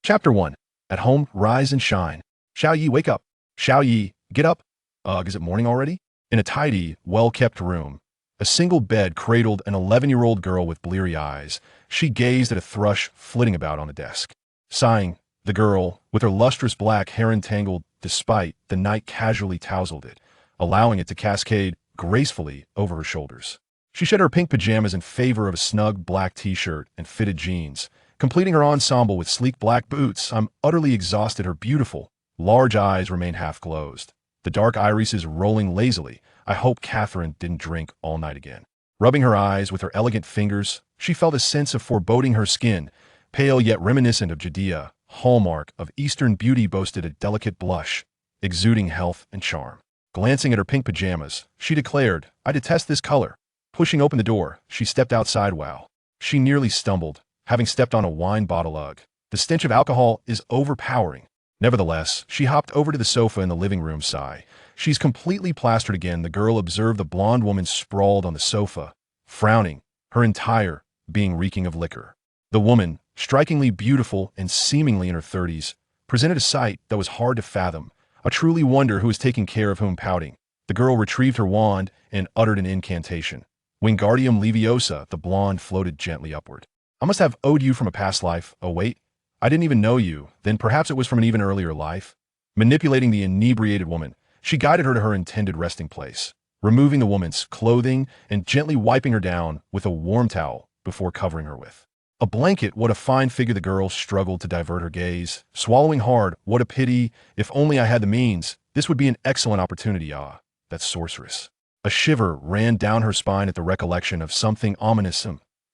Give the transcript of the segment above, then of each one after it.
Chapter 1. At home, rise and shine. Xiao Yi, wake up. Xiao Yi, get up. Ugh, is it morning already? In a tidy, well-kept room, a single bed cradled an 11-year-old girl with bleary eyes. She gazed at a thrush flitting about on the desk. Sighing, the girl, with her lustrous black hair entangled despite the night, casually tousled it, allowing it to cascade gracefully over her shoulders. She shed her pink pajamas in favor of a snug black t-shirt and fitted jeans, completing her ensemble with sleek black boots. I'm utterly exhausted. Her beautiful, large eyes remain half-closed, the dark irises rolling lazily. I hope Catherine didn't drink all night again. Rubbing her eyes with her elegant fingers, she felt a sense of foreboding. Her skin, pale yet reminiscent of Judea, hallmark of Eastern beauty, boasted a delicate blush, exuding health and charm. Glancing at her pink pajamas, she declared, I detest this color. Pushing open the door, she stepped outside. Wow. She nearly stumbled, having stepped on a wine bottle. Ugh. The stench of alcohol is overpowering. Nevertheless, she hopped over to the sofa in the living room. Sigh. She's completely plastered again. The girl observed the blonde woman sprawled on the sofa, frowning, her entire being reeking of liquor. The woman, strikingly beautiful and seemingly in her 30s, presented a sight that was hard to fathom. A truly wonder who was taking care of whom. Pouting, the girl retrieved her wand and uttered an incantation. Wingardium Leviosa, the blonde floated gently upward. I must have owed you from a past life. Oh wait, I didn't even know you. Then perhaps it was from an even earlier life. Manipulating the inebriated woman, she guided her to her intended resting place, removing the woman's clothing and gently wiping her down with a warm towel before covering her with a blanket. What a fine figure. The girl struggled to divert her gaze, swallowing hard. What a pity. If only I had the means, this would be an excellent opportunity. Ah, that sorceress. A shiver ran down her spine at the recollection of something ominous.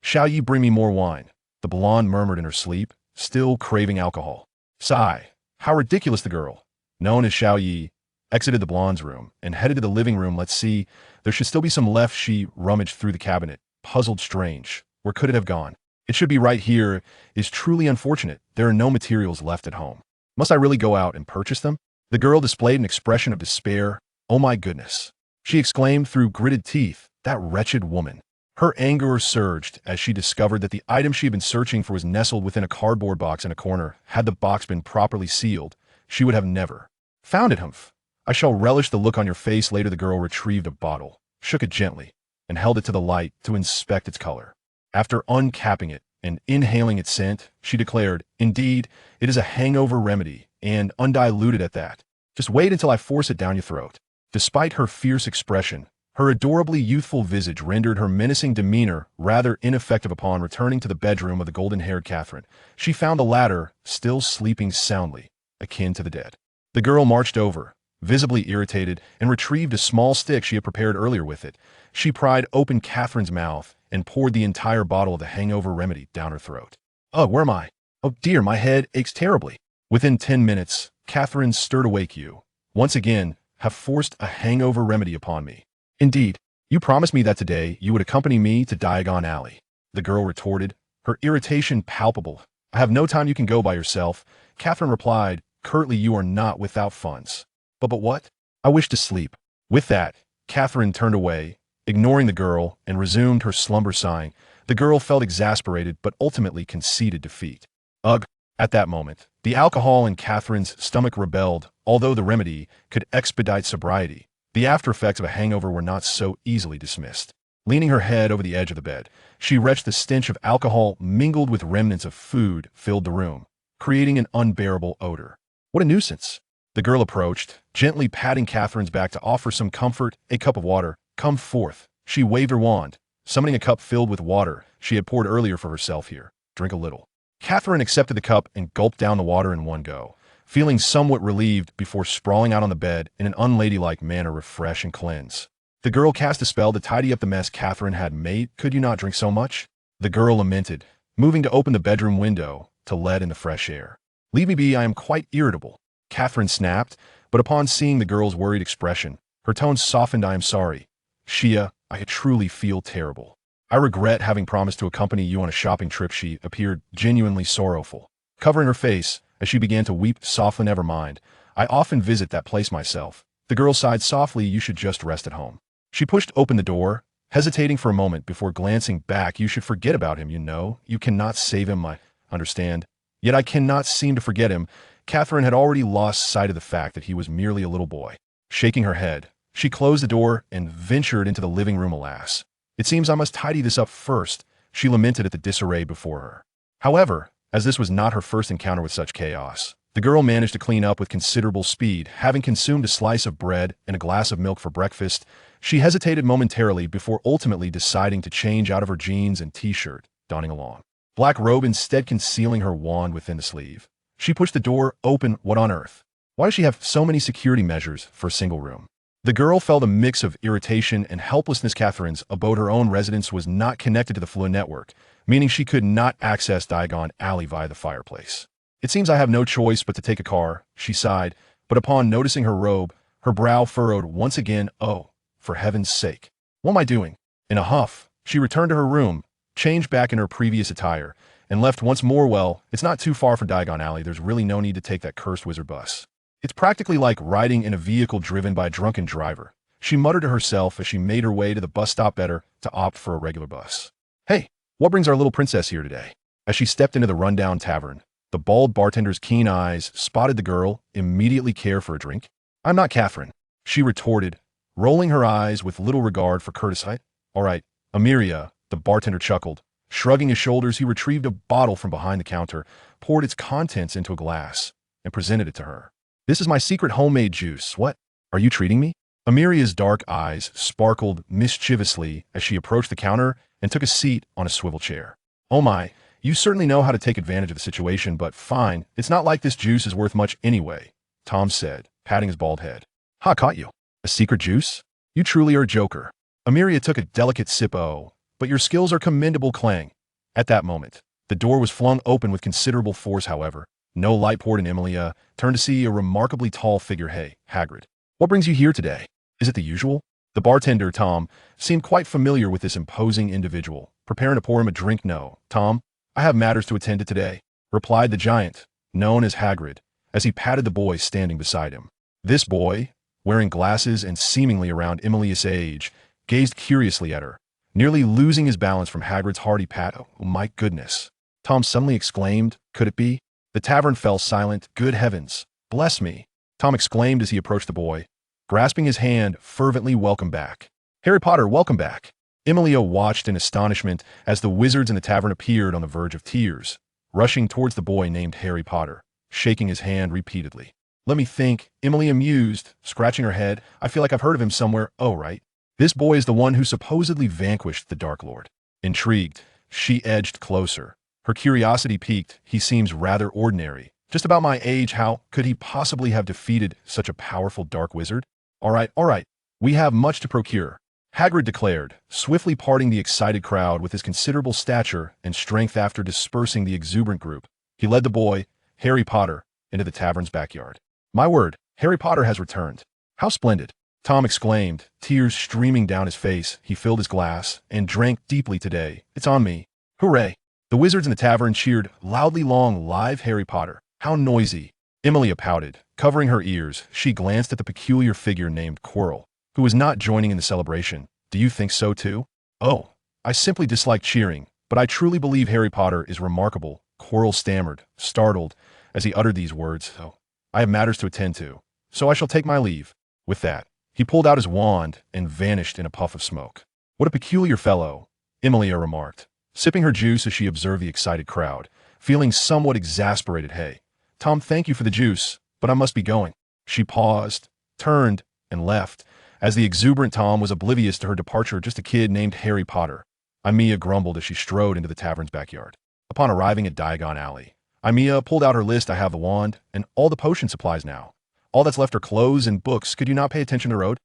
Shall you bring me more wine? The blonde murmured in her sleep, still craving alcohol. Sigh. How ridiculous. The girl, known as Xiao Yi, exited the blonde's room and headed to the living room. Let's see, there should still be some left. She rummaged through the cabinet, puzzled. Strange. Where could it have gone? It should be right here. Is truly unfortunate. There are no materials left at home. Must I really go out and purchase them? The girl displayed an expression of despair. Oh my goodness, she exclaimed through gritted teeth. That wretched woman. Her anger surged as she discovered that the item she had been searching for was nestled within a cardboard box in a corner. Had the box been properly sealed, she would have never found it. Humph. I shall relish the look on your face later. The girl retrieved a bottle, shook it gently, and held it to the light to inspect its color. After uncapping it and inhaling its scent, she declared, indeed, it is a hangover remedy, and undiluted at that. Just wait until I force it down your throat. Despite her fierce expression, her adorably youthful visage rendered her menacing demeanor rather ineffective. Upon returning to the bedroom of the golden-haired Catherine, she found the latter still sleeping soundly, akin to the dead. The girl marched over, visibly irritated, and retrieved a small stick she had prepared earlier. With it, she pried open Catherine's mouth and poured the entire bottle of the hangover remedy down her throat. Ugh, where am I? Oh dear, my head aches terribly. Within 10 minutes, Catherine stirred awake. You, once again, have forced a hangover remedy upon me. Indeed, you promised me that today you would accompany me to Diagon Alley. The girl retorted, her irritation palpable. I have no time. You can go by yourself. Catherine replied, curtly. You are not without funds. But what? I wish to sleep. With that, Catherine turned away, ignoring the girl, and resumed her slumber. Sighing, the girl felt exasperated but ultimately conceded defeat. Ugh. At that moment, the alcohol in Catherine's stomach rebelled. Although the remedy could expedite sobriety, the after-effects of a hangover were not so easily dismissed. Leaning her head over the edge of the bed, she retched. The stench of alcohol mingled with remnants of food filled the room, creating an unbearable odor. What a nuisance. The girl approached, gently patting Catherine's back to offer some comfort. A cup of water. Come forth. She waved her wand, summoning a cup filled with water she had poured earlier for herself. Here, drink a little. Catherine accepted the cup and gulped down the water in one go, feeling somewhat relieved before sprawling out on the bed in an unladylike manner. Refresh and cleanse. The girl cast a spell to tidy up the mess Catherine had made. Could you not drink so much? The girl lamented, moving to open the bedroom window to let in the fresh air. Leave me be. I am quite irritable. Catherine snapped, but upon seeing the girl's worried expression, her tone softened. I am sorry, Shia. I truly feel terrible. I regret having promised to accompany you on a shopping trip. She appeared genuinely sorrowful, covering her face as she began to weep softly. Never mind. I often visit that place myself. The girl sighed softly. You should just rest at home. She pushed open the door, hesitating for a moment before glancing back. You should forget about him. You know, you cannot save him. I understand. Yet I cannot seem to forget him. Catherine had already lost sight of the fact that he was merely a little boy. Shaking her head, she closed the door and ventured into the living room. Alas, it seems I must tidy this up first, she lamented at the disarray before her. However, as this was not her first encounter with such chaos, the girl managed to clean up with considerable speed. Having consumed a slice of bread and a glass of milk for breakfast, she hesitated momentarily before ultimately deciding to change out of her jeans and t-shirt, donning a long black robe instead, concealing her wand within the sleeve. She pushed the door open. What on earth? Why does she have so many security measures for a single room? The girl felt a mix of irritation and helplessness. Catherine's abode, her own residence, was not connected to the Fluid network, meaning she could not access Diagon Alley via the fireplace. It seems I have no choice but to take a car, she sighed, but upon noticing her robe, her brow furrowed once again. Oh, for heaven's sake. What am I doing? In a huff, she returned to her room, changed back in her previous attire, and left once more. Well, it's not too far from Diagon Alley. There's really no need to take that cursed wizard bus. It's practically like riding in a vehicle driven by a drunken driver, she muttered to herself as she made her way to the bus stop. Better to opt for a regular bus. Hey, what brings our little princess here today? As she stepped into the rundown tavern, the bald bartender's keen eyes spotted the girl. Immediately care for a drink? I'm not Catherine, she retorted, rolling her eyes with little regard for courtesy. All right, Amiria, the bartender chuckled. Shrugging his shoulders, he retrieved a bottle from behind the counter, poured its contents into a glass, and presented it to her. This is my secret homemade juice. What? Are you treating me? Amiria's dark eyes sparkled mischievously as she approached the counter and took a seat on a swivel chair. Oh my, you certainly know how to take advantage of the situation, but fine, it's not like this juice is worth much anyway, Tom said, patting his bald head. Ha, caught you. A secret juice? You truly are a joker. Amiria took a delicate sip. Oh, but your skills are commendable. Clang. At that moment, the door was flung open with considerable force. However, no light poured in. Emilia turned to see a remarkably tall figure. Hey, Hagrid. What brings you here today? Is it the usual? The bartender, Tom, seemed quite familiar with this imposing individual, preparing to pour him a drink. No, Tom, I have matters to attend to today, replied the giant, known as Hagrid, as he patted the boy standing beside him. This boy, wearing glasses and seemingly around Emilius' age, gazed curiously at her, nearly losing his balance from Hagrid's hearty pat. Oh, my goodness, Tom suddenly exclaimed. Could it be? The tavern fell silent. Good heavens, bless me, Tom exclaimed as he approached the boy, grasping his hand fervently. Welcome back. Harry Potter, welcome back. Emilia watched in astonishment as the wizards in the tavern appeared on the verge of tears, rushing towards the boy named Harry Potter, shaking his hand repeatedly. Let me think, Emilia mused, scratching her head. I feel like I've heard of him somewhere. Oh, right. This boy is the one who supposedly vanquished the Dark Lord. Intrigued, she edged closer. Her curiosity piqued. He seems rather ordinary. Just about my age. How could he possibly have defeated such a powerful dark wizard? All right. We have much to procure, Hagrid declared, swiftly parting the excited crowd with his considerable stature and strength. After dispersing the exuberant group, he led the boy, Harry Potter, into the tavern's backyard. My word, Harry Potter has returned. How splendid, Tom exclaimed, tears streaming down his face. He filled his glass and drank deeply. Today, it's on me. Hooray. The wizards in the tavern cheered loudly. Long live Harry Potter. How noisy. Emilia pouted, covering her ears. She glanced at the peculiar figure named Quirrell, who was not joining in the celebration. Do you think so too? Oh, I simply dislike cheering, but I truly believe Harry Potter is remarkable, Quirrell stammered, startled, as he uttered these words. Oh, I have matters to attend to, so I shall take my leave. With that, he pulled out his wand and vanished in a puff of smoke. What a peculiar fellow, Emilia remarked, sipping her juice as she observed the excited crowd, feeling somewhat exasperated. Hey, Tom, thank you for the juice, but I must be going. She paused, turned, and left, as the exuberant Tom was oblivious to her departure. Just a kid named Harry Potter, Aimea grumbled as she strode into the tavern's backyard. Upon arriving at Diagon Alley, Aimea pulled out her list. I have the wand and all the potion supplies now. All that's left are clothes and books. Could you not pay attention to the road?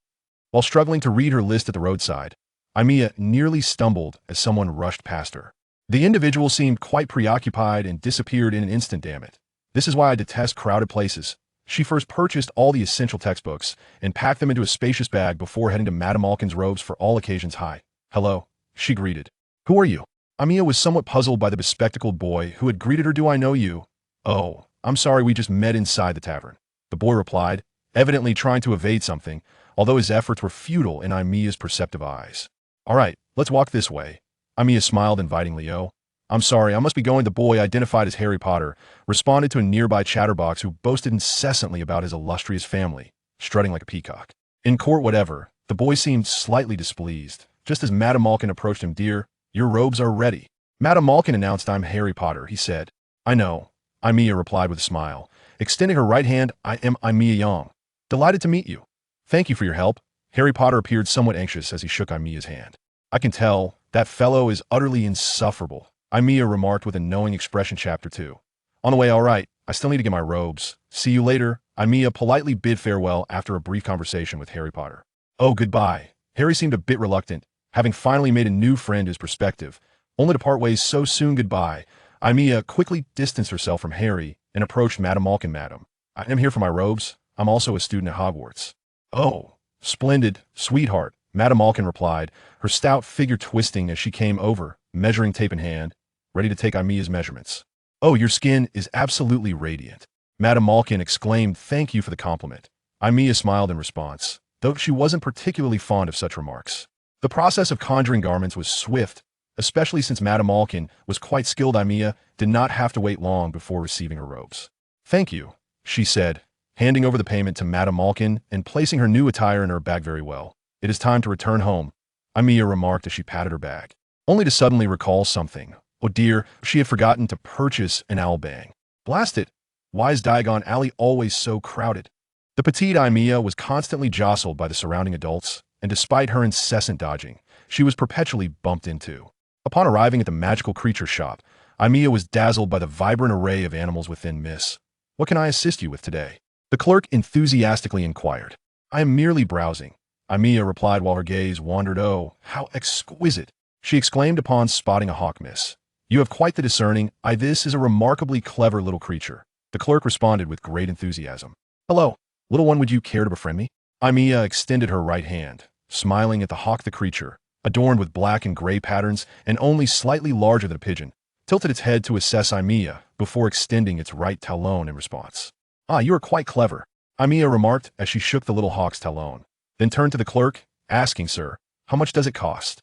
While struggling to read her list at the roadside, Aimea nearly stumbled as someone rushed past her. The individual seemed quite preoccupied and disappeared in an instant. Damn it. This is why I detest crowded places. She first purchased all the essential textbooks and packed them into a spacious bag before heading to Madame Malkin's robes for all occasions. Hi. Hello, she greeted. Who are you? Aimea was somewhat puzzled by the bespectacled boy who had greeted her. Do I know you? Oh, I'm sorry, we just met inside the tavern, the boy replied, evidently trying to evade something, although his efforts were futile in Aimea's perceptive eyes. All right, let's walk this way. Aimea smiled invitingly. Oh, I'm sorry, I must be going. The boy, identified as Harry Potter, responded to a nearby chatterbox who boasted incessantly about his illustrious family, strutting like a peacock. In court, whatever, the boy seemed slightly displeased. Just as Madame Malkin approached him, "Dear, your robes are ready." Madame Malkin announced, "I'm Harry Potter," he said. "I know," Imea replied with a smile. Extending her right hand, "I am Imea Young. Delighted to meet you. Thank you for your help." Harry Potter appeared somewhat anxious as he shook Imea's hand. "I can tell, that fellow is utterly insufferable," Imea remarked with a knowing expression. Chapter 2. On the way, all right, I still need to get my robes. See you later. Imea politely bid farewell after a brief conversation with Harry Potter. Oh, goodbye. Harry seemed a bit reluctant, having finally made a new friend his perspective, only to part ways so soon. Goodbye. Imea quickly distanced herself from Harry and approached Madame Malkin. "Madam, I am here for my robes. I'm also a student at Hogwarts." "Oh, splendid, sweetheart," Madame Malkin replied, her stout figure twisting as she came over, measuring tape in hand, ready to take Imea's measurements. "Oh, your skin is absolutely radiant." Madame Malkin exclaimed, "Thank you for the compliment." Imea smiled in response, though she wasn't particularly fond of such remarks. The process of conjuring garments was swift, especially since Madame Malkin was quite skilled. Imea did not have to wait long before receiving her robes. "Thank you," she said, handing over the payment to Madame Malkin and placing her new attire in her bag. "Very well. It is time to return home," Imea remarked as she patted her bag, only to suddenly recall something. Oh dear, she had forgotten to purchase an owl bang. Blast it! Why is Diagon Alley always so crowded? The petite Imea was constantly jostled by the surrounding adults, and despite her incessant dodging, she was perpetually bumped into. Upon arriving at the magical creature shop, Imea was dazzled by the vibrant array of animals within. "Miss, what can I assist you with today?" the clerk enthusiastically inquired. "I am merely browsing," Imea replied while her gaze wandered. "Oh, how exquisite!" she exclaimed upon spotting a hawk. "Miss, you have quite the discerning eye. This is a remarkably clever little creature," the clerk responded with great enthusiasm. "Hello, little one, would you care to befriend me?" Imea extended her right hand, smiling at the hawk. The creature, adorned with black and gray patterns and only slightly larger than a pigeon, tilted its head to assess Imea before extending its right talon in response. "Ah, you are quite clever," Imea remarked as she shook the little hawk's talon, then turned to the clerk, asking, "Sir, how much does it cost?"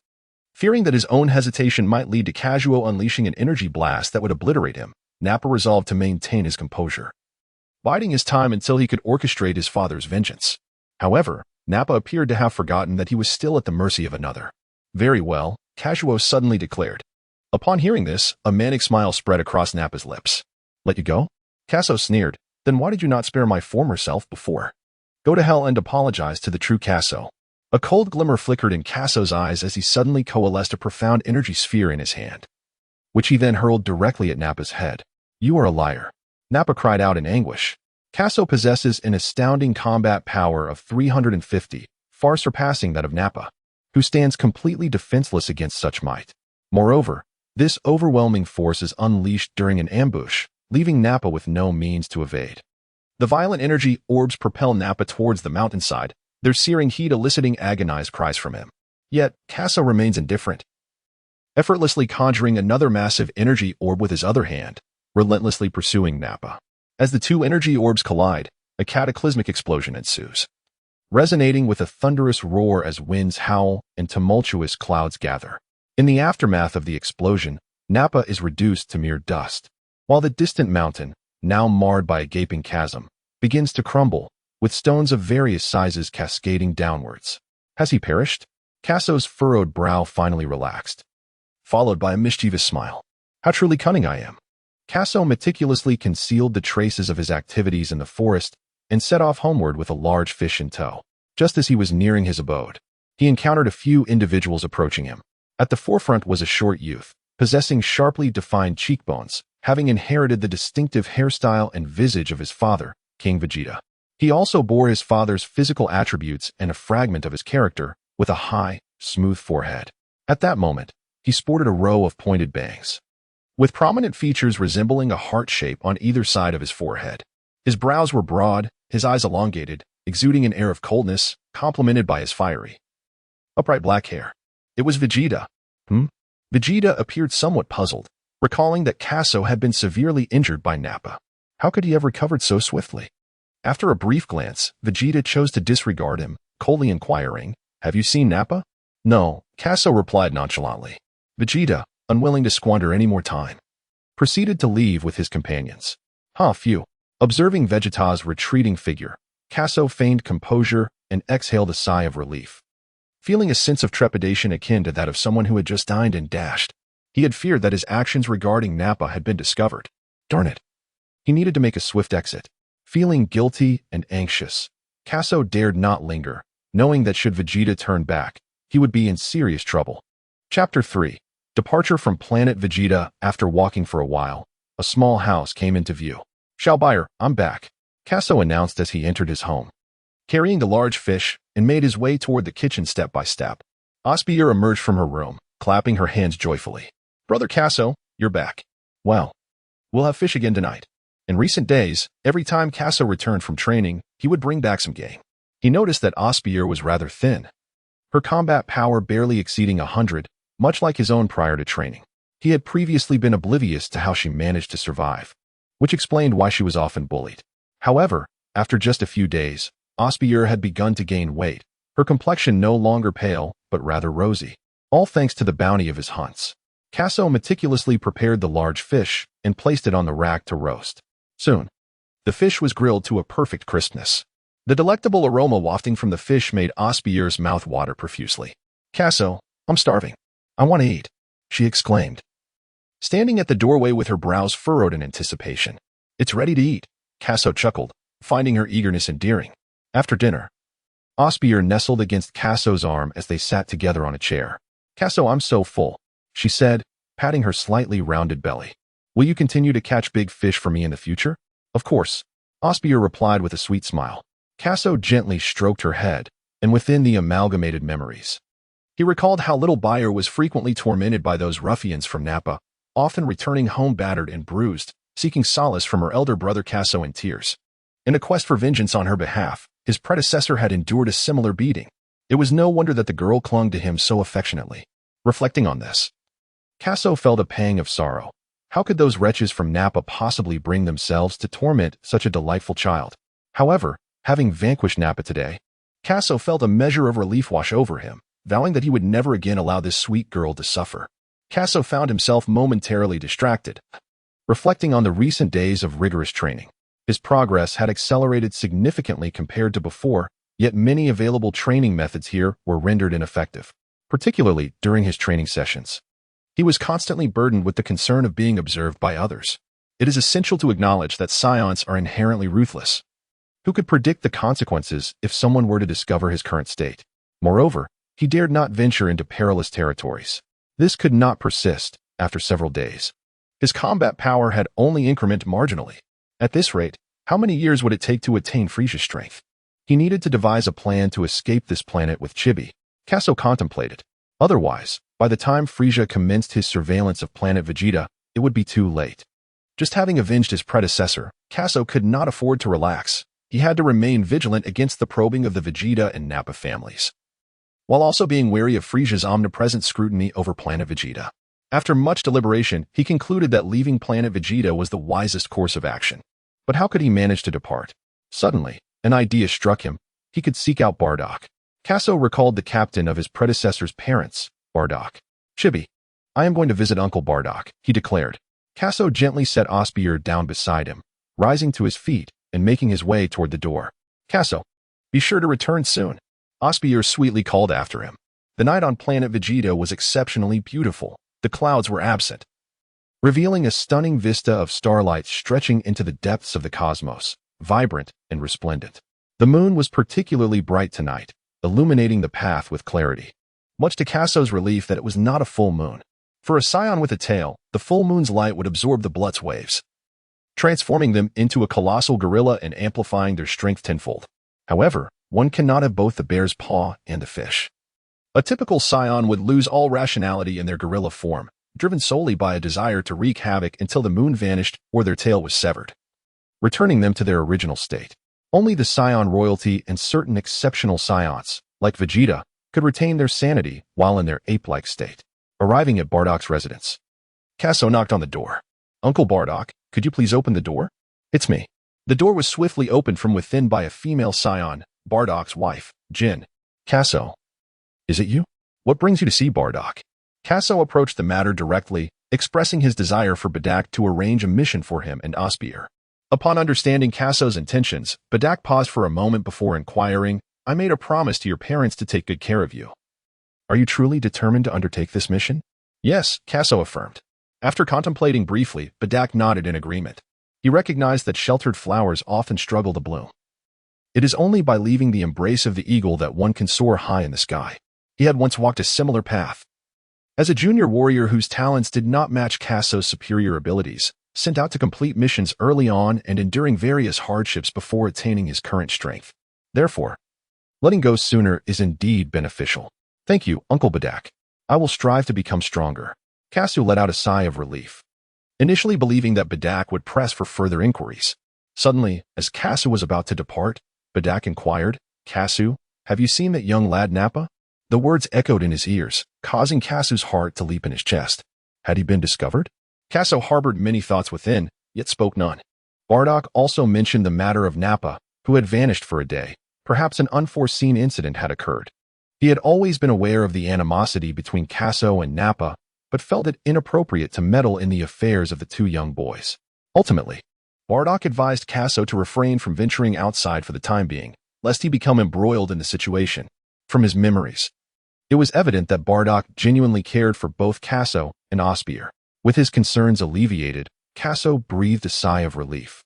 Fearing that his own hesitation might lead to Casso unleashing an energy blast that would obliterate him, Nappa resolved to maintain his composure, biding his time until he could orchestrate his father's vengeance. However, Nappa appeared to have forgotten that he was still at the mercy of another. "Very well," Casso suddenly declared. Upon hearing this, a manic smile spread across Nappa's lips. "Let you go?" Casso sneered. "Then why did you not spare my former self before? Go to hell and apologize to the true Casso." A cold glimmer flickered in Casso's eyes as he suddenly coalesced a profound energy sphere in his hand, which he then hurled directly at Nappa's head. "You are a liar," Nappa cried out in anguish. Casso possesses an astounding combat power of 350, far surpassing that of Nappa, who stands completely defenseless against such might. Moreover, this overwhelming force is unleashed during an ambush, leaving Nappa with no means to evade. The violent energy orbs propel Nappa towards the mountainside, their searing heat eliciting agonized cries from him. Yet, Casso remains indifferent, effortlessly conjuring another massive energy orb with his other hand, relentlessly pursuing Nappa. As the two energy orbs collide, a cataclysmic explosion ensues, resonating with a thunderous roar as winds howl and tumultuous clouds gather. In the aftermath of the explosion, Nappa is reduced to mere dust, while the distant mountain, now marred by a gaping chasm, begins to crumble, with stones of various sizes cascading downwards. Has he perished? Casso's furrowed brow finally relaxed, followed by a mischievous smile. How truly cunning I am. Casso meticulously concealed the traces of his activities in the forest and set off homeward with a large fish in tow. Just as he was nearing his abode, he encountered a few individuals approaching him. At the forefront was a short youth, possessing sharply defined cheekbones, having inherited the distinctive hairstyle and visage of his father, King Vegeta. He also bore his father's physical attributes and a fragment of his character, with a high, smooth forehead. At that moment, he sported a row of pointed bangs, with prominent features resembling a heart shape on either side of his forehead. His brows were broad, his eyes elongated, exuding an air of coldness, complemented by his fiery, upright black hair. It was Vegeta. Vegeta appeared somewhat puzzled, recalling that Casso had been severely injured by Nappa. How could he have recovered so swiftly? After a brief glance, Vegeta chose to disregard him, coldly inquiring, "Have you seen Nappa?" "No," Casso replied nonchalantly. "Vegeta, unwilling to squander any more time, proceeded to leave with his companions. Phew. Observing Vegeta's retreating figure, Casso feigned composure and exhaled a sigh of relief. Feeling a sense of trepidation akin to that of someone who had just dined and dashed, he had feared that his actions regarding Nappa had been discovered. Darn it. He needed to make a swift exit. Feeling guilty and anxious, Casso dared not linger, knowing that should Vegeta turn back, he would be in serious trouble. Chapter 3. Departure from planet Vegeta. After walking for a while, a small house came into view. Xiaobier, I'm back, Casso announced as he entered his home. Carrying the large fish and made his way toward the kitchen step by step, Osbier emerged from her room, clapping her hands joyfully. Brother Casso, you're back. Well, we'll have fish again tonight. In recent days, every time Casso returned from training, he would bring back some game. He noticed that Osbier was rather thin, her combat power barely exceeding 100, much like his own prior to training. He had previously been oblivious to how she managed to survive, which explained why she was often bullied. However, after just a few days, Osbier had begun to gain weight, her complexion no longer pale, but rather rosy, all thanks to the bounty of his hunts. Casso meticulously prepared the large fish and placed it on the rack to roast. Soon, the fish was grilled to a perfect crispness. The delectable aroma wafting from the fish made Osbier's mouth water profusely. Casso, I'm starving. I want to eat, she exclaimed, standing at the doorway with her brows furrowed in anticipation. It's ready to eat, Casso chuckled, finding her eagerness endearing. After dinner, Osbier nestled against Casso's arm as they sat together on a chair. Casso, I'm so full, she said, patting her slightly rounded belly. Will you continue to catch big fish for me in the future? Of course, Osbier replied with a sweet smile. Casso gently stroked her head, and within the amalgamated memories, he recalled how little Bayer was frequently tormented by those ruffians from Nappa, often returning home battered and bruised, seeking solace from her elder brother Casso in tears. In a quest for vengeance on her behalf, his predecessor had endured a similar beating. It was no wonder that the girl clung to him so affectionately. Reflecting on this, Casso felt a pang of sorrow. How could those wretches from Nappa possibly bring themselves to torment such a delightful child? However, having vanquished Nappa today, Casso felt a measure of relief wash over him, vowing that he would never again allow this sweet girl to suffer. Casso found himself momentarily distracted, reflecting on the recent days of rigorous training. His progress had accelerated significantly compared to before, yet many available training methods here were rendered ineffective, particularly during his training sessions. He was constantly burdened with the concern of being observed by others. It is essential to acknowledge that Saiyans are inherently ruthless. Who could predict the consequences if someone were to discover his current state? Moreover, he dared not venture into perilous territories. This could not persist after several days. His combat power had only incremented marginally. At this rate, how many years would it take to attain Frisia's strength? He needed to devise a plan to escape this planet with Chibi, Casso contemplated. Otherwise, by the time Frisia commenced his surveillance of planet Vegeta, it would be too late. Just having avenged his predecessor, Casso could not afford to relax. He had to remain vigilant against the probing of the Vegeta and Nappa families, while also being wary of Frisia's omnipresent scrutiny over planet Vegeta. After much deliberation, he concluded that leaving planet Vegeta was the wisest course of action. But how could he manage to depart? Suddenly, an idea struck him. He could seek out Bardock. Casso recalled the captain of his predecessor's parents, Bardock. Chibi, I am going to visit Uncle Bardock, he declared. Casso gently set Osbier down beside him, rising to his feet and making his way toward the door. Casso, be sure to return soon, Osbier sweetly called after him. The night on planet Vegeta was exceptionally beautiful. The clouds were absent, revealing a stunning vista of starlight stretching into the depths of the cosmos, vibrant and resplendent. The moon was particularly bright tonight, illuminating the path with clarity, much to Casso's relief that it was not a full moon. For a Saiyan with a tail, the full moon's light would absorb the blood's waves, transforming them into a colossal gorilla and amplifying their strength tenfold. However, one cannot have both the bear's paw and the fish. A typical Saiyan would lose all rationality in their gorilla form, driven solely by a desire to wreak havoc until the moon vanished or their tail was severed, returning them to their original state. Only the Saiyan royalty and certain exceptional Saiyans, like Vegeta, could retain their sanity while in their ape-like state. Arriving at Bardock's residence, Casso knocked on the door. Uncle Bardock, could you please open the door? It's me. The door was swiftly opened from within by a female Saiyan, Bardock's wife, Jin. Casso, is it you? What brings you to see Bardock? Casso approached the matter directly, expressing his desire for Bedak to arrange a mission for him and Osbier. Upon understanding Casso's intentions, Bedak paused for a moment before inquiring, "I made a promise to your parents to take good care of you. Are you truly determined to undertake this mission?" "Yes," Casso affirmed. After contemplating briefly, Bedak nodded in agreement. He recognized that sheltered flowers often struggle to bloom. It is only by leaving the embrace of the eagle that one can soar high in the sky. He had once walked a similar path. As a junior warrior whose talents did not match Casso's superior abilities, sent out to complete missions early on and enduring various hardships before attaining his current strength. Therefore, letting go sooner is indeed beneficial. "Thank you, Uncle Bedak. I will strive to become stronger." Casso let out a sigh of relief, initially believing that Bedak would press for further inquiries. Suddenly, as Casso was about to depart, Bedak inquired, "Casso, have you seen that young lad Nappa?" The words echoed in his ears, causing Casso's heart to leap in his chest. Had he been discovered? Casso harbored many thoughts within, yet spoke none. Bardock also mentioned the matter of Nappa, who had vanished for a day. Perhaps an unforeseen incident had occurred. He had always been aware of the animosity between Casso and Nappa, but felt it inappropriate to meddle in the affairs of the two young boys. Ultimately, Bardock advised Casso to refrain from venturing outside for the time being, lest he become embroiled in the situation. From his memories, it was evident that Bardock genuinely cared for both Casso and Osbier. With his concerns alleviated, Casso breathed a sigh of relief.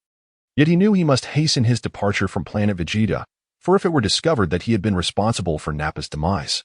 Yet he knew he must hasten his departure from planet Vegeta, for if it were discovered that he had been responsible for Nappa's demise,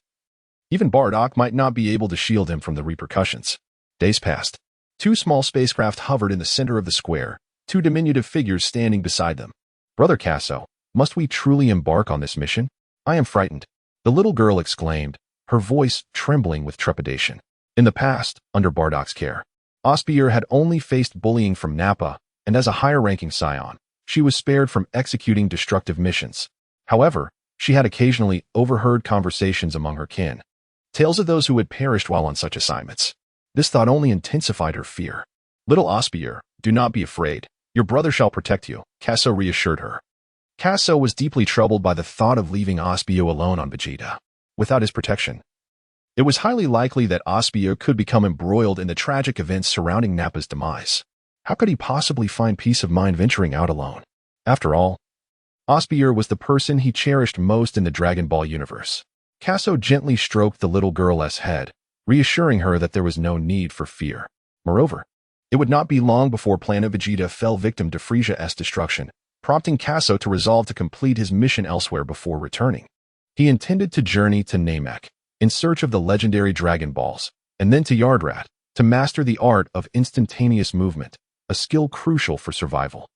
even Bardock might not be able to shield him from the repercussions. Days passed. Two small spacecraft hovered in the center of the square, two diminutive figures standing beside them. "Brother Casso, must we truly embark on this mission? I am frightened," the little girl exclaimed, her voice trembling with trepidation. In the past, under Bardock's care, Osbier had only faced bullying from Nappa, and as a higher-ranking Scion, she was spared from executing destructive missions. However, she had occasionally overheard conversations among her kin, tales of those who had perished while on such assignments. This thought only intensified her fear. "Little Osbier, do not be afraid. Your brother shall protect you," Casso reassured her. Casso was deeply troubled by the thought of leaving Osbier alone on Vegeta. Without his protection, it was highly likely that Osbier could become embroiled in the tragic events surrounding Nappa's demise. How could he possibly find peace of mind venturing out alone? After all, Osbier was the person he cherished most in the Dragon Ball universe. Casso gently stroked the little girl's head, reassuring her that there was no need for fear. Moreover, it would not be long before planet Vegeta fell victim to Frieza's destruction, prompting Casso to resolve to complete his mission elsewhere before returning. He intended to journey to Namek, in search of the legendary Dragon Balls, and then to Yardrat, to master the art of instantaneous movement, a skill crucial for survival.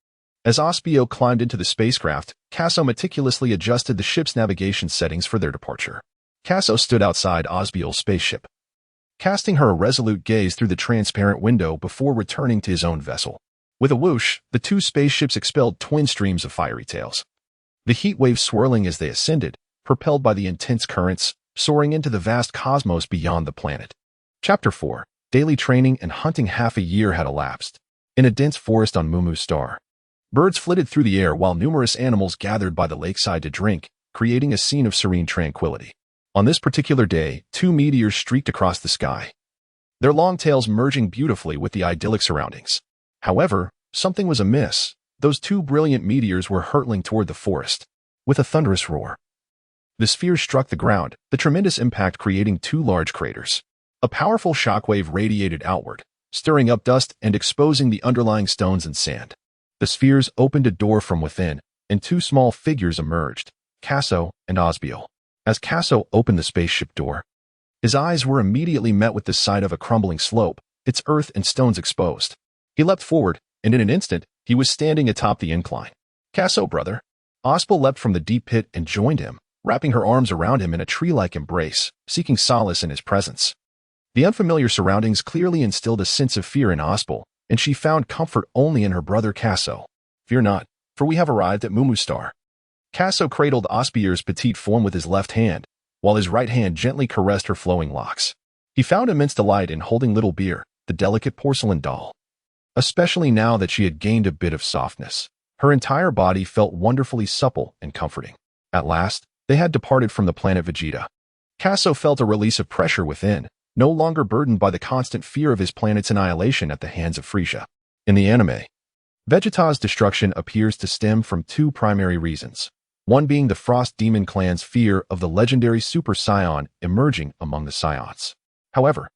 As Osbier climbed into the spacecraft, Casso meticulously adjusted the ship's navigation settings for their departure. Casso stood outside Osbier's spaceship, casting her a resolute gaze through the transparent window before returning to his own vessel. With a whoosh, the two spaceships expelled twin streams of fiery tails. The heat waves swirling as they ascended, propelled by the intense currents, soaring into the vast cosmos beyond the planet. Chapter 4. Daily training and hunting. Half a year had elapsed. In a dense forest on Mumu's star, birds flitted through the air while numerous animals gathered by the lakeside to drink, creating a scene of serene tranquility. On this particular day, two meteors streaked across the sky, their long tails merging beautifully with the idyllic surroundings. However, something was amiss. Those two brilliant meteors were hurtling toward the forest. With a thunderous roar, the spheres struck the ground, the tremendous impact creating two large craters. A powerful shockwave radiated outward, stirring up dust and exposing the underlying stones and sand. The spheres opened a door from within, and two small figures emerged, Casso and Osbier. As Casso opened the spaceship door, his eyes were immediately met with the sight of a crumbling slope, its earth and stones exposed. He leapt forward, and in an instant, he was standing atop the incline. "Casso, brother." Osbier leapt from the deep pit and joined him, wrapping her arms around him in a tree-like embrace, seeking solace in his presence. The unfamiliar surroundings clearly instilled a sense of fear in Osbier, and she found comfort only in her brother Casso. "Fear not, for we have arrived at Mumu's star." Casso cradled Osbier's petite form with his left hand, while his right hand gently caressed her flowing locks. He found immense delight in holding little Beer, the delicate porcelain doll, especially now that she had gained a bit of softness. Her entire body felt wonderfully supple and comforting. At last, they had departed from the planet Vegeta. Casso felt a release of pressure within, no longer burdened by the constant fear of his planet's annihilation at the hands of Frisia. In the anime, Vegeta's destruction appears to stem from two primary reasons, one being the Frost Demon clan's fear of the legendary Super Saiyan emerging among the Saiyans. However,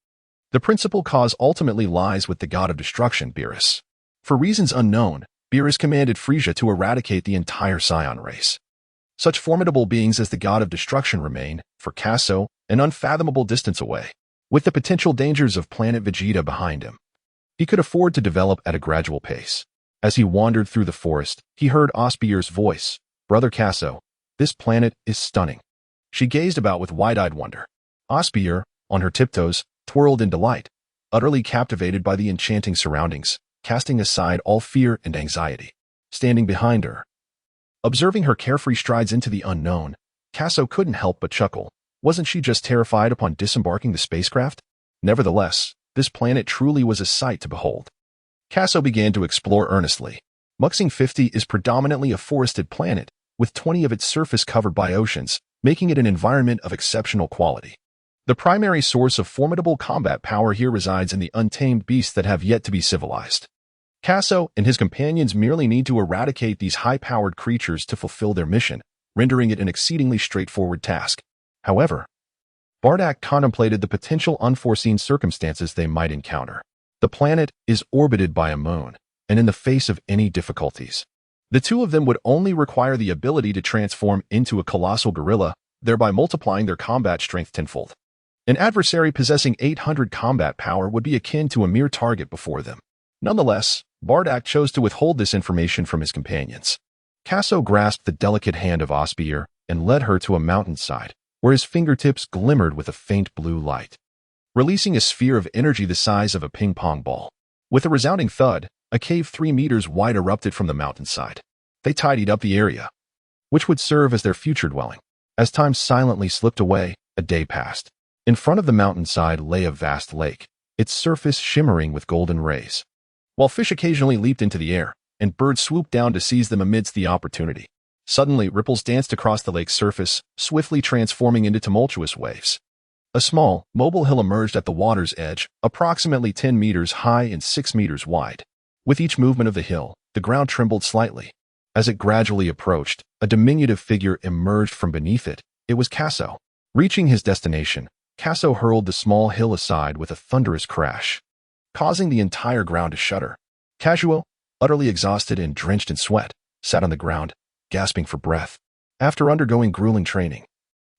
the principal cause ultimately lies with the god of destruction, Beerus. For reasons unknown, Beerus commanded Frisia to eradicate the entire Saiyan race. Such formidable beings as the god of destruction remain, for Casso, an unfathomable distance away, with the potential dangers of planet Vegeta behind him. He could afford to develop at a gradual pace. As he wandered through the forest, he heard Osbier's voice. Brother Casso, this planet is stunning. She gazed about with wide-eyed wonder. Osbier, on her tiptoes, twirled in delight, utterly captivated by the enchanting surroundings, casting aside all fear and anxiety. Standing behind her, observing her carefree strides into the unknown, Casso couldn't help but chuckle. Wasn't she just terrified upon disembarking the spacecraft? Nevertheless, this planet truly was a sight to behold. Casso began to explore earnestly. Muxing 50 is predominantly a forested planet, with 20 of its surface covered by oceans, making it an environment of exceptional quality. The primary source of formidable combat power here resides in the untamed beasts that have yet to be civilized. Casso and his companions merely need to eradicate these high-powered creatures to fulfill their mission, rendering it an exceedingly straightforward task. However, Bardak contemplated the potential unforeseen circumstances they might encounter. The planet is orbited by a moon, and in the face of any difficulties, the two of them would only require the ability to transform into a colossal gorilla, thereby multiplying their combat strength tenfold. An adversary possessing 800 combat power would be akin to a mere target before them. Nonetheless, Bardak chose to withhold this information from his companions. Casso grasped the delicate hand of Osbier and led her to a mountainside, where his fingertips glimmered with a faint blue light, releasing a sphere of energy the size of a ping-pong ball. With a resounding thud, a cave 3 meters wide erupted from the mountainside. They tidied up the area, which would serve as their future dwelling. As time silently slipped away, a day passed. In front of the mountainside lay a vast lake, its surface shimmering with golden rays, while fish occasionally leaped into the air, and birds swooped down to seize them amidst the opportunity. Suddenly, ripples danced across the lake's surface, swiftly transforming into tumultuous waves. A small, mobile hill emerged at the water's edge, approximately 10 meters high and 6 meters wide. With each movement of the hill, the ground trembled slightly. As it gradually approached, a diminutive figure emerged from beneath it. It was Casso. Reaching his destination, Casso hurled the small hill aside with a thunderous crash, causing the entire ground to shudder. Casso, utterly exhausted and drenched in sweat, sat on the ground, gasping for breath. After undergoing grueling training,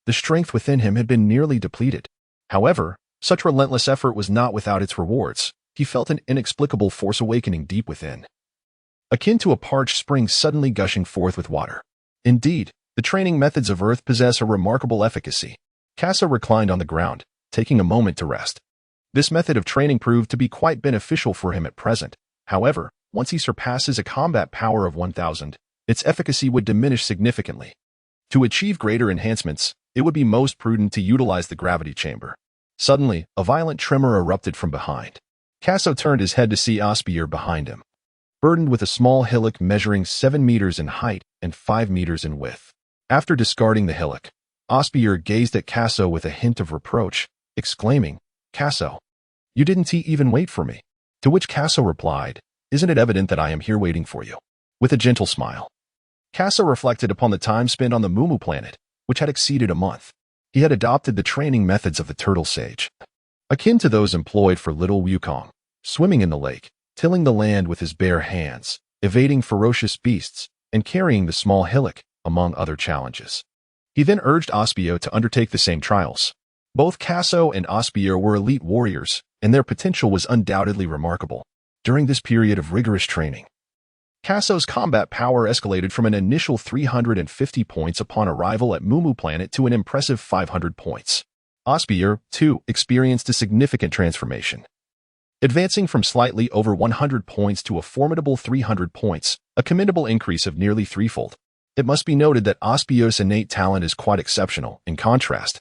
the strength within him had been nearly depleted. However, such relentless effort was not without its rewards. He felt an inexplicable force awakening deep within, akin to a parched spring suddenly gushing forth with water. Indeed, the training methods of Earth possess a remarkable efficacy. Casso reclined on the ground, taking a moment to rest. This method of training proved to be quite beneficial for him at present. However, once he surpasses a combat power of 1,000, its efficacy would diminish significantly. To achieve greater enhancements, it would be most prudent to utilize the gravity chamber. Suddenly, a violent tremor erupted from behind. Casso turned his head to see Osbier behind him, burdened with a small hillock measuring 7 meters in height and 5 meters in width. After discarding the hillock, Osbier gazed at Casso with a hint of reproach, exclaiming, "Casso, you didn't even wait for me." To which Casso replied, "Isn't it evident that I am here waiting for you?" With a gentle smile. Casso reflected upon the time spent on the Mumu planet, which had exceeded a month. He had adopted the training methods of the turtle sage, akin to those employed for little Wukong, swimming in the lake, tilling the land with his bare hands, evading ferocious beasts, and carrying the small hillock, among other challenges. He then urged Osbier to undertake the same trials. Both Casso and Osbier were elite warriors, and their potential was undoubtedly remarkable. During this period of rigorous training, Casso's combat power escalated from an initial 350 points upon arrival at Mumu Planet to an impressive 500 points. Osbier, too, experienced a significant transformation, advancing from slightly over 100 points to a formidable 300 points, a commendable increase of nearly threefold. It must be noted that Osbier's innate talent is quite exceptional. In contrast,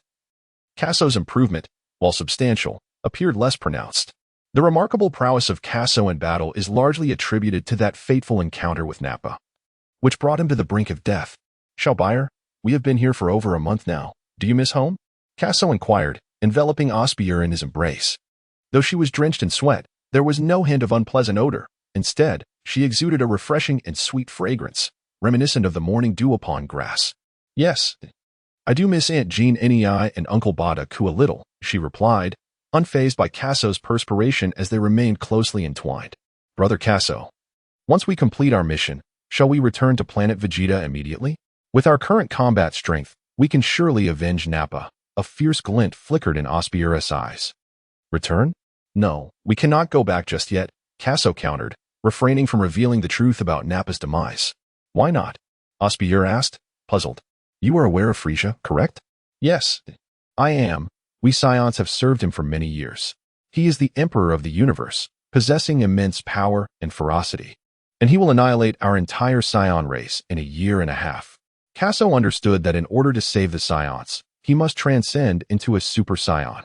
Casso's improvement, while substantial, appeared less pronounced. The remarkable prowess of Casso in battle is largely attributed to that fateful encounter with Nappa, which brought him to the brink of death. "Shalbire, we have been here for over a month now. Do you miss home?" Casso inquired, enveloping Osbier in his embrace. Though she was drenched in sweat, there was no hint of unpleasant odor. Instead, she exuded a refreshing and sweet fragrance, reminiscent of the morning dew upon grass. Yes, I do miss Aunt Jean Nei and Uncle Bada a little, she replied, unfazed by Casso's perspiration as they remained closely entwined. Brother Casso, once we complete our mission, shall we return to planet Vegeta immediately? With our current combat strength, we can surely avenge Nappa. A fierce glint flickered in Osbier's eyes. Return? No, we cannot go back just yet, Casso countered, refraining from revealing the truth about Nappa's demise. Why not? Osbier asked, puzzled. You are aware of Frisia, correct? Yes, I am. We Saiyans have served him for many years. He is the emperor of the universe, possessing immense power and ferocity. And he will annihilate our entire Saiyan race in a year and a half. Casso understood that in order to save the Saiyans, he must transcend into a Super Saiyan.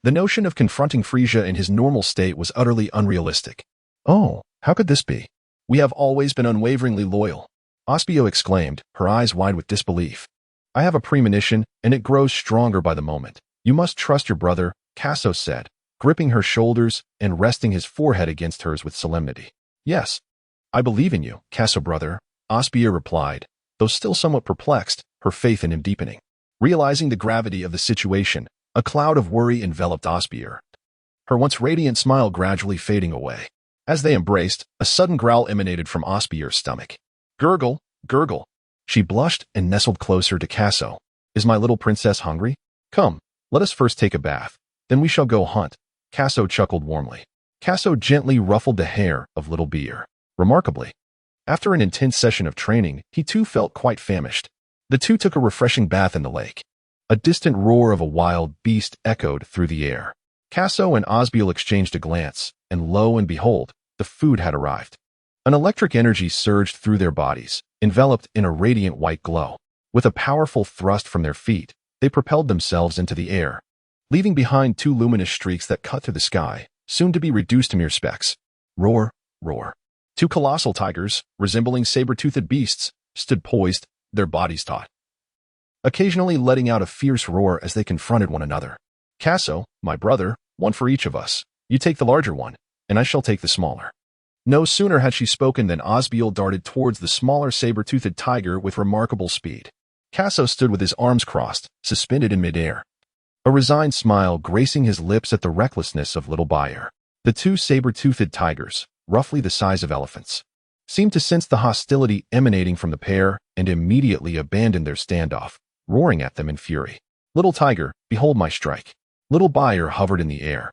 The notion of confronting Frisia in his normal state was utterly unrealistic. Oh, how could this be? We have always been unwaveringly loyal, Osbio exclaimed, her eyes wide with disbelief. I have a premonition, and it grows stronger by the moment. You must trust your brother, Casso said, gripping her shoulders and resting his forehead against hers with solemnity. Yes, I believe in you, Casso brother, Osbier replied, though still somewhat perplexed, her faith in him deepening. Realizing the gravity of the situation, a cloud of worry enveloped Osbier, her once radiant smile gradually fading away. As they embraced, a sudden growl emanated from Osbier's stomach. Gurgle, gurgle. She blushed and nestled closer to Casso. Is my little princess hungry? Come, let us first take a bath, then we shall go hunt. Casso chuckled warmly. Casso gently ruffled the hair of little Beer. Remarkably, after an intense session of training, he too felt quite famished. The two took a refreshing bath in the lake. A distant roar of a wild beast echoed through the air. Casso and Osbiel exchanged a glance, and lo and behold, the food had arrived. An electric energy surged through their bodies, enveloped in a radiant white glow. With a powerful thrust from their feet, they propelled themselves into the air, leaving behind two luminous streaks that cut through the sky, soon to be reduced to mere specks. Roar, roar. Two colossal tigers, resembling saber-toothed beasts, stood poised, their bodies taut, occasionally letting out a fierce roar as they confronted one another. Casso, my brother, one for each of us. You take the larger one, and I shall take the smaller. No sooner had she spoken than Osbiel darted towards the smaller saber-toothed tiger with remarkable speed. Casso stood with his arms crossed, suspended in midair, a resigned smile gracing his lips at the recklessness of little Bayer. The two saber-toothed tigers, roughly the size of elephants, seemed to sense the hostility emanating from the pair and immediately abandoned their standoff, roaring at them in fury. Little tiger, behold my strike. Little Bayer hovered in the air,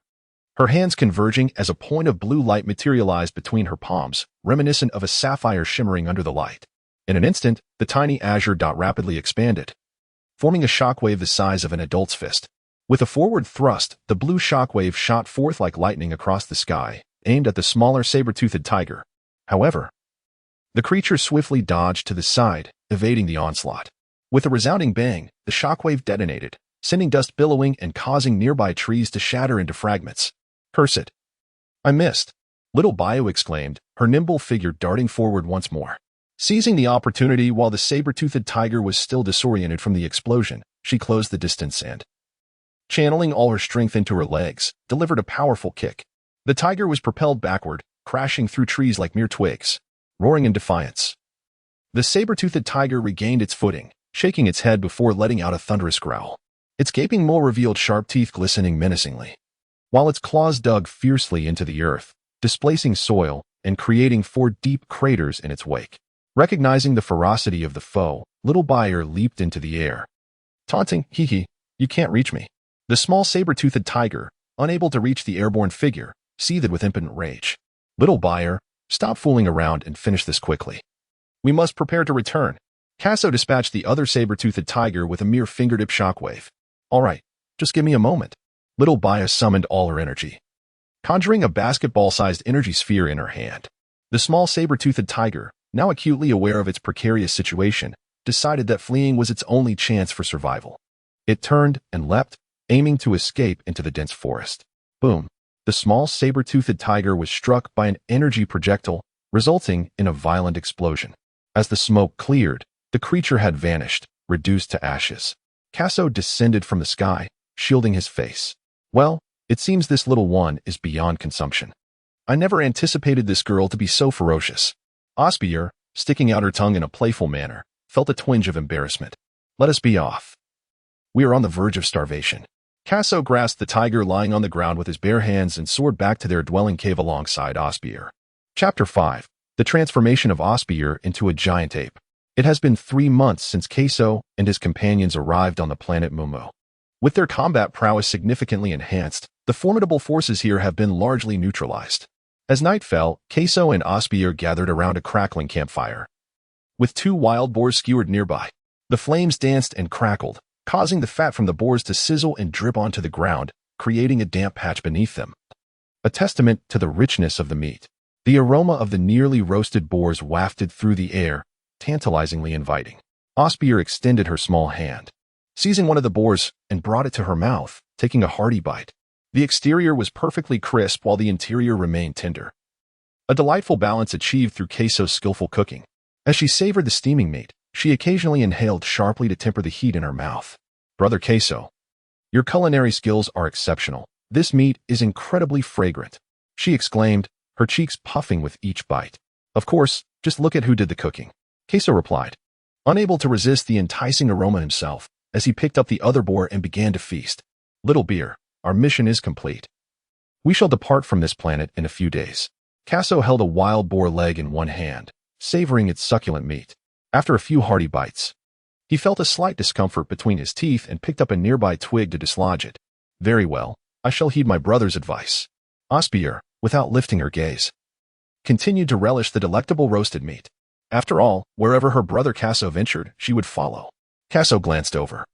her hands converging as a point of blue light materialized between her palms, reminiscent of a sapphire shimmering under the light. In an instant, the tiny azure dot rapidly expanded, forming a shockwave the size of an adult's fist. With a forward thrust, the blue shockwave shot forth like lightning across the sky, aimed at the smaller saber-toothed tiger. However, the creature swiftly dodged to the side, evading the onslaught. With a resounding bang, the shockwave detonated, sending dust billowing and causing nearby trees to shatter into fragments. Curse it. I missed, little Bio exclaimed, her nimble figure darting forward once more. Seizing the opportunity while the saber-toothed tiger was still disoriented from the explosion, she closed the distance and, channeling all her strength into her legs, delivered a powerful kick. The tiger was propelled backward, crashing through trees like mere twigs, roaring in defiance. The saber-toothed tiger regained its footing, shaking its head before letting out a thunderous growl. Its gaping maw revealed sharp teeth glistening menacingly, while its claws dug fiercely into the earth, displacing soil and creating 4 deep craters in its wake. Recognizing the ferocity of the foe, little Bayer leaped into the air, taunting, "Hee hee, you can't reach me." The small saber-toothed tiger, unable to reach the airborne figure, seethed with impotent rage. Little Bayer, stop fooling around and finish this quickly. We must prepare to return. Casso dispatched the other saber-toothed tiger with a mere fingertip shockwave. All right, just give me a moment. Little Bayer summoned all her energy, conjuring a basketball-sized energy sphere in her hand. The small saber-toothed tiger, now acutely aware of its precarious situation, decided that fleeing was its only chance for survival. It turned and leapt, aiming to escape into the dense forest. Boom! The small saber-toothed tiger was struck by an energy projectile, resulting in a violent explosion. As the smoke cleared, the creature had vanished, reduced to ashes. Casso descended from the sky, shielding his face. Well, it seems this little one is beyond consumption. I never anticipated this girl to be so ferocious. Osbier, sticking out her tongue in a playful manner, felt a twinge of embarrassment. Let us be off. We are on the verge of starvation. Casso grasped the tiger lying on the ground with his bare hands and soared back to their dwelling cave alongside Osbier. Chapter 5. The transformation of Osbier into a giant ape. It has been 3 months since Casso and his companions arrived on the planet Mumu. With their combat prowess significantly enhanced, the formidable forces here have been largely neutralized. As night fell, Casso and Osbier gathered around a crackling campfire. With 2 wild boars skewered nearby, the flames danced and crackled, causing the fat from the boars to sizzle and drip onto the ground, creating a damp patch beneath them. A testament to the richness of the meat. The aroma of the nearly roasted boars wafted through the air, tantalizingly inviting. Osbier extended her small hand, seizing one of the boars, and brought it to her mouth, taking a hearty bite. The exterior was perfectly crisp while the interior remained tender. A delightful balance achieved through Casso's skillful cooking. As she savored the steaming meat, she occasionally inhaled sharply to temper the heat in her mouth. Brother Casso, your culinary skills are exceptional. This meat is incredibly fragrant, she exclaimed, her cheeks puffing with each bite. Of course, just look at who did the cooking. Casso replied, unable to resist the enticing aroma himself, as he picked up the other boar and began to feast. Little beer, our mission is complete. We shall depart from this planet in a few days. Casso held a wild boar leg in one hand, savoring its succulent meat. After a few hearty bites, he felt a slight discomfort between his teeth and picked up a nearby twig to dislodge it. Very well, I shall heed my brother's advice. Osbier, without lifting her gaze, continued to relish the delectable roasted meat. After all, wherever her brother Casso ventured, she would follow. Casso glanced over,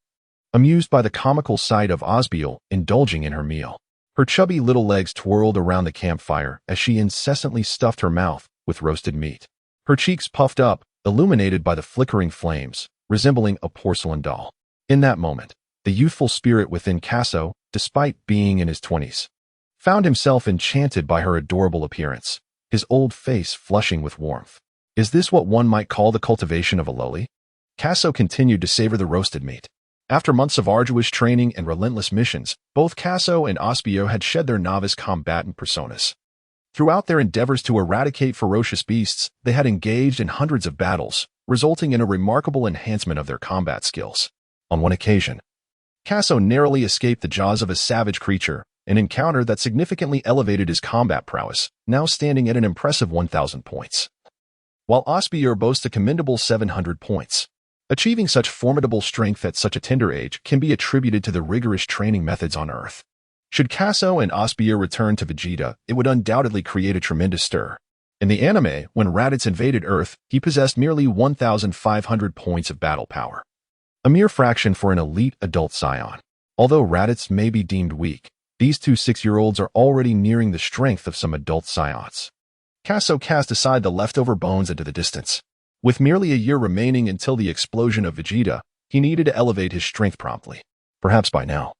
amused by the comical sight of Osbier indulging in her meal. Her chubby little legs twirled around the campfire as she incessantly stuffed her mouth with roasted meat. Her cheeks puffed up, illuminated by the flickering flames, resembling a porcelain doll. In that moment, the youthful spirit within Casso, despite being in his 20s, found himself enchanted by her adorable appearance, his old face flushing with warmth. Is this what one might call the cultivation of a loli? Casso continued to savor the roasted meat. After months of arduous training and relentless missions, both Casso and Osbier had shed their novice combatant personas. Throughout their endeavors to eradicate ferocious beasts, they had engaged in hundreds of battles, resulting in a remarkable enhancement of their combat skills. On one occasion, Casso narrowly escaped the jaws of a savage creature, an encounter that significantly elevated his combat prowess, now standing at an impressive 1,000 points. While Osbier boasts a commendable 700 points. Achieving such formidable strength at such a tender age can be attributed to the rigorous training methods on Earth. Should Casso and Osbier return to Vegeta, it would undoubtedly create a tremendous stir. In the anime, when Raditz invaded Earth, he possessed merely 1,500 points of battle power. A mere fraction for an elite adult Saiyan. Although Raditz may be deemed weak, these 2 6-year-olds are already nearing the strength of some adult Saiyans. Casso cast aside the leftover bones into the distance. With merely a year remaining until the explosion of Vegeta, he needed to elevate his strength promptly. Perhaps by now,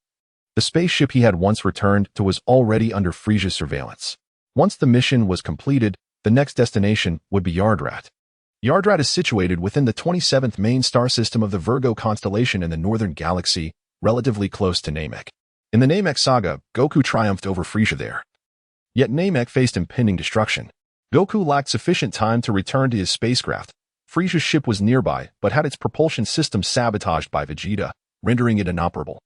the spaceship he had once returned to was already under Frisia's surveillance. Once the mission was completed, the next destination would be Yardrat. Yardrat is situated within the 27th main star system of the Virgo constellation in the northern galaxy, relatively close to Namek. In the Namek saga, Goku triumphed over Frisia there. Yet Namek faced impending destruction. Goku lacked sufficient time to return to his spacecraft. Frisia's ship was nearby, but had its propulsion system sabotaged by Vegeta, rendering it inoperable.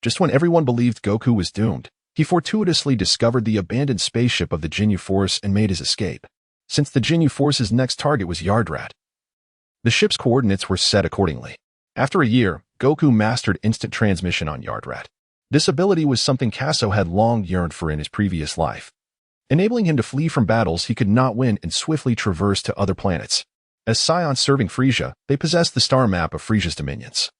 Just when everyone believed Goku was doomed, he fortuitously discovered the abandoned spaceship of the Ginyu Force and made his escape. Since the Ginyu Force's next target was Yardrat, the ship's coordinates were set accordingly. After a year, Goku mastered instant transmission on Yardrat. This ability was something Casso had long yearned for in his previous life, enabling him to flee from battles he could not win and swiftly traverse to other planets. As Scions serving Frisia, they possessed the star map of Frisia's dominions,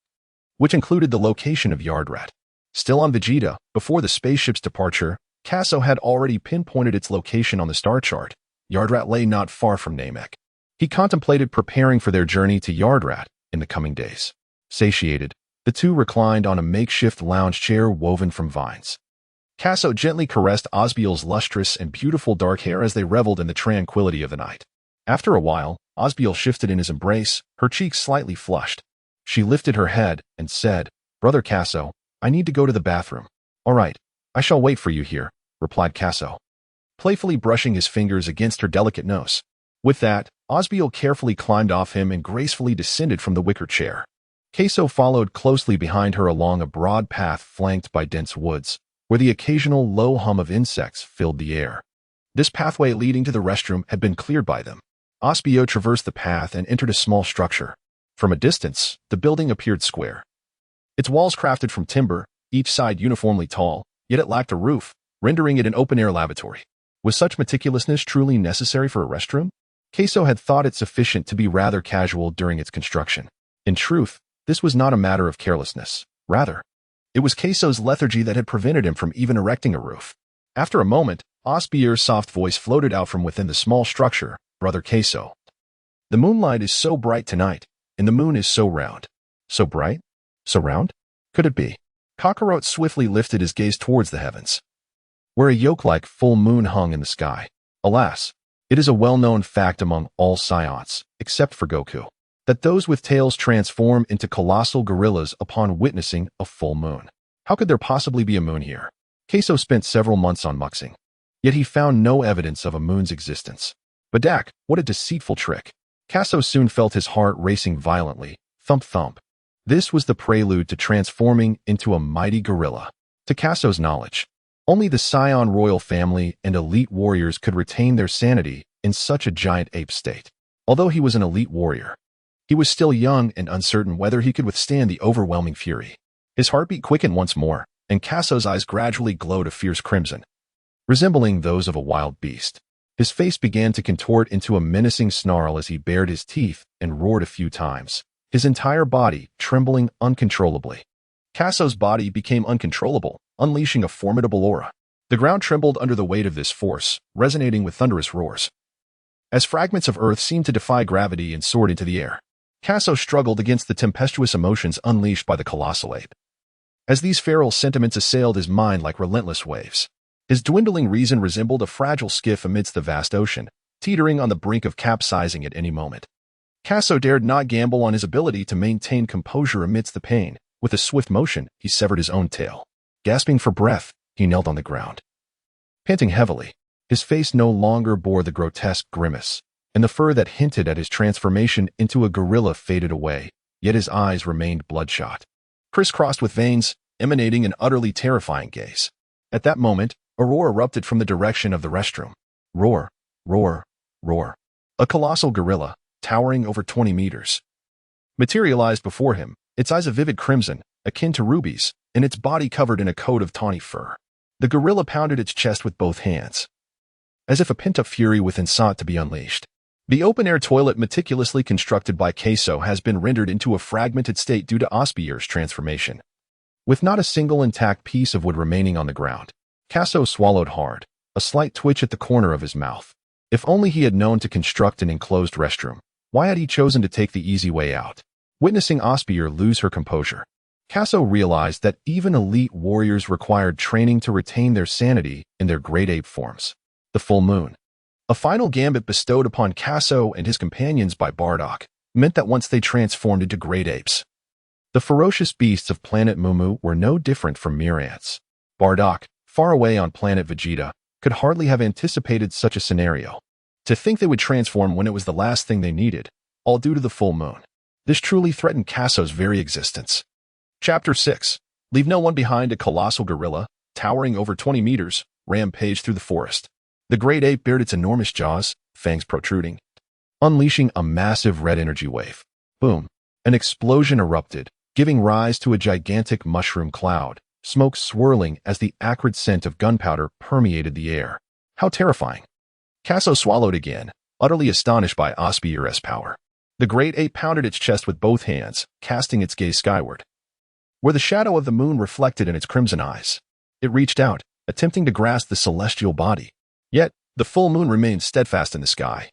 which included the location of Yardrat. Still on Vegeta, before the spaceship's departure, Casso had already pinpointed its location on the star chart. Yardrat lay not far from Namek. He contemplated preparing for their journey to Yardrat in the coming days. Satiated, the two reclined on a makeshift lounge chair woven from vines. Casso gently caressed Osbier's lustrous and beautiful dark hair as they reveled in the tranquility of the night. After a while, Osbier shifted in his embrace, her cheeks slightly flushed. She lifted her head and said, "Brother Casso, I need to go to the bathroom. All right, I shall wait for you here, replied Casso, playfully brushing his fingers against her delicate nose. With that, Osbier carefully climbed off him and gracefully descended from the wicker chair. Casso followed closely behind her along a broad path flanked by dense woods, where the occasional low hum of insects filled the air. This pathway leading to the restroom had been cleared by them. Osbier traversed the path and entered a small structure. From a distance, the building appeared square. Its walls crafted from timber, each side uniformly tall, yet it lacked a roof, rendering it an open-air lavatory. Was such meticulousness truly necessary for a restroom? Casso had thought it sufficient to be rather casual during its construction. In truth, this was not a matter of carelessness. Rather, it was Casso's lethargy that had prevented him from even erecting a roof. After a moment, Osbier's soft voice floated out from within the small structure. Brother Casso, the moonlight is so bright tonight, and the moon is so round. So bright? So round? Could it be? Kakarot swiftly lifted his gaze towards the heavens, where a yoke-like full moon hung in the sky. Alas, it is a well-known fact among all Saiyans, except for Goku, that those with tails transform into colossal gorillas upon witnessing a full moon. How could there possibly be a moon here? Casso spent several months on Muxing, yet he found no evidence of a moon's existence. Badak, what a deceitful trick. Casso soon felt his heart racing violently. Thump thump. This was the prelude to transforming into a mighty gorilla. To Casso's knowledge, only the Saiyan royal family and elite warriors could retain their sanity in such a giant ape state. Although he was an elite warrior, he was still young and uncertain whether he could withstand the overwhelming fury. His heartbeat quickened once more, and Casso's eyes gradually glowed a fierce crimson, resembling those of a wild beast. His face began to contort into a menacing snarl as he bared his teeth and roared a few times, his entire body trembling uncontrollably. Casso's body became uncontrollable, unleashing a formidable aura. The ground trembled under the weight of this force, resonating with thunderous roars, as fragments of earth seemed to defy gravity and soared into the air. Casso struggled against the tempestuous emotions unleashed by the colossal ape. As these feral sentiments assailed his mind like relentless waves, his dwindling reason resembled a fragile skiff amidst the vast ocean, teetering on the brink of capsizing at any moment. Casso dared not gamble on his ability to maintain composure amidst the pain. With a swift motion, he severed his own tail. Gasping for breath, he knelt on the ground. Panting heavily, his face no longer bore the grotesque grimace, and the fur that hinted at his transformation into a gorilla faded away, yet his eyes remained bloodshot, crisscrossed with veins, emanating an utterly terrifying gaze. At that moment, a roar erupted from the direction of the restroom. Roar, roar, roar. A colossal gorilla, towering over 20 meters, materialized before him, its eyes a vivid crimson, akin to rubies, and its body covered in a coat of tawny fur. The gorilla pounded its chest with both hands, as if a pent-up fury within sought to be unleashed. The open-air toilet meticulously constructed by Casso has been rendered into a fragmented state due to Osbier's transformation. With not a single intact piece of wood remaining on the ground, Casso swallowed hard, a slight twitch at the corner of his mouth. If only he had known to construct an enclosed restroom. Why had he chosen to take the easy way out? Witnessing Osbier lose her composure, Casso realized that even elite warriors required training to retain their sanity in their great ape forms. The full moon, a final gambit bestowed upon Casso and his companions by Bardock, meant that once they transformed into great apes, the ferocious beasts of planet Mumu were no different from mere ants. Bardock, far away on planet Vegeta, could hardly have anticipated such a scenario. To think they would transform when it was the last thing they needed, all due to the full moon. This truly threatened Casso's very existence. Chapter 6. Leave no one behind. A colossal gorilla, towering over 20 meters, rampaged through the forest. The great ape bared its enormous jaws, fangs protruding, unleashing a massive red energy wave. Boom. An explosion erupted, giving rise to a gigantic mushroom cloud, smoke swirling as the acrid scent of gunpowder permeated the air. How terrifying. Casso swallowed again, utterly astonished by Osbier's power. The great ape pounded its chest with both hands, casting its gaze skyward, where the shadow of the moon reflected in its crimson eyes. It reached out, attempting to grasp the celestial body. Yet, the full moon remained steadfast in the sky,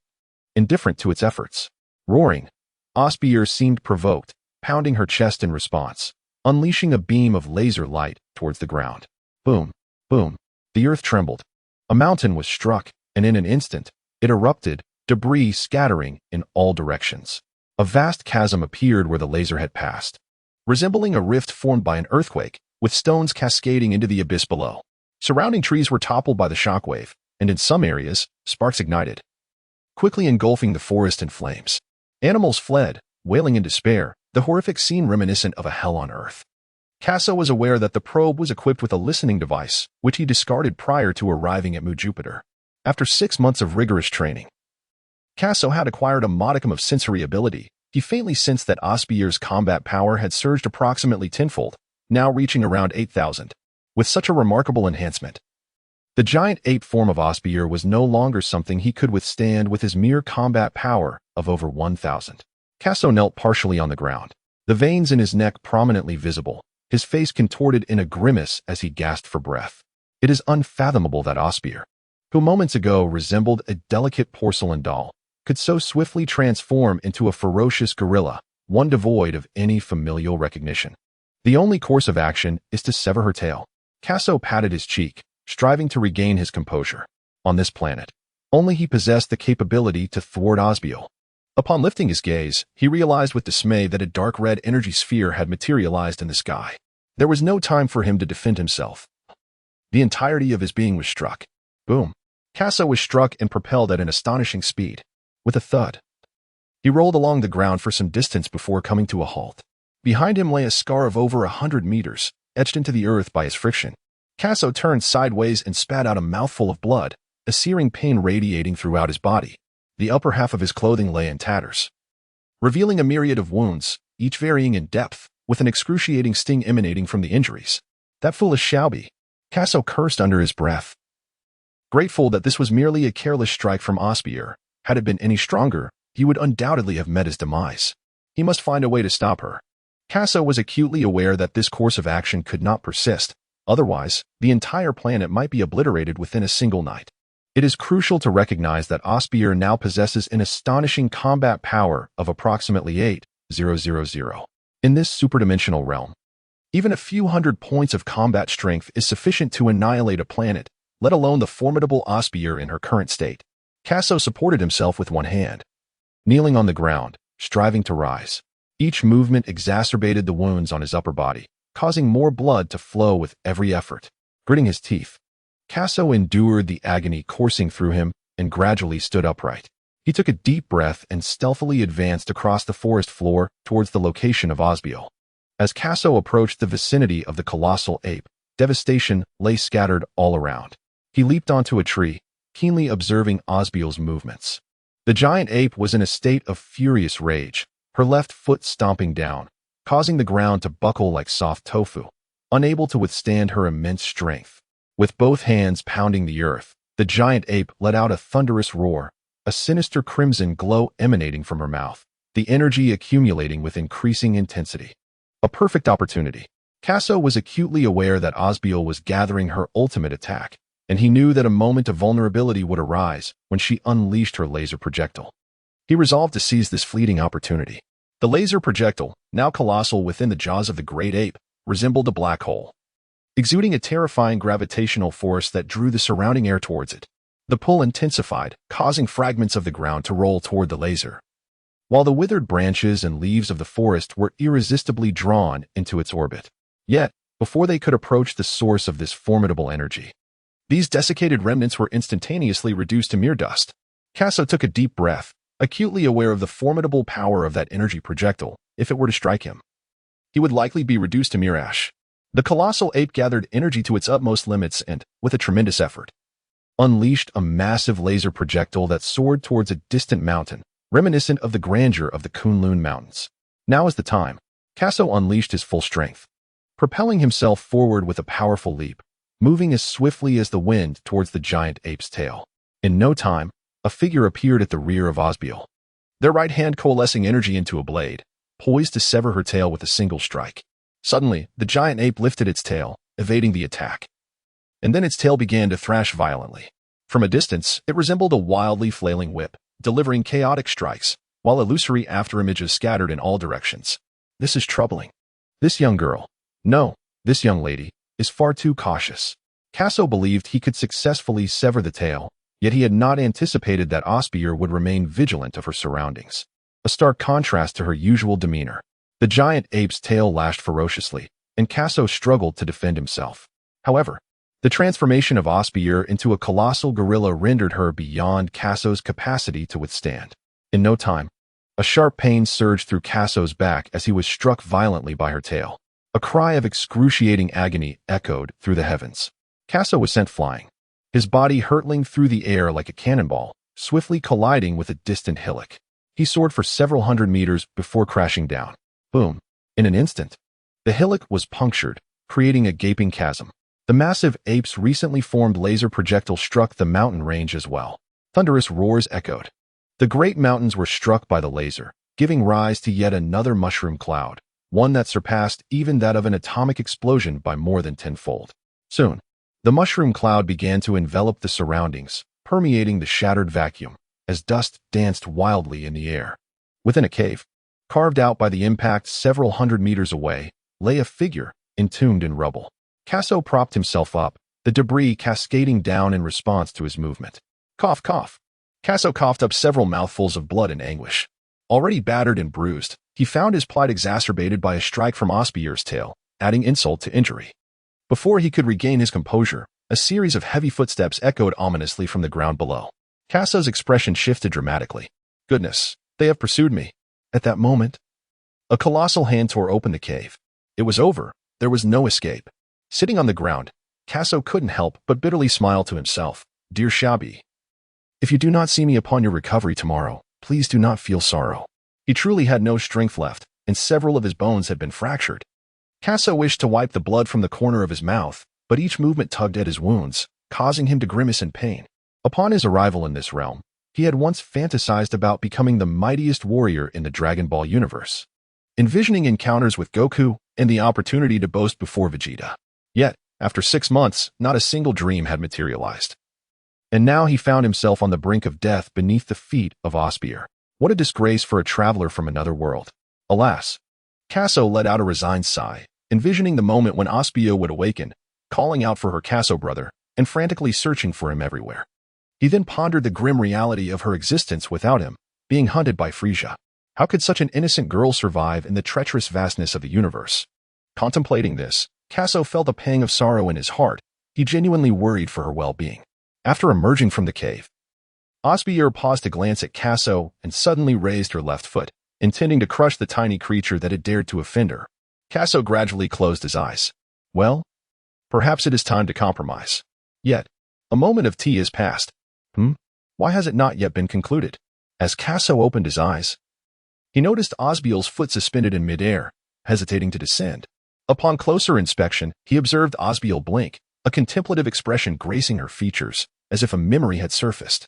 indifferent to its efforts. Roaring, Osbier seemed provoked, pounding her chest in response, unleashing a beam of laser light towards the ground. Boom, boom. The earth trembled. A mountain was struck, and in an instant, it erupted, debris scattering in all directions. A vast chasm appeared where the laser had passed. Resembling a rift formed by an earthquake, with stones cascading into the abyss below. Surrounding trees were toppled by the shockwave, and in some areas, sparks ignited, quickly engulfing the forest in flames. Animals fled, wailing in despair, the horrific scene reminiscent of a hell on earth. Casso was aware that the probe was equipped with a listening device, which he discarded prior to arriving at Mu Jupiter. After 6 months of rigorous training, Casso had acquired a modicum of sensory ability. He faintly sensed that Osbier's combat power had surged approximately tenfold, now reaching around 8,000. With such a remarkable enhancement, the giant ape form of Osbier was no longer something he could withstand with his mere combat power of over 1,000. Casso knelt partially on the ground, the veins in his neck prominently visible, his face contorted in a grimace as he gasped for breath. It is unfathomable that Osbier, who moments ago resembled a delicate porcelain doll, could so swiftly transform into a ferocious gorilla, one devoid of any familial recognition. The only course of action is to sever her tail. Casso patted his cheek, striving to regain his composure. On this planet, only he possessed the capability to thwart Osbier. Upon lifting his gaze, he realized with dismay that a dark red energy sphere had materialized in the sky. There was no time for him to defend himself. The entirety of his being was struck. Boom. Casso was struck and propelled at an astonishing speed. With a thud, he rolled along the ground for some distance before coming to a halt. Behind him lay a scar of over 100 meters, etched into the earth by his friction. Casso turned sideways and spat out a mouthful of blood, a searing pain radiating throughout his body. The upper half of his clothing lay in tatters, revealing a myriad of wounds, each varying in depth, with an excruciating sting emanating from the injuries. That foolish Shelby, Casso cursed under his breath. Grateful that this was merely a careless strike from Osbier, had it been any stronger, he would undoubtedly have met his demise. He must find a way to stop her. Casso was acutely aware that this course of action could not persist. Otherwise, the entire planet might be obliterated within a single night. It is crucial to recognize that Osbier now possesses an astonishing combat power of approximately 8,000. In this superdimensional realm, even a few hundred points of combat strength is sufficient to annihilate a planet, let alone the formidable Osbier in her current state. Casso supported himself with one hand, kneeling on the ground, striving to rise. Each movement exacerbated the wounds on his upper body, causing more blood to flow with every effort. Gritting his teeth, Casso endured the agony coursing through him and gradually stood upright. He took a deep breath and stealthily advanced across the forest floor towards the location of Osbier. As Casso approached the vicinity of the colossal ape, devastation lay scattered all around. He leaped onto a tree, keenly observing Osbier's movements. The giant ape was in a state of furious rage, her left foot stomping down, causing the ground to buckle like soft tofu, unable to withstand her immense strength. With both hands pounding the earth, the giant ape let out a thunderous roar, a sinister crimson glow emanating from her mouth, the energy accumulating with increasing intensity. A perfect opportunity. Casso was acutely aware that Osbier was gathering her ultimate attack, and he knew that a moment of vulnerability would arise when she unleashed her laser projectile. He resolved to seize this fleeting opportunity. The laser projectile, now colossal within the jaws of the great ape, resembled a black hole, exuding a terrifying gravitational force that drew the surrounding air towards it. The pull intensified, causing fragments of the ground to roll toward the laser, while the withered branches and leaves of the forest were irresistibly drawn into its orbit. Yet, before they could approach the source of this formidable energy, these desiccated remnants were instantaneously reduced to mere dust. Casso took a deep breath, acutely aware of the formidable power of that energy projectile. If it were to strike him, he would likely be reduced to mere ash. The colossal ape gathered energy to its utmost limits and, with a tremendous effort, unleashed a massive laser projectile that soared towards a distant mountain, reminiscent of the grandeur of the Kunlun Mountains. Now is the time. Casso unleashed his full strength, propelling himself forward with a powerful leap, moving as swiftly as the wind towards the giant ape's tail. In no time, a figure appeared at the rear of Osbier, their right hand coalescing energy into a blade, poised to sever her tail with a single strike. Suddenly, the giant ape lifted its tail, evading the attack. And then its tail began to thrash violently. From a distance, it resembled a wildly flailing whip, delivering chaotic strikes, while illusory afterimages scattered in all directions. This is troubling. This young girl, no, this young lady, is far too cautious. Casso believed he could successfully sever the tail, yet he had not anticipated that Osbier would remain vigilant of her surroundings. A stark contrast to her usual demeanor. The giant ape's tail lashed ferociously, and Casso struggled to defend himself. However, the transformation of Osbier into a colossal gorilla rendered her beyond Casso's capacity to withstand. In no time, a sharp pain surged through Casso's back as he was struck violently by her tail. A cry of excruciating agony echoed through the heavens. Casso was sent flying, his body hurtling through the air like a cannonball, swiftly colliding with a distant hillock. He soared for several hundred meters before crashing down. Boom! In an instant, the hillock was punctured, creating a gaping chasm. The massive ape's recently formed laser projectile struck the mountain range as well. Thunderous roars echoed. The great mountains were struck by the laser, giving rise to yet another mushroom cloud, one that surpassed even that of an atomic explosion by more than tenfold. Soon, the mushroom cloud began to envelop the surroundings, permeating the shattered vacuum, as dust danced wildly in the air. Within a cave, carved out by the impact several hundred meters away, lay a figure entombed in rubble. Casso propped himself up, the debris cascading down in response to his movement. Cough, cough. Casso coughed up several mouthfuls of blood in anguish. Already battered and bruised, he found his plight exacerbated by a strike from Osbier's tail, adding insult to injury. Before he could regain his composure, a series of heavy footsteps echoed ominously from the ground below. Casso's expression shifted dramatically. Goodness, they have pursued me. At that moment, a colossal hand tore open the cave. It was over. There was no escape. Sitting on the ground, Casso couldn't help but bitterly smile to himself. Dear Shabi, if you do not see me upon your recovery tomorrow, please do not feel sorrow. He truly had no strength left, and several of his bones had been fractured. Casso wished to wipe the blood from the corner of his mouth, but each movement tugged at his wounds, causing him to grimace in pain. Upon his arrival in this realm, he had once fantasized about becoming the mightiest warrior in the Dragon Ball universe, envisioning encounters with Goku and the opportunity to boast before Vegeta. Yet, after 6 months, not a single dream had materialized. And now he found himself on the brink of death beneath the feet of Osbier. What a disgrace for a traveler from another world. Alas! Casso let out a resigned sigh, envisioning the moment when Osbier would awaken, calling out for her Casso brother, and frantically searching for him everywhere. He then pondered the grim reality of her existence without him, being hunted by Frisia. How could such an innocent girl survive in the treacherous vastness of the universe? Contemplating this, Casso felt a pang of sorrow in his heart. He genuinely worried for her well-being. After emerging from the cave, Osbier paused to glance at Casso and suddenly raised her left foot, intending to crush the tiny creature that had dared to offend her. Casso gradually closed his eyes. Well, perhaps it is time to compromise. Yet, a moment of tea has passed. Why has it not yet been concluded? As Casso opened his eyes, he noticed Osbier's foot suspended in midair, hesitating to descend. Upon closer inspection, he observed Osbier blink, a contemplative expression gracing her features, as if a memory had surfaced.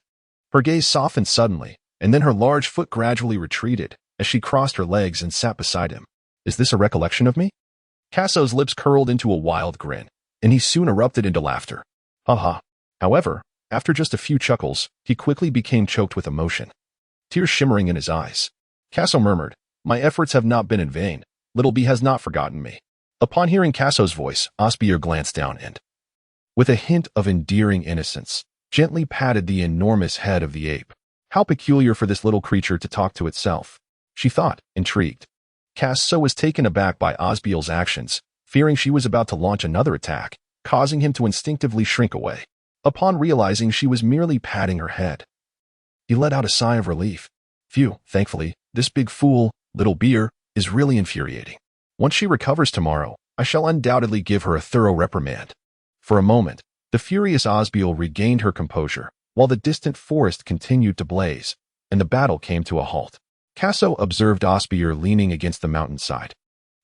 Her gaze softened suddenly, and then her large foot gradually retreated, as she crossed her legs and sat beside him. Is this a recollection of me? Casso's lips curled into a wild grin, and he soon erupted into laughter. Ha ha. However, after just a few chuckles, he quickly became choked with emotion, tears shimmering in his eyes. Casso murmured, My efforts have not been in vain. Little B has not forgotten me. Upon hearing Casso's voice, Osbier glanced down and, with a hint of endearing innocence, gently patted the enormous head of the ape. How peculiar for this little creature to talk to itself, she thought, intrigued. Casso was taken aback by Osbier's actions, fearing she was about to launch another attack, causing him to instinctively shrink away. Upon realizing she was merely patting her head, he let out a sigh of relief. Phew, thankfully, this big fool, little beer, is really infuriating. Once she recovers tomorrow, I shall undoubtedly give her a thorough reprimand. For a moment, the furious Osbier regained her composure, while the distant forest continued to blaze, and the battle came to a halt. Casso observed Osbier leaning against the mountainside,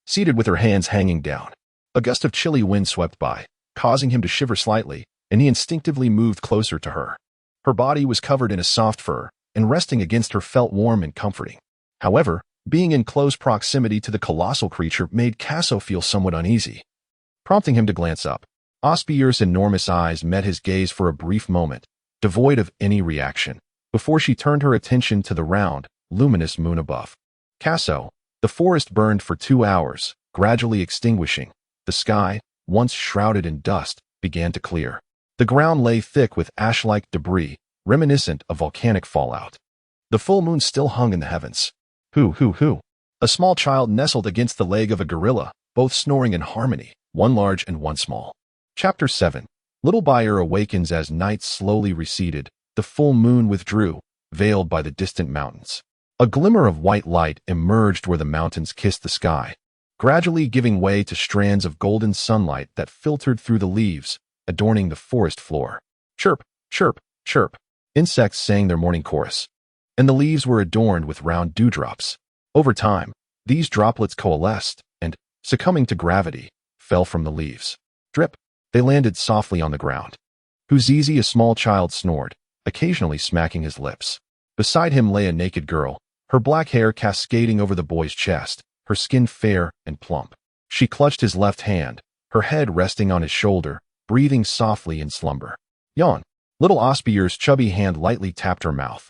seated with her hands hanging down. A gust of chilly wind swept by, causing him to shiver slightly, and he instinctively moved closer to her. Her body was covered in a soft fur, and resting against her felt warm and comforting. However, being in close proximity to the colossal creature made Casso feel somewhat uneasy. Prompting him to glance up, Osbier's enormous eyes met his gaze for a brief moment, devoid of any reaction, before she turned her attention to the round, luminous moon above. Casso, the forest burned for 2 hours, gradually extinguishing. The sky, once shrouded in dust, began to clear. The ground lay thick with ash-like debris, reminiscent of volcanic fallout. The full moon still hung in the heavens. Hoo. A small child nestled against the leg of a gorilla, both snoring in harmony, one large and one small. Chapter 7. Little Buyer awakens as night slowly receded. The full moon withdrew, veiled by the distant mountains. A glimmer of white light emerged where the mountains kissed the sky, gradually giving way to strands of golden sunlight that filtered through the leaves, adorning the forest floor. Chirp, chirp, chirp. Insects sang their morning chorus, and the leaves were adorned with round dewdrops. Over time, these droplets coalesced and, succumbing to gravity, fell from the leaves. Drip. They landed softly on the ground. Huzizi, a small child, snored, occasionally smacking his lips. Beside him lay a naked girl, her black hair cascading over the boy's chest, her skin fair and plump. She clutched his left hand, her head resting on his shoulder, breathing softly in slumber. Yawn. Little Osbier's chubby hand lightly tapped her mouth.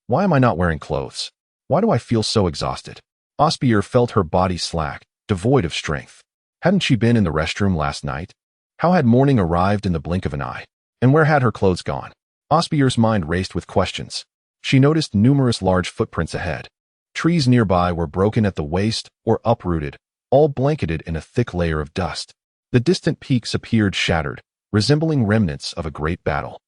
Why am I not wearing clothes? Why do I feel so exhausted? Osbier felt her body slack, devoid of strength. Hadn't she been in the restroom last night? How had morning arrived in the blink of an eye? And where had her clothes gone? Osbier's mind raced with questions. She noticed numerous large footprints ahead. Trees nearby were broken at the waist or uprooted, all blanketed in a thick layer of dust. The distant peaks appeared shattered, resembling remnants of a great battle.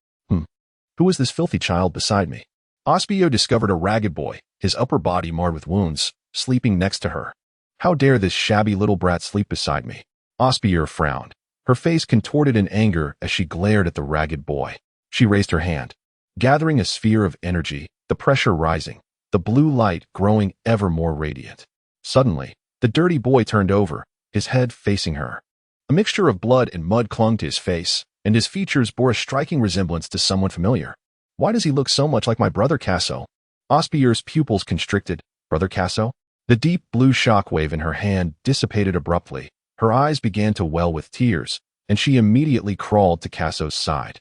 Who is this filthy child beside me? Osbier discovered a ragged boy, his upper body marred with wounds, sleeping next to her. How dare this shabby little brat sleep beside me? Osbier frowned, her face contorted in anger as she glared at the ragged boy. She raised her hand, gathering a sphere of energy, the pressure rising, the blue light growing ever more radiant. Suddenly, the dirty boy turned over, his head facing her. A mixture of blood and mud clung to his face, and his features bore a striking resemblance to someone familiar. Why does he look so much like my brother Casso? Osbier's pupils constricted. Brother Casso? The deep blue shockwave in her hand dissipated abruptly. Her eyes began to well with tears, and she immediately crawled to Casso's side,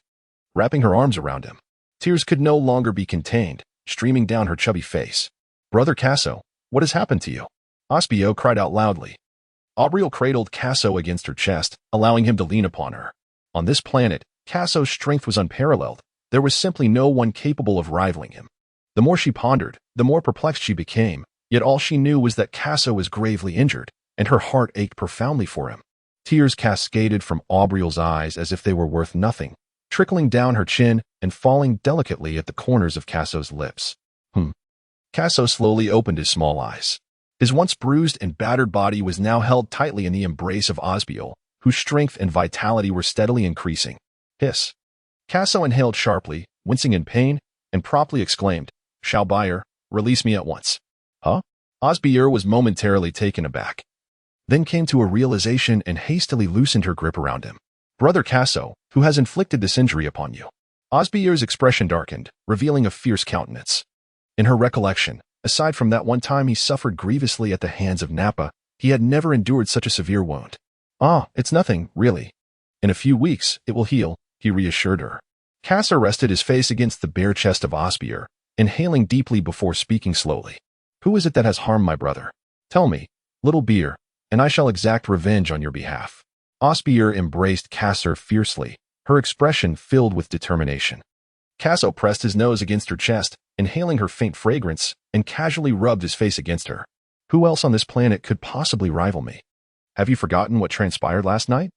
wrapping her arms around him. Tears could no longer be contained, streaming down her chubby face. Brother Casso, what has happened to you? Osbier cried out loudly. Aubriel cradled Casso against her chest, allowing him to lean upon her. On this planet, Casso's strength was unparalleled. There was simply no one capable of rivaling him. The more she pondered, the more perplexed she became, yet all she knew was that Casso was gravely injured, and her heart ached profoundly for him. Tears cascaded from Aubriel's eyes as if they were worth nothing, trickling down her chin and falling delicately at the corners of Casso's lips. Casso slowly opened his small eyes. His once bruised and battered body was now held tightly in the embrace of Osbier, whose strength and vitality were steadily increasing. Hiss. Casso inhaled sharply, wincing in pain, and promptly exclaimed, "Shall Buyer, release me at once." Huh? Osbier was momentarily taken aback, then came to a realization and hastily loosened her grip around him. Brother Casso, who has inflicted this injury upon you? Osbier's expression darkened, revealing a fierce countenance. In her recollection, aside from that one time he suffered grievously at the hands of Nappa, he had never endured such a severe wound. It's nothing, really. In a few weeks, it will heal, he reassured her. Casso rested his face against the bare chest of Osbier, inhaling deeply before speaking slowly. Who is it that has harmed my brother? Tell me, little beer, and I shall exact revenge on your behalf. Osbier embraced Casso fiercely, her expression filled with determination. Casso pressed his nose against her chest, inhaling her faint fragrance, and casually rubbed his face against her. Who else on this planet could possibly rival me? Have you forgotten what transpired last night?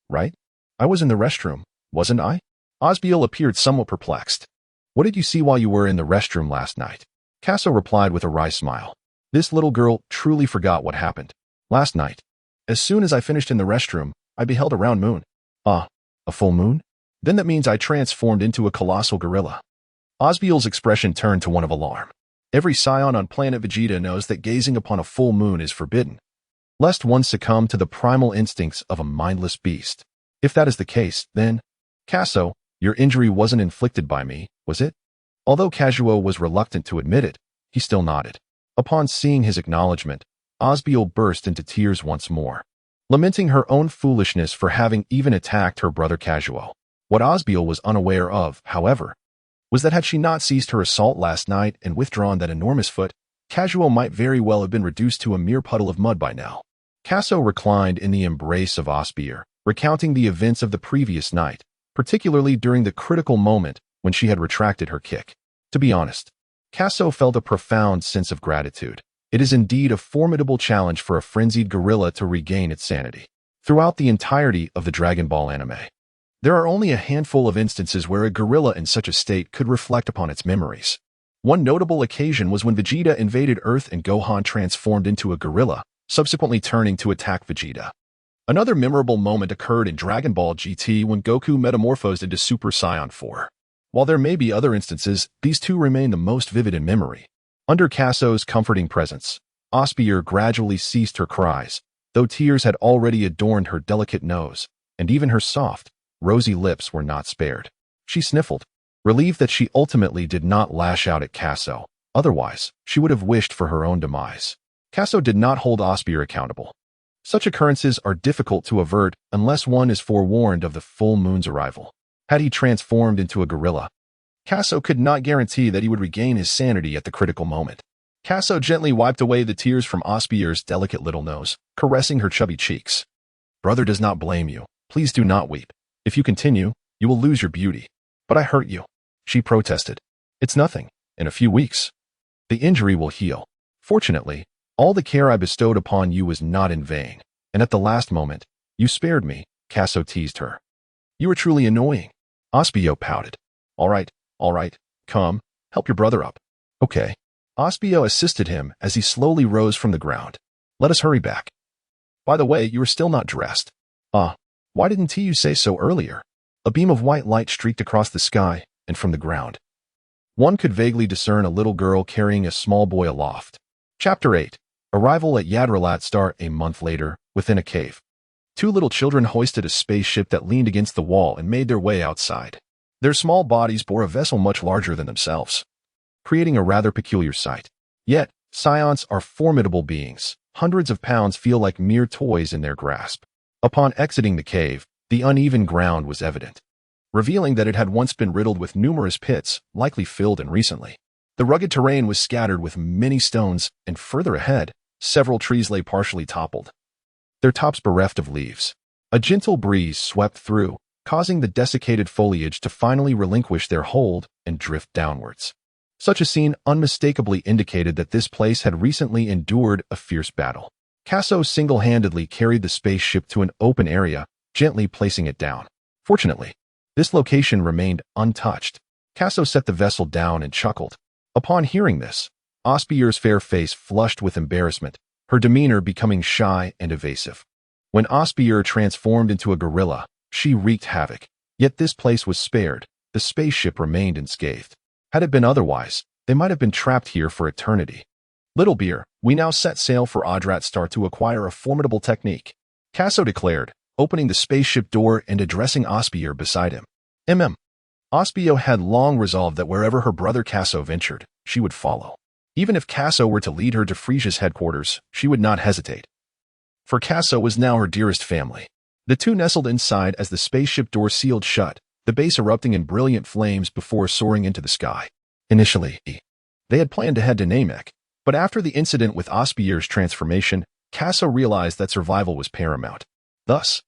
Right. I was in the restroom, wasn't I? Osbier appeared somewhat perplexed. What did you see while you were in the restroom last night? Casso replied with a wry smile. This little girl truly forgot what happened. Last night, as soon as I finished in the restroom, I beheld a round moon. A full moon? Then that means I transformed into a colossal gorilla. Osbier's expression turned to one of alarm. Every Saiyan on planet Vegeta knows that gazing upon a full moon is forbidden, lest one succumb to the primal instincts of a mindless beast. If that is the case, then, Casso, your injury wasn't inflicted by me, was it? Although Casso was reluctant to admit it, he still nodded. Upon seeing his acknowledgement, Osbier burst into tears once more, lamenting her own foolishness for having even attacked her brother Casso. What Osbier was unaware of, however, was that had she not ceased her assault last night and withdrawn that enormous foot, Casso might very well have been reduced to a mere puddle of mud by now. Casso reclined in the embrace of Osbier, recounting the events of the previous night, particularly during the critical moment when she had retracted her kick. To be honest, Casso felt a profound sense of gratitude. It is indeed a formidable challenge for a frenzied gorilla to regain its sanity. Throughout the entirety of the Dragon Ball anime, there are only a handful of instances where a gorilla in such a state could reflect upon its memories. One notable occasion was when Vegeta invaded Earth and Gohan transformed into a gorilla, subsequently turning to attack Vegeta. Another memorable moment occurred in Dragon Ball GT when Goku metamorphosed into Super Saiyan 4. While there may be other instances, these two remain the most vivid in memory. Under Casso's comforting presence, Osbier gradually ceased her cries, though tears had already adorned her delicate nose, and even her soft, rosy lips were not spared. She sniffled, relieved that she ultimately did not lash out at Casso. Otherwise, she would have wished for her own demise. Casso did not hold Osbier accountable. Such occurrences are difficult to avert unless one is forewarned of the full moon's arrival. Had he transformed into a gorilla, Casso could not guarantee that he would regain his sanity at the critical moment. Casso gently wiped away the tears from Osbier's delicate little nose, caressing her chubby cheeks. Brother does not blame you. Please do not weep. If you continue, you will lose your beauty. But I hurt you, she protested. It's nothing. In a few weeks, the injury will heal. Fortunately, all the care I bestowed upon you was not in vain, and at the last moment, you spared me, Casso teased her. You are truly annoying. Osbier pouted. All right, come, help your brother up. Okay. Osbier assisted him as he slowly rose from the ground. Let us hurry back. By the way, you are still not dressed. Why didn't you say so earlier? A beam of white light streaked across the sky, and from the ground, one could vaguely discern a little girl carrying a small boy aloft. Chapter 8. Arrival at Yardrat Star a month later, within a cave. Two little children hoisted a spaceship that leaned against the wall and made their way outside. Their small bodies bore a vessel much larger than themselves, creating a rather peculiar sight. Yet, Saiyans are formidable beings. Hundreds of pounds feel like mere toys in their grasp. Upon exiting the cave, the uneven ground was evident, revealing that it had once been riddled with numerous pits, likely filled in recently. The rugged terrain was scattered with many stones, and further ahead, several trees lay partially toppled, their tops bereft of leaves. A gentle breeze swept through, causing the desiccated foliage to finally relinquish their hold and drift downwards. Such a scene unmistakably indicated that this place had recently endured a fierce battle. Casso single-handedly carried the spaceship to an open area, gently placing it down. Fortunately, this location remained untouched. Casso set the vessel down and chuckled. Upon hearing this, Osbier's fair face flushed with embarrassment, her demeanor becoming shy and evasive. When Osbier transformed into a gorilla, she wreaked havoc. Yet this place was spared. The spaceship remained unscathed. Had it been otherwise, they might have been trapped here for eternity. Little Beer, we now set sail for Yardrat Star to acquire a formidable technique, Casso declared, opening the spaceship door and addressing Osbier beside him. Osbier had long resolved that wherever her brother Casso ventured, she would follow. Even if Casso were to lead her to Frisia's headquarters, she would not hesitate. For Casso was now her dearest family. The two nestled inside as the spaceship door sealed shut, the base erupting in brilliant flames before soaring into the sky. Initially, they had planned to head to Namek, but after the incident with Osbier's transformation, Casso realized that survival was paramount. Thus,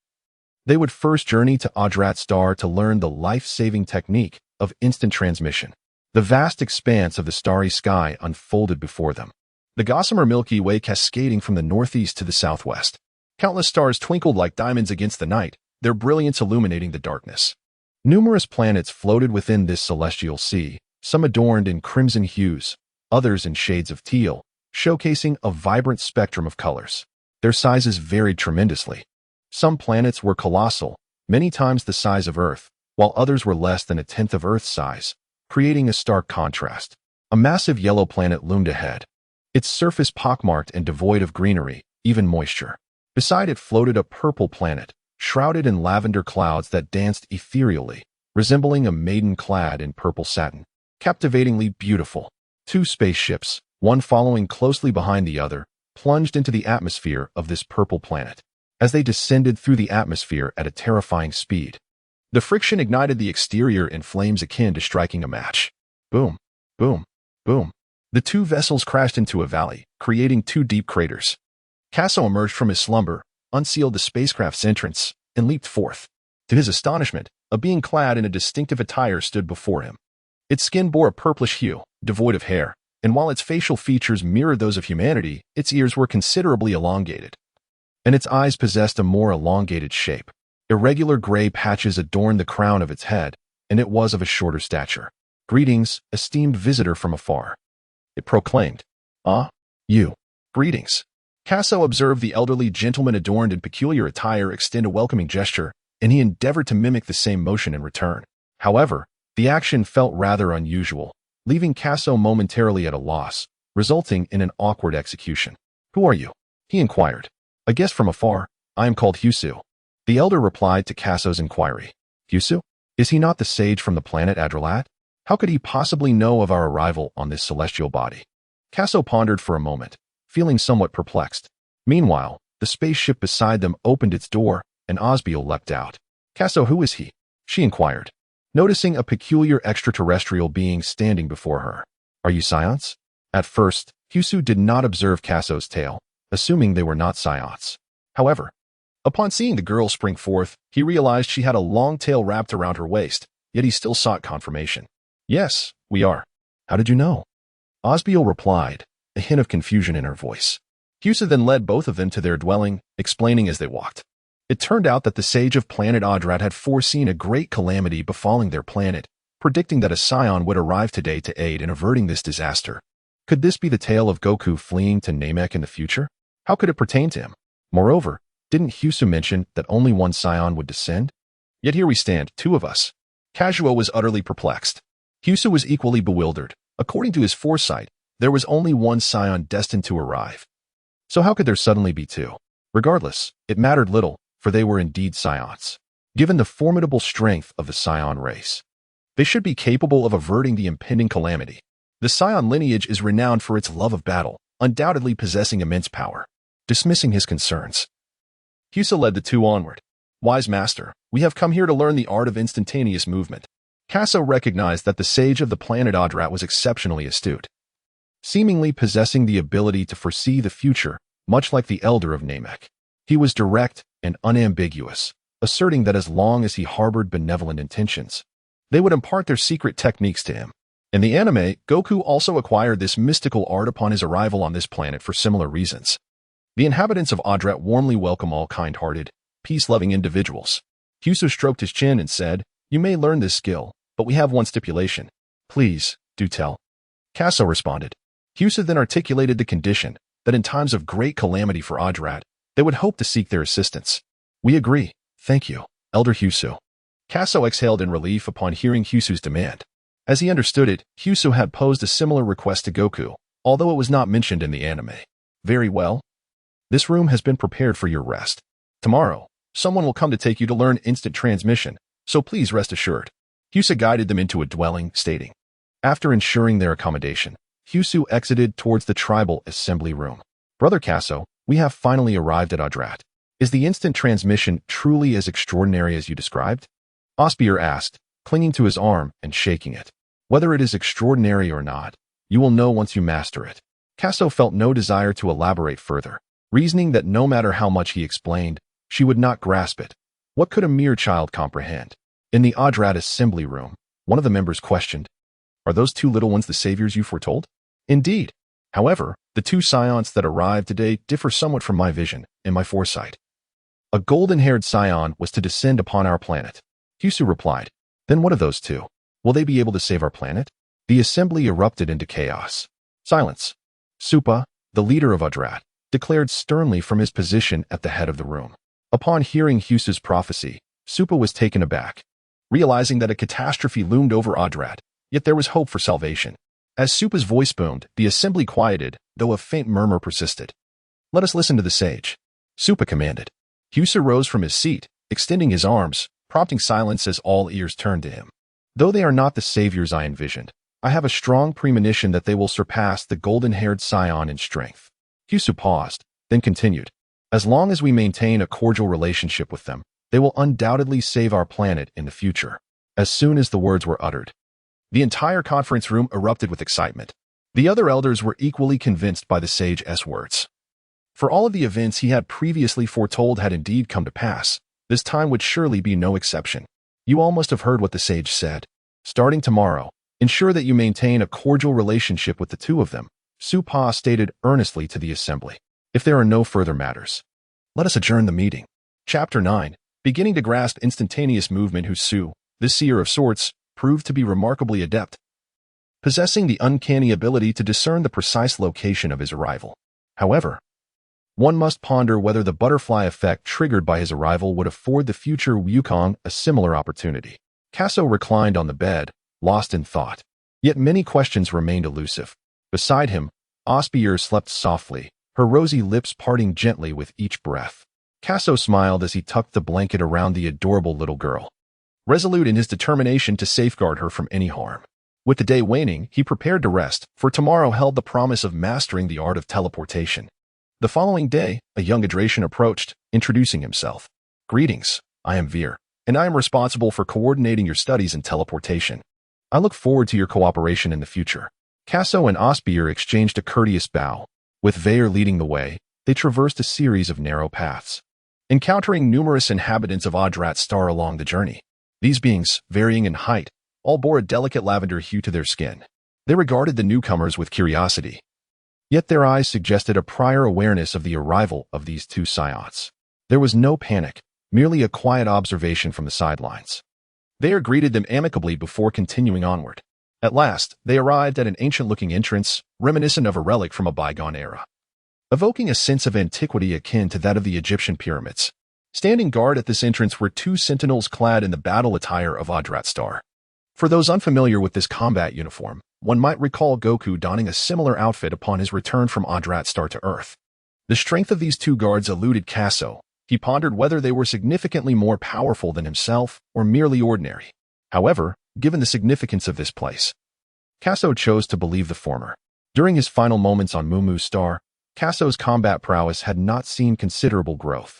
they would first journey to Yardrat Star to learn the life-saving technique of instant transmission. The vast expanse of the starry sky unfolded before them, the gossamer Milky Way cascading from the northeast to the southwest. Countless stars twinkled like diamonds against the night, their brilliance illuminating the darkness. Numerous planets floated within this celestial sea, some adorned in crimson hues, others in shades of teal, showcasing a vibrant spectrum of colors. Their sizes varied tremendously. Some planets were colossal, many times the size of Earth, while others were less than a tenth of Earth's size, creating a stark contrast. A massive yellow planet loomed ahead, its surface pockmarked and devoid of greenery, even moisture. Beside it floated a purple planet, shrouded in lavender clouds that danced ethereally, resembling a maiden clad in purple satin. Captivatingly beautiful. Two spaceships, one following closely behind the other, plunged into the atmosphere of this purple planet. As they descended through the atmosphere at a terrifying speed, the friction ignited the exterior in flames akin to striking a match. Boom, boom, boom. The two vessels crashed into a valley, creating two deep craters. Casso emerged from his slumber, unsealed the spacecraft's entrance, and leaped forth. To his astonishment, a being clad in a distinctive attire stood before him. Its skin bore a purplish hue, devoid of hair, and while its facial features mirrored those of humanity, its ears were considerably elongated, and its eyes possessed a more elongated shape. Irregular gray patches adorned the crown of its head, and it was of a shorter stature. "Greetings, esteemed visitor from afar," it proclaimed. "Ah, you. Greetings." Casso observed the elderly gentleman adorned in peculiar attire extend a welcoming gesture, and he endeavored to mimic the same motion in return. However, the action felt rather unusual, leaving Casso momentarily at a loss, resulting in an awkward execution. "Who are you?" he inquired. "A guest from afar. I am called Husu." The elder replied to Casso's inquiry. "Husu? Is he not the sage from the planet Yardrat? How could he possibly know of our arrival on this celestial body?" Casso pondered for a moment, feeling somewhat perplexed. Meanwhile, the spaceship beside them opened its door, and Osbier leapt out. "Casso, who is he?" she inquired, noticing a peculiar extraterrestrial being standing before her. "Are you Science?" At first, Husu did not observe Casso's tail, assuming they were not Science. However, upon seeing the girl spring forth, he realized she had a long tail wrapped around her waist, yet he still sought confirmation. "Yes, we are." "How did you know?" Osbier replied, a hint of confusion in her voice. Husu then led both of them to their dwelling, explaining as they walked. It turned out that the sage of planet Yardrat had foreseen a great calamity befalling their planet, predicting that a scion would arrive today to aid in averting this disaster. Could this be the tale of Goku fleeing to Namek in the future? How could it pertain to him? Moreover, didn't Husu mention that only one scion would descend? Yet here we stand, two of us. Casso was utterly perplexed. Husu was equally bewildered. According to his foresight, there was only one scion destined to arrive. So how could there suddenly be two? Regardless, it mattered little, for they were indeed scions. Given the formidable strength of the scion race, they should be capable of averting the impending calamity. The scion lineage is renowned for its love of battle, undoubtedly possessing immense power. Dismissing his concerns, Husu led the two onward. "Wise master, we have come here to learn the art of instantaneous movement." Casso recognized that the sage of the planet Yardrat was exceptionally astute, seemingly possessing the ability to foresee the future, much like the elder of Namek. He was direct and unambiguous, asserting that as long as he harbored benevolent intentions, they would impart their secret techniques to him. In the anime, Goku also acquired this mystical art upon his arrival on this planet for similar reasons. The inhabitants of Yardrat warmly welcome all kind-hearted, peace-loving individuals. Husu stroked his chin and said, "You may learn this skill, but we have one stipulation. Please, do tell." Casso responded. Husu then articulated the condition that in times of great calamity for Yardrat, they would hope to seek their assistance. "We agree. Thank you, Elder Husu." Casso exhaled in relief upon hearing Husu's demand. As he understood it, Husu had posed a similar request to Goku, although it was not mentioned in the anime. "Very well. This room has been prepared for your rest. Tomorrow, someone will come to take you to learn instant transmission, so please rest assured." Husu guided them into a dwelling, stating. After ensuring their accommodation, Husu exited towards the tribal assembly room. "Brother Casso, we have finally arrived at Yardrat. Is the instant transmission truly as extraordinary as you described?" Osbier asked, clinging to his arm and shaking it. "Whether it is extraordinary or not, you will know once you master it." Casso felt no desire to elaborate further, reasoning that no matter how much he explained, she would not grasp it. What could a mere child comprehend? In the Yardrat assembly room, one of the members questioned, "Are those two little ones the saviors you foretold?" "Indeed. However, the two scions that arrived today differ somewhat from my vision and my foresight. A golden-haired scion was to descend upon our planet." Husu replied. "Then what of those two? Will they be able to save our planet?" The assembly erupted into chaos. Silence. Supa, the leader of Yardrat, declared sternly from his position at the head of the room. Upon hearing Husu's prophecy, Supa was taken aback, realizing that a catastrophe loomed over Yardrat, yet there was hope for salvation. As Supa's voice boomed, the assembly quieted, though a faint murmur persisted. "Let us listen to the sage," Supa commanded. Husu rose from his seat, extending his arms, prompting silence as all ears turned to him. "Though they are not the saviors I envisioned, I have a strong premonition that they will surpass the golden-haired scion in strength." Husu paused, then continued. "As long as we maintain a cordial relationship with them, they will undoubtedly save our planet in the future." As soon as the words were uttered, the entire conference room erupted with excitement. The other elders were equally convinced by the sage's words. For all of the events he had previously foretold had indeed come to pass, this time would surely be no exception. "You all must have heard what the sage said. Starting tomorrow, Ensure that you maintain a cordial relationship with the two of them, Su Pa stated earnestly to the assembly. If there are no further matters, let us adjourn the meeting. Chapter 9. Beginning to grasp instantaneous movement, Su, this seer of sorts, proved to be remarkably adept, possessing the uncanny ability to discern the precise location of his arrival. However, one must ponder whether the butterfly effect triggered by his arrival would afford the future Wukong a similar opportunity. Casso reclined on the bed, lost in thought. Yet many questions remained elusive. Beside him, Osbier slept softly, her rosy lips parting gently with each breath. Casso smiled as he tucked the blanket around the adorable little girl, resolute in his determination to safeguard her from any harm. With the day waning, he prepared to rest, for tomorrow held the promise of mastering the art of teleportation. The following day, a young Yardrat approached, introducing himself. Greetings, I am Veer, and I am responsible for coordinating your studies in teleportation. I look forward to your cooperation in the future. Casso and Osbier exchanged a courteous bow. With Veer leading the way, they traversed a series of narrow paths, encountering numerous inhabitants of Yardrat star along the journey. These beings, varying in height, all bore a delicate lavender hue to their skin. They regarded the newcomers with curiosity, yet their eyes suggested a prior awareness of the arrival of these two Saiyans. There was no panic, merely a quiet observation from the sidelines. Veer greeted them amicably before continuing onward. At last, they arrived at an ancient-looking entrance, reminiscent of a relic from a bygone era, evoking a sense of antiquity akin to that of the Egyptian pyramids. Standing guard at this entrance were two sentinels clad in the battle attire of Yardrat star. For those unfamiliar with this combat uniform, one might recall Goku donning a similar outfit upon his return from Yardrat star to Earth. The strength of these two guards eluded Casso. He pondered whether they were significantly more powerful than himself or merely ordinary. However, given the significance of this place, Casso chose to believe the former. During his final moments on Mumu Star, Casso's combat prowess had not seen considerable growth.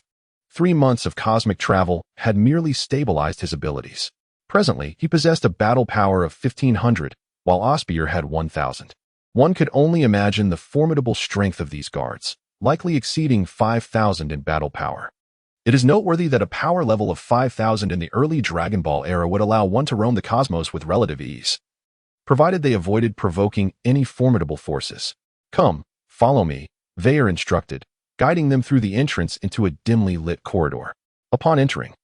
3 months of cosmic travel had merely stabilized his abilities. Presently, he possessed a battle power of 1,500, while Osbier had 1,000. One could only imagine the formidable strength of these guards, likely exceeding 5,000 in battle power. It is noteworthy that a power level of 5,000 in the early Dragon Ball era would allow one to roam the cosmos with relative ease, provided they avoided provoking any formidable forces. Come, follow me, Veer instructed, guiding them through the entrance into a dimly lit corridor. Upon entering,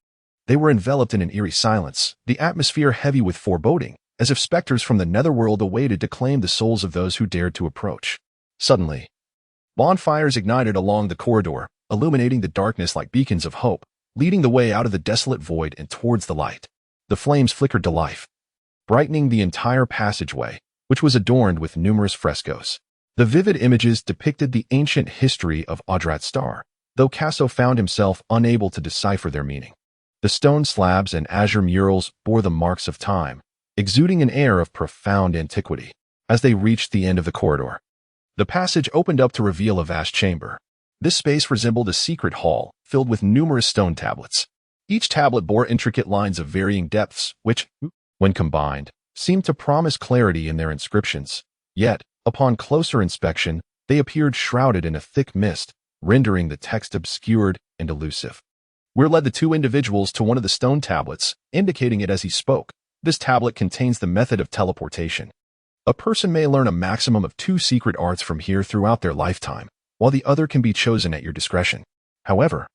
they were enveloped in an eerie silence, the atmosphere heavy with foreboding, as if specters from the netherworld awaited to claim the souls of those who dared to approach. Suddenly, bonfires ignited along the corridor, illuminating the darkness like beacons of hope, leading the way out of the desolate void and towards the light. The flames flickered to life, brightening the entire passageway, which was adorned with numerous frescoes. The vivid images depicted the ancient history of Yardrat star, though Casso found himself unable to decipher their meaning. The stone slabs and azure murals bore the marks of time, exuding an air of profound antiquity. As they reached the end of the corridor, the passage opened up to reveal a vast chamber. This space resembled a secret hall, filled with numerous stone tablets. Each tablet bore intricate lines of varying depths, which, when combined, seemed to promise clarity in their inscriptions. Yet, upon closer inspection, they appeared shrouded in a thick mist, rendering the text obscured and elusive. Weir led the two individuals to one of the stone tablets, indicating it as he spoke. This tablet contains the method of teleportation. A person may learn a maximum of 2 secret arts from here throughout their lifetime, while the other can be chosen at your discretion. However,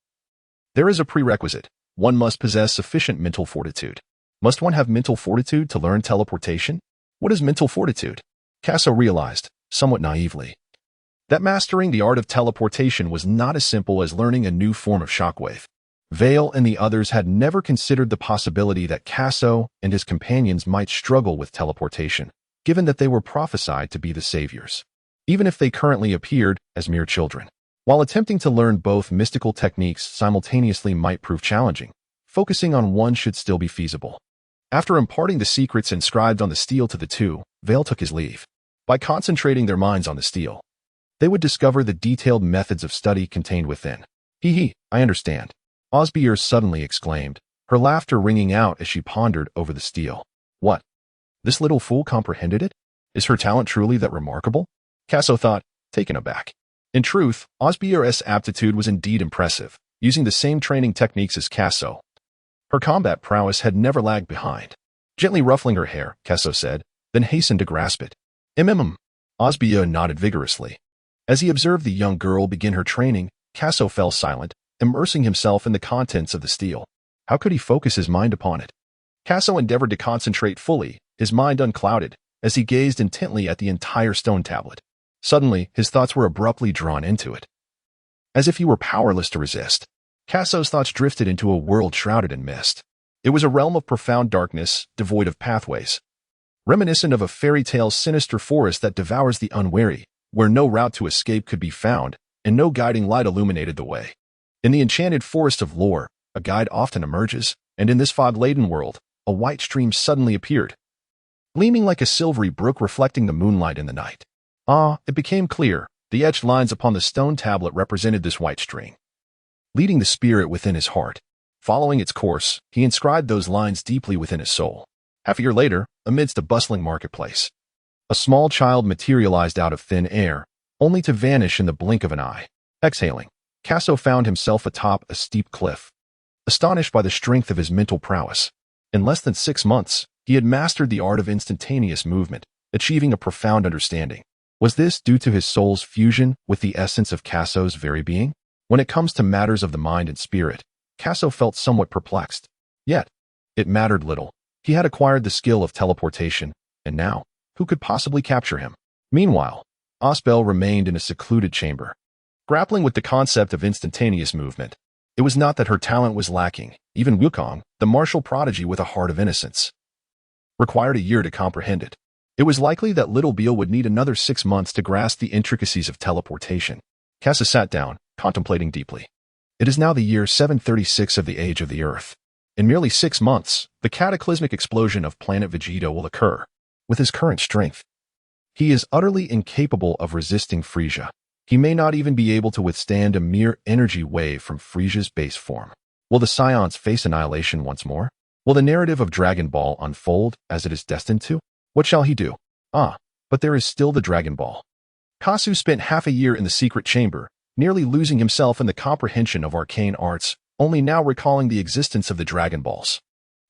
there is a prerequisite. One must possess sufficient mental fortitude. Must one have mental fortitude to learn teleportation? What is mental fortitude? Casso realized, somewhat naively, that mastering the art of teleportation was not as simple as learning a new form of shockwave. Vale and the others had never considered the possibility that Casso and his companions might struggle with teleportation, given that they were prophesied to be the saviors, even if they currently appeared as mere children. While attempting to learn both mystical techniques simultaneously might prove challenging, focusing on one should still be feasible. After imparting the secrets inscribed on the stele to the two, Vale took his leave. By concentrating their minds on the stele, they would discover the detailed methods of study contained within. I understand, Osbier suddenly exclaimed, her laughter ringing out as she pondered over the stele. What? This little fool comprehended it? Is her talent truly that remarkable? Casso thought, taken aback. In truth, Osbier's aptitude was indeed impressive, using the same training techniques as Casso. Her combat prowess had never lagged behind. Gently ruffling her hair, Casso said, then hastened to grasp it. Osbier nodded vigorously. As he observed the young girl begin her training, Casso fell silent, immersing himself in the contents of the steel. How could he focus his mind upon it? Casso endeavored to concentrate fully, his mind unclouded, as he gazed intently at the entire stone tablet. Suddenly, his thoughts were abruptly drawn into it. As if he were powerless to resist, Casso's thoughts drifted into a world shrouded in mist. It was a realm of profound darkness, devoid of pathways. Reminiscent of a fairy tale's sinister forest that devours the unwary, where no route to escape could be found, and no guiding light illuminated the way. In the enchanted forest of lore, a guide often emerges, and in this fog-laden world, a white stream suddenly appeared, gleaming like a silvery brook reflecting the moonlight in the night. It became clear. The etched lines upon the stone tablet represented this white stream, leading the spirit within his heart. Following its course, he inscribed those lines deeply within his soul. Half a year later, amidst a bustling marketplace, a small child materialized out of thin air, only to vanish in the blink of an eye. Exhaling, Casso found himself atop a steep cliff, astonished by the strength of his mental prowess. In less than 6 months, he had mastered the art of instantaneous movement, achieving a profound understanding. Was this due to his soul's fusion with the essence of Casso's very being? When it comes to matters of the mind and spirit, Casso felt somewhat perplexed. Yet, it mattered little. He had acquired the skill of teleportation, and now, who could possibly capture him? Meanwhile, Osbier remained in a secluded chamber, grappling with the concept of instantaneous movement. It was not that her talent was lacking. Even Wukong, the martial prodigy with a heart of innocence, required a year to comprehend it. It was likely that little Beal would need another 6 months to grasp the intricacies of teleportation. Casso sat down, contemplating deeply. It is now the year 736 of the age of the Earth. In merely 6 months, the cataclysmic explosion of planet Vegeta will occur. With his current strength, he is utterly incapable of resisting Frieza. He may not even be able to withstand a mere energy wave from Frieza's base form. Will the Saiyans face annihilation once more? Will the narrative of Dragon Ball unfold as it is destined to? What shall he do? But there is still the Dragon Ball. Casso spent half a year in the secret chamber, nearly losing himself in the comprehension of arcane arts, only now recalling the existence of the Dragon Balls.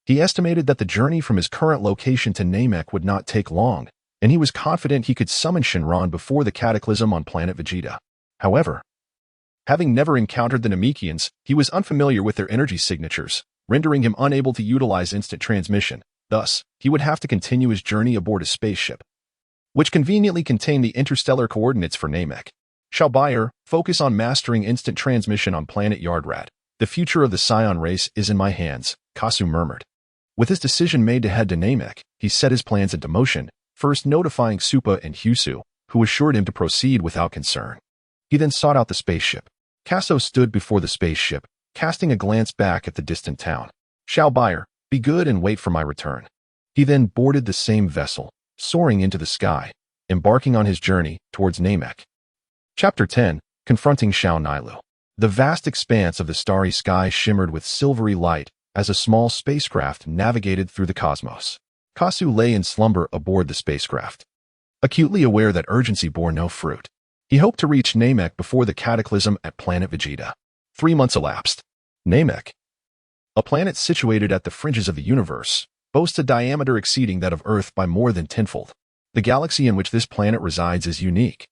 He estimated that the journey from his current location to Namek would not take long, and he was confident he could summon Shenron before the cataclysm on planet Vegeta. However, having never encountered the Namekians, he was unfamiliar with their energy signatures, rendering him unable to utilize instant transmission. Thus, he would have to continue his journey aboard a spaceship, which conveniently contained the interstellar coordinates for Namek. Osbier, focus on mastering instant transmission on planet Yardrat. The future of the Saiyan race is in my hands, Casso murmured. With his decision made to head to Namek, he set his plans into motion, first notifying Suppa and Husu, who assured him to proceed without concern. He then sought out the spaceship. Casso stood before the spaceship, casting a glance back at the distant town. Osbier, be good and wait for my return. He then boarded the same vessel, soaring into the sky, embarking on his journey towards Namek. Chapter 10, Confronting Shao Nilu. The vast expanse of the starry sky shimmered with silvery light as a small spacecraft navigated through the cosmos. Casso lay in slumber aboard the spacecraft, acutely aware that urgency bore no fruit. He hoped to reach Namek before the cataclysm at planet Vegeta. 3 months elapsed. Namek, a planet situated at the fringes of the universe, boasts a diameter exceeding that of Earth by more than tenfold. The galaxy in which this planet resides is unique,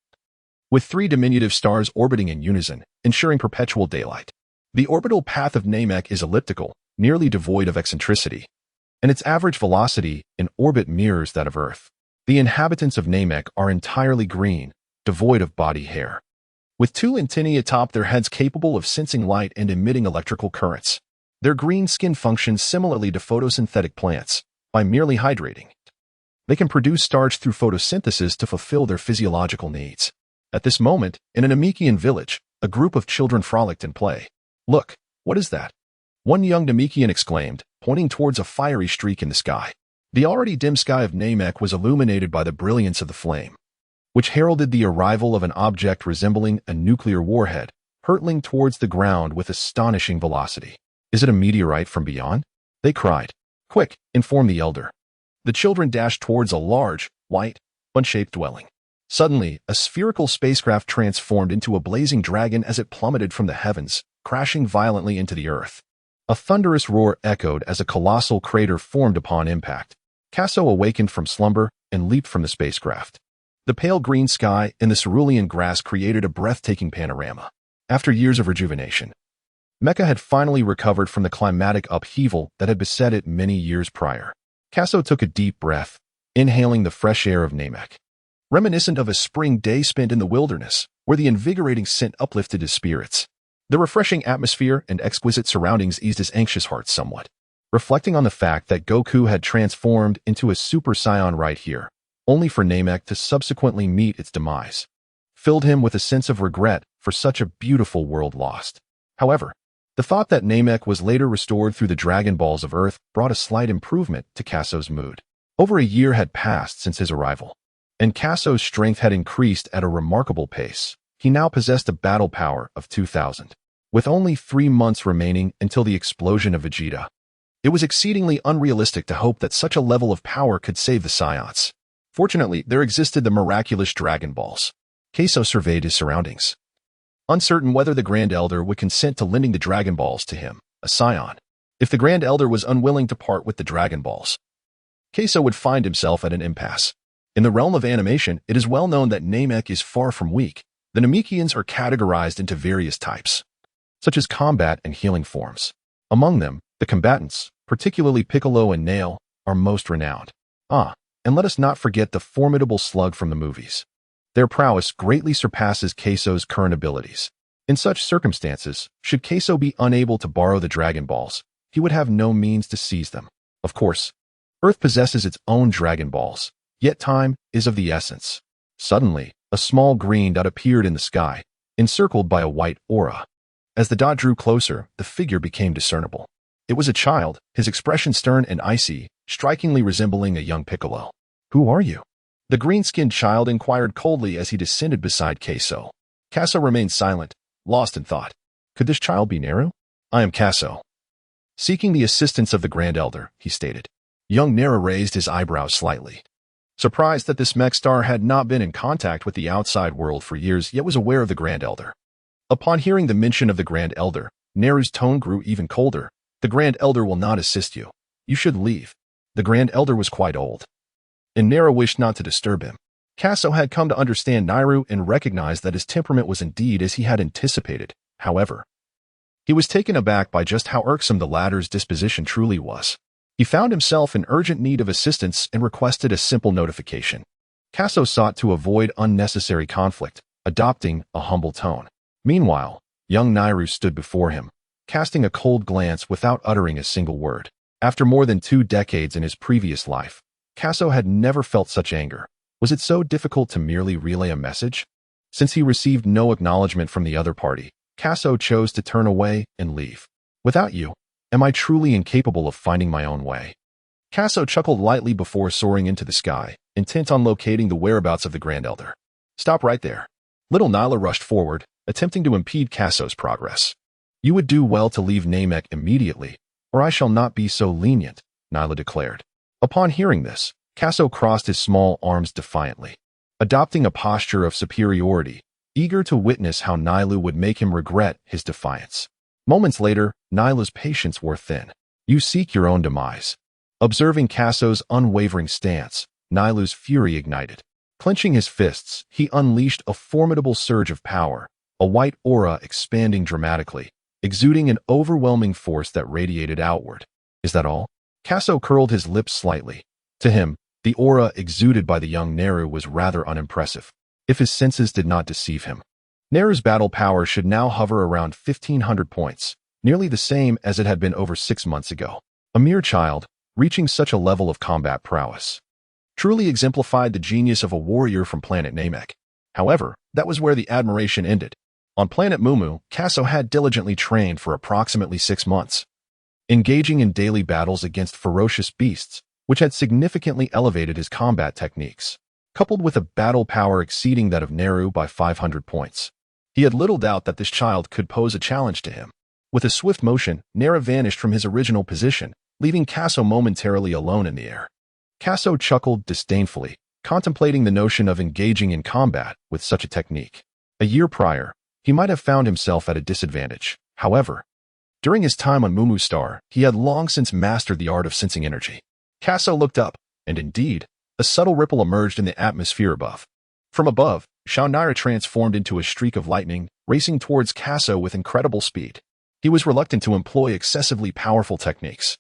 with 3 diminutive stars orbiting in unison, ensuring perpetual daylight. The orbital path of Namek is elliptical, nearly devoid of eccentricity, and its average velocity in orbit mirrors that of Earth. The inhabitants of Namek are entirely green, devoid of body hair, with 2 antennae atop their heads capable of sensing light and emitting electrical currents. Their green skin functions similarly to photosynthetic plants, by merely hydrating. They can produce starch through photosynthesis to fulfill their physiological needs. At this moment, in an Namekian village, a group of children frolicked in play. Look, what is that? One young Namekian exclaimed, pointing towards a fiery streak in the sky. The already dim sky of Namek was illuminated by the brilliance of the flame, which heralded the arrival of an object resembling a nuclear warhead, hurtling towards the ground with astonishing velocity. Is it a meteorite from beyond? They cried. Quick, inform the elder. The children dashed towards a large, white, bun-shaped dwelling. Suddenly, a spherical spacecraft transformed into a blazing dragon as it plummeted from the heavens, crashing violently into the earth. A thunderous roar echoed as a colossal crater formed upon impact. Casso awakened from slumber and leaped from the spacecraft. The pale green sky and the cerulean grass created a breathtaking panorama. After years of rejuvenation, Mecha had finally recovered from the climatic upheaval that had beset it many years prior. Casso took a deep breath, inhaling the fresh air of Namek. Reminiscent of a spring day spent in the wilderness, where the invigorating scent uplifted his spirits. The refreshing atmosphere and exquisite surroundings eased his anxious heart somewhat. Reflecting on the fact that Goku had transformed into a Super Saiyan right here, only for Namek to subsequently meet its demise, filled him with a sense of regret for such a beautiful world lost. However, the thought that Namek was later restored through the Dragon Balls of Earth brought a slight improvement to Casso's mood. Over a year had passed since his arrival, and Casso's strength had increased at a remarkable pace. He now possessed a battle power of 2,000. With only 3 months remaining until the explosion of Vegeta, it was exceedingly unrealistic to hope that such a level of power could save the Saiyans. Fortunately, there existed the miraculous Dragon Balls. Casso surveyed his surroundings, uncertain whether the Grand Elder would consent to lending the Dragon Balls to him, a Saiyan. If the Grand Elder was unwilling to part with the Dragon Balls, Casso would find himself at an impasse. In the realm of animation, it is well known that Namek is far from weak. The Namekians are categorized into various types, such as combat and healing forms. Among them, the combatants, particularly Piccolo and Nail, are most renowned. And let us not forget the formidable Slug from the movies. Their prowess greatly surpasses Casso's current abilities. In such circumstances, should Casso be unable to borrow the Dragon Balls, he would have no means to seize them. Of course, Earth possesses its own Dragon Balls, yet time is of the essence. Suddenly, a small green dot appeared in the sky, encircled by a white aura. As the dot drew closer, the figure became discernible. It was a child, his expression stern and icy, strikingly resembling a young Piccolo. "Who are you?" The green-skinned child inquired coldly as he descended beside Casso. Casso remained silent, lost in thought. Could this child be Naru? "I am Casso, seeking the assistance of the Grand Elder," he stated. Young Naru raised his eyebrows slightly, surprised that this mech star had not been in contact with the outside world for years, yet was aware of the Grand Elder. Upon hearing the mention of the Grand Elder, Naru's tone grew even colder. "The Grand Elder will not assist you. You should leave." The Grand Elder was quite old, and Naru wished not to disturb him. Casso had come to understand Naru and recognized that his temperament was indeed as he had anticipated. However, he was taken aback by just how irksome the latter's disposition truly was. He found himself in urgent need of assistance and requested a simple notification. Casso sought to avoid unnecessary conflict, adopting a humble tone. Meanwhile, young Naru stood before him, casting a cold glance without uttering a single word. After more than 2 decades in his previous life, Casso had never felt such anger. Was it so difficult to merely relay a message? Since he received no acknowledgement from the other party, Casso chose to turn away and leave. "Without you, am I truly incapable of finding my own way?" Casso chuckled lightly before soaring into the sky, intent on locating the whereabouts of the Grand Elder. "Stop right there." Little Nyla rushed forward, attempting to impede Casso's progress. "You would do well to leave Namek immediately, or I shall not be so lenient," Nyla declared. Upon hearing this, Casso crossed his small arms defiantly, adopting a posture of superiority, eager to witness how Nyla would make him regret his defiance. Moments later, Nyla's patience wore thin. "You seek your own demise." Observing Casso's unwavering stance, Nyla's fury ignited. Clenching his fists, he unleashed a formidable surge of power, a white aura expanding dramatically, exuding an overwhelming force that radiated outward. "Is that all?" Casso curled his lips slightly. To him, the aura exuded by the young Naru was rather unimpressive, if his senses did not deceive him. Naru's battle power should now hover around 1,500 points, nearly the same as it had been over 6 months ago. A mere child, reaching such a level of combat prowess, truly exemplified the genius of a warrior from planet Namek. However, that was where the admiration ended. On planet Mumu, Casso had diligently trained for approximately 6 months, engaging in daily battles against ferocious beasts, which had significantly elevated his combat techniques. Coupled with a battle power exceeding that of Naru by 500 points, he had little doubt that this child could pose a challenge to him. With a swift motion, Naru vanished from his original position, leaving Casso momentarily alone in the air. Casso chuckled disdainfully, contemplating the notion of engaging in combat with such a technique. A year prior, he might have found himself at a disadvantage. However, during his time on Mumu Star, he had long since mastered the art of sensing energy. Casso looked up, and indeed, A subtle ripple emerged in the atmosphere above. From above, Xiaonira transformed into a streak of lightning, racing towards Casso with incredible speed. He was reluctant to employ excessively powerful techniques.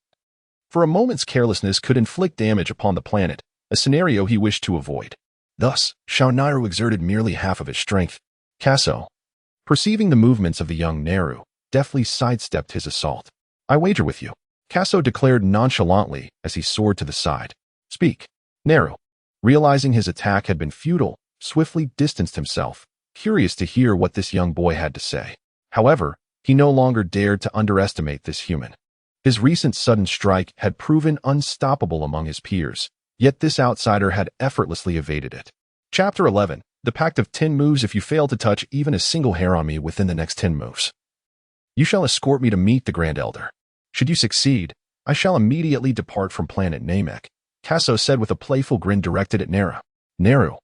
For a moment's carelessness could inflict damage upon the planet, a scenario he wished to avoid. Thus, Xiaonira exerted merely half of his strength. Casso, perceiving the movements of the young Neru, deftly sidestepped his assault. "I wager with you," Casso declared nonchalantly as he soared to the side. "Speak." Neru, realizing his attack had been futile, swiftly distanced himself, curious to hear what this young boy had to say. However, he no longer dared to underestimate this human. His recent sudden strike had proven unstoppable among his peers, yet this outsider had effortlessly evaded it. Chapter 11. The Pact of 10 Moves. If you fail to touch even a single hair on me within the next 10 moves, you shall escort me to meet the Grand Elder. Should you succeed, I shall immediately depart from planet Namek, Casso said with a playful grin directed at Neru. Neru,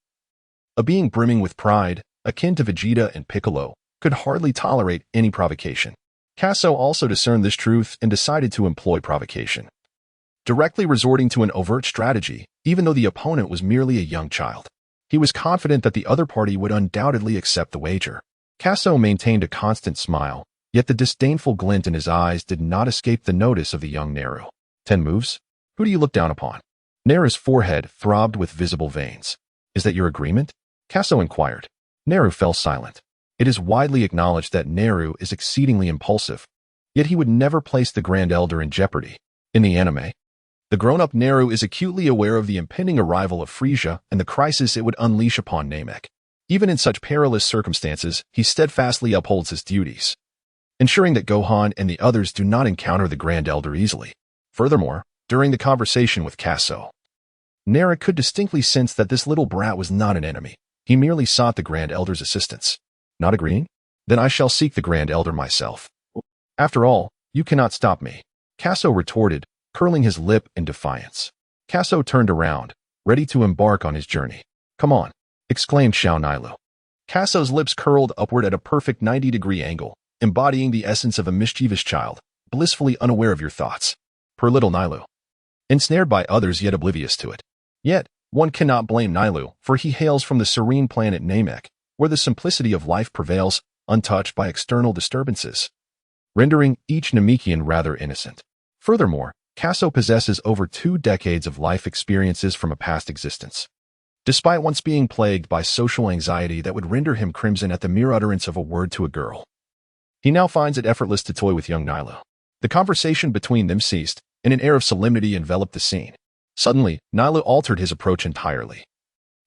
a being brimming with pride, akin to Vegeta and Piccolo, could hardly tolerate any provocation. Casso also discerned this truth and decided to employ provocation, directly resorting to an overt strategy, even though the opponent was merely a young child. He was confident that the other party would undoubtedly accept the wager. Casso maintained a constant smile, yet the disdainful glint in his eyes did not escape the notice of the young Neru. 10 moves? Who do you look down upon? Neru's forehead throbbed with visible veins. Is that your agreement? Casso inquired. Neru fell silent. It is widely acknowledged that Neru is exceedingly impulsive, yet he would never place the Grand Elder in jeopardy. In the anime, the grown-up Neru is acutely aware of the impending arrival of Frieza and the crisis it would unleash upon Namek. Even in such perilous circumstances, he steadfastly upholds his duties, ensuring that Gohan and the others do not encounter the Grand Elder easily. Furthermore, during the conversation with Casso, Neru could distinctly sense that this little brat was not an enemy. He merely sought the Grand Elder's assistance. Not agreeing? Then I shall seek the Grand Elder myself. After all, you cannot stop me, Casso retorted, curling his lip in defiance. Casso turned around, ready to embark on his journey. Come on, exclaimed Xiaonira. Casso's lips curled upward at a perfect 90-degree angle, embodying the essence of a mischievous child, blissfully unaware of your thoughts. Per little Nilu. Ensnared by others yet oblivious to it. Yet, one cannot blame Nilu, for he hails from the serene planet Namek, where the simplicity of life prevails, untouched by external disturbances, rendering each Namekian rather innocent. Furthermore, Casso possesses over 2 decades of life experiences from a past existence. Despite once being plagued by social anxiety that would render him crimson at the mere utterance of a word to a girl, he now finds it effortless to toy with young Nilu. The conversation between them ceased, and an air of solemnity enveloped the scene. Suddenly, Nilu altered his approach entirely,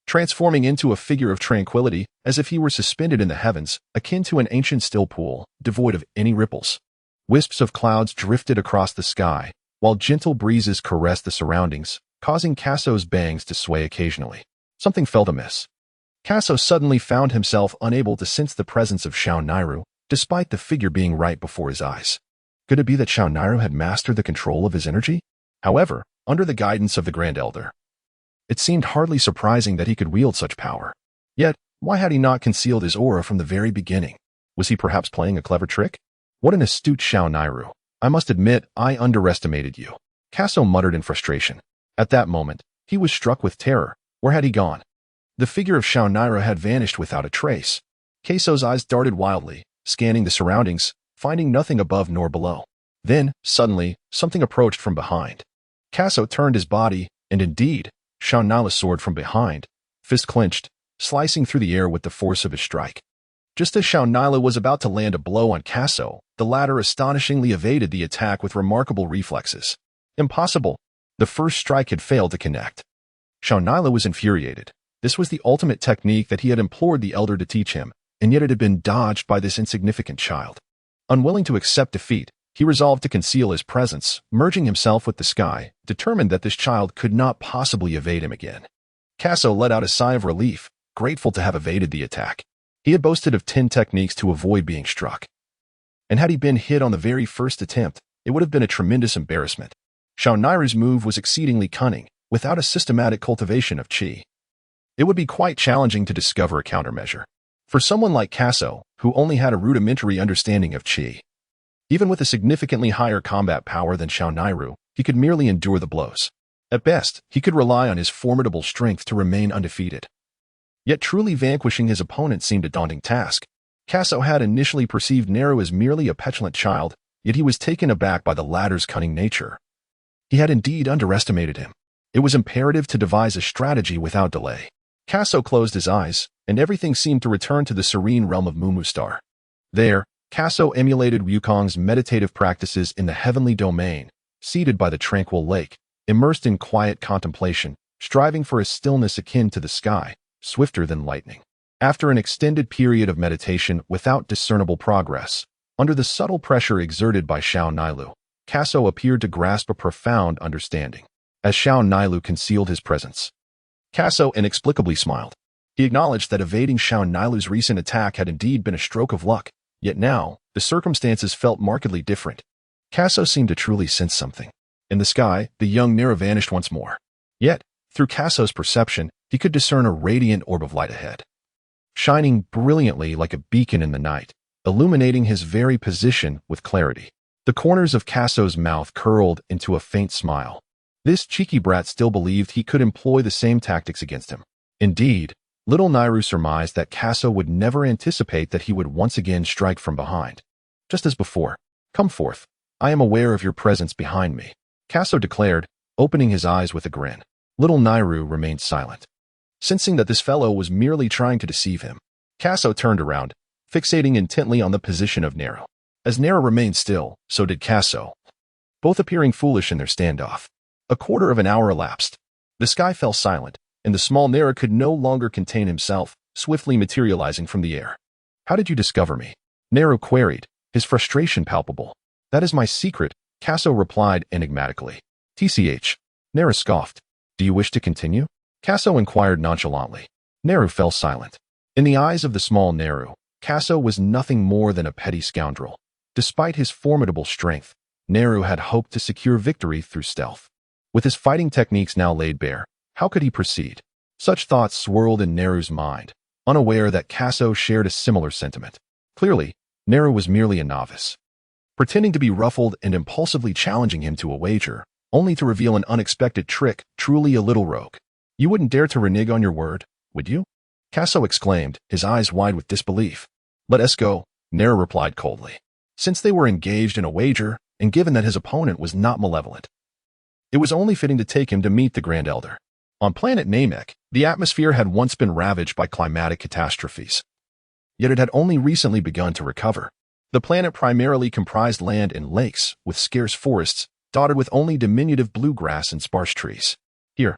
transforming into a figure of tranquility as if he were suspended in the heavens, akin to an ancient still pool, devoid of any ripples. Wisps of clouds drifted across the sky, while gentle breezes caressed the surroundings, causing Casso's bangs to sway occasionally. Something felt amiss. Casso suddenly found himself unable to sense the presence of Xiaonira, despite the figure being right before his eyes. Could it be that Xiaonira had mastered the control of his energy? However, under the guidance of the Grand Elder, it seemed hardly surprising that he could wield such power. Yet, why had he not concealed his aura from the very beginning? Was he perhaps playing a clever trick? What an astute Xiaonira. I must admit, I underestimated you, Casso muttered in frustration. At that moment, he was struck with terror. Where had he gone? The figure of Xiaonira had vanished without a trace. Casso's eyes darted wildly, scanning the surroundings, finding nothing above nor below. Then, suddenly, something approached from behind. Casso turned his body, and indeed, Xiaonira soared from behind, fist clenched, slicing through the air with the force of his strike. Just as Xiaonira was about to land a blow on Casso, the latter astonishingly evaded the attack with remarkable reflexes. Impossible. The first strike had failed to connect. Xiaonira was infuriated. This was the ultimate technique that he had implored the elder to teach him, and yet it had been dodged by this insignificant child. Unwilling to accept defeat, he resolved to conceal his presence, merging himself with the sky, determined that this child could not possibly evade him again. Casso let out a sigh of relief, grateful to have evaded the attack. He had boasted of 10 techniques to avoid being struck. And had he been hit on the very first attempt, it would have been a tremendous embarrassment. Xiaonira's move was exceedingly cunning, without a systematic cultivation of qi. It would be quite challenging to discover a countermeasure. For someone like Casso, who only had a rudimentary understanding of qi, even with a significantly higher combat power than Xiaonira, he could merely endure the blows. At best, he could rely on his formidable strength to remain undefeated. Yet truly vanquishing his opponent seemed a daunting task. Casso had initially perceived Nero as merely a petulant child, yet he was taken aback by the latter's cunning nature. He had indeed underestimated him. It was imperative to devise a strategy without delay. Casso closed his eyes, and everything seemed to return to the serene realm of Mumustar. There, Casso emulated Wukong's meditative practices in the heavenly domain, seated by the tranquil lake, immersed in quiet contemplation, striving for a stillness akin to the sky, swifter than lightning. After an extended period of meditation without discernible progress, under the subtle pressure exerted by Xiao Nilu, Casso appeared to grasp a profound understanding. As Xiao Nilu concealed his presence, Casso inexplicably smiled. He acknowledged that evading Xiao Nilu's recent attack had indeed been a stroke of luck, yet now, the circumstances felt markedly different. Casso seemed to truly sense something. In the sky, the young Nero vanished once more. Yet, through Casso's perception, he could discern a radiant orb of light ahead, shining brilliantly like a beacon in the night, illuminating his very position with clarity. The corners of Casso's mouth curled into a faint smile. This cheeky brat still believed he could employ the same tactics against him. Indeed, little Nairu surmised that Casso would never anticipate that he would once again strike from behind. Just as before, "Come forth. I am aware of your presence behind me," Casso declared, opening his eyes with a grin. Little Nairu remained silent, sensing that this fellow was merely trying to deceive him. Casso turned around, fixating intently on the position of Nero. As Nero remained still, so did Casso, both appearing foolish in their standoff. A quarter of an hour elapsed. The sky fell silent, and the small Nero could no longer contain himself, swiftly materializing from the air. "How did you discover me?" Nero queried, his frustration palpable. "That is my secret," Casso replied enigmatically. "TCH." Nero scoffed. "Do you wish to continue?" Casso inquired nonchalantly. Nero fell silent. In the eyes of the small Nero, Casso was nothing more than a petty scoundrel. Despite his formidable strength, Nero had hoped to secure victory through stealth. With his fighting techniques now laid bare, how could he proceed? Such thoughts swirled in Nero's mind, unaware that Casso shared a similar sentiment. Clearly, Nero was merely a novice, pretending to be ruffled and impulsively challenging him to a wager, only to reveal an unexpected trick, truly a little rogue. "You wouldn't dare to renege on your word, would you?" Casso exclaimed, his eyes wide with disbelief. "Let us go," Nero replied coldly. Since they were engaged in a wager, and given that his opponent was not malevolent, it was only fitting to take him to meet the Grand Elder. On planet Namek, the atmosphere had once been ravaged by climatic catastrophes. Yet it had only recently begun to recover. The planet primarily comprised land and lakes, with scarce forests, dotted with only diminutive bluegrass and sparse trees. Here,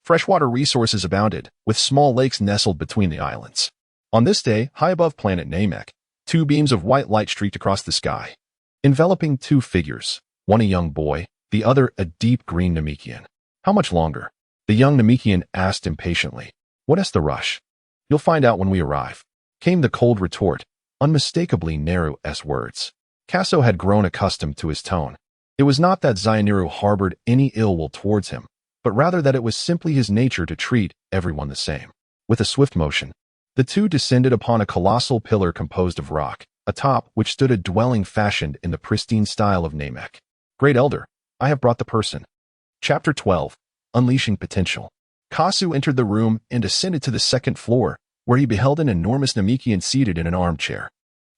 freshwater resources abounded, with small lakes nestled between the islands. On this day, high above planet Namek, two beams of white light streaked across the sky, enveloping two figures, one a young boy, the other a deep green Namekian. "How much longer?" the young Namekian asked impatiently. "What is the rush?" "You'll find out when we arrive," came the cold retort, unmistakably Nero's words. Casso had grown accustomed to his tone. It was not that Zainiru harbored any ill will towards him, but rather that it was simply his nature to treat everyone the same. With a swift motion, the two descended upon a colossal pillar composed of rock, atop which stood a dwelling fashioned in the pristine style of Namek. "Great Elder, I have brought the person." Chapter 12. Unleashing Potential. Casso entered the room and ascended to the second floor, where he beheld an enormous Namekian seated in an armchair.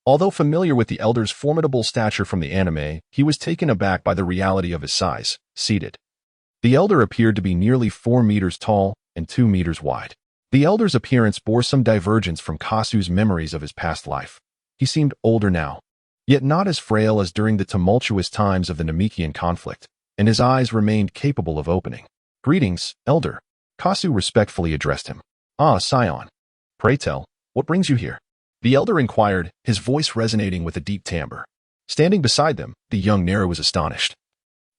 Although familiar with the Elder's formidable stature from the anime, he was taken aback by the reality of his size, seated. The Elder appeared to be nearly 4 meters tall and 2 meters wide. The Elder's appearance bore some divergence from Casso's memories of his past life. He seemed older now, yet not as frail as during the tumultuous times of the Namekian conflict, and his eyes remained capable of opening. "Greetings, Elder," Casso respectfully addressed him. "Ah, Scion. Pray tell, what brings you here?" The Elder inquired, his voice resonating with a deep timbre. Standing beside them, the young Nero was astonished,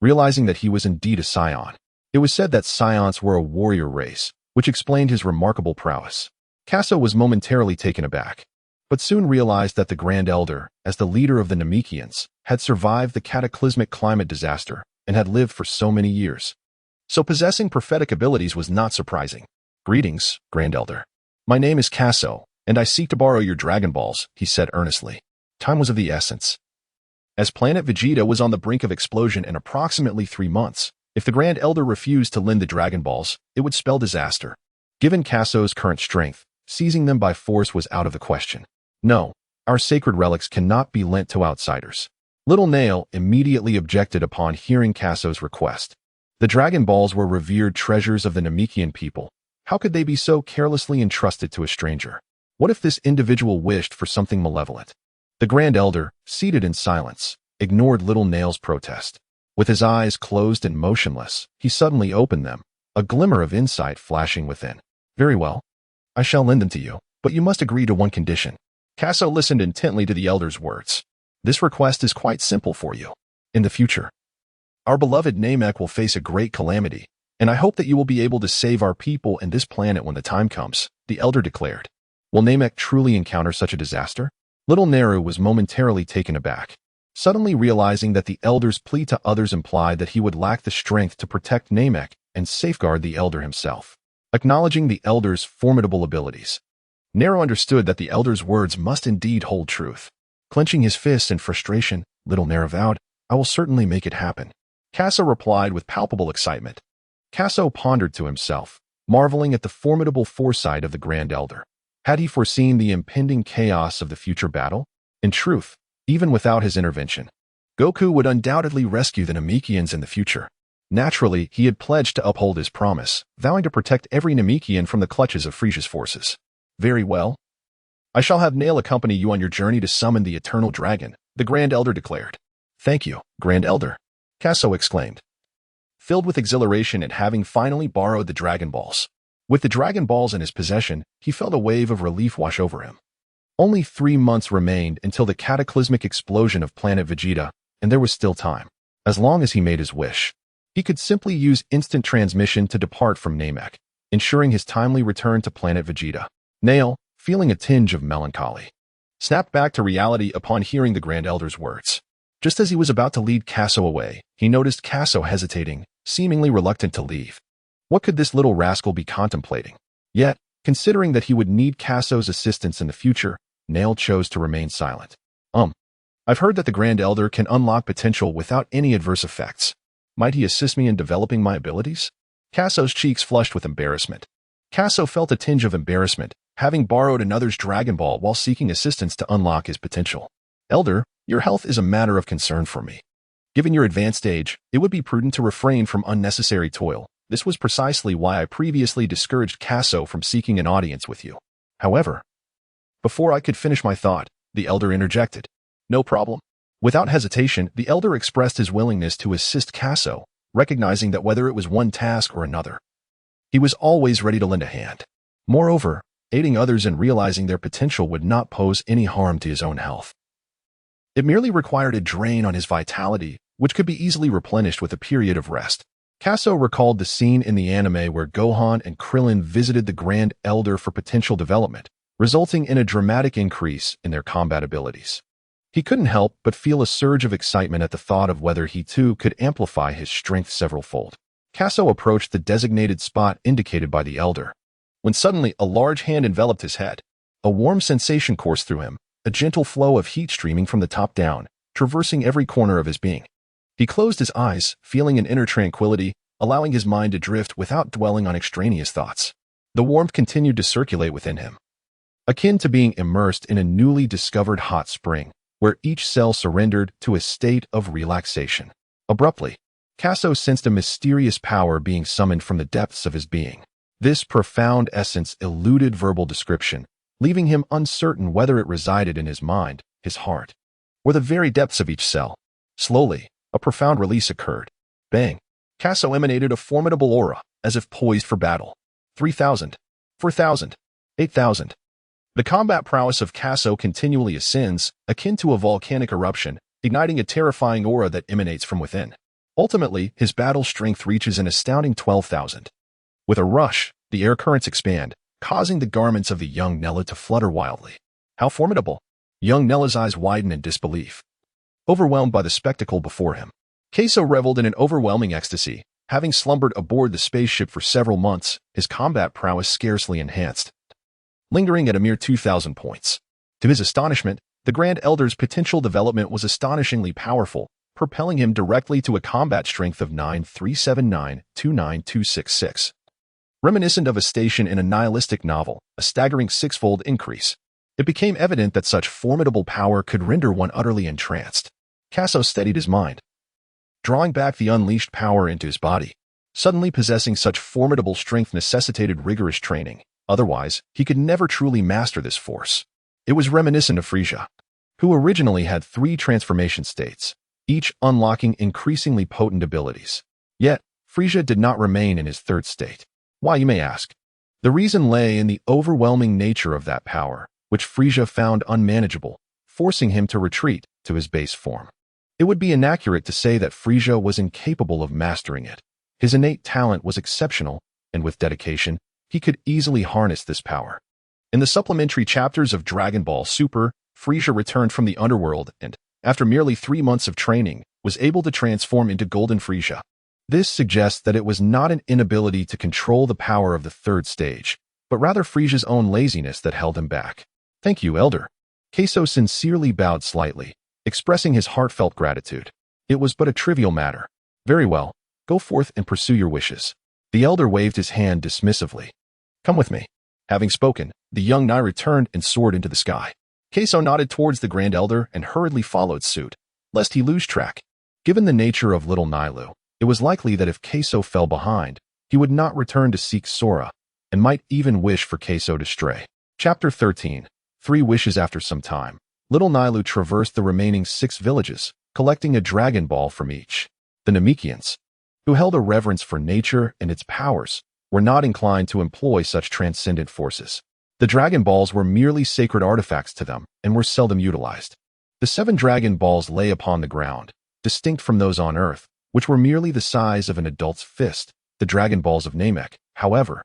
realizing that he was indeed a Scion. It was said that Scions were a warrior race, which explained his remarkable prowess. Casso was momentarily taken aback, but soon realized that the Grand Elder, as the leader of the Namekians, had survived the cataclysmic climate disaster and had lived for so many years. So possessing prophetic abilities was not surprising. "Greetings, Grand Elder. My name is Casso, and I seek to borrow your Dragon Balls," he said earnestly. Time was of the essence. As planet Vegeta was on the brink of explosion in approximately 3 months, If the Grand Elder refused to lend the Dragon Balls, it would spell disaster. Given Casso's current strength, seizing them by force was out of the question. No, our sacred relics cannot be lent to outsiders. Little Nail immediately objected upon hearing Casso's request. The Dragon Balls were revered treasures of the Namekian people. How could they be so carelessly entrusted to a stranger? What if this individual wished for something malevolent? The Grand Elder, seated in silence, ignored Little Nail's protest. With his eyes closed and motionless, he suddenly opened them, a glimmer of insight flashing within. Very well. I shall lend them to you, but you must agree to one condition. Casso listened intently to the Elder's words. This request is quite simple for you. In the future, our beloved Namek will face a great calamity, and I hope that you will be able to save our people and this planet when the time comes, the Elder declared. Will Namek truly encounter such a disaster? Little Naru was momentarily taken aback, suddenly realizing that the Elder's plea to others implied that he would lack the strength to protect Namek and safeguard the Elder himself. Acknowledging the Elder's formidable abilities, Naru understood that the Elder's words must indeed hold truth. Clenching his fists in frustration, Little Naru vowed, I will certainly make it happen. Casso replied with palpable excitement. Casso pondered to himself, marveling at the formidable foresight of the Grand Elder. Had he foreseen the impending chaos of the future battle? In truth, even without his intervention, Goku would undoubtedly rescue the Namekians in the future. Naturally, he had pledged to uphold his promise, vowing to protect every Namekian from the clutches of Frisia's forces. Very well. I shall have Nail accompany you on your journey to summon the Eternal Dragon, the Grand Elder declared. Thank you, Grand Elder, Casso exclaimed, filled with exhilaration at having finally borrowed the Dragon Balls. With the Dragon Balls in his possession, he felt a wave of relief wash over him. Only 3 months remained until the cataclysmic explosion of planet Vegeta, and there was still time. As long as he made his wish, he could simply use instant transmission to depart from Namek, ensuring his timely return to planet Vegeta. Nail, feeling a tinge of melancholy, snapped back to reality upon hearing the Grand Elder's words. Just as he was about to lead Casso away, he noticed Casso hesitating, seemingly reluctant to leave. What could this little rascal be contemplating? Yet, considering that he would need Casso's assistance in the future, Nail chose to remain silent. I've heard that the Grand Elder can unlock potential without any adverse effects. Might he assist me in developing my abilities? Casso's cheeks flushed with embarrassment. Casso felt a tinge of embarrassment, having borrowed another's Dragon Ball while seeking assistance to unlock his potential. Elder, your health is a matter of concern for me. Given your advanced age, it would be prudent to refrain from unnecessary toil. This was precisely why I previously discouraged Casso from seeking an audience with you. However, before I could finish my thought, the Elder interjected. No problem. Without hesitation, the Elder expressed his willingness to assist Casso, recognizing that whether it was one task or another, he was always ready to lend a hand. Moreover, aiding others in realizing their potential would not pose any harm to his own health. It merely required a drain on his vitality, which could be easily replenished with a period of rest. Casso recalled the scene in the anime where Gohan and Krillin visited the Grand Elder for potential development, resulting in a dramatic increase in their combat abilities. He couldn't help but feel a surge of excitement at the thought of whether he too could amplify his strength several-fold. Casso approached the designated spot indicated by the Elder, when suddenly a large hand enveloped his head. A warm sensation coursed through him, a gentle flow of heat streaming from the top down, traversing every corner of his being. He closed his eyes, feeling an inner tranquility, allowing his mind to drift without dwelling on extraneous thoughts. The warmth continued to circulate within him, akin to being immersed in a newly discovered hot spring, where each cell surrendered to a state of relaxation. Abruptly, Casso sensed a mysterious power being summoned from the depths of his being. This profound essence eluded verbal description, leaving him uncertain whether it resided in his mind, his heart, or the very depths of each cell. Slowly, a profound release occurred. Bang! Casso emanated a formidable aura, as if poised for battle. 3,000, 4,000, 8,000. The combat prowess of Casso continually ascends, akin to a volcanic eruption, igniting a terrifying aura that emanates from within. Ultimately, his battle strength reaches an astounding 12,000. With a rush, the air currents expand, causing the garments of the young Nella to flutter wildly. How formidable! Young Nella's eyes widen in disbelief, overwhelmed by the spectacle before him. Casso reveled in an overwhelming ecstasy. Having slumbered aboard the spaceship for several months, his combat prowess scarcely enhanced, lingering at a mere 2,000 points. To his astonishment, the Grand Elder's potential development was astonishingly powerful, propelling him directly to a combat strength of 9,379-29266. Reminiscent of a station in a nihilistic novel, a staggering six-fold increase. It became evident that such formidable power could render one utterly entranced. Casso steadied his mind, drawing back the unleashed power into his body. Suddenly possessing such formidable strength necessitated rigorous training. Otherwise, he could never truly master this force. It was reminiscent of Frisia, who originally had 3 transformation states, each unlocking increasingly potent abilities. Yet, Frisia did not remain in his 3rd state. Why, you may ask? The reason lay in the overwhelming nature of that power, which Frisia found unmanageable, forcing him to retreat to his base form. It would be inaccurate to say that Frisia was incapable of mastering it. His innate talent was exceptional, and with dedication, he could easily harness this power. In the supplementary chapters of Dragon Ball Super, Frisia returned from the underworld and, after merely 3 months of training, was able to transform into Golden Frisia. This suggests that it was not an inability to control the power of the 3rd stage, but rather Frisia's own laziness that held him back. Thank you, Elder. Casso sincerely bowed slightly, expressing his heartfelt gratitude. It was but a trivial matter. Very well, go forth and pursue your wishes. The Elder waved his hand dismissively. Come with me. Having spoken, the young Nairu turned and soared into the sky. Casso nodded towards the Grand Elder and hurriedly followed suit, lest he lose track. Given the nature of little Nailu, it was likely that if Casso fell behind, he would not return to seek Sora, and might even wish for Casso to stray. Chapter 13. 3 Wishes. After some time, little Nailu traversed the remaining 6 villages, collecting a Dragon Ball from each. The Namekians, who held a reverence for nature and its powers, were not inclined to employ such transcendent forces. The Dragon Balls were merely sacred artifacts to them and were seldom utilized. The 7 Dragon Balls lay upon the ground, distinct from those on Earth, which were merely the size of an adult's fist. The Dragon Balls of Namek, however,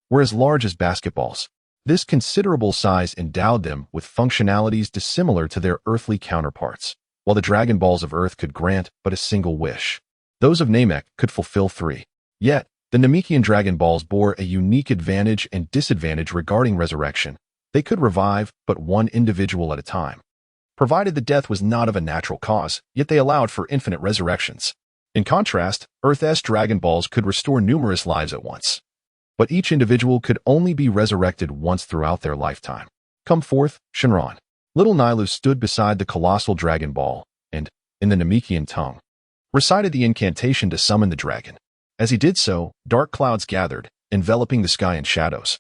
were as large as basketballs. This considerable size endowed them with functionalities dissimilar to their earthly counterparts. While the Dragon Balls of Earth could grant but a single wish, those of Namek could fulfill 3. Yet, the Namekian Dragon Balls bore a unique advantage and disadvantage regarding resurrection. They could revive but one individual at a time, provided the death was not of a natural cause, yet they allowed for infinite resurrections. In contrast, Earth's Dragon Balls could restore numerous lives at once, but each individual could only be resurrected once throughout their lifetime. Come forth, Shinran. Little Nailu stood beside the colossal Dragon Ball and, in the Namekian tongue, recited the incantation to summon the dragon. As he did so, dark clouds gathered, enveloping the sky in shadows,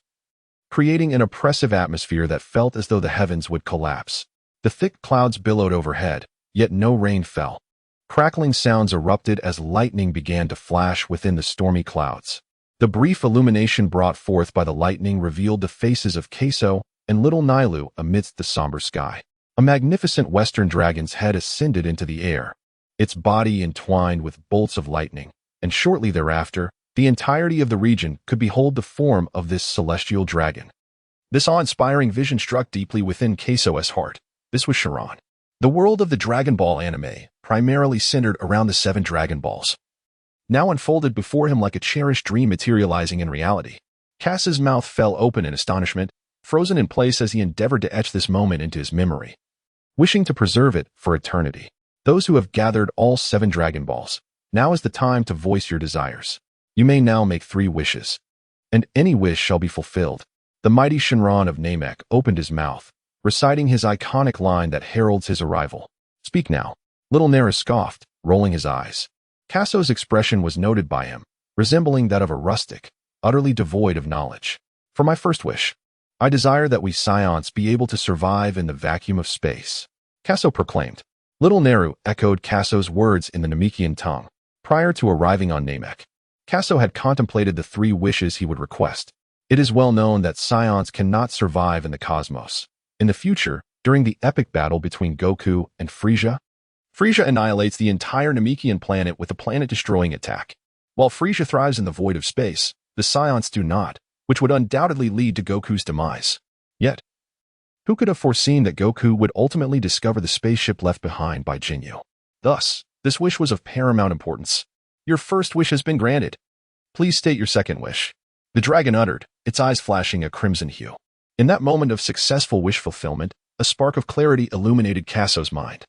creating an oppressive atmosphere that felt as though the heavens would collapse. The thick clouds billowed overhead, yet no rain fell. Crackling sounds erupted as lightning began to flash within the stormy clouds. The brief illumination brought forth by the lightning revealed the faces of Casso and little Nailu amidst the somber sky. A magnificent western dragon's head ascended into the air, its body entwined with bolts of lightning, and shortly thereafter, the entirety of the region could behold the form of this celestial dragon. This awe-inspiring vision struck deeply within Casso's heart. This was Shinran. The world of the Dragon Ball anime, primarily centered around the 7 Dragon Balls, now unfolded before him like a cherished dream materializing in reality. Cass's mouth fell open in astonishment, frozen in place as he endeavored to etch this moment into his memory, wishing to preserve it for eternity. Those who have gathered all 7 Dragon Balls, now is the time to voice your desires. You may now make 3 wishes, and any wish shall be fulfilled. The mighty Shinran of Namek opened his mouth, reciting his iconic line that heralds his arrival. Speak now. Little Nairu scoffed, rolling his eyes. Casso's expression was noted by him, resembling that of a rustic, utterly devoid of knowledge. For my first wish, I desire that we Saiyans be able to survive in the vacuum of space, Casso proclaimed. Little Nairu echoed Casso's words in the Namekian tongue. Prior to arriving on Namek, Casso had contemplated the 3 wishes he would request. It is well known that Saiyans cannot survive in the cosmos. In the future, during the epic battle between Goku and Frisia, Frisia annihilates the entire Namekian planet with a planet-destroying attack. While Frisia thrives in the void of space, the Saiyans do not, which would undoubtedly lead to Goku's demise. Yet, who could have foreseen that Goku would ultimately discover the spaceship left behind by Jinyu? Thus, this wish was of paramount importance. Your first wish has been granted. Please state your second wish. The dragon uttered, its eyes flashing a crimson hue. In that moment of successful wish fulfillment, a spark of clarity illuminated Casso's mind.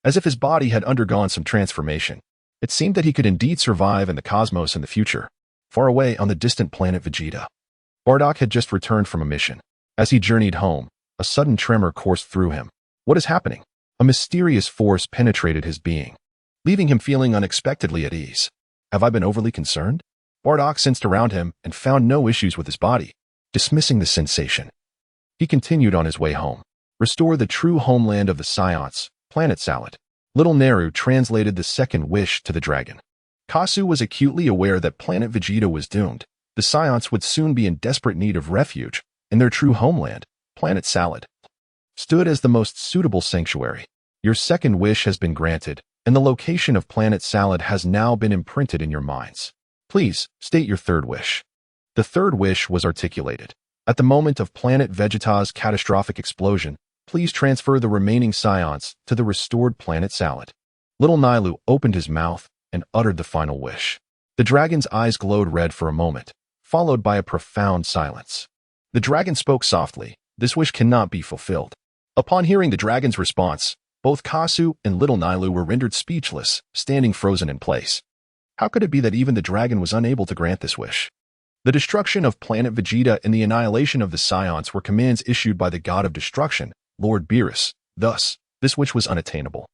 as if his body had undergone some transformation. It seemed that he could indeed survive in the cosmos in the future, far away on the distant planet Vegeta. Bardock had just returned from a mission. As he journeyed home, a sudden tremor coursed through him. What is happening? A mysterious force penetrated his being, leaving him feeling unexpectedly at ease. Have I been overly concerned? Bardock sensed around him and found no issues with his body, dismissing the sensation. He continued on his way home. Restore the true homeland of the Saiyans, Planet Salad. Little Neru translated the second wish to the dragon. Casso was acutely aware that Planet Vegeta was doomed. The Saiyans would soon be in desperate need of refuge, and their true homeland, Planet Salad, stood as the most suitable sanctuary. Your second wish has been granted, and the location of Planet Salad has now been imprinted in your minds. Please, state your third wish. The third wish was articulated. At the moment of Planet Vegeta's catastrophic explosion, please transfer the remaining Saiyans to the restored Planet Salad. Little Nailu opened his mouth and uttered the final wish. The dragon's eyes glowed red for a moment, followed by a profound silence. The dragon spoke softly. This wish cannot be fulfilled. Upon hearing the dragon's response, both Casso and Little Nailu were rendered speechless, standing frozen in place. How could it be that even the dragon was unable to grant this wish? The destruction of Planet Vegeta and the annihilation of the Saiyans were commands issued by the god of destruction, Lord Beerus. Thus, this wish was unattainable.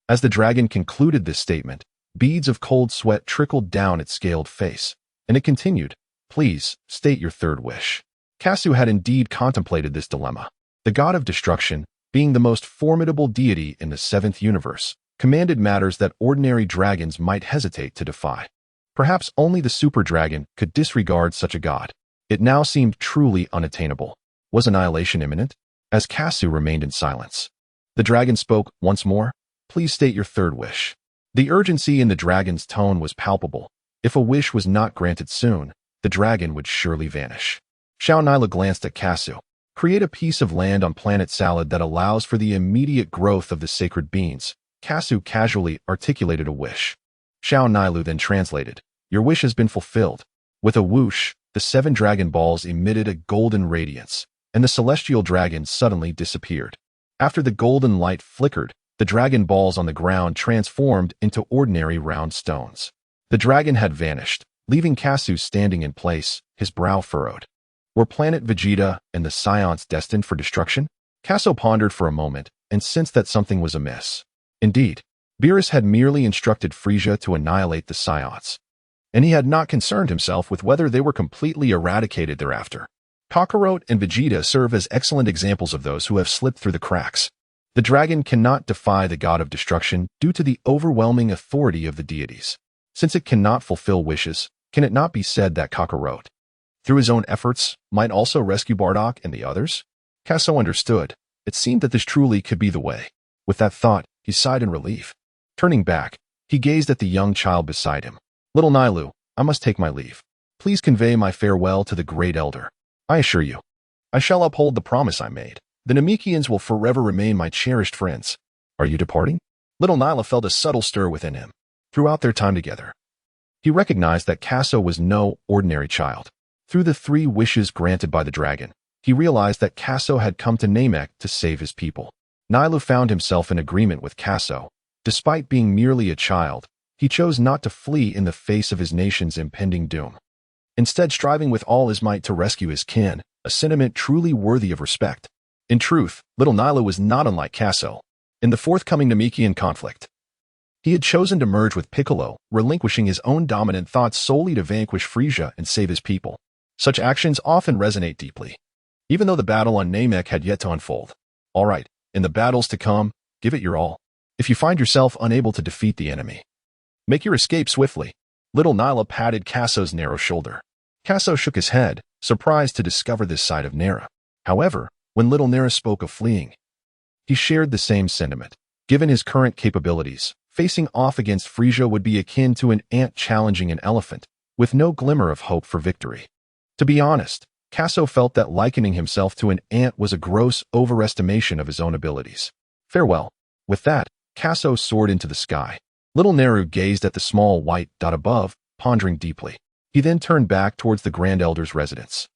As the dragon concluded this statement, beads of cold sweat trickled down its scaled face, and it continued, please, state your third wish. Casso had indeed contemplated this dilemma. The god of destruction, being the most formidable deity in the seventh universe, commanded matters that ordinary dragons might hesitate to defy. Perhaps only the super dragon could disregard such a god. It now seemed truly unattainable. Was annihilation imminent? As Casso remained in silence, the dragon spoke once more. Please state your third wish. The urgency in the dragon's tone was palpable. If a wish was not granted soon, the dragon would surely vanish. Xiao Nila glanced at Casso. Create a piece of land on Planet Salad that allows for the immediate growth of the sacred beans. Casso casually articulated a wish. Xiao Nilu then translated, your wish has been fulfilled. With a whoosh, the 7 dragon balls emitted a golden radiance, and the celestial dragon suddenly disappeared. After the golden light flickered, the dragon balls on the ground transformed into ordinary round stones. The dragon had vanished, leaving Casso standing in place, his brow furrowed. Were Planet Vegeta and the Saiyans destined for destruction? Casso pondered for a moment and sensed that something was amiss. Indeed, Beerus had merely instructed Frieza to annihilate the Saiyans, and he had not concerned himself with whether they were completely eradicated thereafter. Kakarot and Vegeta serve as excellent examples of those who have slipped through the cracks. The dragon cannot defy the god of destruction due to the overwhelming authority of the deities. Since it cannot fulfill wishes, can it not be said that Kakarot, through his own efforts, might also rescue Bardock and the others? Casso understood. It seemed that this truly could be the way. With that thought, he sighed in relief. Turning back, he gazed at the young child beside him. Little Nailu, I must take my leave. Please convey my farewell to the great elder. I assure you, I shall uphold the promise I made. The Namekians will forever remain my cherished friends. Are you departing? Little Nyla felt a subtle stir within him. Throughout their time together, he recognized that Casso was no ordinary child. Through the 3 wishes granted by the dragon, he realized that Casso had come to Namek to save his people. Nyla found himself in agreement with Casso. Despite being merely a child, he chose not to flee in the face of his nation's impending doom, instead striving with all his might to rescue his kin, a sentiment truly worthy of respect. In truth, little Nyla was not unlike Casso. In the forthcoming Namekian conflict, he had chosen to merge with Piccolo, relinquishing his own dominant thoughts solely to vanquish Frieza and save his people. Such actions often resonate deeply, even though the battle on Namek had yet to unfold. All right, in the battles to come, give it your all. If you find yourself unable to defeat the enemy, make your escape swiftly. Little Nyla patted Casso's narrow shoulder. Casso shook his head, surprised to discover this side of Nera. However, when little Nera spoke of fleeing, he shared the same sentiment. Given his current capabilities, facing off against Frieza would be akin to an ant challenging an elephant, with no glimmer of hope for victory. To be honest, Casso felt that likening himself to an ant was a gross overestimation of his own abilities. Farewell. With that, Casso soared into the sky. Little Neru gazed at the small white dot above, pondering deeply. He then turned back towards the Grand Elder's residence.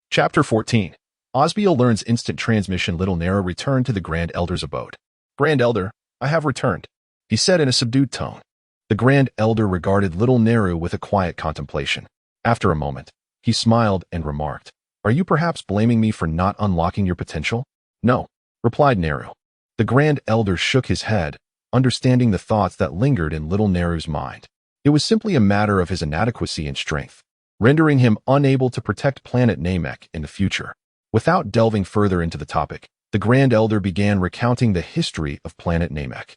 Chapter 14. Osbier learns instant transmission. Little Neru returned to the Grand Elder's abode. Grand Elder, I have returned. he said in a subdued tone. The Grand Elder regarded little Neru with a quiet contemplation. After a moment, he smiled and remarked, "Are you perhaps blaming me for not unlocking your potential?" "No," replied Neru. The Grand Elder shook his head, understanding the thoughts that lingered in little Neru's mind. It was simply a matter of his inadequacy and strength, rendering him unable to protect planet Namek in the future. Without delving further into the topic, the Grand Elder began recounting the history of planet Namek.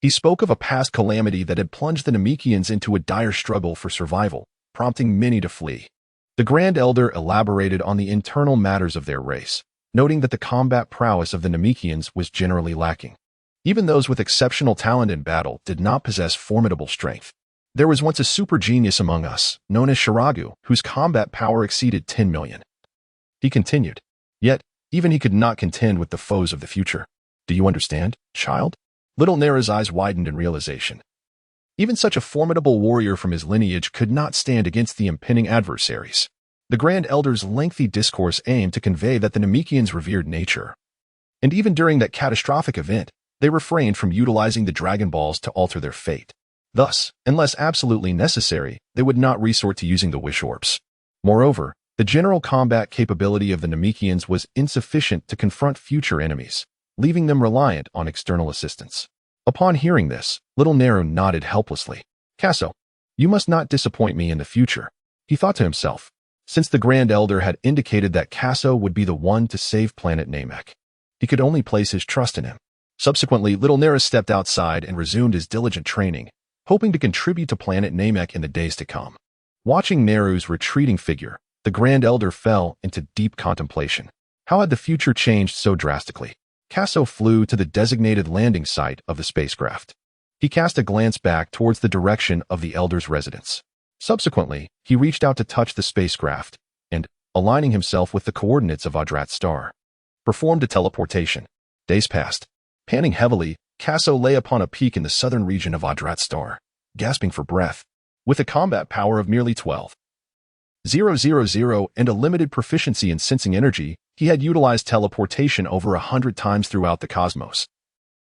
He spoke of a past calamity that had plunged the Namekians into a dire struggle for survival, prompting many to flee. The Grand Elder elaborated on the internal matters of their race, noting that the combat prowess of the Namekians was generally lacking. Even those with exceptional talent in battle did not possess formidable strength. There was once a super genius among us, known as Shiragu, whose combat power exceeded 10 million. He continued. Yet, even he could not contend with the foes of the future. Do you understand, child? Little Neru's eyes widened in realization. Even such a formidable warrior from his lineage could not stand against the impending adversaries. The Grand Elder's lengthy discourse aimed to convey that the Namekians revered nature. And even during that catastrophic event, they refrained from utilizing the Dragon Balls to alter their fate. Thus, unless absolutely necessary, they would not resort to using the Wish Orbs. Moreover, the general combat capability of the Namekians was insufficient to confront future enemies, leaving them reliant on external assistance. Upon hearing this, little Neru nodded helplessly. Casso, you must not disappoint me in the future, he thought to himself, since the Grand Elder had indicated that Casso would be the one to save planet Namek. He could only place his trust in him. Subsequently, little Neru stepped outside and resumed his diligent training, hoping to contribute to planet Namek in the days to come. Watching Neru's retreating figure, the Grand Elder fell into deep contemplation. How had the future changed so drastically? Casso flew to the designated landing site of the spacecraft. He cast a glance back towards the direction of the Elder's residence. Subsequently, he reached out to touch the spacecraft and, aligning himself with the coordinates of Yardrat's star, performed a teleportation. Days passed. Panting heavily, Casso lay upon a peak in the southern region of Yardrat's star, gasping for breath. With a combat power of merely 12,000 and a limited proficiency in sensing energy, he had utilized teleportation over 100 times throughout the cosmos,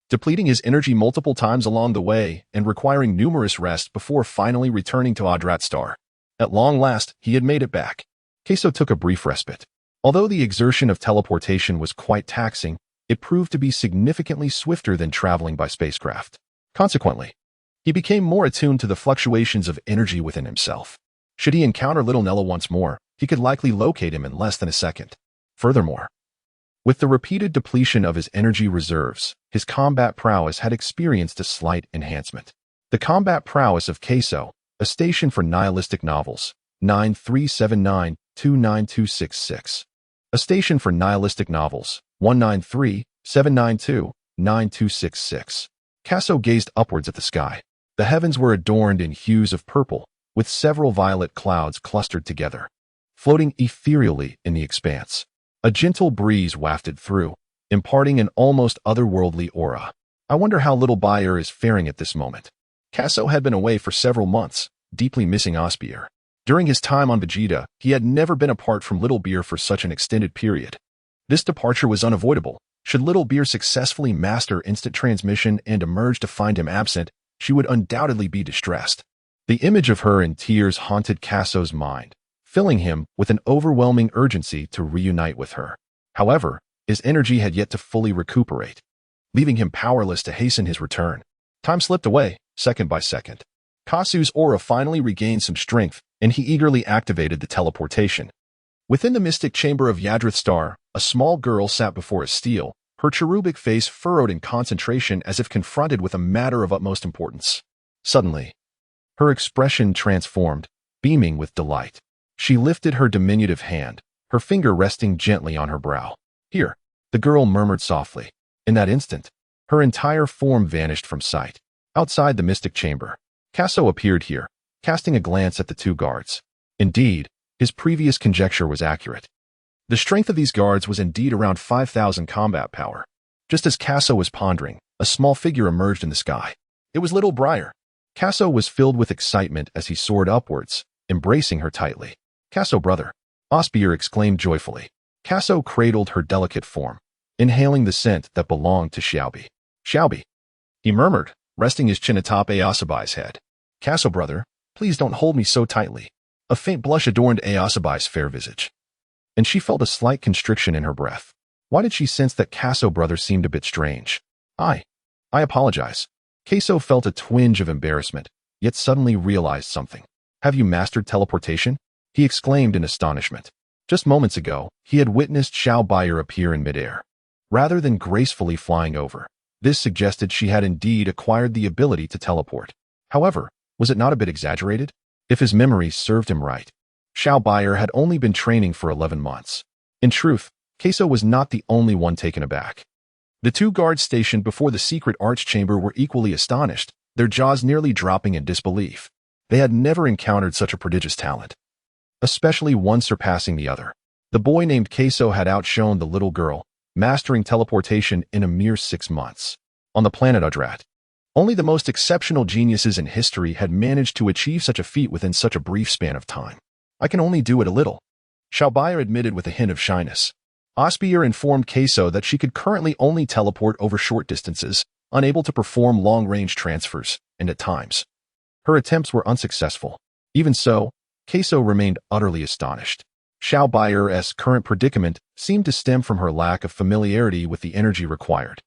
depleting his energy multiple times along the way and requiring numerous rests before finally returning to Yardrat's star. At long last, he had made it back. Casso took a brief respite. Although the exertion of teleportation was quite taxing, it proved to be significantly swifter than traveling by spacecraft. Consequently, he became more attuned to the fluctuations of energy within himself. Should he encounter little Nella once more, he could likely locate him in less than a second. Furthermore, with the repeated depletion of his energy reserves, his combat prowess had experienced a slight enhancement. The combat prowess of Casso, a station for nihilistic novels, 937929266. A station for nihilistic novels, 193-792-9266. Casso gazed upwards at the sky. The heavens were adorned in hues of purple, with several violet clouds clustered together, floating ethereally in the expanse. A gentle breeze wafted through, imparting an almost otherworldly aura. I wonder how little Bayer is faring at this moment. Casso had been away for several months, deeply missing Osbier. During his time on Vegeta, he had never been apart from Little Beer for such an extended period. This departure was unavoidable. Should Little Beer successfully master instant transmission and emerge to find him absent, she would undoubtedly be distressed. The image of her in tears haunted Casso's mind, filling him with an overwhelming urgency to reunite with her. However, his energy had yet to fully recuperate, leaving him powerless to hasten his return. Time slipped away, second by second. Casso's aura finally regained some strength, and he eagerly activated the teleportation. Within the mystic chamber of Yardrat's star, a small girl sat before a stele, her cherubic face furrowed in concentration as if confronted with a matter of utmost importance. Suddenly, her expression transformed, beaming with delight. She lifted her diminutive hand, her finger resting gently on her brow. "Here," the girl murmured softly. In that instant, her entire form vanished from sight. Outside the mystic chamber, Casso appeared here, casting a glance at the two guards. Indeed, his previous conjecture was accurate. The strength of these guards was indeed around 5,000 combat power. Just as Casso was pondering, a small figure emerged in the sky. It was little Briar. Casso was filled with excitement as he soared upwards, embracing her tightly. "Casso, brother," Osbier exclaimed joyfully. Casso cradled her delicate form, inhaling the scent that belonged to Xiaobi. "Xiaobi," he murmured, resting his chin atop Aosibai's head. Casso, brother, please don't hold me so tightly. A faint blush adorned Aosibai's fair visage, and she felt a slight constriction in her breath. Why did she sense that Casso brother seemed a bit strange? I apologize. Casso felt a twinge of embarrassment, yet suddenly realized something. Have you mastered teleportation? He exclaimed in astonishment. Just moments ago, he had witnessed Osbier appear in midair. Rather than gracefully flying over, this suggested she had indeed acquired the ability to teleport. However, was it not a bit exaggerated? If his memory served him right, Osbier had only been training for 11 months. In truth, Casso was not the only one taken aback. The two guards stationed before the secret arch-chamber were equally astonished, their jaws nearly dropping in disbelief. They had never encountered such a prodigious talent, especially one surpassing the other. The boy named Casso had outshone the little girl, mastering teleportation in a mere 6 months. On the planet Yardrat, only the most exceptional geniuses in history had managed to achieve such a feat within such a brief span of time. I can only do it a little, Osbier admitted with a hint of shyness. Osbier informed Casso that she could currently only teleport over short distances, unable to perform long-range transfers, and at times, her attempts were unsuccessful. Even so, Casso remained utterly astonished. Osbier's current predicament seemed to stem from her lack of familiarity with the energy required,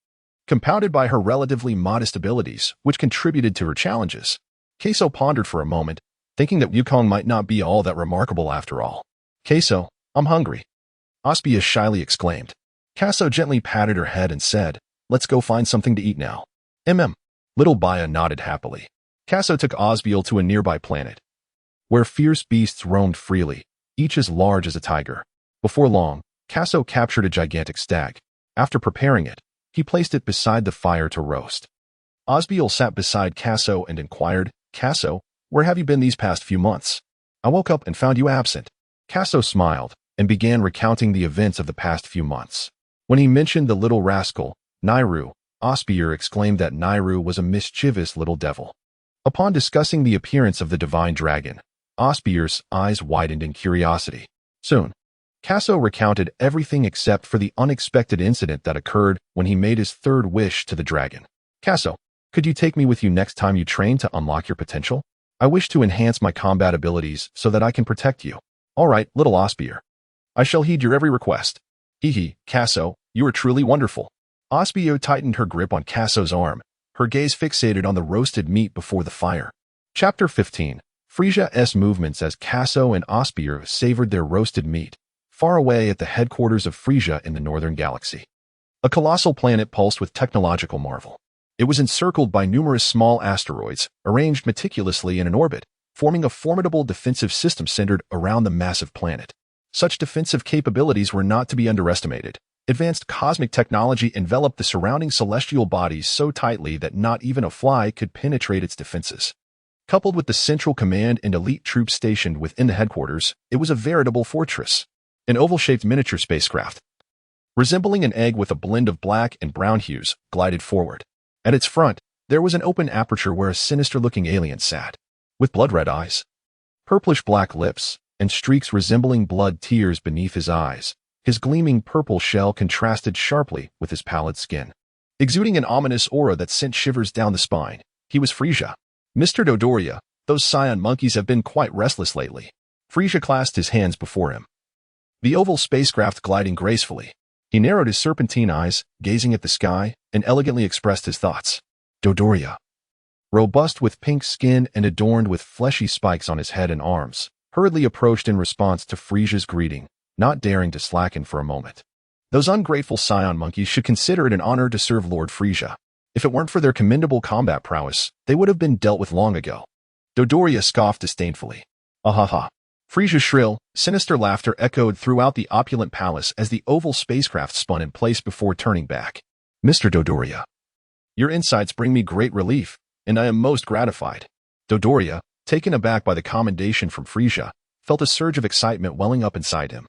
compounded by her relatively modest abilities, which contributed to her challenges. Casso pondered for a moment, thinking that Wukong might not be all that remarkable after all. Casso, I'm hungry, Osbier shyly exclaimed. Casso gently patted her head and said, let's go find something to eat now. Little Baya nodded happily. Casso took Osbier to a nearby planet, where fierce beasts roamed freely, each as large as a tiger. Before long, Casso captured a gigantic stag. After preparing it, he placed it beside the fire to roast. Osbier sat beside Casso and inquired, Casso, where have you been these past few months? I woke up and found you absent. Casso smiled and began recounting the events of the past few months. When he mentioned the little rascal, Nairu, Osbier exclaimed that Nairu was a mischievous little devil. Upon discussing the appearance of the divine dragon, Osbier's eyes widened in curiosity. Soon, Casso recounted everything except for the unexpected incident that occurred when he made his third wish to the dragon. Casso, could you take me with you next time you train to unlock your potential? I wish to enhance my combat abilities so that I can protect you. All right, little Osbier. I shall heed your every request. Casso, you are truly wonderful. Osbier tightened her grip on Casso's arm, her gaze fixated on the roasted meat before the fire. Chapter 15. Frisia's movements as Casso and Osbier savored their roasted meat, far away at the headquarters of Frisia in the northern galaxy. A colossal planet pulsed with technological marvel. It was encircled by numerous small asteroids, arranged meticulously in an orbit, forming a formidable defensive system centered around the massive planet. Such defensive capabilities were not to be underestimated. Advanced cosmic technology enveloped the surrounding celestial bodies so tightly that not even a fly could penetrate its defenses. Coupled with the central command and elite troops stationed within the headquarters, it was a veritable fortress. An oval-shaped miniature spacecraft, resembling an egg with a blend of black and brown hues, glided forward. At its front, there was an open aperture where a sinister-looking alien sat. With blood-red eyes, purplish-black lips, and streaks resembling blood tears beneath his eyes, his gleaming purple shell contrasted sharply with his pallid skin. Exuding an ominous aura that sent shivers down the spine, he was Frisia. Mr. Dodoria, those Saiyan monkeys have been quite restless lately. Frisia clasped his hands before him, the oval spacecraft gliding gracefully. He narrowed his serpentine eyes, gazing at the sky, and elegantly expressed his thoughts. Dodoria, robust with pink skin and adorned with fleshy spikes on his head and arms, hurriedly approached in response to Frisia's greeting, not daring to slacken for a moment. Those ungrateful Saiyan monkeys should consider it an honor to serve Lord Frisia. If it weren't for their commendable combat prowess, they would have been dealt with long ago. Dodoria scoffed disdainfully. Ahaha. Frisia's shrill, sinister laughter echoed throughout the opulent palace as the oval spacecraft spun in place before turning back. Mr. Dodoria, your insights bring me great relief, and I am most gratified. Dodoria, taken aback by the commendation from Frisia, felt a surge of excitement welling up inside him.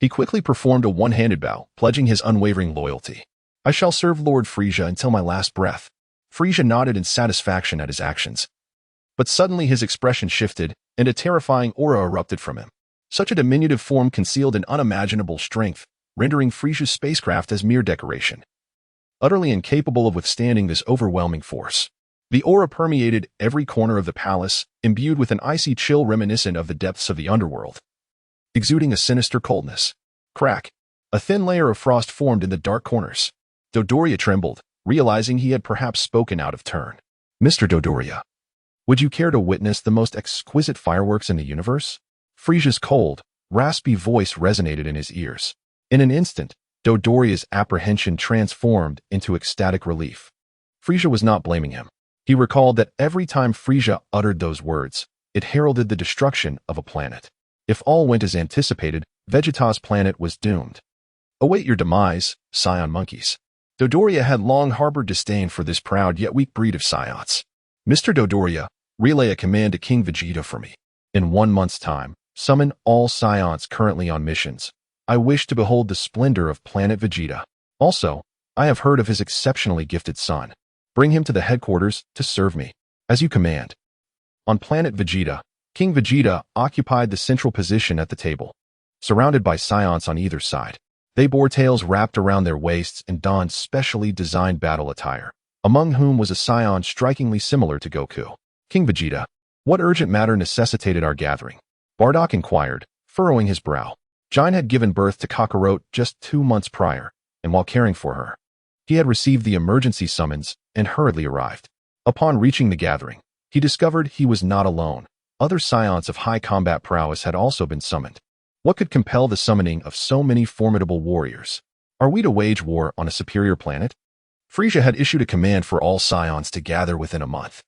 He quickly performed a one-handed bow, pledging his unwavering loyalty. I shall serve Lord Frisia until my last breath. Frisia nodded in satisfaction at his actions. But suddenly his expression shifted, and a terrifying aura erupted from him. Such a diminutive form concealed an unimaginable strength, rendering Frisia's spacecraft as mere decoration. Utterly incapable of withstanding this overwhelming force, The aura permeated every corner of the palace, imbued with an icy chill reminiscent of the depths of the underworld, exuding a sinister coldness. Crack! A thin layer of frost formed in the dark corners. Dodoria trembled, realizing he had perhaps spoken out of turn. Mr. Dodoria, would you care to witness the most exquisite fireworks in the universe? Frisia's cold, raspy voice resonated in his ears. In an instant, Dodoria's apprehension transformed into ecstatic relief. Frisia was not blaming him. He recalled that every time Frisia uttered those words, it heralded the destruction of a planet. If all went as anticipated, Vegeta's planet was doomed. Await your demise, Scion monkeys. Dodoria had long harbored disdain for this proud yet weak breed of Scions. Mr. Dodoria, relay a command to King Vegeta for me. In 1 month's time, summon all Scions currently on missions. I wish to behold the splendor of planet Vegeta. Also, I have heard of his exceptionally gifted son. Bring him to the headquarters to serve me, as you command. On planet Vegeta, King Vegeta occupied the central position at the table, surrounded by Scions on either side. They bore tails wrapped around their waists and donned specially designed battle attire, among whom was a Scion strikingly similar to Goku. King Vegeta, what urgent matter necessitated our gathering? Bardock inquired, furrowing his brow. Jine had given birth to Kakarot just 2 months prior, and while caring for her, he had received the emergency summons and hurriedly arrived. Upon reaching the gathering, he discovered he was not alone. Other Scions of high combat prowess had also been summoned. What could compel the summoning of so many formidable warriors? Are we to wage war on a superior planet? Frisia had issued a command for all Scions to gather within a month.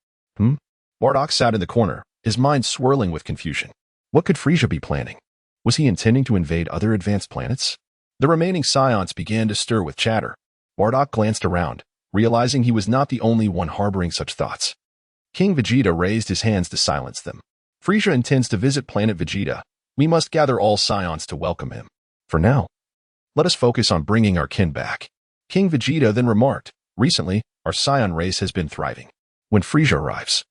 Bardock sat in the corner, his mind swirling with confusion. What could Frisia be planning? Was he intending to invade other advanced planets? The remaining Scions began to stir with chatter. Bardock glanced around, realizing he was not the only one harboring such thoughts. King Vegeta raised his hands to silence them. Frisia intends to visit planet Vegeta. We must gather all Scions to welcome him. For now, let us focus on bringing our kin back. King Vegeta then remarked, recently, our Scion race has been thriving. When Frisia arrives,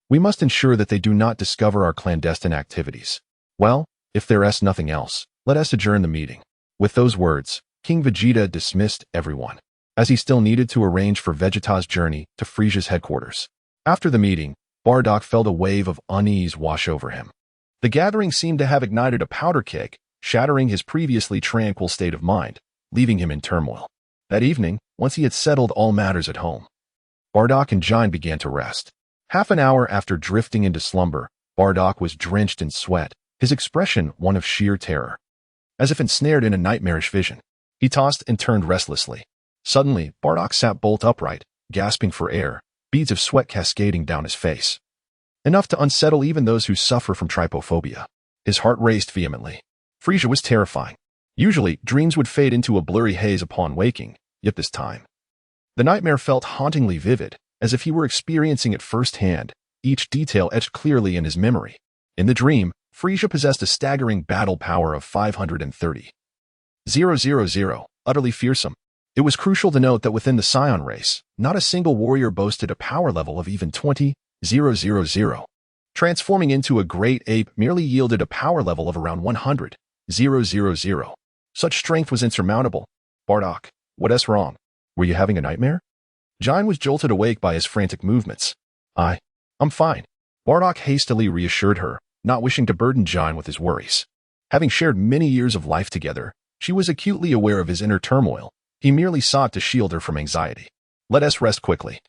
we must ensure that they do not discover our clandestine activities. Well, if there is nothing else, let us adjourn the meeting. With those words, King Vegeta dismissed everyone, as he still needed to arrange for Vegeta's journey to Frisia's headquarters. After the meeting, Bardock felt a wave of unease wash over him. The gathering seemed to have ignited a powder keg, shattering his previously tranquil state of mind, leaving him in turmoil. That evening, once he had settled all matters at home, Bardock and Jine began to rest. Half an hour after drifting into slumber, Bardock was drenched in sweat, his expression one of sheer terror. As if ensnared in a nightmarish vision, he tossed and turned restlessly. Suddenly, Bardock sat bolt upright, gasping for air, beads of sweat cascading down his face. Enough to unsettle even those who suffer from trypophobia. His heart raced vehemently. Frisia was terrifying. Usually, dreams would fade into a blurry haze upon waking, yet this time, the nightmare felt hauntingly vivid, as if he were experiencing it firsthand, each detail etched clearly in his memory. In the dream, Frisia possessed a staggering battle power of 530,000, utterly fearsome. It was crucial to note that within the Scion race, not a single warrior boasted a power level of even 20,000. Transforming into a great ape merely yielded a power level of around 100,000. Such strength was insurmountable. Bardock, what's wrong? Were you having a nightmare? Jine was jolted awake by his frantic movements. I'm fine. Bardock hastily reassured her, not wishing to burden Jine with his worries. Having shared many years of life together, she was acutely aware of his inner turmoil. He merely sought to shield her from anxiety. Let us rest quickly,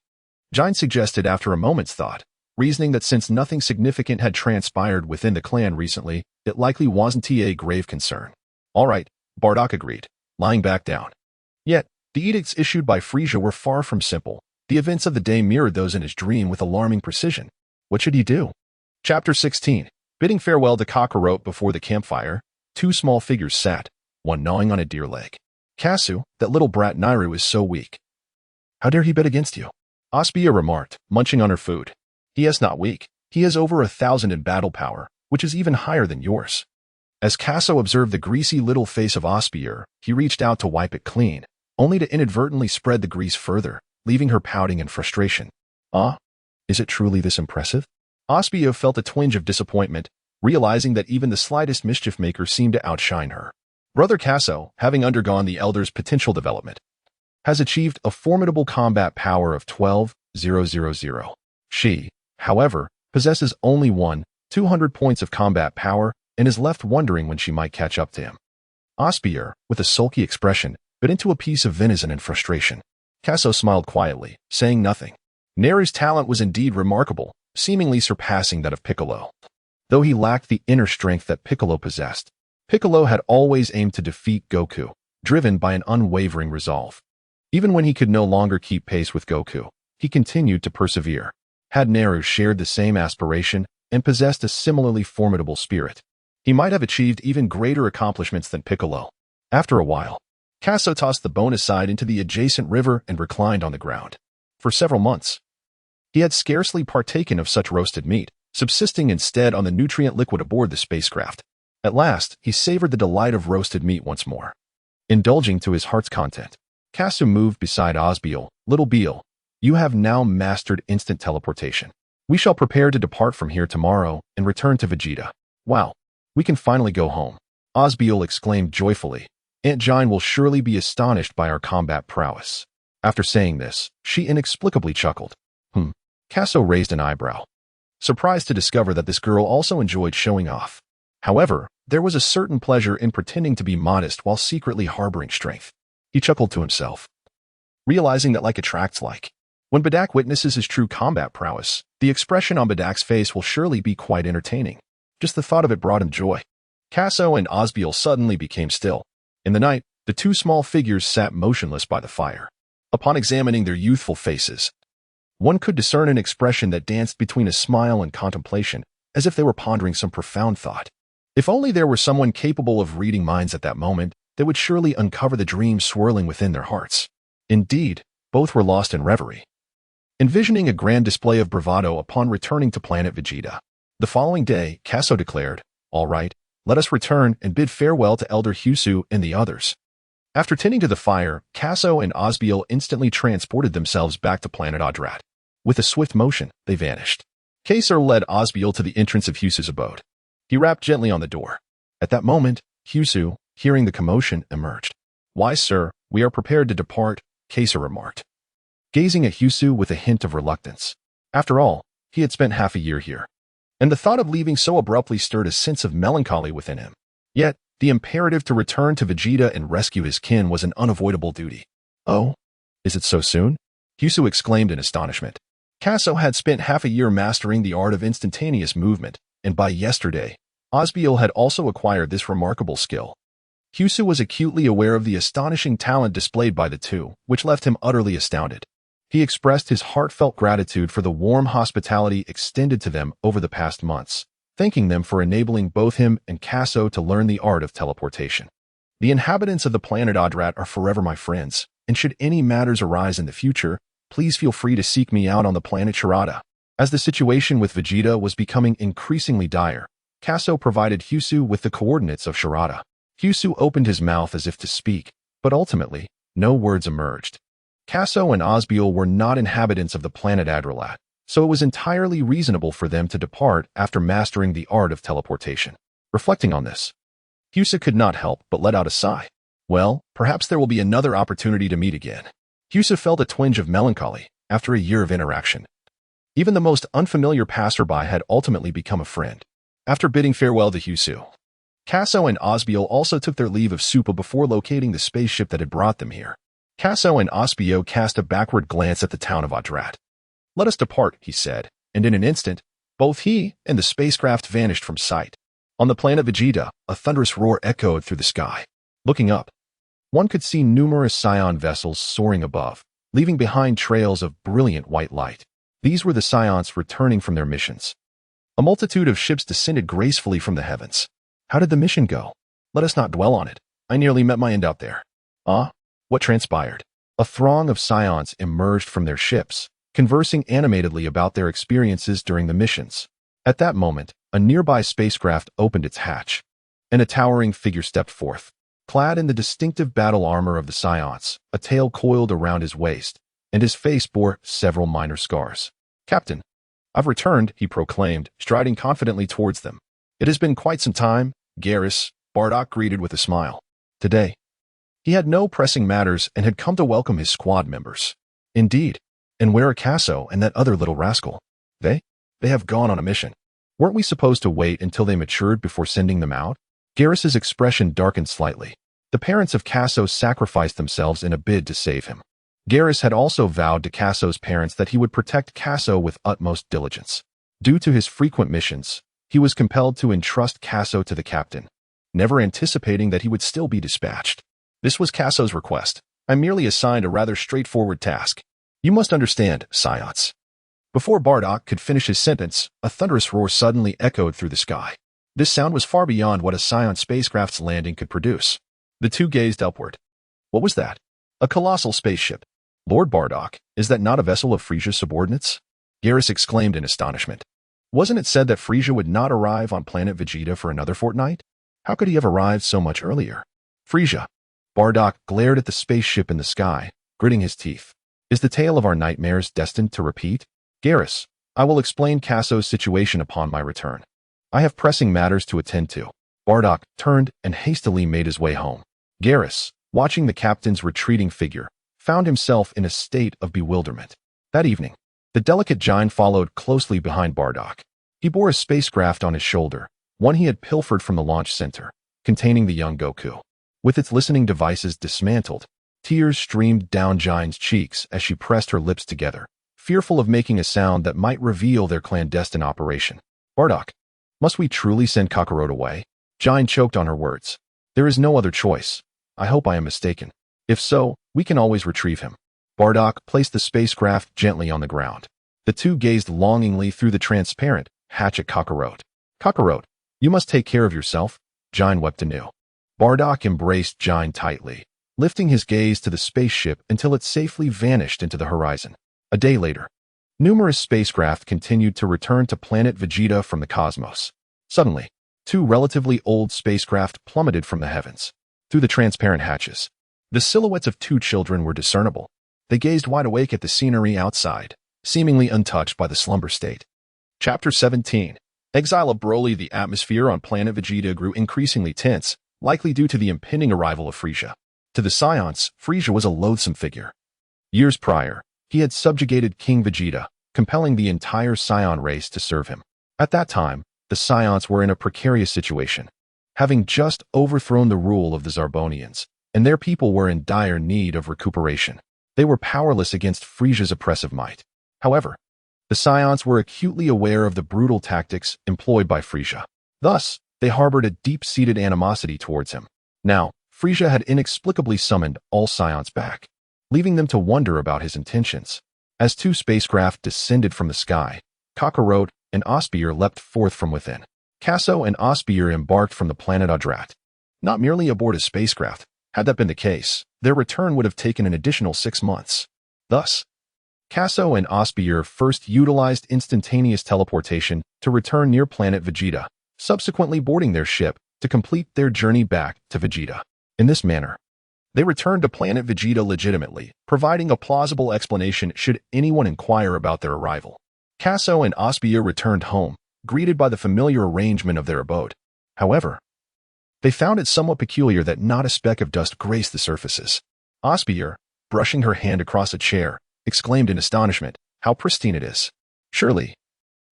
Jine suggested after a moment's thought, reasoning that since nothing significant had transpired within the clan recently, it likely wasn't a grave concern. All right, Bardock agreed, lying back down. Yet, the edicts issued by Frisia were far from simple. The events of the day mirrored those in his dream with alarming precision. What should he do? Chapter 16. Bidding farewell to Kakarot before the campfire, 2 small figures sat, one gnawing on a deer leg. Casso, that little brat Nairu, is so weak. How dare he bet against you? Osbier remarked, munching on her food. He is not weak. He has over 1,000 in battle power, which is even higher than yours. As Casso observed the greasy little face of Osbier, he reached out to wipe it clean, only to inadvertently spread the grease further, leaving her pouting in frustration. Is it truly this impressive? Osbier felt a twinge of disappointment, realizing that even the slightest mischief maker seemed to outshine her. Brother Casso, having undergone the Elder's potential development, has achieved a formidable combat power of 12,000. 000. She, however, possesses only 200 points of combat power and is left wondering when she might catch up to him. Osbier, with a sulky expression, bit into a piece of venison in frustration. Casso smiled quietly, saying nothing. Neru's talent was indeed remarkable, seemingly surpassing that of Piccolo. Though he lacked the inner strength that Piccolo possessed, Piccolo had always aimed to defeat Goku, driven by an unwavering resolve. Even when he could no longer keep pace with Goku, he continued to persevere. Had Neru shared the same aspiration and possessed a similarly formidable spirit, he might have achieved even greater accomplishments than Piccolo. After a while, Casso tossed the bone aside into the adjacent river and reclined on the ground. For several months, he had scarcely partaken of such roasted meat, subsisting instead on the nutrient liquid aboard the spacecraft. At last, he savored the delight of roasted meat once more. Indulging to his heart's content, Casso moved beside Osbiel. Little Beal, you have now mastered instant teleportation. We shall prepare to depart from here tomorrow and return to Vegeta. Wow, we can finally go home. Osbiel exclaimed joyfully. Aunt Jine will surely be astonished by our combat prowess. After saying this, she inexplicably chuckled. Casso raised an eyebrow, surprised to discover that this girl also enjoyed showing off. However, there was a certain pleasure in pretending to be modest while secretly harboring strength. He chuckled to himself, realizing that like attracts like. When Bedak witnesses his true combat prowess, the expression on Bedak's face will surely be quite entertaining. Just the thought of it brought him joy. Casso and Osbiel suddenly became still. In the night, the two small figures sat motionless by the fire. Upon examining their youthful faces, one could discern an expression that danced between a smile and contemplation, as if they were pondering some profound thought. If only there were someone capable of reading minds at that moment, they would surely uncover the dreams swirling within their hearts. Indeed, both were lost in reverie, envisioning a grand display of bravado upon returning to planet Vegeta. The following day, Casso declared, "All right, let us return and bid farewell to Elder Husu and the others." After tending to the fire, Casso and Osbiel instantly transported themselves back to planet Yardrat. With a swift motion, they vanished. Casso led Osbiel to the entrance of Husu's abode. He rapped gently on the door. At that moment, Husu, hearing the commotion, emerged. "Why, sir, we are prepared to depart," Casso remarked, gazing at Husu with a hint of reluctance. After all, he had spent half a year here, and the thought of leaving so abruptly stirred a sense of melancholy within him. Yet, the imperative to return to Vegeta and rescue his kin was an unavoidable duty. "Oh, is it so soon?" Husu exclaimed in astonishment. Casso had spent half a year mastering the art of instantaneous movement, and by yesterday, Osbiel had also acquired this remarkable skill. Husu was acutely aware of the astonishing talent displayed by the two, which left him utterly astounded. He expressed his heartfelt gratitude for the warm hospitality extended to them over the past months, thanking them for enabling both him and Casso to learn the art of teleportation. "The inhabitants of the planet Yardrat are forever my friends, and should any matters arise in the future, please feel free to seek me out on the planet Sharada." As the situation with Vegeta was becoming increasingly dire, Casso provided Husu with the coordinates of Sharada. Husu opened his mouth as if to speak, but ultimately, no words emerged. Casso and Osbiel were not inhabitants of the planet Yardrat, so it was entirely reasonable for them to depart after mastering the art of teleportation. Reflecting on this, Husu could not help but let out a sigh. Well, perhaps there will be another opportunity to meet again. Husu felt a twinge of melancholy after a year of interaction. Even the most unfamiliar passerby had ultimately become a friend. After bidding farewell to Husu, Casso and Osbiel also took their leave of Supa before locating the spaceship that had brought them here. Casso and Osbiel cast a backward glance at the town of Yardrat. "Let us depart," he said, and in an instant, both he and the spacecraft vanished from sight. On the planet Vegeta, a thunderous roar echoed through the sky. Looking up, one could see numerous Saiyan vessels soaring above, leaving behind trails of brilliant white light. These were the Saiyans returning from their missions. A multitude of ships descended gracefully from the heavens. How did the mission go? Let us not dwell on it. I nearly met my end out there. What transpired? A throng of Saiyans emerged from their ships, conversing animatedly about their experiences during the missions. At that moment, a nearby spacecraft opened its hatch, and a towering figure stepped forth. Clad in the distinctive battle armor of the Saiyans, a tail coiled around his waist, and his face bore several minor scars. "Captain, I've returned," he proclaimed, striding confidently towards them. "It has been quite some time," Garrus, Bardock greeted with a smile. Today, he had no pressing matters and had come to welcome his squad members. Indeed, And where are Casso and that other little rascal? They have gone on a mission. Weren't we supposed to wait until they matured before sending them out? Garrus's expression darkened slightly. The parents of Casso sacrificed themselves in a bid to save him. Garrus had also vowed to Casso's parents that he would protect Casso with utmost diligence. Due to his frequent missions, he was compelled to entrust Casso to the captain, never anticipating that he would still be dispatched. This was Casso's request. I merely assigned a rather straightforward task. You must understand, Science. Before Bardock could finish his sentence, a thunderous roar suddenly echoed through the sky. This sound was far beyond what a Scion spacecraft's landing could produce. The two gazed upward. What was that? A colossal spaceship. Lord Bardock, is that not a vessel of Frisia's subordinates? Garrus exclaimed in astonishment. Wasn't it said that Frisia would not arrive on planet Vegeta for another fortnight? How could he have arrived so much earlier? Frisia. Bardock glared at the spaceship in the sky, gritting his teeth. Is the tale of our nightmares destined to repeat? Garrus, I will explain Casso's situation upon my return. I have pressing matters to attend to. Bardock turned and hastily made his way home. Garrus, watching the captain's retreating figure, found himself in a state of bewilderment. That evening, the delicate giant followed closely behind Bardock. He bore a spacecraft on his shoulder, one he had pilfered from the launch center, containing the young Goku. With its listening devices dismantled, tears streamed down Giant's cheeks as she pressed her lips together, fearful of making a sound that might reveal their clandestine operation. Bardock, must we truly send Kakarot away? Giant choked on her words. There is no other choice. I hope I am mistaken. If so, we can always retrieve him. Bardock placed the spacecraft gently on the ground. The two gazed longingly through the transparent hatch at Kakarot. Kakarot, you must take care of yourself. Giant wept anew. Bardock embraced Giant tightly, lifting his gaze to the spaceship until it safely vanished into the horizon. A day later, numerous spacecraft continued to return to planet Vegeta from the cosmos. Suddenly, two relatively old spacecraft plummeted from the heavens. Through the transparent hatches, the silhouettes of two children were discernible. They gazed wide awake at the scenery outside, seemingly untouched by the slumber state. Chapter 17. Exile of Broly. The atmosphere on planet Vegeta grew increasingly tense, likely due to the impending arrival of Frisia. To the Scions, Frisia was a loathsome figure. Years prior, he had subjugated King Vegeta, compelling the entire Scion race to serve him. At that time, the Scions were in a precarious situation, having just overthrown the rule of the Zarbonians, and their people were in dire need of recuperation. They were powerless against Frisia's oppressive might. However, the Scions were acutely aware of the brutal tactics employed by Frisia. Thus, they harbored a deep-seated animosity towards him. Now, Frisia had inexplicably summoned all Scions back, leaving them to wonder about his intentions. As two spacecraft descended from the sky, Kakarot and Osbier leapt forth from within. Casso and Osbier embarked from the planet Yardrat, not merely aboard a spacecraft. Had that been the case, their return would have taken an additional 6 months. Thus, Casso and Osbier first utilized instantaneous teleportation to return near planet Vegeta, subsequently boarding their ship to complete their journey back to Vegeta. In this manner, they returned to planet Vegeta legitimately, providing a plausible explanation should anyone inquire about their arrival. Casso and Osbier returned home, greeted by the familiar arrangement of their abode. However, they found it somewhat peculiar that not a speck of dust graced the surfaces. Osbier, brushing her hand across a chair, exclaimed in astonishment, "How pristine it is! Surely,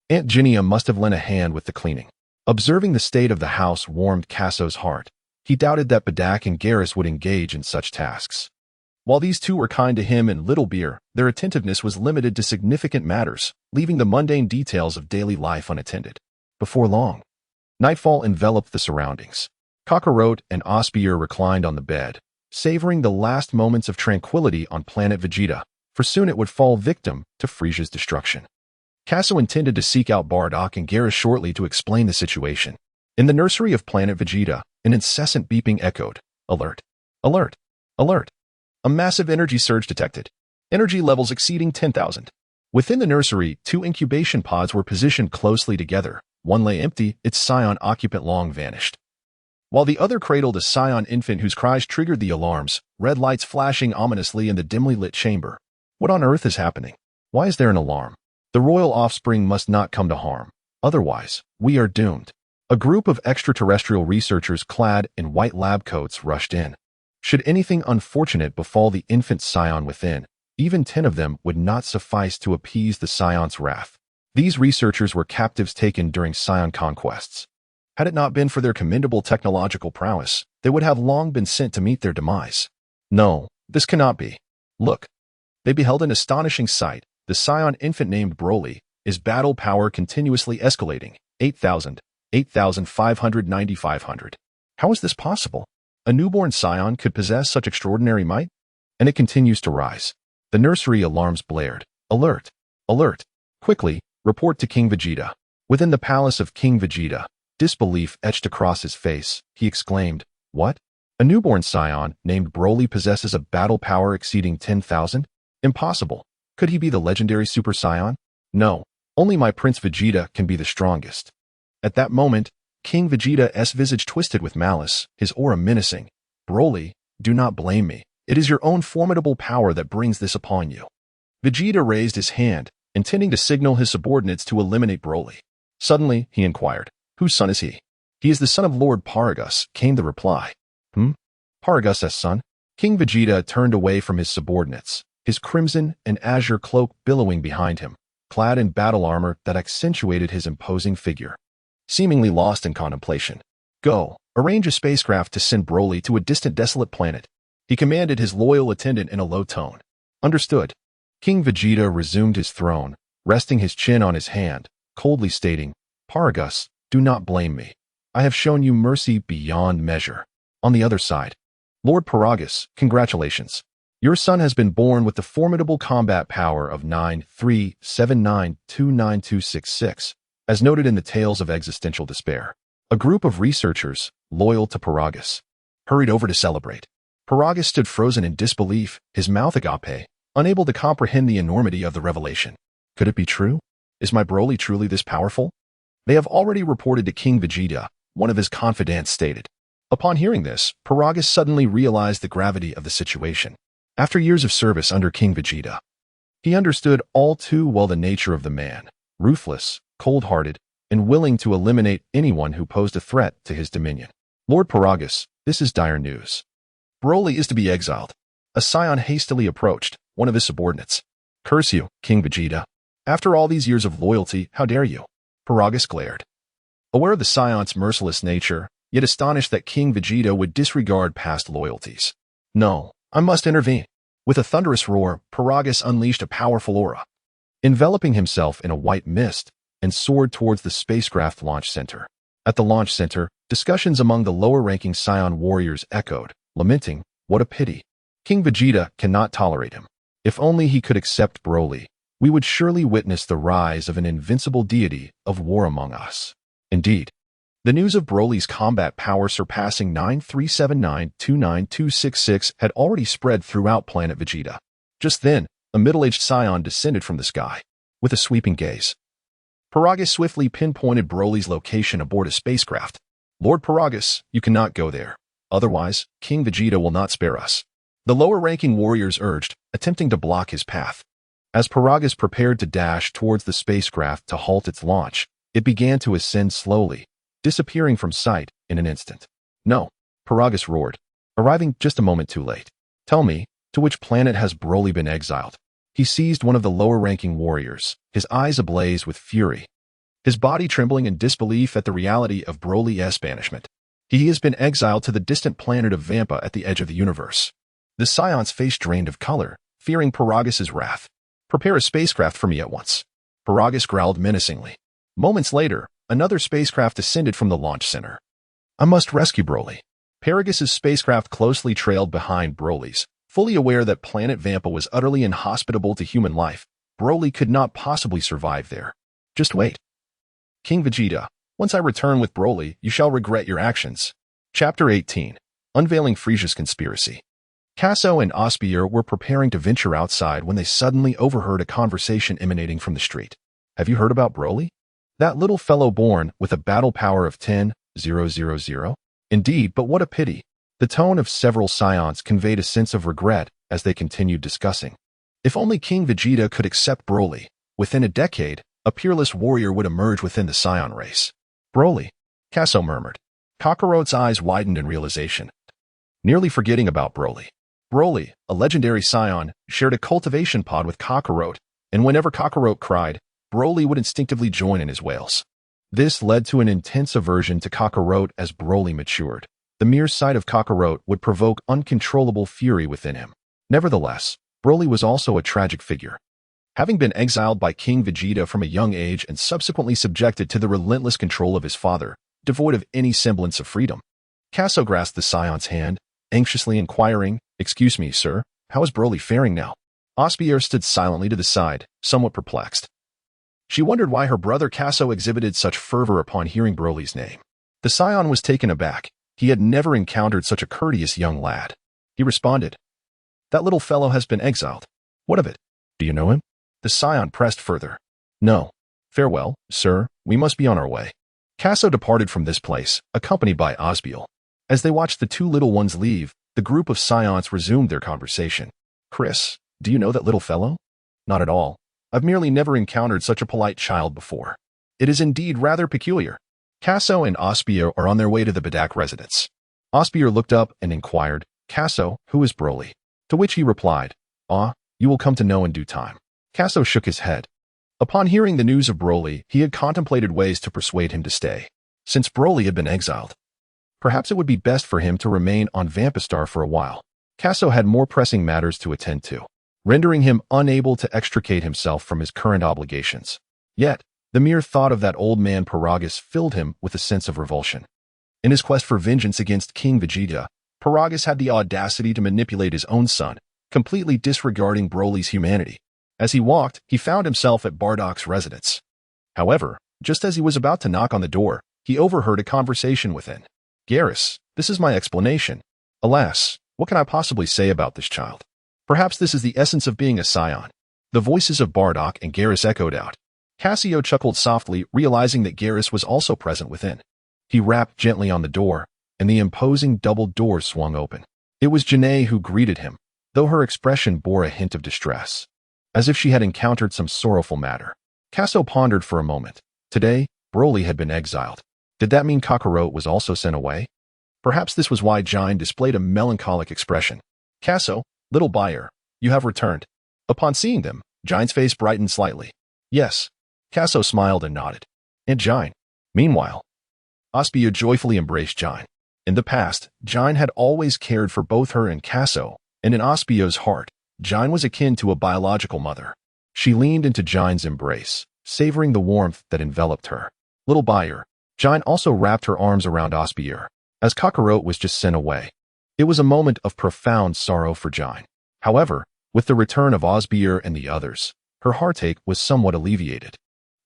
Aunt Ginia must have lent a hand with the cleaning." Observing the state of the house warmed Casso's heart. He doubted that Bardock and Garrus would engage in such tasks. While these two were kind to him and Little Beer, their attentiveness was limited to significant matters, leaving the mundane details of daily life unattended. Before long, nightfall enveloped the surroundings. Kakarot and Osbier reclined on the bed, savoring the last moments of tranquility on planet Vegeta, for soon it would fall victim to Frisia's destruction. Casso intended to seek out Bardock and Garrus shortly to explain the situation. In the nursery of planet Vegeta, an incessant beeping echoed. Alert! Alert! Alert! A massive energy surge detected. Energy levels exceeding 10,000. Within the nursery, 2 incubation pods were positioned closely together. One lay empty, its Scion occupant long vanished, while the other cradled a Scion infant whose cries triggered the alarms, red lights flashing ominously in the dimly lit chamber. What on earth is happening? Why is there an alarm? The royal offspring must not come to harm. Otherwise, we are doomed. A group of extraterrestrial researchers clad in white lab coats rushed in. Should anything unfortunate befall the infant Scion within, Even 10 of them would not suffice to appease the Scion's wrath. These researchers were captives taken during Scion conquests. Had it not been for their commendable technological prowess, they would have long been sent to meet their demise. No, this cannot be. Look. They beheld an astonishing sight. The Scion infant named Broly, his battle power continuously escalating, 8,000, 8,500, 9,500. How is this possible? A newborn Scion could possess such extraordinary might? And it continues to rise. The nursery alarms blared. Alert! Alert! Quickly, report to King Vegeta. Within the palace of King Vegeta, disbelief etched across his face, he exclaimed, "What? A newborn Scion named Broly possesses a battle power exceeding 10,000? Impossible. Could he be the legendary Super Saiyan? No, only my Prince Vegeta can be the strongest." At that moment, King Vegeta's visage twisted with malice, his aura menacing. "Broly, do not blame me. It is your own formidable power that brings this upon you." Vegeta raised his hand, intending to signal his subordinates to eliminate Broly. Suddenly, he inquired, "Whose son is he?" "He is the son of Lord Paragus," came the reply. Paragus' son? King Vegeta turned away from his subordinates, his crimson and azure cloak billowing behind him, clad in battle armor that accentuated his imposing figure. Seemingly lost in contemplation. "Go, arrange a spacecraft to send Broly to a distant desolate planet," he commanded his loyal attendant in a low tone. "Understood." King Vegeta resumed his throne, resting his chin on his hand, coldly stating, "Paragus, do not blame me. I have shown you mercy beyond measure." On the other side, "Lord Paragus, congratulations. Your son has been born with the formidable combat power of 9,379,29266, as noted in the Tales of Existential Despair." A group of researchers, loyal to Paragus, hurried over to celebrate. Paragus stood frozen in disbelief, his mouth agape, unable to comprehend the enormity of the revelation. Could it be true? Is my Broly truly this powerful? "They have already reported to King Vegeta," one of his confidants stated. Upon hearing this, Paragus suddenly realized the gravity of the situation. After years of service under King Vegeta, he understood all too well the nature of the man, ruthless, cold-hearted, and willing to eliminate anyone who posed a threat to his dominion. "Lord Paragus, this is dire news. Broly is to be exiled." A Scion hastily approached, one of his subordinates. "Curse you, King Vegeta. After all these years of loyalty, how dare you?" Paragus glared. Aware of the Scion's merciless nature, yet astonished that King Vegeta would disregard past loyalties. "No, I must intervene." With a thunderous roar, Paragus unleashed a powerful aura, enveloping himself in a white mist, and soared towards the spacecraft launch center. At the launch center, discussions among the lower-ranking Scion warriors echoed, lamenting, "What a pity. King Vegeta cannot tolerate him. If only he could accept Broly, we would surely witness the rise of an invincible deity of war among us." Indeed, the news of Broly's combat power surpassing 9,379,29266 had already spread throughout planet Vegeta. Just then, a middle-aged Scion descended from the sky. With a sweeping gaze, Paragus swiftly pinpointed Broly's location aboard a spacecraft. "Lord Paragus, you cannot go there. Otherwise, King Vegeta will not spare us," the lower-ranking warriors urged, attempting to block his path. As Paragus prepared to dash towards the spacecraft to halt its launch, it began to ascend slowly, disappearing from sight in an instant. "No," Paragus roared, arriving just a moment too late. "Tell me, to which planet has Broly been exiled?" He seized one of the lower-ranking warriors, his eyes ablaze with fury, his body trembling in disbelief at the reality of Broly's banishment. "He has been exiled to the distant planet of Vampa at the edge of the universe." The Scion's face drained of color, fearing Paragus's wrath. "Prepare a spacecraft for me at once." Paragus growled menacingly. Moments later, another spacecraft descended from the launch center. "I must rescue Broly." Paragus's spacecraft closely trailed behind Broly's, fully aware that planet Vampa was utterly inhospitable to human life. Broly could not possibly survive there. "Just wait. King Vegeta, once I return with Broly, you shall regret your actions." Chapter 18. Unveiling Frisia's Conspiracy. Casso and Osbier were preparing to venture outside when they suddenly overheard a conversation emanating from the street. "Have you heard about Broly? That little fellow born with a battle power of 10,000? Indeed, but what a pity." The tone of several Scions conveyed a sense of regret as they continued discussing. If only King Vegeta could accept Broly, within a decade, a peerless warrior would emerge within the Scion race. "Broly," Casso murmured. Kakarot's eyes widened in realization. Nearly forgetting about Broly, Broly, a legendary Saiyan, shared a cultivation pod with Kakarot, and whenever Kakarot cried, Broly would instinctively join in his wails. This led to an intense aversion to Kakarot as Broly matured. The mere sight of Kakarot would provoke uncontrollable fury within him. Nevertheless, Broly was also a tragic figure. Having been exiled by King Vegeta from a young age and subsequently subjected to the relentless control of his father, devoid of any semblance of freedom, Casso grasped the Scion's hand, anxiously inquiring, "Excuse me, sir, how is Broly faring now?" Osbier stood silently to the side, somewhat perplexed. She wondered why her brother Casso exhibited such fervor upon hearing Broly's name. The Scion was taken aback. He had never encountered such a courteous young lad. He responded, "That little fellow has been exiled. What of it? Do you know him?" The Scion pressed further. "No. Farewell, sir, we must be on our way." Casso departed from this place, accompanied by Osbiel. As they watched the two little ones leave, the group of Scions resumed their conversation. "Chris, do you know that little fellow?" "Not at all. I've merely never encountered such a polite child before. It is indeed rather peculiar." Casso and Osbier are on their way to the Bedak residence. Osbier looked up and inquired, "Casso, who is Broly?" To which he replied, You will come to know in due time." Casso shook his head. Upon hearing the news of Broly, he had contemplated ways to persuade him to stay. Since Broly had been exiled, perhaps it would be best for him to remain on Vampistar for a while. Casso had more pressing matters to attend to, rendering him unable to extricate himself from his current obligations. Yet, the mere thought of that old man Paragus filled him with a sense of revulsion. In his quest for vengeance against King Vegeta, Paragus had the audacity to manipulate his own son, completely disregarding Broly's humanity. As he walked, he found himself at Bardak's residence. However, just as he was about to knock on the door, he overheard a conversation within. "Garrus, this is my explanation. Alas, what can I possibly say about this child? Perhaps this is the essence of being a Scion." The voices of Bardock and Garrus echoed out. Cassio chuckled softly, realizing that Garrus was also present within. He rapped gently on the door, and the imposing double door swung open. It was Janae who greeted him, though her expression bore a hint of distress, as if she had encountered some sorrowful matter. Casso pondered for a moment. Today, Broly had been exiled. Did that mean Kakarot was also sent away? Perhaps this was why Jine displayed a melancholic expression. "Casso, little buyer, you have returned." Upon seeing them, Jine's face brightened slightly. "Yes." Casso smiled and nodded. "And Jine." Meanwhile, Osbier joyfully embraced Jine. In the past, Jine had always cared for both her and Casso, and in Osbier's heart, Jine was akin to a biological mother. She leaned into Jine's embrace, savoring the warmth that enveloped her. "Little buyer." Jine also wrapped her arms around Osbier, as Kakarot was just sent away. It was a moment of profound sorrow for Jine. However, with the return of Osbier and the others, her heartache was somewhat alleviated.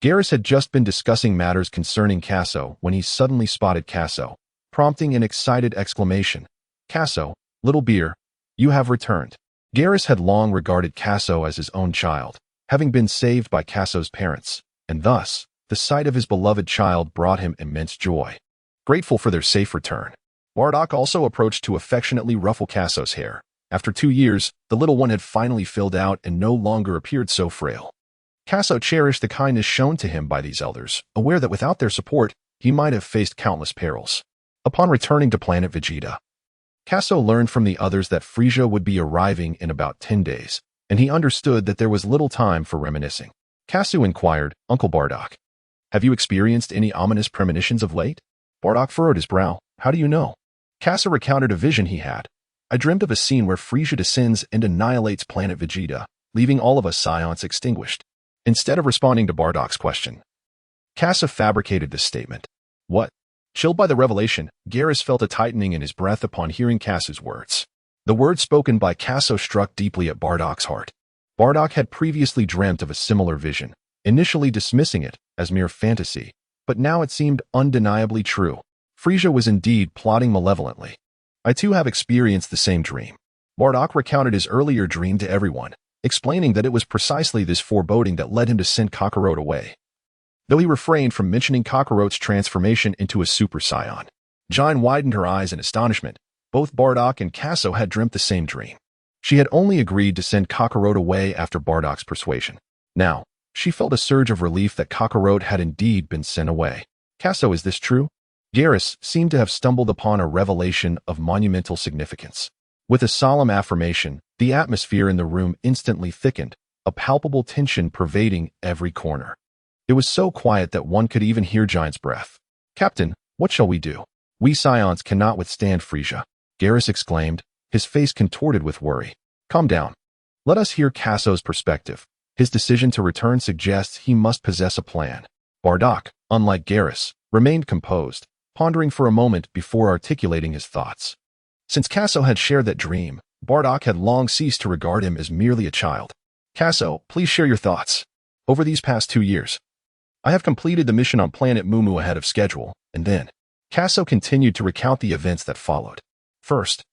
Garrus had just been discussing matters concerning Casso when he suddenly spotted Casso, prompting an excited exclamation. "Casso, little beer, you have returned." Garrus had long regarded Casso as his own child, having been saved by Casso's parents, and thus, the sight of his beloved child brought him immense joy. Grateful for their safe return, Bardock also approached to affectionately ruffle Casso's hair. After 2 years, the little one had finally filled out and no longer appeared so frail. Casso cherished the kindness shown to him by these elders, aware that without their support, he might have faced countless perils. Upon returning to planet Vegeta, Casso learned from the others that Frieza would be arriving in about 10 days, and he understood that there was little time for reminiscing. Casso inquired, "Uncle Bardock, have you experienced any ominous premonitions of late?" Bardock furrowed his brow. "How do you know?" Casso recounted a vision he had. "I dreamt of a scene where Frieza descends and annihilates planet Vegeta, leaving all of us Scions extinguished." Instead of responding to Bardock's question, Casso fabricated this statement. "What?" Chilled by the revelation, Garrus felt a tightening in his breath upon hearing Casso's words. The words spoken by Casso struck deeply at Bardock's heart. Bardock had previously dreamt of a similar vision, initially dismissing it as mere fantasy, but now it seemed undeniably true. Frieza was indeed plotting malevolently. "I too have experienced the same dream." Bardock recounted his earlier dream to everyone, explaining that it was precisely this foreboding that led him to send Kakarot away. Though he refrained from mentioning Kakarot's transformation into a Super Saiyan, Jine widened her eyes in astonishment. Both Bardock and Casso had dreamt the same dream. She had only agreed to send Kakarot away after Bardock's persuasion. Now, she felt a surge of relief that Kakarot had indeed been sent away. "Casso, is this true?" Garrus seemed to have stumbled upon a revelation of monumental significance. With a solemn affirmation, the atmosphere in the room instantly thickened, a palpable tension pervading every corner. It was so quiet that one could even hear Giant's breath. "Captain, what shall we do? We Scions cannot withstand Frisia," Garrus exclaimed, his face contorted with worry. "Calm down. Let us hear Casso's perspective. His decision to return suggests he must possess a plan." Bardock, unlike Garrus, remained composed, pondering for a moment before articulating his thoughts. Since Casso had shared that dream, Bardock had long ceased to regard him as merely a child. "Casso, please share your thoughts. Over these past 2 years, I have completed the mission on planet Mumu ahead of schedule, and then Casso continued to recount the events that followed. First,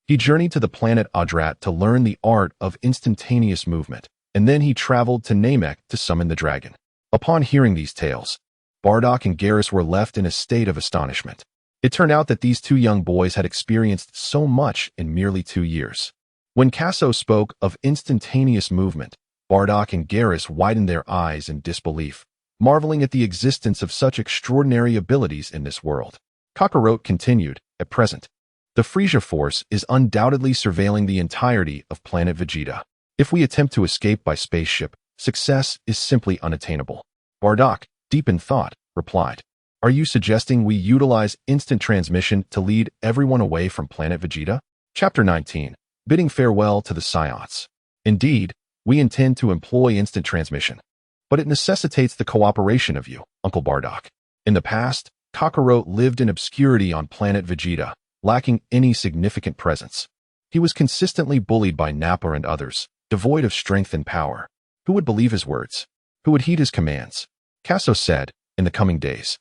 he journeyed to the planet Yardrat to learn the art of instantaneous movement, and then he traveled to Namek to summon the dragon. Upon hearing these tales, Bardock and Garrus were left in a state of astonishment. It turned out that these two young boys had experienced so much in merely 2 years. When Casso spoke of instantaneous movement, Bardock and Garrus widened their eyes in disbelief, marveling at the existence of such extraordinary abilities in this world. Kakarot continued, "At present, the Frisia force is undoubtedly surveilling the entirety of planet Vegeta. If we attempt to escape by spaceship, success is simply unattainable." Bardock, deep in thought, replied, "Are you suggesting we utilize instant transmission to lead everyone away from planet Vegeta?" Chapter 19. Bidding farewell to the Scions. "Indeed, we intend to employ instant transmission, but it necessitates the cooperation of you, Uncle Bardock. In the past, Kakarot lived in obscurity on planet Vegeta, lacking any significant presence. He was consistently bullied by Nappa and others, devoid of strength and power. Who would believe his words? Who would heed his commands?" Casso said, "In the coming days,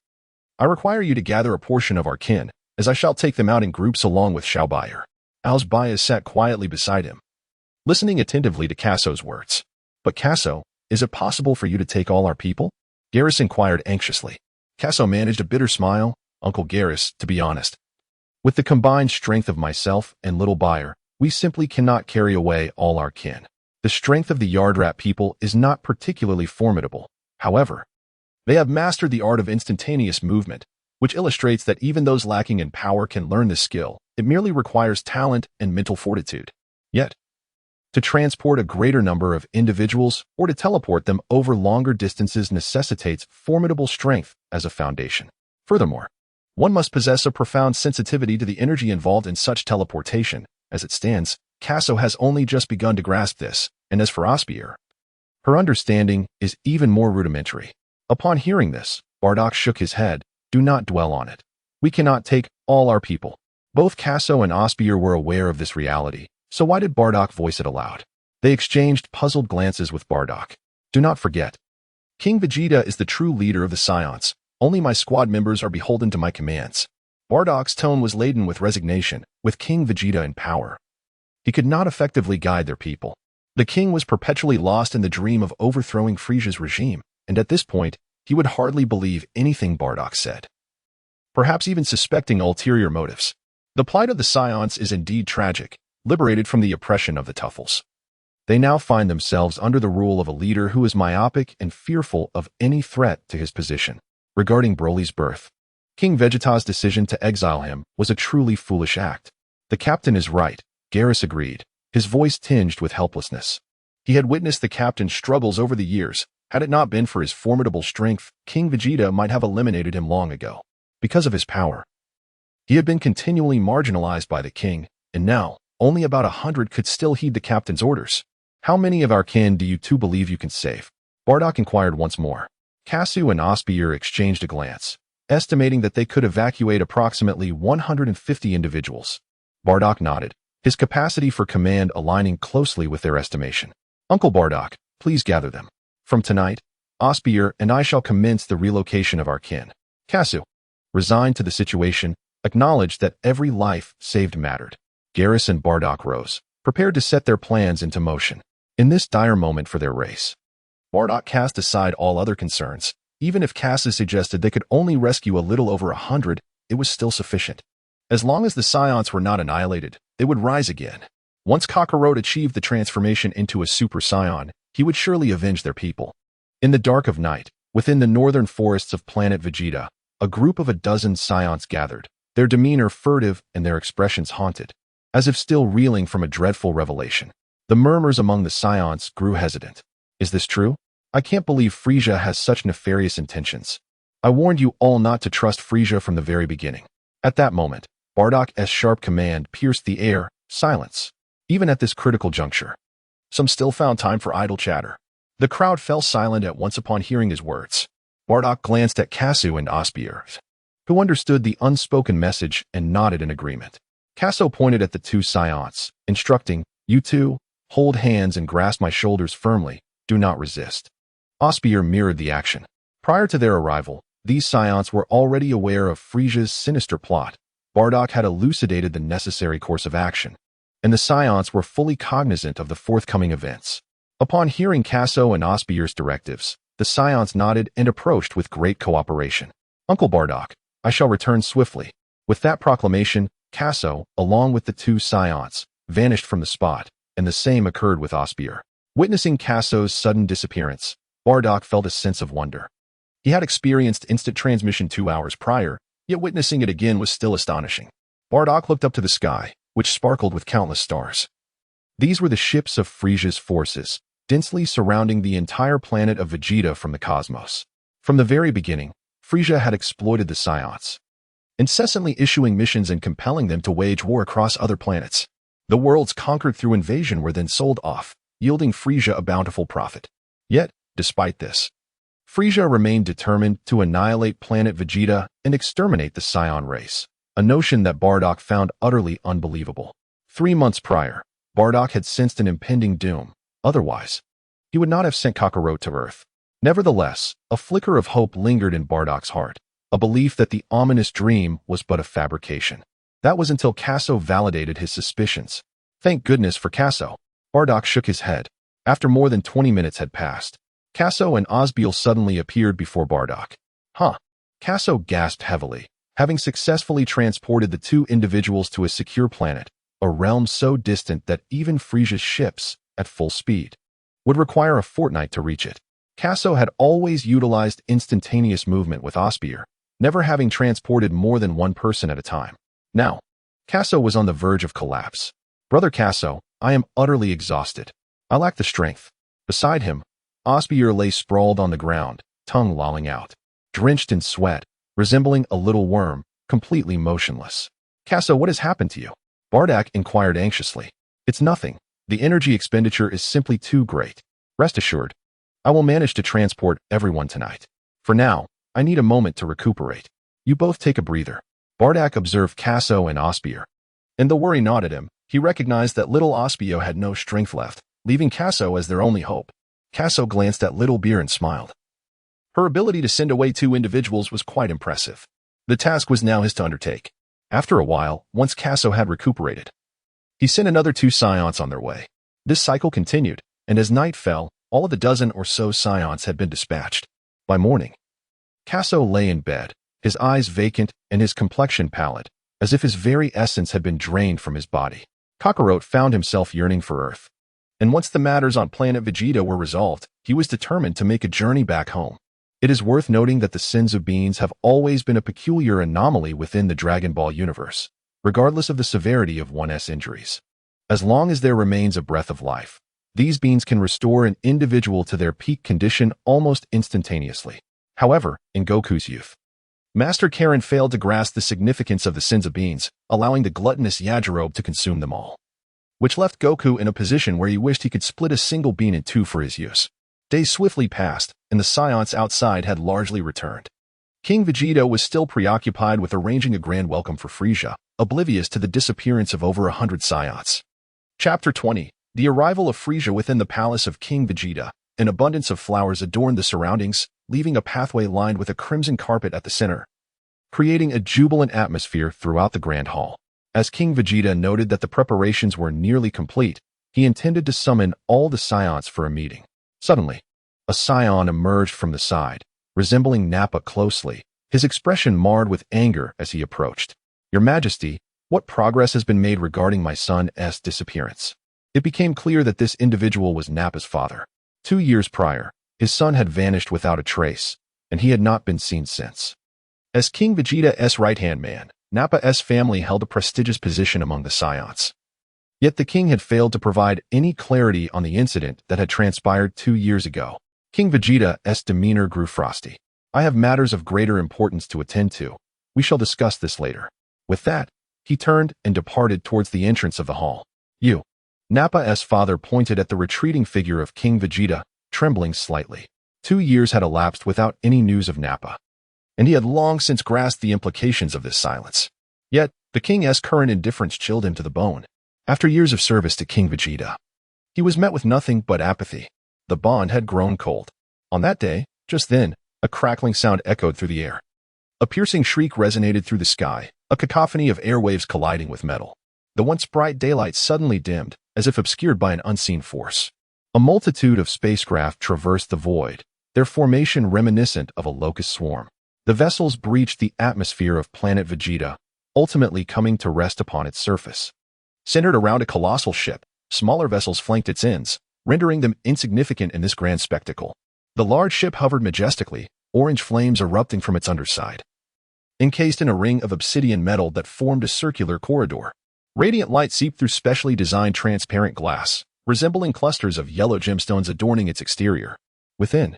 I require you to gather a portion of our kin, as I shall take them out in groups along with Osbier." Osbier sat quietly beside him, listening attentively to Casso's words. "But Casso, is it possible for you to take all our people?" Garrus inquired anxiously. Casso managed a bitter smile. "Uncle Garrus, to be honest, with the combined strength of myself and Little Bayer, we simply cannot carry away all our kin. The strength of the Yardrat people is not particularly formidable. However, they have mastered the art of instantaneous movement, which illustrates that even those lacking in power can learn this skill. It merely requires talent and mental fortitude. Yet, to transport a greater number of individuals or to teleport them over longer distances necessitates formidable strength as a foundation. Furthermore, one must possess a profound sensitivity to the energy involved in such teleportation. As it stands, Casso has only just begun to grasp this, and as for Osbier, her understanding is even more rudimentary." Upon hearing this, Bardock shook his head. "Do not dwell on it. We cannot take all our people." Both Casso and Osbier were aware of this reality, so why did Bardock voice it aloud? They exchanged puzzled glances with Bardock. "Do not forget, King Vegeta is the true leader of the Scions. Only my squad members are beholden to my commands." Bardock's tone was laden with resignation. With King Vegeta in power, he could not effectively guide their people. The king was perpetually lost in the dream of overthrowing Frisia's regime, and at this point, he would hardly believe anything Bardock said, perhaps even suspecting ulterior motives. The plight of the Scions is indeed tragic. Liberated from the oppression of the Tuffles, they now find themselves under the rule of a leader who is myopic and fearful of any threat to his position. Regarding Broly's birth, King Vegeta's decision to exile him was a truly foolish act. "The captain is right," Garrus agreed, his voice tinged with helplessness. He had witnessed the captain's struggles over the years. Had it not been for his formidable strength, King Vegeta might have eliminated him long ago. Because of his power, he had been continually marginalized by the king, and now, only about 100 could still heed the captain's orders. "How many of our kin do you two believe you can save?" Bardock inquired once more. Casso and Osbier exchanged a glance, estimating that they could evacuate approximately 150 individuals. Bardock nodded, his capacity for command aligning closely with their estimation. "Uncle Bardock, please gather them. From tonight, Osbier and I shall commence the relocation of our kin." Casso, resigned to the situation, acknowledged that every life saved mattered. Garrus and Bardock rose, prepared to set their plans into motion. In this dire moment for their race, Bardock cast aside all other concerns. Even if Casso suggested they could only rescue a little over 100, it was still sufficient. As long as the Scions were not annihilated, they would rise again. Once Kakarot achieved the transformation into a Super Saiyan, he would surely avenge their people. In the dark of night, within the northern forests of planet Vegeta, a group of a dozen Scions gathered, their demeanor furtive and their expressions haunted. as if still reeling from a dreadful revelation. The murmurs among the Scions grew hesitant. Is this true? I can't believe Frisia has such nefarious intentions. I warned you all not to trust Frisia from the very beginning. At that moment, Bardock's sharp command pierced the air. Silence. Even at this critical juncture. Some still found time for idle chatter. The crowd fell silent at once upon hearing his words. Bardock glanced at Casso and Osbier, who understood the unspoken message and nodded in agreement. Casso pointed at the two Scions, instructing, "You two, hold hands and grasp my shoulders firmly. Do not resist." Osbier mirrored the action. Prior to their arrival, these Scions were already aware of Frisia's sinister plot. Bardock had elucidated the necessary course of action, and the Scions were fully cognizant of the forthcoming events. Upon hearing Casso and Osbier's directives, the Scions nodded and approached with great cooperation. "Uncle Bardock, I shall return swiftly." With that proclamation, Casso, along with the two Scions, vanished from the spot, and the same occurred with Osbier. Witnessing Casso's sudden disappearance, Bardock felt a sense of wonder. He had experienced instant transmission 2 hours prior, yet witnessing it again was still astonishing. Bardock looked up to the sky, which sparkled with countless stars. These were the ships of Frisia's forces, densely surrounding the entire planet of Vegeta from the cosmos. From the very beginning, Frisia had exploited the Scions, incessantly issuing missions and compelling them to wage war across other planets. The worlds conquered through invasion were then sold off, yielding Frisia a bountiful profit. Yet, despite this, Frisia remained determined to annihilate planet Vegeta and exterminate the Scion race, a notion that Bardock found utterly unbelievable. 3 months prior, Bardock had sensed an impending doom. Otherwise, he would not have sent Kakarot to Earth. Nevertheless, a flicker of hope lingered in Bardock's heart, a belief that the ominous dream was but a fabrication. That was until Casso validated his suspicions. Thank goodness for Casso. Bardock shook his head. After more than 20 minutes had passed, Casso and Osbiel suddenly appeared before Bardock. Casso gasped heavily, having successfully transported the two individuals to a secure planet, a realm so distant that even Frisia's ships, at full speed, would require a fortnight to reach it. Casso had always utilized instantaneous movement with Osbier, never having transported more than one person at a time. Now, Casso was on the verge of collapse. "Brother Casso, I am utterly exhausted. I lack the strength." Beside him, Osbier lay sprawled on the ground, tongue lolling out, drenched in sweat, resembling a little worm, completely motionless. "Casso, what has happened to you?" Bardock inquired anxiously. "It's nothing. The energy expenditure is simply too great. Rest assured, I will manage to transport everyone tonight. For now, I need a moment to recuperate. You both take a breather." Bardock observed Casso and Osbier, and the worry gnawed at him. He recognized that little Osbier had no strength left, leaving Casso as their only hope. Casso glanced at little Beer and smiled. Her ability to send away 2 individuals was quite impressive. The task was now his to undertake. After a while, once Casso had recuperated, he sent another 2 Scions on their way. This cycle continued, and as night fell, all of the dozen or so Scions had been dispatched. By morning, Casso lay in bed, his eyes vacant and his complexion pallid, as if his very essence had been drained from his body. Kakarot found himself yearning for Earth, and once the matters on planet Vegeta were resolved, he was determined to make a journey back home. It is worth noting that the Senzu beans have always been a peculiar anomaly within the Dragon Ball universe, regardless of the severity of one's injuries. As long as there remains a breath of life, these beans can restore an individual to their peak condition almost instantaneously. However, in Goku's youth, Master Karen failed to grasp the significance of the Senzu beans, allowing the gluttonous Yardrat to consume them all, which left Goku in a position where he wished he could split a single bean in 2 for his use. Days swiftly passed, and the Scions outside had largely returned. King Vegeta was still preoccupied with arranging a grand welcome for Frisia, oblivious to the disappearance of over 100 Scions. Chapter 20. The arrival of Frisia within the palace of King Vegeta. An abundance of flowers adorned the surroundings, leaving a pathway lined with a crimson carpet at the center, creating a jubilant atmosphere throughout the grand hall. As King Vegeta noted that the preparations were nearly complete, he intended to summon all the Scions for a meeting. Suddenly, a Scion emerged from the side, resembling Nappa closely, his expression marred with anger as he approached. "Your Majesty, what progress has been made regarding my son's disappearance?" It became clear that this individual was Nappa's father. 2 years prior, his son had vanished without a trace, and he had not been seen since. As King Vegeta's right-hand man, Nappa's family held a prestigious position among the Scions. Yet the king had failed to provide any clarity on the incident that had transpired 2 years ago. King Vegeta's demeanor grew frosty. I have matters of greater importance to attend to. We shall discuss this later. With that, he turned and departed towards the entrance of the hall. Nappa's father pointed at the retreating figure of King Vegeta, trembling slightly. 2 years had elapsed without any news of Nappa, and he had long since grasped the implications of this silence. Yet, the king's current indifference chilled him to the bone. After years of service to King Vegeta, he was met with nothing but apathy. The bond had grown cold. On that day, just then, a crackling sound echoed through the air. A piercing shriek resonated through the sky, a cacophony of airwaves colliding with metal. The once bright daylight suddenly dimmed, as if obscured by an unseen force. A multitude of spacecraft traversed the void, their formation reminiscent of a locust swarm. The vessels breached the atmosphere of planet Vegeta, ultimately coming to rest upon its surface. Centered around a colossal ship, smaller vessels flanked its ends, rendering them insignificant in this grand spectacle. The large ship hovered majestically, orange flames erupting from its underside. Encased in a ring of obsidian metal that formed a circular corridor, radiant light seeped through specially designed transparent glass, resembling clusters of yellow gemstones adorning its exterior. Within,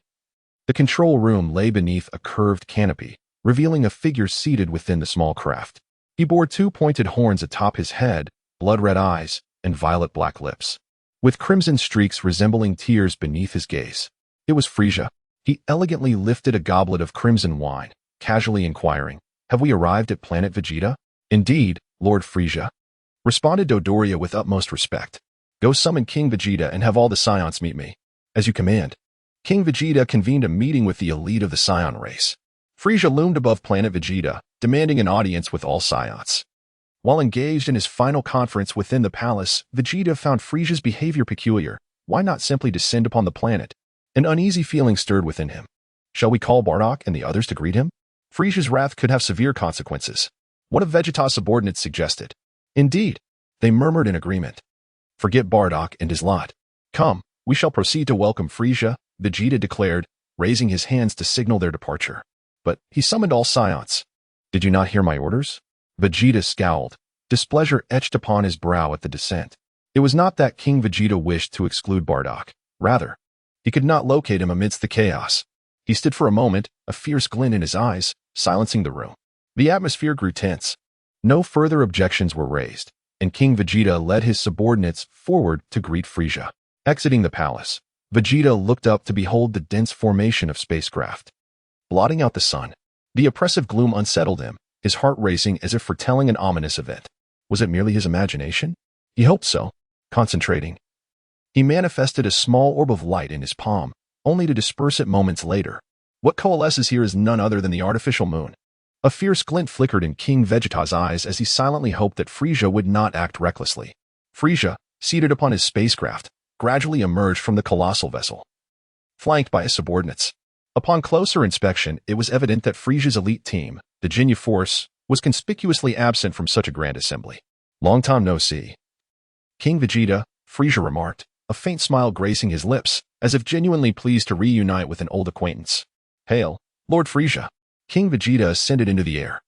the control room lay beneath a curved canopy, revealing a figure seated within the small craft. He bore 2 pointed horns atop his head, blood-red eyes, and violet-black lips, with crimson streaks resembling tears beneath his gaze. It was Frieza. He elegantly lifted a goblet of crimson wine, casually inquiring, "Have we arrived at planet Vegeta?" "Indeed, Lord Frieza," responded Dodoria with utmost respect. "Go summon King Vegeta and have all the Saiyans meet me." "As you command." King Vegeta convened a meeting with the elite of the Saiyan race. Frieza loomed above planet Vegeta, demanding an audience with all Saiyans. While engaged in his final conference within the palace, Vegeta found Frieza's behavior peculiar. Why not simply descend upon the planet? An uneasy feeling stirred within him. Shall we call Bardock and the others to greet him? Frieza's wrath could have severe consequences. One of Vegeta's subordinates suggested. Indeed, they murmured in agreement. Forget Bardock and his lot. Come, we shall proceed to welcome Frieza, Vegeta declared, raising his hands to signal their departure. But he summoned all Saiyans. Did you not hear my orders? Vegeta scowled, displeasure etched upon his brow at the descent. It was not that King Vegeta wished to exclude Bardock. Rather, he could not locate him amidst the chaos. He stood for a moment, a fierce glint in his eyes, silencing the room. The atmosphere grew tense. No further objections were raised, and King Vegeta led his subordinates forward to greet Frieza. Exiting the palace, Vegeta looked up to behold the dense formation of spacecraft, blotting out the sun. The oppressive gloom unsettled him, his heart racing as if foretelling an ominous event. Was it merely his imagination? He hoped so. Concentrating, he manifested a small orb of light in his palm, only to disperse it moments later. What coalesces here is none other than the artificial moon. A fierce glint flickered in King Vegeta's eyes as he silently hoped that Frieza would not act recklessly. Frieza, seated upon his spacecraft, gradually emerged from the colossal vessel, flanked by his subordinates. Upon closer inspection, it was evident that Frieza's elite team, the Ginyu Force, was conspicuously absent from such a grand assembly. Long time no see. King Vegeta, Frieza remarked, a faint smile gracing his lips, as if genuinely pleased to reunite with an old acquaintance. Hail, Lord Frieza. King Vegeta ascended into the air,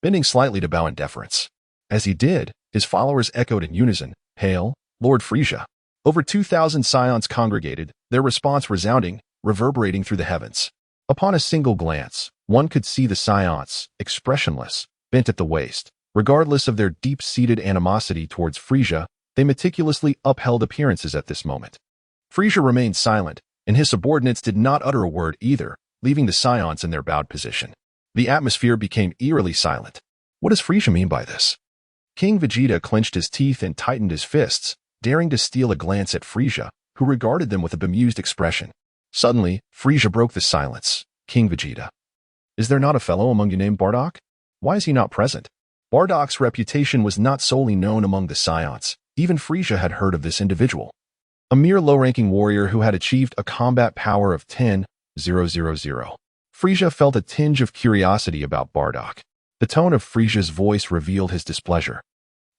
bending slightly to bow in deference. As he did, his followers echoed in unison, Hail, Lord Frieza. Over 2,000 Saiyans congregated, their response resounding, reverberating through the heavens. Upon a single glance, one could see the Saiyans, expressionless, bent at the waist. Regardless of their deep-seated animosity towards Frieza, they meticulously upheld appearances at this moment. Frieza remained silent, and his subordinates did not utter a word either, leaving the Saiyans in their bowed position. The atmosphere became eerily silent. What does Frieza mean by this? King Vegeta clenched his teeth and tightened his fists, daring to steal a glance at Frieza, who regarded them with a bemused expression. Suddenly, Frieza broke the silence. King Vegeta. Is there not a fellow among you named Bardock? Why is he not present? Bardock's reputation was not solely known among the Saiyans. Even Frieza had heard of this individual. A mere low-ranking warrior who had achieved a combat power of 10,000. Frieza felt a tinge of curiosity about Bardock. The tone of Frieza's voice revealed his displeasure,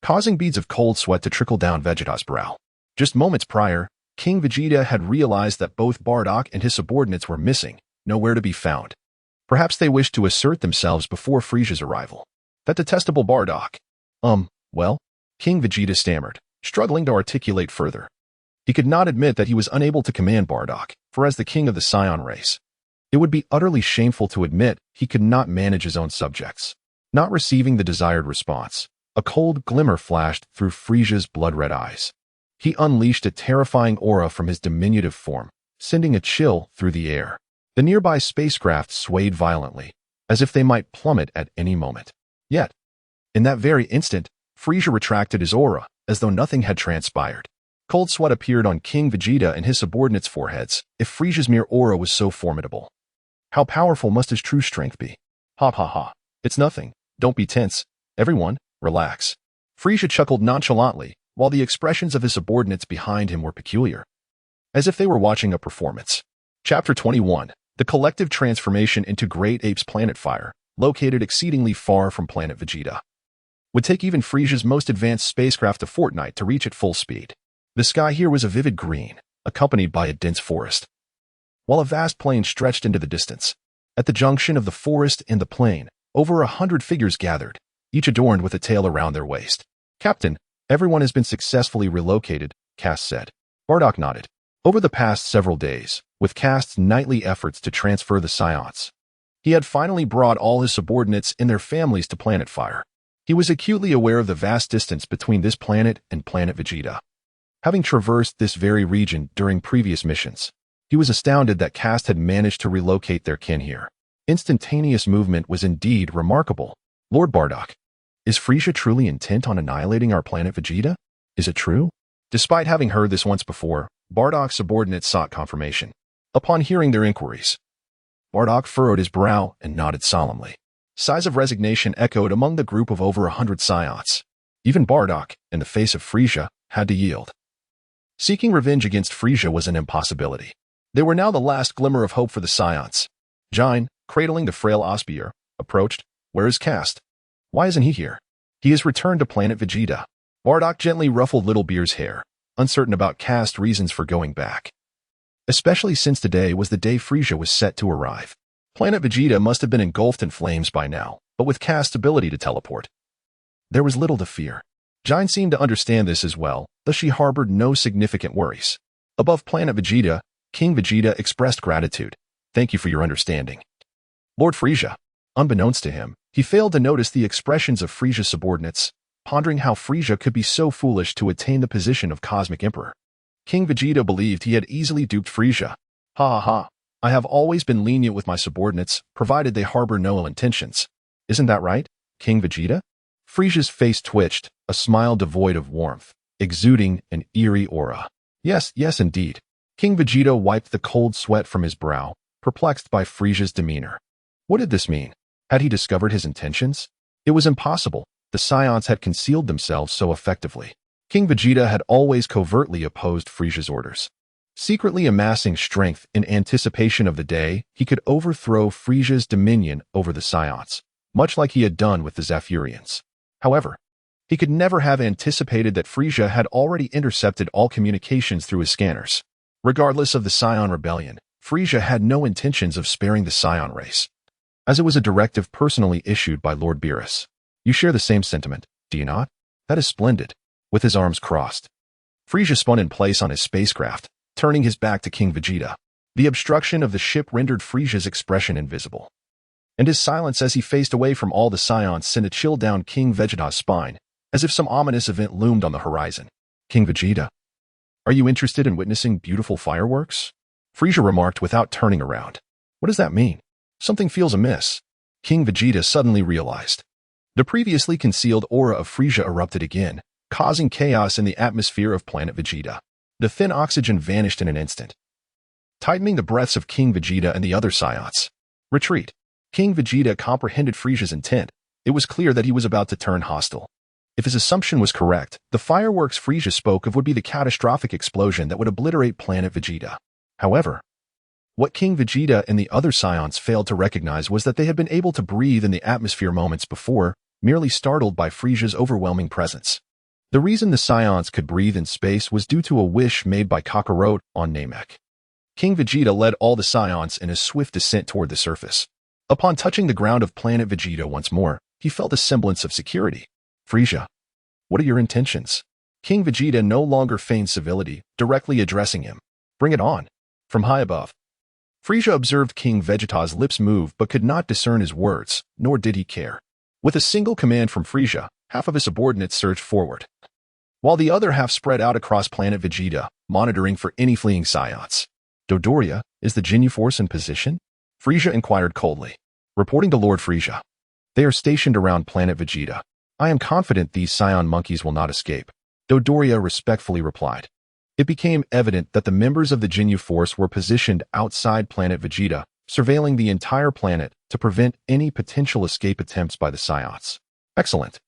causing beads of cold sweat to trickle down Vegeta's brow. Just moments prior, King Vegeta had realized that both Bardock and his subordinates were missing, nowhere to be found. Perhaps they wished to assert themselves before Frieza's arrival. That detestable Bardock. Well, King Vegeta stammered. struggling to articulate further. He could not admit that he was unable to command Bardock, for as the king of the Saiyan race, it would be utterly shameful to admit he could not manage his own subjects. Not receiving the desired response, a cold glimmer flashed through Frisia's blood-red eyes. He unleashed a terrifying aura from his diminutive form, sending a chill through the air. The nearby spacecraft swayed violently, as if they might plummet at any moment. Yet, in that very instant, Frisia retracted his aura, as though nothing had transpired. Cold sweat appeared on King Vegeta and his subordinates' foreheads, if Frisia's mere aura was so formidable. How powerful must his true strength be? Ha ha ha. It's nothing. Don't be tense. Everyone, relax. Frisia chuckled nonchalantly, while the expressions of his subordinates behind him were peculiar, as if they were watching a performance. Chapter 21. The collective transformation into Great Ape's planet Fire, located exceedingly far from planet Vegeta. Would take even Frisia's most advanced spacecraft a fortnight to reach at full speed. The sky here was a vivid green, accompanied by a dense forest, while a vast plain stretched into the distance. At the junction of the forest and the plain, over 100 figures gathered, each adorned with a tail around their waist. Captain, everyone has been successfully relocated, Cass said. Bardock nodded. Over the past several days, with Cass's nightly efforts to transfer the Saiyans, he had finally brought all his subordinates and their families to planet Fire. He was acutely aware of the vast distance between this planet and planet Vegeta. Having traversed this very region during previous missions, he was astounded that Cass had managed to relocate their kin here. Instantaneous movement was indeed remarkable. Lord Bardock, is Frisia truly intent on annihilating our planet Vegeta? Is it true? Despite having heard this once before, Bardock's subordinates sought confirmation. Upon hearing their inquiries, Bardock furrowed his brow and nodded solemnly. Sighs of resignation echoed among the group of over 100 Saiyans. Even Bardock, in the face of Frisia, had to yield. Seeking revenge against Frisia was an impossibility. They were now the last glimmer of hope for the Saiyans. Jine, cradling the frail Osbier, approached. Where is Cass? Why isn't he here? He has returned to planet Vegeta. Bardock gently ruffled Little Beer's hair, uncertain about Cass's reasons for going back. Especially since today was the day Frisia was set to arrive. Planet Vegeta must have been engulfed in flames by now, but with Cass's ability to teleport, there was little to fear. Jine seemed to understand this as well, thus she harbored no significant worries. Above planet Vegeta, King Vegeta expressed gratitude. Thank you for your understanding. Lord Frisia. Unbeknownst to him, he failed to notice the expressions of Frisia's subordinates, pondering how Frisia could be so foolish to attain the position of Cosmic Emperor. King Vegeta believed he had easily duped Frisia. Ha ha ha. I have always been lenient with my subordinates, provided they harbor no ill intentions. Isn't that right, King Vegeta? Frisia's face twitched, a smile devoid of warmth, exuding an eerie aura. Yes, indeed. King Vegeta wiped the cold sweat from his brow, perplexed by Frisia's demeanor. What did this mean? Had he discovered his intentions? It was impossible. The Saiyans had concealed themselves so effectively. King Vegeta had always covertly opposed Frisia's orders, secretly amassing strength in anticipation of the day he could overthrow Frisia's dominion over the Saiyans, much like he had done with the Zephyrians. However, he could never have anticipated that Frisia had already intercepted all communications through his scanners. Regardless of the Saiyan rebellion, Frisia had no intentions of sparing the Saiyan race, as it was a directive personally issued by Lord Beerus. You share the same sentiment, do you not? That is splendid. With his arms crossed, Frisia spun in place on his spacecraft, turning his back to King Vegeta. The obstruction of the ship rendered Frisia's expression invisible, and his silence as he faced away from all the Saiyans sent a chill down King Vegeta's spine, as if some ominous event loomed on the horizon. King Vegeta, are you interested in witnessing beautiful fireworks? Frisia remarked without turning around. What does that mean? Something feels amiss. King Vegeta suddenly realized. The previously concealed aura of Frisia erupted again, causing chaos in the atmosphere of planet Vegeta. The thin oxygen vanished in an instant, tightening the breaths of King Vegeta and the other Saiyans. Retreat. King Vegeta comprehended Frisia's intent. It was clear that he was about to turn hostile. If his assumption was correct, the fireworks Frisia spoke of would be the catastrophic explosion that would obliterate planet Vegeta. However, what King Vegeta and the other Saiyans failed to recognize was that they had been able to breathe in the atmosphere moments before, merely startled by Frisia's overwhelming presence. The reason the Saiyans could breathe in space was due to a wish made by Kakarot on Namek. King Vegeta led all the Saiyans in a swift descent toward the surface. Upon touching the ground of planet Vegeta once more, he felt a semblance of security. Frisia, what are your intentions? King Vegeta no longer feigned civility, directly addressing him. Bring it on. From high above. Frieza observed King Vegeta's lips move but could not discern his words, nor did he care. With a single command from Frieza, half of his subordinates surged forward, while the other half spread out across planet Vegeta, monitoring for any fleeing Saiyans. Dodoria, is the Ginyu Force in position? Frieza inquired coldly. Reporting to Lord Frieza. They are stationed around planet Vegeta. I am confident these Saiyan monkeys will not escape. Dodoria respectfully replied. It became evident that the members of the Ginyu Force were positioned outside planet Vegeta, surveilling the entire planet to prevent any potential escape attempts by the Saiyans. Excellent.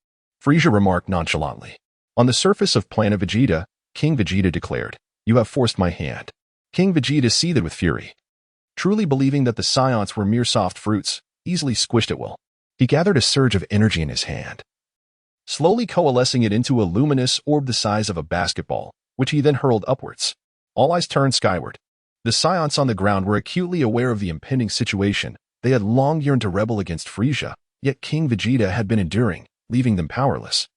Frieza remarked nonchalantly. On the surface of planet Vegeta, King Vegeta declared, You have forced my hand. King Vegeta seethed with fury. Truly believing that the Saiyans were mere soft fruits, easily squished at will. He gathered a surge of energy in his hand, slowly coalescing it into a luminous orb the size of a basketball, which he then hurled upwards. All eyes turned skyward. The Saiyans on the ground were acutely aware of the impending situation. They had long yearned to rebel against Frieza, yet King Vegeta had been enduring, leaving them powerless.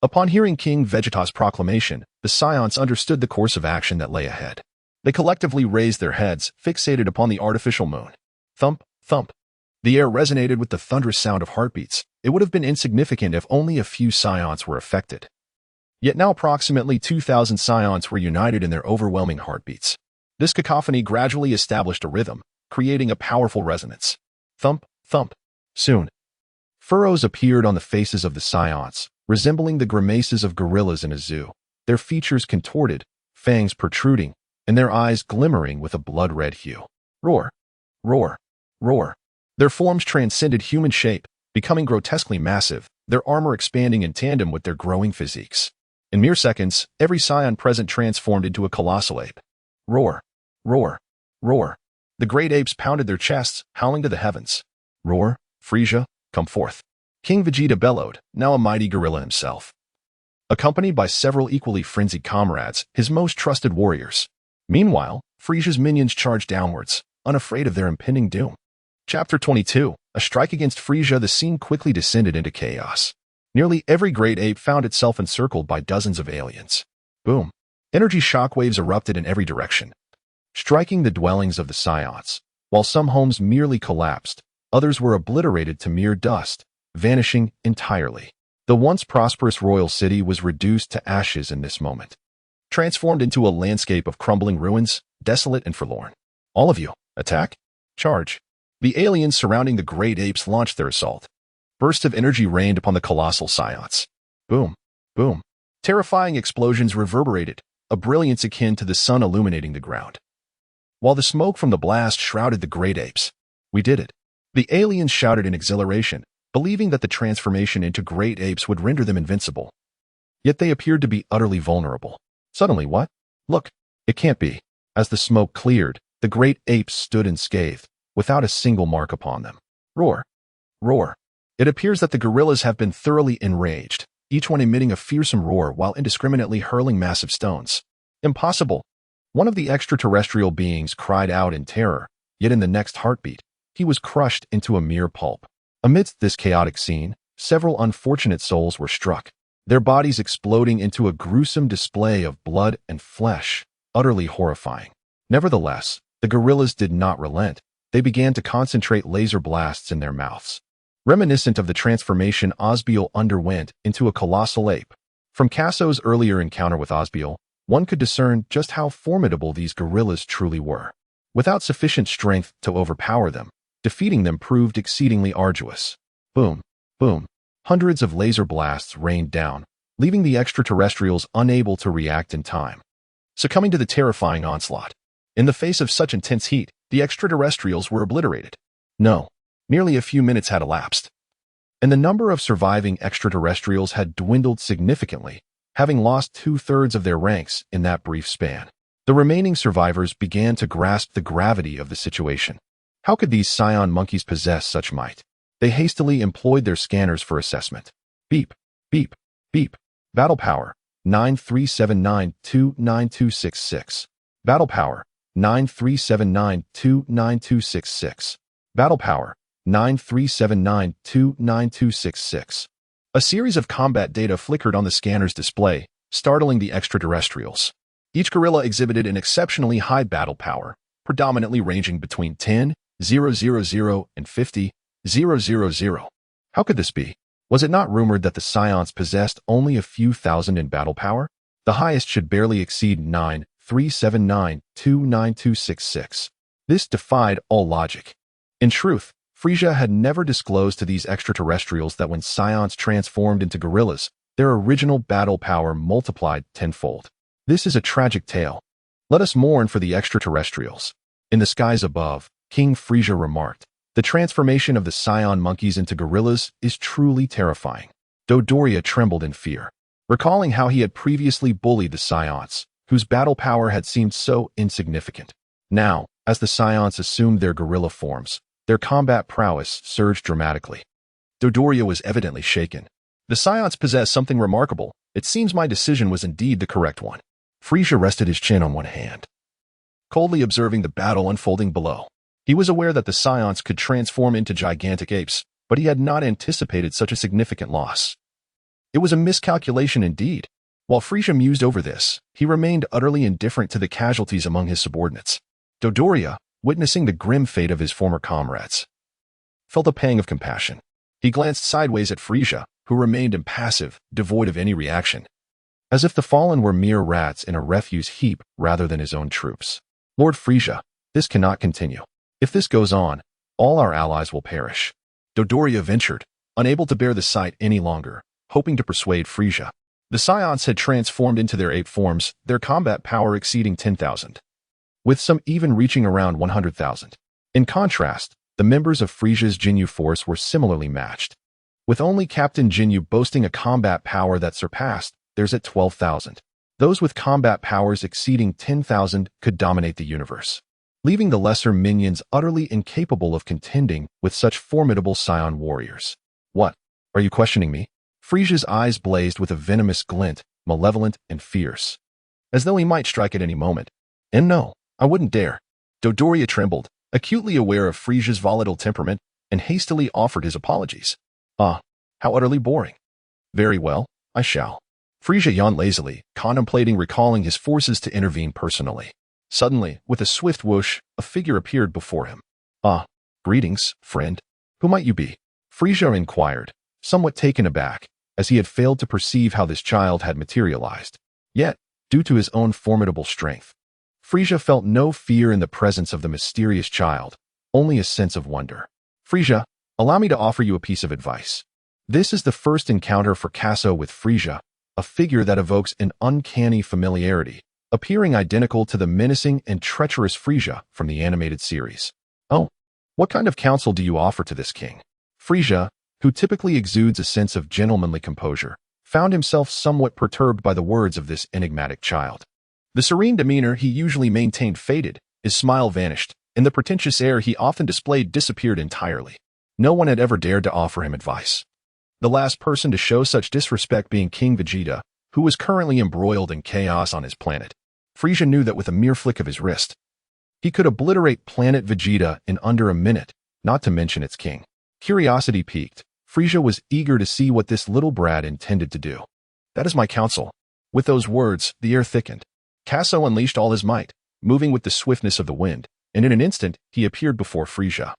Upon hearing King Vegeta's proclamation, the Saiyans understood the course of action that lay ahead. They collectively raised their heads, fixated upon the artificial moon. Thump, thump. The air resonated with the thunderous sound of heartbeats. It would have been insignificant if only a few Saiyans were affected. Yet now approximately 2,000 Saiyans were united in their overwhelming heartbeats. This cacophony gradually established a rhythm, creating a powerful resonance. Thump, thump. Soon, furrows appeared on the faces of the Saiyans, resembling the grimaces of gorillas in a zoo, their features contorted, fangs protruding, and their eyes glimmering with a blood-red hue. Roar, roar, roar. Their forms transcended human shape, becoming grotesquely massive, their armor expanding in tandem with their growing physiques. In mere seconds, every Saiyan present transformed into a colossal ape. Roar, roar, roar. The great apes pounded their chests, howling to the heavens. Roar, Frieza, come forth. King Vegeta bellowed, now a mighty gorilla himself, accompanied by several equally frenzied comrades, his most trusted warriors. Meanwhile, Frieza's minions charged downwards, unafraid of their impending doom. Chapter 22. A strike against Frieza. The scene quickly descended into chaos. Nearly every great ape found itself encircled by dozens of aliens. Boom. Energy shockwaves erupted in every direction, striking the dwellings of the Saiyans. While some homes merely collapsed, others were obliterated to mere dust, vanishing entirely. The once prosperous royal city was reduced to ashes in this moment, transformed into a landscape of crumbling ruins, desolate and forlorn. All of you, attack, charge. The aliens surrounding the great apes launched their assault. Bursts of energy rained upon the colossal Saiyans. Boom, boom. Terrifying explosions reverberated, a brilliance akin to the sun illuminating the ground, while the smoke from the blast shrouded the great apes. We did it. The aliens shouted in exhilaration, believing that the transformation into great apes would render them invincible. Yet they appeared to be utterly vulnerable. Suddenly, what? Look, it can't be. As the smoke cleared, the great apes stood unscathed, without a single mark upon them. Roar, roar. It appears that the gorillas have been thoroughly enraged, each one emitting a fearsome roar while indiscriminately hurling massive stones. Impossible. One of the extraterrestrial beings cried out in terror, yet in the next heartbeat, he was crushed into a mere pulp. Amidst this chaotic scene, several unfortunate souls were struck, their bodies exploding into a gruesome display of blood and flesh, utterly horrifying. Nevertheless, the gorillas did not relent. They began to concentrate laser blasts in their mouths, reminiscent of the transformation Osbier underwent into a colossal ape. From Casso's earlier encounter with Osbier, one could discern just how formidable these gorillas truly were. Without sufficient strength to overpower them, defeating them proved exceedingly arduous. Boom, boom. Hundreds of laser blasts rained down, leaving the extraterrestrials unable to react in time, succumbing to the terrifying onslaught. In the face of such intense heat, the extraterrestrials were obliterated. No, nearly a few minutes had elapsed, and the number of surviving extraterrestrials had dwindled significantly, having lost 2/3 of their ranks in that brief span. The remaining survivors began to grasp the gravity of the situation. How could these Saiyan monkeys possess such might? They hastily employed their scanners for assessment. Beep, beep, beep. Battle power, 9379-29266. Battle power, 9379-29266. Battle power, 9379-29266. A series of combat data flickered on the scanner's display, startling the extraterrestrials. Each gorilla exhibited an exceptionally high battle power, predominantly ranging between 10,000 and 50,000. How could this be? Was it not rumored that the Saiyans possessed only a few thousand in battle power? The highest should barely exceed 9,379,29266. This defied all logic. In truth, Frieza had never disclosed to these extraterrestrials that when Saiyans transformed into gorillas, their original battle power multiplied tenfold. This is a tragic tale. Let us mourn for the extraterrestrials. In the skies above, King Frieza remarked, the transformation of the Saiyan monkeys into gorillas is truly terrifying. Dodoria trembled in fear, recalling how he had previously bullied the Saiyans, whose battle power had seemed so insignificant. Now, as the Saiyans assumed their gorilla forms, their combat prowess surged dramatically. Dodoria was evidently shaken. The Saiyans possess something remarkable. It seems my decision was indeed the correct one. Frieza rested his chin on one hand, coldly observing the battle unfolding below. He was aware that the Saiyans could transform into gigantic apes, but he had not anticipated such a significant loss. It was a miscalculation indeed. While Frieza mused over this, he remained utterly indifferent to the casualties among his subordinates. Dodoria, witnessing the grim fate of his former comrades, felt a pang of compassion. He glanced sideways at Frieza, who remained impassive, devoid of any reaction, as if the fallen were mere rats in a refuse heap rather than his own troops. Lord Frieza, this cannot continue. If this goes on, all our allies will perish. Dodoria ventured, unable to bear the sight any longer, hoping to persuade Frieza. The Saiyans had transformed into their ape forms, their combat power exceeding 10,000, with some even reaching around 100,000. In contrast, the members of Frieza's Jinyu force were similarly matched, with only Captain Jinyu boasting a combat power that surpassed theirs at 12,000. Those with combat powers exceeding 10,000 could dominate the universe, leaving the lesser minions utterly incapable of contending with such formidable Saiyan warriors. What? Are you questioning me? Frieza's eyes blazed with a venomous glint, malevolent and fierce, as though he might strike at any moment. And no, I wouldn't dare. Dodoria trembled, acutely aware of Frieza's volatile temperament, and hastily offered his apologies. Ah, how utterly boring. Very well, I shall. Frieza yawned lazily, contemplating recalling his forces to intervene personally. Suddenly, with a swift whoosh, a figure appeared before him. Ah, greetings, friend. Who might you be? Frieza inquired, somewhat taken aback, as he had failed to perceive how this child had materialized. Yet, due to his own formidable strength, Frieza felt no fear in the presence of the mysterious child, only a sense of wonder. Frieza, allow me to offer you a piece of advice. This is the first encounter for Casso with Frieza, a figure that evokes an uncanny familiarity, appearing identical to the menacing and treacherous Frieza from the animated series. Oh, what kind of counsel do you offer to this king? Frieza, who typically exudes a sense of gentlemanly composure, found himself somewhat perturbed by the words of this enigmatic child. The serene demeanor he usually maintained faded, his smile vanished, and the pretentious air he often displayed disappeared entirely. No one had ever dared to offer him advice. The last person to show such disrespect being King Vegeta, who was currently embroiled in chaos on his planet. Frieza knew that with a mere flick of his wrist, he could obliterate planet Vegeta in under a minute, not to mention its king. Curiosity piqued, Frieza was eager to see what this little brat intended to do. That is my counsel. With those words, the air thickened. Casso unleashed all his might, moving with the swiftness of the wind, and in an instant, he appeared before Frieza,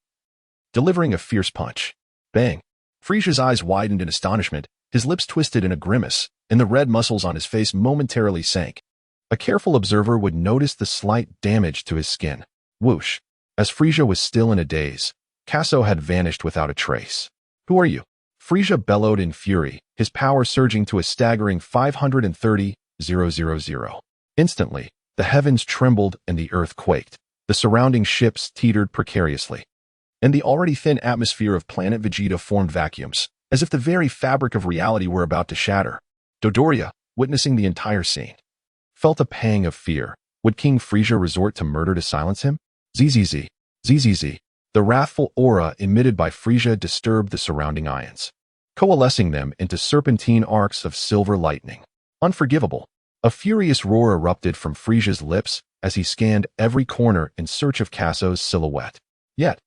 delivering a fierce punch. Bang! Frieza's eyes widened in astonishment, his lips twisted in a grimace, and the red muscles on his face momentarily sank. A careful observer would notice the slight damage to his skin. Whoosh! As Frieza was still in a daze, Casso had vanished without a trace. Who are you? Frieza bellowed in fury, his power surging to a staggering 530,000. Instantly, the heavens trembled and the earth quaked. The surrounding ships teetered precariously, and the already thin atmosphere of planet Vegeta formed vacuums, as if the very fabric of reality were about to shatter. Dodoria, witnessing the entire scene, felt a pang of fear. Would King Frieza resort to murder to silence him? Zzz. The wrathful aura emitted by Frieza disturbed the surrounding ions, coalescing them into serpentine arcs of silver lightning. Unforgivable. A furious roar erupted from Frieza's lips as he scanned every corner in search of Casso's silhouette. Yet,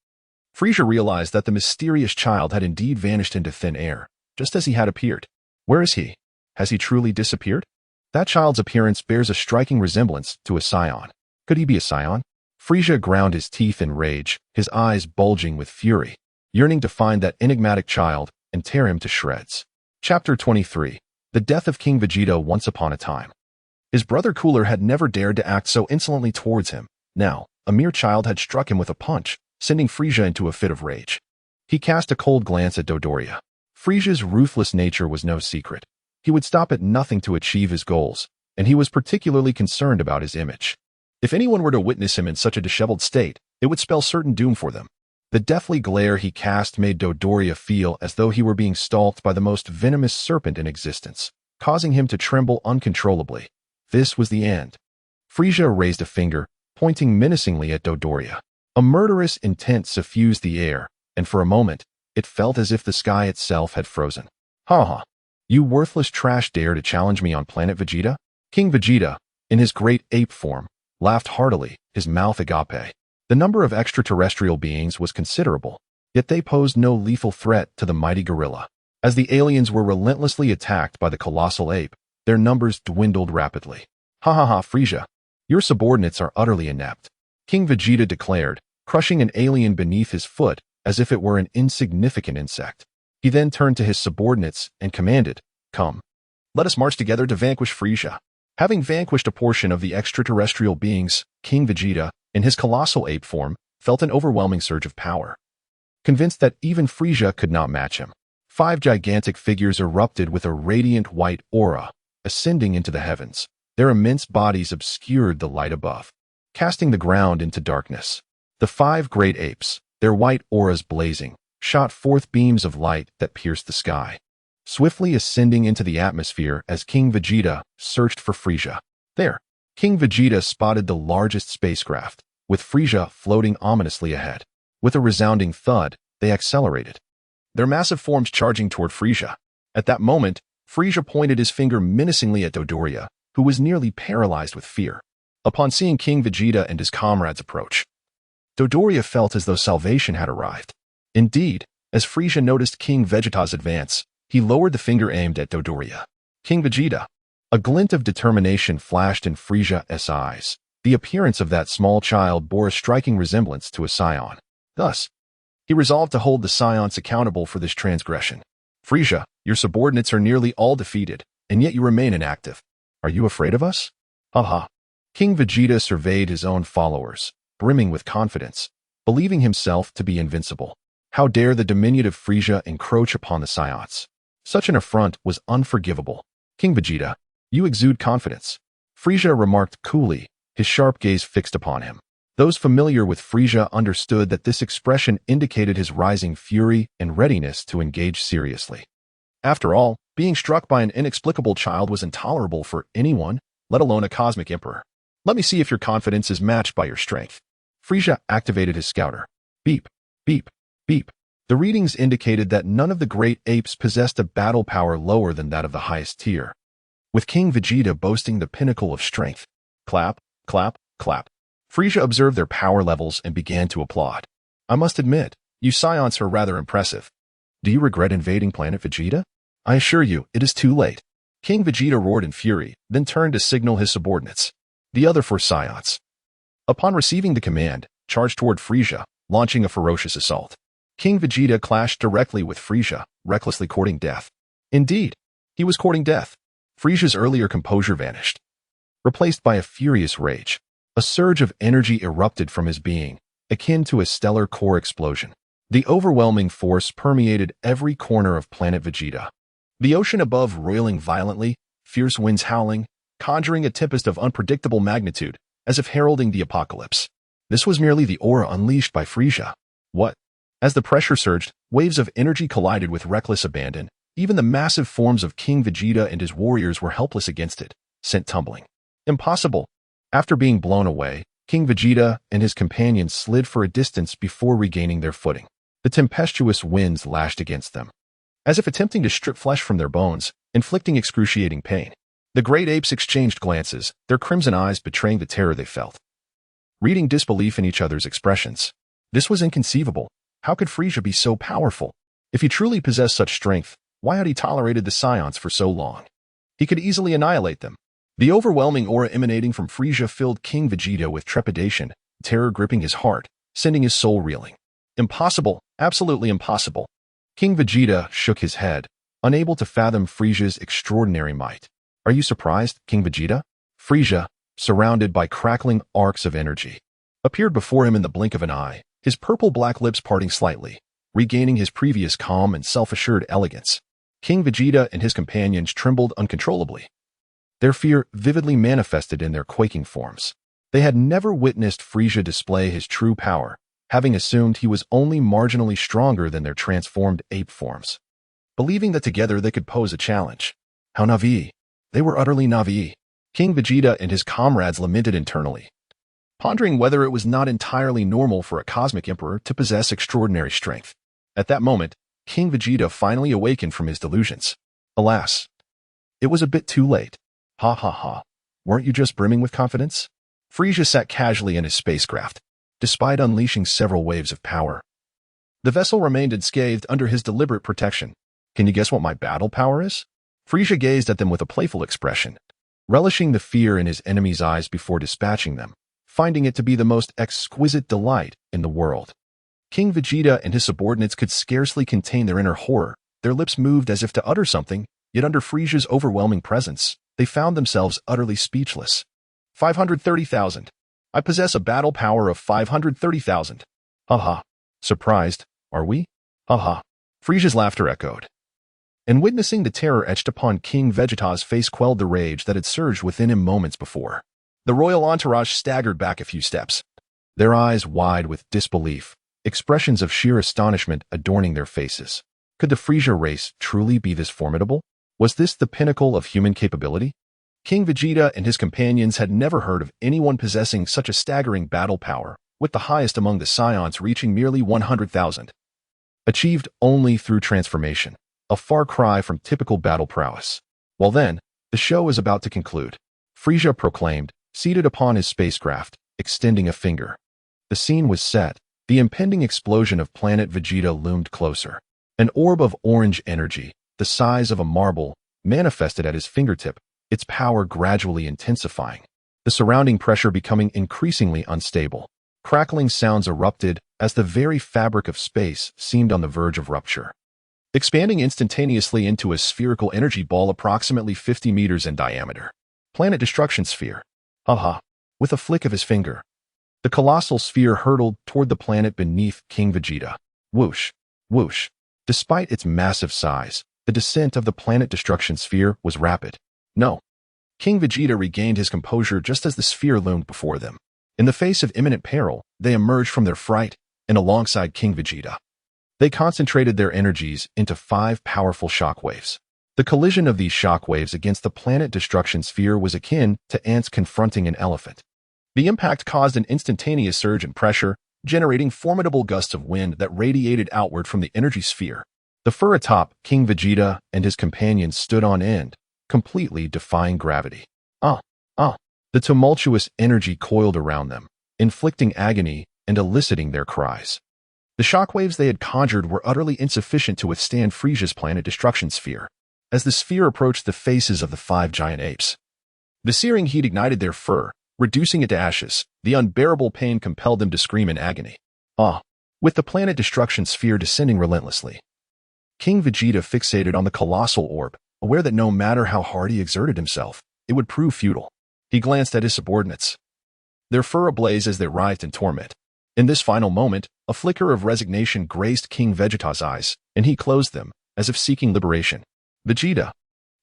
Frieza realized that the mysterious child had indeed vanished into thin air, just as he had appeared. Where is he? Has he truly disappeared? That child's appearance bears a striking resemblance to a Saiyan. Could he be a Saiyan? Frieza ground his teeth in rage, his eyes bulging with fury, yearning to find that enigmatic child and tear him to shreds. Chapter 23. The Death of King Vegeta Once Upon a Time. His brother Cooler had never dared to act so insolently towards him. Now, a mere child had struck him with a punch, sending Frieza into a fit of rage. He cast a cold glance at Dodoria. Frieza's ruthless nature was no secret. He would stop at nothing to achieve his goals, and he was particularly concerned about his image. If anyone were to witness him in such a disheveled state, it would spell certain doom for them. The deathly glare he cast made Dodoria feel as though he were being stalked by the most venomous serpent in existence, causing him to tremble uncontrollably. This was the end. Frieza raised a finger, pointing menacingly at Dodoria. A murderous intent suffused the air, and for a moment, it felt as if the sky itself had frozen. Ha ha! You worthless trash dare to challenge me on planet Vegeta? King Vegeta, in his great ape form, laughed heartily, his mouth agape. The number of extraterrestrial beings was considerable, yet they posed no lethal threat to the mighty gorilla. As the aliens were relentlessly attacked by the colossal ape, their numbers dwindled rapidly. Ha ha ha, Frieza! Your subordinates are utterly inept, King Vegeta declared, crushing an alien beneath his foot as if it were an insignificant insect. He then turned to his subordinates and commanded, "Come. Let us march together to vanquish Frieza." Having vanquished a portion of the extraterrestrial beings, King Vegeta, in his colossal ape form, felt an overwhelming surge of power. Convinced that even Frieza could not match him, 5 gigantic figures erupted with a radiant white aura, ascending into the heavens. Their immense bodies obscured the light above, casting the ground into darkness. The 5 great apes, their white auras blazing, shot forth beams of light that pierced the sky, swiftly ascending into the atmosphere as King Vegeta searched for Frieza. There, King Vegeta spotted the largest spacecraft, with Frieza floating ominously ahead. With a resounding thud, they accelerated, their massive forms charging toward Frieza. At that moment, Frieza pointed his finger menacingly at Dodoria, who was nearly paralyzed with fear. Upon seeing King Vegeta and his comrades approach, Dodoria felt as though salvation had arrived. Indeed, as Frieza noticed King Vegeta's advance, he lowered the finger aimed at Dodoria. King Vegeta. A glint of determination flashed in Frieza's eyes. The appearance of that small child bore a striking resemblance to a Saiyan. Thus, he resolved to hold the Saiyans accountable for this transgression. Frieza, your subordinates are nearly all defeated, and yet you remain inactive. Are you afraid of us? Ha. King Vegeta surveyed his own followers, brimming with confidence, believing himself to be invincible. How dare the diminutive Frieza encroach upon the Saiyans? Such an affront was unforgivable. King Vegeta, you exude confidence, Frieza remarked coolly, his sharp gaze fixed upon him. Those familiar with Frieza understood that this expression indicated his rising fury and readiness to engage seriously. After all, being struck by an inexplicable child was intolerable for anyone, let alone a cosmic emperor. Let me see if your confidence is matched by your strength. Frieza activated his scouter. Beep, beep, beep. The readings indicated that none of the great apes possessed a battle power lower than that of the highest tier, with King Vegeta boasting the pinnacle of strength. Clap, clap, clap. Frieza observed their power levels and began to applaud. I must admit, you Saiyans are rather impressive. Do you regret invading planet Vegeta? I assure you, it is too late. King Vegeta roared in fury, then turned to signal his subordinates, the other 4 Saiyans. Upon receiving the command, charged toward Frieza, launching a ferocious assault. King Vegeta clashed directly with Frieza, recklessly courting death. Indeed, he was courting death. Frieza's earlier composure vanished, replaced by a furious rage. A surge of energy erupted from his being, akin to a stellar core explosion. The overwhelming force permeated every corner of planet Vegeta. The ocean above roiling violently, fierce winds howling, conjuring a tempest of unpredictable magnitude, as if heralding the apocalypse. This was merely the aura unleashed by Frieza. What? As the pressure surged, waves of energy collided with reckless abandon. Even the massive forms of King Vegeta and his warriors were helpless against it, sent tumbling. Impossible. After being blown away, King Vegeta and his companions slid for a distance before regaining their footing. The tempestuous winds lashed against them, as if attempting to strip flesh from their bones, inflicting excruciating pain. The great apes exchanged glances, their crimson eyes betraying the terror they felt, reading disbelief in each other's expressions. This was inconceivable. How could Frieza be so powerful? If he truly possessed such strength, why had he tolerated the Saiyans for so long? He could easily annihilate them. The overwhelming aura emanating from Frieza filled King Vegeta with trepidation, terror gripping his heart, sending his soul reeling. Impossible, absolutely impossible. King Vegeta shook his head, unable to fathom Frieza's extraordinary might. Are you surprised, King Vegeta? Frieza, surrounded by crackling arcs of energy, appeared before him in the blink of an eye, his purple-black lips parting slightly, regaining his previous calm and self-assured elegance. King Vegeta and his companions trembled uncontrollably, their fear vividly manifested in their quaking forms. They had never witnessed Frieza display his true power, having assumed he was only marginally stronger than their transformed ape forms, believing that together they could pose a challenge. How naive! They were utterly naive. King Vegeta and his comrades lamented internally, pondering whether it was not entirely normal for a cosmic emperor to possess extraordinary strength. At that moment, King Vegeta finally awakened from his delusions. Alas, it was a bit too late. Ha ha ha. Weren't you just brimming with confidence? Frieza sat casually in his spacecraft, despite unleashing several waves of power. The vessel remained unscathed under his deliberate protection. Can you guess what my battle power is? Frieza gazed at them with a playful expression, relishing the fear in his enemy's eyes before dispatching them, finding it to be the most exquisite delight in the world. King Vegeta and his subordinates could scarcely contain their inner horror. Their lips moved as if to utter something, yet under Frieza's overwhelming presence, they found themselves utterly speechless. 530,000. I possess a battle power of 530,000. Haha. Surprised, are we? Haha. Frieza's laughter echoed, and witnessing the terror etched upon King Vegeta's face quelled the rage that had surged within him moments before. The royal entourage staggered back a few steps, their eyes wide with disbelief, expressions of sheer astonishment adorning their faces. Could the Frieza race truly be this formidable? Was this the pinnacle of human capability? King Vegeta and his companions had never heard of anyone possessing such a staggering battle power, with the highest among the Saiyans reaching merely 100,000. Achieved only through transformation, a far cry from typical battle prowess. Well then, the show is about to conclude, Frieza proclaimed, seated upon his spacecraft, extending a finger. The scene was set. The impending explosion of planet Vegeta loomed closer. An orb of orange energy, the size of a marble, manifested at his fingertip, its power gradually intensifying, the surrounding pressure becoming increasingly unstable. Crackling sounds erupted as the very fabric of space seemed on the verge of rupture, expanding instantaneously into a spherical energy ball approximately 50 meters in diameter. Planet Destruction Sphere. Haha. With a flick of his finger, the colossal sphere hurtled toward the planet beneath King Vegeta. Whoosh, whoosh. Despite its massive size, the descent of the Planet Destruction Sphere was rapid. No. King Vegeta regained his composure just as the sphere loomed before them. In the face of imminent peril, they emerged from their fright, and alongside King Vegeta, they concentrated their energies into 5 powerful shockwaves. The collision of these shockwaves against the Planet Destruction Sphere was akin to ants confronting an elephant. The impact caused an instantaneous surge in pressure, generating formidable gusts of wind that radiated outward from the energy sphere. The fur atop King Vegeta and his companions stood on end, completely defying gravity. The tumultuous energy coiled around them, inflicting agony and eliciting their cries. The shockwaves they had conjured were utterly insufficient to withstand Frieza's Planet Destruction Sphere. As the sphere approached the faces of the 5 giant apes, the searing heat ignited their fur, reducing it to ashes. The unbearable pain compelled them to scream in agony. With the Planet Destruction Sphere descending relentlessly, King Vegeta fixated on the colossal orb, aware that no matter how hard he exerted himself, it would prove futile. He glanced at his subordinates, their fur ablaze as they writhed in torment. In this final moment, a flicker of resignation graced King Vegeta's eyes, and he closed them, as if seeking liberation. Vegeta.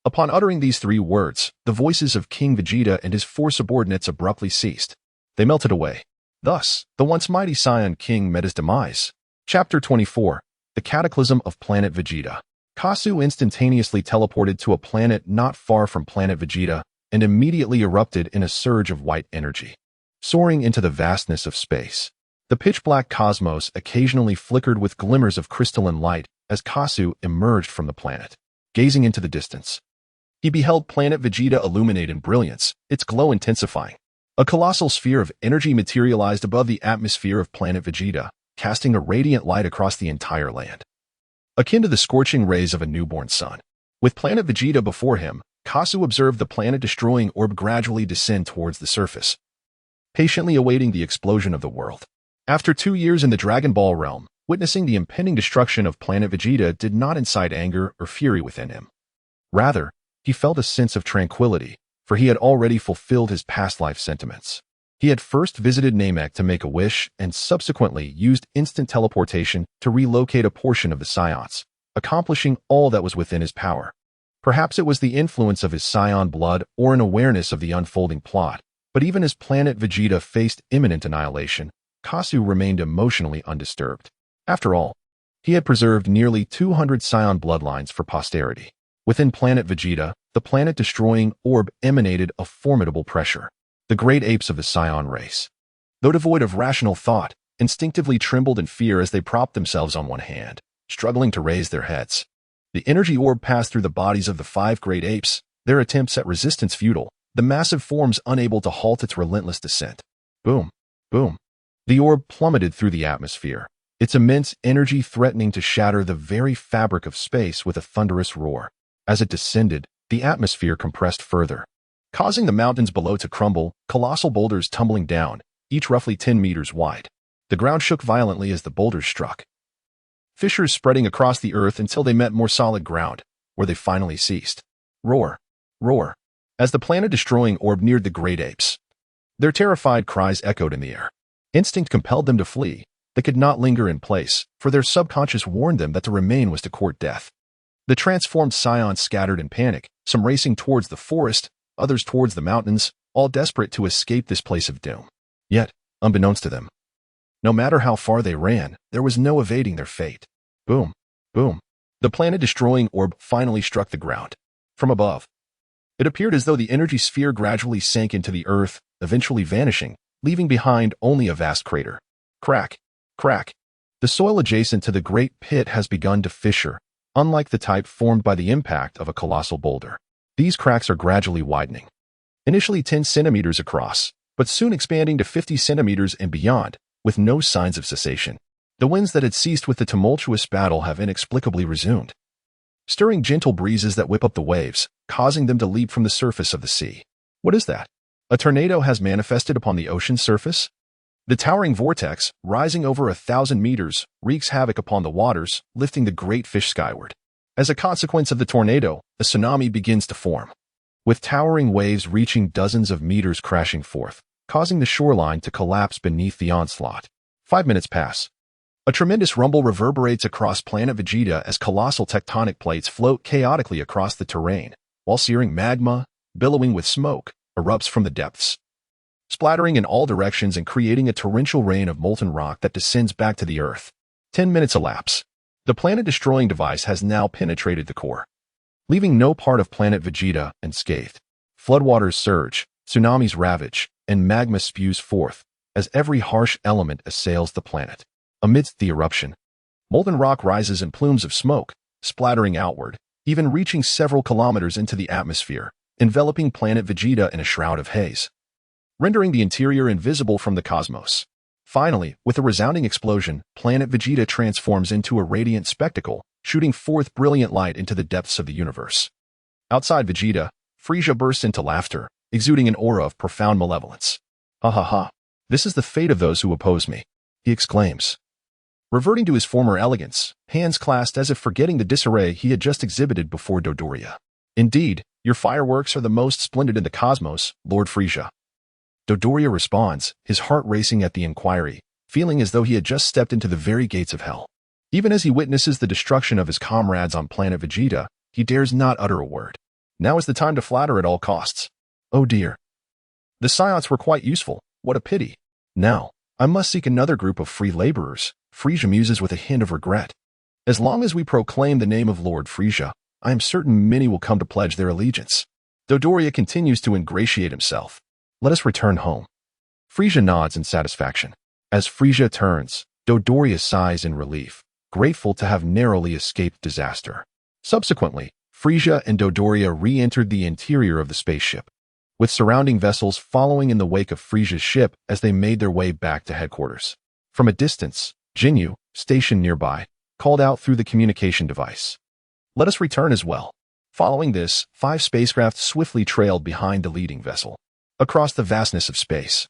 Upon uttering these 3 words, the voices of King Vegeta and his 4 subordinates abruptly ceased. They melted away. Thus, the once mighty Saiyan King met his demise. Chapter 24. The Cataclysm of Planet Vegeta. Casso instantaneously teleported to a planet not far from Planet Vegeta and immediately erupted in a surge of white energy, soaring into the vastness of space. The pitch-black cosmos occasionally flickered with glimmers of crystalline light as Casso emerged from the planet. Gazing into the distance, he beheld Planet Vegeta illuminate in brilliance, its glow intensifying. A colossal sphere of energy materialized above the atmosphere of Planet Vegeta, casting a radiant light across the entire land, akin to the scorching rays of a newborn sun. With Planet Vegeta before him, Casso observed the planet-destroying orb gradually descend towards the surface, patiently awaiting the explosion of the world. After 2 years in the Dragon Ball realm, witnessing the impending destruction of planet Vegeta did not incite anger or fury within him. Rather, he felt a sense of tranquility, for he had already fulfilled his past life sentiments. He had first visited Namek to make a wish and subsequently used instant teleportation to relocate a portion of the Saiyans, accomplishing all that was within his power. Perhaps it was the influence of his Saiyan blood or an awareness of the unfolding plot, but even as planet Vegeta faced imminent annihilation, Casso remained emotionally undisturbed. After all, he had preserved nearly 200 Saiyan bloodlines for posterity. Within planet Vegeta, the planet-destroying orb emanated a formidable pressure. The great apes of the Saiyan race, though devoid of rational thought, instinctively trembled in fear as they propped themselves on one hand, struggling to raise their heads. The energy orb passed through the bodies of the 5 great apes, their attempts at resistance futile, the massive forms unable to halt its relentless descent. Boom, boom. The orb plummeted through the atmosphere, its immense energy threatening to shatter the very fabric of space with a thunderous roar. As it descended, the atmosphere compressed further, causing the mountains below to crumble, colossal boulders tumbling down, each roughly 10 meters wide. The ground shook violently as the boulders struck, fissures spreading across the earth until they met more solid ground, where they finally ceased. Roar, roar. As the planet-destroying orb neared the great apes, their terrified cries echoed in the air. Instinct compelled them to flee. They could not linger in place, for their subconscious warned them that to remain was to court death. The transformed Saiyans scattered in panic, some racing towards the forest, others towards the mountains, all desperate to escape this place of doom. Yet, unbeknownst to them, no matter how far they ran, there was no evading their fate. Boom, boom. The planet-destroying orb finally struck the ground. From above, it appeared as though the energy sphere gradually sank into the earth, eventually vanishing, leaving behind only a vast crater. Crack, crack. The soil adjacent to the great pit has begun to fissure, unlike the type formed by the impact of a colossal boulder. These cracks are gradually widening, initially 10 centimeters across, but soon expanding to 50 centimeters and beyond, with no signs of cessation. The winds that had ceased with the tumultuous battle have inexplicably resumed, stirring gentle breezes that whip up the waves, causing them to leap from the surface of the sea. What is that? A tornado has manifested upon the ocean's surface? The towering vortex, rising over 1,000 meters, wreaks havoc upon the waters, lifting the great fish skyward. As a consequence of the tornado, a tsunami begins to form, with towering waves reaching dozens of meters crashing forth, causing the shoreline to collapse beneath the onslaught. 5 minutes pass. A tremendous rumble reverberates across planet Vegeta as colossal tectonic plates float chaotically across the terrain, while searing magma, billowing with smoke, erupts from the depths, splattering in all directions and creating a torrential rain of molten rock that descends back to the earth. 10 minutes elapse. The planet-destroying device has now penetrated the core, leaving no part of planet Vegeta unscathed. Floodwaters surge, tsunamis ravage, and magma spews forth as every harsh element assails the planet. Amidst the eruption, molten rock rises in plumes of smoke, splattering outward, even reaching several kilometers into the atmosphere, enveloping planet Vegeta in a shroud of haze, rendering the interior invisible from the cosmos. Finally, with a resounding explosion, planet Vegeta transforms into a radiant spectacle, shooting forth brilliant light into the depths of the universe. Outside Vegeta, Frieza bursts into laughter, exuding an aura of profound malevolence. Ha ha ha. This is the fate of those who oppose me, he exclaims, reverting to his former elegance, hands clasped as if forgetting the disarray he had just exhibited before Dodoria. Indeed, your fireworks are the most splendid in the cosmos, Lord Frieza. Dodoria responds, his heart racing at the inquiry, feeling as though he had just stepped into the very gates of hell. Even as he witnesses the destruction of his comrades on planet Vegeta, he dares not utter a word. Now is the time to flatter at all costs. Oh dear. The Saiyans were quite useful. What a pity. Now, I must seek another group of free laborers, Frieza muses with a hint of regret. As long as we proclaim the name of Lord Frieza, I am certain many will come to pledge their allegiance. Dodoria continues to ingratiate himself. Let us return home. Frieza nods in satisfaction. As Frieza turns, Dodoria sighs in relief, grateful to have narrowly escaped disaster. Subsequently, Frieza and Dodoria re-entered the interior of the spaceship, with surrounding vessels following in the wake of Frieza's ship as they made their way back to headquarters. From a distance, Jinyu, stationed nearby, called out through the communication device. Let us return as well. Following this, 5 spacecraft swiftly trailed behind the leading vessel. Across the vastness of space,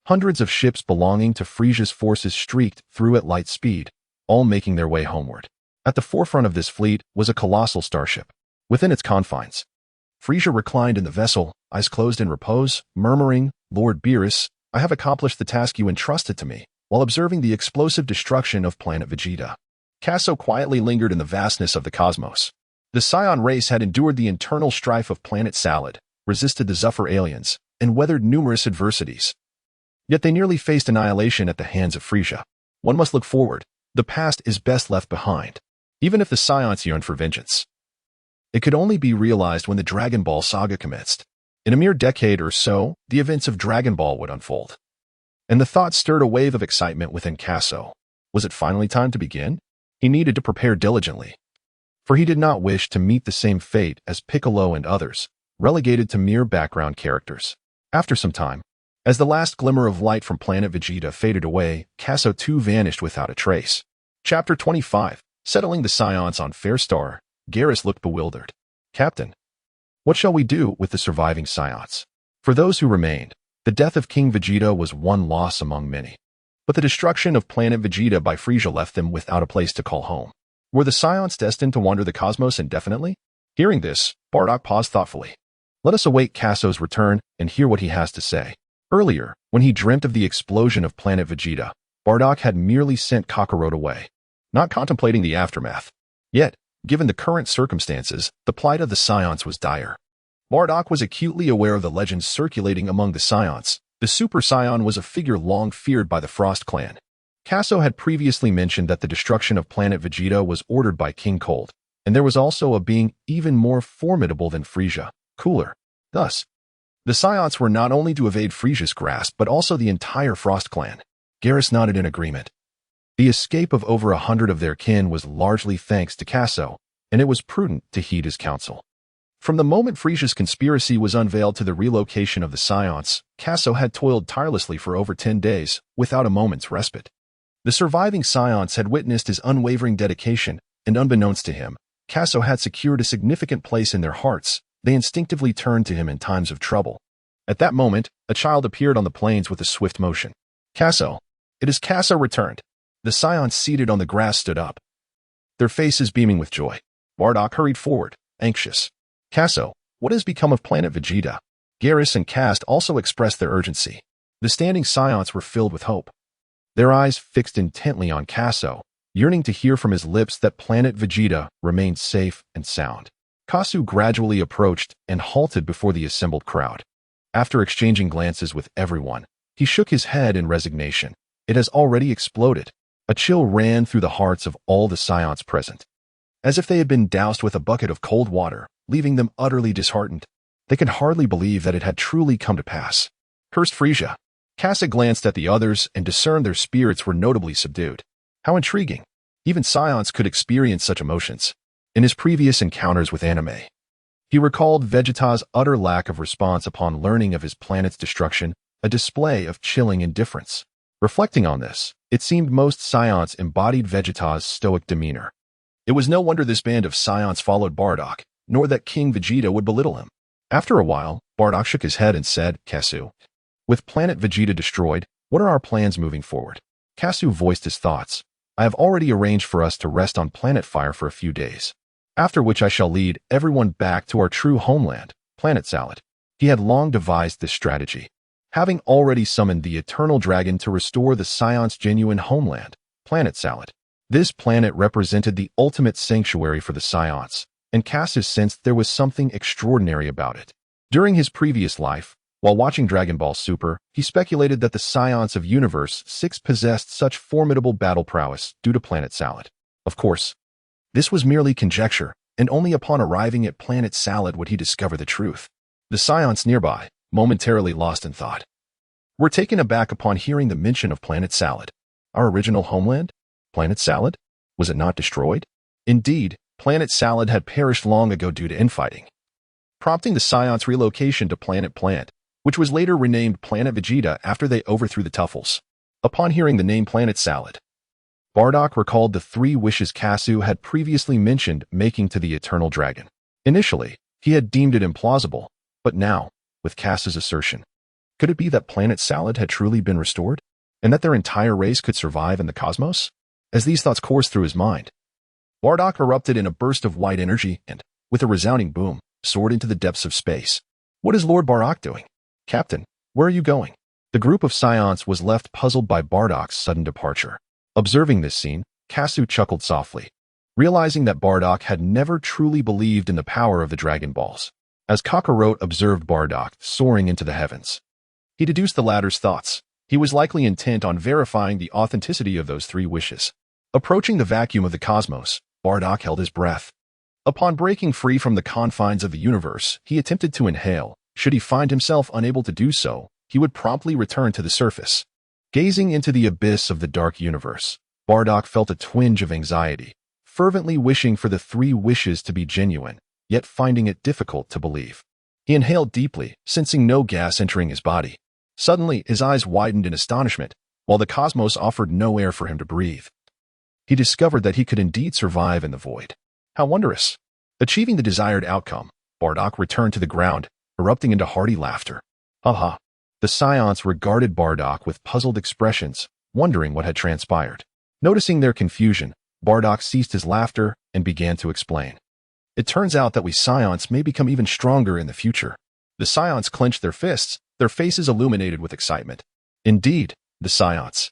hundreds of ships belonging to Frisia's forces streaked through at light speed, all making their way homeward. At the forefront of this fleet was a colossal starship. Within its confines, Frisia reclined in the vessel, eyes closed in repose, murmuring, "Lord Beerus, I have accomplished the task you entrusted to me," while observing the explosive destruction of planet Vegeta. Casso quietly lingered in the vastness of the cosmos. The Saiyan race had endured the internal strife of planet Salad, resisted the Zuffer aliens, and weathered numerous adversities. Yet they nearly faced annihilation at the hands of Frisia. One must look forward. The past is best left behind. Even if the Saiyans yearned for vengeance, it could only be realized when the Dragon Ball saga commenced. In a mere decade or so, the events of Dragon Ball would unfold. And the thought stirred a wave of excitement within Casso. Was it finally time to begin? He needed to prepare diligently, for he did not wish to meet the same fate as Piccolo and others, relegated to mere background characters. After some time, as the last glimmer of light from planet Vegeta faded away, Casso too vanished without a trace. Chapter 25. Settling the Saiyans on Fair Star. Garrus looked bewildered. "Captain, what shall we do with the surviving Saiyans?" For those who remained, the death of King Vegeta was one loss among many. But the destruction of planet Vegeta by Frisia left them without a place to call home. Were the Saiyans destined to wander the cosmos indefinitely? Hearing this, Bardock paused thoughtfully. Let us await Casso's return and hear what he has to say. Earlier, when he dreamt of the explosion of planet Vegeta, Bardock had merely sent Kakarot away, not contemplating the aftermath. Yet, given the current circumstances, the plight of the Saiyans was dire. Bardock was acutely aware of the legends circulating among the Saiyans. The Super Saiyan was a figure long feared by the Frost clan. Casso had previously mentioned that the destruction of planet Vegeta was ordered by King Cold, and there was also a being even more formidable than Frisia, Cooler. Thus, the Saiyans were not only to evade Frisia's grasp but also the entire Frost clan. Garrus nodded in agreement. The escape of over 100 of their kin was largely thanks to Casso, and it was prudent to heed his counsel. From the moment Frisia's conspiracy was unveiled to the relocation of the Saiyans, Casso had toiled tirelessly for over 10 days, without a moment's respite. The surviving Saiyans had witnessed his unwavering dedication, and unbeknownst to him, Casso had secured a significant place in their hearts. They instinctively turned to him in times of trouble. At that moment, a child appeared on the plains with a swift motion. "Casso, it is Casso returned." The Saiyans seated on the grass stood up, their faces beaming with joy. Bardock hurried forward, anxious. "Casso, what has become of planet Vegeta?" Garrus and Cast also expressed their urgency. The standing Saiyans were filled with hope, their eyes fixed intently on Casso, yearning to hear from his lips that planet Vegeta remained safe and sound. Casso gradually approached and halted before the assembled crowd. After exchanging glances with everyone, he shook his head in resignation. It has already exploded. A chill ran through the hearts of all the Saiyans present, as if they had been doused with a bucket of cold water, leaving them utterly disheartened. They could hardly believe that it had truly come to pass. Cursed Frisia. Casso glanced at the others and discerned their spirits were notably subdued. How intriguing. Even Saiyans could experience such emotions. In his previous encounters with anime, he recalled Vegeta's utter lack of response upon learning of his planet's destruction, a display of chilling indifference. Reflecting on this, it seemed most Saiyans embodied Vegeta's stoic demeanor. It was no wonder this band of Saiyans followed Bardock, nor that King Vegeta would belittle him. After a while, Bardock shook his head and said, "Casso, with planet Vegeta destroyed, what are our plans moving forward?" Casso voiced his thoughts. "I have already arranged for us to rest on planet Fire for a few days, after which I shall lead everyone back to our true homeland, Planet Salad." He had long devised this strategy, having already summoned the Eternal Dragon to restore the Saiyans' genuine homeland, Planet Salad. This planet represented the ultimate sanctuary for the Saiyans, and Cassius sensed there was something extraordinary about it. During his previous life, while watching Dragon Ball Super, he speculated that the Saiyans of Universe 6 possessed such formidable battle prowess due to Planet Salad. Of course, this was merely conjecture, and only upon arriving at Planet Salad would he discover the truth. The Saiyans nearby, momentarily lost in thought, were taken aback upon hearing the mention of Planet Salad. Our original homeland? Planet Salad? Was it not destroyed? Indeed, Planet Salad had perished long ago due to infighting, prompting the Saiyans' relocation to Planet Plant, which was later renamed Planet Vegeta after they overthrew the Tuffles. Upon hearing the name Planet Salad, Bardock recalled the 3 wishes Casso had previously mentioned making to the Eternal Dragon. Initially, he had deemed it implausible, but now, with Casso's assertion, could it be that Planet Salad had truly been restored, and that their entire race could survive in the cosmos? As these thoughts coursed through his mind, Bardock erupted in a burst of white energy and, with a resounding boom, soared into the depths of space. What is Lord Bardock doing? Captain, where are you going? The group of Scions was left puzzled by Bardock's sudden departure. Observing this scene, Casso chuckled softly, realizing that Bardock had never truly believed in the power of the Dragon Balls. As Kakarot observed Bardock soaring into the heavens, he deduced the latter's thoughts. He was likely intent on verifying the authenticity of those three wishes. Approaching the vacuum of the cosmos, Bardock held his breath. Upon breaking free from the confines of the universe, he attempted to inhale. Should he find himself unable to do so, he would promptly return to the surface. Gazing into the abyss of the dark universe, Bardock felt a twinge of anxiety, fervently wishing for the three wishes to be genuine, yet finding it difficult to believe. He inhaled deeply, sensing no gas entering his body. Suddenly, his eyes widened in astonishment, while the cosmos offered no air for him to breathe. He discovered that he could indeed survive in the void. How wondrous! Achieving the desired outcome, Bardock returned to the ground, erupting into hearty laughter. Ha ha! The Scions regarded Bardock with puzzled expressions, wondering what had transpired. Noticing their confusion, Bardock ceased his laughter and began to explain. It turns out that we Scions may become even stronger in the future. The Scions clenched their fists, their faces illuminated with excitement. Indeed, the Scions,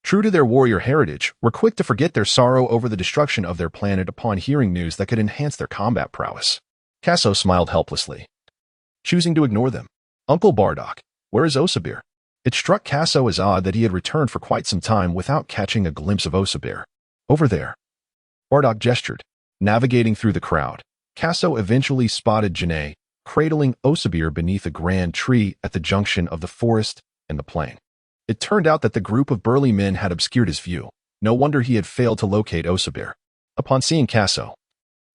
true to their warrior heritage, were quick to forget their sorrow over the destruction of their planet upon hearing news that could enhance their combat prowess. Casso smiled helplessly, choosing to ignore them. Uncle Bardock, where is Osbier? It struck Casso as odd that he had returned for quite some time without catching a glimpse of Osbier. Over there. Bardock gestured. Navigating through the crowd, Casso eventually spotted Janae, cradling Osbier beneath a grand tree at the junction of the forest and the plain. It turned out that the group of burly men had obscured his view. No wonder he had failed to locate Osbier. Upon seeing Casso,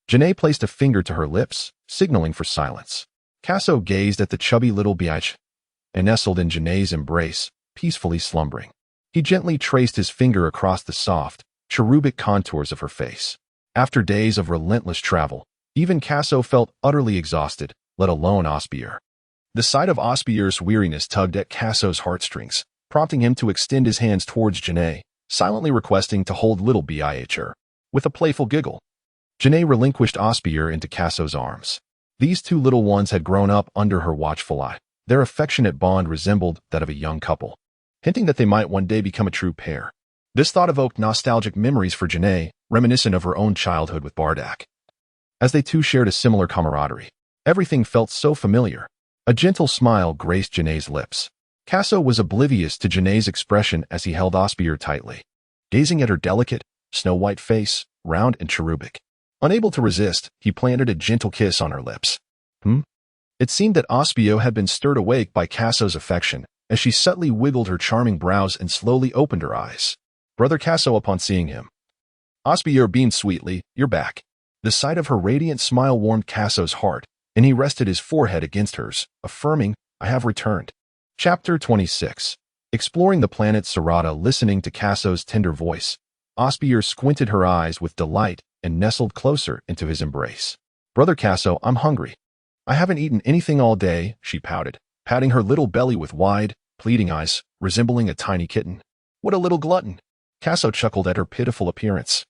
Janae placed a finger to her lips, signaling for silence. Casso gazed at the chubby little biatch and nestled in Janae's embrace, peacefully slumbering. He gently traced his finger across the soft, cherubic contours of her face. After days of relentless travel, even Casso felt utterly exhausted, let alone Osbier. The sight of Osbier's weariness tugged at Casso's heartstrings, prompting him to extend his hands towards Janae, silently requesting to hold little biatcher. With a playful giggle, Janae relinquished Osbier into Casso's arms. These two little ones had grown up under her watchful eye. Their affectionate bond resembled that of a young couple, hinting that they might one day become a true pair. This thought evoked nostalgic memories for Janae, reminiscent of her own childhood with Bardock. As they two shared a similar camaraderie, everything felt so familiar. A gentle smile graced Janae's lips. Casso was oblivious to Janae's expression as he held Osbier tightly, gazing at her delicate, snow-white face, round and cherubic. Unable to resist, he planted a gentle kiss on her lips. It seemed that Osbier had been stirred awake by Casso's affection, as she subtly wiggled her charming brows and slowly opened her eyes. Brother Casso upon seeing him. Osbier beamed sweetly, "You're back." The sight of her radiant smile warmed Casso's heart, and he rested his forehead against hers, affirming, "I have returned." Chapter 26. Exploring the planet Sarada. Listening to Casso's tender voice, Osbier squinted her eyes with delight and nestled closer into his embrace. "Brother Casso, I'm hungry. I haven't eaten anything all day," she pouted, patting her little belly with wide, pleading eyes, resembling a tiny kitten. "What a little glutton." Casso chuckled at her pitiful appearance,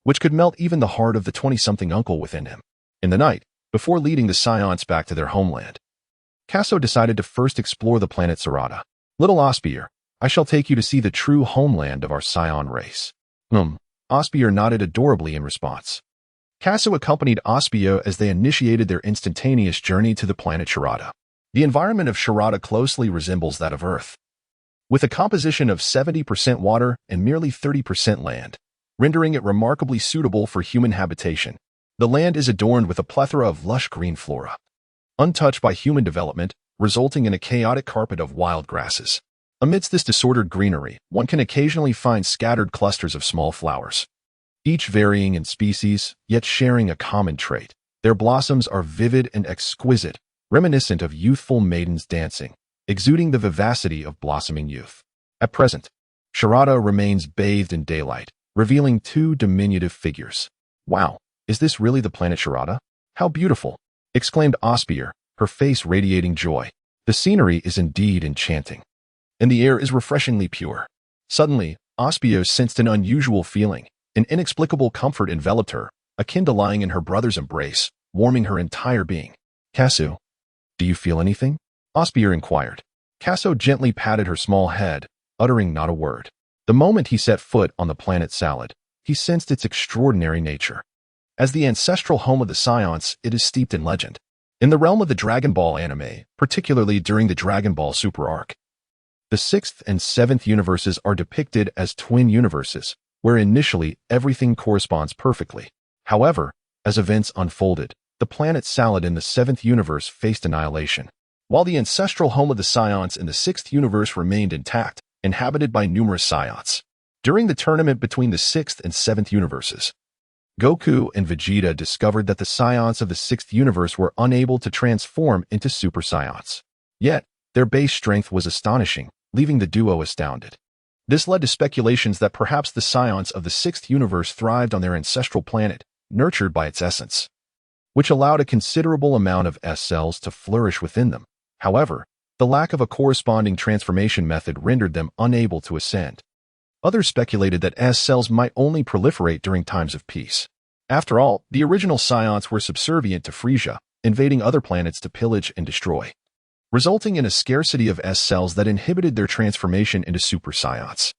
which could melt even the heart of the 20-something uncle within him. In the night, before leading the Scions back to their homeland, Casso decided to first explore the planet Sarada. "Little Osbier, I shall take you to see the true homeland of our Scion race." Osbier nodded adorably in response. Casso accompanied Osbier as they initiated their instantaneous journey to the planet Sharada. The environment of Sharada closely resembles that of Earth, with a composition of 70% water and merely 30% land, rendering it remarkably suitable for human habitation. The land is adorned with a plethora of lush green flora, untouched by human development, resulting in a chaotic carpet of wild grasses. Amidst this disordered greenery, one can occasionally find scattered clusters of small flowers, each varying in species, yet sharing a common trait. Their blossoms are vivid and exquisite, reminiscent of youthful maidens dancing, exuding the vivacity of blossoming youth. At present, Sharada remains bathed in daylight, revealing two diminutive figures. "Wow, is this really the planet Sharada?" How beautiful! Exclaimed Osbier, her face radiating joy. The scenery is indeed enchanting, and the air is refreshingly pure. Suddenly, Osbier sensed an unusual feeling. An inexplicable comfort enveloped her, akin to lying in her brother's embrace, warming her entire being. Casso, do you feel anything? Osbier inquired. Casso gently patted her small head, uttering not a word. The moment he set foot on the planet Salad, he sensed its extraordinary nature. As the ancestral home of the Saiyans, it is steeped in legend. In the realm of the Dragon Ball anime, particularly during the Dragon Ball Super arc, the 6th and 7th universes are depicted as twin universes, where initially everything corresponds perfectly. However, as events unfolded, the planet Salad in the 7th universe faced annihilation, while the ancestral home of the Saiyans in the 6th universe remained intact, inhabited by numerous Saiyans. During the tournament between the 6th and 7th universes, Goku and Vegeta discovered that the Saiyans of the 6th universe were unable to transform into Super Saiyans. Yet, their base strength was astonishing, leaving the duo astounded. This led to speculations that perhaps the Saiyans of the 6th universe thrived on their ancestral planet, nurtured by its essence, which allowed a considerable amount of S cells to flourish within them. However, the lack of a corresponding transformation method rendered them unable to ascend. Others speculated that S cells might only proliferate during times of peace. After all, the original Saiyans were subservient to Frisia, invading other planets to pillage and destroy, resulting in a scarcity of S cells that inhibited their transformation into Super Saiyans.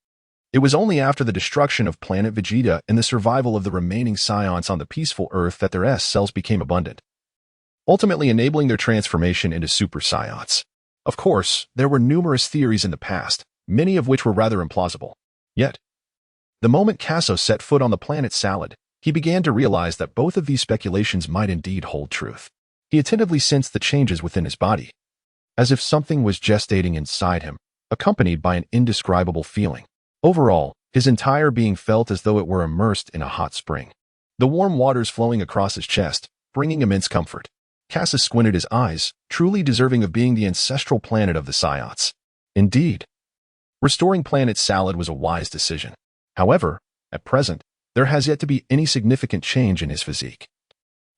It was only after the destruction of planet Vegeta and the survival of the remaining Saiyans on the peaceful Earth that their S cells became abundant, ultimately enabling their transformation into Super Saiyans. Of course, there were numerous theories in the past, many of which were rather implausible. Yet, the moment Casso set foot on the planet Salad, he began to realize that both of these speculations might indeed hold truth. He attentively sensed the changes within his body, as if something was gestating inside him, accompanied by an indescribable feeling. Overall, his entire being felt as though it were immersed in a hot spring, the warm waters flowing across his chest, bringing immense comfort. Casso squinted his eyes, truly deserving of being the ancestral planet of the Saiyans. Indeed, restoring planet Salad was a wise decision. However, at present, there has yet to be any significant change in his physique.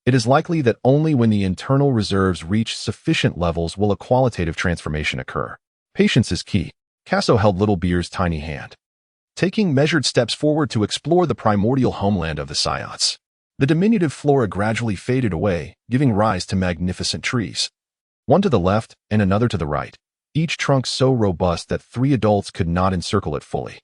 It is likely that only when the internal reserves reach sufficient levels will a qualitative transformation occur. Patience is key. Casso held Little Beer's tiny hand, taking measured steps forward to explore the primordial homeland of the Saiyans. The diminutive flora gradually faded away, giving rise to magnificent trees, one to the left and another to the right, each trunk so robust that 3 adults could not encircle it fully.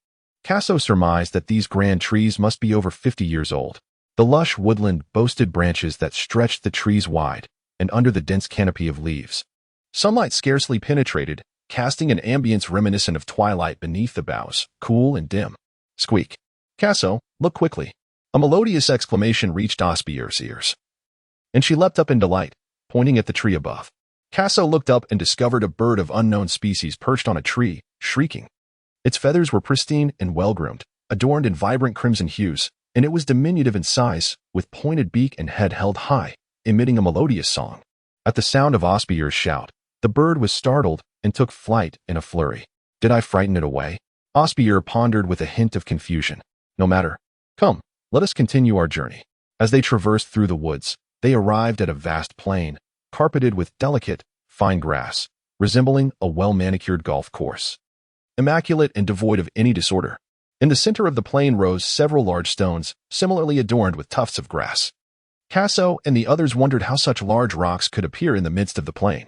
Casso surmised that these grand trees must be over 50 years old. The lush woodland boasted branches that stretched the trees wide, and under the dense canopy of leaves, sunlight scarcely penetrated, casting an ambience reminiscent of twilight beneath the boughs, cool and dim. Squeak. Casso, look quickly. A melodious exclamation reached Osbier's ears, and she leapt up in delight, pointing at the tree above. Casso looked up and discovered a bird of unknown species perched on a tree, shrieking. Its feathers were pristine and well-groomed, adorned in vibrant crimson hues, and it was diminutive in size, with pointed beak and head held high, emitting a melodious song. At the sound of Osbier's shout, the bird was startled and took flight in a flurry. Did I frighten it away? Osbier pondered with a hint of confusion. No matter. Come, let us continue our journey. As they traversed through the woods, they arrived at a vast plain, carpeted with delicate, fine grass, resembling a well-manicured golf course, immaculate and devoid of any disorder. In the center of the plain rose several large stones, similarly adorned with tufts of grass. Casso and the others wondered how such large rocks could appear in the midst of the plain.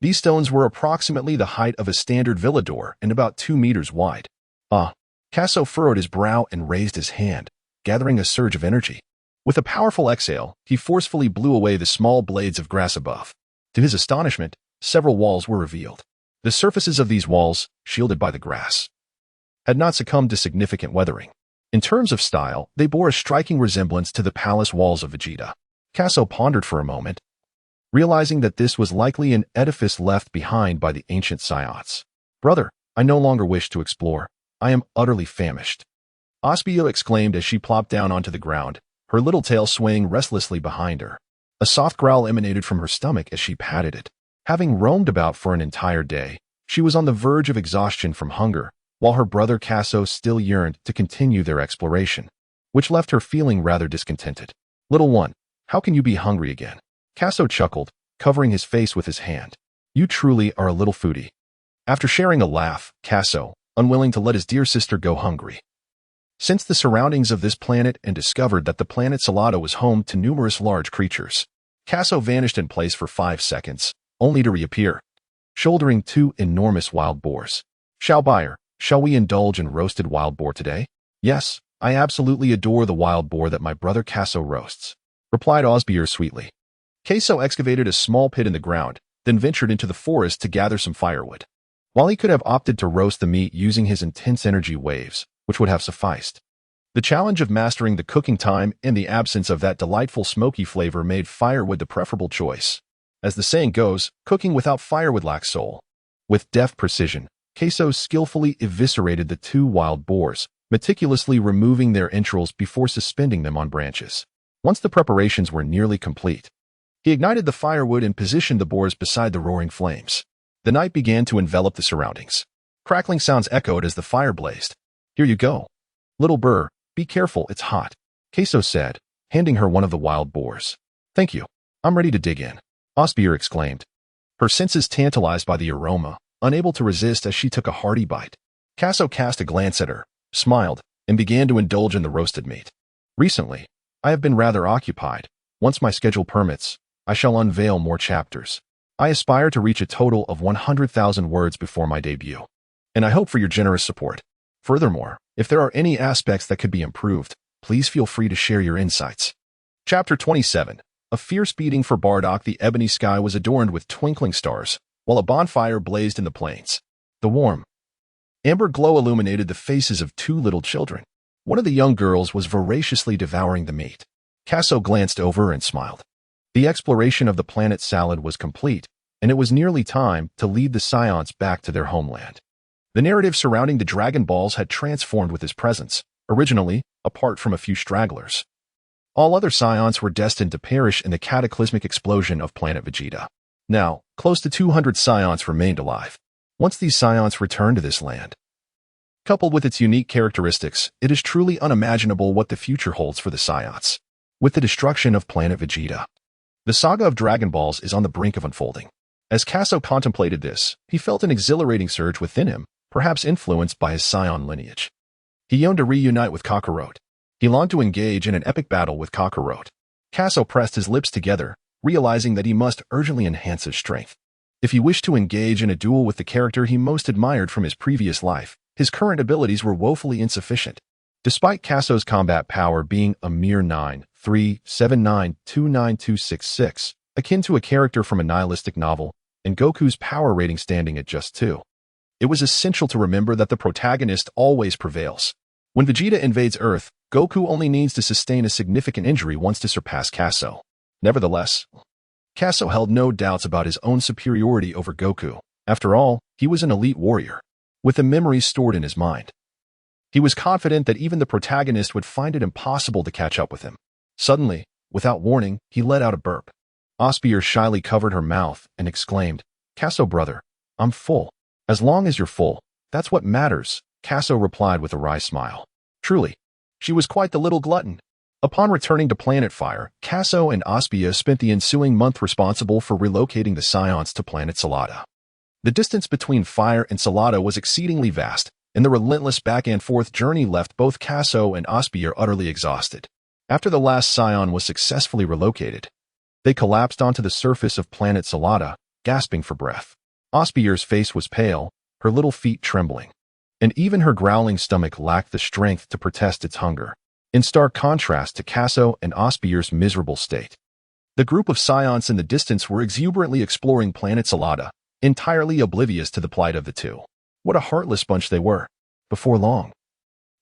These stones were approximately the height of a standard villa door and about 2 meters wide. Casso furrowed his brow and raised his hand, gathering a surge of energy. With a powerful exhale, he forcefully blew away the small blades of grass above. To his astonishment, several walls were revealed. The surfaces of these walls, shielded by the grass, had not succumbed to significant weathering. In terms of style, they bore a striking resemblance to the palace walls of Vegeta. Casso pondered for a moment, realizing that this was likely an edifice left behind by the ancient Saiyans. Brother, I no longer wish to explore. I am utterly famished. Osbier exclaimed as she plopped down onto the ground, her little tail swaying restlessly behind her. A soft growl emanated from her stomach as she patted it. Having roamed about for an entire day, she was on the verge of exhaustion from hunger, while her brother Casso still yearned to continue their exploration, which left her feeling rather discontented. Little one, how can you be hungry again? Casso chuckled, covering his face with his hand. You truly are a little foodie. After sharing a laugh, Casso, unwilling to let his dear sister go hungry, sensed the surroundings of this planet and discovered that the planet Salada was home to numerous large creatures. Casso vanished in place for 5 seconds, only to reappear, shouldering 2 enormous wild boars. Buyer, shall we indulge in roasted wild boar today? Yes, I absolutely adore the wild boar that my brother Casso roasts, replied Osbier sweetly. Casso excavated a small pit in the ground, then ventured into the forest to gather some firewood. While he could have opted to roast the meat using his intense energy waves, which would have sufficed, the challenge of mastering the cooking time and the absence of that delightful smoky flavor made firewood the preferable choice. As the saying goes, cooking without firewood lacks soul. With deft precision, Casso skillfully eviscerated the 2 wild boars, meticulously removing their entrails before suspending them on branches. Once the preparations were nearly complete, he ignited the firewood and positioned the boars beside the roaring flames. The night began to envelop the surroundings. Crackling sounds echoed as the fire blazed. Here you go. Little burr, be careful, it's hot, Casso said, handing her one of the wild boars. Thank you. I'm ready to dig in, Osbier exclaimed, her senses tantalized by the aroma, unable to resist as she took a hearty bite. Casso cast a glance at her, smiled, and began to indulge in the roasted meat. Recently, I have been rather occupied. Once my schedule permits, I shall unveil more chapters. I aspire to reach a total of 100,000 words before my debut, and I hope for your generous support. Furthermore, if there are any aspects that could be improved, please feel free to share your insights. Chapter 27. A fierce beating for Bardock. The ebony sky was adorned with twinkling stars, while a bonfire blazed in the plains. The warm, amber glow illuminated the faces of 2 little children. One of the young girls was voraciously devouring the meat. Casso glanced over and smiled. The exploration of the planet Salad was complete, and it was nearly time to lead the Scions back to their homeland. The narrative surrounding the Dragon Balls had transformed with his presence, originally, apart from a few stragglers. All other Scions were destined to perish in the cataclysmic explosion of planet Vegeta. Now, close to 200 Scions remained alive. Once these Scions returned to this land, coupled with its unique characteristics, it is truly unimaginable what the future holds for the Scions. With the destruction of planet Vegeta, the saga of Dragon Balls is on the brink of unfolding. As Casso contemplated this, he felt an exhilarating surge within him, perhaps influenced by his Scion lineage. He yearned to reunite with Kakarot. He longed to engage in an epic battle with Kakarot. Casso pressed his lips together, realizing that he must urgently enhance his strength. If he wished to engage in a duel with the character he most admired from his previous life, his current abilities were woefully insufficient. Despite Casso's combat power being a mere 9.37929.266, akin to a character from a nihilistic novel, and Goku's power rating standing at just 2, it was essential to remember that the protagonist always prevails. When Vegeta invades Earth, Goku only needs to sustain a significant injury once to surpass Casso. Nevertheless, Casso held no doubts about his own superiority over Goku. After all, he was an elite warrior, with the memories stored in his mind. He was confident that even the protagonist would find it impossible to catch up with him. Suddenly, without warning, he let out a burp. Osbier shyly covered her mouth and exclaimed, Casso brother, I'm full. As long as you're full, that's what matters, Casso replied with a wry smile. Truly, she was quite the little glutton. Upon returning to Planet Fire, Casso and Osbier spent the ensuing month responsible for relocating the Scions to Planet Salada. The distance between Fire and Salada was exceedingly vast, and the relentless back-and-forth journey left both Casso and Osbier utterly exhausted. After the last Scion was successfully relocated, they collapsed onto the surface of Planet Salada, gasping for breath. Osbier's face was pale, her little feet trembling, and even her growling stomach lacked the strength to protest its hunger. In stark contrast to Casso and Osbier's miserable state, the group of Scions in the distance were exuberantly exploring Planet Salada, entirely oblivious to the plight of the 2. What a heartless bunch they were. Before long,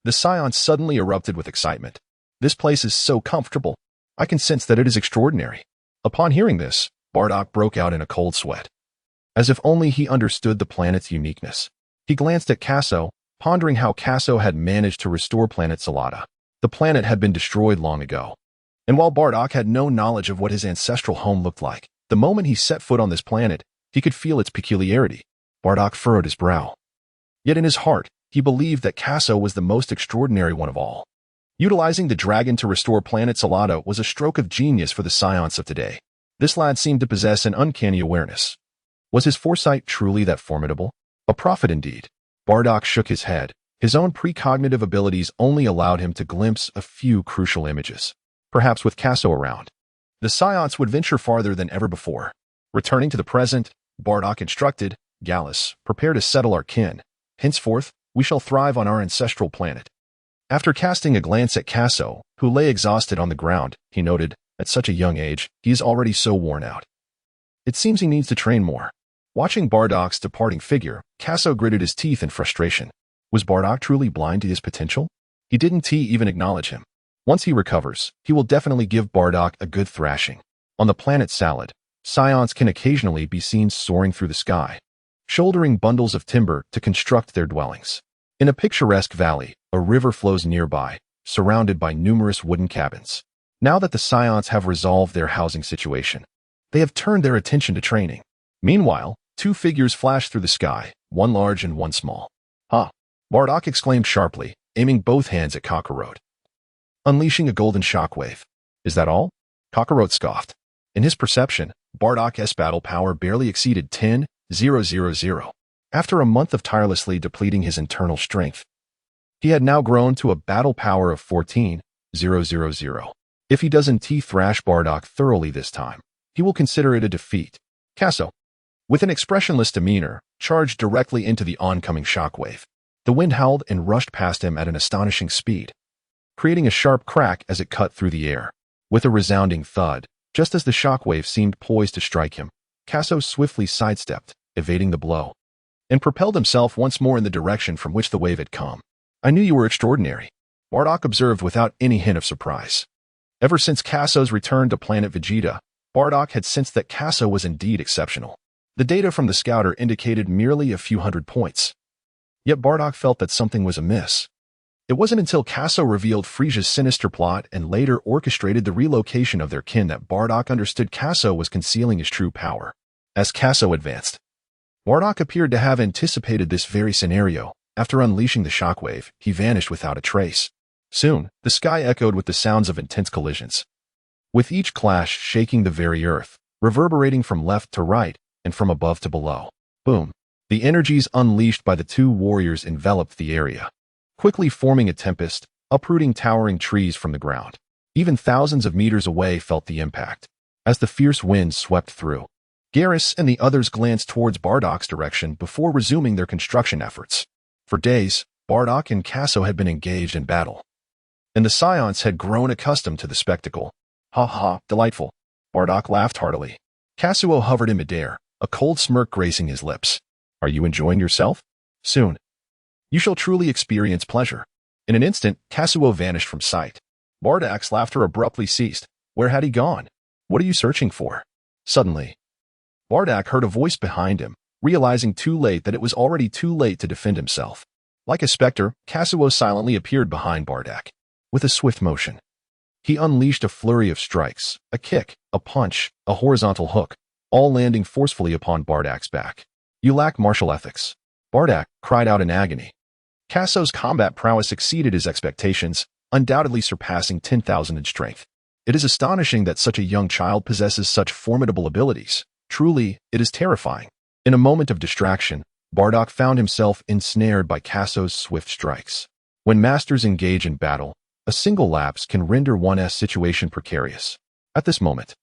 the Scions suddenly erupted with excitement. This place is so comfortable. I can sense that it is extraordinary. Upon hearing this, Bardock broke out in a cold sweat. As if only he understood the planet's uniqueness. He glanced at Casso, pondering how Casso had managed to restore Planet Salada. The planet had been destroyed long ago. And while Bardock had no knowledge of what his ancestral home looked like, the moment he set foot on this planet, he could feel its peculiarity. Bardock furrowed his brow. Yet in his heart, he believed that Casso was the most extraordinary one of all. Utilizing the dragon to restore Planet Salada was a stroke of genius for the Scions of today. This lad seemed to possess an uncanny awareness. Was his foresight truly that formidable? A prophet indeed. Bardock shook his head. His own precognitive abilities only allowed him to glimpse a few crucial images. Perhaps with Casso around, the Scions would venture farther than ever before. Returning to the present, Bardock instructed, Gallus, prepare to settle our kin. Henceforth, we shall thrive on our ancestral planet. After casting a glance at Casso, who lay exhausted on the ground, he noted, at such a young age, he is already so worn out. It seems he needs to train more. Watching Bardock's departing figure, Casso gritted his teeth in frustration. Was Bardock truly blind to his potential? He didn't even acknowledge him. Once he recovers, he will definitely give Bardock a good thrashing. On the planet Salad, Scions can occasionally be seen soaring through the sky, shouldering bundles of timber to construct their dwellings. In a picturesque valley, a river flows nearby, surrounded by numerous wooden cabins. Now that the Scions have resolved their housing situation, they have turned their attention to training. Meanwhile, two figures flash through the sky, one large and one small. "Ha!" Bardock exclaimed sharply, aiming both hands at Kakarot, unleashing a golden shockwave. "Is that all?" Kakarot scoffed. In his perception, Bardock's battle power barely exceeded 10,000. After a month of tirelessly depleting his internal strength, he had now grown to a battle power of 14,000. If he doesn't thrash Bardock thoroughly this time, he will consider it a defeat. Casso, with an expressionless demeanor, charged directly into the oncoming shockwave. The wind howled and rushed past him at an astonishing speed, creating a sharp crack as it cut through the air. With a resounding thud, just as the shockwave seemed poised to strike him, Casso swiftly sidestepped, evading the blow, and propelled himself once more in the direction from which the wave had come. "I knew you were extraordinary," Bardock observed without any hint of surprise. Ever since Casso's return to planet Vegeta, Bardock had sensed that Casso was indeed exceptional. The data from the scouter indicated merely a few hundred points. Yet Bardock felt that something was amiss. It wasn't until Casso revealed Frisia's sinister plot and later orchestrated the relocation of their kin that Bardock understood Casso was concealing his true power. As Casso advanced, Bardock appeared to have anticipated this very scenario. After unleashing the shockwave, he vanished without a trace. Soon, the sky echoed with the sounds of intense collisions, with each clash shaking the very earth, reverberating from left to right and from above to below. Boom! The energies unleashed by the two warriors enveloped the area, quickly forming a tempest, uprooting towering trees from the ground. Even thousands of meters away felt the impact. As the fierce wind swept through, Garrus and the others glanced towards Bardock's direction before resuming their construction efforts. For days, Bardock and Casso had been engaged in battle, and the Scions had grown accustomed to the spectacle. "Ha ha, delightful." Bardock laughed heartily. Casso hovered in midair, a cold smirk gracing his lips. "Are you enjoying yourself? Soon, you shall truly experience pleasure." In an instant, Casso vanished from sight. Bardock's laughter abruptly ceased. Where had he gone? "What are you searching for?" Suddenly, Bardock heard a voice behind him, realizing too late that it was already too late to defend himself. Like a specter, Casso silently appeared behind Bardock. With a swift motion, he unleashed a flurry of strikes, a kick, a punch, a horizontal hook, all landing forcefully upon Bardock's back. "You lack martial ethics," Bardock cried out in agony. Casso's combat prowess exceeded his expectations, undoubtedly surpassing 10,000 in strength. It is astonishing that such a young child possesses such formidable abilities. Truly, it is terrifying. In a moment of distraction, Bardock found himself ensnared by Casso's swift strikes. When masters engage in battle, a single lapse can render one's situation precarious. At this moment,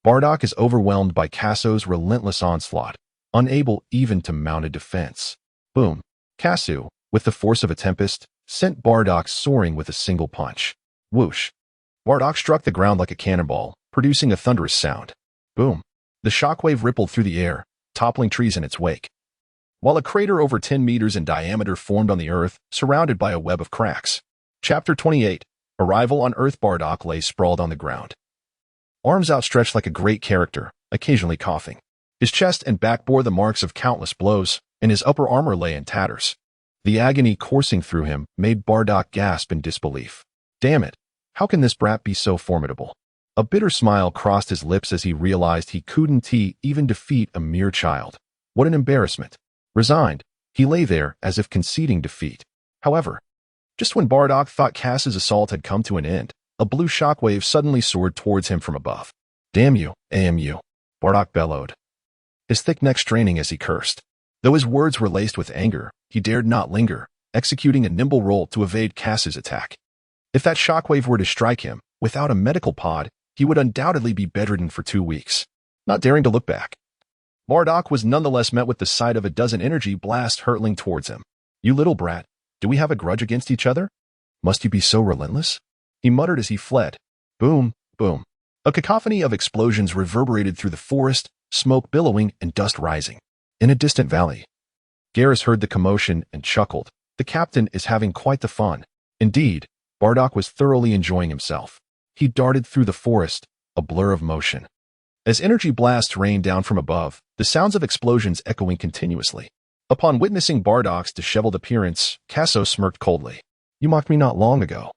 Bardock is overwhelmed by Casso's relentless onslaught, unable even to mount a defense. Boom! Casso, with the force of a tempest, sent Bardock soaring with a single punch. Whoosh! Bardock struck the ground like a cannonball, producing a thunderous sound. Boom! The shockwave rippled through the air, toppling trees in its wake, while a crater over 10 meters in diameter formed on the earth, surrounded by a web of cracks. Chapter 28. Arrival on Earth. Bardock lay sprawled on the ground, arms outstretched like a great character, occasionally coughing. His chest and back bore the marks of countless blows, and his upper armor lay in tatters. The agony coursing through him made Bardock gasp in disbelief. Damn it! How can this brat be so formidable? A bitter smile crossed his lips as he realized he couldn't even defeat a mere child. What an embarrassment. Resigned, he lay there as if conceding defeat. However, just when Bardock thought Cass's assault had come to an end, a blue shockwave suddenly soared towards him from above. "Damn you, AMU. Bardock bellowed, his thick neck straining as he cursed. Though his words were laced with anger, he dared not linger, executing a nimble roll to evade Casso's attack. If that shockwave were to strike him, without a medical pod, he would undoubtedly be bedridden for 2 weeks. Not daring to look back, Bardock was nonetheless met with the sight of a dozen energy blasts hurtling towards him. You little brat, do we have a grudge against each other? Must you be so relentless? He muttered as he fled. Boom, boom. A cacophony of explosions reverberated through the forest, smoke billowing and dust rising. In a distant valley, Garrus heard the commotion and chuckled. The captain is having quite the fun. Indeed, Bardock was thoroughly enjoying himself. He darted through the forest, a blur of motion. As energy blasts rained down from above, the sounds of explosions echoing continuously. Upon witnessing Bardock's disheveled appearance, Casso smirked coldly. You mocked me not long ago.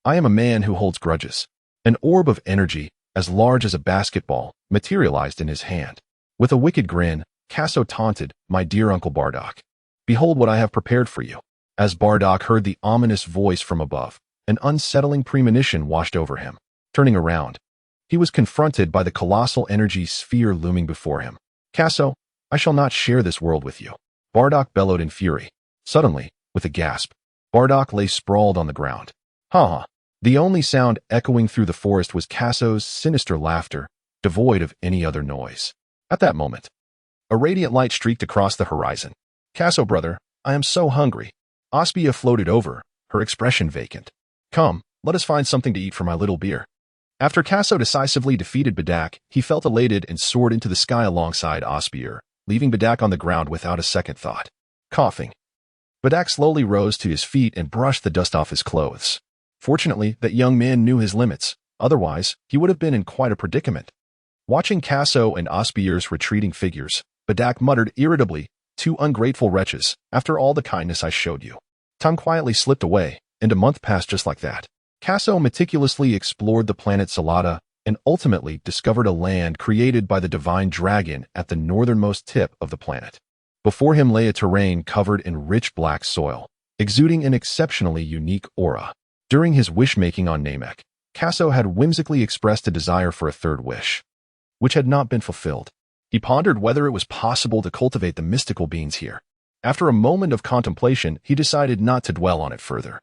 I am a man who holds grudges. An orb of energy, as large as a basketball, materialized in his hand. With a wicked grin, Casso taunted, My dear Uncle Bardock, behold what I have prepared for you. As Bardock heard the ominous voice from above, an unsettling premonition washed over him. Turning around, he was confronted by the colossal energy sphere looming before him. Casso, I shall not share this world with you. Bardock bellowed in fury. Suddenly, with a gasp, Bardock lay sprawled on the ground. Ha! The only sound echoing through the forest was Casso's sinister laughter, devoid of any other noise. At that moment, a radiant light streaked across the horizon. Casso, brother, I am so hungry. Osbier floated over, her expression vacant. Come, let us find something to eat for my little beer. After Casso decisively defeated Bardock, he felt elated and soared into the sky alongside Osbier, leaving Bardock on the ground without a second thought. Coughing, Bardock slowly rose to his feet and brushed the dust off his clothes. Fortunately, that young man knew his limits. Otherwise, he would have been in quite a predicament. Watching Casso and Osbier's retreating figures, Bardock muttered irritably, Two ungrateful wretches, after all the kindness I showed you. Time quietly slipped away, and a month passed just like that. Casso meticulously explored the planet Salada and ultimately discovered a land created by the divine dragon at the northernmost tip of the planet. Before him lay a terrain covered in rich black soil, exuding an exceptionally unique aura. During his wish-making on Namek, Casso had whimsically expressed a desire for a third wish, which had not been fulfilled. He pondered whether it was possible to cultivate the mystical beings here. After a moment of contemplation, he decided not to dwell on it further.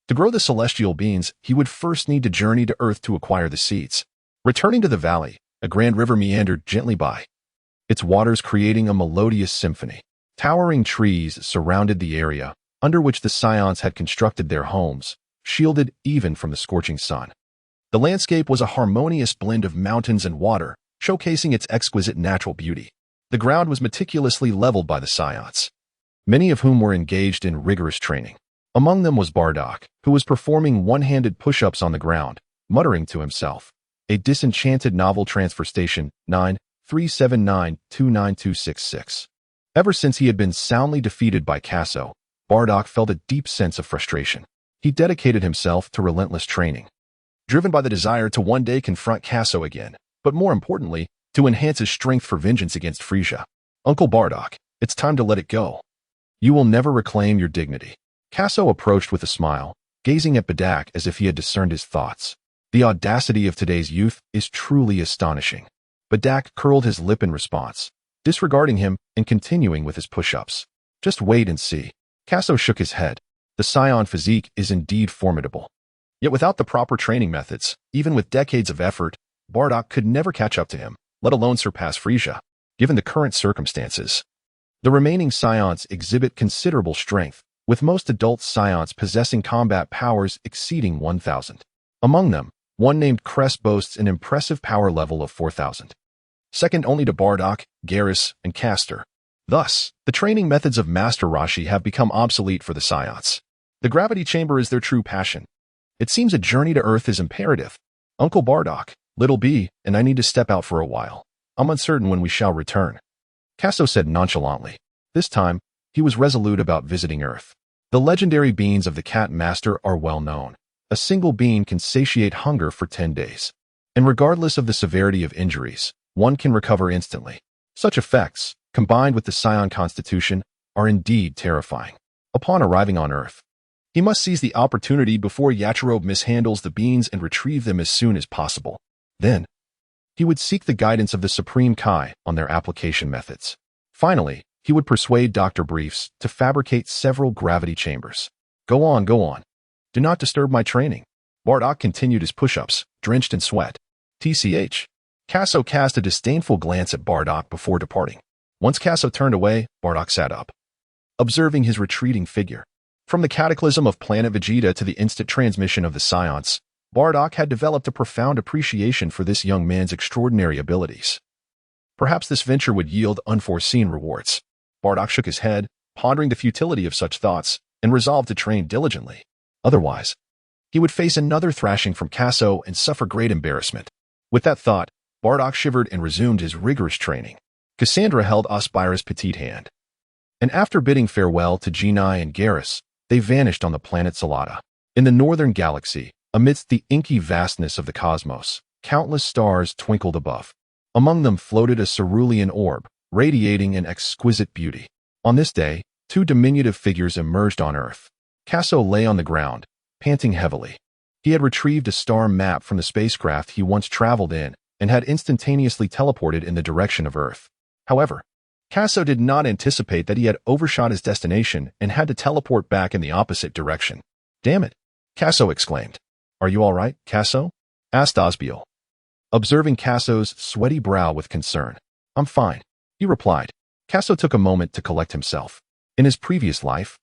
To grow the celestial beings, he would first need to journey to Earth to acquire the seeds. Returning to the valley, a grand river meandered gently by, its waters creating a melodious symphony. Towering trees surrounded the area, under which the Scions had constructed their homes, shielded even from the scorching sun. The landscape was a harmonious blend of mountains and water, showcasing its exquisite natural beauty. The ground was meticulously leveled by the Scions, many of whom were engaged in rigorous training. Among them was Bardock, who was performing one-handed push-ups on the ground, muttering to himself. A disenchanted novel transfer station, 937929266. Ever since he had been soundly defeated by Casso, Bardock felt a deep sense of frustration. He dedicated himself to relentless training, driven by the desire to one day confront Casso again, but more importantly, to enhance his strength for vengeance against Frisia. Uncle Bardock, it's time to let it go. You will never reclaim your dignity. Casso approached with a smile, gazing at Bardock as if he had discerned his thoughts. The audacity of today's youth is truly astonishing. Bardock curled his lip in response, disregarding him and continuing with his push-ups. Just wait and see. Casso shook his head. The Scion physique is indeed formidable. Yet without the proper training methods, even with decades of effort, Bardock could never catch up to him, let alone surpass Frisia. Given the current circumstances, the remaining Scions exhibit considerable strength, with most adult Scions possessing combat powers exceeding 1,000. Among them, one named Cress boasts an impressive power level of 4,000. Second only to Bardock, Garrus, and Castor. Thus, the training methods of Master Rashi have become obsolete for the Scions. The gravity chamber is their true passion. It seems a journey to Earth is imperative. Uncle Bardock, Little B, and I need to step out for a while. I'm uncertain when we shall return. Casso said nonchalantly. This time, he was resolute about visiting Earth. The legendary beans of the Cat Master are well known. A single bean can satiate hunger for 10 days. And regardless of the severity of injuries, one can recover instantly. Such effects, combined with the Scion constitution, are indeed terrifying. Upon arriving on Earth, he must seize the opportunity before Yachirobe mishandles the beans and retrieve them as soon as possible. Then, He would seek the guidance of the Supreme Kai on their application methods. Finally, he would persuade Dr. Briefs to fabricate several gravity chambers. Go on, go on. Do not disturb my training. Bardock continued his push-ups, drenched in sweat. TCH. Casso cast a disdainful glance at Bardock before departing. Once Casso turned away, Bardock sat up, observing his retreating figure. From the cataclysm of planet Vegeta to the instant transmission of the Science, Bardock had developed a profound appreciation for this young man's extraordinary abilities. Perhaps this venture would yield unforeseen rewards. Bardock shook his head, pondering the futility of such thoughts, and resolved to train diligently. Otherwise, he would face another thrashing from Casso and suffer great embarrassment. With that thought, Bardock shivered and resumed his rigorous training. Cassandra held Osbier's petite hand, and after bidding farewell to Genai and Garrus, they vanished on the planet Salata. In the northern galaxy, amidst the inky vastness of the cosmos, countless stars twinkled above. Among them floated a cerulean orb, radiating in exquisite beauty. On this day, two diminutive figures emerged on Earth. Casso lay on the ground, panting heavily. He had retrieved a star map from the spacecraft he once traveled in and had instantaneously teleported in the direction of Earth. However, Casso did not anticipate that he had overshot his destination and had to teleport back in the opposite direction. Damn it, Casso exclaimed. Are you all right, Casso? Asked Osbier, observing Casso's sweaty brow with concern. I'm fine, he replied. Casso took a moment to collect himself. In his previous life,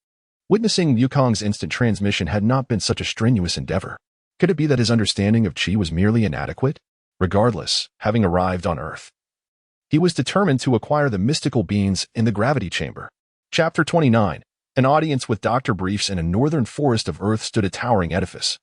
witnessing Yukong's instant transmission had not been such a strenuous endeavor. Could it be that his understanding of Qi was merely inadequate? Regardless, having arrived on Earth, he was determined to acquire the mystical beings in the gravity chamber. Chapter 29. An audience with Dr. Briefs in a northern forest of Earth stood a towering edifice,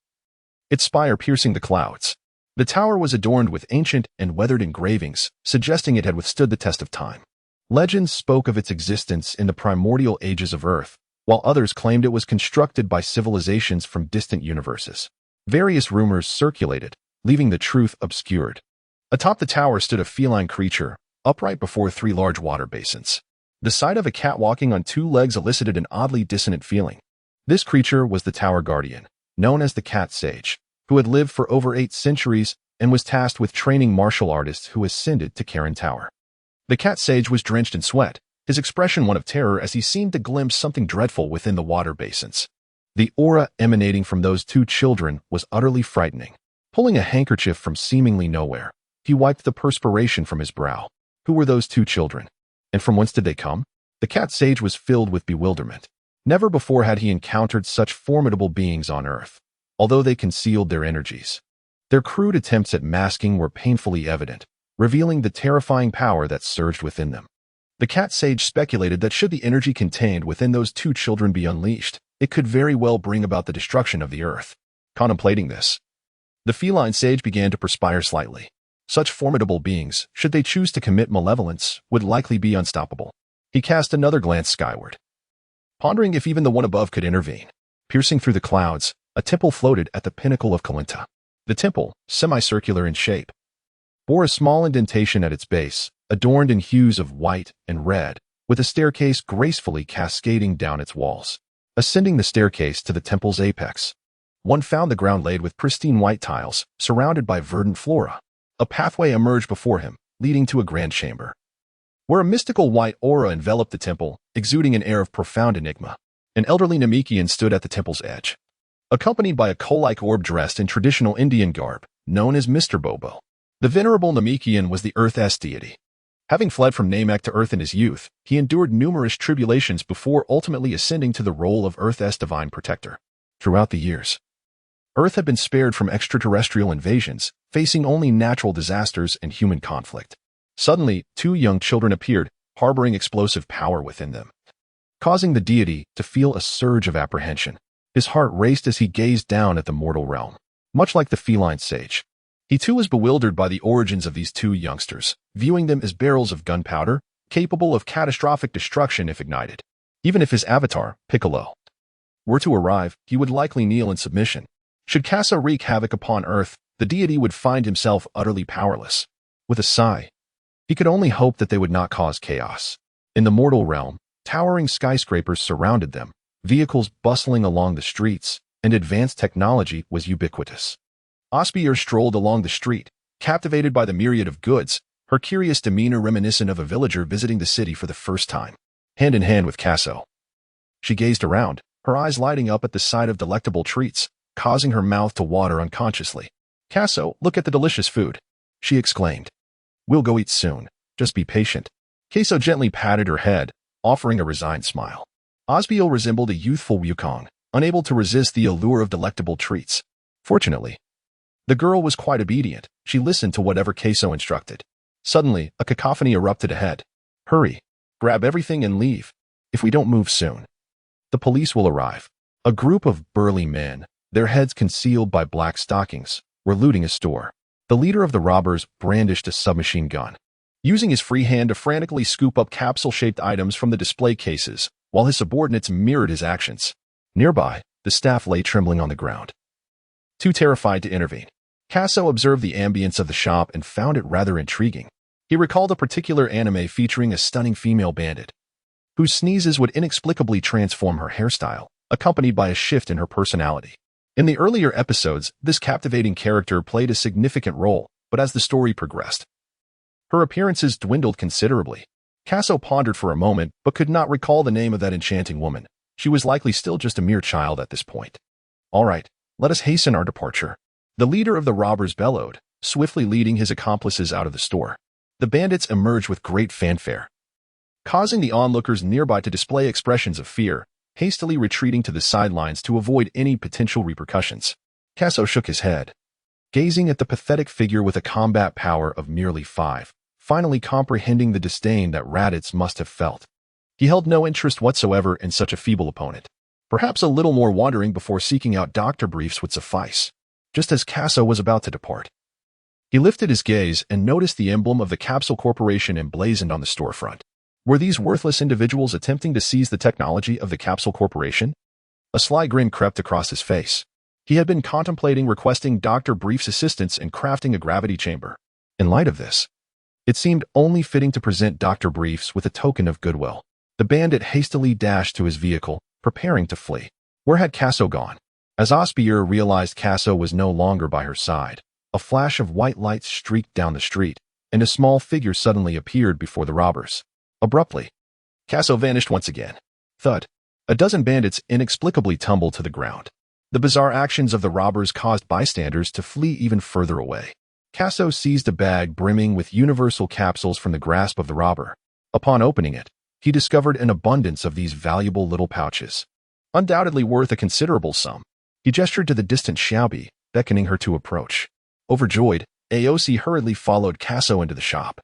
its spire piercing the clouds. The tower was adorned with ancient and weathered engravings, suggesting it had withstood the test of time. Legends spoke of its existence in the primordial ages of Earth, while others claimed it was constructed by civilizations from distant universes. Various rumors circulated, leaving the truth obscured. Atop the tower stood a feline creature, upright before three large water basins. The sight of a cat walking on two legs elicited an oddly dissonant feeling. This creature was the tower guardian, known as the Cat Sage, who had lived for over 8 centuries and was tasked with training martial artists who ascended to Karen Tower. The Cat Sage was drenched in sweat, his expression one of terror as he seemed to glimpse something dreadful within the water basins. The aura emanating from those two children was utterly frightening. Pulling a handkerchief from seemingly nowhere, he wiped the perspiration from his brow. Who were those two children? And from whence did they come? The Cat Sage was filled with bewilderment. Never before had he encountered such formidable beings on Earth, although they concealed their energies. Their crude attempts at masking were painfully evident, revealing the terrifying power that surged within them. The Cat Sage speculated that should the energy contained within those two children be unleashed, it could very well bring about the destruction of the Earth. Contemplating this, the feline sage began to perspire slightly. Such formidable beings, should they choose to commit malevolence, would likely be unstoppable. He cast another glance skyward, pondering if even the one above could intervene. Piercing through the clouds, a temple floated at the pinnacle of Kalinta. The temple, semicircular in shape, bore a small indentation at its base, adorned in hues of white and red, with a staircase gracefully cascading down its walls. Ascending the staircase to the temple's apex, one found the ground laid with pristine white tiles, surrounded by verdant flora. A pathway emerged before him, leading to a grand chamber, where a mystical white aura enveloped the temple, exuding an air of profound enigma. An elderly Namekian stood at the temple's edge, accompanied by a coal-like orb dressed in traditional Indian garb, known as Mr. Bobo. The venerable Namekian was the Earth-S deity. Having fled from Namek to Earth in his youth, he endured numerous tribulations before ultimately ascending to the role of Earth-S divine protector. Throughout the years, Earth had been spared from extraterrestrial invasions, facing only natural disasters and human conflict. Suddenly, two young children appeared, harboring explosive power within them, causing the deity to feel a surge of apprehension. His heart raced as he gazed down at the mortal realm. Much like the feline sage, he too was bewildered by the origins of these two youngsters, viewing them as barrels of gunpowder, capable of catastrophic destruction if ignited. Even if his avatar, Piccolo, were to arrive, he would likely kneel in submission. Should Casso wreak havoc upon Earth, the deity would find himself utterly powerless. With a sigh, he could only hope that they would not cause chaos. In the mortal realm, towering skyscrapers surrounded them, vehicles bustling along the streets, and advanced technology was ubiquitous. Osbier strolled along the street, captivated by the myriad of goods, her curious demeanor reminiscent of a villager visiting the city for the first time. Hand in hand with Casso, she gazed around, her eyes lighting up at the sight of delectable treats, causing her mouth to water unconsciously. "Casso, look at the delicious food," she exclaimed. "We'll go eat soon. Just be patient." Casso gently patted her head, offering a resigned smile. Osbier resembled a youthful Wukong, unable to resist the allure of delectable treats. Fortunately, the girl was quite obedient. She listened to whatever Casso instructed. Suddenly, a cacophony erupted ahead. "Hurry! Grab everything and leave. If we don't move soon, the police will arrive." A group of burly men, their heads concealed by black stockings, were looting a store. The leader of the robbers brandished a submachine gun, using his free hand to frantically scoop up capsule-shaped items from the display cases, while his subordinates mirrored his actions. Nearby, the staff lay trembling on the ground, too terrified to intervene. Casso observed the ambience of the shop and found it rather intriguing. He recalled a particular anime featuring a stunning female bandit, whose sneezes would inexplicably transform her hairstyle, accompanied by a shift in her personality. In the earlier episodes, this captivating character played a significant role, but as the story progressed, her appearances dwindled considerably. Casso pondered for a moment, but could not recall the name of that enchanting woman. She was likely still just a mere child at this point. "All right, let us hasten our departure," the leader of the robbers bellowed, swiftly leading his accomplices out of the store. The bandits emerged with great fanfare, causing the onlookers nearby to display expressions of fear, hastily retreating to the sidelines to avoid any potential repercussions. Casso shook his head, gazing at the pathetic figure with a combat power of merely 5, finally comprehending the disdain that Raditz must have felt. He held no interest whatsoever in such a feeble opponent. Perhaps a little more wandering before seeking out doctor briefs would suffice. Just as Casso was about to depart, he lifted his gaze and noticed the emblem of the Capsule Corporation emblazoned on the storefront. Were these worthless individuals attempting to seize the technology of the Capsule Corporation? A sly grin crept across his face. He had been contemplating requesting Dr. Brief's assistance in crafting a gravity chamber. In light of this, it seemed only fitting to present Dr. Briefs with a token of goodwill. The bandit hastily dashed to his vehicle, preparing to flee. Where had Casso gone? As Osbier realized Casso was no longer by her side, a flash of white light streaked down the street, and a small figure suddenly appeared before the robbers. Abruptly, Casso vanished once again. Thud. A dozen bandits inexplicably tumbled to the ground. The bizarre actions of the robbers caused bystanders to flee even further away. Casso seized a bag brimming with universal capsules from the grasp of the robber. Upon opening it, he discovered an abundance of these valuable little pouches, undoubtedly worth a considerable sum. He gestured to the distant Xiaobi, beckoning her to approach. Overjoyed, Aosi hurriedly followed Casso into the shop.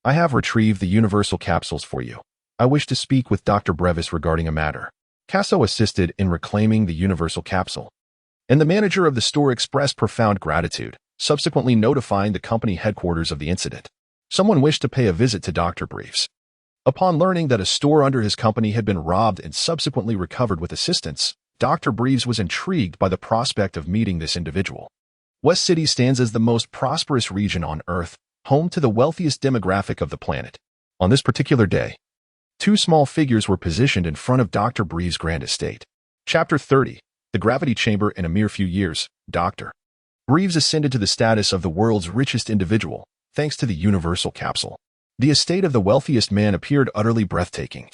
"I have retrieved the universal capsules for you. I wish to speak with Dr. Brevis regarding a matter." Casso assisted in reclaiming the universal capsule, and the manager of the store expressed profound gratitude, subsequently notifying the company headquarters of the incident. Someone wished to pay a visit to Dr. Briefs. Upon learning that a store under his company had been robbed and subsequently recovered with assistance, Dr. Briefs was intrigued by the prospect of meeting this individual. West City stands as the most prosperous region on Earth, home to the wealthiest demographic of the planet. On this particular day, two small figures were positioned in front of Dr. Briefs' grand estate. Chapter 30. The Gravity Chamber. In a mere few years, Dr. Briefs ascended to the status of the world's richest individual, thanks to the universal capsule. The estate of the wealthiest man appeared utterly breathtaking,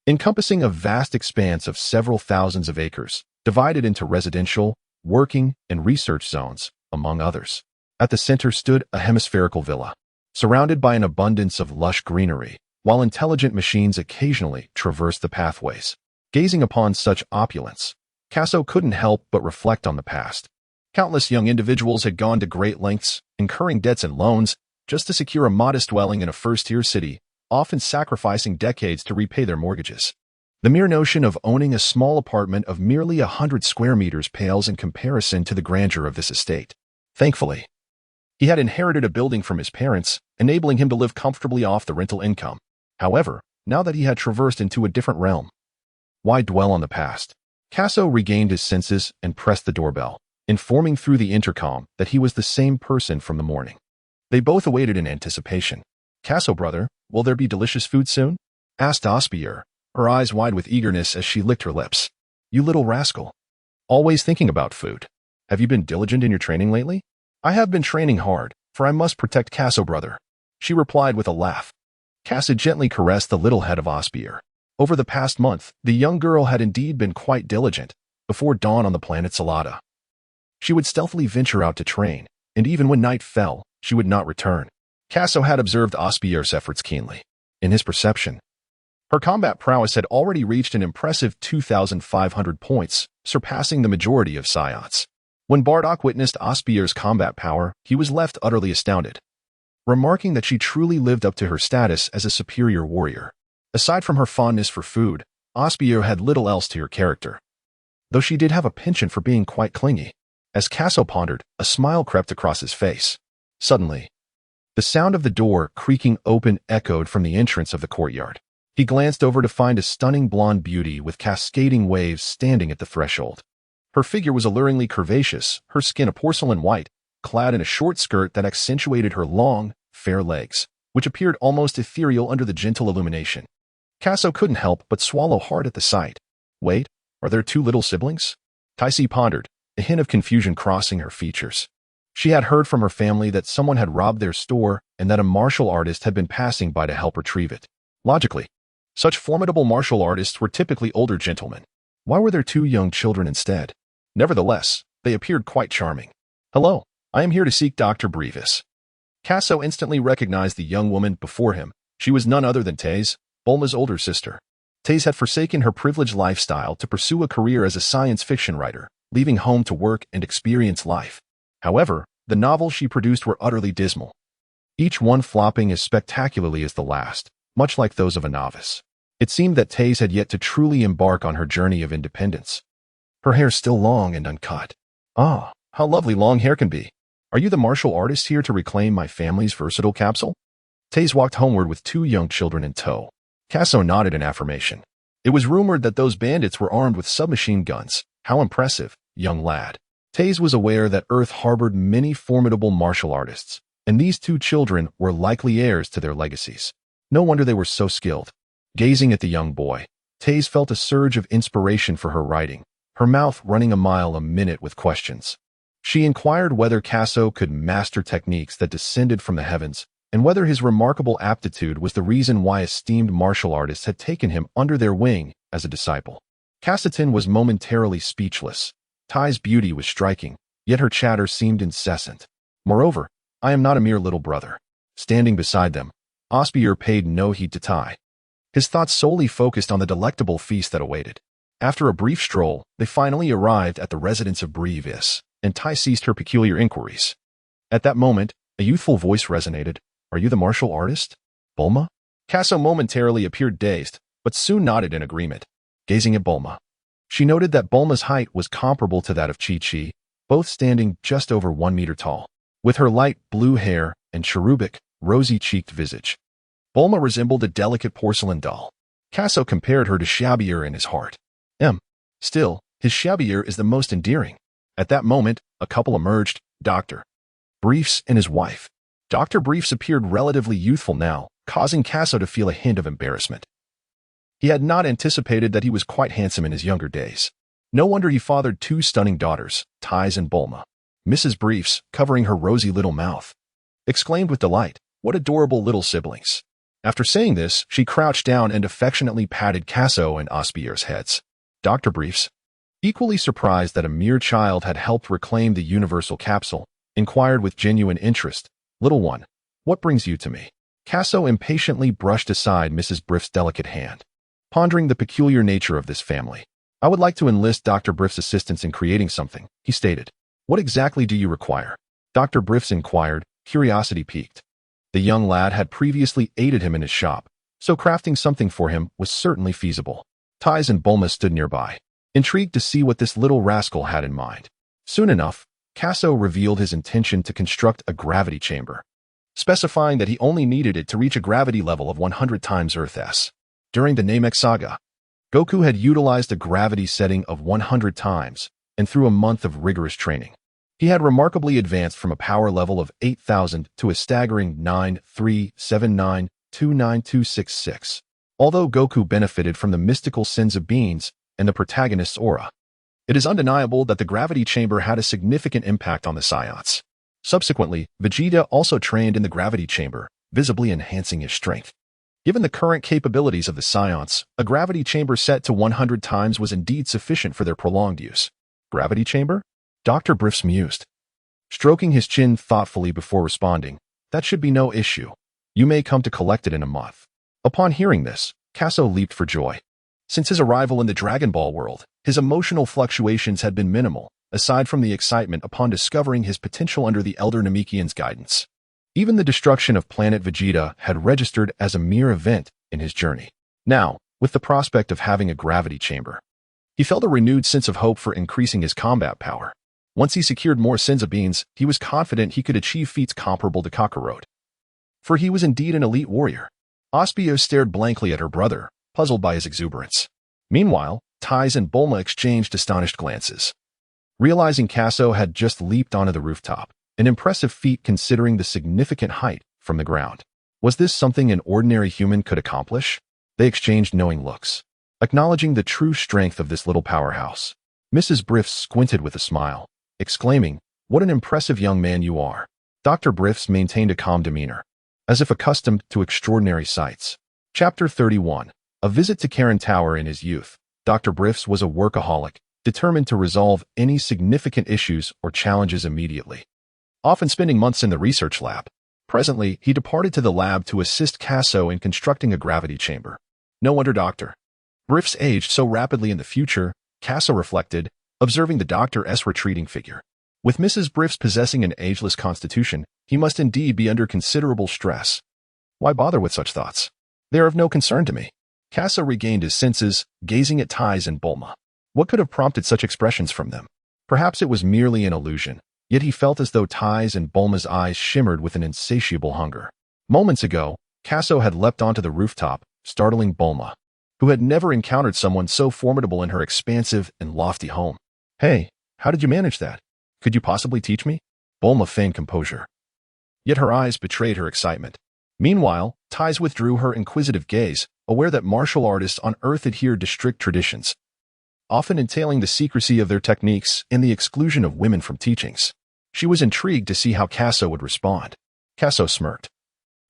encompassing a vast expanse of several thousands of acres, divided into residential, working, and research zones, among others. At the center stood a hemispherical villa, surrounded by an abundance of lush greenery, while intelligent machines occasionally traversed the pathways. Gazing upon such opulence, Casso couldn't help but reflect on the past. Countless young individuals had gone to great lengths, incurring debts and loans, just to secure a modest dwelling in a first-tier city, often sacrificing decades to repay their mortgages. The mere notion of owning a small apartment of merely 100 square meters pales in comparison to the grandeur of this estate. Thankfully, he had inherited a building from his parents, enabling him to live comfortably off the rental income. However, now that he had traversed into a different realm, why dwell on the past? Casso regained his senses and pressed the doorbell, informing through the intercom that he was the same person from the morning. They both awaited in anticipation. "Casso, brother, will there be delicious food soon?" asked Osbier, her eyes wide with eagerness as she licked her lips. "You little rascal. Always thinking about food. Have you been diligent in your training lately?" "I have been training hard. for I must protect Casso, brother, she replied with a laugh. Casso gently caressed the little head of Osbier. Over the past month, the young girl had indeed been quite diligent. Before dawn on the planet Salada, she would stealthily venture out to train, and even when night fell, she would not return. Casso had observed Osbier's efforts keenly. In his perception, her combat prowess had already reached an impressive 2,500 points, surpassing the majority of Saiyans. When Bardock witnessed Osbier's combat power, he was left utterly astounded, remarking that she truly lived up to her status as a superior warrior. Aside from her fondness for food, Osbier had little else to her character, though she did have a penchant for being quite clingy. As Casso pondered, a smile crept across his face. Suddenly, the sound of the door creaking open echoed from the entrance of the courtyard. He glanced over to find a stunning blonde beauty with cascading waves standing at the threshold. Her figure was alluringly curvaceous, her skin a porcelain white, clad in a short skirt that accentuated her long, fair legs, which appeared almost ethereal under the gentle illumination. Casso couldn't help but swallow hard at the sight. Wait, are there two little siblings? Taisi pondered, a hint of confusion crossing her features. She had heard from her family that someone had robbed their store and that a martial artist had been passing by to help retrieve it. Logically, such formidable martial artists were typically older gentlemen. Why were there two young children instead? Nevertheless, they appeared quite charming. Hello, I am here to seek Dr. Brevis. Casso instantly recognized the young woman before him. She was none other than Taze, Bulma's older sister. Taze had forsaken her privileged lifestyle to pursue a career as a science fiction writer, leaving home to work and experience life. However, the novels she produced were utterly dismal, each one flopping as spectacularly as the last, much like those of a novice. It seemed that Taze had yet to truly embark on her journey of independence. Her hair still long and uncut. Ah, how lovely long hair can be. Are you the martial artist here to reclaim my family's versatile capsule? Taze walked homeward with two young children in tow. Casso nodded in affirmation. It was rumored that those bandits were armed with submachine guns. How impressive, young lad. Taze was aware that Earth harbored many formidable martial artists, and these two children were likely heirs to their legacies. No wonder they were so skilled. Gazing at the young boy, Taze felt a surge of inspiration for her writing, her mouth running a mile a minute with questions. She inquired whether Casso could master techniques that descended from the heavens, and whether his remarkable aptitude was the reason why esteemed martial artists had taken him under their wing as a disciple. Cassatin was momentarily speechless. Tai's beauty was striking, yet her chatter seemed incessant. Moreover, I am not a mere little brother. Standing beside them, Osbier paid no heed to Tai. His thoughts solely focused on the delectable feast that awaited. After a brief stroll, they finally arrived at the residence of Brevis, and Tai ceased her peculiar inquiries. At that moment, a youthful voice resonated. Are you the martial artist, Bulma? Casso momentarily appeared dazed, but soon nodded in agreement. Gazing at Bulma, she noted that Bulma's height was comparable to that of Chi-Chi, both standing just over 1 meter tall. With her light blue hair and cherubic, rosy-cheeked visage, Bulma resembled a delicate porcelain doll. Casso compared her to Shabir in his heart. Still, his Shabir is the most endearing. At that moment, a couple emerged, Dr. Briefs and his wife. Dr. Briefs appeared relatively youthful now, causing Casso to feel a hint of embarrassment. He had not anticipated that he was quite handsome in his younger days. No wonder he fathered two stunning daughters, Taiz and Bulma. Mrs. Briefs, covering her rosy little mouth, exclaimed with delight, "What adorable little siblings." After saying this, she crouched down and affectionately patted Casso and Osbier's heads. Dr. Briefs, equally surprised that a mere child had helped reclaim the universal capsule, inquired with genuine interest, "Little one, what brings you to me?" Casso impatiently brushed aside Mrs. Brief's delicate hand, pondering the peculiar nature of this family. "I would like to enlist Dr. Brief's assistance in creating something," he stated. "What exactly do you require?" Dr. Briefs inquired, curiosity piqued. The young lad had previously aided him in his shop, so crafting something for him was certainly feasible. Taiz and Bulma stood nearby, intrigued to see what this little rascal had in mind. Soon enough, Casso revealed his intention to construct a gravity chamber, specifying that he only needed it to reach a gravity level of 100 times Earth's. During the Namek saga, Goku had utilized a gravity setting of 100 times, and through a month of rigorous training, he had remarkably advanced from a power level of 8,000 to a staggering 9,379,29266. Although Goku benefited from the mystical Senzu beans and the protagonist's aura, it is undeniable that the gravity chamber had a significant impact on the Saiyans. Subsequently, Vegeta also trained in the gravity chamber, visibly enhancing his strength. Given the current capabilities of the Saiyans, a gravity chamber set to 100 times was indeed sufficient for their prolonged use. Gravity chamber? Dr. Briffs mused, stroking his chin thoughtfully before responding. That should be no issue. You may come to collect it in a month. Upon hearing this, Casso leaped for joy. Since his arrival in the Dragon Ball world, his emotional fluctuations had been minimal, aside from the excitement upon discovering his potential under the Elder Namekian's guidance. Even the destruction of planet Vegeta had registered as a mere event in his journey. Now, with the prospect of having a gravity chamber, he felt a renewed sense of hope for increasing his combat power. Once he secured more Senzu beans, he was confident he could achieve feats comparable to Kakarot. For he was indeed an elite warrior. Osbier stared blankly at her brother, puzzled by his exuberance. Meanwhile, Tais and Bulma exchanged astonished glances. Realizing Casso had just leaped onto the rooftop, an impressive feat considering the significant height from the ground. Was this something an ordinary human could accomplish? They exchanged knowing looks, acknowledging the true strength of this little powerhouse. Mrs. Briffs squinted with a smile, exclaiming, "What an impressive young man you are." Dr. Briffs maintained a calm demeanor, as if accustomed to extraordinary sights. Chapter 31. A visit to Karen Tower in his youth. Dr. Briffs was a workaholic, determined to resolve any significant issues or challenges immediately. Often spending months in the research lab. Presently, he departed to the lab to assist Casso in constructing a gravity chamber. No wonder Dr. Briffs aged so rapidly in the future, Casso reflected, observing the doctor's retreating figure. With Mrs. Briffs possessing an ageless constitution, he must indeed be under considerable stress. Why bother with such thoughts? They are of no concern to me. Casso regained his senses, gazing at Tais and Bulma. What could have prompted such expressions from them? Perhaps it was merely an illusion, yet he felt as though Tais and Bulma's eyes shimmered with an insatiable hunger. Moments ago, Casso had leapt onto the rooftop, startling Bulma, who had never encountered someone so formidable in her expansive and lofty home. "Hey, how did you manage that? Could you possibly teach me?" Bulma feigned composure, yet her eyes betrayed her excitement. Meanwhile, Tais withdrew her inquisitive gaze, aware that martial artists on Earth adhered to strict traditions, often entailing the secrecy of their techniques and the exclusion of women from teachings. She was intrigued to see how Casso would respond. Casso smirked,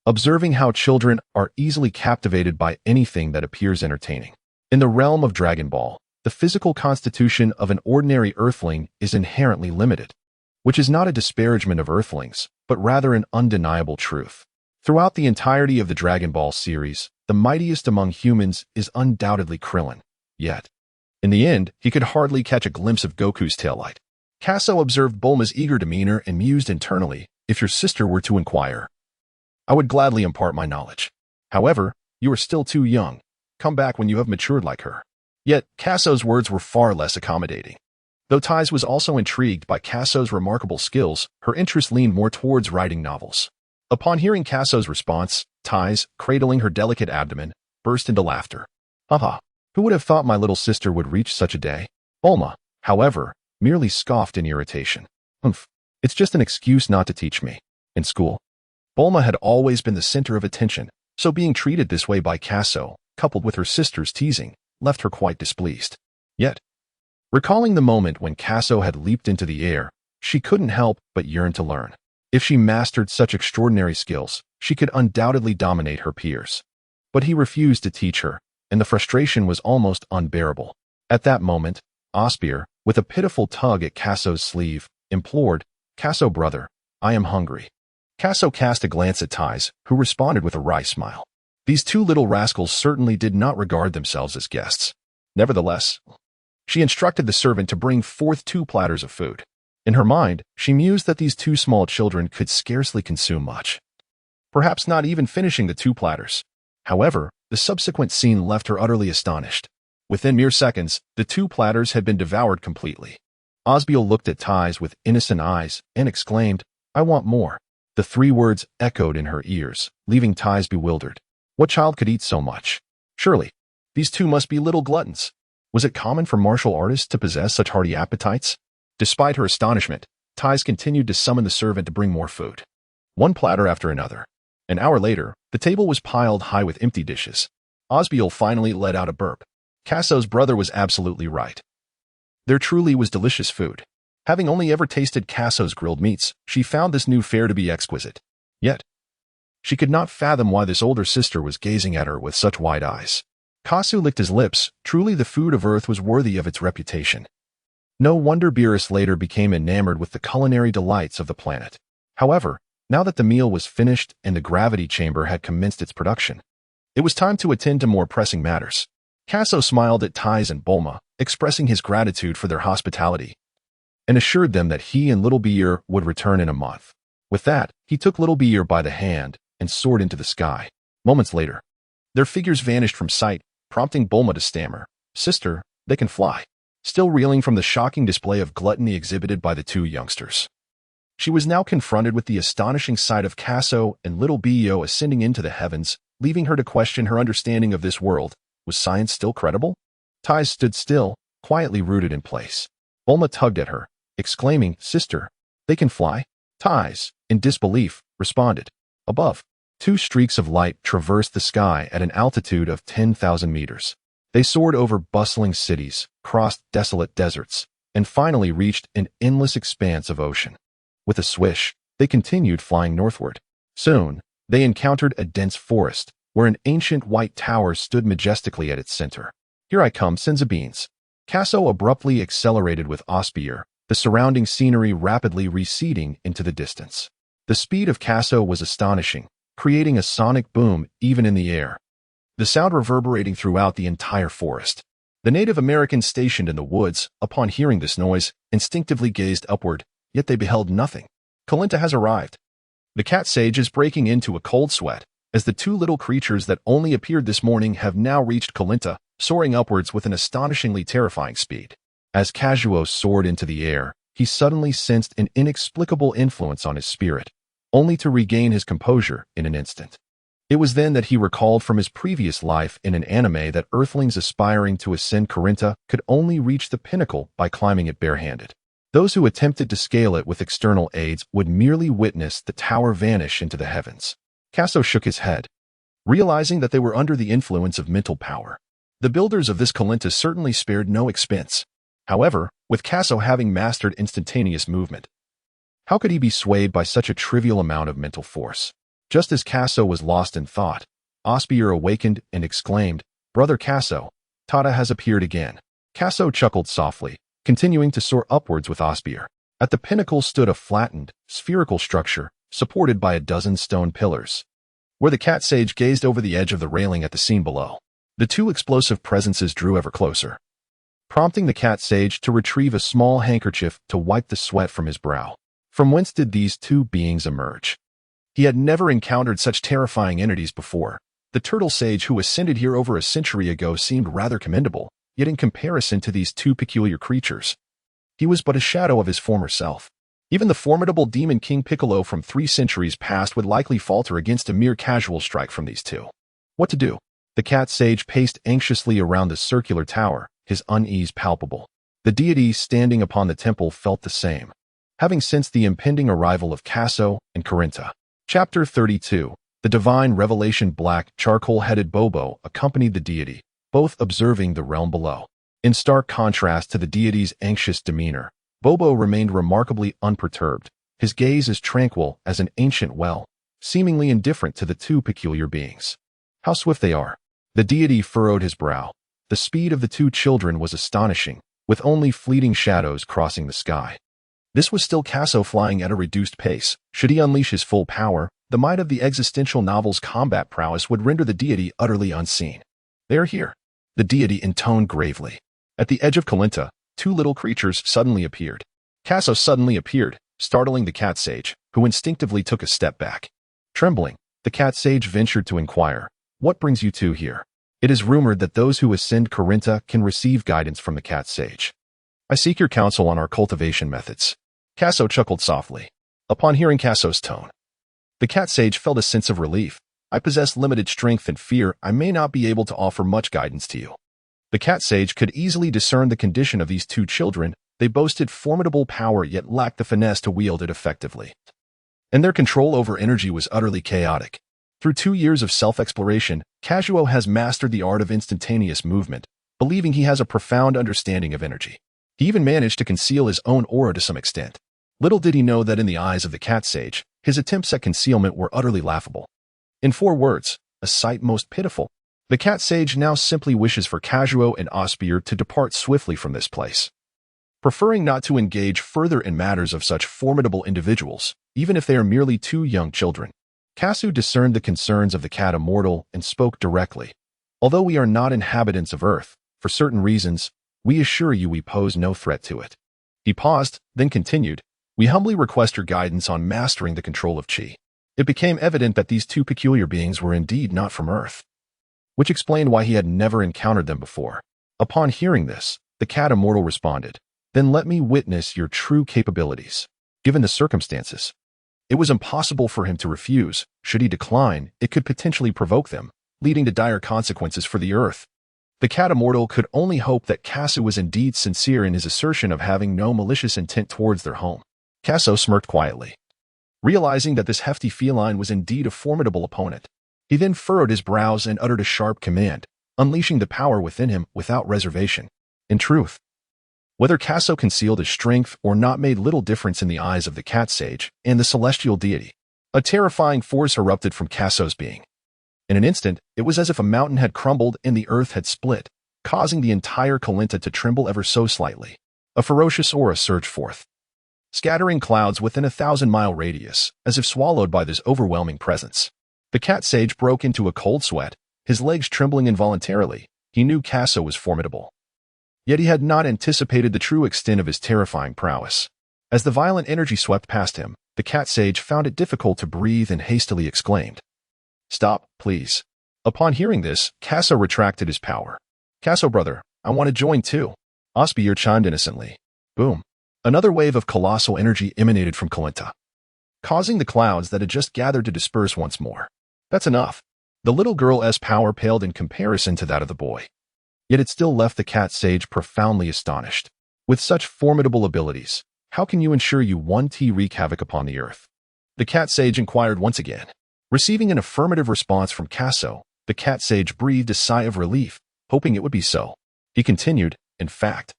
observing how children are easily captivated by anything that appears entertaining. In the realm of Dragon Ball, the physical constitution of an ordinary Earthling is inherently limited, which is not a disparagement of Earthlings, but rather an undeniable truth. Throughout the entirety of the Dragon Ball series, the mightiest among humans is undoubtedly Krillin. Yet, in the end, he could hardly catch a glimpse of Goku's taillight. Casso observed Bulma's eager demeanor and mused internally, if your sister were to inquire, I would gladly impart my knowledge. However, you are still too young. Come back when you have matured like her. Yet, Casso's words were far less accommodating. Though Tais was also intrigued by Casso's remarkable skills, her interest leaned more towards writing novels. Upon hearing Casso's response, Tais, cradling her delicate abdomen, burst into laughter. Haha, who would have thought my little sister would reach such a day? Bulma, however, merely scoffed in irritation. Humph, it's just an excuse not to teach me. In school, Bulma had always been the center of attention, so being treated this way by Casso, coupled with her sister's teasing, left her quite displeased. Yet, recalling the moment when Casso had leaped into the air, she couldn't help but yearn to learn. If she mastered such extraordinary skills, she could undoubtedly dominate her peers. But he refused to teach her, and the frustration was almost unbearable. At that moment, Osbier, with a pitiful tug at Casso's sleeve, implored, Casso brother, I am hungry. Casso cast a glance at Tais, who responded with a wry smile. These two little rascals certainly did not regard themselves as guests. Nevertheless, she instructed the servant to bring forth 2 platters of food. In her mind, she mused that these 2 small children could scarcely consume much, perhaps not even finishing the 2 platters. However, the subsequent scene left her utterly astonished. Within mere seconds, the 2 platters had been devoured completely. Osbiel looked at Tais with innocent eyes and exclaimed, I want more. The 3 words echoed in her ears, leaving Tais bewildered. What child could eat so much? Surely, these 2 must be little gluttons. Was it common for martial artists to possess such hearty appetites? Despite her astonishment, Tais continued to summon the servant to bring more food. 1 platter after another. An hour later, the table was piled high with empty dishes. Osbiel finally let out a burp. Casso's brother was absolutely right. There truly was delicious food. Having only ever tasted Casso's grilled meats, she found this new fare to be exquisite. Yet, she could not fathom why this older sister was gazing at her with such wide eyes. Casso licked his lips. Truly the food of Earth was worthy of its reputation. No wonder Beerus later became enamored with the culinary delights of the planet. However, now that the meal was finished and the gravity chamber had commenced its production, it was time to attend to more pressing matters. Casso smiled at Tais and Bulma, expressing his gratitude for their hospitality, and assured them that he and Little Beer would return in a month. With that, he took Little Beer by the hand and soared into the sky. Moments later, their figures vanished from sight, prompting Bulma to stammer, "Sister, they can fly," still reeling from the shocking display of gluttony exhibited by the two youngsters. She was now confronted with the astonishing sight of Casso and Little Beer ascending into the heavens, leaving her to question her understanding of this world. Was science still credible? Tais stood still, quietly rooted in place. Bulma tugged at her, exclaiming, "Sister, they can fly?" Tais, in disbelief, responded. Above, two streaks of light traversed the sky at an altitude of 10,000 meters. They soared over bustling cities, crossed desolate deserts, and finally reached an endless expanse of ocean. With a swish, they continued flying northward. Soon, they encountered a dense forest, where an ancient white tower stood majestically at its center. "Here I come, Sensibines." Casso abruptly accelerated with Osbier, the surrounding scenery rapidly receding into the distance. The speed of Casso was astonishing, creating a sonic boom even in the air, the sound reverberating throughout the entire forest. The Native Americans stationed in the woods, upon hearing this noise, instinctively gazed upward, yet they beheld nothing. Kalinta has arrived. The cat sage is breaking into a cold sweat, as the two little creatures that only appeared this morning have now reached Kalinta, soaring upwards with an astonishingly terrifying speed. As Kazuo soared into the air, he suddenly sensed an inexplicable influence on his spirit, only to regain his composure in an instant. It was then that he recalled from his previous life in an anime that Earthlings aspiring to ascend Karinta could only reach the pinnacle by climbing it barehanded. Those who attempted to scale it with external aids would merely witness the tower vanish into the heavens. Casso shook his head, realizing that they were under the influence of mental power. The builders of this Kalinta certainly spared no expense. However, with Casso having mastered instantaneous movement, how could he be swayed by such a trivial amount of mental force? Just as Casso was lost in thought, Osbier awakened and exclaimed, "Brother Casso, Tada has appeared again." Casso chuckled softly, continuing to soar upwards with Osbier. At the pinnacle stood a flattened, spherical structure, supported by a dozen stone pillars, where the cat sage gazed over the edge of the railing at the scene below. The two explosive presences drew ever closer, prompting the cat sage to retrieve a small handkerchief to wipe the sweat from his brow. From whence did these two beings emerge? He had never encountered such terrifying entities before. The turtle sage who ascended here over a century ago seemed rather commendable, yet in comparison to these two peculiar creatures, he was but a shadow of his former self. Even the formidable demon King Piccolo from 3 centuries past would likely falter against a mere casual strike from these two. What to do? The cat sage paced anxiously around the circular tower, his unease palpable. The deity standing upon the temple felt the same, having sensed the impending arrival of Casso and Karinta. Chapter 32. The Divine Revelation. Black, charcoal-headed Bobo accompanied the deity, both observing the realm below. In stark contrast to the deity's anxious demeanor, Bobo remained remarkably unperturbed, his gaze as tranquil as an ancient well, seemingly indifferent to the two peculiar beings. How swift they are! The deity furrowed his brow. The speed of the two children was astonishing, with only fleeting shadows crossing the sky. This was still Casso flying at a reduced pace. Should he unleash his full power, the might of the existential novel's combat prowess would render the deity utterly unseen. "They are here," the deity intoned gravely. At the edge of Kalinta, two little creatures suddenly appeared. Casso suddenly appeared, startling the cat sage, who instinctively took a step back. Trembling, the cat sage ventured to inquire, "What brings you two here?" It is rumored that those who ascend Karinta can receive guidance from the cat sage. "I seek your counsel on our cultivation methods." Casso chuckled softly. Upon hearing Casso's tone, the cat sage felt a sense of relief. "I possess limited strength and fear. I may not be able to offer much guidance to you." The cat sage could easily discern the condition of these two children. They boasted formidable power yet lacked the finesse to wield it effectively, and their control over energy was utterly chaotic. Through 2 years of self-exploration, Kazuo has mastered the art of instantaneous movement, believing he has a profound understanding of energy. He even managed to conceal his own aura to some extent. Little did he know that in the eyes of the cat sage, his attempts at concealment were utterly laughable. In 4 words, a sight most pitiful. The cat sage now simply wishes for Casso and Osbier to depart swiftly from this place. Preferring not to engage further in matters of such formidable individuals, even if they are merely 2 young children, Casso discerned the concerns of the cat immortal and spoke directly. Although we are not inhabitants of Earth, for certain reasons, we assure you we pose no threat to it. He paused, then continued, we humbly request your guidance on mastering the control of Qi. It became evident that these 2 peculiar beings were indeed not from Earth, which explained why he had never encountered them before. Upon hearing this, the cat immortal responded, then let me witness your true capabilities. Given the circumstances, it was impossible for him to refuse. Should he decline, it could potentially provoke them, leading to dire consequences for the Earth. The cat immortal could only hope that Casso was indeed sincere in his assertion of having no malicious intent towards their home. Casso smirked quietly, realizing that this hefty feline was indeed a formidable opponent. He then furrowed his brows and uttered a sharp command, unleashing the power within him without reservation. In truth, whether Casso concealed his strength or not made little difference in the eyes of the cat sage and the celestial deity. A terrifying force erupted from Casso's being. In an instant, it was as if a mountain had crumbled and the earth had split, causing the entire Calinta to tremble ever so slightly. A ferocious aura surged forth, scattering clouds within a 1,000-mile radius, as if swallowed by this overwhelming presence. The cat sage broke into a cold sweat, his legs trembling involuntarily. He knew Casso was formidable. Yet he had not anticipated the true extent of his terrifying prowess. As the violent energy swept past him, the cat sage found it difficult to breathe and hastily exclaimed, "Stop, please." Upon hearing this, Casso retracted his power. "Casso, brother, I want to join too." Osbier chimed innocently. Boom. Another wave of colossal energy emanated from Calinta, causing the clouds that had just gathered to disperse once more. That's enough. The little girl's power paled in comparison to that of the boy. Yet it still left the cat sage profoundly astonished. With such formidable abilities, how can you ensure you won't wreak havoc upon the earth? The cat sage inquired once again. Receiving an affirmative response from Casso, the cat sage breathed a sigh of relief, hoping it would be so. He continued, in fact,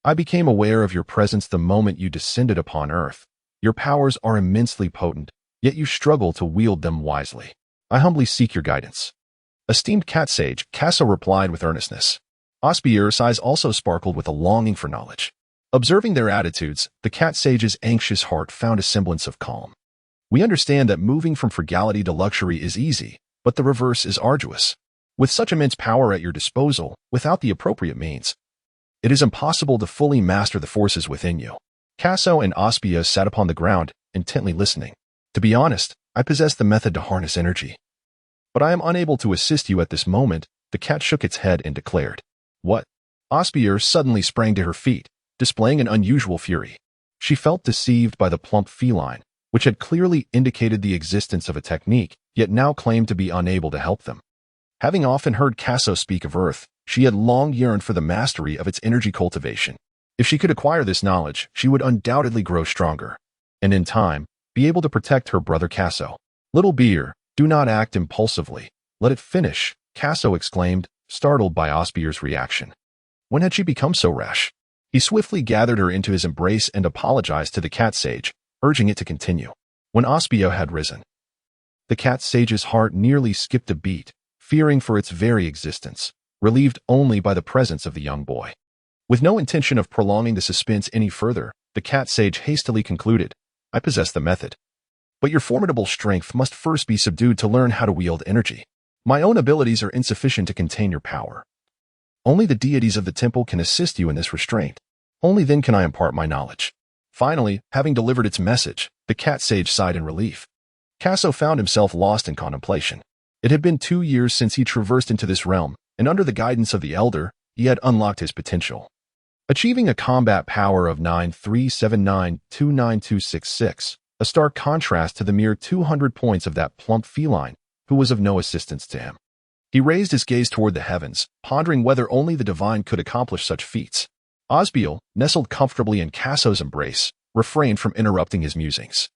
I became aware of your presence the moment you descended upon Earth. Your powers are immensely potent, yet you struggle to wield them wisely. I humbly seek your guidance. Esteemed cat sage, Casso replied with earnestness. Osbier's eyes also sparkled with a longing for knowledge. Observing their attitudes, the cat sage's anxious heart found a semblance of calm. We understand that moving from frugality to luxury is easy, but the reverse is arduous. With such immense power at your disposal, without the appropriate means, it is impossible to fully master the forces within you. Casso and Osbier sat upon the ground, intently listening. To be honest, I possess the method to harness energy, but I am unable to assist you at this moment. The cat shook its head and declared. What? Osbier suddenly sprang to her feet, displaying an unusual fury. She felt deceived by the plump feline, which had clearly indicated the existence of a technique, yet now claimed to be unable to help them. Having often heard Casso speak of Earth, she had long yearned for the mastery of its energy cultivation. If she could acquire this knowledge, she would undoubtedly grow stronger, and in time, be able to protect her brother Casso. Little beer, do not act impulsively. Let it finish, Casso exclaimed, startled by Osbier's reaction. When had she become so rash? He swiftly gathered her into his embrace and apologized to the cat sage, urging it to continue. When Osbier had risen, the cat sage's heart nearly skipped a beat, fearing for its very existence, relieved only by the presence of the young boy. With no intention of prolonging the suspense any further, the cat sage hastily concluded, I possess the method. But your formidable strength must first be subdued to learn how to wield energy. My own abilities are insufficient to contain your power. Only the deities of the temple can assist you in this restraint. Only then can I impart my knowledge. Finally, having delivered its message, the cat sage sighed in relief. Casso found himself lost in contemplation. It had been 2 years since he traversed into this realm, and under the guidance of the Elder, he had unlocked his potential, achieving a combat power of 9,379,29266, a stark contrast to the mere 200 points of that plump feline, who was of no assistance to him. He raised his gaze toward the heavens, pondering whether only the divine could accomplish such feats. Osbier, nestled comfortably in Casso's embrace, refrained from interrupting his musings.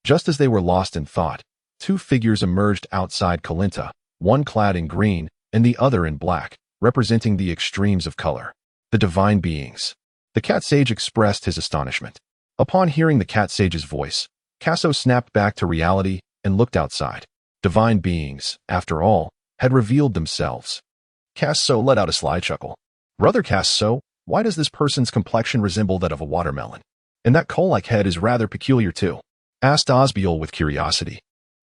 Just as they were lost in thought, 2 figures emerged outside Calinta, one clad in green and the other in black, representing the extremes of color. The divine beings. The cat sage expressed his astonishment. Upon hearing the cat sage's voice, Casso snapped back to reality and looked outside. Divine beings, after all, had revealed themselves. Casso let out a sly chuckle. Brother Casso, why does this person's complexion resemble that of a watermelon? And that coal-like head is rather peculiar too, asked Osbier with curiosity.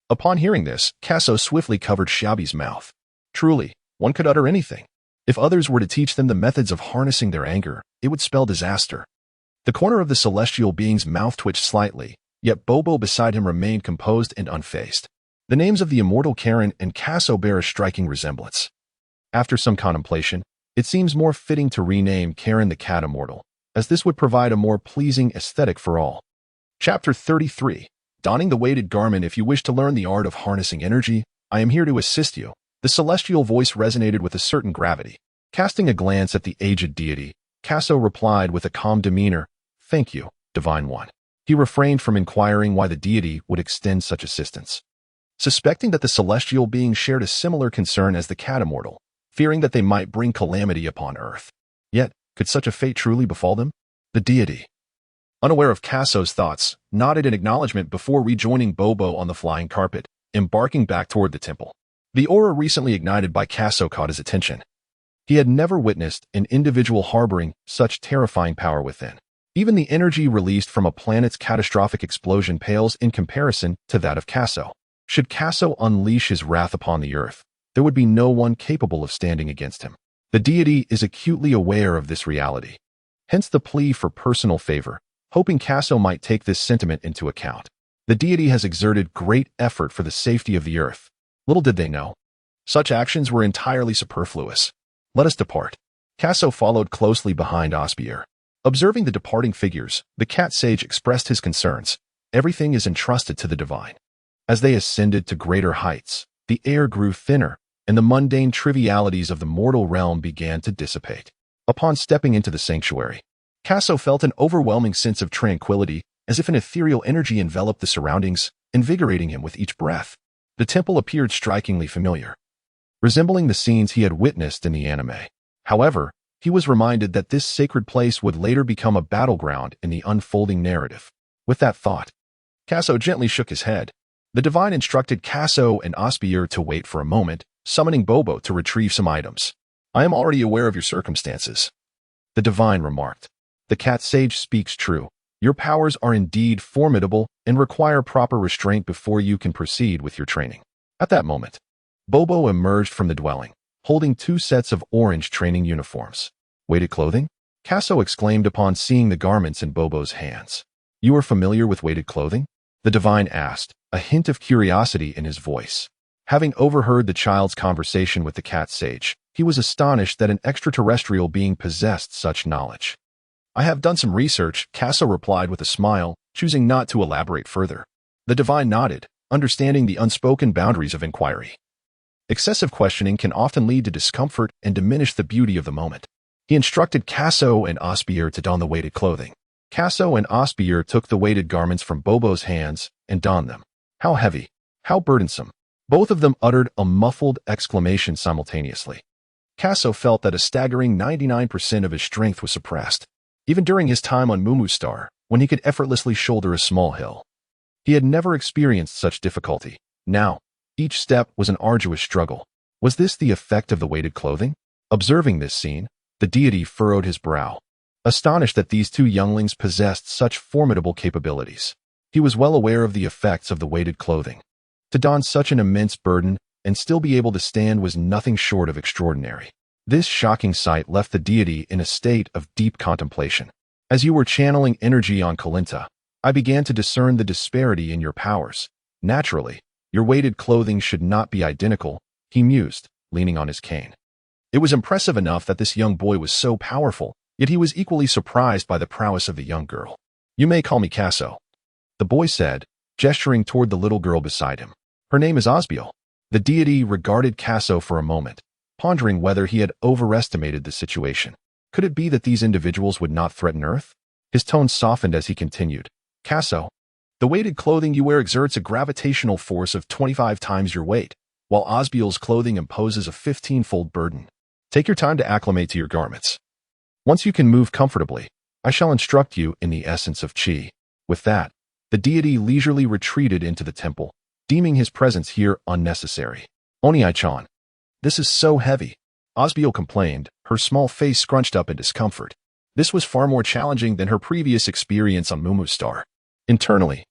Upon hearing this, Casso swiftly covered Shabby's mouth. Truly, one could utter anything. If others were to teach them the methods of harnessing their anger, it would spell disaster. The corner of the celestial being's mouth twitched slightly, yet Bobo beside him remained composed and unfazed. The names of the immortal Karen and Casso bear a striking resemblance. After some contemplation, it seems more fitting to rename Karen the Cat Immortal, as this would provide a more pleasing aesthetic for all. Chapter 33. Donning the weighted garment. If you wish to learn the art of harnessing energy, I am here to assist you. The celestial voice resonated with a certain gravity. Casting a glance at the aged deity, Casso replied with a calm demeanor, "Thank you, Divine One." He refrained from inquiring why the deity would extend such assistance. Suspecting that the celestial being shared a similar concern as the cat immortal, fearing that they might bring calamity upon Earth. Yet, could such a fate truly befall them? The deity, unaware of Casso's thoughts, nodded in acknowledgement before rejoining Bobo on the flying carpet, embarking back toward the temple. The aura recently ignited by Casso caught his attention. He had never witnessed an individual harboring such terrifying power within. Even the energy released from a planet's catastrophic explosion pales in comparison to that of Casso. Should Casso unleash his wrath upon the Earth, there would be no one capable of standing against him. The deity is acutely aware of this reality. Hence the plea for personal favor, hoping Casso might take this sentiment into account. The deity has exerted great effort for the safety of the Earth. Little did they know. Such actions were entirely superfluous. Let us depart. Casso followed closely behind Osbier. Observing the departing figures, the cat sage expressed his concerns. Everything is entrusted to the divine. As they ascended to greater heights, the air grew thinner, and the mundane trivialities of the mortal realm began to dissipate. Upon stepping into the sanctuary, Casso felt an overwhelming sense of tranquility, as if an ethereal energy enveloped the surroundings, invigorating him with each breath. The temple appeared strikingly familiar, resembling the scenes he had witnessed in the anime. However, he was reminded that this sacred place would later become a battleground in the unfolding narrative. With that thought, Casso gently shook his head. The divine instructed Casso and Osbier to wait for a moment, summoning Bobo to retrieve some items. "I am already aware of your circumstances," the divine remarked. "The cat sage speaks true. Your powers are indeed formidable and require proper restraint before you can proceed with your training." At that moment, Bobo emerged from the dwelling, holding 2 sets of orange training uniforms. "Weighted clothing?" Casso exclaimed upon seeing the garments in Bobo's hands. "You are familiar with weighted clothing?" the divine asked, a hint of curiosity in his voice. Having overheard the child's conversation with the cat sage, he was astonished that an extraterrestrial being possessed such knowledge. "I have done some research," Casso replied with a smile, choosing not to elaborate further. The divine nodded, understanding the unspoken boundaries of inquiry. Excessive questioning can often lead to discomfort and diminish the beauty of the moment. He instructed Casso and Osbier to don the weighted clothing. Casso and Osbier took the weighted garments from Bobo's hands and donned them. How heavy, how burdensome. Both of them uttered a muffled exclamation simultaneously. Casso felt that a staggering 99% of his strength was suppressed. Even during his time on Mumu Star, when he could effortlessly shoulder a small hill, he had never experienced such difficulty. Now, each step was an arduous struggle. Was this the effect of the weighted clothing? Observing this scene, the deity furrowed his brow, astonished that these 2 younglings possessed such formidable capabilities. He was well aware of the effects of the weighted clothing. To don such an immense burden and still be able to stand was nothing short of extraordinary. This shocking sight left the deity in a state of deep contemplation. "As you were channeling energy on Kalinta, I began to discern the disparity in your powers. Naturally, your weighted clothing should not be identical," he mused, leaning on his cane. It was impressive enough that this young boy was so powerful, yet he was equally surprised by the prowess of the young girl. "You may call me Casso," the boy said, gesturing toward the little girl beside him. "Her name is Osbier." The deity regarded Casso for a moment, pondering whether he had overestimated the situation. Could it be that these individuals would not threaten Earth? His tone softened as he continued. "Casso, the weighted clothing you wear exerts a gravitational force of 25 times your weight, while Osbier's clothing imposes a 15-fold burden. Take your time to acclimate to your garments. Once you can move comfortably, I shall instruct you in the essence of Qi. With that, the deity leisurely retreated into the temple, deeming his presence here unnecessary. Oni-chan, this is so heavy. Osbier complained, her small face scrunched up in discomfort. This was far more challenging than her previous experience on Mumu's star. Internally,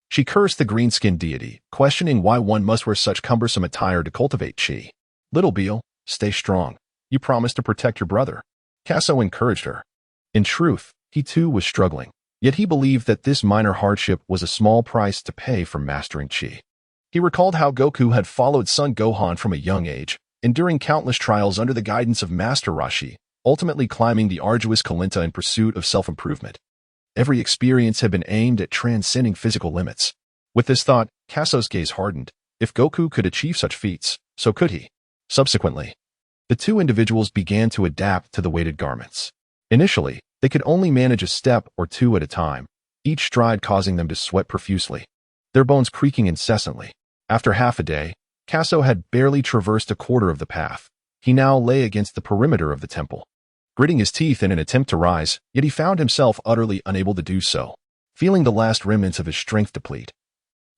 she cursed the green-skinned deity, questioning why one must wear such cumbersome attire to cultivate Qi. Little Beal, stay strong. You promised to protect your brother. Casso encouraged her. In truth, he too was struggling, yet he believed that this minor hardship was a small price to pay for mastering Qi. He recalled how Goku had followed Son Gohan from a young age, enduring countless trials under the guidance of Master Roshi, ultimately climbing the arduous Kalinta in pursuit of self-improvement. Every experience had been aimed at transcending physical limits. With this thought, Casso's gaze hardened. If Goku could achieve such feats, so could he. Subsequently, the two individuals began to adapt to the weighted garments. Initially, they could only manage a step or two at a time, each stride causing them to sweat profusely, their bones creaking incessantly. After half a day, Casso had barely traversed a quarter of the path. He now lay against the perimeter of the temple, gritting his teeth in an attempt to rise, yet he found himself utterly unable to do so, feeling the last remnants of his strength deplete.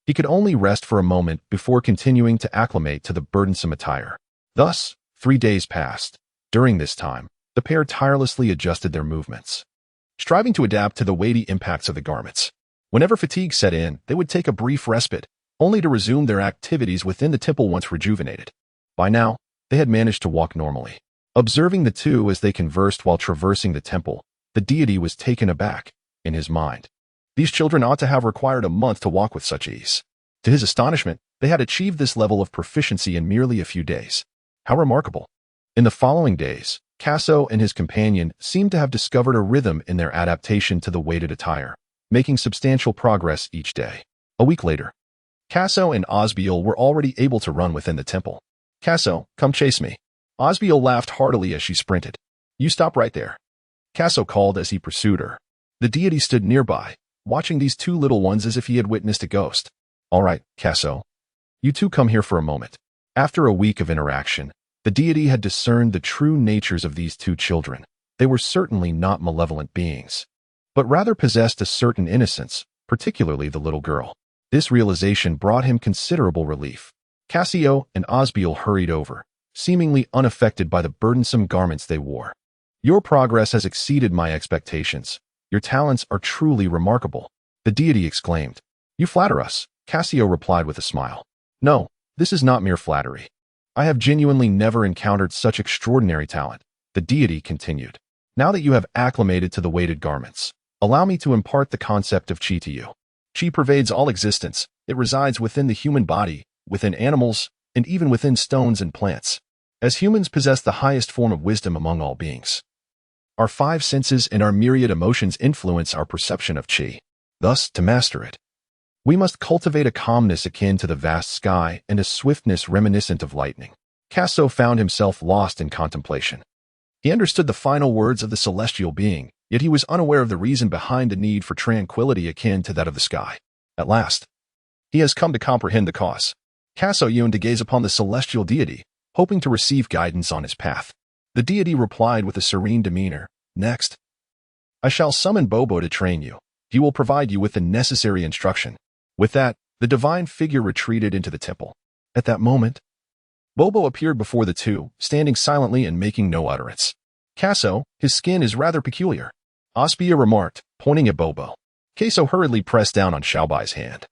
He could only rest for a moment before continuing to acclimate to the burdensome attire. Thus, 3 days passed. During this time, the pair tirelessly adjusted their movements, striving to adapt to the weighty impacts of the garments. Whenever fatigue set in, they would take a brief respite, only to resume their activities within the temple once rejuvenated. By now, they had managed to walk normally. Observing the two as they conversed while traversing the temple, the deity was taken aback. In his mind, these children ought to have required a month to walk with such ease. To his astonishment, they had achieved this level of proficiency in merely a few days. How remarkable! In the following days, Casso and his companion seemed to have discovered a rhythm in their adaptation to the weighted attire, making substantial progress each day. A week later, Casso and Osbier were already able to run within the temple. Casso, come chase me. Osbier laughed heartily as she sprinted. You stop right there. Casso called as he pursued her. The deity stood nearby, watching these two little ones as if he had witnessed a ghost. All right, Casso. You two come here for a moment. After a week of interaction, the deity had discerned the true natures of these two children. They were certainly not malevolent beings, but rather possessed a certain innocence, particularly the little girl. This realization brought him considerable relief. Cassio and Osbier hurried over, seemingly unaffected by the burdensome garments they wore. Your progress has exceeded my expectations. Your talents are truly remarkable, the deity exclaimed. You flatter us, Cassio replied with a smile. No, this is not mere flattery. I have genuinely never encountered such extraordinary talent, the deity continued. Now that you have acclimated to the weighted garments, allow me to impart the concept of Qi to you. Qi pervades all existence. It resides within the human body, within animals, and even within stones and plants. As humans possess the highest form of wisdom among all beings, our 5 senses and our myriad emotions influence our perception of Qi. Thus, to master it, we must cultivate a calmness akin to the vast sky and a swiftness reminiscent of lightning. Casso found himself lost in contemplation. He understood the final words of the celestial being, yet he was unaware of the reason behind the need for tranquility akin to that of the sky. At last, he has come to comprehend the cause. Casso yearned to gaze upon the celestial deity, hoping to receive guidance on his path. The deity replied with a serene demeanor, Next, I shall summon Bobo to train you. He will provide you with the necessary instruction. With that, the divine figure retreated into the temple. At that moment, Bobo appeared before the two, standing silently and making no utterance. Casso, his skin is rather peculiar, Osbier remarked, pointing at Bobo. Casso hurriedly pressed down on Xiaobai's hand.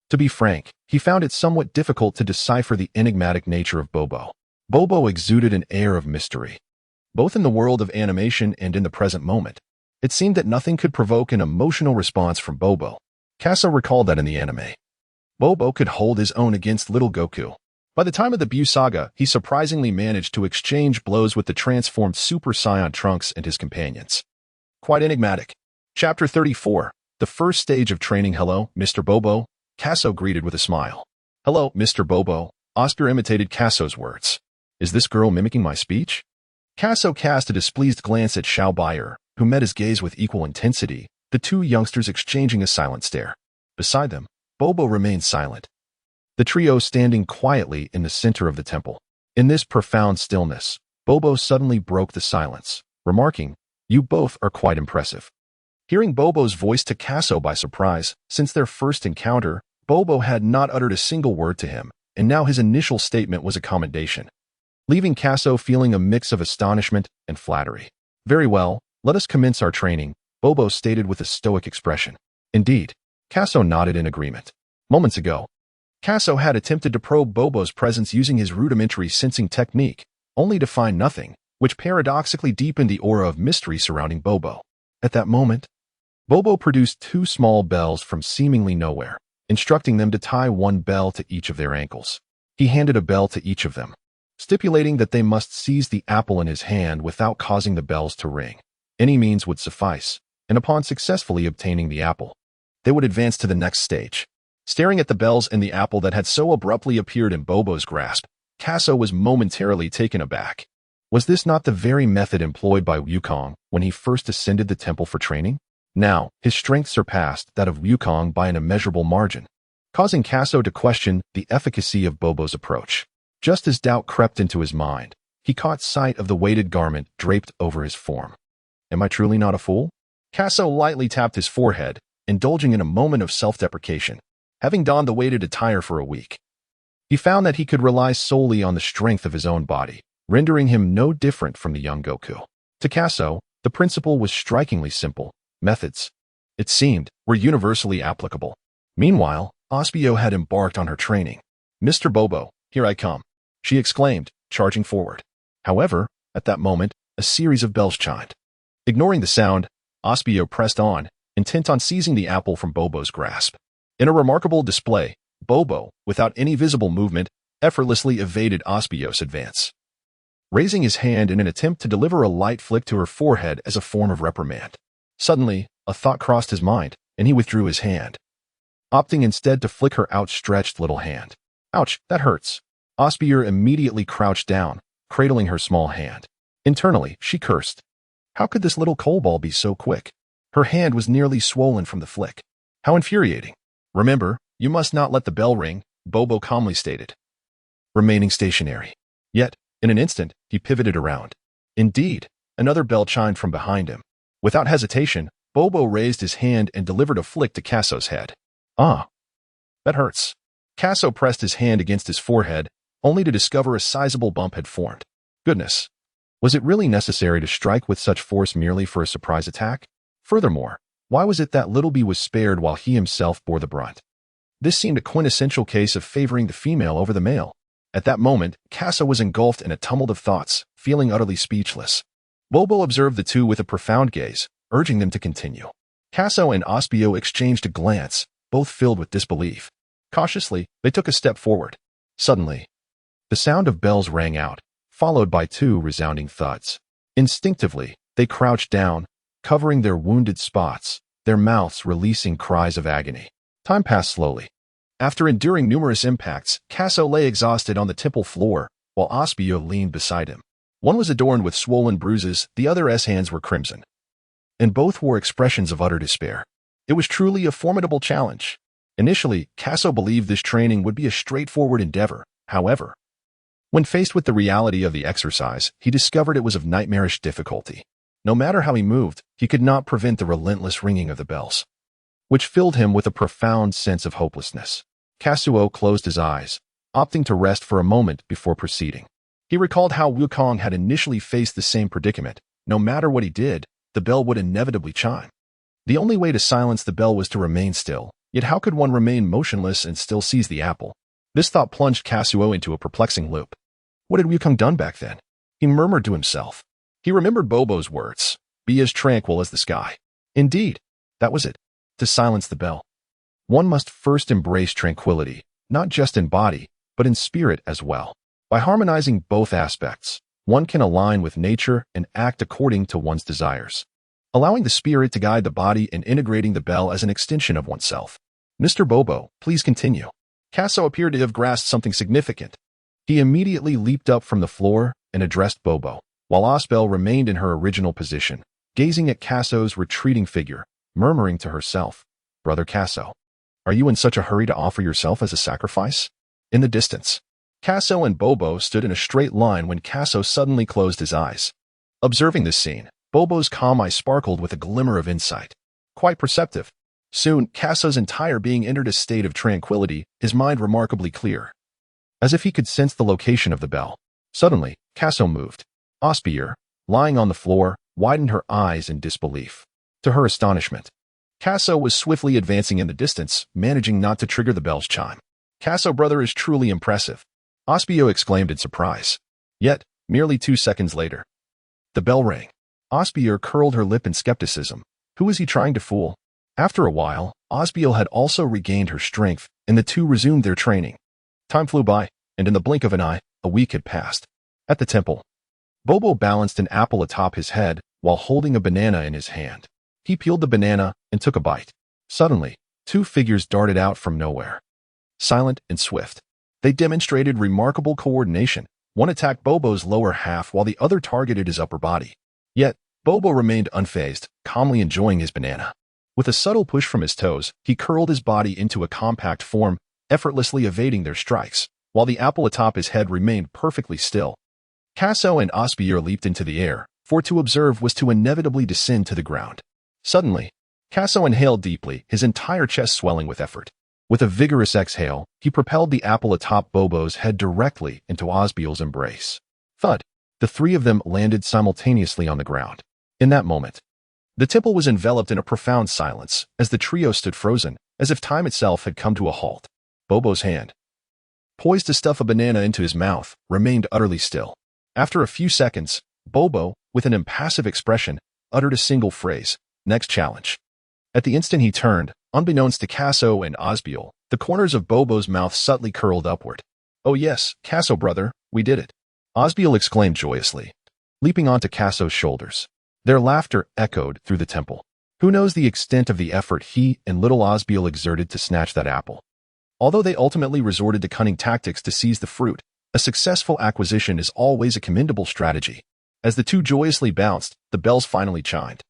To be frank, he found it somewhat difficult to decipher the enigmatic nature of Bobo. Bobo exuded an air of mystery, both in the world of animation and in the present moment. It seemed that nothing could provoke an emotional response from Bobo. Casso recalled that in the anime, Bobo could hold his own against little Goku. By the time of the Buu saga, he surprisingly managed to exchange blows with the transformed Super Saiyan Trunks and his companions. Quite enigmatic. Chapter 34. The first stage of training. Hello, Mr. Bobo, Casso greeted with a smile. Hello, Mr. Bobo, Osbier imitated Casso's words. Is this girl mimicking my speech? Casso cast a displeased glance at Xiaobaier, who met his gaze with equal intensity, the two youngsters exchanging a silent stare. Beside them, Bobo remained silent, the trio standing quietly in the center of the temple. In this profound stillness, Bobo suddenly broke the silence, remarking, You both are quite impressive. Hearing Bobo's voice took Casso by surprise. Since their first encounter, Bobo had not uttered a single word to him, and now his initial statement was a commendation, leaving Casso feeling a mix of astonishment and flattery. Very well, let us commence our training, Bobo stated with a stoic expression. Indeed, Casso nodded in agreement. Moments ago, Casso had attempted to probe Bobo's presence using his rudimentary sensing technique, only to find nothing, which paradoxically deepened the aura of mystery surrounding Bobo. At that moment, Bobo produced 2 small bells from seemingly nowhere, instructing them to tie 1 bell to each of their ankles. He handed a bell to each of them, stipulating that they must seize the apple in his hand without causing the bells to ring. Any means would suffice, and upon successfully obtaining the apple, they would advance to the next stage. Staring at the bells and the apple that had so abruptly appeared in Bobo's grasp, Casso was momentarily taken aback. Was this not the very method employed by Wukong when he first ascended the temple for training? Now, his strength surpassed that of Wukong by an immeasurable margin, causing Casso to question the efficacy of Bobo's approach. Just as doubt crept into his mind, he caught sight of the weighted garment draped over his form. Am I truly not a fool? Casso lightly tapped his forehead, indulging in a moment of self-deprecation. Having donned the weighted attire for a week, he found that he could rely solely on the strength of his own body, rendering him no different from the young Goku. To Casso, the principle was strikingly simple. Methods, it seemed, were universally applicable. Meanwhile, Osbier had embarked on her training. Mr. Bobo, here I come, she exclaimed, charging forward. However, at that moment, a series of bells chimed. Ignoring the sound, Osbier pressed on, intent on seizing the apple from Bobo's grasp. In a remarkable display, Bobo, without any visible movement, effortlessly evaded Osbier's advance, raising his hand in an attempt to deliver a light flick to her forehead as a form of reprimand. Suddenly, a thought crossed his mind, and he withdrew his hand, opting instead to flick her outstretched little hand. Ouch, that hurts. Osbier immediately crouched down, cradling her small hand. Internally, she cursed. How could this little coal ball be so quick? Her hand was nearly swollen from the flick. How infuriating. Remember, you must not let the bell ring, Bobo calmly stated, remaining stationary. Yet, in an instant, he pivoted around. Indeed, another bell chimed from behind him. Without hesitation, Bobo raised his hand and delivered a flick to Casso's head. Ah, that hurts. Casso pressed his hand against his forehead, only to discover a sizable bump had formed. Goodness, was it really necessary to strike with such force merely for a surprise attack? Furthermore, why was it that Little B was spared while he himself bore the brunt? This seemed a quintessential case of favoring the female over the male. At that moment, Casso was engulfed in a tumult of thoughts, feeling utterly speechless. Bobo observed the two with a profound gaze, urging them to continue. Casso and Osbier exchanged a glance, both filled with disbelief. Cautiously, they took a step forward. Suddenly, the sound of bells rang out, followed by 2 resounding thuds. Instinctively, they crouched down, covering their wounded spots, their mouths releasing cries of agony. Time passed slowly. After enduring numerous impacts, Casso lay exhausted on the temple floor, while Osbier leaned beside him. One was adorned with swollen bruises, the other's hands were crimson, and both wore expressions of utter despair. It was truly a formidable challenge. Initially, Casso believed this training would be a straightforward endeavor. However, when faced with the reality of the exercise, he discovered it was of nightmarish difficulty. No matter how he moved, he could not prevent the relentless ringing of the bells, which filled him with a profound sense of hopelessness. Casso closed his eyes, opting to rest for a moment before proceeding. He recalled how Wukong had initially faced the same predicament. No matter what he did, the bell would inevitably chime. The only way to silence the bell was to remain still, yet how could one remain motionless and still seize the apple? This thought plunged Casso into a perplexing loop. What had Wukong done back then? He murmured to himself. He remembered Bobo's words, "Be as tranquil as the sky." Indeed, that was it. To silence the bell, one must first embrace tranquility, not just in body, but in spirit as well. By harmonizing both aspects, one can align with nature and act according to one's desires, allowing the spirit to guide the body and integrating the bell as an extension of oneself. Mr. Bobo, please continue. Casso appeared to have grasped something significant. He immediately leaped up from the floor and addressed Bobo, while Osbier remained in her original position, gazing at Casso's retreating figure, murmuring to herself, "Brother Casso, are you in such a hurry to offer yourself as a sacrifice?" In the distance, Casso and Bobo stood in a straight line when Casso suddenly closed his eyes. Observing this scene, Bobo's calm eye sparkled with a glimmer of insight. quite perceptive. Soon, Casso's entire being entered a state of tranquility, his mind remarkably clear. As if he could sense the location of the bell. Suddenly, Casso moved. Osbier, lying on the floor, widened her eyes in disbelief. To her astonishment, Casso was swiftly advancing in the distance, managing not to trigger the bell's chime. Casso, brother, is truly impressive, Osbier exclaimed in surprise. Yet, merely 2 seconds later, the bell rang. Osbier curled her lip in skepticism. Who was he trying to fool? After a while, Osbier had also regained her strength, and the two resumed their training. Time flew by, and in the blink of an eye, a week had passed. At the temple, Bobo balanced an apple atop his head while holding a banana in his hand. He peeled the banana and took a bite. Suddenly, 2 figures darted out from nowhere. Silent and swift, they demonstrated remarkable coordination. One attacked Bobo's lower half while the other targeted his upper body. Yet, Bobo remained unfazed, calmly enjoying his banana. With a subtle push from his toes, he curled his body into a compact form, effortlessly evading their strikes, while the apple atop his head remained perfectly still. Casso and Osbier leaped into the air, for to observe was to inevitably descend to the ground. Suddenly, Casso inhaled deeply, his entire chest swelling with effort. With a vigorous exhale, he propelled the apple atop Bobo's head directly into Osbier's embrace. Thud! The 3 of them landed simultaneously on the ground. In that moment, the temple was enveloped in a profound silence, as the trio stood frozen, as if time itself had come to a halt. Bobo's hand, poised to stuff a banana into his mouth, remained utterly still. After a few seconds, Bobo, with an impassive expression, uttered a single phrase, "Next challenge." At the instant he turned, unbeknownst to Casso and Osbier, the corners of Bobo's mouth subtly curled upward. "Oh yes, Casso, brother, we did it," Osbier exclaimed joyously, leaping onto Casso's shoulders. Their laughter echoed through the temple. Who knows the extent of the effort he and little Osbier exerted to snatch that apple? Although they ultimately resorted to cunning tactics to seize the fruit, a successful acquisition is always a commendable strategy. As the two joyously bounced, the bells finally chimed.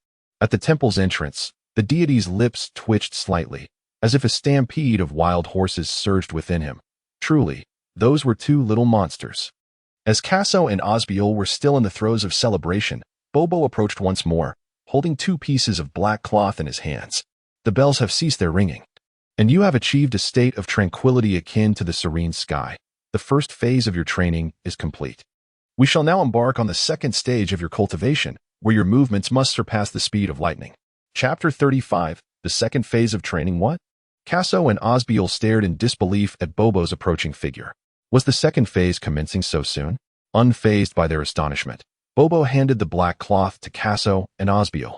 At the temple's entrance, the deity's lips twitched slightly, as if a stampede of wild horses surged within him. Truly, those were 2 little monsters. As Casso and Osbier were still in the throes of celebration, Bobo approached once more, holding 2 pieces of black cloth in his hands. The bells have ceased their ringing, and you have achieved a state of tranquility akin to the serene sky. The first phase of your training is complete. We shall now embark on the second stage of your cultivation, where your movements must surpass the speed of lightning. Chapter 35, the second phase of training. What? Casso and Osbier stared in disbelief at Bobo's approaching figure. Was the second phase commencing so soon? Unfazed by their astonishment, Bobo handed the black cloth to Casso and Osbier,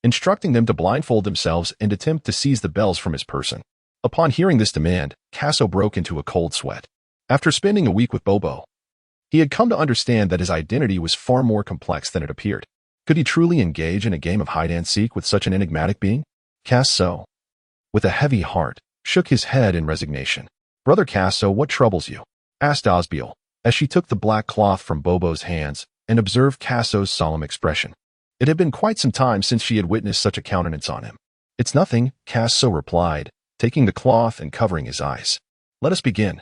instructing them to blindfold themselves and attempt to seize the bells from his person. Upon hearing this demand, Casso broke into a cold sweat. After spending a week with Bobo, he had come to understand that his identity was far more complex than it appeared. Could he truly engage in a game of hide-and-seek with such an enigmatic being? Casso, with a heavy heart, shook his head in resignation. "Brother Casso, what troubles you?" asked Osbier, as she took the black cloth from Bobo's hands and observed Casso's solemn expression. It had been quite some time since she had witnessed such a countenance on him. "It's nothing," Casso replied, taking the cloth and covering his eyes. "Let us begin."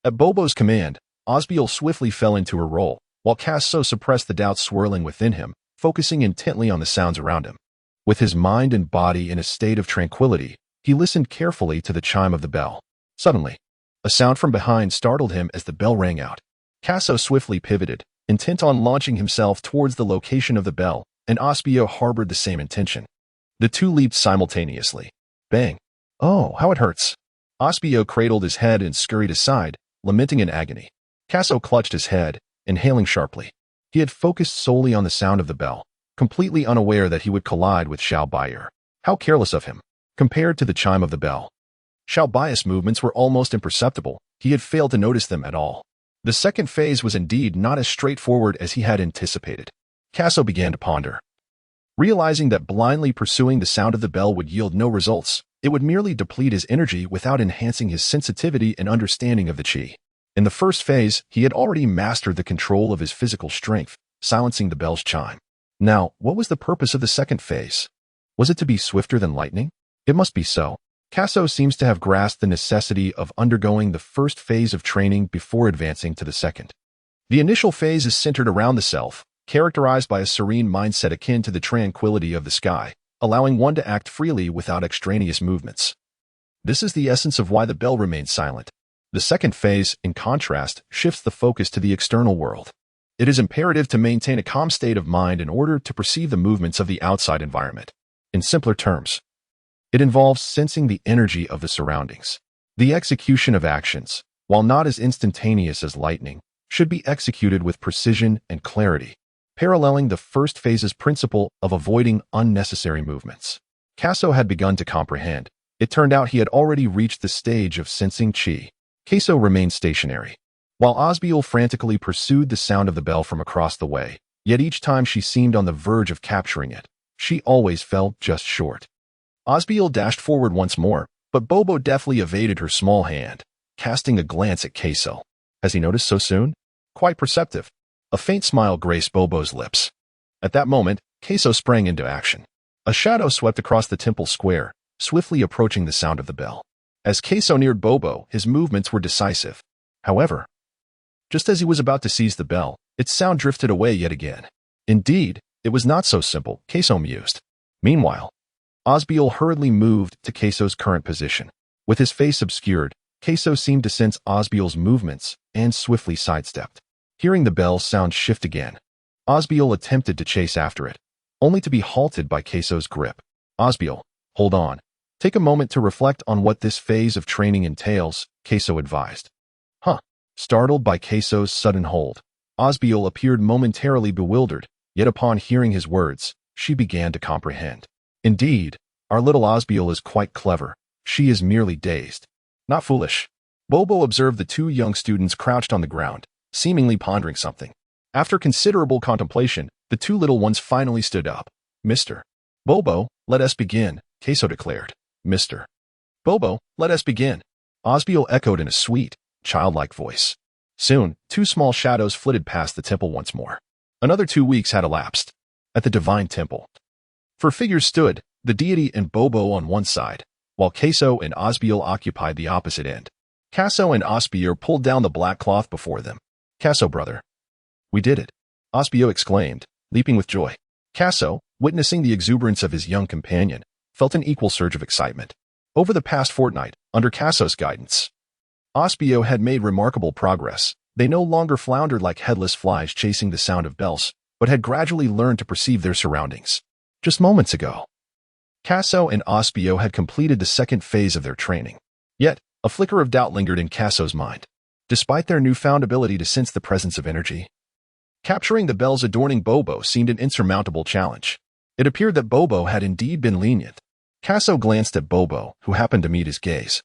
At Bobo's command, Osbier swiftly fell into her role, while Casso suppressed the doubts swirling within him, focusing intently on the sounds around him. With his mind and body in a state of tranquility, he listened carefully to the chime of the bell. Suddenly, a sound from behind startled him as the bell rang out. Casso swiftly pivoted, intent on launching himself towards the location of the bell, and Osbier harbored the same intention. The 2 leaped simultaneously. Bang! "Oh, how it hurts!" Osbier cradled his head and scurried aside, lamenting in agony. Casso clutched his head, inhaling sharply. He had focused solely on the sound of the bell, completely unaware that he would collide with Osbier. How careless of him, compared to the chime of the bell. Ospier's movements were almost imperceptible. He had failed to notice them at all. The second phase was indeed not as straightforward as he had anticipated. Casso began to ponder. Realizing that blindly pursuing the sound of the bell would yield no results, it would merely deplete his energy without enhancing his sensitivity and understanding of the chi. In the first phase, he had already mastered the control of his physical strength, silencing the bell's chime. Now, what was the purpose of the second phase? Was it to be swifter than lightning? It must be so. Casso seems to have grasped the necessity of undergoing the first phase of training before advancing to the second. The initial phase is centered around the self, characterized by a serene mindset akin to the tranquility of the sky, allowing one to act freely without extraneous movements. This is the essence of why the bell remains silent. The second phase, in contrast, shifts the focus to the external world. It is imperative to maintain a calm state of mind in order to perceive the movements of the outside environment. In simpler terms, it involves sensing the energy of the surroundings. The execution of actions, while not as instantaneous as lightning, should be executed with precision and clarity, paralleling the first phase's principle of avoiding unnecessary movements. Casso had begun to comprehend. It turned out he had already reached the stage of sensing chi. Casso remained stationary, while Osbier frantically pursued the sound of the bell from across the way, yet each time she seemed on the verge of capturing it, she always fell just short. Osbier dashed forward once more, but Bobo deftly evaded her small hand, casting a glance at Casso. Has he noticed so soon? Quite perceptive. A faint smile graced Bobo's lips. At that moment, Casso sprang into action. A shadow swept across the temple square, swiftly approaching the sound of the bell. As Casso neared Bobo, his movements were decisive. However, just as he was about to seize the bell, its sound drifted away yet again. Indeed, it was not so simple, Casso mused. Meanwhile, Osbier hurriedly moved to Casso's current position. With his face obscured, Casso seemed to sense Osbier's movements and swiftly sidestepped. Hearing the bell sound shift again, Osbier attempted to chase after it, only to be halted by Casso's grip. Osbier, hold on. Take a moment to reflect on what this phase of training entails, Casso advised. Startled by Casso's sudden hold, Osbier appeared momentarily bewildered, yet upon hearing his words, she began to comprehend. Indeed, our little Osbier is quite clever. She is merely dazed. Not foolish. Bobo observed the two young students crouched on the ground, seemingly pondering something. After considerable contemplation, the two little ones finally stood up. Mr. Bobo, let us begin, Casso declared. Mr. Bobo, let us begin. Osbier echoed in a sweet, childlike voice. Soon, two small shadows flitted past the temple once more. Another 2 weeks had elapsed. At the divine temple, four figures stood, the deity and Bobo on one side, while Casso and Osbier occupied the opposite end. Casso and Osbier pulled down the black cloth before them. Casso, brother. We did it, Osbier exclaimed, leaping with joy. Casso, witnessing the exuberance of his young companion, felt an equal surge of excitement. Over the past fortnight, under Casso's guidance, Osbier had made remarkable progress. They no longer floundered like headless flies chasing the sound of bells, but had gradually learned to perceive their surroundings. Just moments ago, Casso and Osbier had completed the second phase of their training. Yet, a flicker of doubt lingered in Casso's mind. Despite their newfound ability to sense the presence of energy, capturing the bells adorning Bobo seemed an insurmountable challenge. It appeared that Bobo had indeed been lenient. Casso glanced at Bobo, who happened to meet his gaze,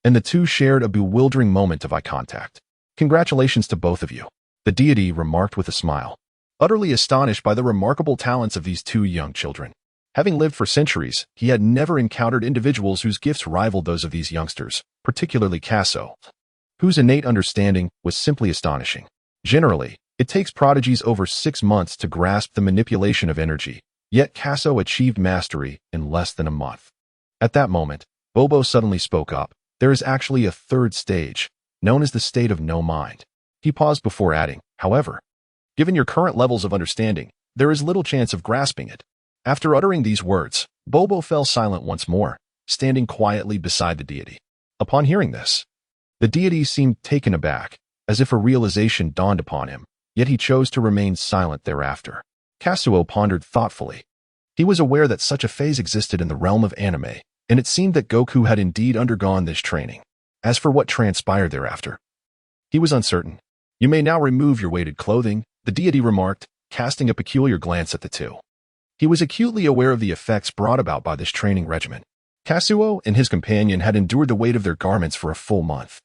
and the two shared a bewildering moment of eye contact. Congratulations to both of you, the deity remarked with a smile, utterly astonished by the remarkable talents of these two young children. Having lived for centuries, he had never encountered individuals whose gifts rivaled those of these youngsters, particularly Casso, whose innate understanding was simply astonishing. Generally, it takes prodigies over 6 months to grasp the manipulation of energy, yet Casso achieved mastery in less than a month. At that moment, Bobo suddenly spoke up. There is actually a third stage, known as the state of no mind. He paused before adding, however, given your current levels of understanding, there is little chance of grasping it. After uttering these words, Bobo fell silent once more, standing quietly beside the deity. Upon hearing this, the deity seemed taken aback, as if a realization dawned upon him, yet he chose to remain silent thereafter. Casso pondered thoughtfully. He was aware that such a phase existed in the realm of anime, and it seemed that Goku had indeed undergone this training. As for what transpired thereafter, he was uncertain. You may now remove your weighted clothing, the deity remarked, casting a peculiar glance at the two. He was acutely aware of the effects brought about by this training regimen. Casso and his companion had endured the weight of their garments for a full month,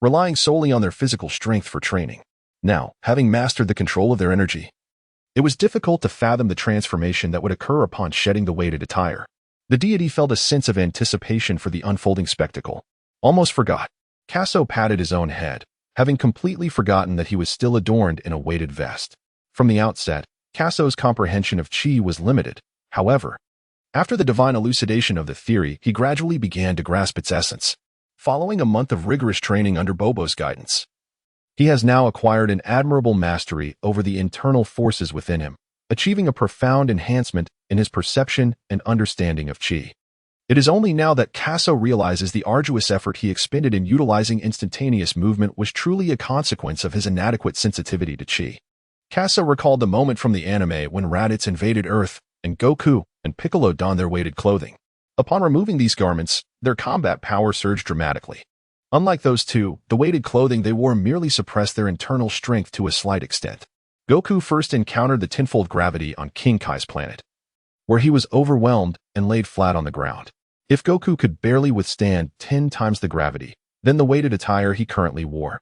relying solely on their physical strength for training. Now, having mastered the control of their energy, it was difficult to fathom the transformation that would occur upon shedding the weighted attire. The deity felt a sense of anticipation for the unfolding spectacle. Almost forgot. Casso patted his own head, having completely forgotten that he was still adorned in a weighted vest. From the outset, Casso's comprehension of chi was limited. However, after the divine elucidation of the theory, he gradually began to grasp its essence. Following a month of rigorous training under Bobo's guidance, he has now acquired an admirable mastery over the internal forces within him. achieving a profound enhancement in his perception and understanding of chi. It is only now that Casso realizes the arduous effort he expended in utilizing instantaneous movement was truly a consequence of his inadequate sensitivity to chi. Casso recalled the moment from the anime when Raditz invaded Earth and Goku and Piccolo donned their weighted clothing. Upon removing these garments, their combat power surged dramatically. Unlike those two, the weighted clothing they wore merely suppressed their internal strength to a slight extent. Goku first encountered the tenfold gravity on King Kai's planet, where he was overwhelmed and laid flat on the ground. If Goku could barely withstand 10 times the gravity, then the weighted attire he currently wore,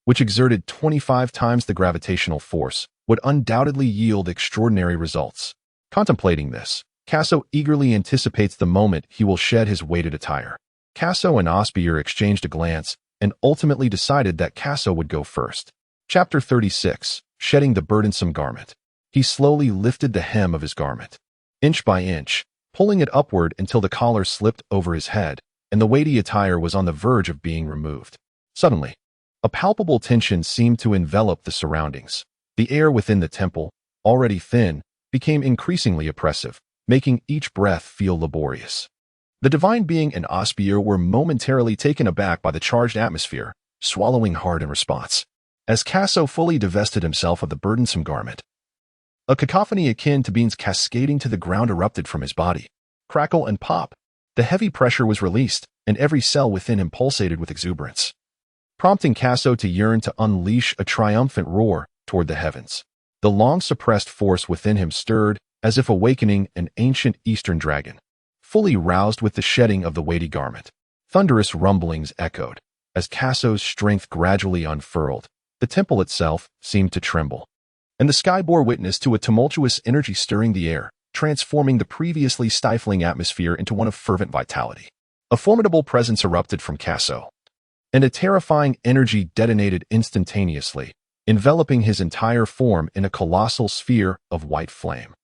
which exerted 25 times the gravitational force, would undoubtedly yield extraordinary results. Contemplating this, Casso eagerly anticipates the moment he will shed his weighted attire. Casso and Osbier exchanged a glance and ultimately decided that Casso would go first. Chapter 36. Shedding the burdensome garment. He slowly lifted the hem of his garment, inch by inch, pulling it upward until the collar slipped over his head and the weighty attire was on the verge of being removed. Suddenly, a palpable tension seemed to envelop the surroundings. The air within the temple, already thin, became increasingly oppressive, making each breath feel laborious. The divine being and Osbier were momentarily taken aback by the charged atmosphere, swallowing hard in response. As Casso fully divested himself of the burdensome garment, a cacophony akin to beans cascading to the ground erupted from his body. Crackle and pop. The heavy pressure was released, and every cell within him pulsated with exuberance, prompting Casso to yearn to unleash a triumphant roar toward the heavens. The long-suppressed force within him stirred, as if awakening an ancient eastern dragon, fully roused with the shedding of the weighty garment. Thunderous rumblings echoed. As Casso's strength gradually unfurled, the temple itself seemed to tremble, and the sky bore witness to a tumultuous energy stirring the air, transforming the previously stifling atmosphere into one of fervent vitality. A formidable presence erupted from Casso, and a terrifying energy detonated instantaneously, enveloping his entire form in a colossal sphere of white flame.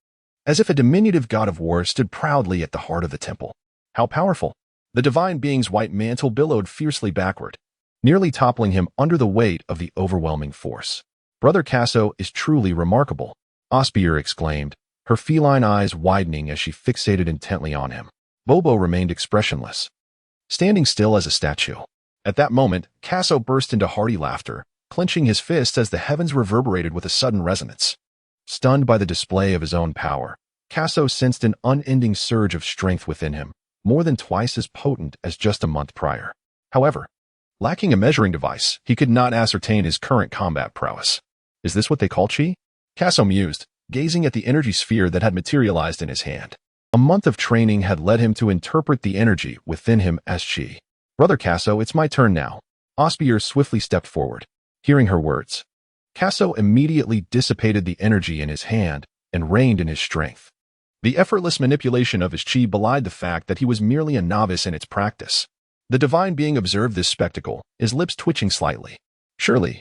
As if a diminutive god of war stood proudly at the heart of the temple. How powerful! The divine being's white mantle billowed fiercely backward, nearly toppling him under the weight of the overwhelming force. Brother Casso is truly remarkable, Osbier exclaimed, her feline eyes widening as she fixated intently on him. Bobo remained expressionless, standing still as a statue. At that moment, Casso burst into hearty laughter, clenching his fists as the heavens reverberated with a sudden resonance. Stunned by the display of his own power, Casso sensed an unending surge of strength within him, more than twice as potent as just a month prior. However, lacking a measuring device, he could not ascertain his current combat prowess. Is this what they call chi? Casso mused, gazing at the energy sphere that had materialized in his hand. A month of training had led him to interpret the energy within him as chi. Brother Casso, it's my turn now. Osbier swiftly stepped forward. Hearing her words, Casso immediately dissipated the energy in his hand and reined in his strength. The effortless manipulation of his chi belied the fact that he was merely a novice in its practice. The divine being observed this spectacle, his lips twitching slightly. Surely,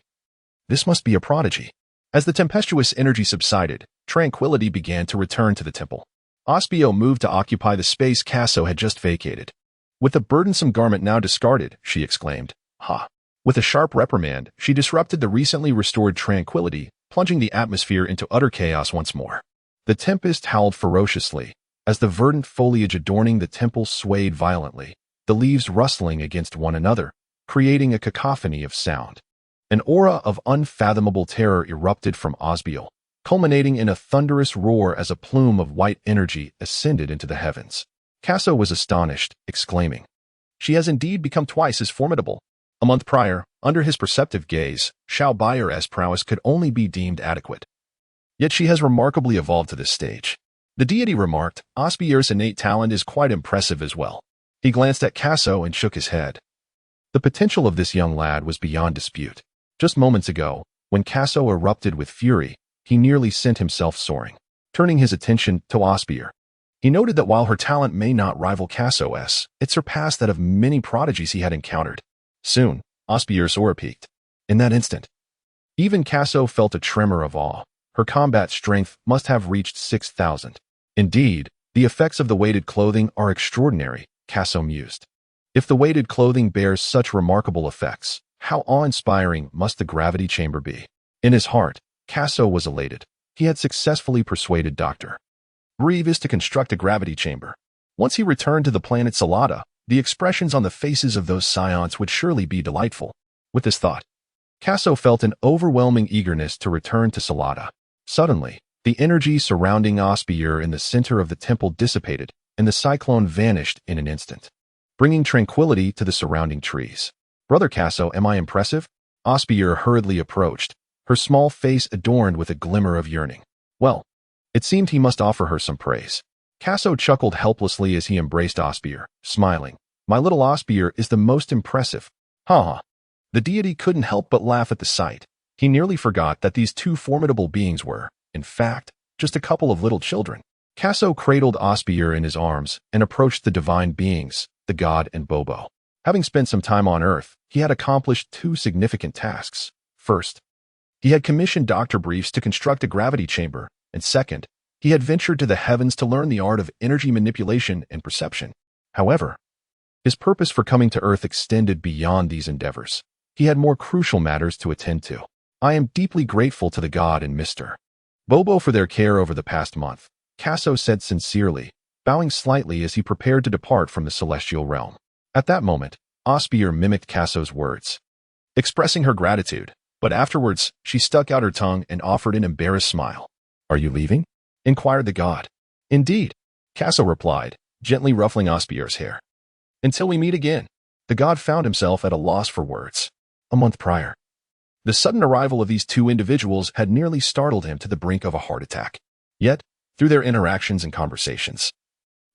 this must be a prodigy. As the tempestuous energy subsided, tranquility began to return to the temple. Osbier moved to occupy the space Casso had just vacated. With the burdensome garment now discarded, she exclaimed, "Ha!" With a sharp reprimand, she disrupted the recently restored tranquility, plunging the atmosphere into utter chaos once more. The tempest howled ferociously, as the verdant foliage adorning the temple swayed violently, the leaves rustling against one another, creating a cacophony of sound. An aura of unfathomable terror erupted from Osbier, culminating in a thunderous roar as a plume of white energy ascended into the heavens. Casso was astonished, exclaiming, "She has indeed become twice as formidable." A month prior, under his perceptive gaze, Xiao Baier's prowess could only be deemed adequate. Yet she has remarkably evolved to this stage. The deity remarked, Osbier's innate talent is quite impressive as well. He glanced at Casso and shook his head. The potential of this young lad was beyond dispute. Just moments ago, when Casso erupted with fury, he nearly sent himself soaring. Turning his attention to Osbier, he noted that while her talent may not rival Casso's, it surpassed that of many prodigies he had encountered. Soon, Osbier's aura peaked. In that instant, even Casso felt a tremor of awe. Her combat strength must have reached 6,000. Indeed, the effects of the weighted clothing are extraordinary, Casso mused. If the weighted clothing bears such remarkable effects, how awe-inspiring must the gravity chamber be? In his heart, Casso was elated. he had successfully persuaded Dr. Reeves to construct a gravity chamber. Once he returned to the planet Salada, the expressions on the faces of those Scions would surely be delightful. With this thought, Casso felt an overwhelming eagerness to return to Salada. Suddenly, the energy surrounding Osbier in the center of the temple dissipated, and the cyclone vanished in an instant, bringing tranquility to the surrounding trees. "Brother Casso, am I impressive?" Osbier hurriedly approached, her small face adorned with a glimmer of yearning. Well, it seemed he must offer her some praise. Casso chuckled helplessly as he embraced Osbier, smiling. "My little Osbier is the most impressive." Ha! The deity couldn't help but laugh at the sight. He nearly forgot that these two formidable beings were, in fact, just a couple of little children. Casso cradled Osbier in his arms and approached the divine beings, the god and Bobo. Having spent some time on Earth, he had accomplished two significant tasks. First, he had commissioned Dr. Briefs to construct a gravity chamber, and second, he had ventured to the heavens to learn the art of energy manipulation and perception. However, his purpose for coming to Earth extended beyond these endeavors. He had more crucial matters to attend to. "I am deeply grateful to the god and Mr. Bobo for their care over the past month," Casso said sincerely, bowing slightly as he prepared to depart from the celestial realm. At that moment, Osbier mimicked Casso's words, expressing her gratitude, but afterwards she stuck out her tongue and offered an embarrassed smile. "Are you leaving?" inquired the god. "Indeed," Casso replied, gently ruffling Osbier's hair. "Until we meet again." The god found himself at a loss for words. A month prior, the sudden arrival of these two individuals had nearly startled him to the brink of a heart attack. Yet, through their interactions and conversations,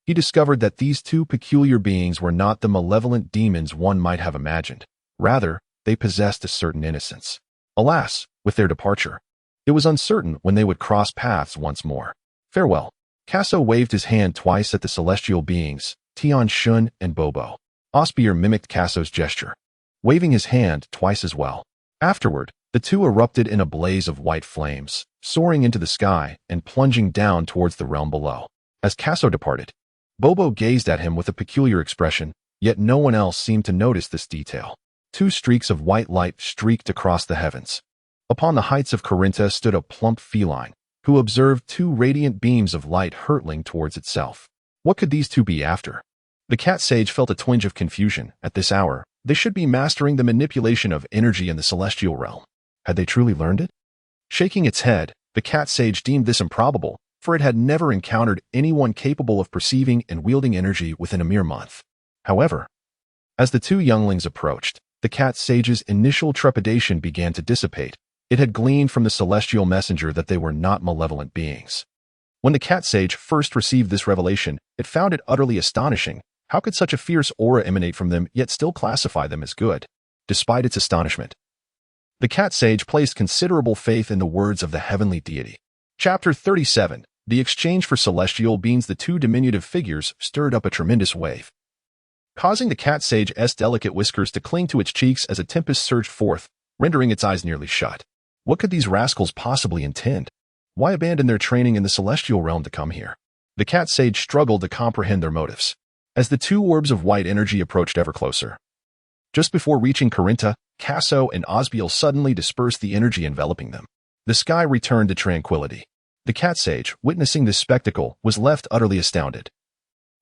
he discovered that these two peculiar beings were not the malevolent demons one might have imagined. Rather, they possessed a certain innocence. Alas, with their departure, it was uncertain when they would cross paths once more. "Farewell." Casso waved his hand twice at the celestial beings, Tian Shun and Bobo. Osbier mimicked Casso's gesture, waving his hand twice as well. Afterward, the two erupted in a blaze of white flames, soaring into the sky and plunging down towards the realm below. As Casso departed, Bobo gazed at him with a peculiar expression, yet no one else seemed to notice this detail. Two streaks of white light streaked across the heavens. Upon the heights of Corinta stood a plump feline, who observed two radiant beams of light hurtling towards itself. What could these two be after? The cat sage felt a twinge of confusion. At this hour, they should be mastering the manipulation of energy in the celestial realm. Had they truly learned it? Shaking its head, the cat sage deemed this improbable, for it had never encountered anyone capable of perceiving and wielding energy within a mere month. However, as the two younglings approached, the cat sage's initial trepidation began to dissipate. It had gleaned from the celestial messenger that they were not malevolent beings. When the cat sage first received this revelation, it found it utterly astonishing. How could such a fierce aura emanate from them yet still classify them as good? Despite its astonishment, the cat sage placed considerable faith in the words of the heavenly deity. Chapter 37. The exchange for celestial beings. The two diminutive figures stirred up a tremendous wave, causing the cat sage's delicate whiskers to cling to its cheeks as a tempest surged forth, rendering its eyes nearly shut. What could these rascals possibly intend? Why abandon their training in the celestial realm to come here? The cat sage struggled to comprehend their motives. As the two orbs of white energy approached ever closer, just before reaching Corinta, Casso and Osbiel suddenly dispersed the energy enveloping them. The sky returned to tranquility. The cat sage, witnessing this spectacle, was left utterly astounded.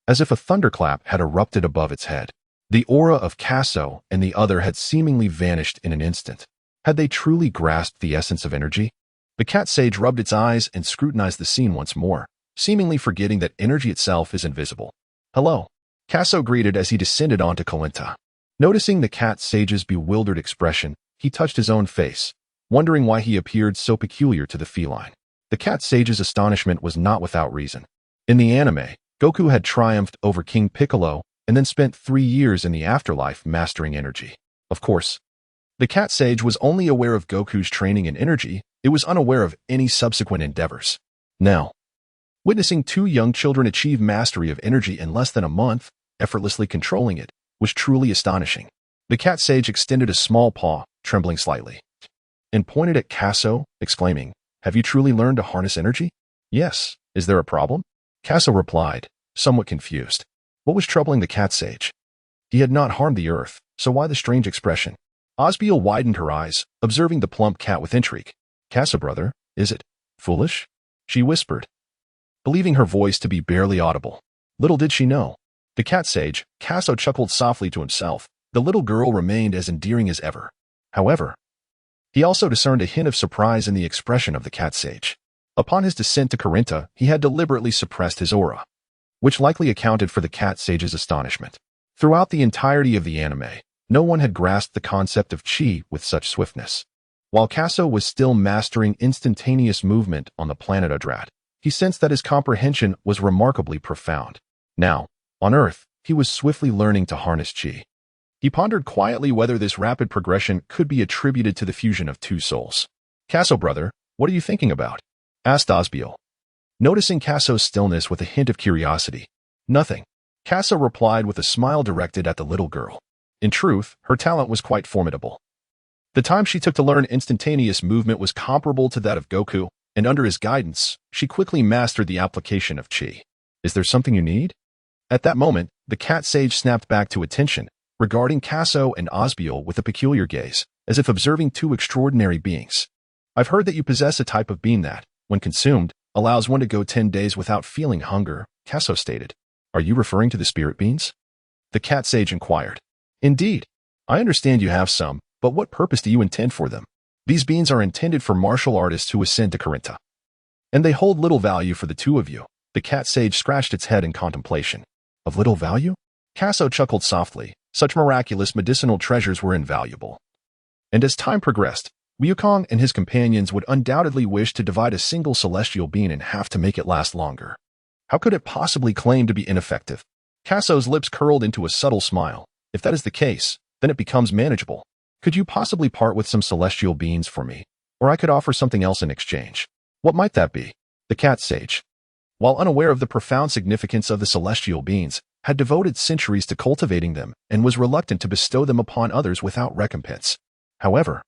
As if a thunderclap had erupted above its head, the aura of Casso and the other had seemingly vanished in an instant. Had they truly grasped the essence of energy? The cat sage rubbed its eyes and scrutinized the scene once more, seemingly forgetting that energy itself is invisible. "Hello," Casso greeted as he descended onto Corinta. Noticing the cat sage's bewildered expression, he touched his own face, wondering why he appeared so peculiar to the feline. The cat sage's astonishment was not without reason. In the anime, Goku had triumphed over King Piccolo and then spent 3 years in the afterlife mastering energy. Of course, the cat sage was only aware of Goku's training in energy. It was unaware of any subsequent endeavors. Now, witnessing two young children achieve mastery of energy in less than a month, effortlessly controlling it, was truly astonishing. The cat sage extended a small paw, trembling slightly, and pointed at Casso, exclaiming, "Have you truly learned to harness energy?" "Yes. Is there a problem?" Casso replied, somewhat confused. What was troubling the cat sage? He had not harmed the earth, so why the strange expression? Osbiel widened her eyes, observing the plump cat with intrigue. "Casso, brother, is it foolish?" she whispered, believing her voice to be barely audible. Little did she know. The cat sage, Casso, chuckled softly to himself. The little girl remained as endearing as ever. However, he also discerned a hint of surprise in the expression of the cat sage. Upon his descent to Corinta, he had deliberately suppressed his aura, which likely accounted for the cat sage's astonishment. Throughout the entirety of the anime, no one had grasped the concept of chi with such swiftness. While Casso was still mastering instantaneous movement on the planet Yardrat, he sensed that his comprehension was remarkably profound. Now, on Earth, he was swiftly learning to harness chi. He pondered quietly whether this rapid progression could be attributed to the fusion of two souls. Casso, brother, what are you thinking about? Asked Osbier, noticing Casso's stillness with a hint of curiosity. Nothing. Casso replied with a smile directed at the little girl. In truth, her talent was quite formidable. The time she took to learn instantaneous movement was comparable to that of Goku, and under his guidance, she quickly mastered the application of chi. Is there something you need? At that moment, the cat sage snapped back to attention, regarding Casso and Osbier with a peculiar gaze, as if observing two extraordinary beings. I've heard that you possess a type of bean that, when consumed, allows one to go 10 days without feeling hunger, Casso stated. Are you referring to the spirit beans? The cat sage inquired. Indeed. I understand you have some, but what purpose do you intend for them? These beans are intended for martial artists who ascend to Corinta. And they hold little value for the two of you. The cat sage scratched its head in contemplation. Of little value? Casso chuckled softly. Such miraculous medicinal treasures were invaluable. And as time progressed, Wukong and his companions would undoubtedly wish to divide a single celestial bean in half to make it last longer. How could it possibly claim to be ineffective? Casso's lips curled into a subtle smile. If that is the case, then it becomes manageable. Could you possibly part with some celestial beans for me? Or I could offer something else in exchange. What might that be? The cat sage, while unaware of the profound significance of the celestial beans, had devoted centuries to cultivating them and was reluctant to bestow them upon others without recompense. However,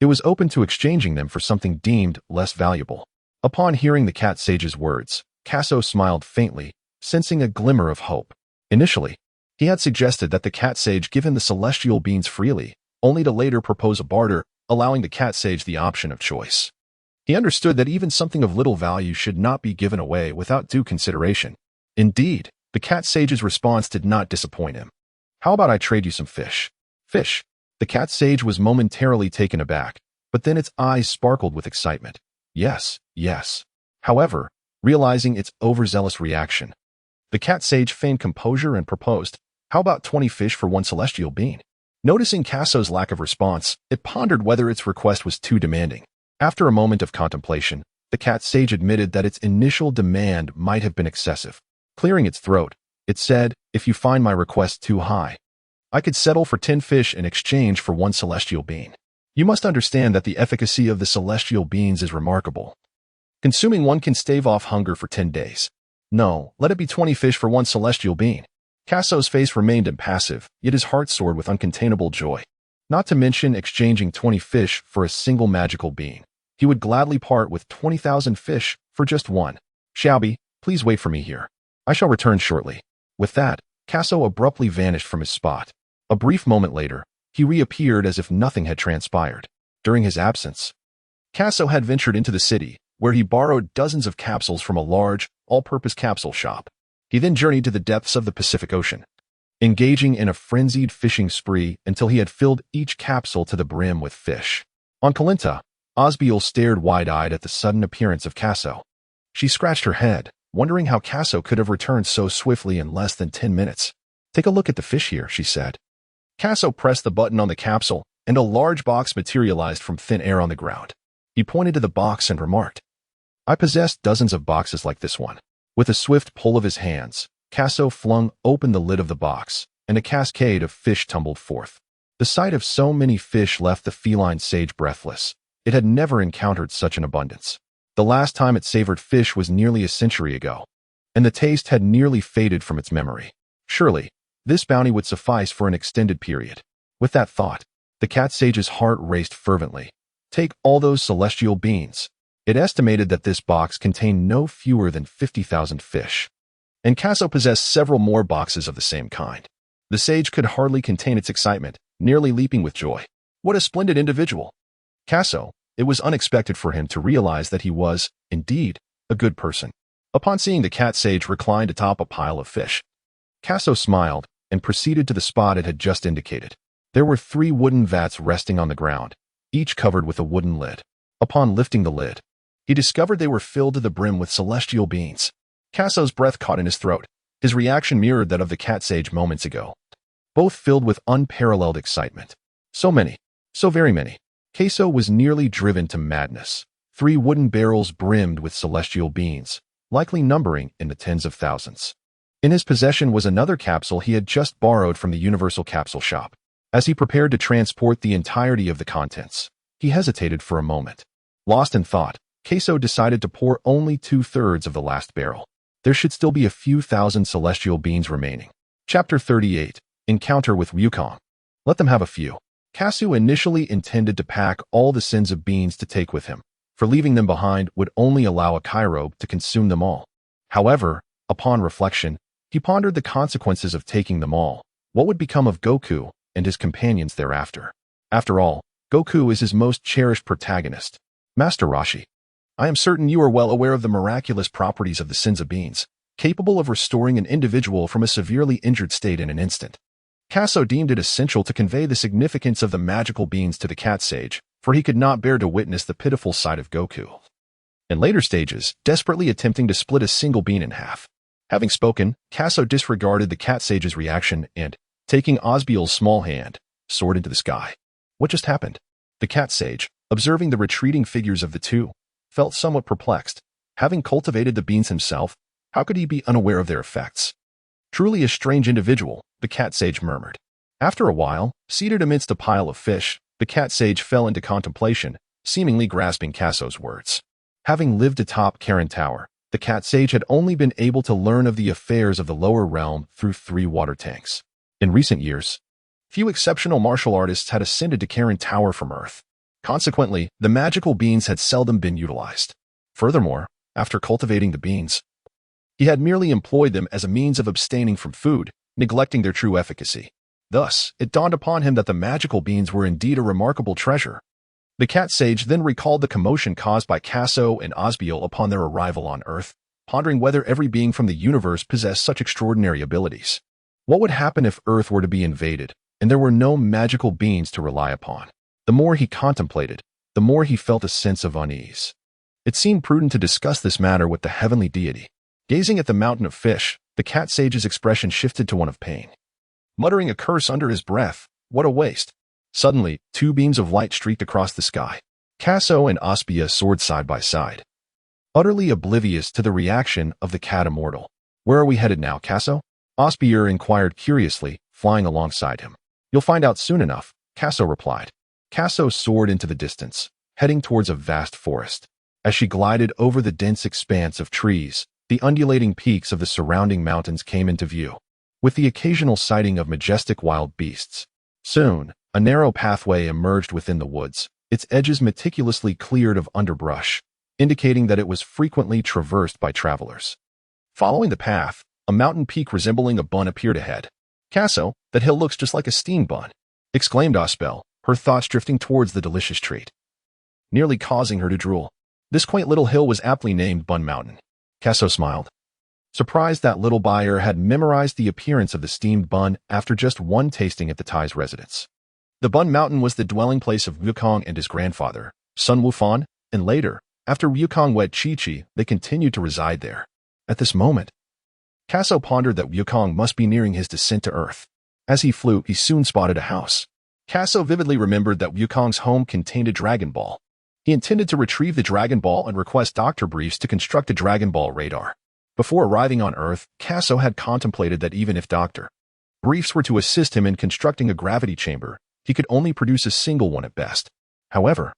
it was open to exchanging them for something deemed less valuable. Upon hearing the cat sage's words, Casso smiled faintly, sensing a glimmer of hope. Initially, he had suggested that the cat sage give him the celestial beans freely, only to later propose a barter, allowing the cat sage the option of choice. He understood that even something of little value should not be given away without due consideration. Indeed, the cat sage's response did not disappoint him. How about I trade you some fish? Fish? The cat sage was momentarily taken aback, but then its eyes sparkled with excitement. Yes, yes. However, realizing its overzealous reaction, the cat sage feigned composure and proposed, how about 20 fish for one celestial bean? Noticing Casso's lack of response, it pondered whether its request was too demanding. After a moment of contemplation, the cat sage admitted that its initial demand might have been excessive. Clearing its throat, it said, if you find my request too high, I could settle for 10 fish in exchange for one celestial bean. You must understand that the efficacy of the celestial beans is remarkable. Consuming one can stave off hunger for 10 days. No, let it be 20 fish for one celestial bean. Casso's face remained impassive, yet his heart soared with uncontainable joy. Not to mention exchanging 20 fish for a single magical bean. He would gladly part with 20,000 fish for just one. Xiaobi, please wait for me here. I shall return shortly. With that, Casso abruptly vanished from his spot. A brief moment later, he reappeared as if nothing had transpired. During his absence, Casso had ventured into the city, where he borrowed dozens of capsules from a large, all-purpose capsule shop. He then journeyed to the depths of the Pacific Ocean, engaging in a frenzied fishing spree until he had filled each capsule to the brim with fish. On Corinta, Osbier stared wide-eyed at the sudden appearance of Casso. She scratched her head, wondering how Casso could have returned so swiftly in less than 10 minutes. Take a look at the fish here, she said. Casso pressed the button on the capsule, and a large box materialized from thin air on the ground. He pointed to the box and remarked, I possess dozens of boxes like this one. With a swift pull of his hands, Casso flung open the lid of the box, and a cascade of fish tumbled forth. The sight of so many fish left the feline sage breathless. It had never encountered such an abundance. The last time it savored fish was nearly a century ago, and the taste had nearly faded from its memory. Surely, this bounty would suffice for an extended period. With that thought, the cat sage's heart raced fervently. Take all those celestial beans. It estimated that this box contained no fewer than 50,000 fish, and Casso possessed several more boxes of the same kind. The sage could hardly contain its excitement, nearly leaping with joy. What a splendid individual! Casso, it was unexpected for him to realize that he was, indeed, A good person. Upon seeing the cat sage reclined atop a pile of fish, Casso smiled and proceeded to the spot it had just indicated. There were 3 wooden vats resting on the ground, each covered with a wooden lid. Upon lifting the lid, he discovered they were filled to the brim with celestial beings. Casso's breath caught in his throat. His reaction mirrored that of the cat sage moments ago, both filled with unparalleled excitement. So many, so very many. Casso was nearly driven to madness. 3 wooden barrels brimmed with celestial beings, likely numbering in the tens of thousands. In his possession was another capsule he had just borrowed from the Universal Capsule Shop. As he prepared to transport the entirety of the contents, he hesitated for a moment. Lost in thought, Casso decided to pour only 2/3 of the last barrel. There should still be a few thousand celestial beings remaining. Chapter 38. Encounter with Wukong. Let them have a few. Casso initially intended to pack all the sins of beings to take with him, for leaving them behind would only allow a Kairobe to consume them all. However, upon reflection, he pondered the consequences of taking them all. What would become of Goku and his companions thereafter? After all, Goku is his most cherished protagonist. Master Roshi, I am certain you are well aware of the miraculous properties of the sins of beings, capable of restoring an individual from a severely injured state in an instant. Casso deemed it essential to convey the significance of the magical beings to the cat sage, for he could not bear to witness the pitiful sight of Goku, in later stages, desperately attempting to split a single being in half. Having spoken, Casso disregarded the cat sage's reaction and, taking Osbier's small hand, soared into the sky. What just happened? The cat sage, observing the retreating figures of the two, felt somewhat perplexed. Having cultivated the beings himself, how could he be unaware of their effects? Truly a strange individual, the cat sage murmured. After a while, seated amidst a pile of fish, the cat sage fell into contemplation, seemingly grasping Casso's words. Having lived atop Karen Tower, the cat sage had only been able to learn of the affairs of the lower realm through 3 water tanks. In recent years, few exceptional martial artists had ascended to Karen Tower from Earth. Consequently, the magical beans had seldom been utilized. Furthermore, after cultivating the beans, he had merely employed them as a means of abstaining from food, neglecting their true efficacy. Thus, it dawned upon him that the magical beans were indeed a remarkable treasure. The cat sage then recalled the commotion caused by Casso and Osbier upon their arrival on Earth, pondering whether every being from the universe possessed such extraordinary abilities. What would happen if Earth were to be invaded, and there were no magical beings to rely upon? The more he contemplated, the more he felt a sense of unease. It seemed prudent to discuss this matter with the heavenly deity. Gazing at the mountain of fish, the cat sage's expression shifted to one of pain. Muttering a curse under his breath, what a waste. Suddenly, 2 beams of light streaked across the sky. Casso and Osbier soared side by side, utterly oblivious to the reaction of the cat immortal. Where are we headed now, Casso? Osbier inquired curiously, flying alongside him. You'll find out soon enough, Casso replied. Casso soared into the distance, heading towards a vast forest. As she glided over the dense expanse of trees, the undulating peaks of the surrounding mountains came into view, with the occasional sighting of majestic wild beasts. Soon, a narrow pathway emerged within the woods, its edges meticulously cleared of underbrush, indicating that it was frequently traversed by travelers. Following the path, a mountain peak resembling a bun appeared ahead. Casso, that hill looks just like a steamed bun, exclaimed Osbier, her thoughts drifting towards the delicious treat, nearly causing her to drool. This quaint little hill was aptly named Bun Mountain. Casso smiled, surprised that little buyer had memorized the appearance of the steamed bun after just one tasting at the Tai's residence. The Bun Mountain was the dwelling place of Wukong and his grandfather, Sun Wufan, and later, after Wukong wed Chi-Chi, they continued to reside there. At this moment, Casso pondered that Wukong must be nearing his descent to Earth. As he flew, he soon spotted a house. Casso vividly remembered that Wukong's home contained a Dragon Ball. He intended to retrieve the Dragon Ball and request Dr. Briefs to construct a Dragon Ball radar. Before arriving on Earth, Casso had contemplated that even if Dr. Briefs were to assist him in constructing a gravity chamber, he could only produce a single one at best. However,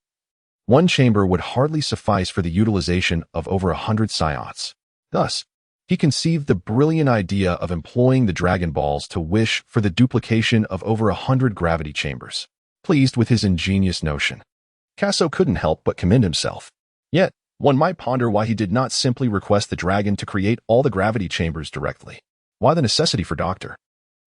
one chamber would hardly suffice for the utilization of over 100 Saiyans. Thus, he conceived the brilliant idea of employing the Dragon Balls to wish for the duplication of over 100 gravity chambers. Pleased with his ingenious notion, Casso couldn't help but commend himself. Yet, one might ponder why he did not simply request the dragon to create all the gravity chambers directly. Why the necessity for Dr.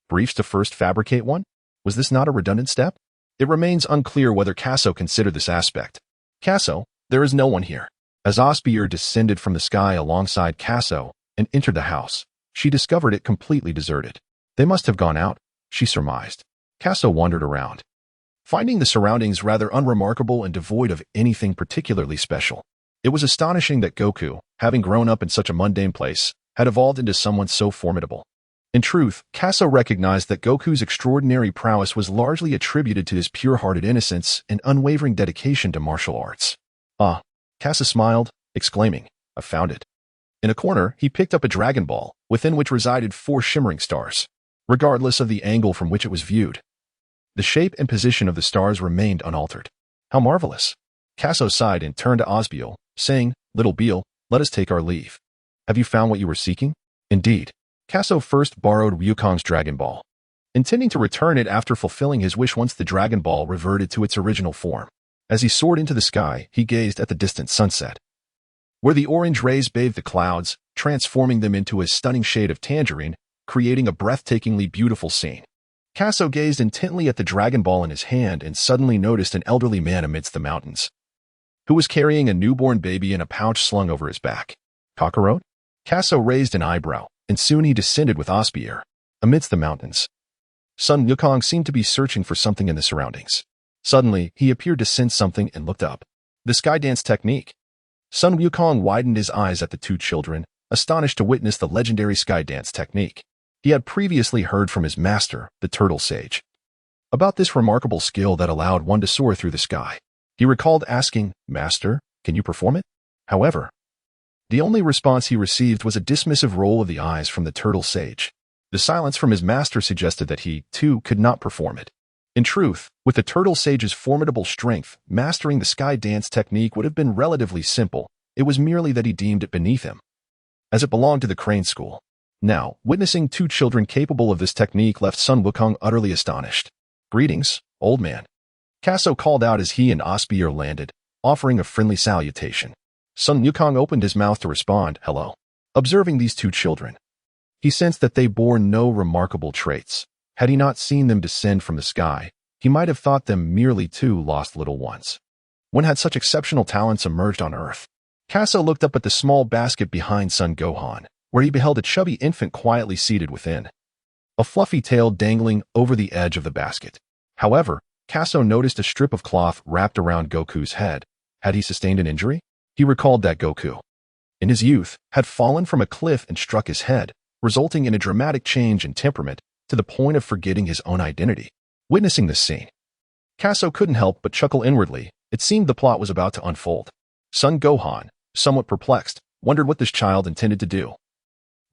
Briefs to first fabricate one? Was this not a redundant step? It remains unclear whether Casso considered this aspect. Casso, there is no one here. As Osbier descended from the sky alongside Casso and entered the house, she discovered it completely deserted. They must have gone out, she surmised. Casso wandered around, finding the surroundings rather unremarkable and devoid of anything particularly special. It was astonishing that Goku, having grown up in such a mundane place, had evolved into someone so formidable. In truth, Casso recognized that Goku's extraordinary prowess was largely attributed to his pure-hearted innocence and unwavering dedication to martial arts. Ah, Casso smiled, exclaiming, "I found it." In a corner, he picked up a Dragon Ball, within which resided 4 shimmering stars. Regardless of the angle from which it was viewed, the shape and position of the stars remained unaltered. How marvelous! Casso sighed and turned to Osbiel, saying, "Little Beal, let us take our leave. Have you found what you were seeking?" Indeed. Casso first borrowed Ryukong's Dragon Ball, intending to return it after fulfilling his wish once the Dragon Ball reverted to its original form. As he soared into the sky, he gazed at the distant sunset, where the orange rays bathed the clouds, transforming them into a stunning shade of tangerine, creating a breathtakingly beautiful scene. Casso gazed intently at the Dragon Ball in his hand and suddenly noticed an elderly man amidst the mountains, who was carrying a newborn baby in a pouch slung over his back. Kakarot? Casso raised an eyebrow, and soon he descended with Osbier. Amidst the mountains, Sun Wukong seemed to be searching for something in the surroundings. Suddenly, he appeared to sense something and looked up. The sky dance technique. Sun Wukong widened his eyes at the 2 children, astonished to witness the legendary sky dance technique. He had previously heard from his master, the Turtle Sage, about this remarkable skill that allowed one to soar through the sky. He recalled asking, "Master, can you perform it?" However, the only response he received was a dismissive roll of the eyes from the Turtle Sage. The silence from his master suggested that he, too, could not perform it. In truth, with the Turtle Sage's formidable strength, mastering the sky dance technique would have been relatively simple. It was merely that he deemed it beneath him, as it belonged to the Crane School. Now, witnessing 2 children capable of this technique left Sun Wukong utterly astonished. "Greetings, old man," Casso called out as he and Osbier landed, offering a friendly salutation. Sun Wukong opened his mouth to respond, "Hello." Observing these 2 children, he sensed that they bore no remarkable traits. Had he not seen them descend from the sky, he might have thought them merely 2 lost little ones. When had such exceptional talents emerged on Earth? Casso looked up at the small basket behind Son Gohan, where he beheld a chubby infant quietly seated within, a fluffy tail dangling over the edge of the basket. However, Casso noticed a strip of cloth wrapped around Goku's head. Had he sustained an injury? He recalled that Goku, in his youth, had fallen from a cliff and struck his head, resulting in a dramatic change in temperament to the point of forgetting his own identity. Witnessing this scene, Casso couldn't help but chuckle inwardly. It seemed the plot was about to unfold. Son Gohan, somewhat perplexed, wondered what this child intended to do.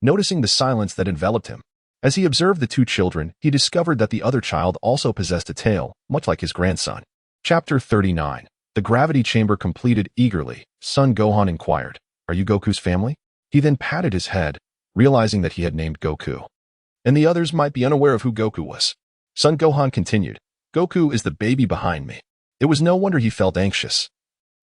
Noticing the silence that enveloped him, as he observed the 2 children, he discovered that the other child also possessed a tail, much like his grandson. Chapter 39. The gravity chamber completed eagerly. Son Gohan inquired, "Are you Goku's family?" He then patted his head, realizing that he had named Goku, and the others might be unaware of who Goku was. Son Gohan continued, "Goku is the baby behind me." It was no wonder he felt anxious.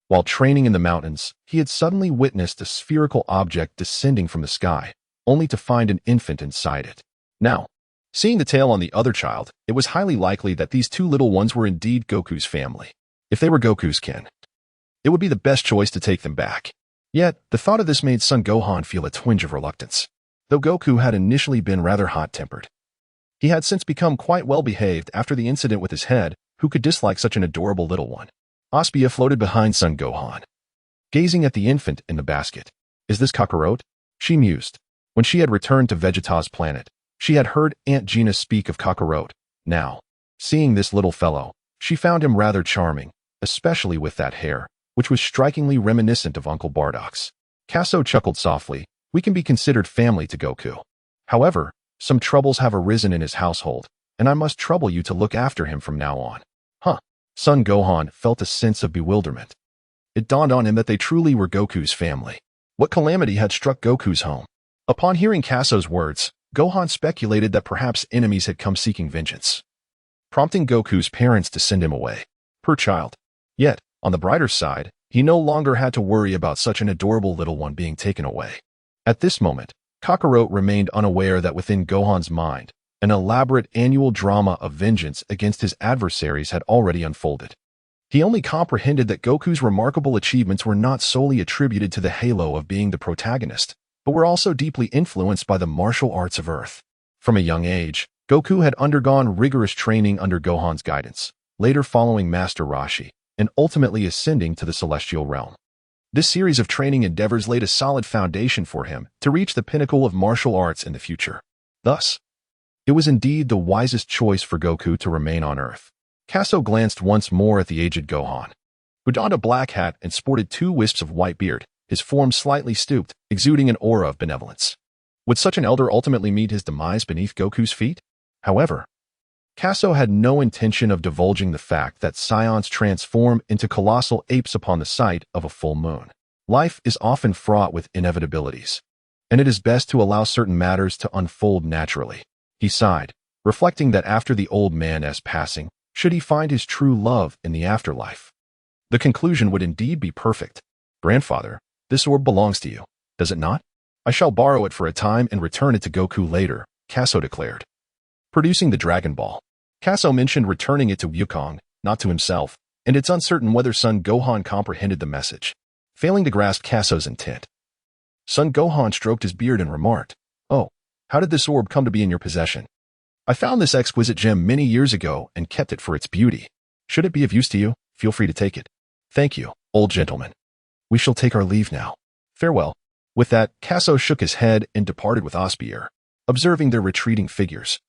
While training in the mountains, he had suddenly witnessed a spherical object descending from the sky, only to find an infant inside it. Now, seeing the tail on the other child, it was highly likely that these 2 little ones were indeed Goku's family. If they were Goku's kin, it would be the best choice to take them back. Yet, the thought of this made Son Gohan feel a twinge of reluctance. Though Goku had initially been rather hot-tempered, he had since become quite well-behaved after the incident with his head. Who could dislike such an adorable little one? Osbier floated behind Son Gohan, gazing at the infant in the basket. "Is this Kakarot?" she mused. When she had returned to Vegeta's planet, she had heard Aunt Gina speak of Kakarot. Now, seeing this little fellow, she found him rather charming, especially with that hair, which was strikingly reminiscent of Uncle Bardock's. Casso chuckled softly. "We can be considered family to Goku. However, some troubles have arisen in his household, and I must trouble you to look after him from now on." Huh. Son Gohan felt a sense of bewilderment. It dawned on him that they truly were Goku's family. What calamity had struck Goku's home? Upon hearing Casso's words, Gohan speculated that perhaps enemies had come seeking vengeance, prompting Goku's parents to send him away. Poor child. Yet, on the brighter side, he no longer had to worry about such an adorable little one being taken away. At this moment, Kakarot remained unaware that within Gohan's mind, an elaborate annual drama of vengeance against his adversaries had already unfolded. He only comprehended that Goku's remarkable achievements were not solely attributed to the halo of being the protagonist, but were also deeply influenced by the martial arts of Earth. From a young age, Goku had undergone rigorous training under Gohan's guidance, later following Master Roshi, and ultimately ascending to the celestial realm. This series of training endeavors laid a solid foundation for him to reach the pinnacle of martial arts in the future. Thus, it was indeed the wisest choice for Goku to remain on Earth. Casso glanced once more at the aged Gohan, who donned a black hat and sported 2 wisps of white beard, his form slightly stooped, exuding an aura of benevolence. Would such an elder ultimately meet his demise beneath Goku's feet? However, Casso had no intention of divulging the fact that Saiyans transform into colossal apes upon the sight of a full moon. Life is often fraught with inevitabilities, and it is best to allow certain matters to unfold naturally. He sighed, reflecting that after the old man's passing, should he find his true love in the afterlife, the conclusion would indeed be perfect. Grandfather, this orb belongs to you, does it not? I shall borrow it for a time and return it to Goku later, Casso declared. Producing the Dragon Ball, Casso mentioned returning it to Wukong, not to himself, and it's uncertain whether Son Gohan comprehended the message. Failing to grasp Casso's intent, Son Gohan stroked his beard and remarked, "Oh, how did this orb come to be in your possession? I found this exquisite gem many years ago and kept it for its beauty. Should it be of use to you, feel free to take it." "Thank you, old gentleman. We shall take our leave now. Farewell." With that, Casso shook his head and departed with Osbier, observing their retreating figures.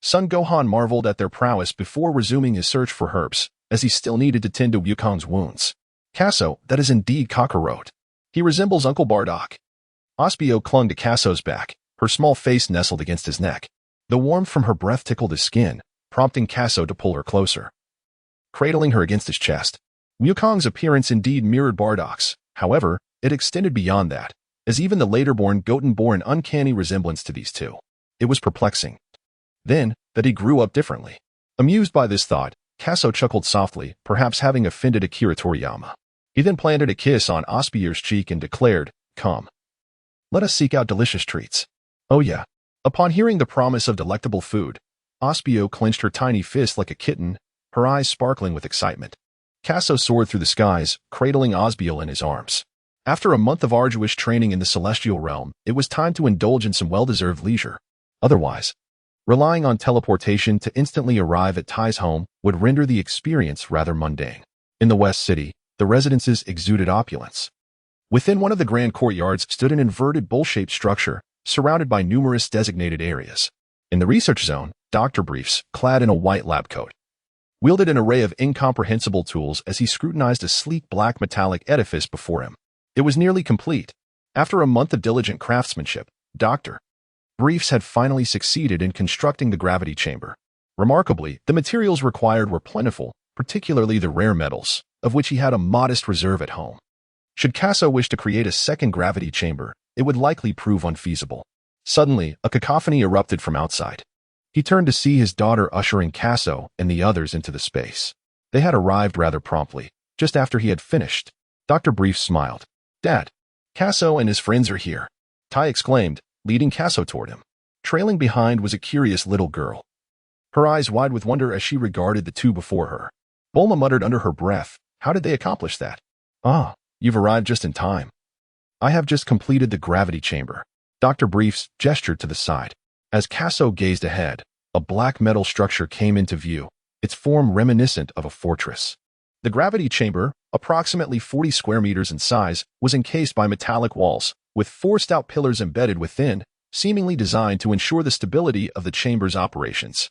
Son Gohan marveled at their prowess before resuming his search for herbs, as he still needed to tend to Wukong's wounds. "Casso, that is indeed Kakarot. He resembles Uncle Bardock." Osbier clung to Casso's back, her small face nestled against his neck. The warmth from her breath tickled his skin, prompting Casso to pull her closer. Cradling her against his chest, Wukong's appearance indeed mirrored Bardock's. However, it extended beyond that, as even the later-born Goten bore an uncanny resemblance to these two. It was perplexing. Then, that he grew up differently. Amused by this thought, Casso chuckled softly, perhaps having offended Akira Toriyama. He then planted a kiss on Osbier's cheek and declared, "Come. Let us seek out delicious treats." "Oh yeah." Upon hearing the promise of delectable food, Osbier clenched her tiny fist like a kitten, her eyes sparkling with excitement. Casso soared through the skies, cradling Osbier in his arms. After a month of arduous training in the celestial realm, it was time to indulge in some well-deserved leisure. Otherwise, relying on teleportation to instantly arrive at Tai's home would render the experience rather mundane. In the West City, the residences exuded opulence. Within one of the grand courtyards stood an inverted bowl-shaped structure, surrounded by numerous designated areas. In the research zone, Dr. Briefs, clad in a white lab coat, wielded an array of incomprehensible tools as he scrutinized a sleek black metallic edifice before him. It was nearly complete. After a month of diligent craftsmanship, Dr. Briefs had finally succeeded in constructing the gravity chamber. Remarkably, the materials required were plentiful, particularly the rare metals, of which he had a modest reserve at home. Should Casso wish to create a second gravity chamber, it would likely prove unfeasible. Suddenly, a cacophony erupted from outside. He turned to see his daughter ushering Casso and the others into the space. They had arrived rather promptly, just after he had finished. Dr. Brief smiled. "Dad, Casso and his friends are here," Tai exclaimed, leading Casso toward him. Trailing behind was a curious little girl, her eyes wide with wonder as she regarded the two before her. Bulma muttered under her breath, "How did they accomplish that?" "Ah, you've arrived just in time. I have just completed the gravity chamber." Dr. Briefs gestured to the side. As Casso gazed ahead, a black metal structure came into view, its form reminiscent of a fortress. The gravity chamber, approximately 40 square meters in size, was encased by metallic walls, with 4 stout pillars embedded within, seemingly designed to ensure the stability of the chamber's operations.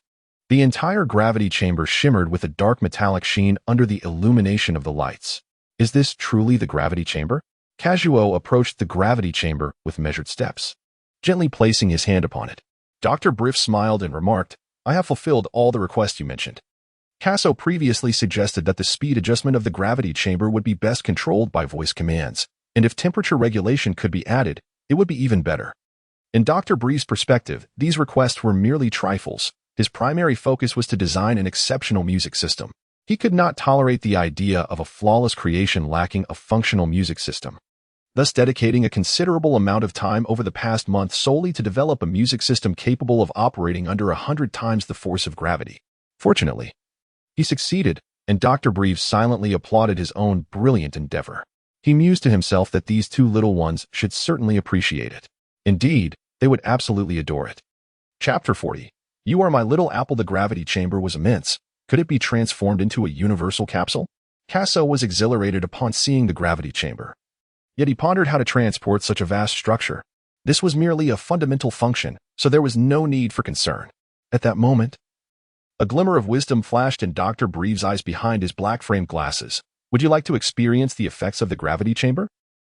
The entire gravity chamber shimmered with a dark metallic sheen under the illumination of the lights. "Is this truly the gravity chamber?" Kazuo approached the gravity chamber with measured steps, gently placing his hand upon it. Dr. Brief smiled and remarked, "I have fulfilled all the requests you mentioned." Casso previously suggested that the speed adjustment of the gravity chamber would be best controlled by voice commands, and if temperature regulation could be added, it would be even better. In Dr. Brief's perspective, these requests were merely trifles. His primary focus was to design an exceptional music system. He could not tolerate the idea of a flawless creation lacking a functional music system, thus dedicating a considerable amount of time over the past month solely to develop a music system capable of operating under 100 times the force of gravity. Fortunately, he succeeded, and Dr. Brief silently applauded his own brilliant endeavor. He mused to himself that these two little ones should certainly appreciate it. Indeed, they would absolutely adore it. Chapter 40. You are my little apple. The gravity chamber was immense. Could it be transformed into a universal capsule? Casso was exhilarated upon seeing the gravity chamber. Yet he pondered how to transport such a vast structure. This was merely a fundamental function, so there was no need for concern. At that moment, a glimmer of wisdom flashed in Dr. Brief's eyes behind his black-framed glasses. Would you like to experience the effects of the gravity chamber?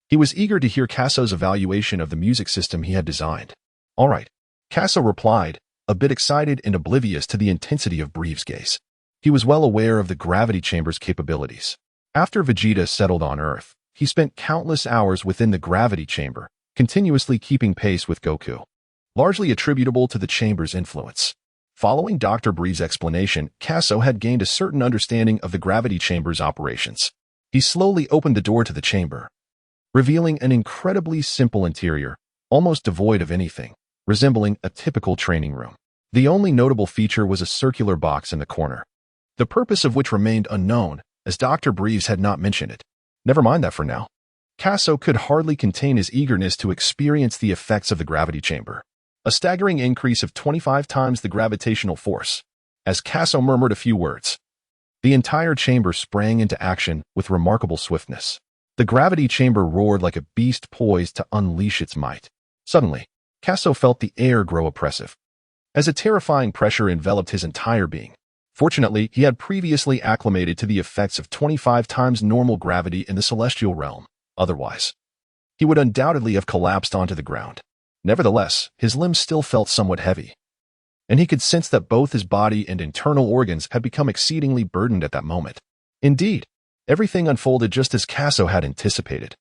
He was eager to hear Casso's evaluation of the music system he had designed. All right, Casso replied, a bit excited and oblivious to the intensity of Brief's gaze. He was well aware of the gravity chamber's capabilities. After Vegeta settled on Earth, he spent countless hours within the gravity chamber, continuously keeping pace with Goku, largely attributable to the chamber's influence. Following Dr. Brief's explanation, Casso had gained a certain understanding of the gravity chamber's operations. He slowly opened the door to the chamber, revealing an incredibly simple interior, almost devoid of anything, resembling a typical training room. The only notable feature was a circular box in the corner, the purpose of which remained unknown, as Dr. Briefs had not mentioned it. Never mind that for now. Casso could hardly contain his eagerness to experience the effects of the gravity chamber. A staggering increase of 25 times the gravitational force. As Casso murmured a few words, the entire chamber sprang into action with remarkable swiftness. The gravity chamber roared like a beast poised to unleash its might. Suddenly, Casso felt the air grow oppressive, as a terrifying pressure enveloped his entire being. Fortunately, he had previously acclimated to the effects of 25 times normal gravity in the celestial realm. Otherwise, he would undoubtedly have collapsed onto the ground. Nevertheless, his limbs still felt somewhat heavy, and he could sense that both his body and internal organs had become exceedingly burdened at that moment. Indeed, everything unfolded just as Casso had anticipated.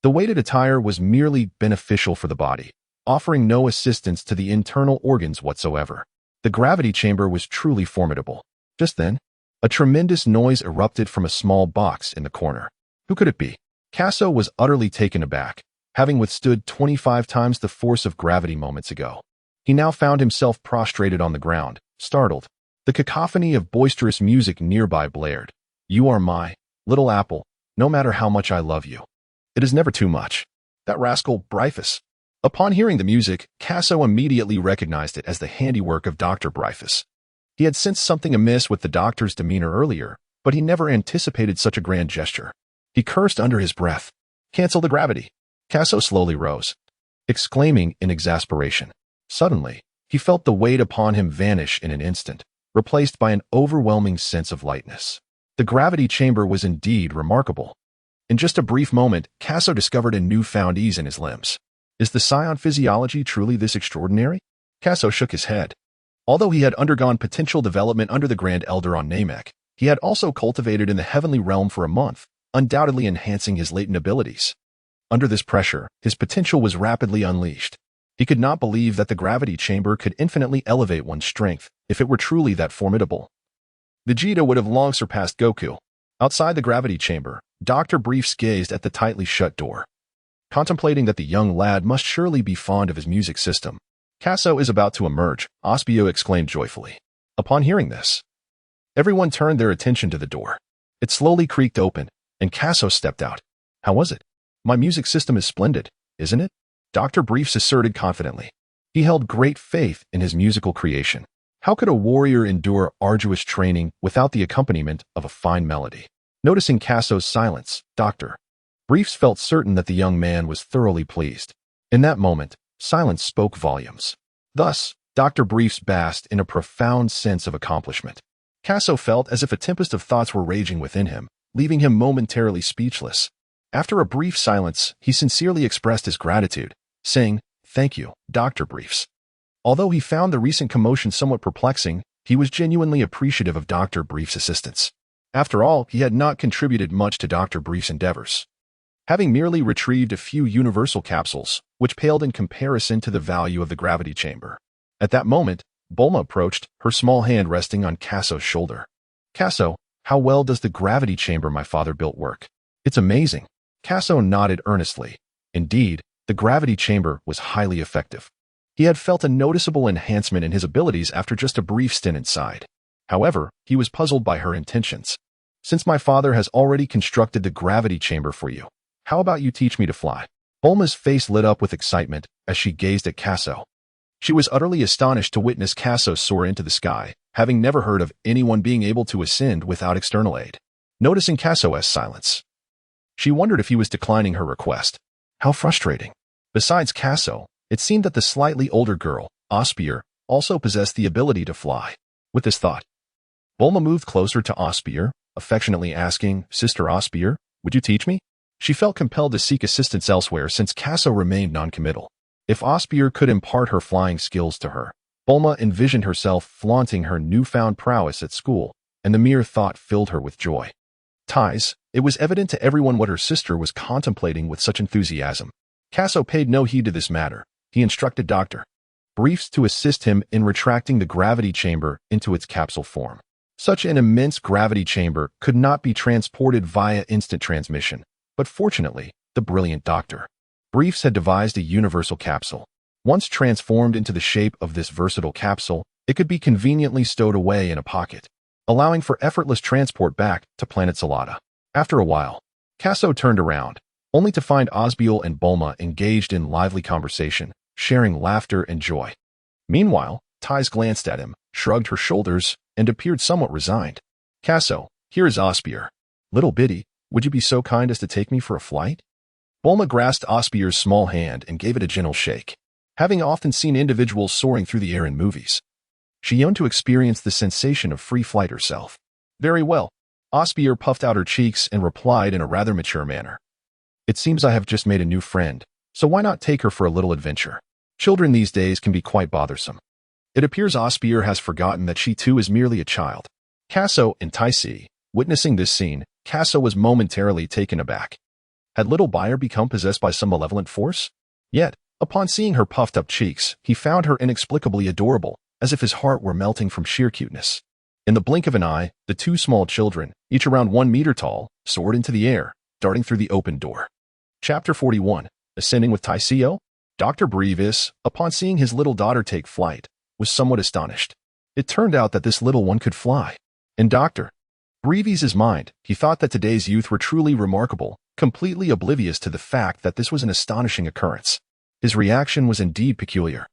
The weighted attire was merely beneficial for the body, offering no assistance to the internal organs whatsoever. The gravity chamber was truly formidable. Just then, a tremendous noise erupted from a small box in the corner. Who could it be? Casso was utterly taken aback, having withstood 25 times the force of gravity moments ago. He now found himself prostrated on the ground, startled. The cacophony of boisterous music nearby blared. You are my little apple, no matter how much I love you. It is never too much. That rascal Briefus. Upon hearing the music, Casso immediately recognized it as the handiwork of Dr. Briefus. He had sensed something amiss with the doctor's demeanor earlier, but he never anticipated such a grand gesture. He cursed under his breath. Cancel the gravity. Casso slowly rose, exclaiming in exasperation. Suddenly, he felt the weight upon him vanish in an instant, replaced by an overwhelming sense of lightness. The gravity chamber was indeed remarkable. In just a brief moment, Casso discovered a newfound ease in his limbs. Is the Saiyan physiology truly this extraordinary? Casso shook his head. Although he had undergone potential development under the Grand Elder on Namek, he had also cultivated in the heavenly realm for a month, undoubtedly enhancing his latent abilities. Under this pressure, his potential was rapidly unleashed. He could not believe that the gravity chamber could infinitely elevate one's strength if it were truly that formidable. Vegeta would have long surpassed Goku. Outside the gravity chamber, Dr. Briefs gazed at the tightly shut door, contemplating that the young lad must surely be fond of his music system. Casso is about to emerge, Osbier exclaimed joyfully. Upon hearing this, everyone turned their attention to the door. It slowly creaked open, and Casso stepped out. How was it? My music system is splendid, isn't it? Dr. Briefs asserted confidently. He held great faith in his musical creation. How could a warrior endure arduous training without the accompaniment of a fine melody? Noticing Casso's silence, Dr. Briefs felt certain that the young man was thoroughly pleased. In that moment, silence spoke volumes. Thus, Dr. Briefs basked in a profound sense of accomplishment. Casso felt as if a tempest of thoughts were raging within him, leaving him momentarily speechless. After a brief silence, he sincerely expressed his gratitude, saying, "Thank you, Dr. Briefs." Although he found the recent commotion somewhat perplexing, he was genuinely appreciative of Dr. Briefs' assistance. After all, he had not contributed much to Dr. Briefs' endeavors, having merely retrieved a few universal capsules, which paled in comparison to the value of the gravity chamber. At that moment, Bulma approached, her small hand resting on Casso's shoulder. Casso, how well does the gravity chamber my father built work? It's amazing. Casso nodded earnestly. Indeed, the gravity chamber was highly effective. He had felt a noticeable enhancement in his abilities after just a brief stint inside. However, he was puzzled by her intentions. Since my father has already constructed the gravity chamber for you, how about you teach me to fly? Bulma's face lit up with excitement as she gazed at Casso. She was utterly astonished to witness Casso soar into the sky, having never heard of anyone being able to ascend without external aid. Noticing Casso's silence, she wondered if he was declining her request. How frustrating. Besides Casso, it seemed that the slightly older girl, Osbier, also possessed the ability to fly. With this thought, Bulma moved closer to Osbier, affectionately asking, "Sister Osbier, would you teach me?" She felt compelled to seek assistance elsewhere since Casso remained noncommittal. If Osbier could impart her flying skills to her, Bulma envisioned herself flaunting her newfound prowess at school, and the mere thought filled her with joy. Ties, it was evident to everyone what her sister was contemplating with such enthusiasm. Casso paid no heed to this matter. He instructed Dr. Briefs to assist him in retracting the gravity chamber into its capsule form. Such an immense gravity chamber could not be transported via instant transmission, but fortunately, the brilliant Dr. Briefs had devised a universal capsule. Once transformed into the shape of this versatile capsule, it could be conveniently stowed away in a pocket, allowing for effortless transport back to planet Salada. After a while, Casso turned around, only to find Osbiel and Bulma engaged in lively conversation, sharing laughter and joy. Meanwhile, Ties glanced at him, shrugged her shoulders, and appeared somewhat resigned. "Casso, here is Osbier. Little Biddy, would you be so kind as to take me for a flight?" Bulma grasped Osbier's small hand and gave it a gentle shake. Having often seen individuals soaring through the air in movies, she yearned to experience the sensation of free flight herself. "Very well." Osbier puffed out her cheeks and replied in a rather mature manner. "It seems I have just made a new friend, so why not take her for a little adventure? Children these days can be quite bothersome." It appears Osbier has forgotten that she too is merely a child. Casso and Taisi, witnessing this scene, Casso was momentarily taken aback. Had little Bayer become possessed by some malevolent force? Yet, upon seeing her puffed-up cheeks, he found her inexplicably adorable, as if his heart were melting from sheer cuteness. In the blink of an eye, the two small children, each around 1 meter tall, soared into the air, darting through the open door. Chapter 41. Ascending with Taisio? Dr. Brevis, upon seeing his little daughter take flight, was somewhat astonished. It turned out that this little one could fly. In Dr. Brevis's mind, he thought that today's youth were truly remarkable, completely oblivious to the fact that this was an astonishing occurrence. His reaction was indeed peculiar.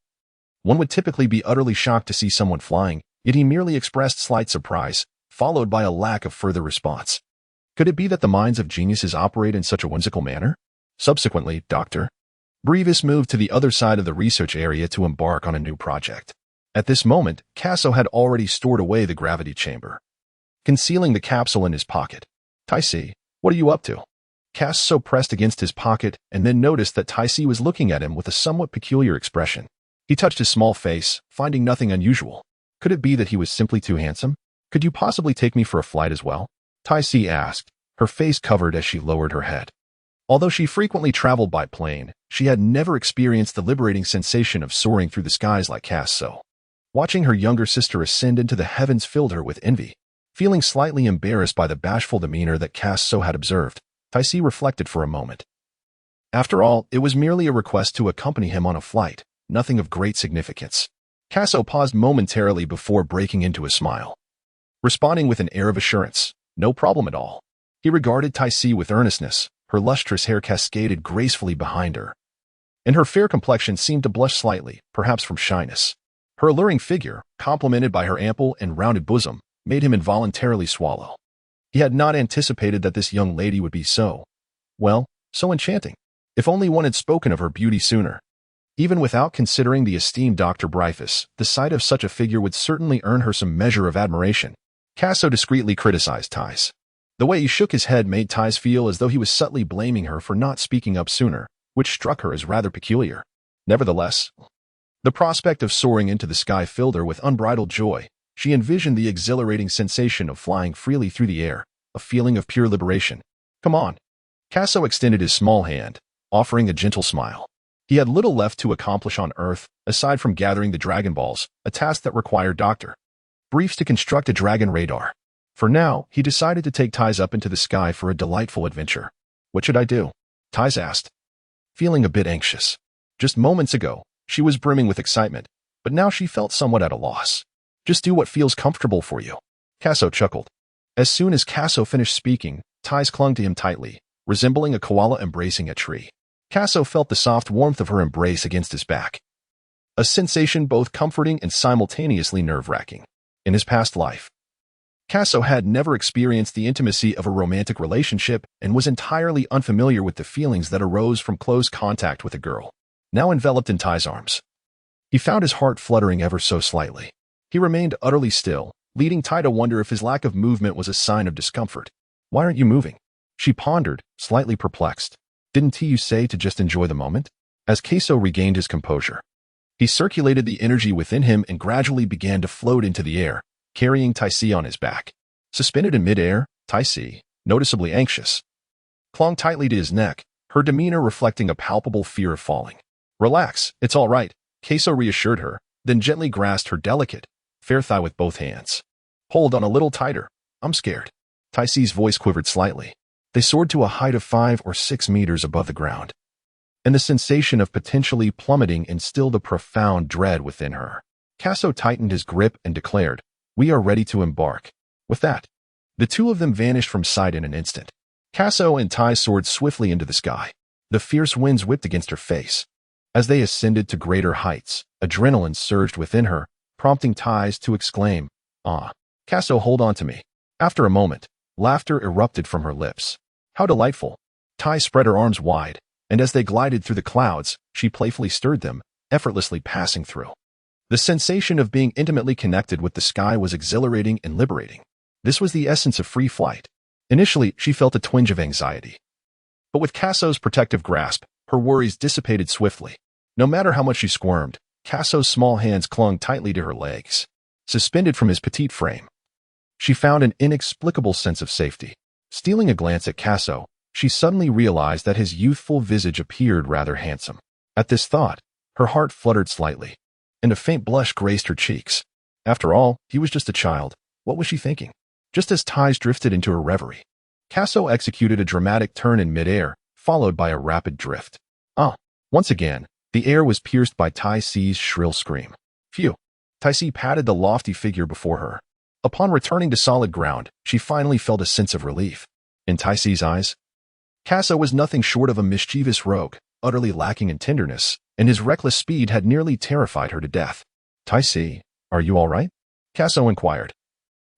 One would typically be utterly shocked to see someone flying, yet he merely expressed slight surprise, followed by a lack of further response. Could it be that the minds of geniuses operate in such a whimsical manner? Subsequently, Dr. Brevis moved to the other side of the research area to embark on a new project. At this moment, Casso had already stored away the gravity chamber, concealing the capsule in his pocket. "Taisi, what are you up to?" Casso pressed against his pocket and then noticed that Taisi was looking at him with a somewhat peculiar expression. He touched his small face, finding nothing unusual. Could it be that he was simply too handsome? "Could you possibly take me for a flight as well?" Taisi asked, her face covered as she lowered her head. Although she frequently traveled by plane, she had never experienced the liberating sensation of soaring through the skies like Casso. Watching her younger sister ascend into the heavens filled her with envy. Feeling slightly embarrassed by the bashful demeanor that Casso had observed, Taisi reflected for a moment. After all, it was merely a request to accompany him on a flight, nothing of great significance. Casso paused momentarily before breaking into a smile, responding with an air of assurance. "No problem at all." He regarded Taisi with earnestness. Her lustrous hair cascaded gracefully behind her, and her fair complexion seemed to blush slightly, perhaps from shyness. Her alluring figure, complemented by her ample and rounded bosom, made him involuntarily swallow. He had not anticipated that this young lady would be so enchanting. If only one had spoken of her beauty sooner. Even without considering the esteemed Dr. Breifus, the sight of such a figure would certainly earn her some measure of admiration. Casso discreetly criticized Ties. The way he shook his head made Ties feel as though he was subtly blaming her for not speaking up sooner, which struck her as rather peculiar. Nevertheless, the prospect of soaring into the sky filled her with unbridled joy. She envisioned the exhilarating sensation of flying freely through the air, a feeling of pure liberation. "Come on." Casso extended his small hand, offering a gentle smile. He had little left to accomplish on Earth, aside from gathering the Dragon Balls, a task that required Dr. Briefs to construct a dragon radar. For now, he decided to take Ties up into the sky for a delightful adventure. "What should I do?" Ties asked, feeling a bit anxious. Just moments ago, she was brimming with excitement, but now she felt somewhat at a loss. "Just do what feels comfortable for you." Casso chuckled. As soon as Casso finished speaking, Ties clung to him tightly, resembling a koala embracing a tree. Casso felt the soft warmth of her embrace against his back, a sensation both comforting and simultaneously nerve-wracking. In his past life, Casso had never experienced the intimacy of a romantic relationship and was entirely unfamiliar with the feelings that arose from close contact with a girl. Now enveloped in Ty's arms, he found his heart fluttering ever so slightly. He remained utterly still, leading Ty to wonder if his lack of movement was a sign of discomfort. "Why aren't you moving?" she pondered, slightly perplexed. "Didn't you say to just enjoy the moment?" As Casso regained his composure, he circulated the energy within him and gradually began to float into the air, carrying Ty on his back. Suspended in midair, Ty, noticeably anxious, clung tightly to his neck, her demeanor reflecting a palpable fear of falling. "Relax, it's all right," Casso reassured her, then gently grasped her delicate, fair thigh with both hands. "Hold on a little tighter. I'm scared." Ty's voice quivered slightly. They soared to a height of 5 or 6 meters above the ground, and the sensation of potentially plummeting instilled a profound dread within her. Casso tightened his grip and declared, "We are ready to embark." With that, the two of them vanished from sight in an instant. Casso and Ty soared swiftly into the sky. The fierce winds whipped against her face. As they ascended to greater heights, adrenaline surged within her, prompting Ty to exclaim, "Ah, Casso, hold on to me." After a moment, laughter erupted from her lips. "How delightful." Ty spread her arms wide, and as they glided through the clouds, she playfully stirred them, effortlessly passing through. The sensation of being intimately connected with the sky was exhilarating and liberating. This was the essence of free flight. Initially, she felt a twinge of anxiety, but with Casso's protective grasp, her worries dissipated swiftly. No matter how much she squirmed, Casso's small hands clung tightly to her legs. Suspended from his petite frame, she found an inexplicable sense of safety. Stealing a glance at Casso, she suddenly realized that his youthful visage appeared rather handsome. At this thought, her heart fluttered slightly, and a faint blush graced her cheeks. After all, he was just a child. What was she thinking? Just as Ties drifted into her reverie, Casso executed a dramatic turn in midair, followed by a rapid drift. Once again, the air was pierced by Ty's shrill scream. Phew! Ty patted the lofty figure before her. Upon returning to solid ground, she finally felt a sense of relief. In Ty's eyes, Casso was nothing short of a mischievous rogue, utterly lacking in tenderness, and his reckless speed had nearly terrified her to death. "Ty, are you all right?" Casso inquired.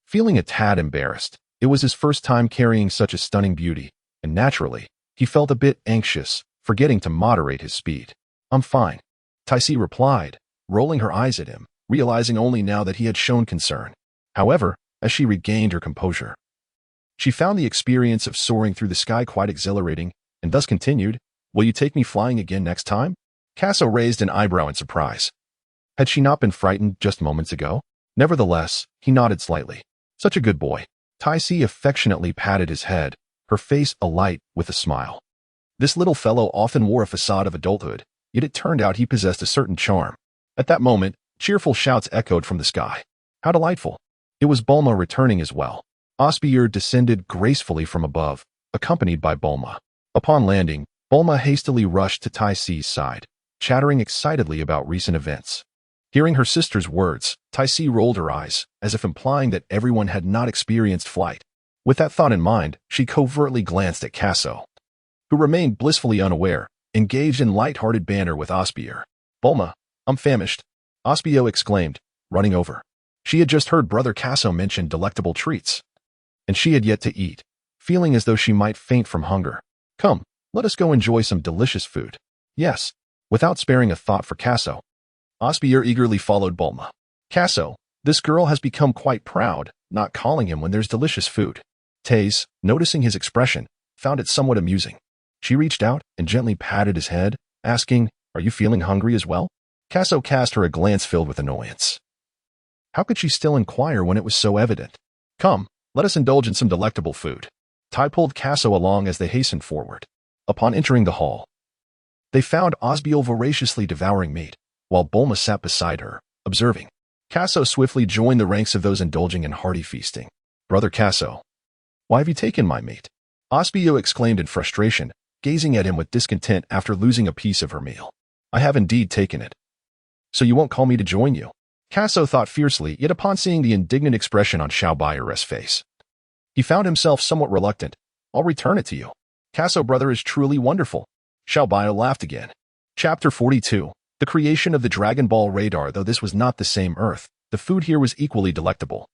Feeling a tad embarrassed, it was his first time carrying such a stunning beauty, and naturally, he felt a bit anxious, forgetting to moderate his speed. "I'm fine," Ty replied, rolling her eyes at him, realizing only now that he had shown concern. However, as she regained her composure, she found the experience of soaring through the sky quite exhilarating, and thus continued, "Will you take me flying again next time?" Casso raised an eyebrow in surprise. Had she not been frightened just moments ago? Nevertheless, he nodded slightly. "Such a good boy." Ty affectionately patted his head, her face alight with a smile. This little fellow often wore a facade of adulthood, yet it turned out he possessed a certain charm. At that moment, cheerful shouts echoed from the sky. How delightful! It was Bulma returning as well. Osbier descended gracefully from above, accompanied by Bulma. Upon landing, Bulma hastily rushed to Ty's side, chattering excitedly about recent events. Hearing her sister's words, Ty rolled her eyes, as if implying that everyone had not experienced flight. With that thought in mind, she covertly glanced at Casso, who remained blissfully unaware, engaged in light-hearted banter with Osbier. "Bulma, I'm famished," Osbier exclaimed, running over. She had just heard Brother Casso mention delectable treats, and she had yet to eat, feeling as though she might faint from hunger. "Come, let us go enjoy some delicious food." "Yes." Without sparing a thought for Casso, Osbier eagerly followed Bulma. "Casso, this girl has become quite proud, not calling him when there's delicious food." Taze, noticing his expression, found it somewhat amusing. She reached out and gently patted his head, asking, "Are you feeling hungry as well?" Casso cast her a glance filled with annoyance. How could she still inquire when it was so evident? "Come, let us indulge in some delectable food." Ty pulled Casso along as they hastened forward. Upon entering the hall, they found Osbiel voraciously devouring meat, while Bulma sat beside her, observing. Casso swiftly joined the ranks of those indulging in hearty feasting. "Brother Casso, why have you taken my meat?" Osbiel exclaimed in frustration, gazing at him with discontent after losing a piece of her meal. "I have indeed taken it. So you won't call me to join you?" Casso thought fiercely, yet upon seeing the indignant expression on Xiao Baier's face, He found himself somewhat reluctant. I'll return it to you. Casso brother is truly wonderful. Xiaobao laughed again. Chapter 42. The creation of the Dragon Ball radar. Though this was not the same Earth, the food here was equally delectable.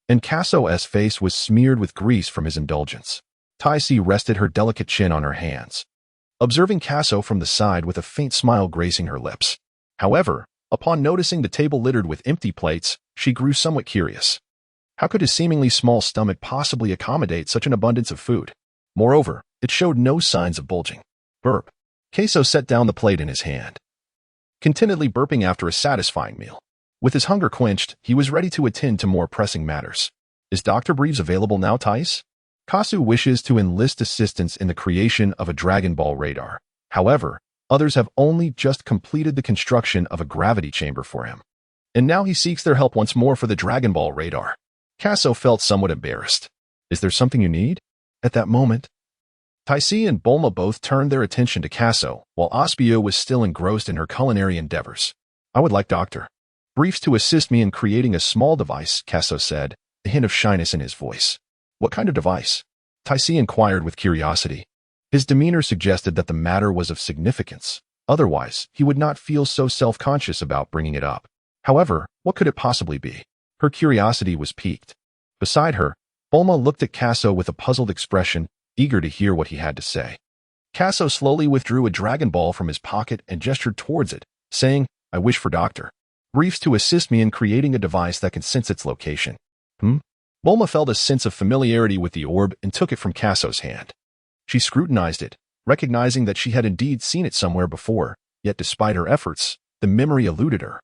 And Casso's face was smeared with grease from his indulgence. Taisi rested her delicate chin on her hands, observing Casso from the side with a faint smile gracing her lips. However, upon noticing the table littered with empty plates, she grew somewhat curious. How could his seemingly small stomach possibly accommodate such an abundance of food? Moreover, it showed no signs of bulging. Burp. Casso set down the plate in his hand, contentedly burping after a satisfying meal. With his hunger quenched, he was ready to attend to more pressing matters. Is Dr. Breves available now, Thais? Casso wishes to enlist assistance in the creation of a Dragon Ball radar. However, others have only just completed the construction of a gravity chamber for him. And now he seeks their help once more for the Dragon Ball radar. Casso felt somewhat embarrassed. Is there something you need? At that moment, Taisi and Bulma both turned their attention to Casso, while Osbier was still engrossed in her culinary endeavors. I would like Dr. Breves to assist me in creating a small device, Casso said, a hint of shyness in his voice. What kind of device? Taisi inquired with curiosity. His demeanor suggested that the matter was of significance. Otherwise, he would not feel so self-conscious about bringing it up. However, what could it possibly be? Her curiosity was piqued. Beside her, Bulma looked at Casso with a puzzled expression, eager to hear what he had to say. Casso slowly withdrew a Dragon Ball from his pocket and gestured towards it, saying, I wish for Dr. Breves to assist me in creating a device that can sense its location. Bulma felt a sense of familiarity with the orb and took it from Casso's hand. She scrutinized it, recognizing that she had indeed seen it somewhere before, yet despite her efforts, the memory eluded her.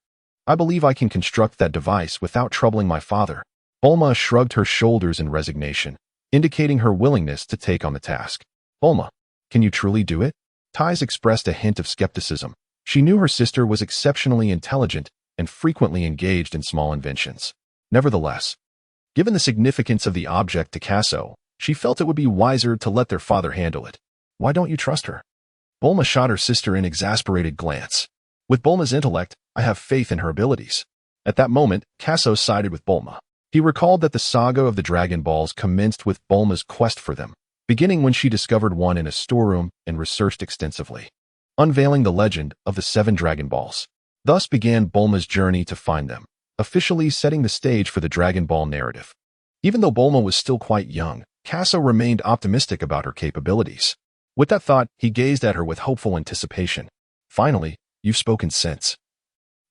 I believe I can construct that device without troubling my father. Bulma shrugged her shoulders in resignation, indicating her willingness to take on the task. Bulma, can you truly do it? Thais expressed a hint of skepticism. She knew her sister was exceptionally intelligent and frequently engaged in small inventions. Nevertheless, given the significance of the object to Casso, she felt it would be wiser to let their father handle it. Why don't you trust her? Bulma shot her sister an exasperated glance. With Bulma's intellect, I have faith in her abilities. At that moment, Casso sided with Bulma. He recalled that the saga of the Dragon Balls commenced with Bulma's quest for them, beginning when she discovered one in a storeroom and researched extensively, unveiling the legend of the 7 Dragon Balls. Thus began Bulma's journey to find them, officially setting the stage for the Dragon Ball narrative. Even though Bulma was still quite young, Casso remained optimistic about her capabilities. With that thought, he gazed at her with hopeful anticipation. Finally, you've spoken sense.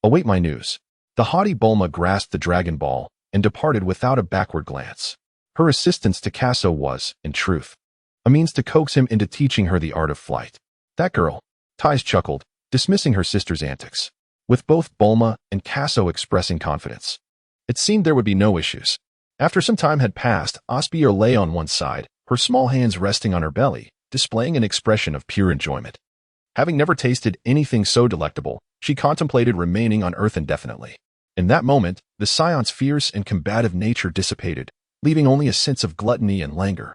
Await my news. The haughty Bulma grasped the Dragon Ball and departed without a backward glance. Her assistance to Casso was, in truth, a means to coax him into teaching her the art of flight. That girl, Thais chuckled, dismissing her sister's antics, with both Bulma and Casso expressing confidence. It seemed there would be no issues. After some time had passed, Osbier lay on one side, her small hands resting on her belly, displaying an expression of pure enjoyment. Having never tasted anything so delectable, she contemplated remaining on Earth indefinitely. In that moment, the Saiyans' fierce and combative nature dissipated, leaving only a sense of gluttony and languor.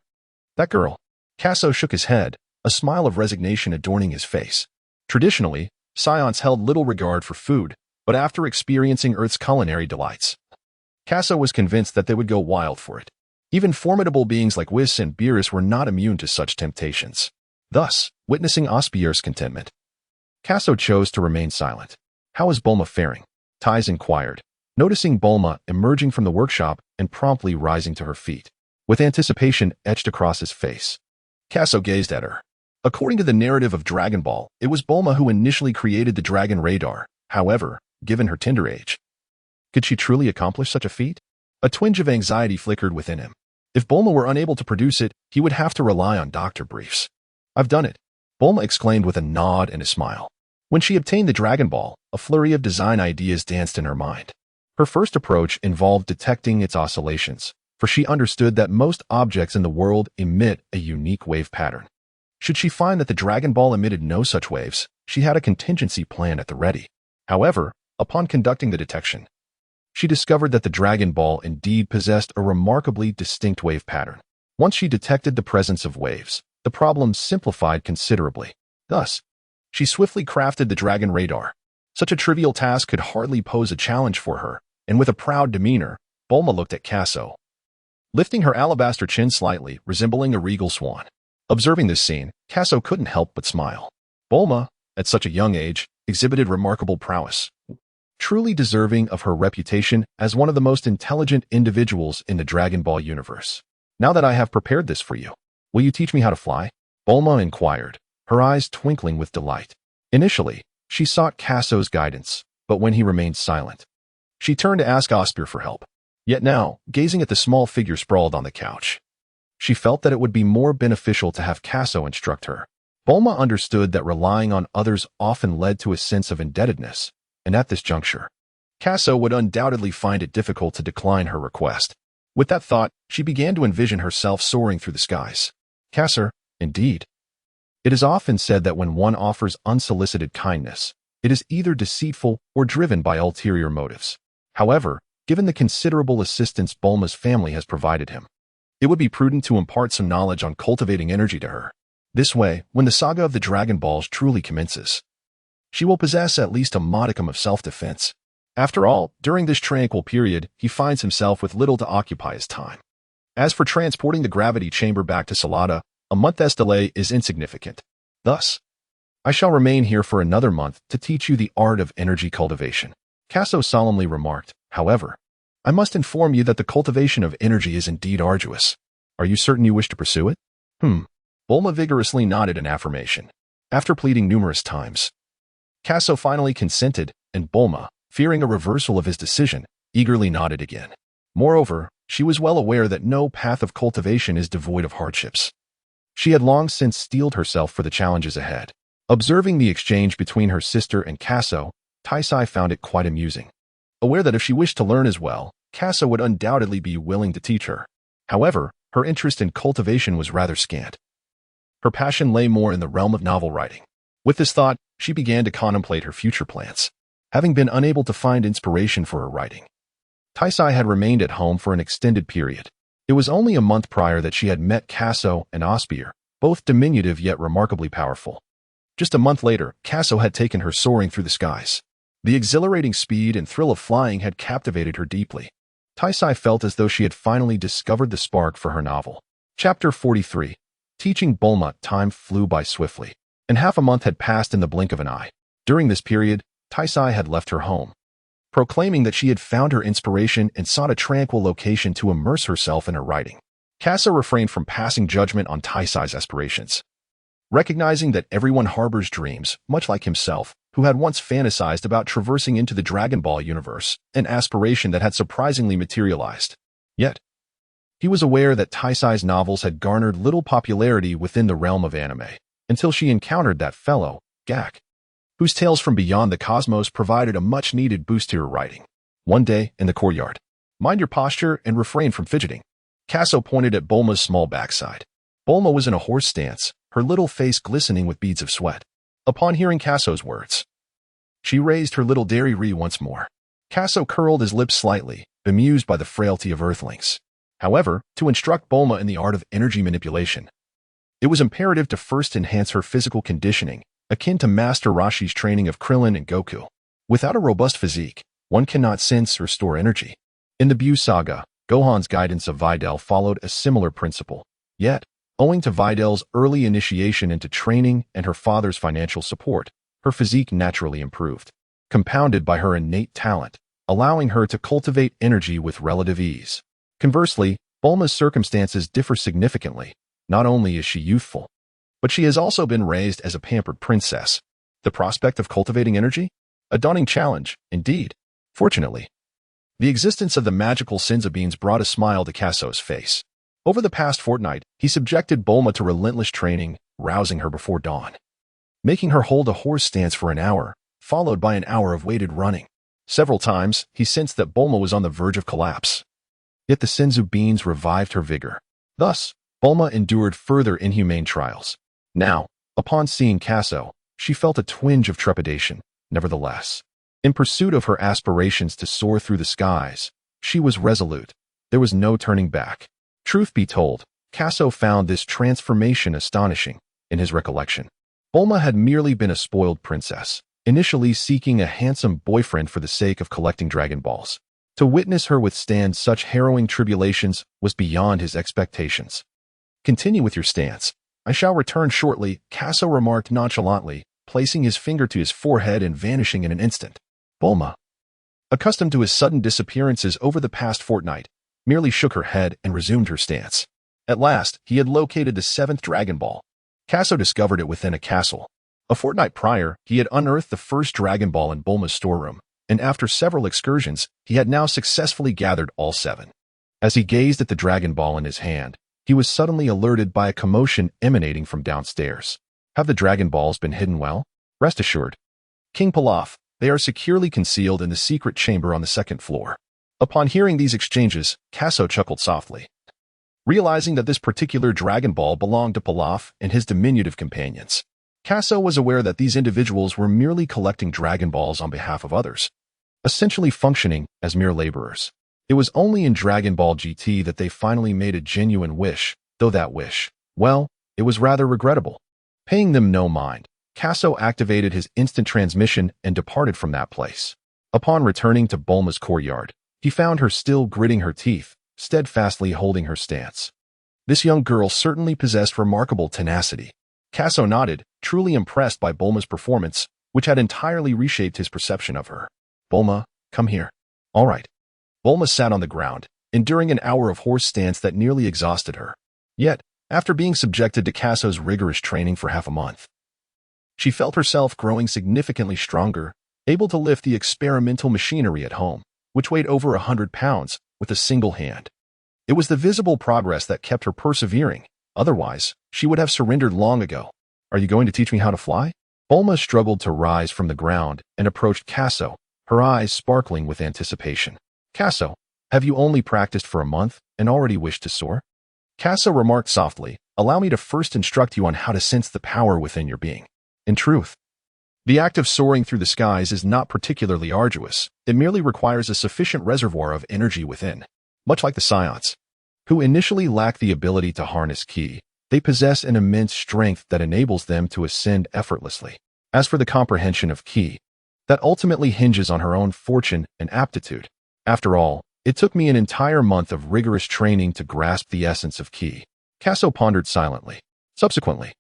That girl. Casso shook his head, a smile of resignation adorning his face. Traditionally, Saiyans held little regard for food, but after experiencing Earth's culinary delights, Casso was convinced that they would go wild for it. Even formidable beings like Whis and Beerus were not immune to such temptations. Thus, witnessing Osbier's contentment, Casso chose to remain silent. How is Bulma faring? Thais inquired, noticing Bulma emerging from the workshop and promptly rising to her feet, with anticipation etched across his face. Casso gazed at her. According to the narrative of Dragon Ball, it was Bulma who initially created the Dragon Radar. However, given her tender age, could she truly accomplish such a feat? A twinge of anxiety flickered within him. If Bulma were unable to produce it, he would have to rely on Dr. Breves. I've done it, Bulma exclaimed with a nod and a smile. When she obtained the Dragon Ball, a flurry of design ideas danced in her mind. Her first approach involved detecting its oscillations, for she understood that most objects in the world emit a unique wave pattern. Should she find that the Dragon Ball emitted no such waves, she had a contingency plan at the ready. However, upon conducting the detection, she discovered that the Dragon Ball indeed possessed a remarkably distinct wave pattern. Once she detected the presence of waves, the problem simplified considerably. Thus, she swiftly crafted the Dragon Radar. Such a trivial task could hardly pose a challenge for her, and with a proud demeanor, Bulma looked at Casso. lifting her alabaster chin slightly, resembling a regal swan. Observing this scene, Casso couldn't help but smile. Bulma, at such a young age, exhibited remarkable prowess, truly deserving of her reputation as one of the most intelligent individuals in the Dragon Ball universe. Now that I have prepared this for you, will you teach me how to fly? Bulma inquired, her eyes twinkling with delight. Initially, she sought Casso's guidance, but when he remained silent, she turned to ask Osbier for help. Yet now, gazing at the small figure sprawled on the couch, she felt that it would be more beneficial to have Casso instruct her. Bulma understood that relying on others often led to a sense of indebtedness, and at this juncture, Casso would undoubtedly find it difficult to decline her request. With that thought, she began to envision herself soaring through the skies. Casso, indeed. It is often said that when one offers unsolicited kindness, it is either deceitful or driven by ulterior motives. However, given the considerable assistance Bulma's family has provided him, it would be prudent to impart some knowledge on cultivating energy to her. This way, when the saga of the Dragon Balls truly commences, she will possess at least a modicum of self-defense. After all, during this tranquil period, he finds himself with little to occupy his time. As for transporting the gravity chamber back to Salada, a month's delay is insignificant. Thus, I shall remain here for another month to teach you the art of energy cultivation. Casso solemnly remarked, however, I must inform you that the cultivation of energy is indeed arduous. Are you certain you wish to pursue it? Bulma vigorously nodded in affirmation. After pleading numerous times, Casso finally consented, and Bulma, fearing a reversal of his decision, eagerly nodded again. Moreover, she was well aware that no path of cultivation is devoid of hardships. She had long since steeled herself for the challenges ahead. Observing the exchange between her sister and Casso, Taisai found it quite amusing. Aware that if she wished to learn as well, Casso would undoubtedly be willing to teach her. However, her interest in cultivation was rather scant. Her passion lay more in the realm of novel writing. With this thought, she began to contemplate her future plans. Having been unable to find inspiration for her writing, Taisai had remained at home for an extended period. It was only a month prior that she had met Casso and Osbier, both diminutive yet remarkably powerful. Just a month later, Casso had taken her soaring through the skies. The exhilarating speed and thrill of flying had captivated her deeply. Taisai felt as though she had finally discovered the spark for her novel. Chapter 43. Teaching Bulma. Time flew by swiftly, and half a month had passed in the blink of an eye. During this period, Taisai had left her home, proclaiming that she had found her inspiration and sought a tranquil location to immerse herself in her writing. Casso refrained from passing judgment on Taisai's aspirations. Recognizing that everyone harbors dreams, much like himself, who had once fantasized about traversing into the Dragon Ball universe, an aspiration that had surprisingly materialized. Yet, he was aware that Taisai's novels had garnered little popularity within the realm of anime, until she encountered that fellow, Gak, whose tales from beyond the cosmos provided a much-needed boost to her writing. One day, in the courtyard, mind your posture and refrain from fidgeting. Casso pointed at Bulma's small backside. Bulma was in a horse stance, her little face glistening with beads of sweat. Upon hearing Casso's words, she raised her little dairy once more. Casso curled his lips slightly, bemused by the frailty of earthlings. However, to instruct Bulma in the art of energy manipulation, it was imperative to first enhance her physical conditioning, akin to Master Roshi's training of Krillin and Goku. Without a robust physique, one cannot sense or store energy. In the Buu saga, Gohan's guidance of Videl followed a similar principle. Yet, owing to Videl's early initiation into training and her father's financial support, her physique naturally improved, compounded by her innate talent, allowing her to cultivate energy with relative ease. Conversely, Bulma's circumstances differ significantly. Not only is she youthful, but she has also been raised as a pampered princess. The prospect of cultivating energy? A daunting challenge, indeed. Fortunately, the existence of the magical Senzu beans brought a smile to Casso's face. Over the past fortnight, he subjected Bulma to relentless training, rousing her before dawn, making her hold a horse stance for an hour, followed by an hour of weighted running. Several times, he sensed that Bulma was on the verge of collapse. Yet the Senzu beans revived her vigor. Thus, Bulma endured further inhumane trials. Now, upon seeing Casso, she felt a twinge of trepidation. Nevertheless, in pursuit of her aspirations to soar through the skies, she was resolute. There was no turning back. Truth be told, Casso found this transformation astonishing. In his recollection, Bulma had merely been a spoiled princess, initially seeking a handsome boyfriend for the sake of collecting Dragon Balls. To witness her withstand such harrowing tribulations was beyond his expectations. Continue with your stance. I shall return shortly, Casso remarked nonchalantly, placing his finger to his forehead and vanishing in an instant. Bulma, accustomed to his sudden disappearances over the past fortnight, merely shook her head and resumed her stance. At last, he had located the 7th Dragon Ball. Casso discovered it within a castle. A fortnight prior, he had unearthed the first Dragon Ball in Bulma's storeroom, and after several excursions, he had now successfully gathered all 7. As he gazed at the Dragon Ball in his hand, he was suddenly alerted by a commotion emanating from downstairs. Have the Dragon Balls been hidden well? Rest assured, King Pilaf, they are securely concealed in the secret chamber on the 2nd floor. Upon hearing these exchanges, Casso chuckled softly. Realizing that this particular Dragon Ball belonged to Pilaf and his diminutive companions, Casso was aware that these individuals were merely collecting Dragon Balls on behalf of others, essentially functioning as mere laborers. It was only in Dragon Ball GT that they finally made a genuine wish, though that wish, well, it was rather regrettable. Paying them no mind, Casso activated his instant transmission and departed from that place. Upon returning to Bulma's courtyard, he found her still gritting her teeth, steadfastly holding her stance. This young girl certainly possessed remarkable tenacity. Casso nodded, truly impressed by Bulma's performance, which had entirely reshaped his perception of her. Bulma, come here. All right. Bulma sat on the ground, enduring an hour of horse stance that nearly exhausted her. Yet, after being subjected to Casso's rigorous training for half a month, she felt herself growing significantly stronger, able to lift the experimental machinery at home, which weighed over 100 pounds, with a single hand. It was the visible progress that kept her persevering. Otherwise, she would have surrendered long ago. Are you going to teach me how to fly? Bulma struggled to rise from the ground and approached Casso, her eyes sparkling with anticipation. Casso, have you only practiced for a month and already wish to soar? Casso remarked softly, allow me to first instruct you on how to sense the power within your being. In truth, the act of soaring through the skies is not particularly arduous. It merely requires a sufficient reservoir of energy within. Much like the Saiyans, who initially lack the ability to harness ki, they possess an immense strength that enables them to ascend effortlessly. As for the comprehension of ki, that ultimately hinges on her own fortune and aptitude. After all, it took me an entire month of rigorous training to grasp the essence of ki. Casso pondered silently. Subsequently,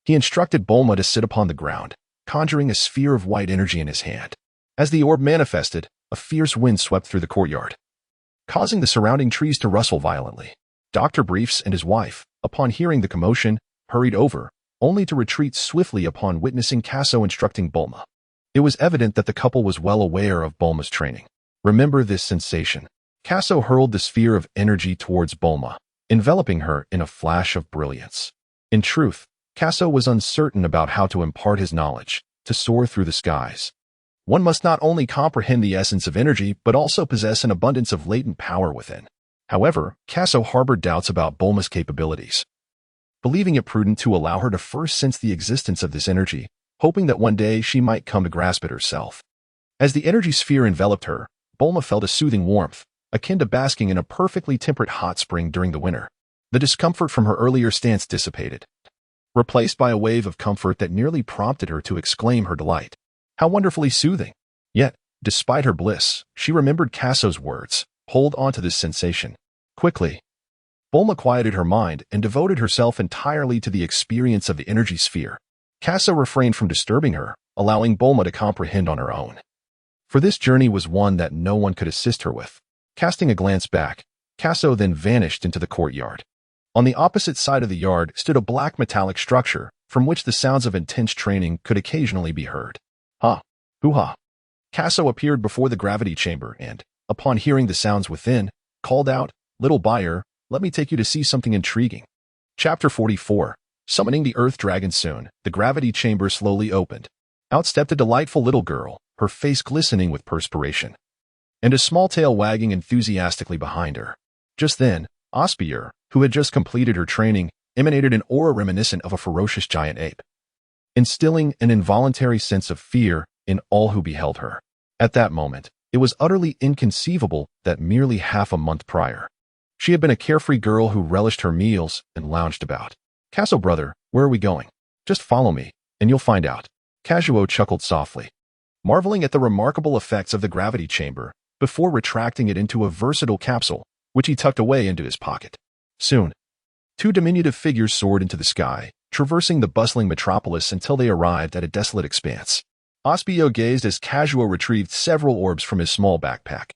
he instructed Bulma to sit upon the ground, conjuring a sphere of white energy in his hand. As the orb manifested, a fierce wind swept through the courtyard, causing the surrounding trees to rustle violently. Dr. Briefs and his wife, upon hearing the commotion, hurried over, only to retreat swiftly upon witnessing Casso instructing Bulma. It was evident that the couple was well aware of Bulma's training. Remember this sensation. Casso hurled the sphere of energy towards Bulma, enveloping her in a flash of brilliance. In truth, Casso was uncertain about how to impart his knowledge, to soar through the skies. One must not only comprehend the essence of energy, but also possess an abundance of latent power within. However, Casso harbored doubts about Bulma's capabilities, believing it prudent to allow her to first sense the existence of this energy, hoping that one day she might come to grasp it herself. As the energy sphere enveloped her, Bulma felt a soothing warmth, akin to basking in a perfectly temperate hot spring during the winter. The discomfort from her earlier stance dissipated, replaced by a wave of comfort that nearly prompted her to exclaim her delight. How wonderfully soothing! Yet, despite her bliss, she remembered Casso's words, hold on to this sensation. Quickly, Bulma quieted her mind and devoted herself entirely to the experience of the energy sphere. Casso refrained from disturbing her, allowing Bulma to comprehend on her own. For this journey was one that no one could assist her with. Casting a glance back, Casso then vanished into the courtyard. On the opposite side of the yard stood a black metallic structure, from which the sounds of intense training could occasionally be heard. Ha! Hoo-ha! Casso appeared before the gravity chamber and, upon hearing the sounds within, called out, Little buyer, let me take you to see something intriguing. Chapter 44. Summoning the Earth Dragon. Soon, the gravity chamber slowly opened. Out stepped a delightful little girl, her face glistening with perspiration, and a small tail wagging enthusiastically behind her. Just then, Osbier, who had just completed her training, emanated an aura reminiscent of a ferocious giant ape, instilling an involuntary sense of fear in all who beheld her. At that moment, it was utterly inconceivable that merely half a month prior, she had been a carefree girl who relished her meals and lounged about. Casso brother, where are we going? Just follow me, and you'll find out. Kazuo chuckled softly. Marveling at the remarkable effects of the gravity chamber, before retracting it into a versatile capsule, which he tucked away into his pocket. Soon, two diminutive figures soared into the sky, traversing the bustling metropolis until they arrived at a desolate expanse. Osbier gazed as Casso retrieved several orbs from his small backpack,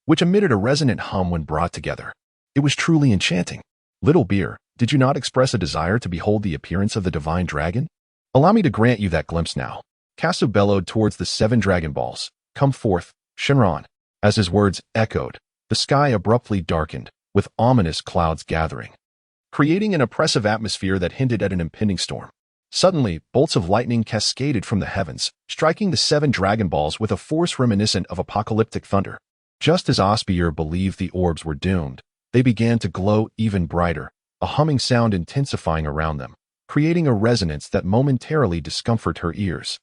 which emitted a resonant hum when brought together. It was truly enchanting. Little Beer, did you not express a desire to behold the appearance of the divine dragon? Allow me to grant you that glimpse now. Casso bellowed towards the 7 Dragon Balls. Come forth, Shinran. As his words echoed, the sky abruptly darkened, with ominous clouds gathering, creating an oppressive atmosphere that hinted at an impending storm. Suddenly, bolts of lightning cascaded from the heavens, striking the 7 Dragon Balls with a force reminiscent of apocalyptic thunder. Just as Osbier believed the orbs were doomed, they began to glow even brighter, a humming sound intensifying around them, creating a resonance that momentarily discomforted her ears,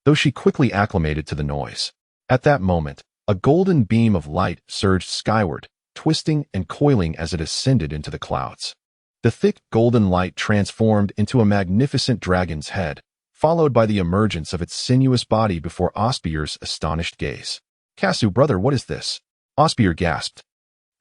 though she quickly acclimated to the noise. At that moment, a golden beam of light surged skyward, twisting and coiling as it ascended into the clouds. The thick golden light transformed into a magnificent dragon's head, followed by the emergence of its sinuous body before Osbier's astonished gaze. Casso, brother, what is this? Osbier gasped,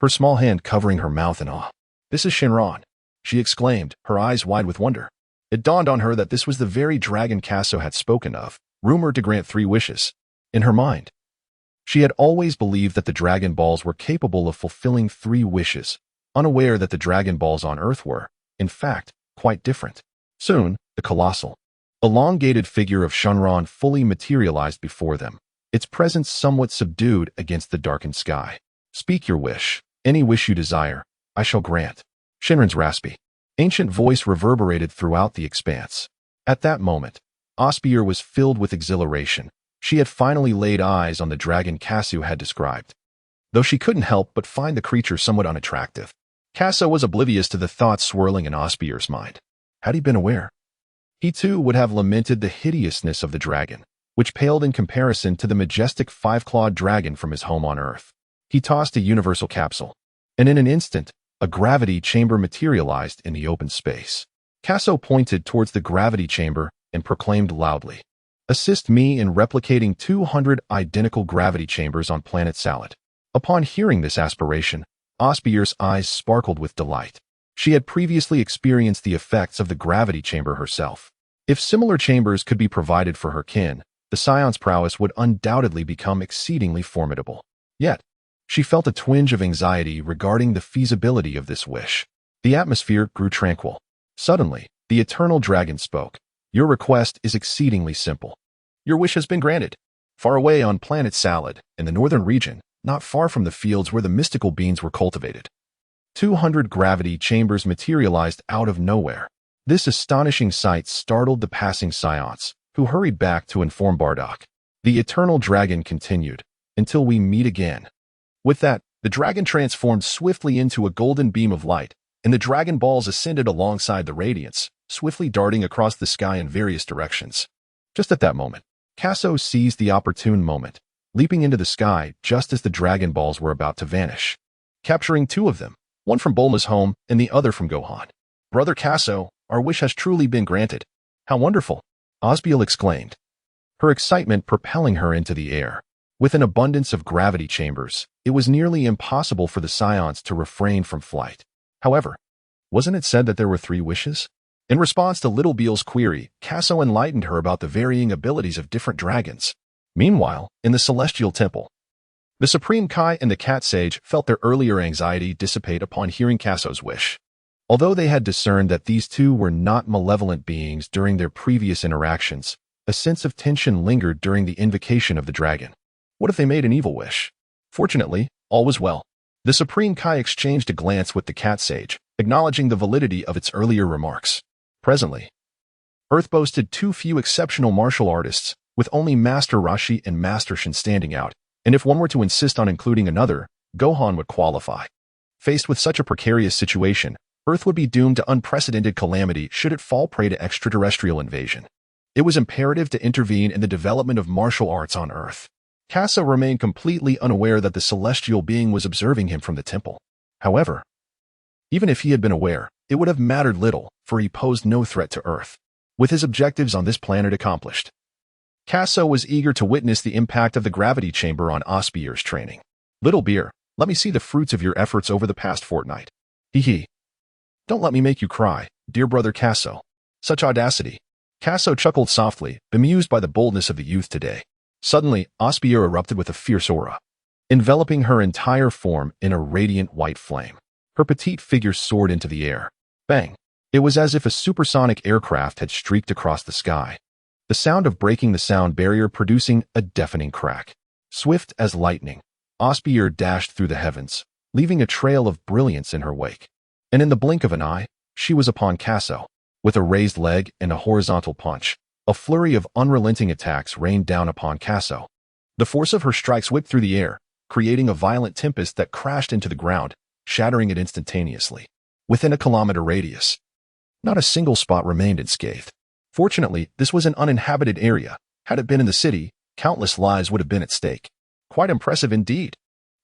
her small hand covering her mouth in awe. This is Shinran, she exclaimed, her eyes wide with wonder. It dawned on her that this was the very dragon Casso had spoken of, rumored to grant 3 wishes. In her mind, she had always believed that the Dragon Balls were capable of fulfilling 3 wishes, unaware that the Dragon Balls on Earth were, in fact, quite different. Soon, the colossal, elongated figure of Shinran fully materialized before them, its presence somewhat subdued against the darkened sky. Speak your wish. Any wish you desire, I shall grant. Shinran's raspy, ancient voice reverberated throughout the expanse. At that moment, Osbier was filled with exhilaration. She had finally laid eyes on the dragon Casso had described, though she couldn't help but find the creature somewhat unattractive. Casso was oblivious to the thoughts swirling in Osbier's mind. Had he been aware, he too would have lamented the hideousness of the dragon, which paled in comparison to the majestic 5-clawed dragon from his home on Earth. He tossed a universal capsule, and in an instant, a gravity chamber materialized in the open space. Casso pointed towards the gravity chamber and proclaimed loudly, "Assist me in replicating 200 identical gravity chambers on planet Salad." Upon hearing this aspiration, Osbier's eyes sparkled with delight. She had previously experienced the effects of the gravity chamber herself. If similar chambers could be provided for her kin, the Scion's prowess would undoubtedly become exceedingly formidable. Yet, she felt a twinge of anxiety regarding the feasibility of this wish. The atmosphere grew tranquil. Suddenly, the Eternal Dragon spoke. Your request is exceedingly simple. Your wish has been granted. Far away on planet Salad, in the northern region, not far from the fields where the mystical beans were cultivated, 200 gravity chambers materialized out of nowhere. This astonishing sight startled the passing Scions, who hurried back to inform Bardock. The Eternal Dragon continued, "Until we meet again." With that, the dragon transformed swiftly into a golden beam of light, and the Dragon Balls ascended alongside the radiance, swiftly darting across the sky in various directions. Just at that moment, Casso seized the opportune moment, leaping into the sky just as the Dragon Balls were about to vanish, capturing 2 of them, one from Bulma's home and the other from Gohan. Brother Casso, our wish has truly been granted. How wonderful! Osbiel exclaimed, her excitement propelling her into the air. With an abundance of gravity chambers, it was nearly impossible for the Scions to refrain from flight. However, wasn't it said that there were 3 wishes? In response to Little Beel's query, Casso enlightened her about the varying abilities of different dragons. Meanwhile, in the Celestial Temple, the Supreme Kai and the Cat Sage felt their earlier anxiety dissipate upon hearing Casso's wish. Although they had discerned that these 2 were not malevolent beings during their previous interactions, a sense of tension lingered during the invocation of the dragon. What if they made an evil wish? Fortunately, all was well. The Supreme Kai exchanged a glance with the Cat Sage, acknowledging the validity of its earlier remarks. Presently, Earth boasted 2 few exceptional martial artists, with only Master Rashi and Master Shin standing out, and if one were to insist on including another, Gohan would qualify. Faced with such a precarious situation, Earth would be doomed to unprecedented calamity should it fall prey to extraterrestrial invasion. It was imperative to intervene in the development of martial arts on Earth. Casso remained completely unaware that the celestial being was observing him from the temple. However, even if he had been aware, it would have mattered little, for he posed no threat to Earth. With his objectives on this planet accomplished, Casso was eager to witness the impact of the gravity chamber on Osbier's training. Little beer, let me see the fruits of your efforts over the past fortnight. Hee hee. Don't let me make you cry, dear brother Casso. Such audacity. Casso chuckled softly, bemused by the boldness of the youth today. Suddenly, Osbier erupted with a fierce aura, enveloping her entire form in a radiant white flame. Her petite figure soared into the air. Bang! It was as if a supersonic aircraft had streaked across the sky, the sound of breaking the sound barrier producing a deafening crack. Swift as lightning, Osbier dashed through the heavens, leaving a trail of brilliance in her wake. And in the blink of an eye, she was upon Casso. With a raised leg and a horizontal punch, a flurry of unrelenting attacks rained down upon Casso. The force of her strikes whipped through the air, creating a violent tempest that crashed into the ground, shattering it instantaneously. Within a kilometer radius, not a single spot remained unscathed. Fortunately, this was an uninhabited area. Had it been in the city, countless lives would have been at stake. Quite impressive indeed.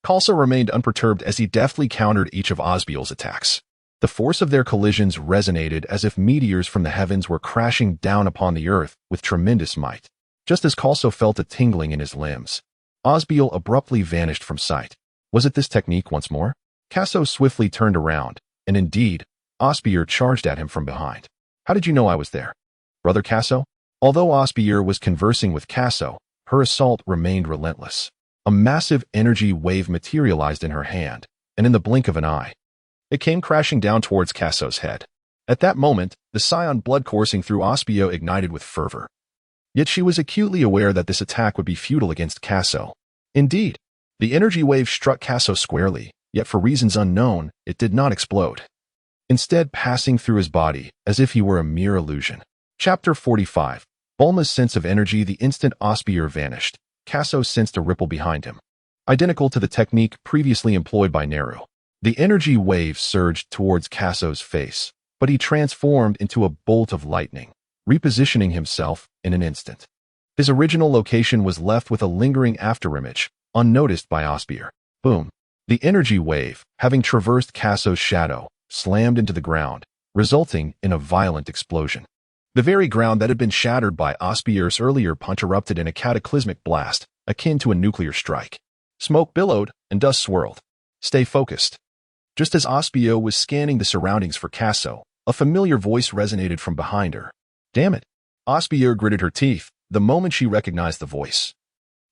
Casso remained unperturbed as he deftly countered each of Osbier's attacks. The force of their collisions resonated as if meteors from the heavens were crashing down upon the earth with tremendous might. Just as Casso felt a tingling in his limbs, Osbier abruptly vanished from sight. Was it this technique once more? Casso swiftly turned around, and indeed, Osbier charged at him from behind. How did you know I was there, brother Casso? Although Osbier was conversing with Casso, her assault remained relentless. A massive energy wave materialized in her hand, and in the blink of an eye, it came crashing down towards Casso's head. At that moment, the Saiyan blood coursing through Osbier ignited with fervor. Yet she was acutely aware that this attack would be futile against Casso. Indeed, the energy wave struck Casso squarely, yet for reasons unknown, it did not explode, instead passing through his body as if he were a mere illusion. Chapter 45. Bulma's sense of energy. The instant Osbier vanished, Casso sensed a ripple behind him, identical to the technique previously employed by Neru. The energy wave surged towards Casso's face, but he transformed into a bolt of lightning, repositioning himself in an instant. His original location was left with a lingering afterimage, unnoticed by Osbier. Boom! The energy wave, having traversed Casso's shadow, slammed into the ground, resulting in a violent explosion. The very ground that had been shattered by Osbier's earlier punch erupted in a cataclysmic blast, akin to a nuclear strike. Smoke billowed and dust swirled. Stay focused. Just as Osbier was scanning the surroundings for Casso, a familiar voice resonated from behind her. Damn it! Osbier gritted her teeth the moment she recognized the voice.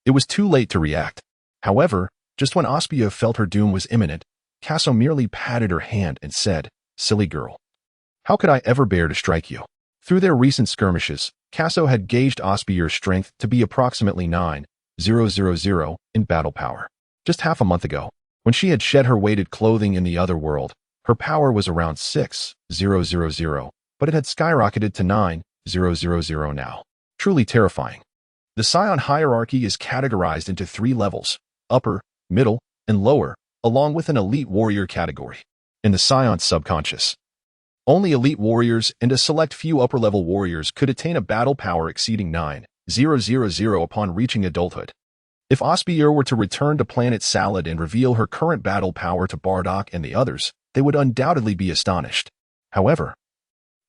It was too late to react. However, just when Osbier felt her doom was imminent, Casso merely patted her hand and said, "Silly girl. How could I ever bear to strike you?" Through their recent skirmishes, Casso had gauged Osbier's strength to be approximately 9,000 in battle power. Just half a month ago, when she had shed her weighted clothing in the other world, her power was around 6,000, but it had skyrocketed to 9,000 now. Truly terrifying. The Saiyan hierarchy is categorized into 3 levels: upper, middle, and lower, along with an elite warrior category. In the Saiyan subconscious, only elite warriors and a select few upper-level warriors could attain a battle power exceeding 9,000 upon reaching adulthood. If Osbier were to return to Planet Salad and reveal her current battle power to Bardock and the others, they would undoubtedly be astonished. However,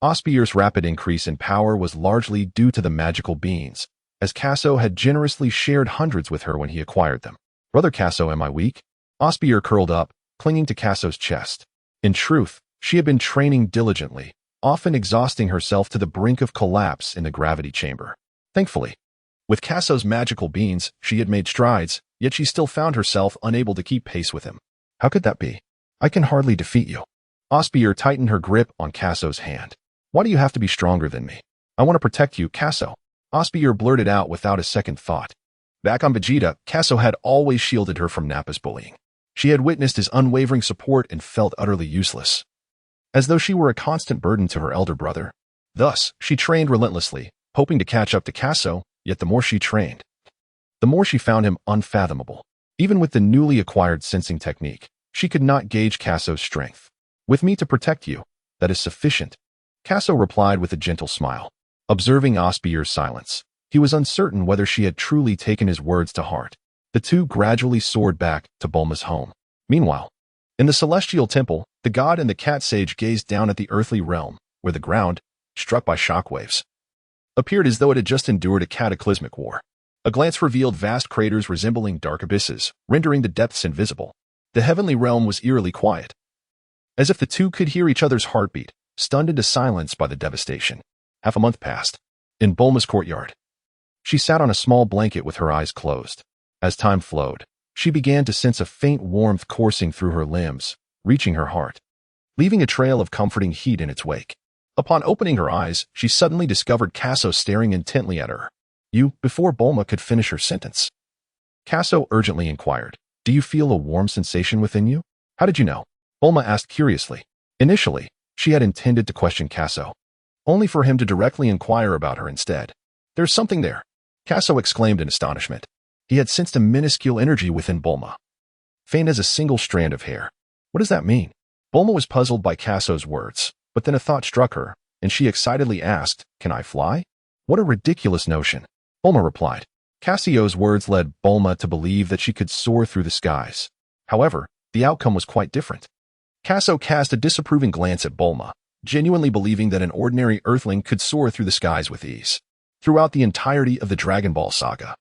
Osbier's rapid increase in power was largely due to the magical beans, as Casso had generously shared hundreds with her when he acquired them. Brother Casso, am I weak? Osbier curled up, clinging to Casso's chest. In truth, she had been training diligently, often exhausting herself to the brink of collapse in the gravity chamber. Thankfully, with Casso's magical beans, she had made strides, yet she still found herself unable to keep pace with him. How could that be? I can hardly defeat you. Osbier tightened her grip on Casso's hand. Why do you have to be stronger than me? I want to protect you, Casso. Osbier blurted out without a second thought. Back on Vegeta, Casso had always shielded her from Nappa's bullying. She had witnessed his unwavering support and felt utterly useless, as though she were a constant burden to her elder brother. Thus, she trained relentlessly, hoping to catch up to Casso, yet the more she trained, the more she found him unfathomable. Even with the newly acquired sensing technique, she could not gauge Casso's strength. With me to protect you, that is sufficient, Casso replied with a gentle smile. Observing Osbier's silence, he was uncertain whether she had truly taken his words to heart. The two gradually soared back to Bulma's home. Meanwhile, in the celestial temple, the god and the cat sage gazed down at the earthly realm, where the ground, struck by shockwaves, appeared as though it had just endured a cataclysmic war. A glance revealed vast craters resembling dark abysses, rendering the depths invisible. The heavenly realm was eerily quiet, as if the two could hear each other's heartbeat, stunned into silence by the devastation. Half a month passed. In Bulma's courtyard, she sat on a small blanket with her eyes closed. As time flowed, she began to sense a faint warmth coursing through her limbs, reaching her heart, leaving a trail of comforting heat in its wake. Upon opening her eyes, she suddenly discovered Casso staring intently at her. Before Bulma could finish her sentence, Casso urgently inquired, "Do you feel a warm sensation within you?" "How did you know?" Bulma asked curiously. Initially, she had intended to question Casso, only for him to directly inquire about her instead. "There's something there," Casso exclaimed in astonishment. He had sensed a minuscule energy within Bulma, faint as a single strand of hair. What does that mean? Bulma was puzzled by Casso's words, but then a thought struck her, and she excitedly asked, "Can I fly?" "What a ridiculous notion," Bulma replied. Cassio's words led Bulma to believe that she could soar through the skies. However, the outcome was quite different. Casso cast a disapproving glance at Bulma, genuinely believing that an ordinary Earthling could soar through the skies with ease. Throughout the entirety of the Dragon Ball saga,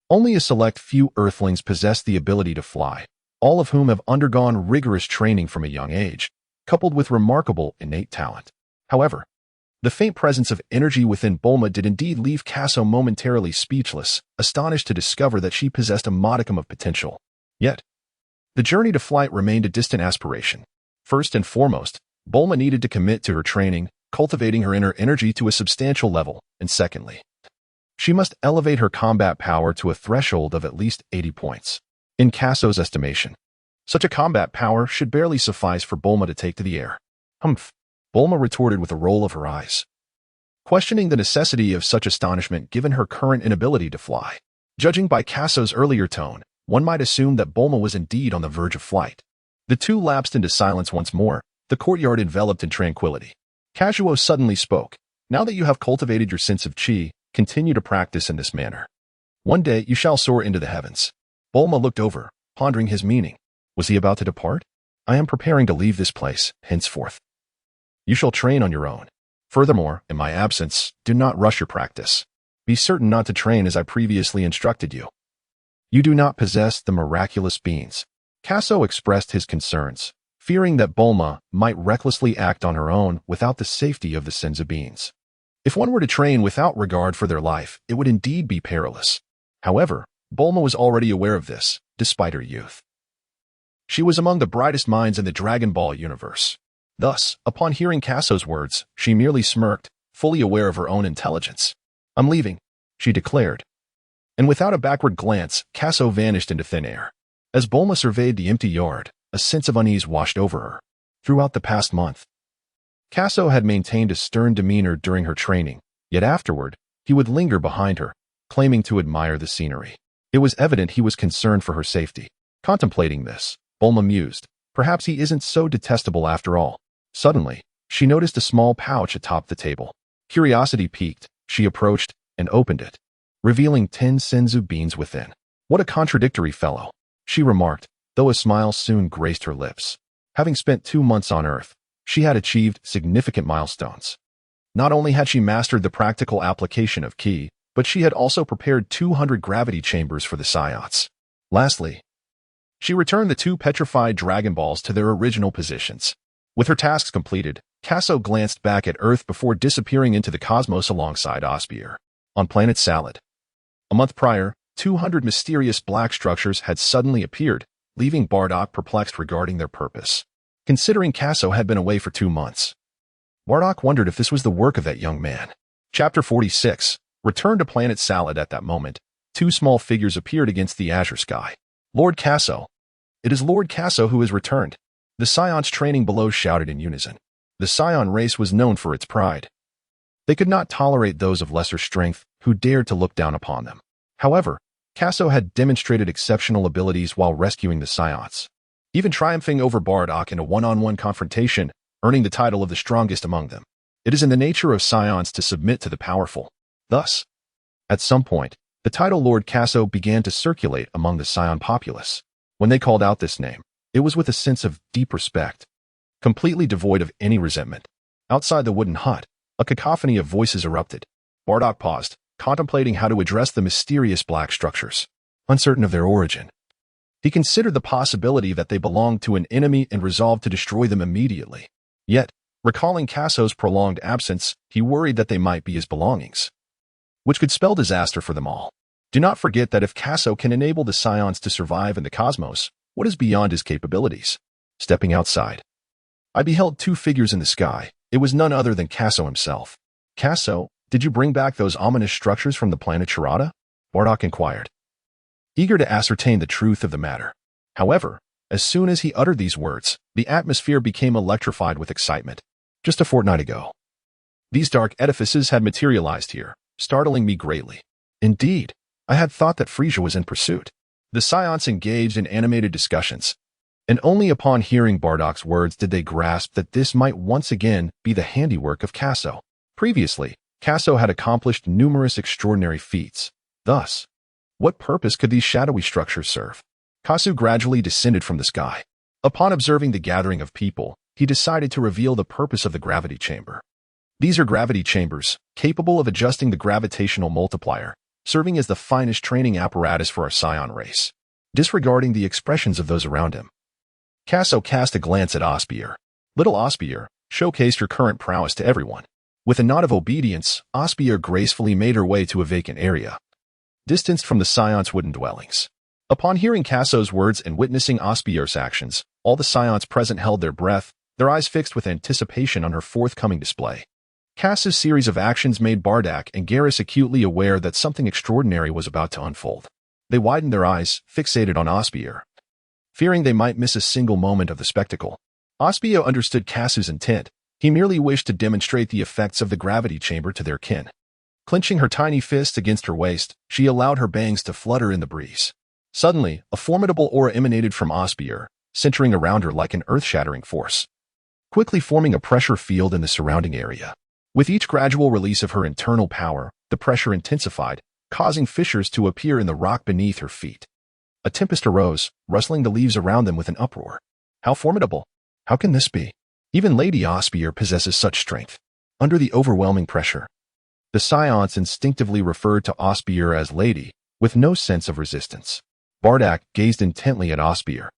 only a select few Earthlings possess the ability to fly, all of whom have undergone rigorous training from a young age, coupled with remarkable innate talent. However, the faint presence of energy within Bulma did indeed leave Casso momentarily speechless, astonished to discover that she possessed a modicum of potential. Yet, the journey to flight remained a distant aspiration. First and foremost, Bulma needed to commit to her training, cultivating her inner energy to a substantial level, and secondly, she must elevate her combat power to a threshold of at least 80 points. In Casso's estimation, such a combat power should barely suffice for Bulma to take to the air. "Humph," Bulma retorted with a roll of her eyes, questioning the necessity of such astonishment given her current inability to fly. Judging by Casso's earlier tone, one might assume that Bulma was indeed on the verge of flight. The two lapsed into silence once more, the courtyard enveloped in tranquility. Casso suddenly spoke. "Now that you have cultivated your sense of chi, continue to practice in this manner. One day you shall soar into the heavens." Bulma looked over, pondering his meaning. Was he about to depart? "I am preparing to leave this place, henceforth. You shall train on your own. Furthermore, in my absence, do not rush your practice. Be certain not to train as I previously instructed you. You do not possess the miraculous beans." Casso expressed his concerns, fearing that Bulma might recklessly act on her own without the safety of the senzu beans. If one were to train without regard for their life, it would indeed be perilous. However, Bulma was already aware of this, despite her youth. She was among the brightest minds in the Dragon Ball universe. Thus, upon hearing Casso's words, she merely smirked, fully aware of her own intelligence. "I'm leaving," she declared. And without a backward glance, Casso vanished into thin air. As Bulma surveyed the empty yard, a sense of unease washed over her. Throughout the past month, Casso had maintained a stern demeanor during her training, yet afterward, he would linger behind her, claiming to admire the scenery. It was evident he was concerned for her safety. Contemplating this, Bulma mused, perhaps he isn't so detestable after all. Suddenly, she noticed a small pouch atop the table. Curiosity piqued, she approached and opened it, revealing 10 senzu beans within. "What a contradictory fellow," she remarked, though a smile soon graced her lips. Having spent 2 months on Earth, she had achieved significant milestones. Not only had she mastered the practical application of ki, but she had also prepared 200 gravity chambers for the Saiyans. Lastly, she returned the 2 petrified Dragon Balls to their original positions. With her tasks completed, Casso glanced back at Earth before disappearing into the cosmos alongside Osbier. On planet Salad. A month prior, 200 mysterious black structures had suddenly appeared, leaving Bardock perplexed regarding their purpose. Considering Casso had been away for 2 months, Bardock wondered if this was the work of that young man. Chapter 46. Return to planet Salad. At that moment, 2 small figures appeared against the azure sky. "Lord Casso." "It is Lord Casso who has returned," the Saiyans training below shouted in unison. The Saiyan race was known for its pride. They could not tolerate those of lesser strength who dared to look down upon them. However, Casso had demonstrated exceptional abilities while rescuing the Saiyans, even triumphing over Bardock in a one-on-one confrontation, earning the title of the strongest among them. It is in the nature of Saiyans to submit to the powerful. Thus, at some point, the title Lord Casso began to circulate among the Saiyan populace. When they called out this name, it was with a sense of deep respect, completely devoid of any resentment. Outside the wooden hut, a cacophony of voices erupted. Bardock paused, contemplating how to address the mysterious black structures. Uncertain of their origin, he considered the possibility that they belonged to an enemy and resolved to destroy them immediately. Yet, recalling Casso's prolonged absence, he worried that they might be his belongings, which could spell disaster for them all. Do not forget that if Casso can enable the Scions to survive in the cosmos, what is beyond his capabilities? Stepping outside, I beheld two figures in the sky. It was none other than Casso himself. Casso, did you bring back those ominous structures from the planet Yardrat? Bardock inquired, eager to ascertain the truth of the matter. However, as soon as he uttered these words, the atmosphere became electrified with excitement. Just a fortnight ago, these dark edifices had materialized here, startling me greatly. Indeed, I had thought that Frisia was in pursuit. The Scions engaged in animated discussions, and only upon hearing Bardock's words did they grasp that this might once again be the handiwork of Casso. Previously, Casso had accomplished numerous extraordinary feats. Thus, what purpose could these shadowy structures serve? Casso gradually descended from the sky. Upon observing the gathering of people, he decided to reveal the purpose of the gravity chamber. These are gravity chambers, capable of adjusting the gravitational multiplier, serving as the finest training apparatus for our Scion race. Disregarding the expressions of those around him, Casso cast a glance at Osbier. Little Osbier showcased her current prowess to everyone. With a nod of obedience, Osbier gracefully made her way to a vacant area, distanced from the Scion's wooden dwellings. Upon hearing Casso's words and witnessing Osbier's actions, all the Scions present held their breath, their eyes fixed with anticipation on her forthcoming display. Casso's series of actions made Bardock and Garrus acutely aware that something extraordinary was about to unfold. They widened their eyes, fixated on Osbier, fearing they might miss a single moment of the spectacle. Osbier understood Casso's intent. He merely wished to demonstrate the effects of the gravity chamber to their kin. Clenching her tiny fist against her waist, she allowed her bangs to flutter in the breeze. Suddenly, a formidable aura emanated from Osbier, centering around her like an earth-shattering force, quickly forming a pressure field in the surrounding area. With each gradual release of her internal power, the pressure intensified, causing fissures to appear in the rock beneath her feet. A tempest arose, rustling the leaves around them with an uproar. How formidable! How can this be? Even Lady Osbier possesses such strength. Under the overwhelming pressure, the Scions instinctively referred to Osbier as Lady, with no sense of resistance. Bardock gazed intently at Osbier,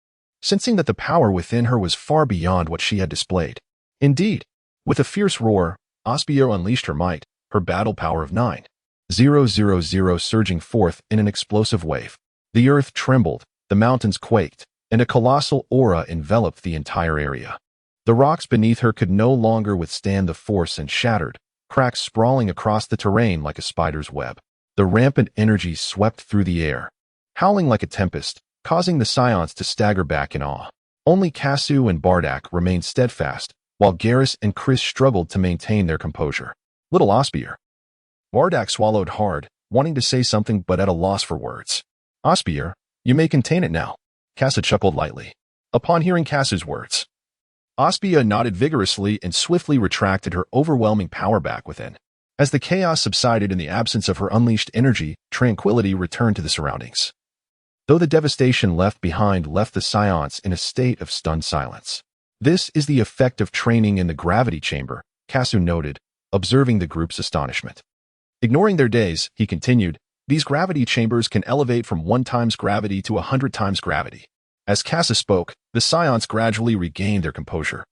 sensing that the power within her was far beyond what she had displayed. Indeed, with a fierce roar, Osbier unleashed her might, her battle power of 9,000 surging forth in an explosive wave. The earth trembled, the mountains quaked, and a colossal aura enveloped the entire area. The rocks beneath her could no longer withstand the force and shattered, cracks sprawling across the terrain like a spider's web. The rampant energy swept through the air, howling like a tempest, causing the Scions to stagger back in awe. Only Casso and Bardock remained steadfast, while Garrus and Chris struggled to maintain their composure. Little Osbier. Bardock swallowed hard, wanting to say something but at a loss for words. Osbier, you may contain it now. Casso chuckled lightly. Upon hearing Casso's words, Osbier nodded vigorously and swiftly retracted her overwhelming power back within. As the chaos subsided in the absence of her unleashed energy, tranquility returned to the surroundings. Though the devastation left behind left the Scions in a state of stunned silence. This is the effect of training in the gravity chamber, Casso noted, observing the group's astonishment. Ignoring their days, he continued, these gravity chambers can elevate from 1 times gravity to 100 times gravity. As Casso spoke, the Scions gradually regained their composure.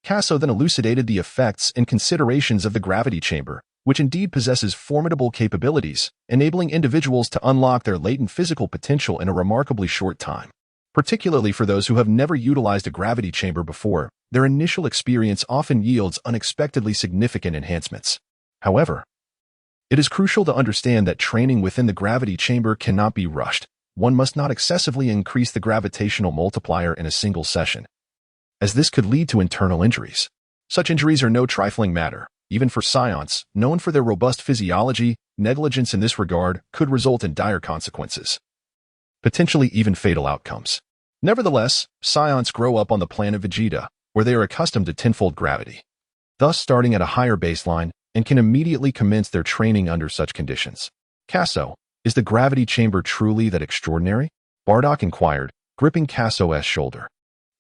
Casso then elucidated the effects and considerations of the gravity chamber, which indeed possesses formidable capabilities, enabling individuals to unlock their latent physical potential in a remarkably short time. Particularly for those who have never utilized a gravity chamber before, their initial experience often yields unexpectedly significant enhancements. However, it is crucial to understand that training within the gravity chamber cannot be rushed. One must not excessively increase the gravitational multiplier in a single session, as this could lead to internal injuries. Such injuries are no trifling matter. Even for Scions, known for their robust physiology, negligence in this regard could result in dire consequences, potentially even fatal outcomes. Nevertheless, Scions grow up on the planet Vegeta, where they are accustomed to tenfold gravity, thus starting at a higher baseline and can immediately commence their training under such conditions. Casso, is the gravity chamber truly that extraordinary? Bardock inquired, gripping Casso's shoulder.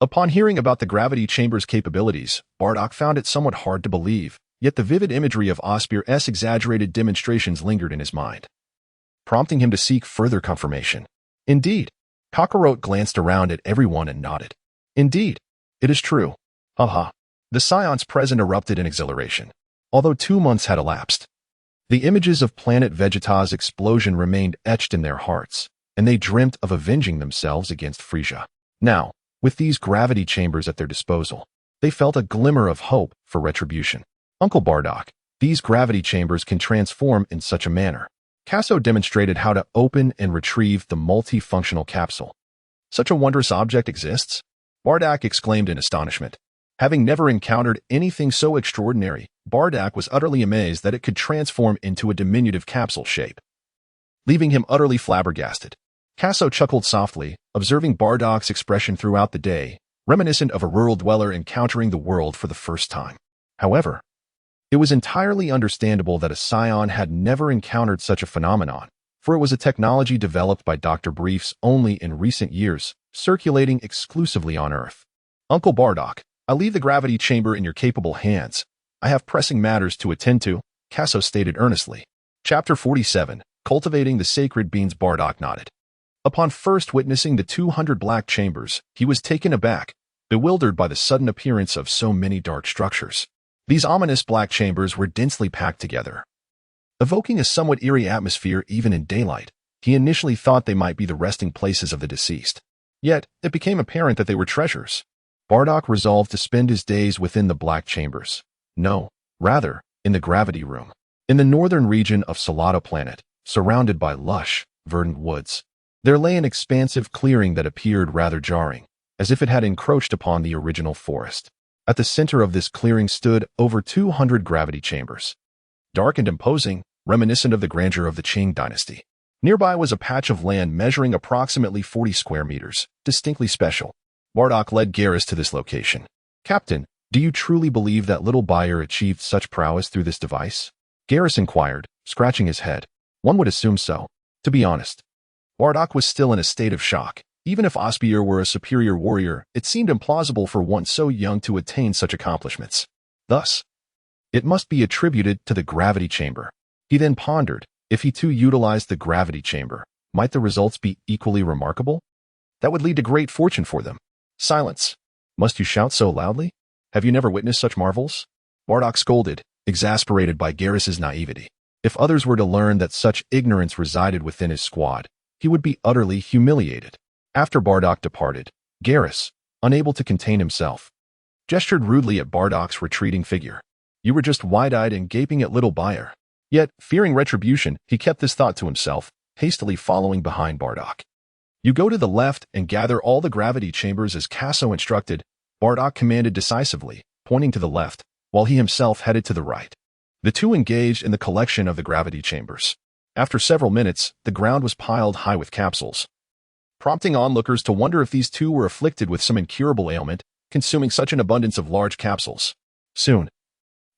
Upon hearing about the gravity chamber's capabilities, Bardock found it somewhat hard to believe. Yet the vivid imagery of Osbier's exaggerated demonstrations lingered in his mind, prompting him to seek further confirmation. Indeed, Kakarot glanced around at everyone and nodded. Indeed, it is true. Haha. The Scions present erupted in exhilaration. Although 2 months had elapsed, the images of planet Vegeta's explosion remained etched in their hearts, and they dreamt of avenging themselves against Frisia. Now, with these gravity chambers at their disposal, they felt a glimmer of hope for retribution. Uncle Bardock, these gravity chambers can transform in such a manner. Casso demonstrated how to open and retrieve the multifunctional capsule. Such a wondrous object exists? Bardock exclaimed in astonishment. Having never encountered anything so extraordinary, Bardock was utterly amazed that it could transform into a diminutive capsule shape, leaving him utterly flabbergasted. Casso chuckled softly, observing Bardock's expression throughout the day, reminiscent of a rural dweller encountering the world for the first time. However, it was entirely understandable that a Scion had never encountered such a phenomenon, for it was a technology developed by Dr. Briefs only in recent years, circulating exclusively on Earth. Uncle Bardock, I leave the gravity chamber in your capable hands. I have pressing matters to attend to, Casso stated earnestly. Chapter 47, Cultivating the Sacred Beans. Bardock nodded. Upon first witnessing the 200 black chambers, he was taken aback, bewildered by the sudden appearance of so many dark structures. These ominous black chambers were densely packed together, evoking a somewhat eerie atmosphere even in daylight. He initially thought they might be the resting places of the deceased. Yet, it became apparent that they were treasures. Bardock resolved to spend his days within the black chambers. No, rather, in the gravity room. In the northern region of Salado Planet, surrounded by lush, verdant woods, there lay an expansive clearing that appeared rather jarring, as if it had encroached upon the original forest. At the center of this clearing stood over 200 gravity chambers, dark and imposing, reminiscent of the grandeur of the Qing dynasty. Nearby was a patch of land measuring approximately 40 square meters, distinctly special. Bardock led Garrus to this location. Captain, do you truly believe that little buyer achieved such prowess through this device? Garrus inquired, scratching his head. One would assume so. To be honest, Bardock was still in a state of shock. Even if Osbier were a superior warrior, it seemed implausible for one so young to attain such accomplishments. Thus, it must be attributed to the gravity chamber. He then pondered, if he too utilized the gravity chamber, might the results be equally remarkable? That would lead to great fortune for them. Silence. Must you shout so loudly? Have you never witnessed such marvels? Bardock scolded, exasperated by Garrus's naivety. If others were to learn that such ignorance resided within his squad, he would be utterly humiliated. After Bardock departed, Garrus, unable to contain himself, gestured rudely at Bardock's retreating figure. You were just wide-eyed and gaping at little buyer. Yet, fearing retribution, he kept this thought to himself, hastily following behind Bardock. You go to the left and gather all the gravity chambers as Casso instructed, Bardock commanded decisively, pointing to the left, while he himself headed to the right. The two engaged in the collection of the gravity chambers. After several minutes, the ground was piled high with capsules, prompting onlookers to wonder if these two were afflicted with some incurable ailment, consuming such an abundance of large capsules. Soon,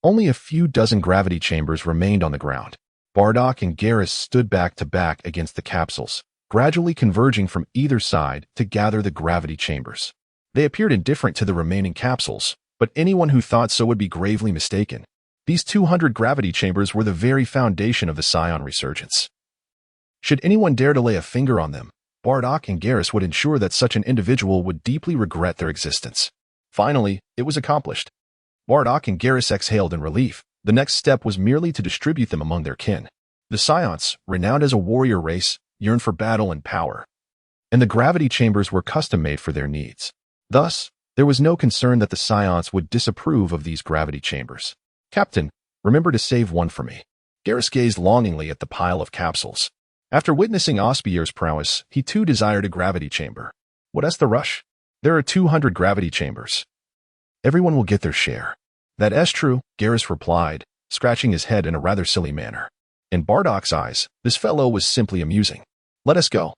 only a few dozen gravity chambers remained on the ground. Bardock and Garrus stood back to back against the capsules, gradually converging from either side to gather the gravity chambers. They appeared indifferent to the remaining capsules, but anyone who thought so would be gravely mistaken. These 200 gravity chambers were the very foundation of the Scion resurgence. Should anyone dare to lay a finger on them, Bardock and Garrus would ensure that such an individual would deeply regret their existence. Finally, it was accomplished. Bardock and Garrus exhaled in relief. The next step was merely to distribute them among their kin. The Scions, renowned as a warrior race, yearned for battle and power, and the gravity chambers were custom-made for their needs. Thus, there was no concern that the Scions would disapprove of these gravity chambers. Captain, remember to save one for me. Garrus gazed longingly at the pile of capsules. After witnessing Osbier's prowess, he too desired a gravity chamber. What's the rush? There are 200 gravity chambers. Everyone will get their share. That's true, Garrus replied, scratching his head in a rather silly manner. In Bardock's eyes, this fellow was simply amusing. Let us go.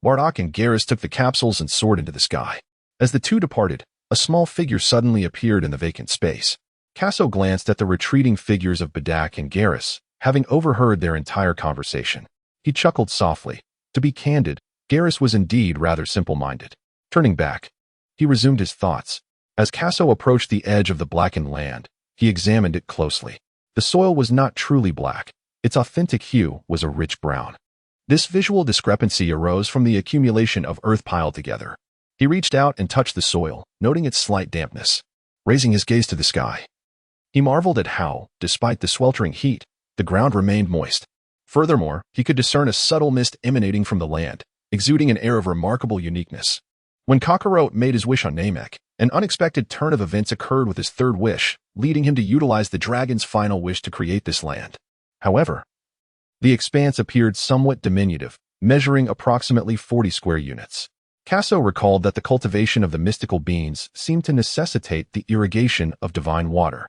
Bardock and Garrus took the capsules and soared into the sky. As the two departed, a small figure suddenly appeared in the vacant space. Casso glanced at the retreating figures of Bardock and Garrus, having overheard their entire conversation. He chuckled softly. To be candid, Garrus was indeed rather simple-minded. Turning back, he resumed his thoughts. As Casso approached the edge of the blackened land, He examined it closely. The soil was not truly black. Its authentic hue was a rich brown. This visual discrepancy arose from the accumulation of earth piled together. He reached out and touched the soil, noting its slight dampness. Raising his gaze to the sky, he marveled at how, despite the sweltering heat, the ground remained moist. Furthermore, he could discern a subtle mist emanating from the land, exuding an air of remarkable uniqueness. When Kakarot made his wish on Namek, an unexpected turn of events occurred with his third wish, leading him to utilize the dragon's final wish to create this land. However, the expanse appeared somewhat diminutive, measuring approximately 40 square units. Casso recalled that the cultivation of the mystical beans seemed to necessitate the irrigation of divine water.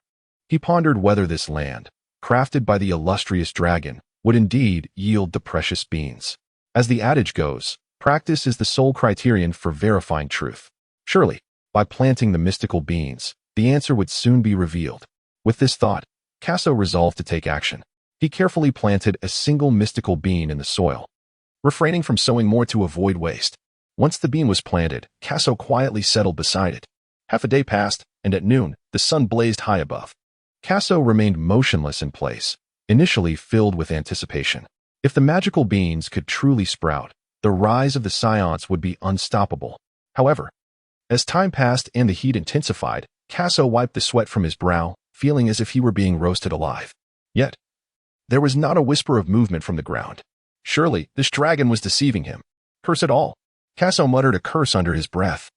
He pondered whether this land, crafted by the illustrious dragon, would indeed yield the precious beans. As the adage goes, practice is the sole criterion for verifying truth. Surely, by planting the mystical beans, the answer would soon be revealed. With this thought, Casso resolved to take action. He carefully planted a single mystical bean in the soil, refraining from sowing more to avoid waste. Once the bean was planted, Casso quietly settled beside it. Half a day passed, and at noon, the sun blazed high above. Casso remained motionless in place, initially filled with anticipation. If the magical beans could truly sprout, the rise of the Saiyans would be unstoppable. However, as time passed and the heat intensified, Casso wiped the sweat from his brow, feeling as if he were being roasted alive. Yet, there was not a whisper of movement from the ground. Surely, this dragon was deceiving him. Curse it all. Casso muttered a curse under his breath,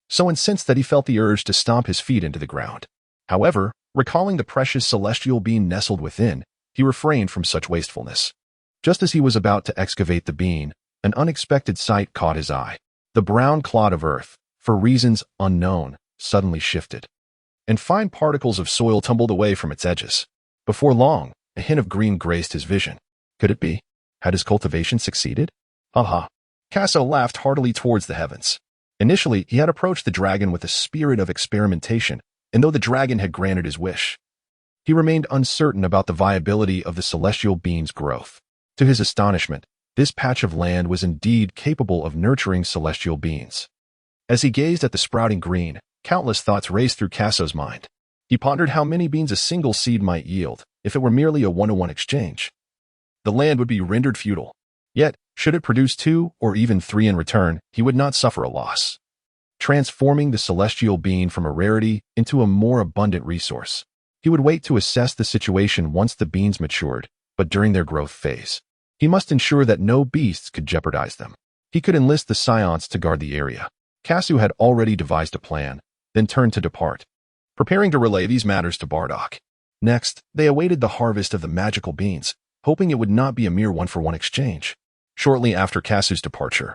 so incensed that he felt the urge to stomp his feet into the ground. However, recalling the precious celestial bean nestled within, he refrained from such wastefulness. Just as he was about to excavate the bean, an unexpected sight caught his eye. The brown clod of earth, for reasons unknown, suddenly shifted, and fine particles of soil tumbled away from its edges. Before long, a hint of green graced his vision. Could it be? Had his cultivation succeeded? Ha! Casso laughed heartily towards the heavens. Initially, he had approached the dragon with a spirit of experimentation, and though the dragon had granted his wish, he remained uncertain about the viability of the celestial bean's growth. To his astonishment, this patch of land was indeed capable of nurturing celestial beans. As he gazed at the sprouting green, countless thoughts raced through Casso's mind. He pondered how many beans a single seed might yield if it were merely a one-to-one exchange. The land would be rendered futile. Yet, should it produce 2 or even 3 in return, he would not suffer a loss, transforming the celestial bean from a rarity into a more abundant resource. He would wait to assess the situation once the beans matured, but during their growth phase, he must ensure that no beasts could jeopardize them. He could enlist the Saiyans to guard the area. Casso had already devised a plan, then turned to depart, preparing to relay these matters to Bardock. Next, they awaited the harvest of the magical beans, hoping it would not be a mere one-for-one exchange. Shortly after Casso's departure,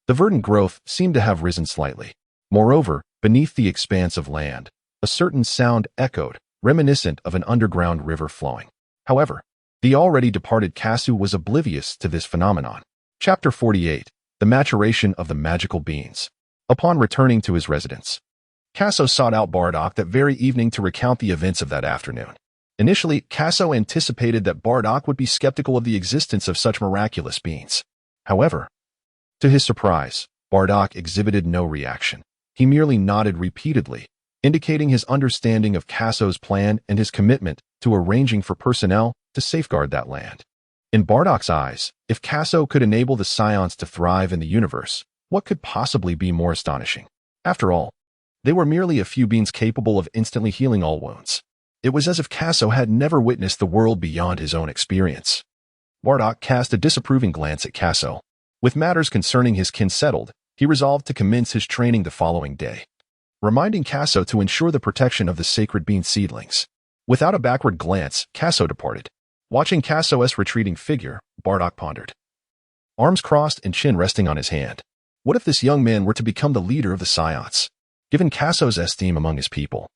the verdant growth seemed to have risen slightly. Moreover, beneath the expanse of land, a certain sound echoed, reminiscent of an underground river flowing. However, the already departed Casso was oblivious to this phenomenon. Chapter 48. The Maturation of the Magical Beans. Upon returning to his residence, Casso sought out Bardock that very evening to recount the events of that afternoon. Initially, Casso anticipated that Bardock would be skeptical of the existence of such miraculous beings. However, to his surprise, Bardock exhibited no reaction. He merely nodded repeatedly, indicating his understanding of Casso's plan and his commitment to arranging for personnel to safeguard that land. In Bardock's eyes, if Casso could enable the Saiyans to thrive in the universe, what could possibly be more astonishing? After all, they were merely a few beings capable of instantly healing all wounds. It was as if Casso had never witnessed the world beyond his own experience. Bardock cast a disapproving glance at Casso. With matters concerning his kin settled, he resolved to commence his training the following day, reminding Casso to ensure the protection of the sacred bean seedlings. Without a backward glance, Casso departed. Watching Casso's retreating figure, Bardock pondered, arms crossed and chin resting on his hand. What if this young man were to become the leader of the Saiyans? Given Casso's esteem among his people,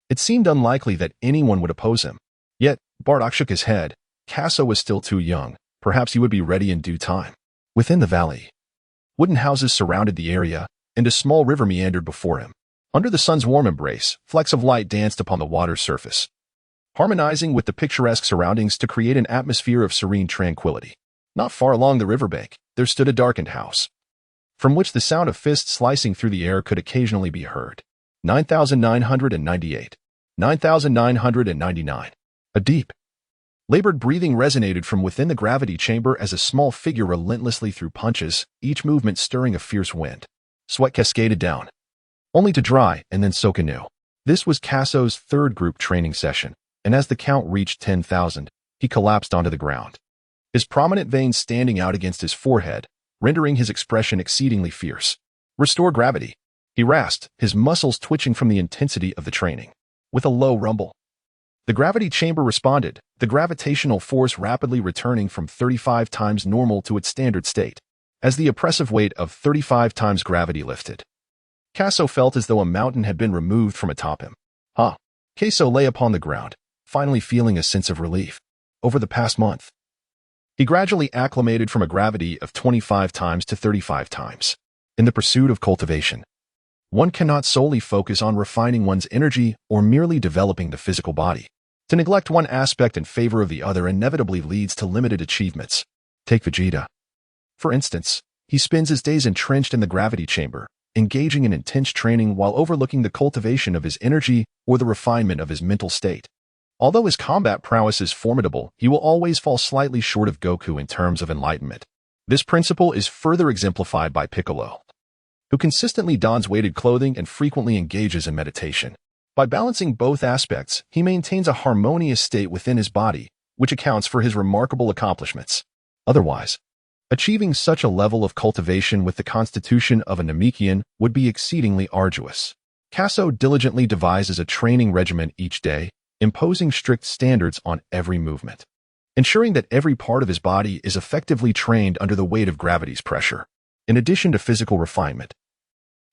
it seemed unlikely that anyone would oppose him. Yet, Bardock shook his head. Casso was still too young. Perhaps he would be ready in due time. Within the valley, wooden houses surrounded the area, and a small river meandered before him. Under the sun's warm embrace, flecks of light danced upon the water's surface, harmonizing with the picturesque surroundings to create an atmosphere of serene tranquility. Not far along the riverbank, there stood a darkened house, from which the sound of fists slicing through the air could occasionally be heard. 9998. 9,999. A deep, labored breathing resonated from within the gravity chamber as a small figure relentlessly threw punches, each movement stirring a fierce wind. Sweat cascaded down, only to dry and then soak anew. This was Casso's third group training session, and as the count reached 10,000, he collapsed onto the ground, his prominent veins standing out against his forehead, rendering his expression exceedingly fierce. Restore gravity, he rasped, his muscles twitching from the intensity of the training. With a low rumble, the gravity chamber responded, the gravitational force rapidly returning from 35 times normal to its standard state. As the oppressive weight of 35 times gravity lifted, Casso felt as though a mountain had been removed from atop him. Casso lay upon the ground, finally feeling a sense of relief. Over the past month, he gradually acclimated from a gravity of 25 times to 35 times. In the pursuit of cultivation, one cannot solely focus on refining one's energy or merely developing the physical body. To neglect one aspect in favor of the other inevitably leads to limited achievements. Take Vegeta. For instance, he spends his days entrenched in the gravity chamber, engaging in intense training while overlooking the cultivation of his energy or the refinement of his mental state. Although his combat prowess is formidable, he will always fall slightly short of Goku in terms of enlightenment. This principle is further exemplified by Piccolo, who consistently dons weighted clothing and frequently engages in meditation. By balancing both aspects, he maintains a harmonious state within his body, which accounts for his remarkable accomplishments. Otherwise, achieving such a level of cultivation with the constitution of a Namekian would be exceedingly arduous. Casso diligently devises a training regimen each day, imposing strict standards on every movement, ensuring that every part of his body is effectively trained under the weight of gravity's pressure. In addition to physical refinement,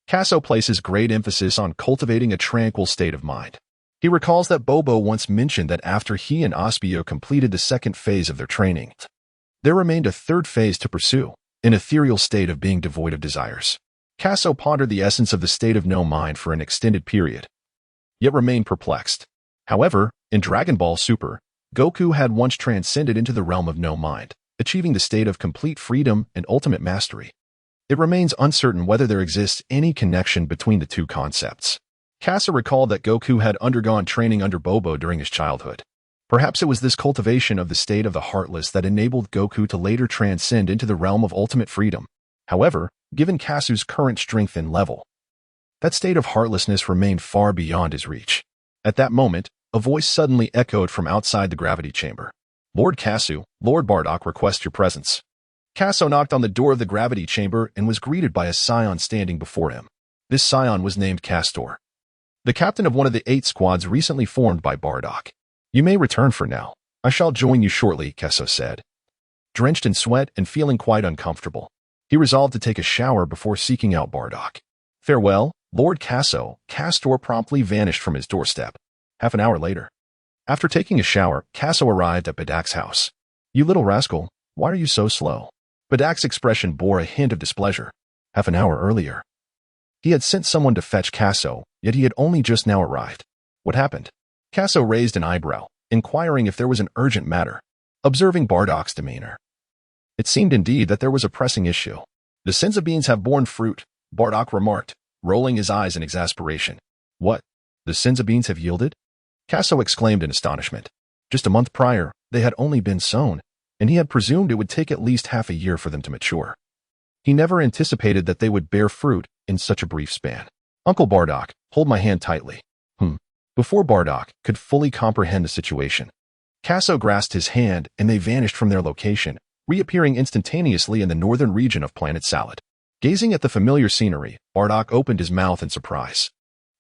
Casso places great emphasis on cultivating a tranquil state of mind. He recalls that Bobo once mentioned that after he and Osbier completed the second phase of their training, there remained a third phase to pursue, an ethereal state of being devoid of desires. Casso pondered the essence of the state of no mind for an extended period, yet remained perplexed. However, in Dragon Ball Super, Goku had once transcended into the realm of no mind, achieving the state of complete freedom and ultimate mastery. It remains uncertain whether there exists any connection between the two concepts. Casso recalled that Goku had undergone training under Bobo during his childhood. Perhaps it was this cultivation of the state of the heartless that enabled Goku to later transcend into the realm of ultimate freedom. However, given Casso's current strength and level, that state of heartlessness remained far beyond his reach. At that moment, a voice suddenly echoed from outside the gravity chamber. "Lord Casso, Lord Bardock requests your presence." Casso knocked on the door of the gravity chamber and was greeted by a Saiyan standing before him. This Saiyan was named Castor, the captain of one of the 8 squads recently formed by Bardock. "You may return for now. I shall join you shortly," Casso said. Drenched in sweat and feeling quite uncomfortable, he resolved to take a shower before seeking out Bardock. "Farewell, Lord Casso." Castor promptly vanished from his doorstep. Half an hour later, after taking a shower, Casso arrived at Badak's house. "You little rascal, why are you so slow?" Badak's expression bore a hint of displeasure. Half an hour earlier, he had sent someone to fetch Casso, yet he had only just now arrived. What happened? Casso raised an eyebrow, inquiring if there was an urgent matter. Observing Bardock's demeanor, it seemed indeed that there was a pressing issue. "The senza beans have borne fruit," Bardock remarked, rolling his eyes in exasperation. "What? The senza beans have yielded?" Casso exclaimed in astonishment. Just a month prior, they had only been sown, and he had presumed it would take at least half a year for them to mature. He never anticipated that they would bear fruit in such a brief span. "Uncle Bardock, hold my hand tightly." Before Bardock could fully comprehend the situation, Casso grasped his hand and they vanished from their location, reappearing instantaneously in the northern region of Planet Salad. Gazing at the familiar scenery, Bardock opened his mouth in surprise.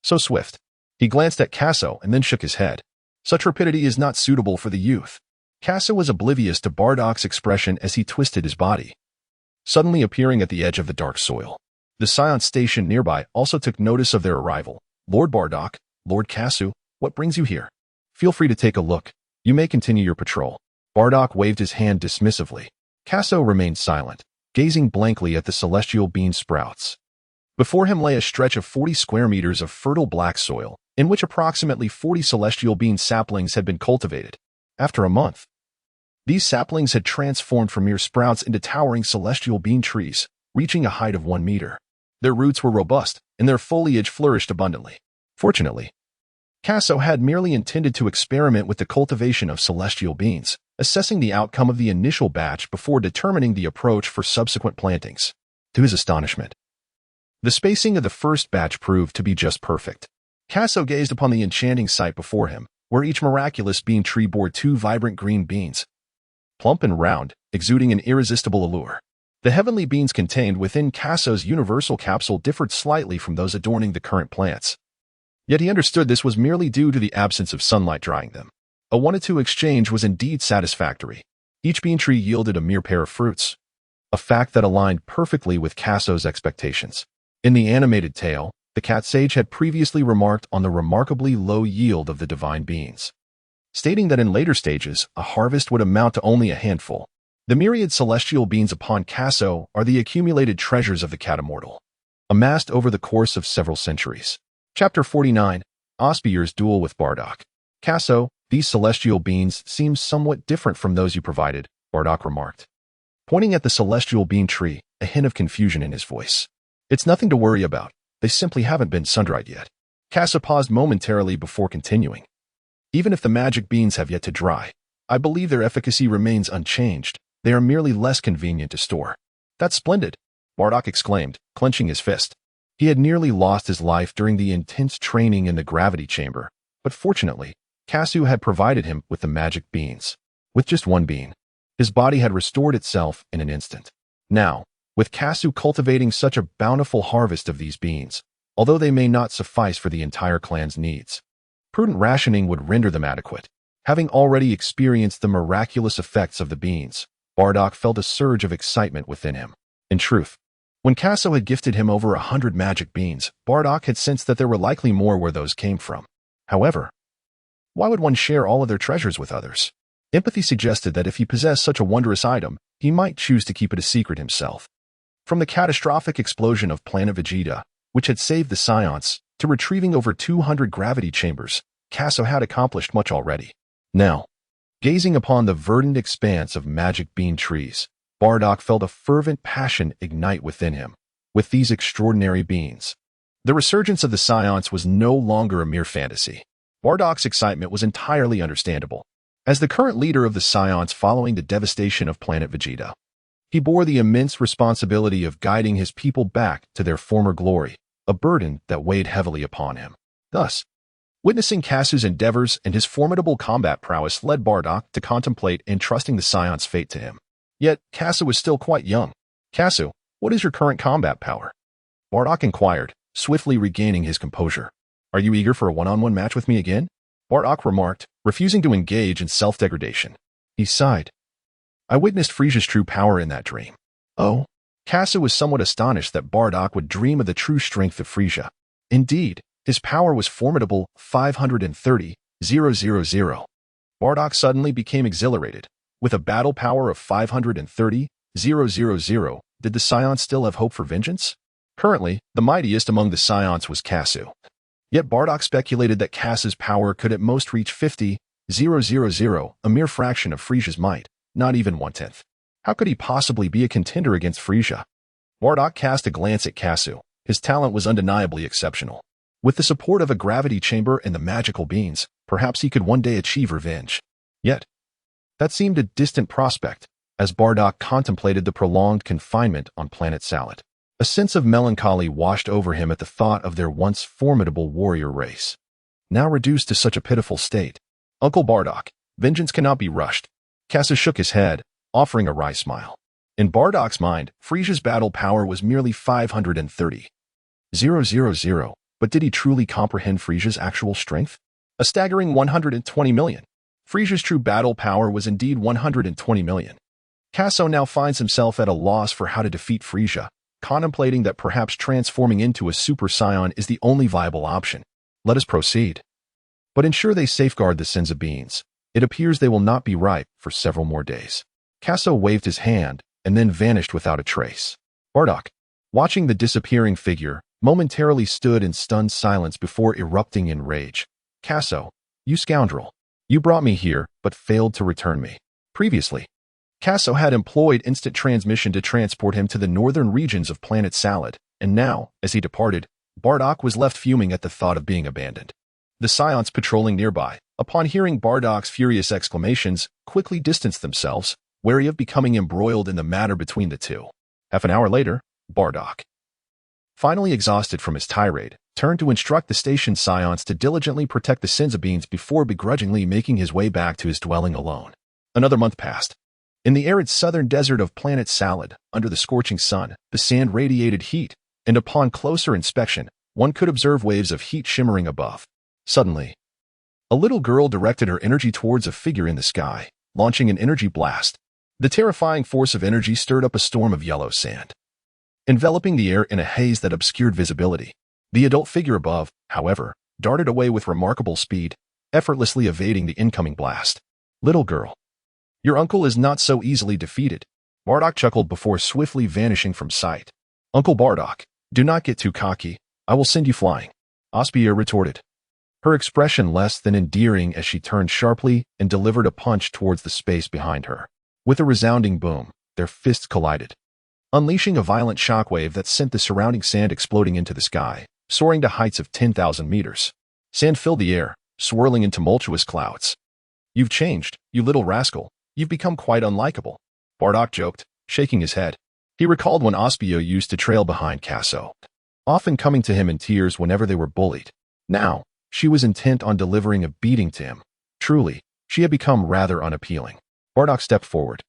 So swift. He glanced at Casso and then shook his head. Such rapidity is not suitable for the youth. Casso was oblivious to Bardock's expression as he twisted his body, suddenly appearing at the edge of the dark soil. The Scion station nearby also took notice of their arrival. "Lord Bardock, Lord Casso, what brings you here? Feel free to take a look. You may continue your patrol." Bardock waved his hand dismissively. Casso remained silent, gazing blankly at the celestial bean sprouts. Before him lay a stretch of 40 square meters of fertile black soil, in which approximately 40 celestial bean saplings had been cultivated. After a month, these saplings had transformed from mere sprouts into towering celestial bean trees, reaching a height of 1 meter. Their roots were robust, and their foliage flourished abundantly. Fortunately, Casso had merely intended to experiment with the cultivation of celestial beans, assessing the outcome of the initial batch before determining the approach for subsequent plantings. To his astonishment, the spacing of the first batch proved to be just perfect. Casso gazed upon the enchanting sight before him, where each miraculous bean tree bore 2 vibrant green beans, plump and round, exuding an irresistible allure. The heavenly beans contained within Casso's universal capsule differed slightly from those adorning the current plants. Yet he understood this was merely due to the absence of sunlight drying them. A 1-to-2 exchange was indeed satisfactory. Each bean tree yielded a mere pair of fruits, a fact that aligned perfectly with Casso's expectations. In the animated tale, the cat sage had previously remarked on the remarkably low yield of the divine beans, stating that in later stages, a harvest would amount to only a handful. The myriad celestial beans upon Casso are the accumulated treasures of the cat immortal, amassed over the course of several centuries. Chapter 49, Osbier's Duel with Bardock. Casso, these celestial beans seem somewhat different from those you provided, Bardock remarked, pointing at the celestial bean tree, a hint of confusion in his voice. It's nothing to worry about. They simply haven't been sun-dried yet. Casso paused momentarily before continuing. Even if the magic beans have yet to dry, I believe their efficacy remains unchanged. They are merely less convenient to store. That's splendid, Bardock exclaimed, clenching his fist. He had nearly lost his life during the intense training in the gravity chamber, but fortunately, Casso had provided him with the magic beans. With just 1 bean, his body had restored itself in an instant. Now, with Casso cultivating such a bountiful harvest of these beans, although they may not suffice for the entire clan's needs, prudent rationing would render them adequate. Having already experienced the miraculous effects of the beans, Bardock felt a surge of excitement within him. In truth, when Casso had gifted him over 100 magic beans, Bardock had sensed that there were likely more where those came from. However, why would one share all of their treasures with others? Empathy suggested that if he possessed such a wondrous item, he might choose to keep it a secret himself. From the catastrophic explosion of planet Vegeta, which had saved the Saiyans, to retrieving over 200 gravity chambers, Casso had accomplished much already. Now, gazing upon the verdant expanse of magic bean trees, Bardock felt a fervent passion ignite within him. With these extraordinary beans, the resurgence of the Saiyans was no longer a mere fantasy. Bardock's excitement was entirely understandable. As the current leader of the Saiyans following the devastation of planet Vegeta, he bore the immense responsibility of guiding his people back to their former glory, a burden that weighed heavily upon him. Thus, witnessing Casso's endeavors and his formidable combat prowess led Bardock to contemplate entrusting the Saiyans' fate to him. Yet, Casso was still quite young. Casso, what is your current combat power? Bardock inquired, swiftly regaining his composure. Are you eager for a one-on-one match with me again? Bardock remarked, refusing to engage in self-degradation. He sighed. I witnessed Frisia's true power in that dream. Oh? Casso was somewhat astonished that Bardock would dream of the true strength of Frisia. Indeed, his power was formidable. 530,000. Bardock suddenly became exhilarated. With a battle power of 530,000, did the Saiyans still have hope for vengeance? Currently, the mightiest among the Saiyans was Casso. Yet Bardock speculated that Casso's power could at most reach 50,000, a mere fraction of Frisia's might, not even 1/10. How could he possibly be a contender against Frisia? Bardock cast a glance at Casso. His talent was undeniably exceptional. With the support of a gravity chamber and the magical beans, perhaps he could one day achieve revenge. Yet, that seemed a distant prospect, as Bardock contemplated the prolonged confinement on planet Salad. A sense of melancholy washed over him at the thought of their once formidable warrior race, now reduced to such a pitiful state. Uncle Bardock, vengeance cannot be rushed. Casso shook his head, offering a wry smile. In Bardock's mind, Frisia's battle power was merely 530,000, but did he truly comprehend Frisia's actual strength? A staggering 120 million. Frisia's true battle power was indeed 120 million. Casso now finds himself at a loss for how to defeat Frisia, contemplating that perhaps transforming into a Super Saiyan is the only viable option. Let us proceed. But ensure they safeguard the Senza beans. It appears they will not be ripe for several more days. Casso waved his hand and then vanished without a trace. Bardock, watching the disappearing figure, momentarily stood in stunned silence before erupting in rage. Casso, you scoundrel. You brought me here, but failed to return me. Previously, Casso had employed instant transmission to transport him to the northern regions of planet Salad, and now, as he departed, Bardock was left fuming at the thought of being abandoned. The Scions patrolling nearby, upon hearing Bardock's furious exclamations, quickly distanced themselves, wary of becoming embroiled in the matter between the two. Half an hour later, Bardock, finally exhausted from his tirade, turned to instruct the station Scions to diligently protect the Sinzabeans before begrudgingly making his way back to his dwelling alone. Another month passed. In the arid southern desert of Planet Salad, under the scorching sun, the sand radiated heat, and upon closer inspection, one could observe waves of heat shimmering above. Suddenly, a little girl directed her energy towards a figure in the sky, launching an energy blast. The terrifying force of energy stirred up a storm of yellow sand, enveloping the air in a haze that obscured visibility. The adult figure above, however, darted away with remarkable speed, effortlessly evading the incoming blast. Little girl, your uncle is not so easily defeated. Bardock chuckled before swiftly vanishing from sight. Uncle Bardock, do not get too cocky. I will send you flying, Osbier retorted, her expression less than endearing as she turned sharply and delivered a punch towards the space behind her. With a resounding boom, their fists collided, unleashing a violent shockwave that sent the surrounding sand exploding into the sky, soaring to heights of 10,000 meters. Sand filled the air, swirling in tumultuous clouds. You've changed, you little rascal. You've become quite unlikable, Bardock joked, shaking his head. He recalled when Osbier used to trail behind Casso, often coming to him in tears whenever they were bullied. Now, she was intent on delivering a beating to him. Truly, she had become rather unappealing. Bardock stepped forward,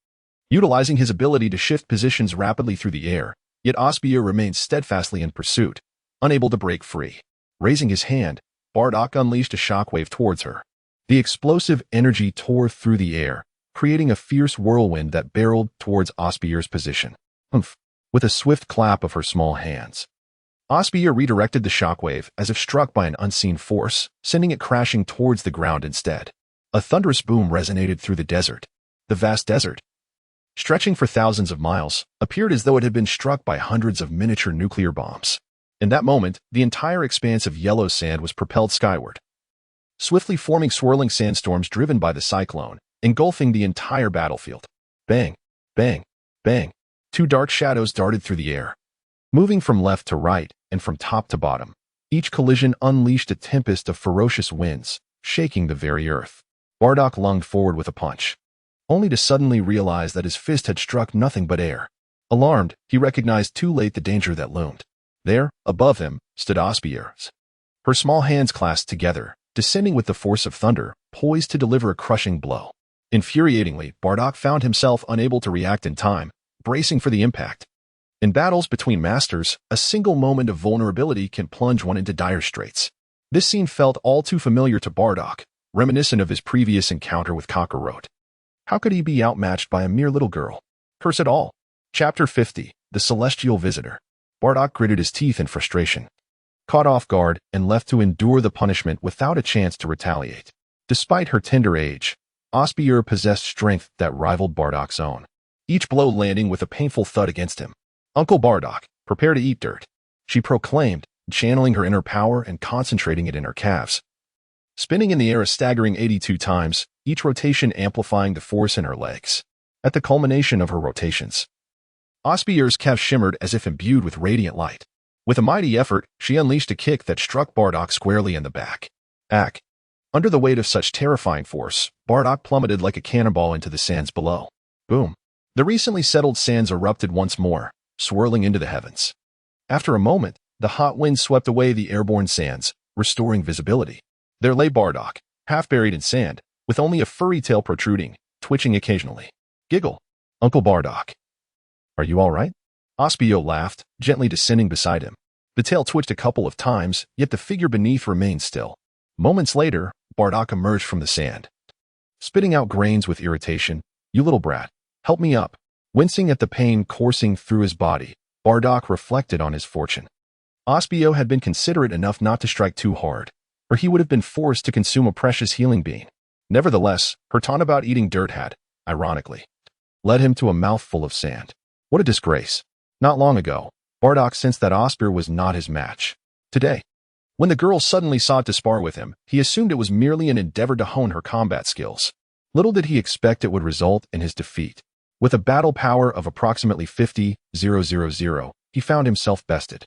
utilizing his ability to shift positions rapidly through the air, yet Osbier remained steadfastly in pursuit, unable to break free. Raising his hand, Bardock unleashed a shockwave towards her. The explosive energy tore through the air, creating a fierce whirlwind that barreled towards Osbier's position. Humph! With a swift clap of her small hands, Osbier redirected the shockwave as if struck by an unseen force, sending it crashing towards the ground instead. A thunderous boom resonated through the desert. The vast desert, stretching for thousands of miles, appeared as though it had been struck by hundreds of miniature nuclear bombs. In that moment, the entire expanse of yellow sand was propelled skyward, swiftly forming swirling sandstorms driven by the cyclone, engulfing the entire battlefield. Bang! Bang! Bang! Two dark shadows darted through the air, moving from left to right and from top to bottom. Each collision unleashed a tempest of ferocious winds, shaking the very earth. Bardock lunged forward with a punch, only to suddenly realize that his fist had struck nothing but air. Alarmed, he recognized too late the danger that loomed. There, above him, stood Osbier, her small hands clasped together, descending with the force of thunder, poised to deliver a crushing blow. Infuriatingly, Bardock found himself unable to react in time, bracing for the impact. In battles between masters, a single moment of vulnerability can plunge one into dire straits. This scene felt all too familiar to Bardock, reminiscent of his previous encounter with Kakarot. How could he be outmatched by a mere little girl? Curse it all. Chapter 50, The Celestial Visitor. Bardock gritted his teeth in frustration, caught off guard and left to endure the punishment without a chance to retaliate. Despite her tender age, Osbier possessed strength that rivaled Bardock's own, each blow landing with a painful thud against him. Uncle Bardock, prepare to eat dirt, she proclaimed, channeling her inner power and concentrating it in her calves. Spinning in the air a staggering 82 times, each rotation amplifying the force in her legs. At the culmination of her rotations, Osbier's calves shimmered as if imbued with radiant light. With a mighty effort, she unleashed a kick that struck Bardock squarely in the back. Ack! Under the weight of such terrifying force, Bardock plummeted like a cannonball into the sands below. Boom! The recently settled sands erupted once more, swirling into the heavens. After a moment, the hot wind swept away the airborne sands, restoring visibility. There lay Bardock, half buried in sand, with only a furry tail protruding, twitching occasionally. Giggle. Uncle Bardock. Are you all right? Osbier laughed, gently descending beside him. The tail twitched a couple of times, yet the figure beneath remained still. Moments later, Bardock emerged from the sand, spitting out grains with irritation. You little brat, help me up. Wincing at the pain coursing through his body, Bardock reflected on his fortune. Osbier had been considerate enough not to strike too hard, or he would have been forced to consume a precious healing bean. Nevertheless, her taunt about eating dirt had, ironically, led him to a mouthful of sand. What a disgrace. Not long ago, Bardock sensed that Osbier was not his match. Today, when the girl suddenly sought to spar with him, he assumed it was merely an endeavor to hone her combat skills. Little did he expect it would result in his defeat. With a battle power of approximately 50,000, he found himself bested.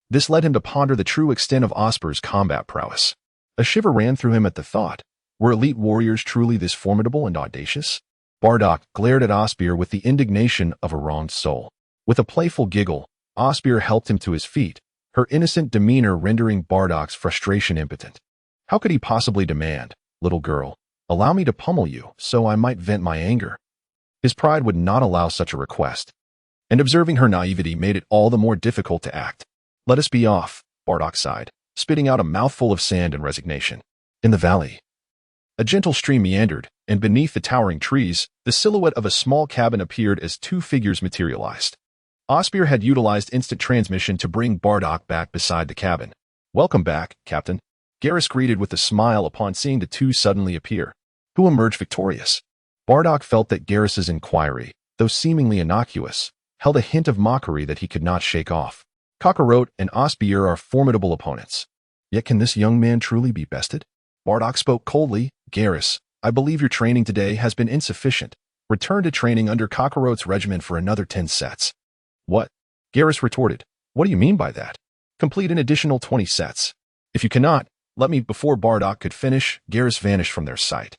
This led him to ponder the true extent of Osbier's combat prowess. A shiver ran through him at the thought. Were elite warriors truly this formidable and audacious? Bardock glared at Osbier with the indignation of a wronged soul. With a playful giggle, Osbier helped him to his feet, her innocent demeanor rendering Bardock's frustration impotent. How could he possibly demand, "Little girl, allow me to pummel you so I might vent my anger"? His pride would not allow such a request, and observing her naivety made it all the more difficult to act. "Let us be off," Bardock sighed, spitting out a mouthful of sand in resignation. In the valley, a gentle stream meandered, and beneath the towering trees, the silhouette of a small cabin appeared as two figures materialized. Osbier had utilized instant transmission to bring Bardock back beside the cabin. "Welcome back, Captain," Garrus greeted with a smile upon seeing the two suddenly appear. Who emerged victorious? Bardock felt that Garrus's inquiry, though seemingly innocuous, held a hint of mockery that he could not shake off. Kakarot and Osbier are formidable opponents. Yet can this young man truly be bested? Bardock spoke coldly. "Garrus, I believe your training today has been insufficient. Return to training under Kakarot's regimen for another 10 sets. "What?" Garrus retorted. "What do you mean by that?" "Complete an additional 20 sets. If you cannot, let me." Before Bardock could finish, Garrus vanished from their sight,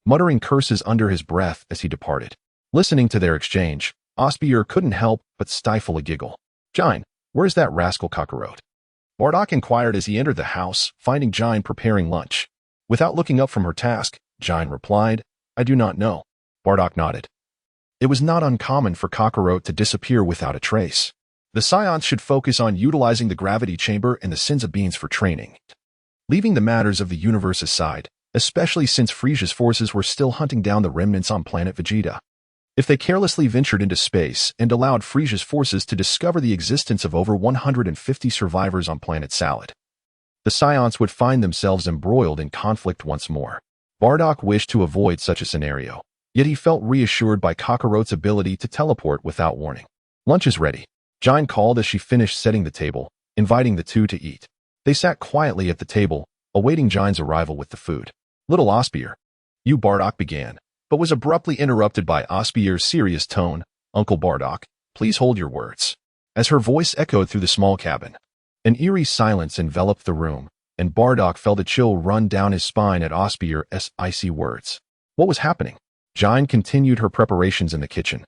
muttering curses under his breath as he departed. Listening to their exchange, Osbier couldn't help but stifle a giggle. "Jine, where's that rascal Kakarot?" Bardock inquired as he entered the house, finding Jine preparing lunch. Without looking up from her task, Jine replied, "I do not know." Bardock nodded. It was not uncommon for Kakarot to disappear without a trace. The Saiyans should focus on utilizing the gravity chamber and the Senza beans for training, leaving the matters of the universe aside, especially since Frisia's forces were still hunting down the remnants on planet Vegeta. If they carelessly ventured into space and allowed Frisia's forces to discover the existence of over 150 survivors on planet Salad, the Saiyans would find themselves embroiled in conflict once more. Bardock wished to avoid such a scenario, yet he felt reassured by Kakarot's ability to teleport without warning. "Lunch is ready," Jine called as she finished setting the table, inviting the two to eat. They sat quietly at the table, awaiting Jine's arrival with the food. "Little Osbier," Bardock began, but was abruptly interrupted by Osbier's serious tone. "Uncle Bardock, please hold your words." As her voice echoed through the small cabin, an eerie silence enveloped the room, and Bardock felt a chill run down his spine at Osbier's icy words. What was happening? Jine continued her preparations in the kitchen,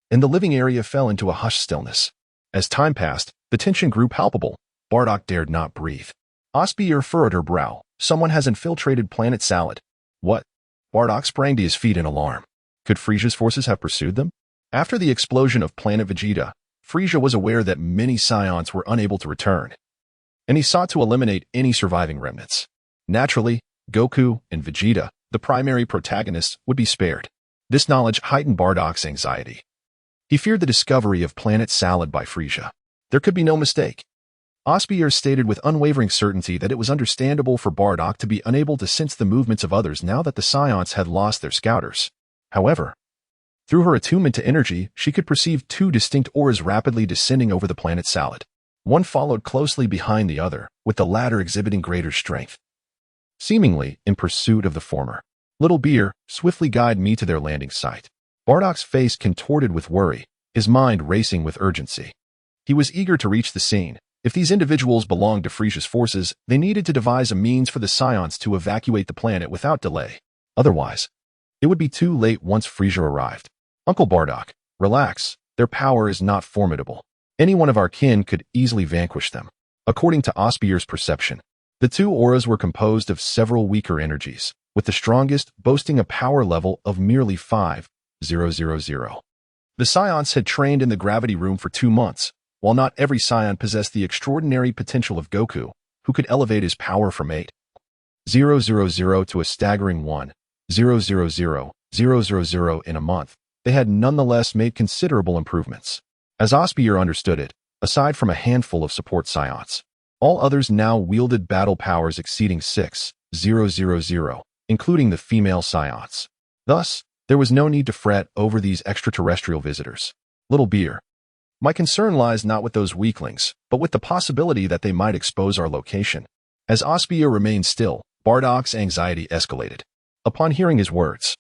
and the living area fell into a hushed stillness. As time passed, the tension grew palpable. Bardock dared not breathe. Osbier furrowed her brow. "Someone has infiltrated Planet Salad." "What?" Bardock sprang to his feet in alarm. Could Frisia's forces have pursued them? After the explosion of Planet Vegeta, Frisia was aware that many Saiyans were unable to return, and he sought to eliminate any surviving remnants. Naturally, Goku and Vegeta, the primary protagonists, would be spared. This knowledge heightened Bardock's anxiety. He feared the discovery of Planet Salad by Frisia. There could be no mistake. Osbier stated with unwavering certainty that it was understandable for Bardock to be unable to sense the movements of others now that the Saiyans had lost their scouters. However, through her attunement to energy, she could perceive two distinct auras rapidly descending over the Planet Salad. One followed closely behind the other, with the latter exhibiting greater strength, seemingly in pursuit of the former. "Little Beer, swiftly guide me to their landing site." Bardock's face contorted with worry, his mind racing with urgency. He was eager to reach the scene. If these individuals belonged to Frisia's forces, they needed to devise a means for the Saiyans to evacuate the planet without delay. Otherwise, it would be too late once Frisia arrived. "Uncle Bardock, relax. Their power is not formidable. Any one of our kin could easily vanquish them." According to Osbier's perception, the two auras were composed of several weaker energies, with the strongest boasting a power level of merely 5,000. The Saiyans had trained in the gravity room for 2 months, while not every Saiyan possessed the extraordinary potential of Goku, who could elevate his power from 8,000 to a staggering 1,000,000 in a month. They had nonetheless made considerable improvements. As Osbier understood it, aside from a handful of support Saiyans, all others now wielded battle powers exceeding 6,000, including the female Saiyans. Thus, there was no need to fret over these extraterrestrial visitors. "Little Beer, my concern lies not with those weaklings, but with the possibility that they might expose our location." As Osbier remained still, Bardock's anxiety escalated. Upon hearing his words,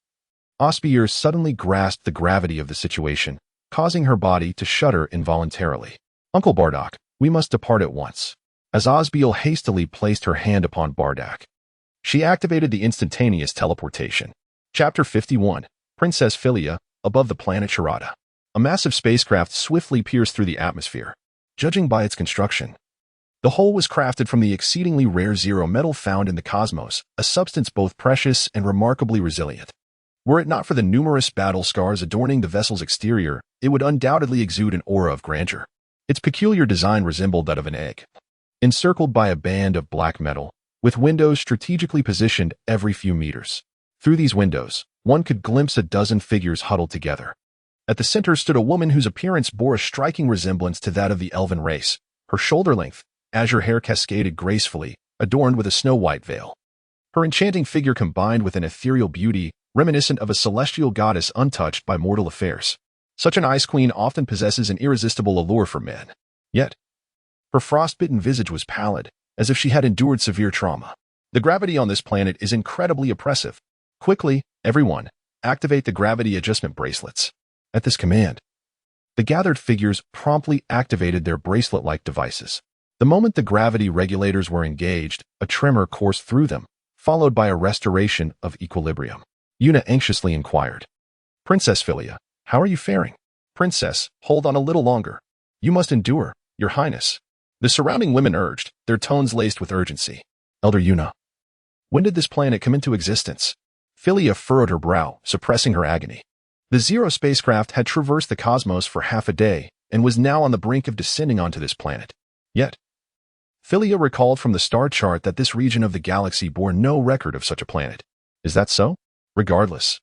Osbier suddenly grasped the gravity of the situation, causing her body to shudder involuntarily. "Uncle Bardock, we must depart at once." As Osbiel hastily placed her hand upon Bardock, She activated the instantaneous teleportation. Chapter 51, Princess Philia, above the planet Yardrat. A massive spacecraft swiftly pierced through the atmosphere. Judging by its construction, the hull was crafted from the exceedingly rare zero metal found in the cosmos, a substance both precious and remarkably resilient. Were it not for the numerous battle scars adorning the vessel's exterior, it would undoubtedly exude an aura of grandeur. Its peculiar design resembled that of an egg, encircled by a band of black metal, with windows strategically positioned every few meters. Through these windows, one could glimpse a dozen figures huddled together. At the center stood a woman whose appearance bore a striking resemblance to that of the elven race. Her shoulder-length, azure hair cascaded gracefully, adorned with a snow-white veil. Her enchanting figure combined with an ethereal beauty, reminiscent of a celestial goddess untouched by mortal affairs. Such an ice queen often possesses an irresistible allure for men. Yet, her frostbitten visage was pallid, as if she had endured severe trauma. The gravity on this planet is incredibly oppressive. Quickly, everyone, activate the gravity adjustment bracelets. At this command, the gathered figures promptly activated their bracelet-like devices. The moment the gravity regulators were engaged, a tremor coursed through them, followed by a restoration of equilibrium. Yuna anxiously inquired, "Princess Philia, how are you faring?" "Princess, hold on a little longer. You must endure, Your Highness." The surrounding women urged, their tones laced with urgency. "Elder Yuna, when did this planet come into existence?" Philia furrowed her brow, suppressing her agony. The Zero spacecraft had traversed the cosmos for half a day and was now on the brink of descending onto this planet. Yet, Philia recalled from the star chart that this region of the galaxy bore no record of such a planet. Is that so? Regardless,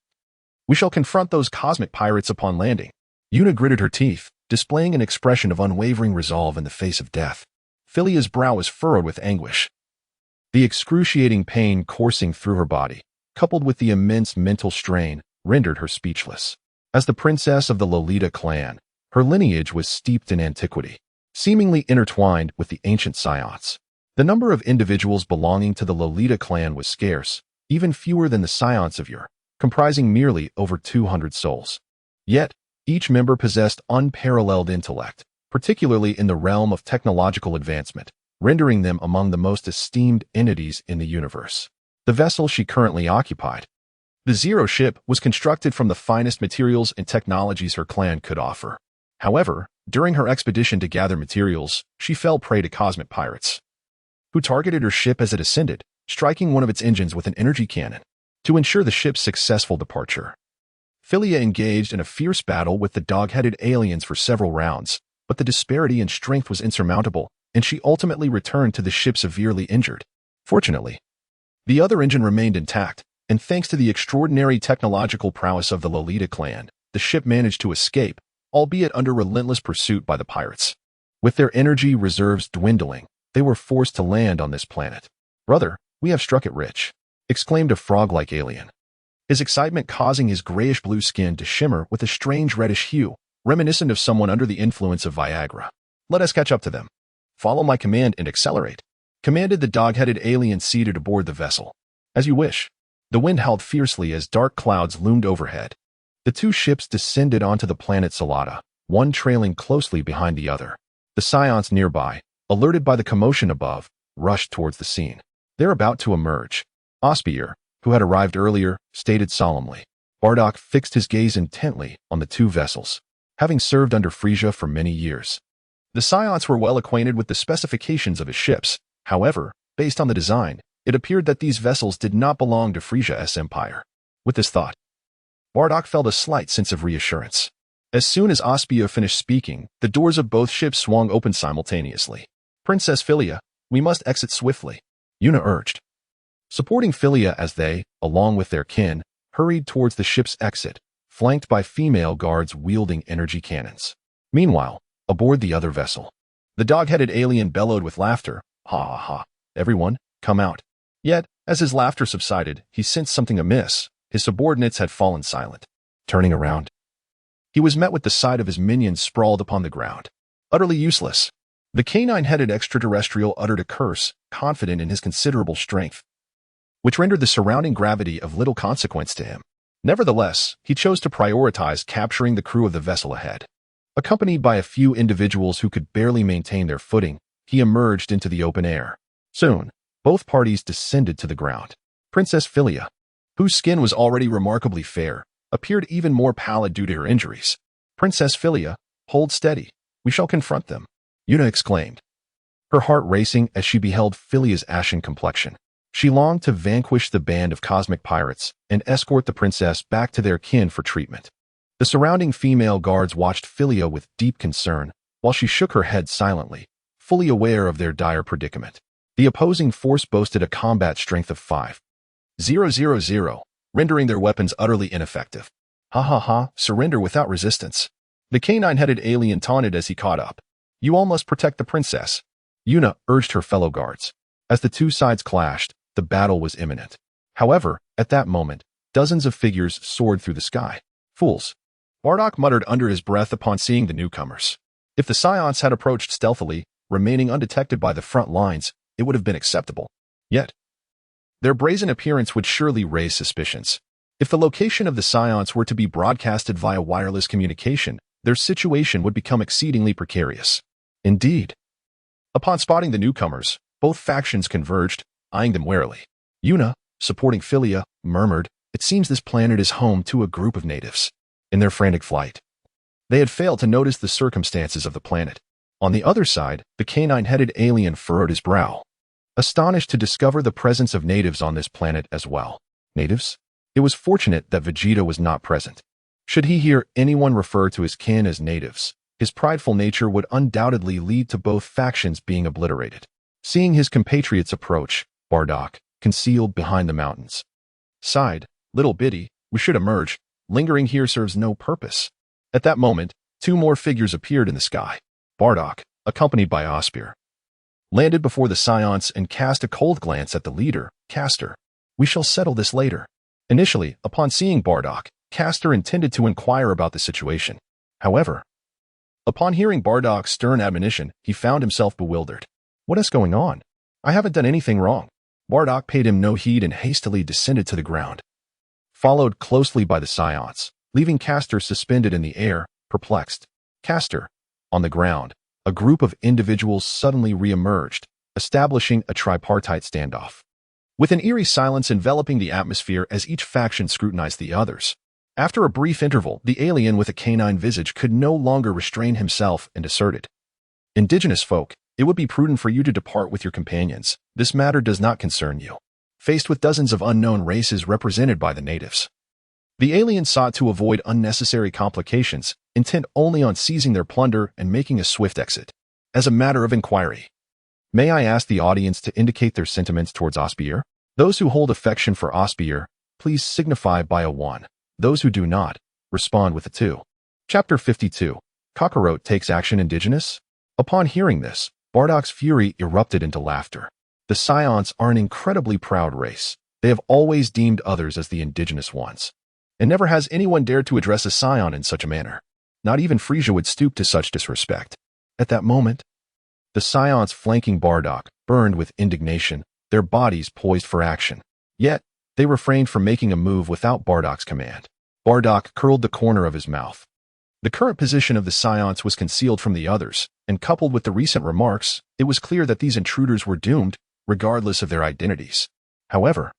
we shall confront those cosmic pirates upon landing. Yuna gritted her teeth, displaying an expression of unwavering resolve in the face of death. Philia's brow was furrowed with anguish. The excruciating pain coursing through her body, coupled with the immense mental strain, rendered her speechless. As the princess of the Lolita clan, her lineage was steeped in antiquity, seemingly intertwined with the ancient Saiyans. The number of individuals belonging to the Lolita clan was scarce, even fewer than the Saiyans of yore, comprising merely over 200 souls. Yet, each member possessed unparalleled intellect, particularly in the realm of technological advancement, rendering them among the most esteemed entities in the universe. The vessel she currently occupied, the Zero ship, was constructed from the finest materials and technologies her clan could offer. However, during her expedition to gather materials, she fell prey to cosmic pirates, who targeted her ship as it ascended, striking one of its engines with an energy cannon. To ensure the ship's successful departure, Philia engaged in a fierce battle with the dog-headed aliens for several rounds, but the disparity in strength was insurmountable, and she ultimately returned to the ship severely injured. Fortunately, the other engine remained intact, and thanks to the extraordinary technological prowess of the Lolita clan, the ship managed to escape, albeit under relentless pursuit by the pirates. With their energy reserves dwindling, they were forced to land on this planet. "Brother, we have struck it rich," exclaimed a frog-like alien, his excitement causing his grayish-blue skin to shimmer with a strange reddish hue, reminiscent of someone under the influence of Viagra. "Let us catch up to them. Follow my command and accelerate," commanded the dog-headed alien seated aboard the vessel. "As you wish." The wind howled fiercely as dark clouds loomed overhead. The two ships descended onto the planet Salata, one trailing closely behind the other. The Saiyans nearby, alerted by the commotion above, rushed towards the scene. "They're about to emerge," Osbier, who had arrived earlier, stated solemnly. Bardock fixed his gaze intently on the two vessels, having served under Frisia for many years. The Saiyans were well acquainted with the specifications of his ships. However, based on the design, it appeared that these vessels did not belong to Frisia's empire. With this thought, Bardock felt a slight sense of reassurance. As soon as Osbier finished speaking, the doors of both ships swung open simultaneously. "Princess Philia, we must exit swiftly," Yuna urged, supporting Philia as they, along with their kin, hurried towards the ship's exit, flanked by female guards wielding energy cannons. Meanwhile, aboard the other vessel, the dog-headed alien bellowed with laughter, "Ha ha ha, everyone, come out." Yet, as his laughter subsided, he sensed something amiss. His subordinates had fallen silent. Turning around, he was met with the sight of his minions sprawled upon the ground, utterly useless. The canine-headed extraterrestrial uttered a curse, confident in his considerable strength, which rendered the surrounding gravity of little consequence to him. Nevertheless, he chose to prioritize capturing the crew of the vessel ahead. Accompanied by a few individuals who could barely maintain their footing, he emerged into the open air. Soon, both parties descended to the ground. Princess Philia, whose skin was already remarkably fair, appeared even more pallid due to her injuries. Princess Philia, hold steady. We shall confront them, Yuna exclaimed, her heart racing as she beheld Philia's ashen complexion. She longed to vanquish the band of cosmic pirates and escort the princess back to their kin for treatment. The surrounding female guards watched Philia with deep concern while she shook her head silently, fully aware of their dire predicament. The opposing force boasted a combat strength of 5,000, rendering their weapons utterly ineffective. Ha ha ha, surrender without resistance. The canine-headed alien taunted as he caught up. You all must protect the princess, Yuna urged her fellow guards. As the two sides clashed, the battle was imminent. However, at that moment, dozens of figures soared through the sky. Fools, Bardock muttered under his breath upon seeing the newcomers. If the Scions had approached stealthily, remaining undetected by the front lines, it would have been acceptable. Yet, their brazen appearance would surely raise suspicions. If the location of the Scions were to be broadcasted via wireless communication, their situation would become exceedingly precarious. Indeed. Upon spotting the newcomers, both factions converged, eyeing them warily. Yuna, supporting Philia, murmured, "It seems this planet is home to a group of natives." In their frantic flight, they had failed to notice the circumstances of the planet. On the other side, the canine-headed alien furrowed his brow, astonished to discover the presence of natives on this planet as well. Natives? It was fortunate that Vegeta was not present. Should he hear anyone refer to his kin as natives, his prideful nature would undoubtedly lead to both factions being obliterated. Seeing his compatriots approach, Bardock, concealed behind the mountains, sighed, "Little Biddy, we should emerge. Lingering here serves no purpose." At that moment, two more figures appeared in the sky. Bardock, accompanied by Osbier, landed before the Scions and cast a cold glance at the leader, Castor. "We shall settle this later." Initially, upon seeing Bardock, Castor intended to inquire about the situation. However, upon hearing Bardock's stern admonition, he found himself bewildered. What is going on? I haven't done anything wrong. Bardock paid him no heed and hastily descended to the ground, followed closely by the Scions, leaving Castor suspended in the air, perplexed. Castor. On the ground, a group of individuals suddenly re-emerged, establishing a tripartite standoff, with an eerie silence enveloping the atmosphere as each faction scrutinized the others. After a brief interval, the alien with a canine visage could no longer restrain himself and asserted, "Indigenous folk, it would be prudent for you to depart with your companions. This matter does not concern you." Faced with dozens of unknown races represented by the natives, the alien sought to avoid unnecessary complications, intent only on seizing their plunder and making a swift exit. As a matter of inquiry, may I ask the audience to indicate their sentiments towards Osbier? Those who hold affection for Osbier, please signify by a 1. Those who do not, respond with a 2. Chapter 52. Kakarot takes action indigenous? Upon hearing this, Bardock's fury erupted into laughter. The Scions are an incredibly proud race. They have always deemed others as the indigenous ones. And never has anyone dared to address a Scion in such a manner. Not even Frisia would stoop to such disrespect. At that moment, the Scions flanking Bardock burned with indignation, their bodies poised for action. Yet, they refrained from making a move without Bardock's command. Bardock curled the corner of his mouth. The current position of the Scions was concealed from the others, and coupled with the recent remarks, it was clear that these intruders were doomed, regardless of their identities. However,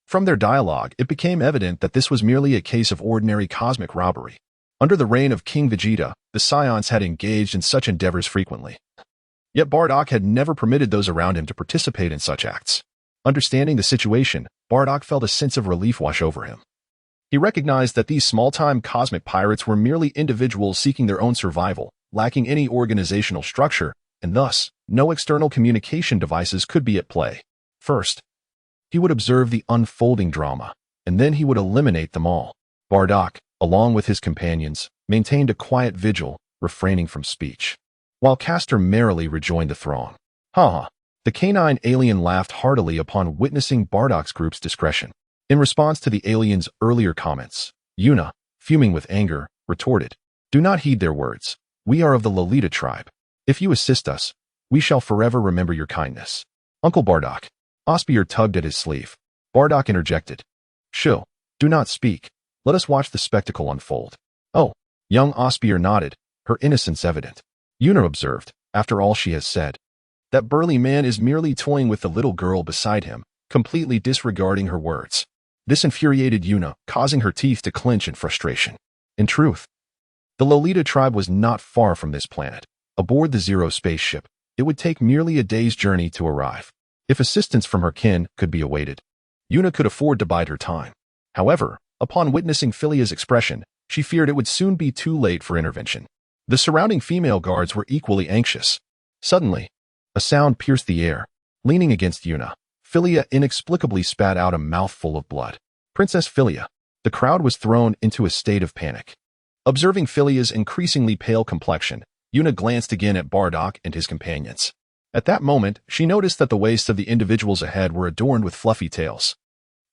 from their dialogue, it became evident that this was merely a case of ordinary cosmic robbery. Under the reign of King Vegeta, the Scions had engaged in such endeavors frequently. Yet Bardock had never permitted those around him to participate in such acts. Understanding the situation, Bardock felt a sense of relief wash over him. He recognized that these small-time cosmic pirates were merely individuals seeking their own survival, lacking any organizational structure, and thus, no external communication devices could be at play. First, he would observe the unfolding drama, and then he would eliminate them all. Bardock, along with his companions, maintained a quiet vigil, refraining from speech, while Castor merrily rejoined the throng. Ha! The canine alien laughed heartily upon witnessing Bardock's group's discretion. In response to the alien's earlier comments, Yuna, fuming with anger, retorted, "Do not heed their words. We are of the Lolita tribe. If you assist us, we shall forever remember your kindness." "Uncle Bardock." Osbier tugged at his sleeve. Bardock interjected, "Shoo, do not speak. Let us watch the spectacle unfold." "Oh." Young Osbier nodded, her innocence evident. Yuna observed, after all she has said, that burly man is merely toying with the little girl beside him, completely disregarding her words. This infuriated Yuna, causing her teeth to clench in frustration. In truth, the Lolita tribe was not far from this planet. Aboard the Zero spaceship, it would take merely a day's journey to arrive. If assistance from her kin could be awaited, Yuna could afford to bide her time. However, upon witnessing Philia's expression, she feared it would soon be too late for intervention. The surrounding female guards were equally anxious. Suddenly, a sound pierced the air. Leaning against Yuna, Philia inexplicably spat out a mouthful of blood. Princess Philia. The crowd was thrown into a state of panic. Observing Philia's increasingly pale complexion, Yuna glanced again at Bardock and his companions. At that moment, she noticed that the waists of the individuals ahead were adorned with fluffy tails.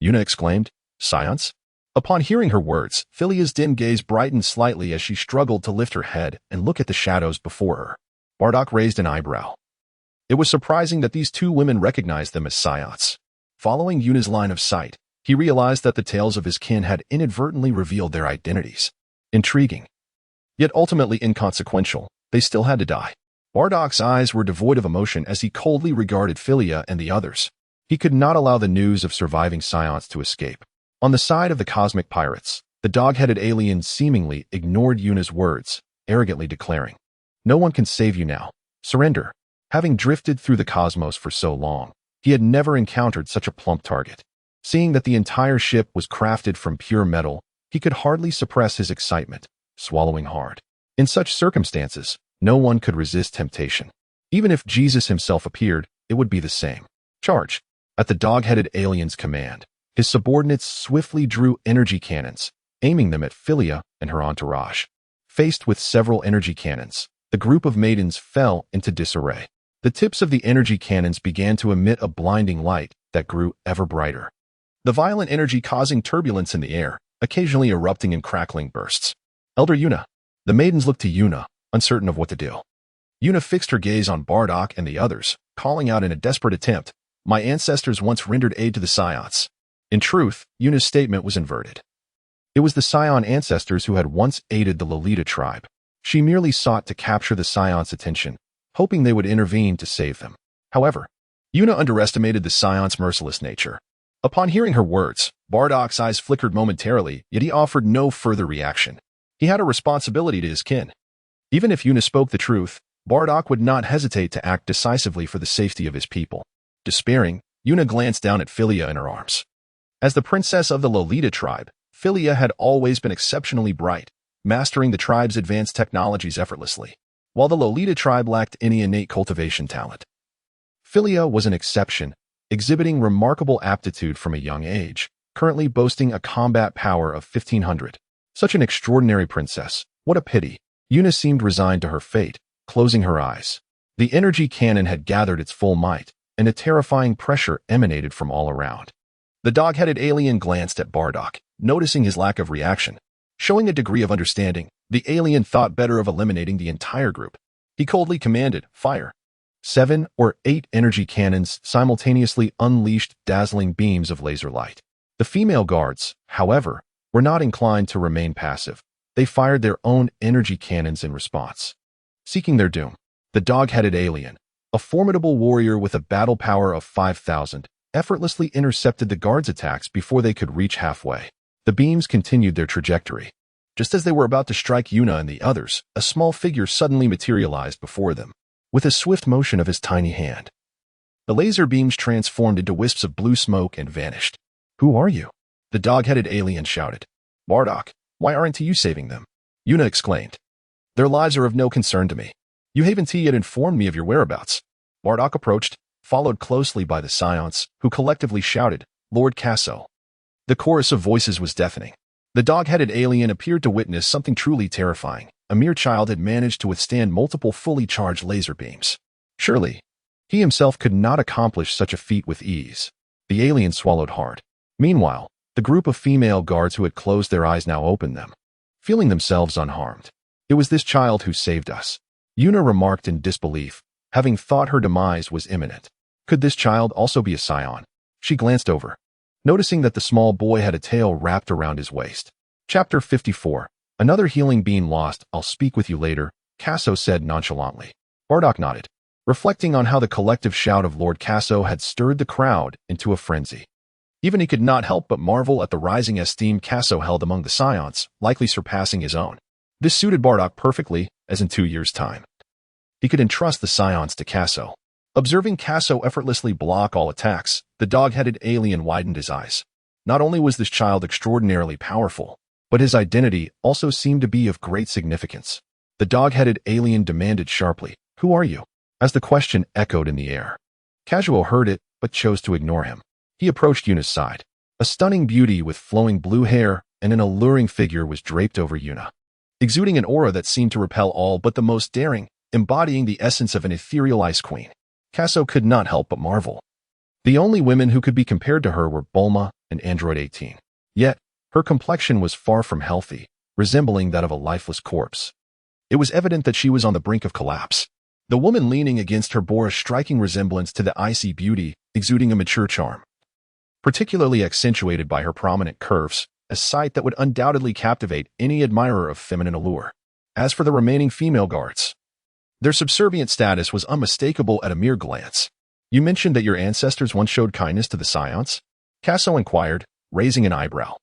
Yuna exclaimed, "Science?" Upon hearing her words, Philia's dim gaze brightened slightly as she struggled to lift her head and look at the shadows before her. Bardock raised an eyebrow. It was surprising that these two women recognized them as Scions. Following Yuna's line of sight, he realized that the tales of his kin had inadvertently revealed their identities. Intriguing. Yet ultimately inconsequential, they still had to die. Bardock's eyes were devoid of emotion as he coldly regarded Philia and the others. He could not allow the news of surviving Scions to escape. On the side of the cosmic pirates, the dog-headed alien seemingly ignored Yuna's words, arrogantly declaring, "No one can save you now. Surrender." Having drifted through the cosmos for so long, he had never encountered such a plump target. Seeing that the entire ship was crafted from pure metal, he could hardly suppress his excitement, swallowing hard. In such circumstances, no one could resist temptation. Even if Jesus himself appeared, it would be the same. Charge. At the dog-headed alien's command, his subordinates swiftly drew energy cannons, aiming them at Philia and her entourage. Faced with several energy cannons, the group of maidens fell into disarray. The tips of the energy cannons began to emit a blinding light that grew ever brighter. The violent energy causing turbulence in the air, occasionally erupting in crackling bursts. Elder Yuna. The maidens looked to Yuna, uncertain of what to do. Yuna fixed her gaze on Bardock and the others, calling out in a desperate attempt, "My ancestors once rendered aid to the Scions." In truth, Yuna's statement was inverted. It was the Scion ancestors who had once aided the Lolita tribe. She merely sought to capture the Scions' attention, hoping they would intervene to save them. However, Yuna underestimated the Scions' merciless nature. Upon hearing her words, Bardock's eyes flickered momentarily, yet he offered no further reaction. He had a responsibility to his kin. Even if Yuna spoke the truth, Bardock would not hesitate to act decisively for the safety of his people. Despairing, Yuna glanced down at Philia in her arms. As the princess of the Lolita tribe, Philia had always been exceptionally bright, mastering the tribe's advanced technologies effortlessly, while the Lolita tribe lacked any innate cultivation talent. Philia was an exception, exhibiting remarkable aptitude from a young age, currently boasting a combat power of 1500. Such an extraordinary princess, what a pity. Yuna seemed resigned to her fate, closing her eyes. The energy cannon had gathered its full might, and a terrifying pressure emanated from all around. The dog-headed alien glanced at Bardock, noticing his lack of reaction. Showing a degree of understanding, the alien thought better of eliminating the entire group. He coldly commanded, "Fire." 7 or 8 energy cannons simultaneously unleashed dazzling beams of laser light. The female guards, however, were not inclined to remain passive. They fired their own energy cannons in response. Seeking their doom, the dog-headed alien, a formidable warrior with a battle power of 5,000, effortlessly intercepted the guards' attacks before they could reach halfway. The beams continued their trajectory. Just as they were about to strike Yuna and the others, a small figure suddenly materialized before them, with a swift motion of his tiny hand. The laser beams transformed into wisps of blue smoke and vanished. "Who are you?" the dog-headed alien shouted. "Bardock, why aren't you saving them?" Yuna exclaimed. "Their lives are of no concern to me. You haven't yet informed me of your whereabouts." Bardock approached, followed closely by the Scions, who collectively shouted, "Lord Casso." The chorus of voices was deafening. The dog-headed alien appeared to witness something truly terrifying. A mere child had managed to withstand multiple fully charged laser beams. Surely, he himself could not accomplish such a feat with ease. The alien swallowed hard. Meanwhile, the group of female guards who had closed their eyes now opened them, feeling themselves unharmed. "It was this child who saved us," Yuna remarked in disbelief, having thought her demise was imminent. Could this child also be a Scion? She glanced over, noticing that the small boy had a tail wrapped around his waist. Chapter 54. Another healing being lost. "I'll speak with you later," Casso said nonchalantly. Bardock nodded. reflecting on how the collective shout of Lord Casso had stirred the crowd into a frenzy. Even he could not help but marvel at the rising esteem Casso held among the Scions, likely surpassing his own. This suited Bardock perfectly, as in 2 years' time he could entrust the Scions to Casso. Observing Casso effortlessly block all attacks, the dog-headed alien widened his eyes. Not only was this child extraordinarily powerful, but his identity also seemed to be of great significance. The dog-headed alien demanded sharply, "Who are you?" as the question echoed in the air. Casso heard it, but chose to ignore him. He approached Yuna's side. A stunning beauty with flowing blue hair and an alluring figure was draped over Yuna, exuding an aura that seemed to repel all but the most daring, embodying the essence of an ethereal ice queen. Casso could not help but marvel. The only women who could be compared to her were Bulma and Android 18. Yet, her complexion was far from healthy, resembling that of a lifeless corpse. It was evident that she was on the brink of collapse. The woman leaning against her bore a striking resemblance to the icy beauty, exuding a mature charm, particularly accentuated by her prominent curves, a sight that would undoubtedly captivate any admirer of feminine allure. As for the remaining female guards, their subservient status was unmistakable at a mere glance. "You mentioned that your ancestors once showed kindness to the Scions?" Casso inquired, raising an eyebrow.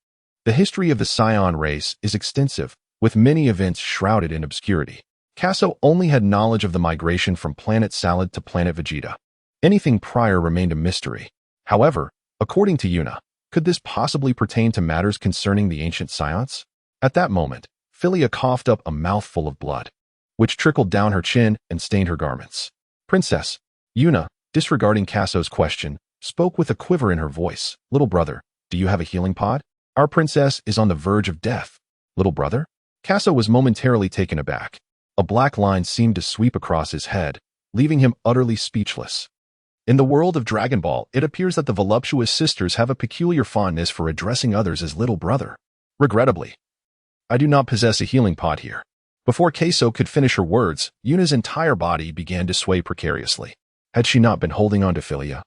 The history of the Scion race is extensive, with many events shrouded in obscurity. Casso only had knowledge of the migration from planet Salad to planet Vegeta. Anything prior remained a mystery. However, according to Yuna, could this possibly pertain to matters concerning the ancient Scions? At that moment, Philia coughed up a mouthful of blood, which trickled down her chin and stained her garments. "Princess," Yuna, disregarding Casso's question, spoke with a quiver in her voice. "Little brother, do you have a healing pod? Our princess is on the verge of death." "Little brother?" Casso was momentarily taken aback. A black line seemed to sweep across his head, leaving him utterly speechless. In the world of Dragon Ball, it appears that the voluptuous sisters have a peculiar fondness for addressing others as little brother. Regrettably, I do not possess a healing pod here. Before Casso could finish her words, Yuna's entire body began to sway precariously. Had she not been holding on to Philia,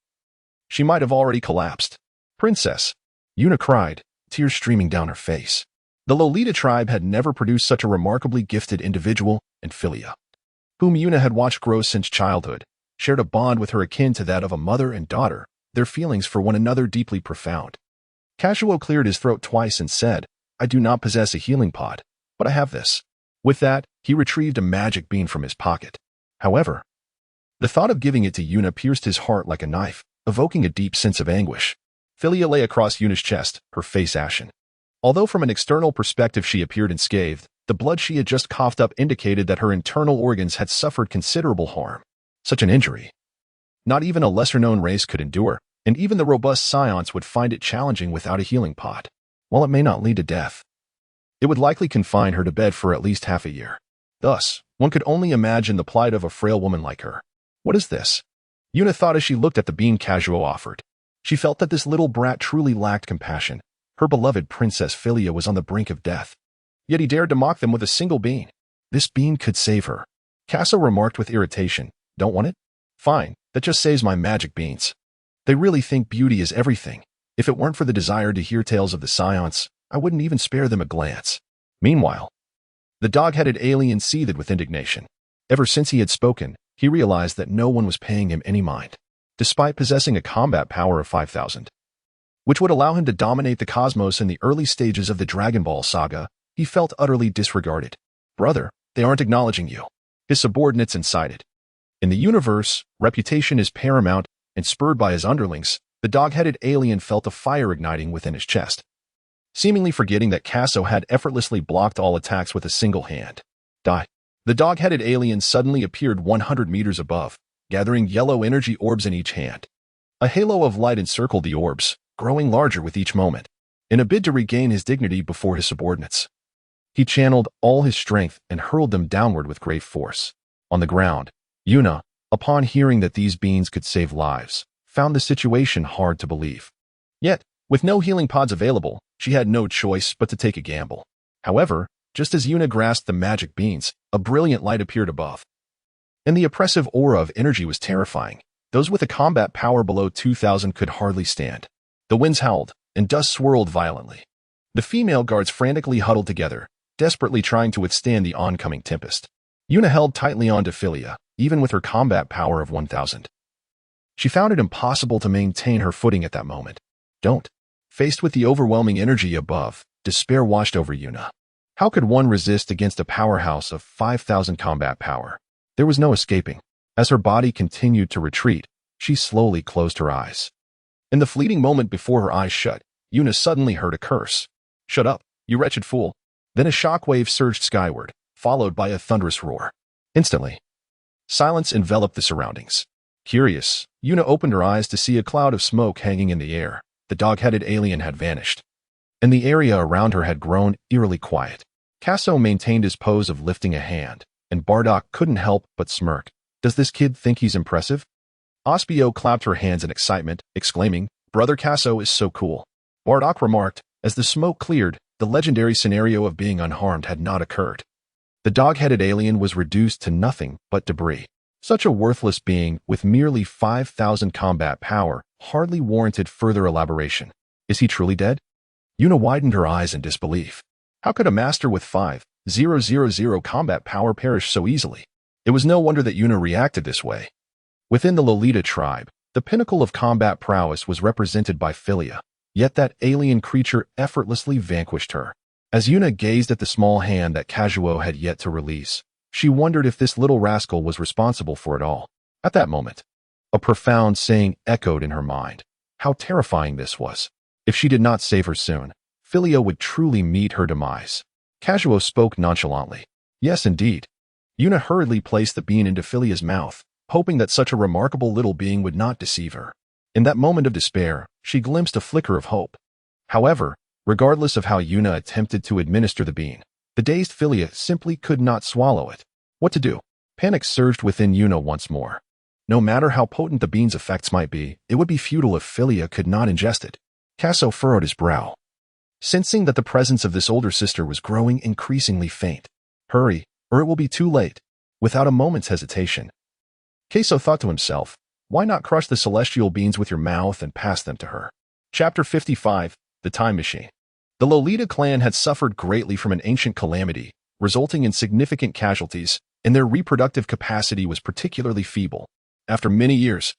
she might have already collapsed. "Princess," Yuna cried, tears streaming down her face. The Lolita tribe had never produced such a remarkably gifted individual, and Philia, whom Yuna had watched grow since childhood, shared a bond with her akin to that of a mother and daughter, their feelings for one another deeply profound. Casso cleared his throat twice and said, "I do not possess a healing pod, but I have this." With that, he retrieved a magic bean from his pocket. However, the thought of giving it to Yuna pierced his heart like a knife, evoking a deep sense of anguish. Philia lay across Yuna's chest, her face ashen. Although from an external perspective she appeared unscathed, the blood she had just coughed up indicated that her internal organs had suffered considerable harm. Such an injury, not even a lesser-known race could endure, and even the robust Scions would find it challenging without a healing pod. While it may not lead to death, it would likely confine her to bed for at least half a year. Thus, one could only imagine the plight of a frail woman like her. "What is this?" Yuna thought as she looked at the bean Casso offered. She felt that this little brat truly lacked compassion. Her beloved Princess Philia was on the brink of death. Yet he dared to mock them with a single bean. This bean could save her. Casso remarked with irritation, "Don't want it? Fine, that just saves my magic beans. They really think beauty is everything. If it weren't for the desire to hear tales of the Scions, I wouldn't even spare them a glance." Meanwhile, the dog-headed alien seethed with indignation. Ever since he had spoken, he realized that no one was paying him any mind. Despite possessing a combat power of 5,000, which would allow him to dominate the cosmos in the early stages of the Dragon Ball saga, he felt utterly disregarded. "Brother, they aren't acknowledging you," his subordinates incited. In the universe, reputation is paramount, and spurred by his underlings, the dog-headed alien felt a fire igniting within his chest. Seemingly forgetting that Casso had effortlessly blocked all attacks with a single hand. Die. The dog-headed alien suddenly appeared 100 meters above, gathering yellow energy orbs in each hand. A halo of light encircled the orbs, growing larger with each moment. In a bid to regain his dignity before his subordinates, he channeled all his strength and hurled them downward with great force. On the ground, Yuna, upon hearing that these beans could save lives, found the situation hard to believe. Yet, with no healing pods available, she had no choice but to take a gamble. However, just as Yuna grasped the magic beans, a brilliant light appeared above. And the oppressive aura of energy was terrifying. Those with a combat power below 2,000 could hardly stand. The winds howled, and dust swirled violently. The female guards frantically huddled together, desperately trying to withstand the oncoming tempest. Yuna held tightly onto Philia, even with her combat power of 1,000. She found it impossible to maintain her footing at that moment. Don't. Faced with the overwhelming energy above, despair washed over Yuna. How could one resist against a powerhouse of 5,000 combat power? There was no escaping. As her body continued to retreat, she slowly closed her eyes. In the fleeting moment before her eyes shut, Yuna suddenly heard a curse. "Shut up, you wretched fool." Then a shockwave surged skyward, followed by a thunderous roar. Instantly, silence enveloped the surroundings. Curious, Yuna opened her eyes to see a cloud of smoke hanging in the air. The dog-headed alien had vanished, and the area around her had grown eerily quiet. Casso maintained his pose of lifting a hand, and Bardock couldn't help but smirk. Does this kid think he's impressive? Osbier clapped her hands in excitement, exclaiming, "Brother Casso is so cool." Bardock remarked, as the smoke cleared, the legendary scenario of being unharmed had not occurred. The dog-headed alien was reduced to nothing but debris. Such a worthless being with merely 5,000 combat power hardly warranted further elaboration. Is he truly dead? Yuna widened her eyes in disbelief. How could a master with 5,000 combat power perish so easily? It was no wonder that Yuna reacted this way. Within the Lolita tribe, the pinnacle of combat prowess was represented by Philia, yet that alien creature effortlessly vanquished her. As Yuna gazed at the small hand that Casso had yet to release, she wondered if this little rascal was responsible for it all. At that moment, a profound saying echoed in her mind. How terrifying this was. If she did not save her soon, Philia would truly meet her demise. Casso spoke nonchalantly. Yes, indeed. Yuna hurriedly placed the bean into Philia's mouth, hoping that such a remarkable little being would not deceive her. In that moment of despair, she glimpsed a flicker of hope. However, regardless of how Yuna attempted to administer the bean, the dazed Philia simply could not swallow it. What to do? Panic surged within Yuna once more. No matter how potent the bean's effects might be, it would be futile if Philia could not ingest it. Casso furrowed his brow, sensing that the presence of this older sister was growing increasingly faint. Hurry, or it will be too late. Without a moment's hesitation, Casso thought to himself, why not crush the celestial beans with your mouth and pass them to her? Chapter 55, The Time Machine. The Lolita clan had suffered greatly from an ancient calamity, resulting in significant casualties, and their reproductive capacity was particularly feeble. After many years,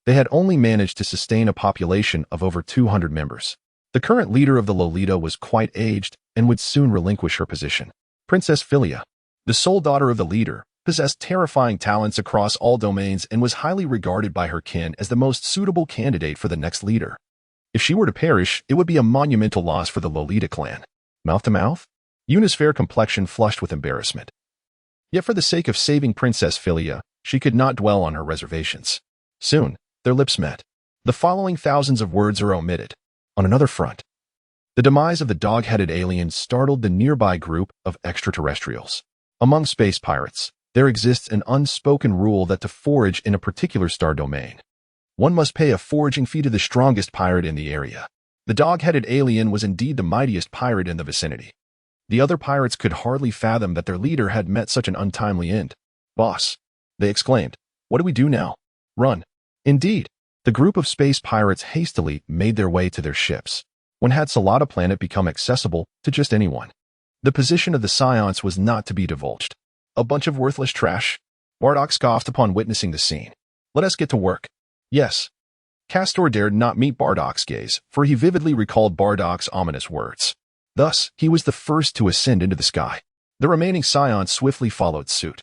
they had only managed to sustain a population of over 200 members. The current leader of the Lolita was quite aged and would soon relinquish her position. Princess Philia, the sole daughter of the leader, possessed terrifying talents across all domains and was highly regarded by her kin as the most suitable candidate for the next leader. If she were to perish, it would be a monumental loss for the Lolita clan. Mouth to mouth? Yuna's fair complexion flushed with embarrassment. Yet for the sake of saving Princess Philia, she could not dwell on her reservations. Soon, their lips met. The following thousands of words are omitted. On another front, the demise of the dog-headed alien startled the nearby group of extraterrestrials. Among space pirates, there exists an unspoken rule that to forage in a particular star domain, one must pay a foraging fee to the strongest pirate in the area. The dog-headed alien was indeed the mightiest pirate in the vicinity. The other pirates could hardly fathom that their leader had met such an untimely end. "Boss," they exclaimed, "what do we do now?" "Run." Indeed, the group of space pirates hastily made their way to their ships. When had Salata planet become accessible to just anyone? The position of the Scions was not to be divulged. A bunch of worthless trash. Bardock scoffed upon witnessing the scene. Let us get to work. Yes. Castor dared not meet Bardock's gaze, for he vividly recalled Bardock's ominous words. Thus, he was the first to ascend into the sky. The remaining Scions swiftly followed suit.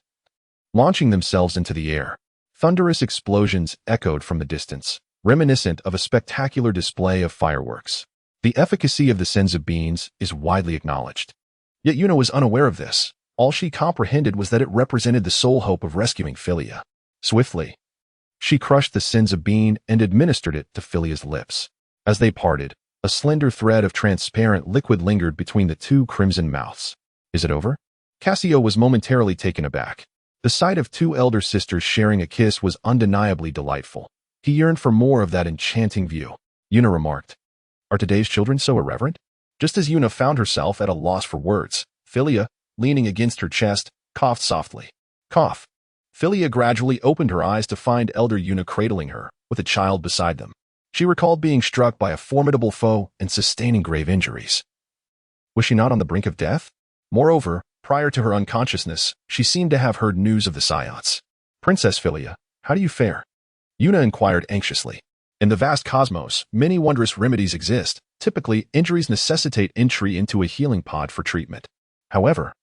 Launching themselves into the air, thunderous explosions echoed from the distance, reminiscent of a spectacular display of fireworks. The efficacy of the senzu beans is widely acknowledged. Yet Yuna was unaware of this. All she comprehended was that it represented the sole hope of rescuing Philia. Swiftly, she crushed the senzu bean and administered it to Philia's lips. As they parted, a slender thread of transparent liquid lingered between the two crimson mouths. Is it over? Cassio was momentarily taken aback. The sight of two elder sisters sharing a kiss was undeniably delightful. He yearned for more of that enchanting view. Yuna remarked, "Are today's children so irreverent?" Just as Yuna found herself at a loss for words, Philia, leaning against her chest, coughed softly. Cough. Philia gradually opened her eyes to find elder Yuna cradling her, with a child beside them. She recalled being struck by a formidable foe and sustaining grave injuries. Was she not on the brink of death? Moreover, prior to her unconsciousness, she seemed to have heard news of the Scions. Princess Philia, how do you fare? Yuna inquired anxiously. In the vast cosmos, many wondrous remedies exist. Typically, injuries necessitate entry into a healing pod for treatment. However,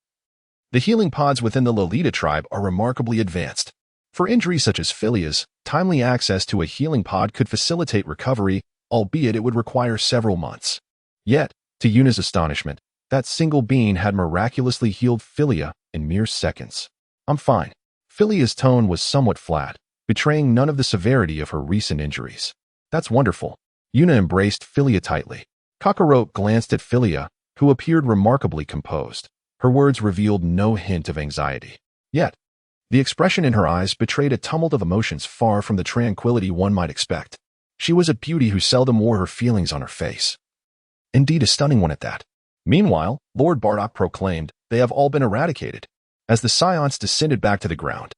the healing pods within the Lolita tribe are remarkably advanced. For injuries such as Philia's, timely access to a healing pod could facilitate recovery, albeit it would require several months. Yet, to Yuna's astonishment, that single being had miraculously healed Philia in mere seconds. I'm fine. Philia's tone was somewhat flat, betraying none of the severity of her recent injuries. That's wonderful. Yuna embraced Philia tightly. Kakarot glanced at Philia, who appeared remarkably composed. Her words revealed no hint of anxiety. Yet, the expression in her eyes betrayed a tumult of emotions far from the tranquility one might expect. She was a beauty who seldom wore her feelings on her face. Indeed, a stunning one at that. Meanwhile, Lord Bardock proclaimed, they have all been eradicated. As the Scions descended back to the ground,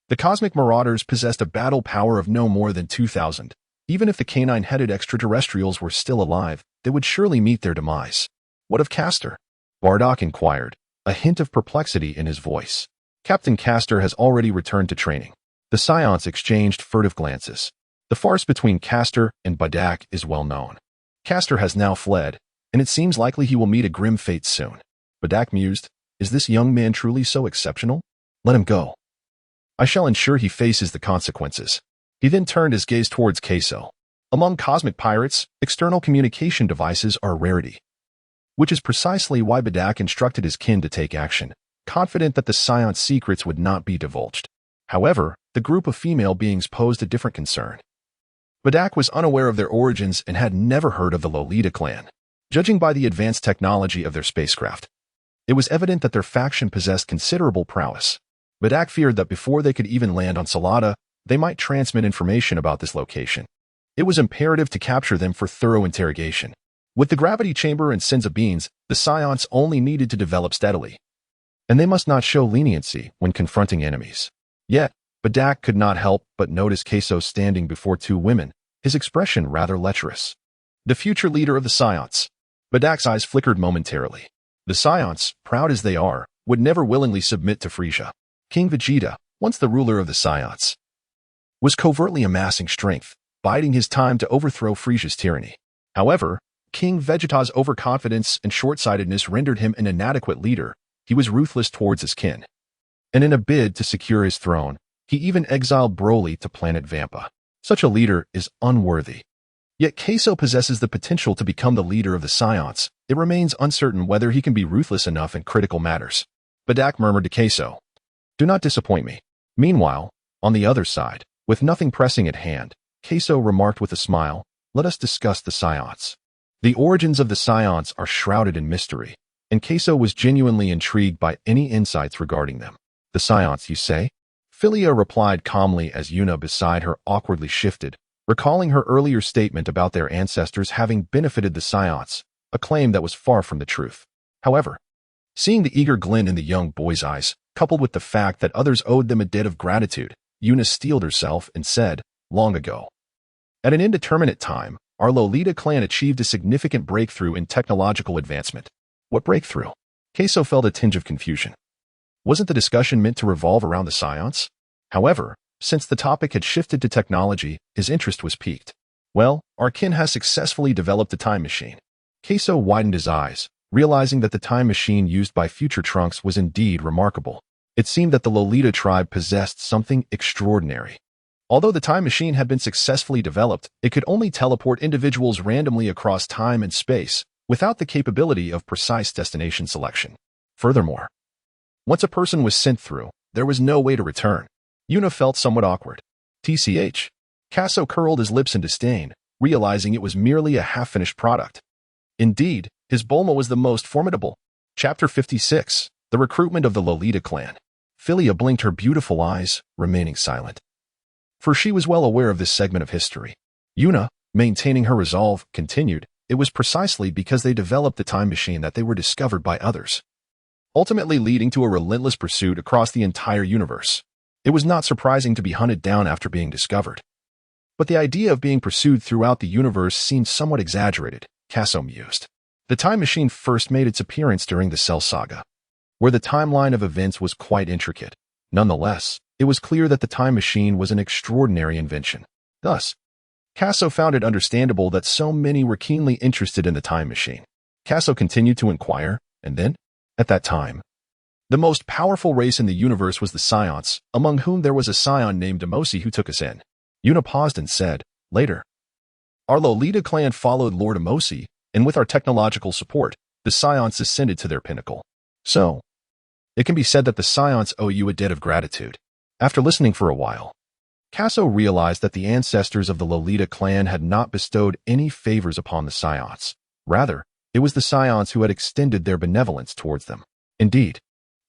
the cosmic marauders possessed a battle power of no more than 2,000. Even if the canine-headed extraterrestrials were still alive, they would surely meet their demise. What of Castor? Bardock inquired, a hint of perplexity in his voice. Captain Castor has already returned to training. The Scions exchanged furtive glances. The farce between Castor and Bardock is well known. Castor has now fled, and it seems likely he will meet a grim fate soon. Bardock mused, is this young man truly so exceptional? Let him go. I shall ensure he faces the consequences. He then turned his gaze towards Casso. Among cosmic pirates, external communication devices are a rarity, which is precisely why Bardock instructed his kin to take action, confident that the Scion's secrets would not be divulged. However, the group of female beings posed a different concern. Bardock was unaware of their origins and had never heard of the Lolita clan. Judging by the advanced technology of their spacecraft, it was evident that their faction possessed considerable prowess. Bardock feared that before they could even land on Salada, they might transmit information about this location. It was imperative to capture them for thorough interrogation. With the gravity chamber and Senza beans, the Scions only needed to develop steadily, and they must not show leniency when confronting enemies. Yet, Bardock could not help but notice Casso standing before two women, his expression rather lecherous. The future leader of the Scions. Bardock's eyes flickered momentarily. The Scions, proud as they are, would never willingly submit to Frisia. King Vegeta, once the ruler of the Scions, was covertly amassing strength, biding his time to overthrow Frisia's tyranny. However, King Vegeta's overconfidence and short-sightedness rendered him an inadequate leader. He was ruthless towards his kin. And in a bid to secure his throne, he even exiled Broly to planet Vampa. Such a leader is unworthy. Yet Casso possesses the potential to become the leader of the Scions. It remains uncertain whether he can be ruthless enough in critical matters. Bardock murmured to Casso, do not disappoint me. Meanwhile, on the other side, with nothing pressing at hand, Casso remarked with a smile, let us discuss the Scions. The origins of the Scions are shrouded in mystery, and Casso was genuinely intrigued by any insights regarding them. The Scions, you say? Philia replied calmly as Yuna beside her awkwardly shifted, recalling her earlier statement about their ancestors having benefited the Scions, a claim that was far from the truth. However, seeing the eager glint in the young boy's eyes, coupled with the fact that others owed them a debt of gratitude, Yuna steeled herself and said, long ago. At an indeterminate time, our Lolita clan achieved a significant breakthrough in technological advancement. What breakthrough? Casso felt a tinge of confusion. Wasn't the discussion meant to revolve around the Scions? However, since the topic had shifted to technology, his interest was piqued. Well, our kin has successfully developed a time machine. Casso widened his eyes, realizing that the time machine used by future Trunks was indeed remarkable. It seemed that the Lolita tribe possessed something extraordinary. Although the time machine had been successfully developed, it could only teleport individuals randomly across time and space, without the capability of precise destination selection. Furthermore, once a person was sent through, there was no way to return. Yuna felt somewhat awkward. TCH. Casso curled his lips in disdain, realizing it was merely a half-finished product. Indeed, his Bulma was the most formidable. Chapter 56. The Recruitment of the Lolita Clan. Philia blinked her beautiful eyes, remaining silent. For she was well aware of this segment of history. Yuna, maintaining her resolve, continued, it was precisely because they developed the time machine that they were discovered by others, ultimately leading to a relentless pursuit across the entire universe. It was not surprising to be hunted down after being discovered. But the idea of being pursued throughout the universe seemed somewhat exaggerated, Casso mused. The time machine first made its appearance during the Cell Saga, where the timeline of events was quite intricate. Nonetheless, It was clear that the time machine was an extraordinary invention. Thus, Casso found it understandable that so many were keenly interested in the time machine. Casso continued to inquire, and then, at that time, the most powerful race in the universe was the Scions, among whom there was a Scion named Demosi who took us in. Yuna paused and said, later, our Lolita clan followed Lord Demosi, and with our technological support, the Scions ascended to their pinnacle. So, it can be said that the Scions owe you a debt of gratitude. After listening for a while, Casso realized that the ancestors of the Lolita clan had not bestowed any favors upon the Scions. Rather, it was the Scions who had extended their benevolence towards them. Indeed,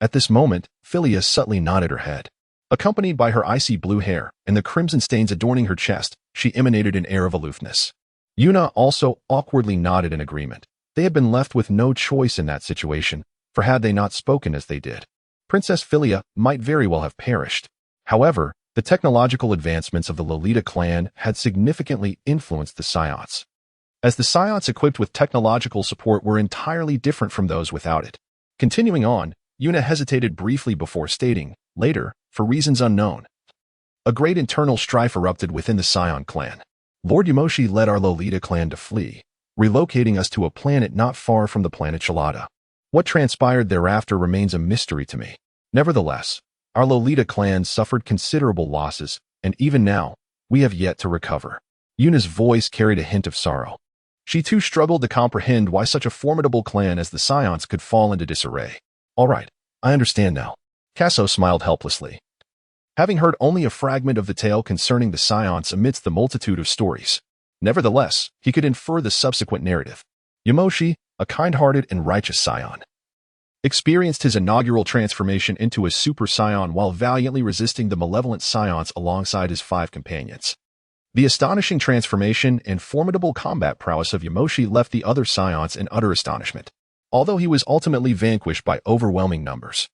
at this moment, Philia subtly nodded her head. Accompanied by her icy blue hair and the crimson stains adorning her chest, she emanated an air of aloofness. Yuna also awkwardly nodded in agreement. They had been left with no choice in that situation, for had they not spoken as they did, Princess Philia might very well have perished. However, the technological advancements of the Lolita clan had significantly influenced the Scions, as the Scions equipped with technological support were entirely different from those without it. Continuing on, Yuna hesitated briefly before stating, later, for reasons unknown, a great internal strife erupted within the Scion clan. Lord Yamoshi led our Lolita clan to flee, relocating us to a planet not far from the planet Shalada. What transpired thereafter remains a mystery to me. Nevertheless, our Lolita clan suffered considerable losses, and even now, we have yet to recover. Yuna's voice carried a hint of sorrow. She too struggled to comprehend why such a formidable clan as the Scions could fall into disarray. All right, I understand now. Casso smiled helplessly. Having heard only a fragment of the tale concerning the Scions amidst the multitude of stories, nevertheless, he could infer the subsequent narrative. Yamoshi, a kind-hearted and righteous Scion, experienced his inaugural transformation into a Super Scion while valiantly resisting the malevolent Scions alongside his 5 companions. The astonishing transformation and formidable combat prowess of Yamoshi left the other Scions in utter astonishment, although he was ultimately vanquished by overwhelming numbers.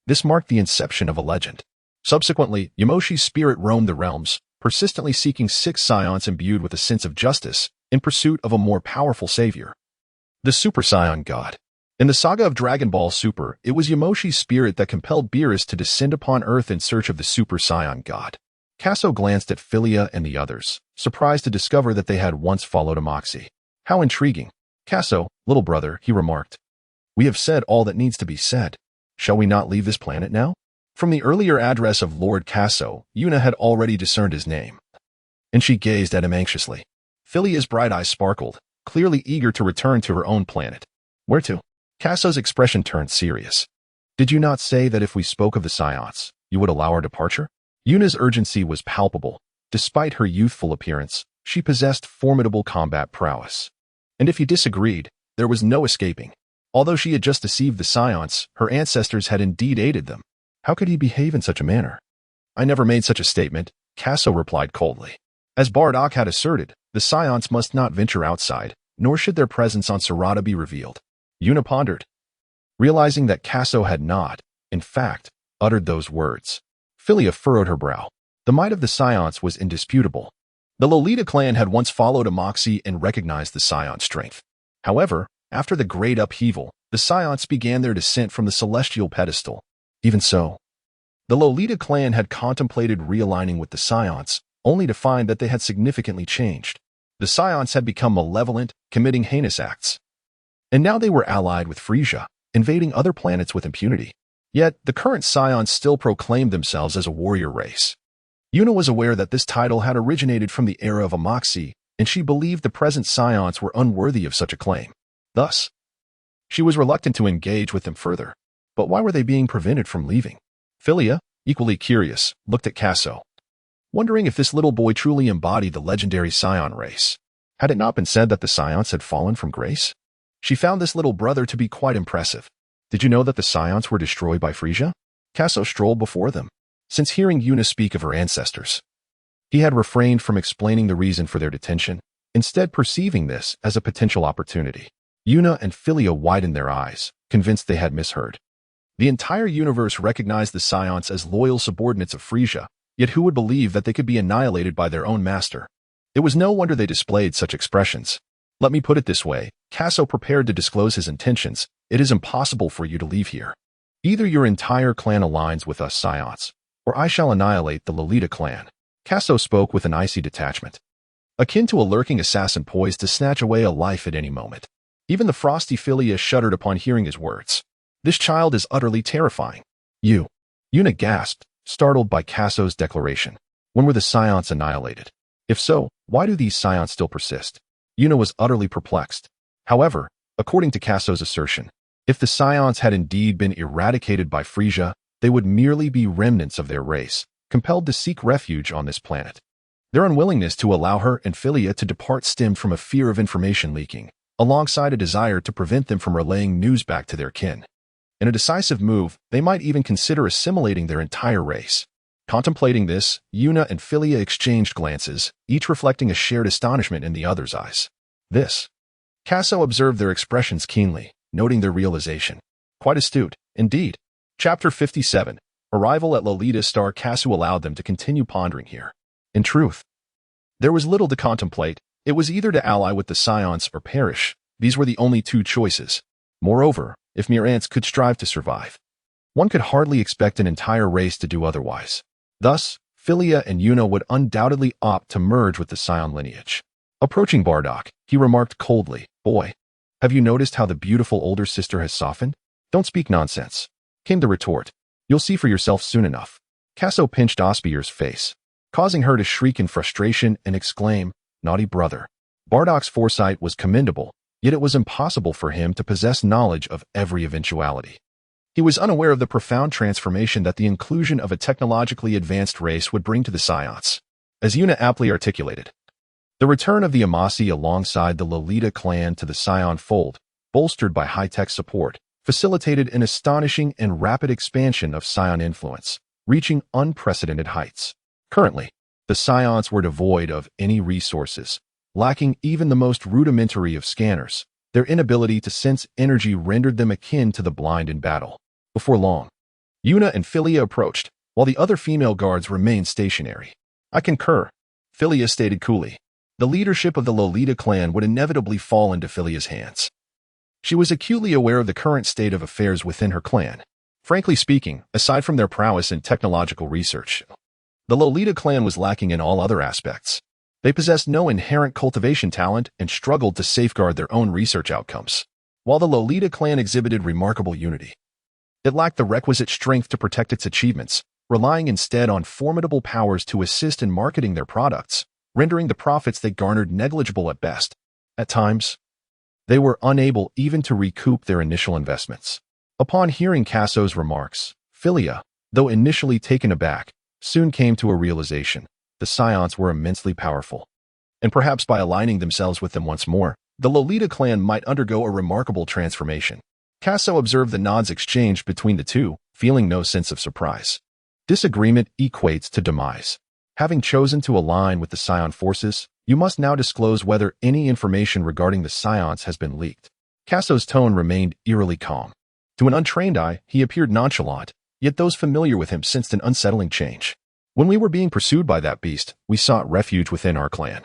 This marked the inception of a legend. Subsequently, Yamoshi's spirit roamed the realms, persistently seeking 6 Scions imbued with a sense of justice in pursuit of a more powerful savior, the Super Saiyan God. In the saga of Dragon Ball Super, it was Yamoshi's spirit that compelled Beerus to descend upon Earth in search of the Super Saiyan God. Casso glanced at Philia and the others, surprised to discover that they had once followed Amoxie. How intriguing. Casso, little brother, he remarked. We have said all that needs to be said. Shall we not leave this planet now? From the earlier address of Lord Casso, Yuna had already discerned his name, and she gazed at him anxiously. Philia's bright eyes sparkled, clearly eager to return to her own planet. Where to? Casso's expression turned serious. Did you not say that if we spoke of the Scions, you would allow our departure? Yuna's urgency was palpable. Despite her youthful appearance, she possessed formidable combat prowess. And if he disagreed, there was no escaping. Although she had just deceived the Scions, her ancestors had indeed aided them. How could he behave in such a manner? I never made such a statement, Casso replied coldly. As Bardock had asserted, the Scions must not venture outside, nor should their presence on Sarada be revealed. Yuna pondered, realizing that Casso had not, in fact, uttered those words. Philia furrowed her brow. The might of the Scions was indisputable. The Lolita clan had once followed Amoxie and recognized the Scion's strength. However, after the great upheaval, the Scions began their descent from the celestial pedestal. Even so, the Lolita clan had contemplated realigning with the Scions, only to find that they had significantly changed. The Scions had become malevolent, committing heinous acts. And now they were allied with Frisia, invading other planets with impunity. Yet, the current Scions still proclaimed themselves as a warrior race. Yuna was aware that this title had originated from the era of Amoxie, and she believed the present Scions were unworthy of such a claim. Thus, she was reluctant to engage with them further. But why were they being prevented from leaving? Philia, equally curious, looked at Casso, wondering if this little boy truly embodied the legendary Scion race. Had it not been said that the Scions had fallen from grace? She found this little brother to be quite impressive. Did you know that the Scions were destroyed by Frisia? Casso strolled before them. Since hearing Yuna speak of her ancestors, he had refrained from explaining the reason for their detention, instead perceiving this as a potential opportunity. Yuna and Philia widened their eyes, convinced they had misheard. The entire universe recognized the Scions as loyal subordinates of Frisia, yet who would believe that they could be annihilated by their own master? It was no wonder they displayed such expressions. Let me put it this way, Casso prepared to disclose his intentions. It is impossible for you to leave here. Either your entire clan aligns with us Scions, or I shall annihilate the Lolita clan. Casso spoke with an icy detachment, akin to a lurking assassin poised to snatch away a life at any moment. Even the frosty Philia shuddered upon hearing his words. This child is utterly terrifying. You. Yuna gasped, startled by Casso's declaration. When were the Scions annihilated? If so, why do these Scions still persist? Yuna was utterly perplexed. However, according to Casso's assertion, if the Scions had indeed been eradicated by Frisia, they would merely be remnants of their race, compelled to seek refuge on this planet. Their unwillingness to allow her and Philia to depart stemmed from a fear of information leaking, alongside a desire to prevent them from relaying news back to their kin. In a decisive move, they might even consider assimilating their entire race. Contemplating this, Yuna and Philia exchanged glances, each reflecting a shared astonishment in the other's eyes. Casso observed their expressions keenly, noting their realization. Quite astute, indeed. Chapter 57. Arrival at Lolita Star. Casso allowed them to continue pondering here. In truth, there was little to contemplate. It was either to ally with the Scions or perish. These were the only two choices. Moreover, if mere ants could strive to survive, one could hardly expect an entire race to do otherwise. Thus, Philia and Yuna would undoubtedly opt to merge with the Scion lineage. Approaching Bardock, he remarked coldly, "Boy, have you noticed how the beautiful older sister has softened?" "Don't speak nonsense," came the retort. "You'll see for yourself soon enough." Casso pinched Osbier's face, causing her to shriek in frustration and exclaim, "Naughty brother." Bardock's foresight was commendable, yet it was impossible for him to possess knowledge of every eventuality. He was unaware of the profound transformation that the inclusion of a technologically advanced race would bring to the Scions. As Yuna aptly articulated, the return of the Amasi alongside the Lolita clan to the Scion fold, bolstered by high-tech support, facilitated an astonishing and rapid expansion of Scion influence, reaching unprecedented heights. Currently, the Scions were devoid of any resources, lacking even the most rudimentary of scanners. Their inability to sense energy rendered them akin to the blind in battle. Before long, Yuna and Philia approached, while the other female guards remained stationary. "I concur," Philia stated coolly. The leadership of the Lolita clan would inevitably fall into Philia's hands. She was acutely aware of the current state of affairs within her clan. Frankly speaking, aside from their prowess in technological research, the Lolita clan was lacking in all other aspects. They possessed no inherent cultivation talent and struggled to safeguard their own research outcomes. While the Lolita clan exhibited remarkable unity, it lacked the requisite strength to protect its achievements, relying instead on formidable powers to assist in marketing their products, rendering the profits they garnered negligible at best. At times, they were unable even to recoup their initial investments. Upon hearing Casso's remarks, Philia, though initially taken aback, soon came to a realization. The Scions were immensely powerful, and perhaps by aligning themselves with them once more, the Lolita clan might undergo a remarkable transformation. Casso observed the nods exchanged between the two, feeling no sense of surprise. Disagreement equates to demise. Having chosen to align with the Scion forces, you must now disclose whether any information regarding the Scions has been leaked. Casso's tone remained eerily calm. To an untrained eye, he appeared nonchalant, yet those familiar with him sensed an unsettling change. "When we were being pursued by that beast, we sought refuge within our clan,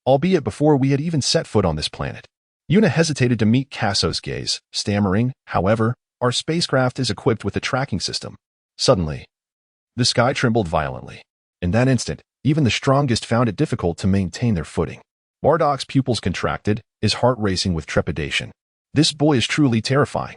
albeit before we had even set foot on this planet." Yuna hesitated to meet Casso's gaze, stammering, "However, our spacecraft is equipped with a tracking system." Suddenly, the sky trembled violently. In that instant, even the strongest found it difficult to maintain their footing. Bardock's pupils contracted, his heart racing with trepidation. "This boy is truly terrifying."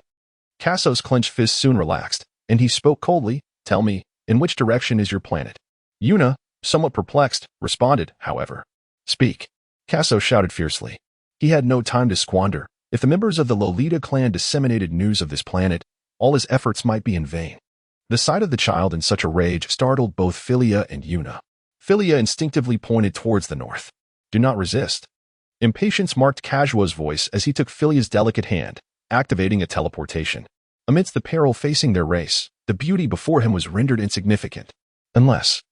Casso's clenched fist soon relaxed, and he spoke coldly, "Tell me, in which direction is your planet?" Yuna, somewhat perplexed, responded, "However." "Speak," Casso shouted fiercely. He had no time to squander. If the members of the Lolita clan disseminated news of this planet, all his efforts might be in vain. The sight of the child in such a rage startled both Philia and Yuna. Philia instinctively pointed towards the north. "Do not resist." Impatience marked Casso's voice as he took Philia's delicate hand, activating a teleportation. Amidst the peril facing their race, the beauty before him was rendered insignificant. Unless.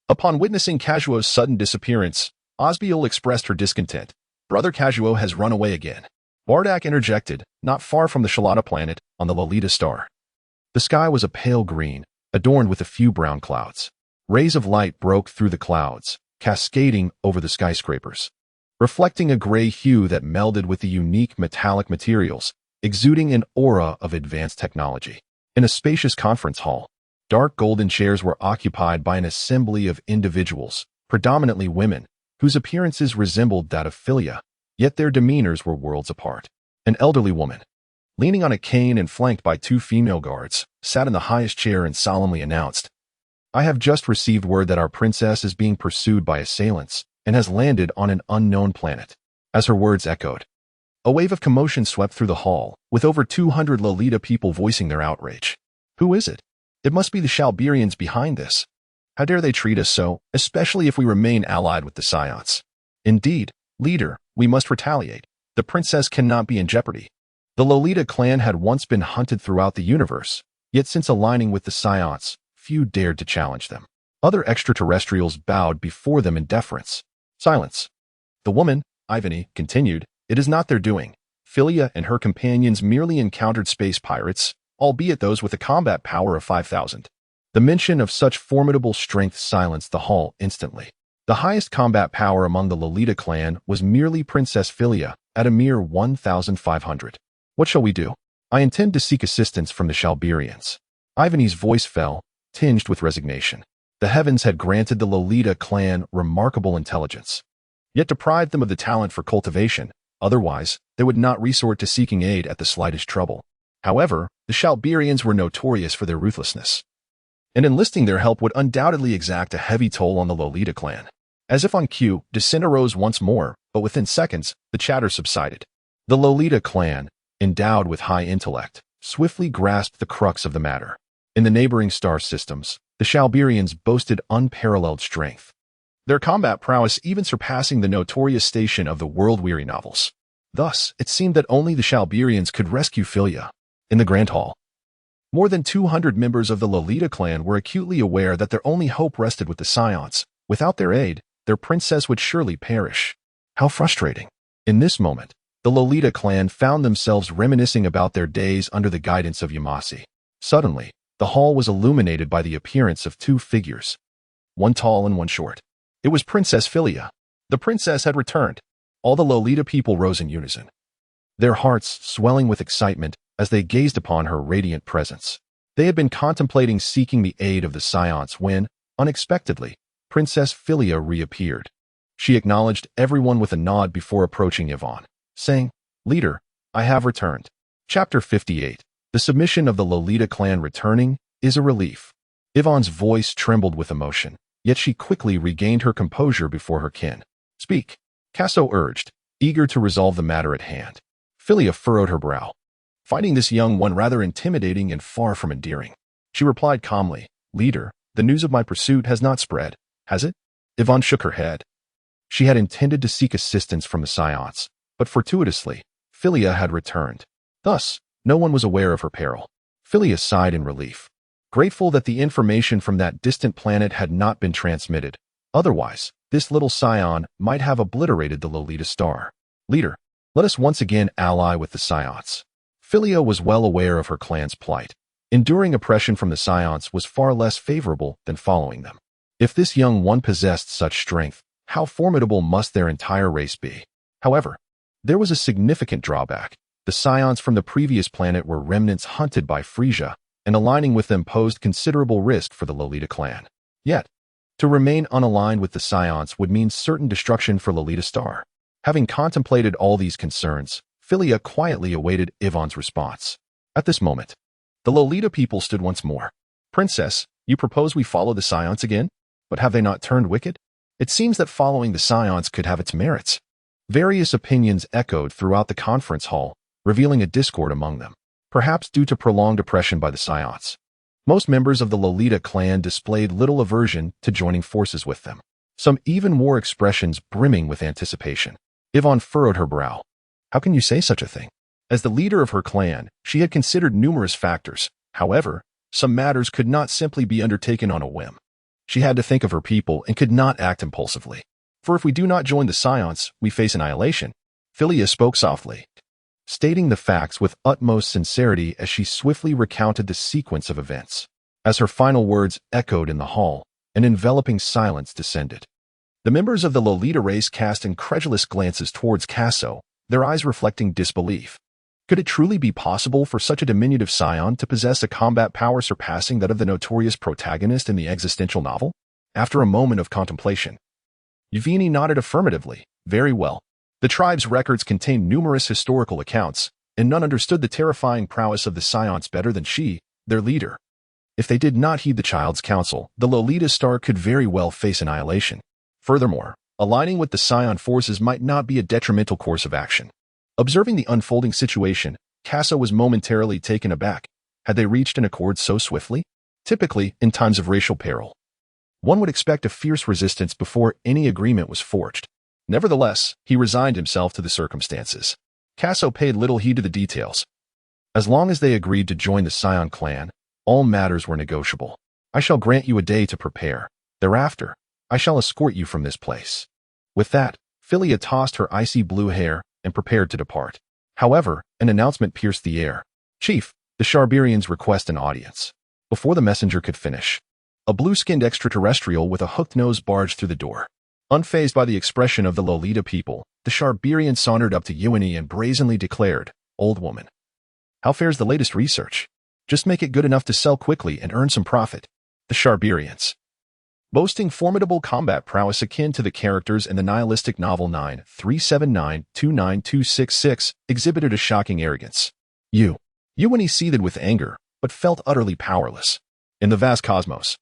Upon witnessing Casso's sudden disappearance, Osbier expressed her discontent. "Brother Casso has run away again." Bardock interjected, "Not far from the Shalata planet, on the Lolita star." The sky was a pale green, adorned with a few brown clouds. Rays of light broke through the clouds, cascading over the skyscrapers, reflecting a gray hue that melded with the unique metallic materials, exuding an aura of advanced technology. In a spacious conference hall, Dark golden chairs were occupied by an assembly of individuals, predominantly women, whose appearances resembled that of Philia, yet their demeanors were worlds apart. An elderly woman, leaning on a cane and flanked by two female guards, sat in the highest chair and solemnly announced, "I have just received word that our princess is being pursued by assailants and has landed on an unknown planet." As her words echoed, a wave of commotion swept through the hall, with over 200 Lolita people voicing their outrage. Who is it? It must be the Shalberians behind this. How dare they treat us so, especially if we remain allied with the Saiyans? Indeed, leader, we must retaliate. The princess cannot be in jeopardy. The Lolita clan had once been hunted throughout the universe, yet since aligning with the Saiyans, few dared to challenge them. Other extraterrestrials bowed before them in deference. Silence. The woman, Ivany, continued, "It is not their doing. Philia and her companions merely encountered space pirates, albeit those with a combat power of 5,000. The mention of such formidable strength silenced the hall instantly. The highest combat power among the Lolita clan was merely Princess Philia, at a mere 1,500. What shall we do? I intend to seek assistance from the Shalberians." Ivany's voice fell, tinged with resignation. The heavens had granted the Lolita clan remarkable intelligence, yet deprived them of the talent for cultivation. Otherwise, they would not resort to seeking aid at the slightest trouble. However, the Shalberians were notorious for their ruthlessness, and enlisting their help would undoubtedly exact a heavy toll on the Lolita clan. As if on cue, dissent arose once more, but within seconds, the chatter subsided. The Lolita clan, endowed with high intellect, swiftly grasped the crux of the matter. In the neighboring star systems, the Shalberians boasted unparalleled strength, their combat prowess even surpassing the notorious station of the world-weary novels. Thus, it seemed that only the Shalberians could rescue Philia. In the Grand Hall, more than 200 members of the Lolita clan were acutely aware that their only hope rested with the Saiyans. Without their aid, their princess would surely perish. How frustrating. In this moment, the Lolita clan found themselves reminiscing about their days under the guidance of Yamase. Suddenly, the hall was illuminated by the appearance of two figures, one tall and one short. It was Princess Philia. The princess had returned. All the Lolita people rose in unison, their hearts swelling with excitement as they gazed upon her radiant presence. They had been contemplating seeking the aid of the Saiyans when, unexpectedly, Princess Philia reappeared. She acknowledged everyone with a nod before approaching Yvonne, saying, "Leader, I have returned." Chapter 58. The submission of the Lolita clan returning is a relief. Yvonne's voice trembled with emotion, yet she quickly regained her composure before her kin. "Speak," Casso urged, eager to resolve the matter at hand. Philia furrowed her brow, finding this young one rather intimidating and far from endearing. She replied calmly, "Leader, the news of my pursuit has not spread, has it?" Yvonne shook her head. She had intended to seek assistance from the Saiyans, but fortuitously, Philia had returned. Thus, no one was aware of her peril. Philia sighed in relief, grateful that the information from that distant planet had not been transmitted. Otherwise, this little Saiyan might have obliterated the Lolita star. "Leader, let us once again ally with the Saiyans." Philia was well aware of her clan's plight. Enduring oppression from the Saiyans was far less favorable than following them. If this young one possessed such strength, how formidable must their entire race be? However, there was a significant drawback. The Saiyans from the previous planet were remnants hunted by Frisia, and aligning with them posed considerable risk for the Lolita clan. Yet, to remain unaligned with the Saiyans would mean certain destruction for Lolita Star. Having contemplated all these concerns, Philia quietly awaited Yvonne's response. At this moment, the Lolita people stood once more. "Princess, you propose we follow the Saiyans again? But have they not turned wicked? It seems that following the Saiyans could have its merits." Various opinions echoed throughout the conference hall, revealing a discord among them, perhaps due to prolonged oppression by the Saiyans. Most members of the Lolita clan displayed little aversion to joining forces with them, some even wore expressions brimming with anticipation. Yvonne furrowed her brow. How can you say such a thing? As the leader of her clan, she had considered numerous factors. However, some matters could not simply be undertaken on a whim. She had to think of her people and could not act impulsively. "For if we do not join the Saiyans, we face annihilation." Philia spoke softly, stating the facts with utmost sincerity as she swiftly recounted the sequence of events. As her final words echoed in the hall, an enveloping silence descended. The members of the Lolita race cast incredulous glances towards Casso, their eyes reflecting disbelief. Could it truly be possible for such a diminutive scion to possess a combat power surpassing that of the notorious protagonist in the existential novel? After a moment of contemplation, Yuvini nodded affirmatively. Very well. The tribe's records contained numerous historical accounts, and none understood the terrifying prowess of the scions better than she, their leader. If they did not heed the child's counsel, the Lolita star could very well face annihilation. Furthermore, aligning with the scion forces might not be a detrimental course of action. Observing the unfolding situation, Casso was momentarily taken aback. Had they reached an accord so swiftly? Typically, in times of racial peril, one would expect a fierce resistance before any agreement was forged. Nevertheless, he resigned himself to the circumstances. Casso paid little heed to the details. As long as they agreed to join the Scion clan, all matters were negotiable. I shall grant you a day to prepare. Thereafter, I shall escort you from this place. With that, Philia tossed her icy blue hair and prepared to depart. However, an announcement pierced the air. Chief, the Sharbirians request an audience. Before the messenger could finish, a blue-skinned extraterrestrial with a hooked nose barged through the door. Unfazed by the expression of the Lolita people, the Sharbirian sauntered up to Yuani and brazenly declared, Old woman, how fares the latest research? Just make it good enough to sell quickly and earn some profit. The Sharbirians, boasting formidable combat prowess akin to the characters in the nihilistic novel 937929266, exhibited a shocking arrogance. Yuani seethed with anger, but felt utterly powerless. In the vast cosmos,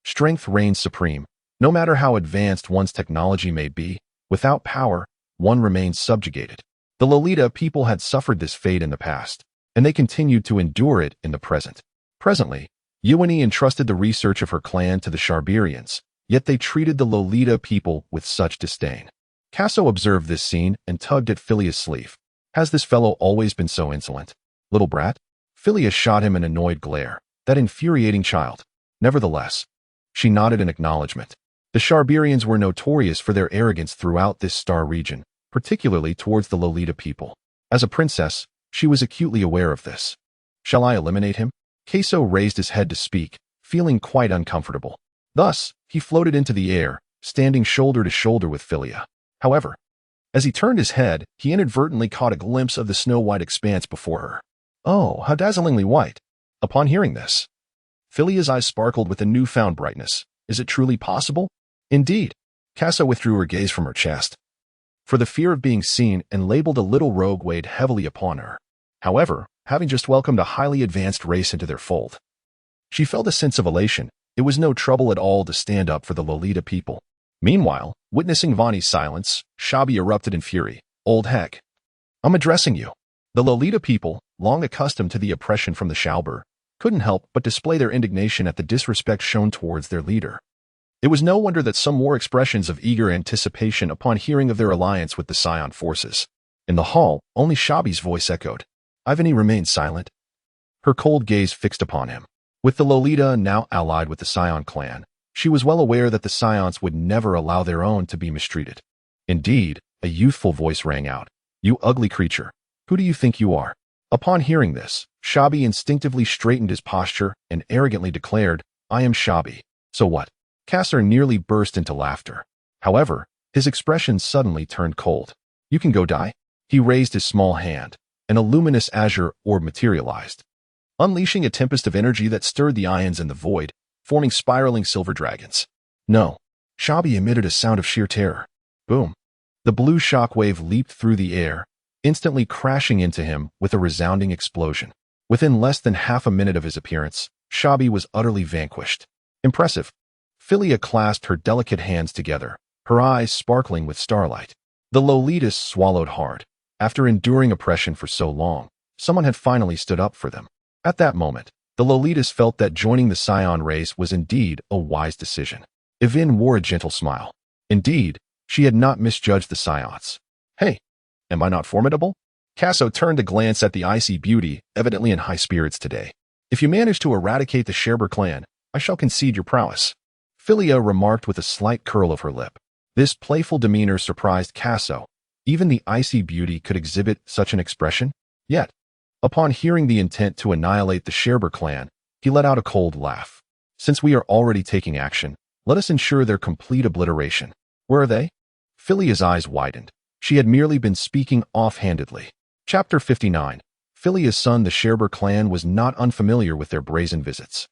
strength reigns supreme. No matter how advanced one's technology may be, without power, one remains subjugated. The Lolita people had suffered this fate in the past, and they continued to endure it in the present. Presently, Yuani entrusted the research of her clan to the Sharbirians, yet they treated the Lolita people with such disdain. Casso observed this scene and tugged at Philia's sleeve. Has this fellow always been so insolent? Little brat? Philia shot him an annoyed glare. That infuriating child. Nevertheless, she nodded in acknowledgement. The Sharbirians were notorious for their arrogance throughout this star region, particularly towards the Lolita people. As a princess, she was acutely aware of this. Shall I eliminate him? Casso raised his head to speak, feeling quite uncomfortable. Thus, he floated into the air, standing shoulder to shoulder with Philia. However, as he turned his head, he inadvertently caught a glimpse of the snow-white expanse before her. Oh, how dazzlingly white! Upon hearing this, Philia's eyes sparkled with a newfound brightness. Is it truly possible? Indeed. Casso withdrew her gaze from her chest, for the fear of being seen and labeled a little rogue weighed heavily upon her. However, having just welcomed a highly advanced race into their fold, she felt a sense of elation. It was no trouble at all to stand up for the Lolita people. Meanwhile, witnessing Vani's silence, Shabi erupted in fury. Old heck, I'm addressing you. The Lolita people, long accustomed to the oppression from the Shauber, couldn't help but display their indignation at the disrespect shown towards their leader. It was no wonder that some wore expressions of eager anticipation upon hearing of their alliance with the Scion forces. In the hall, only Shabi's voice echoed. Ivani remained silent, her cold gaze fixed upon him. With the Lolita now allied with the Scion clan, she was well aware that the Scions would never allow their own to be mistreated. Indeed, a youthful voice rang out. You ugly creature, who do you think you are? Upon hearing this, Shabi instinctively straightened his posture and arrogantly declared, I am Shabi. So what? Casso nearly burst into laughter. However, his expression suddenly turned cold. You can go die. He raised his small hand, and a luminous azure orb materialized, unleashing a tempest of energy that stirred the ions in the void, forming spiraling silver dragons. No. Shabi emitted a sound of sheer terror. Boom. The blue shockwave leaped through the air, instantly crashing into him with a resounding explosion. Within less than half a minute of his appearance, Shabi was utterly vanquished. Impressive. Philia clasped her delicate hands together, her eyes sparkling with starlight. The Lolitas swallowed hard. After enduring oppression for so long, someone had finally stood up for them. At that moment, the Lolitas felt that joining the Scion race was indeed a wise decision. Yvin wore a gentle smile. Indeed, she had not misjudged the Scions. Hey, am I not formidable? Casso turned to glance at the icy beauty, evidently in high spirits today. If you manage to eradicate the Sherber clan, I shall concede your prowess. Philia remarked with a slight curl of her lip. This playful demeanor surprised Casso. Even the icy beauty could exhibit such an expression. Yet, upon hearing the intent to annihilate the Sherber clan, he let out a cold laugh. Since we are already taking action, let us ensure their complete obliteration. Where are they? Philia's eyes widened. She had merely been speaking offhandedly. Chapter 59. Philia's son, the Sherber clan, was not unfamiliar with their brazen visits.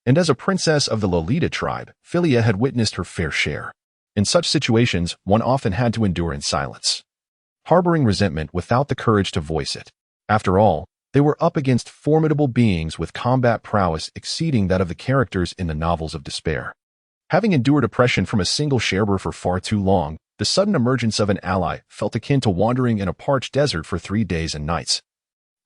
And as a princess of the Lolita tribe, Philia had witnessed her fair share. In such situations, one often had to endure in silence, harboring resentment without the courage to voice it. After all, they were up against formidable beings with combat prowess exceeding that of the characters in the novels of despair. Having endured oppression from a single Sherber for far too long, the sudden emergence of an ally felt akin to wandering in a parched desert for 3 days and nights,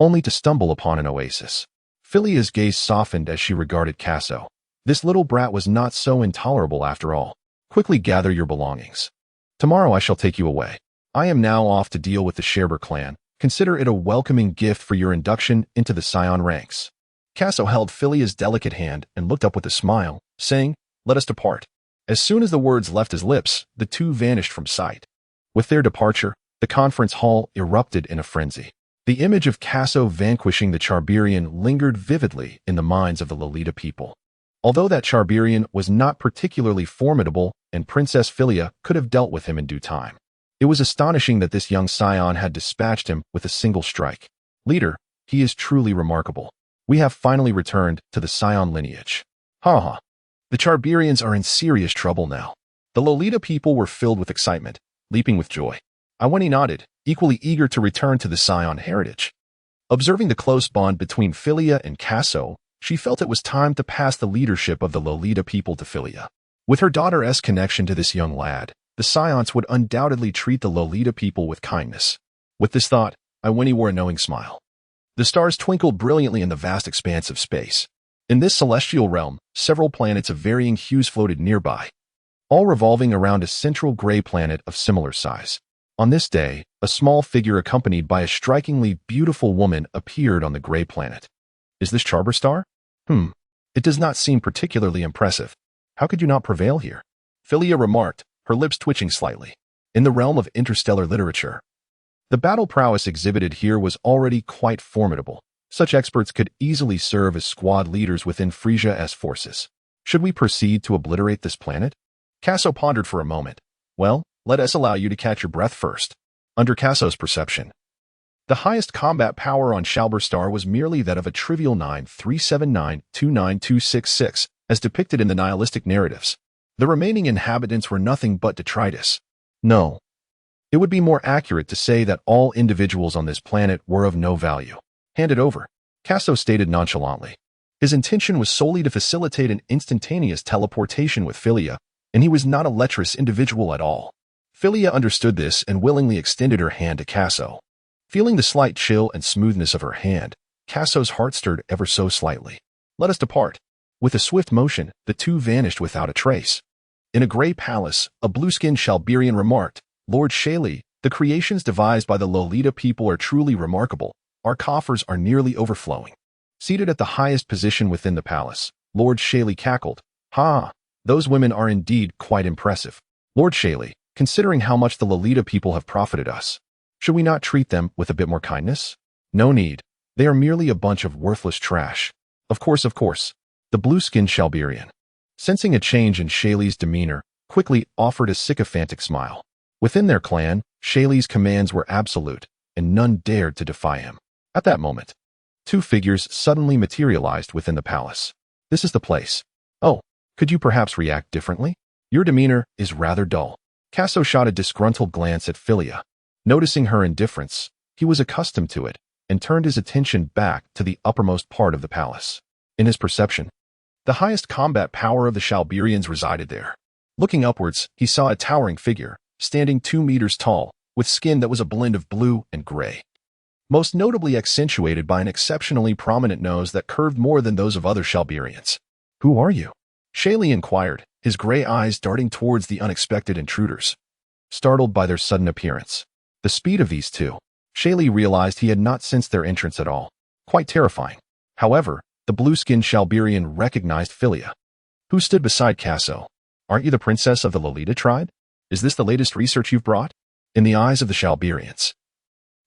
only to stumble upon an oasis. Philia's gaze softened as she regarded Casso. This little brat was not so intolerable after all. Quickly gather your belongings. Tomorrow I shall take you away. I am now off to deal with the Sherber clan. Consider it a welcoming gift for your induction into the Saiyan ranks. Casso held Philia's delicate hand and looked up with a smile, saying, "Let us depart." As soon as the words left his lips, the two vanished from sight. With their departure, the conference hall erupted in a frenzy. The image of Casso vanquishing the Charberian lingered vividly in the minds of the Lolita people. Although that Charberian was not particularly formidable and Princess Philia could have dealt with him in due time, it was astonishing that this young scion had dispatched him with a single strike. Leader, he is truly remarkable. We have finally returned to the Saiyan lineage. Ha ha. The Charberians are in serious trouble now. The Lolita people were filled with excitement, leaping with joy. Iwani nodded, equally eager to return to the Saiyan heritage. Observing the close bond between Philia and Casso, she felt it was time to pass the leadership of the Lolita people to Philia. With her daughter's connection to this young lad, the Scions would undoubtedly treat the Lolita people with kindness. With this thought, Iwani wore a knowing smile. The stars twinkled brilliantly in the vast expanse of space. In this celestial realm, several planets of varying hues floated nearby, all revolving around a central gray planet of similar size. On this day, a small figure accompanied by a strikingly beautiful woman appeared on the gray planet. Is this Charber Star? It does not seem particularly impressive. How could you not prevail here? Philia remarked, her lips twitching slightly. In the realm of interstellar literature, the battle prowess exhibited here was already quite formidable. Such experts could easily serve as squad leaders within Frisia's forces. Should we proceed to obliterate this planet? Casso pondered for a moment. Well, let us allow you to catch your breath first. Under Casso's perception, the highest combat power on Shalber Star was merely that of a trivial 9,379,29266, as depicted in the nihilistic narratives. The remaining inhabitants were nothing but detritus. No. It would be more accurate to say that all individuals on this planet were of no value. Hand it over, Casso stated nonchalantly. His intention was solely to facilitate an instantaneous teleportation with Philia, and he was not a lecherous individual at all. Philia understood this and willingly extended her hand to Casso. Feeling the slight chill and smoothness of her hand, Casso's heart stirred ever so slightly. Let us depart. With a swift motion, the two vanished without a trace. In a gray palace, a blue-skinned Shalberian remarked, Lord Shaley, the creations devised by the Lolita people are truly remarkable. Our coffers are nearly overflowing. Seated at the highest position within the palace, Lord Shaley cackled. Ha! Those women are indeed quite impressive. Lord Shaley, considering how much the Lolita people have profited us, should we not treat them with a bit more kindness? No need. They are merely a bunch of worthless trash. Of course. The blue-skinned Shalberian, sensing a change in Shaley's demeanor, quickly offered a sycophantic smile. Within their clan, Shaley's commands were absolute, and none dared to defy him. At that moment, two figures suddenly materialized within the palace. This is the place. Oh, could you perhaps react differently? Your demeanor is rather dull. Casso shot a disgruntled glance at Philia. Noticing her indifference, he was accustomed to it, and turned his attention back to the uppermost part of the palace. In his perception, the highest combat power of the Shalberians resided there. Looking upwards, he saw a towering figure, standing 2 meters tall, with skin that was a blend of blue and gray, most notably accentuated by an exceptionally prominent nose that curved more than those of other Shalberians. Who are you? Shaley inquired, his gray eyes darting towards the unexpected intruders. Startled by their sudden appearance, the speed of these two, Shaley realized he had not sensed their entrance at all. Quite terrifying. However, the blue-skinned Shalberian recognized Philia, who stood beside Casso. Aren't you the princess of the Lolita tribe? Is this the latest research you've brought? In the eyes of the Shalberians,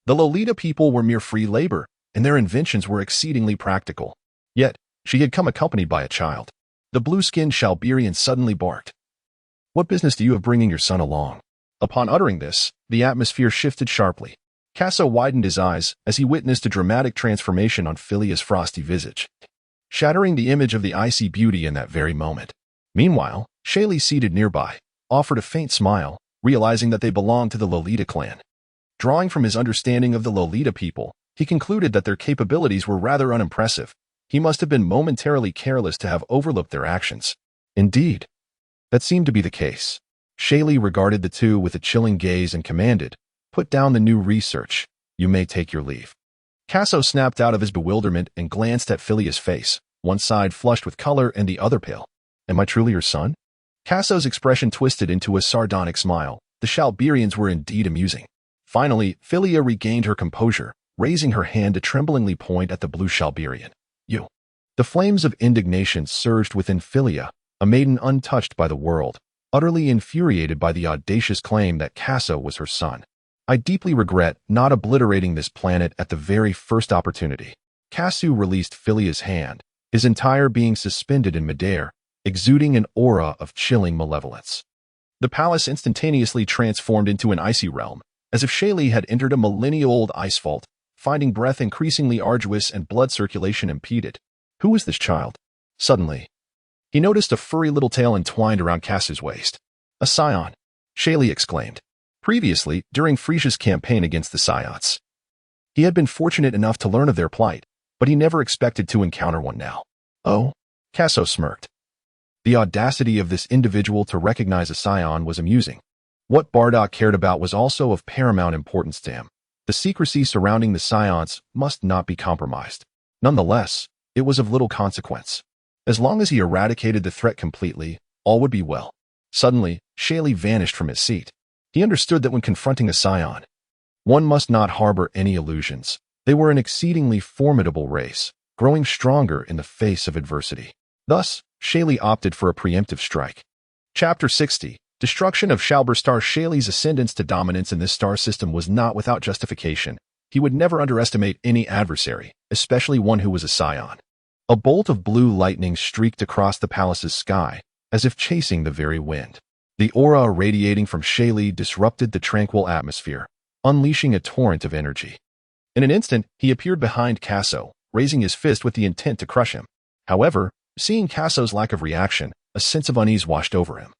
the Lolita people were mere free labor, and their inventions were exceedingly practical. Yet, she had come accompanied by a child. The blue-skinned Shalberian suddenly barked. What business do you have bringing your son along? Upon uttering this, the atmosphere shifted sharply. Casso widened his eyes as he witnessed a dramatic transformation on Philia's frosty visage, shattering the image of the icy beauty in that very moment. Meanwhile, Shaylee, seated nearby, offered a faint smile, realizing that they belonged to the Lolita clan. Drawing from his understanding of the Lolita people, he concluded that their capabilities were rather unimpressive. He must have been momentarily careless to have overlooked their actions. Indeed, that seemed to be the case. Shaylee regarded the two with a chilling gaze and commanded, "Put down the new research. You may take your leave." Casso snapped out of his bewilderment and glanced at Philia's face, one side flushed with color and the other pale. "Am I truly your son?" Casso's expression twisted into a sardonic smile. The Shalberians were indeed amusing. Finally, Philia regained her composure, raising her hand to tremblingly point at the blue Shalberian. "You." The flames of indignation surged within Philia, a maiden untouched by the world, utterly infuriated by the audacious claim that Casso was her son. "I deeply regret not obliterating this planet at the very first opportunity." Casso released Philia's hand, his entire being suspended in midair, exuding an aura of chilling malevolence. The palace instantaneously transformed into an icy realm, as if Shaylee had entered a millennia-old ice vault, finding breath increasingly arduous and blood circulation impeded. Who was this child? Suddenly, he noticed a furry little tail entwined around Casso's waist. "A Scion," Shaylee exclaimed. Previously, during Frisia's campaign against the Saiyans, he had been fortunate enough to learn of their plight, but he never expected to encounter one now. "Oh," Casso smirked. The audacity of this individual to recognize a Scion was amusing. What Bardock cared about was also of paramount importance to him. The secrecy surrounding the Scions must not be compromised. Nonetheless, it was of little consequence. As long as he eradicated the threat completely, all would be well. Suddenly, Shaylee vanished from his seat. He understood that when confronting a Scion, one must not harbor any illusions. They were an exceedingly formidable race, growing stronger in the face of adversity. Thus, Shaylee opted for a preemptive strike. Chapter 60. Destruction of Shalber Star. Shaylee's ascendance to dominance in this star system was not without justification. He would never underestimate any adversary, especially one who was a Scion. A bolt of blue lightning streaked across the palace's sky, as if chasing the very wind. The aura radiating from Shaylee disrupted the tranquil atmosphere, unleashing a torrent of energy. In an instant, he appeared behind Casso, raising his fist with the intent to crush him. However, seeing Casso's lack of reaction, a sense of unease washed over him,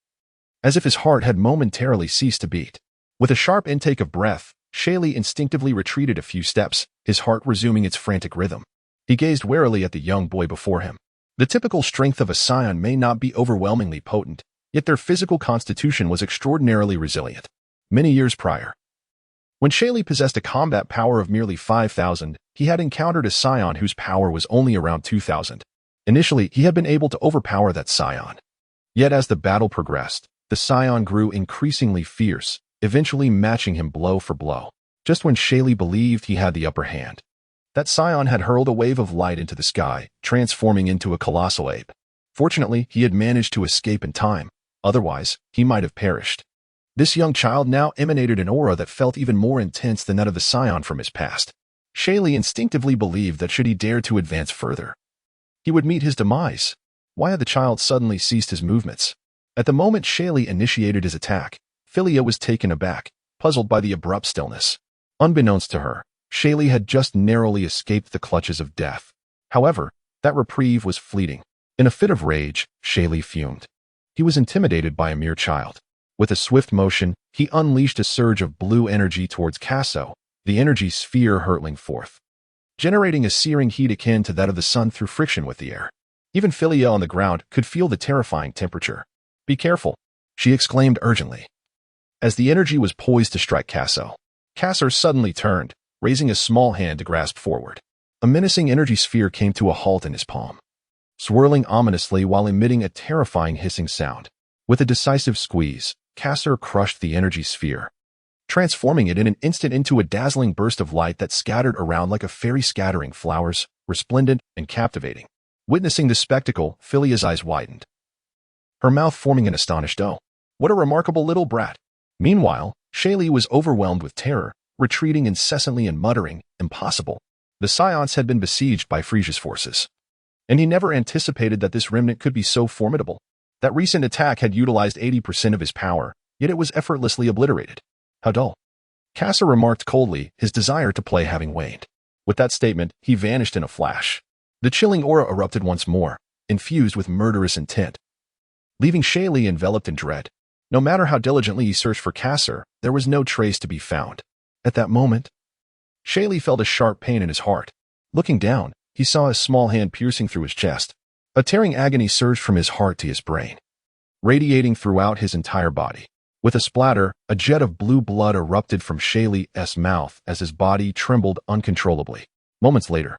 as if his heart had momentarily ceased to beat. With a sharp intake of breath, Shaylee instinctively retreated a few steps, his heart resuming its frantic rhythm. He gazed warily at the young boy before him. The typical strength of a Scion may not be overwhelmingly potent, yet their physical constitution was extraordinarily resilient. Many years prior, when Shaylee possessed a combat power of merely 5,000, he had encountered a Scion whose power was only around 2,000. Initially, he had been able to overpower that Scion. Yet as the battle progressed, the Scion grew increasingly fierce, eventually matching him blow for blow. Just when Shaylee believed he had the upper hand, that Scion had hurled a wave of light into the sky, transforming into a colossal ape. Fortunately, he had managed to escape in time. Otherwise, he might have perished. This young child now emanated an aura that felt even more intense than that of the Scion from his past. Shaylee instinctively believed that should he dare to advance further, he would meet his demise. Why had the child suddenly ceased his movements? At the moment Shaylee initiated his attack, Philia was taken aback, puzzled by the abrupt stillness. Unbeknownst to her, Shaylee had just narrowly escaped the clutches of death. However, that reprieve was fleeting. In a fit of rage, Shaylee fumed. He was intimidated by a mere child. With a swift motion, he unleashed a surge of blue energy towards Casso, the energy sphere hurtling forth, generating a searing heat akin to that of the sun through friction with the air. Even Philia on the ground could feel the terrifying temperature. "Be careful," she exclaimed urgently. As the energy was poised to strike Casso, Casso suddenly turned, raising a small hand to grasp forward. A menacing energy sphere came to a halt in his palm, swirling ominously while emitting a terrifying hissing sound. With a decisive squeeze, Casso crushed the energy sphere, transforming it in an instant into a dazzling burst of light that scattered around like a fairy scattering flowers, resplendent and captivating. Witnessing the spectacle, Philia's eyes widened, her mouth forming an astonished "Oh, what a remarkable little brat." Meanwhile, Shaylee was overwhelmed with terror, retreating incessantly and muttering, "Impossible." The Scions had been besieged by Frisia's forces, and he never anticipated that this remnant could be so formidable. That recent attack had utilized 80% of his power, yet it was effortlessly obliterated. How dull. Casso remarked coldly, his desire to play having waned. With that statement, he vanished in a flash. The chilling aura erupted once more, infused with murderous intent, leaving Shaylee enveloped in dread. No matter how diligently he searched for Casso, there was no trace to be found. At that moment, Shaylee felt a sharp pain in his heart. Looking down, he saw a small hand piercing through his chest. A tearing agony surged from his heart to his brain, radiating throughout his entire body. With a splatter, a jet of blue blood erupted from Shaylee's mouth as his body trembled uncontrollably. Moments later,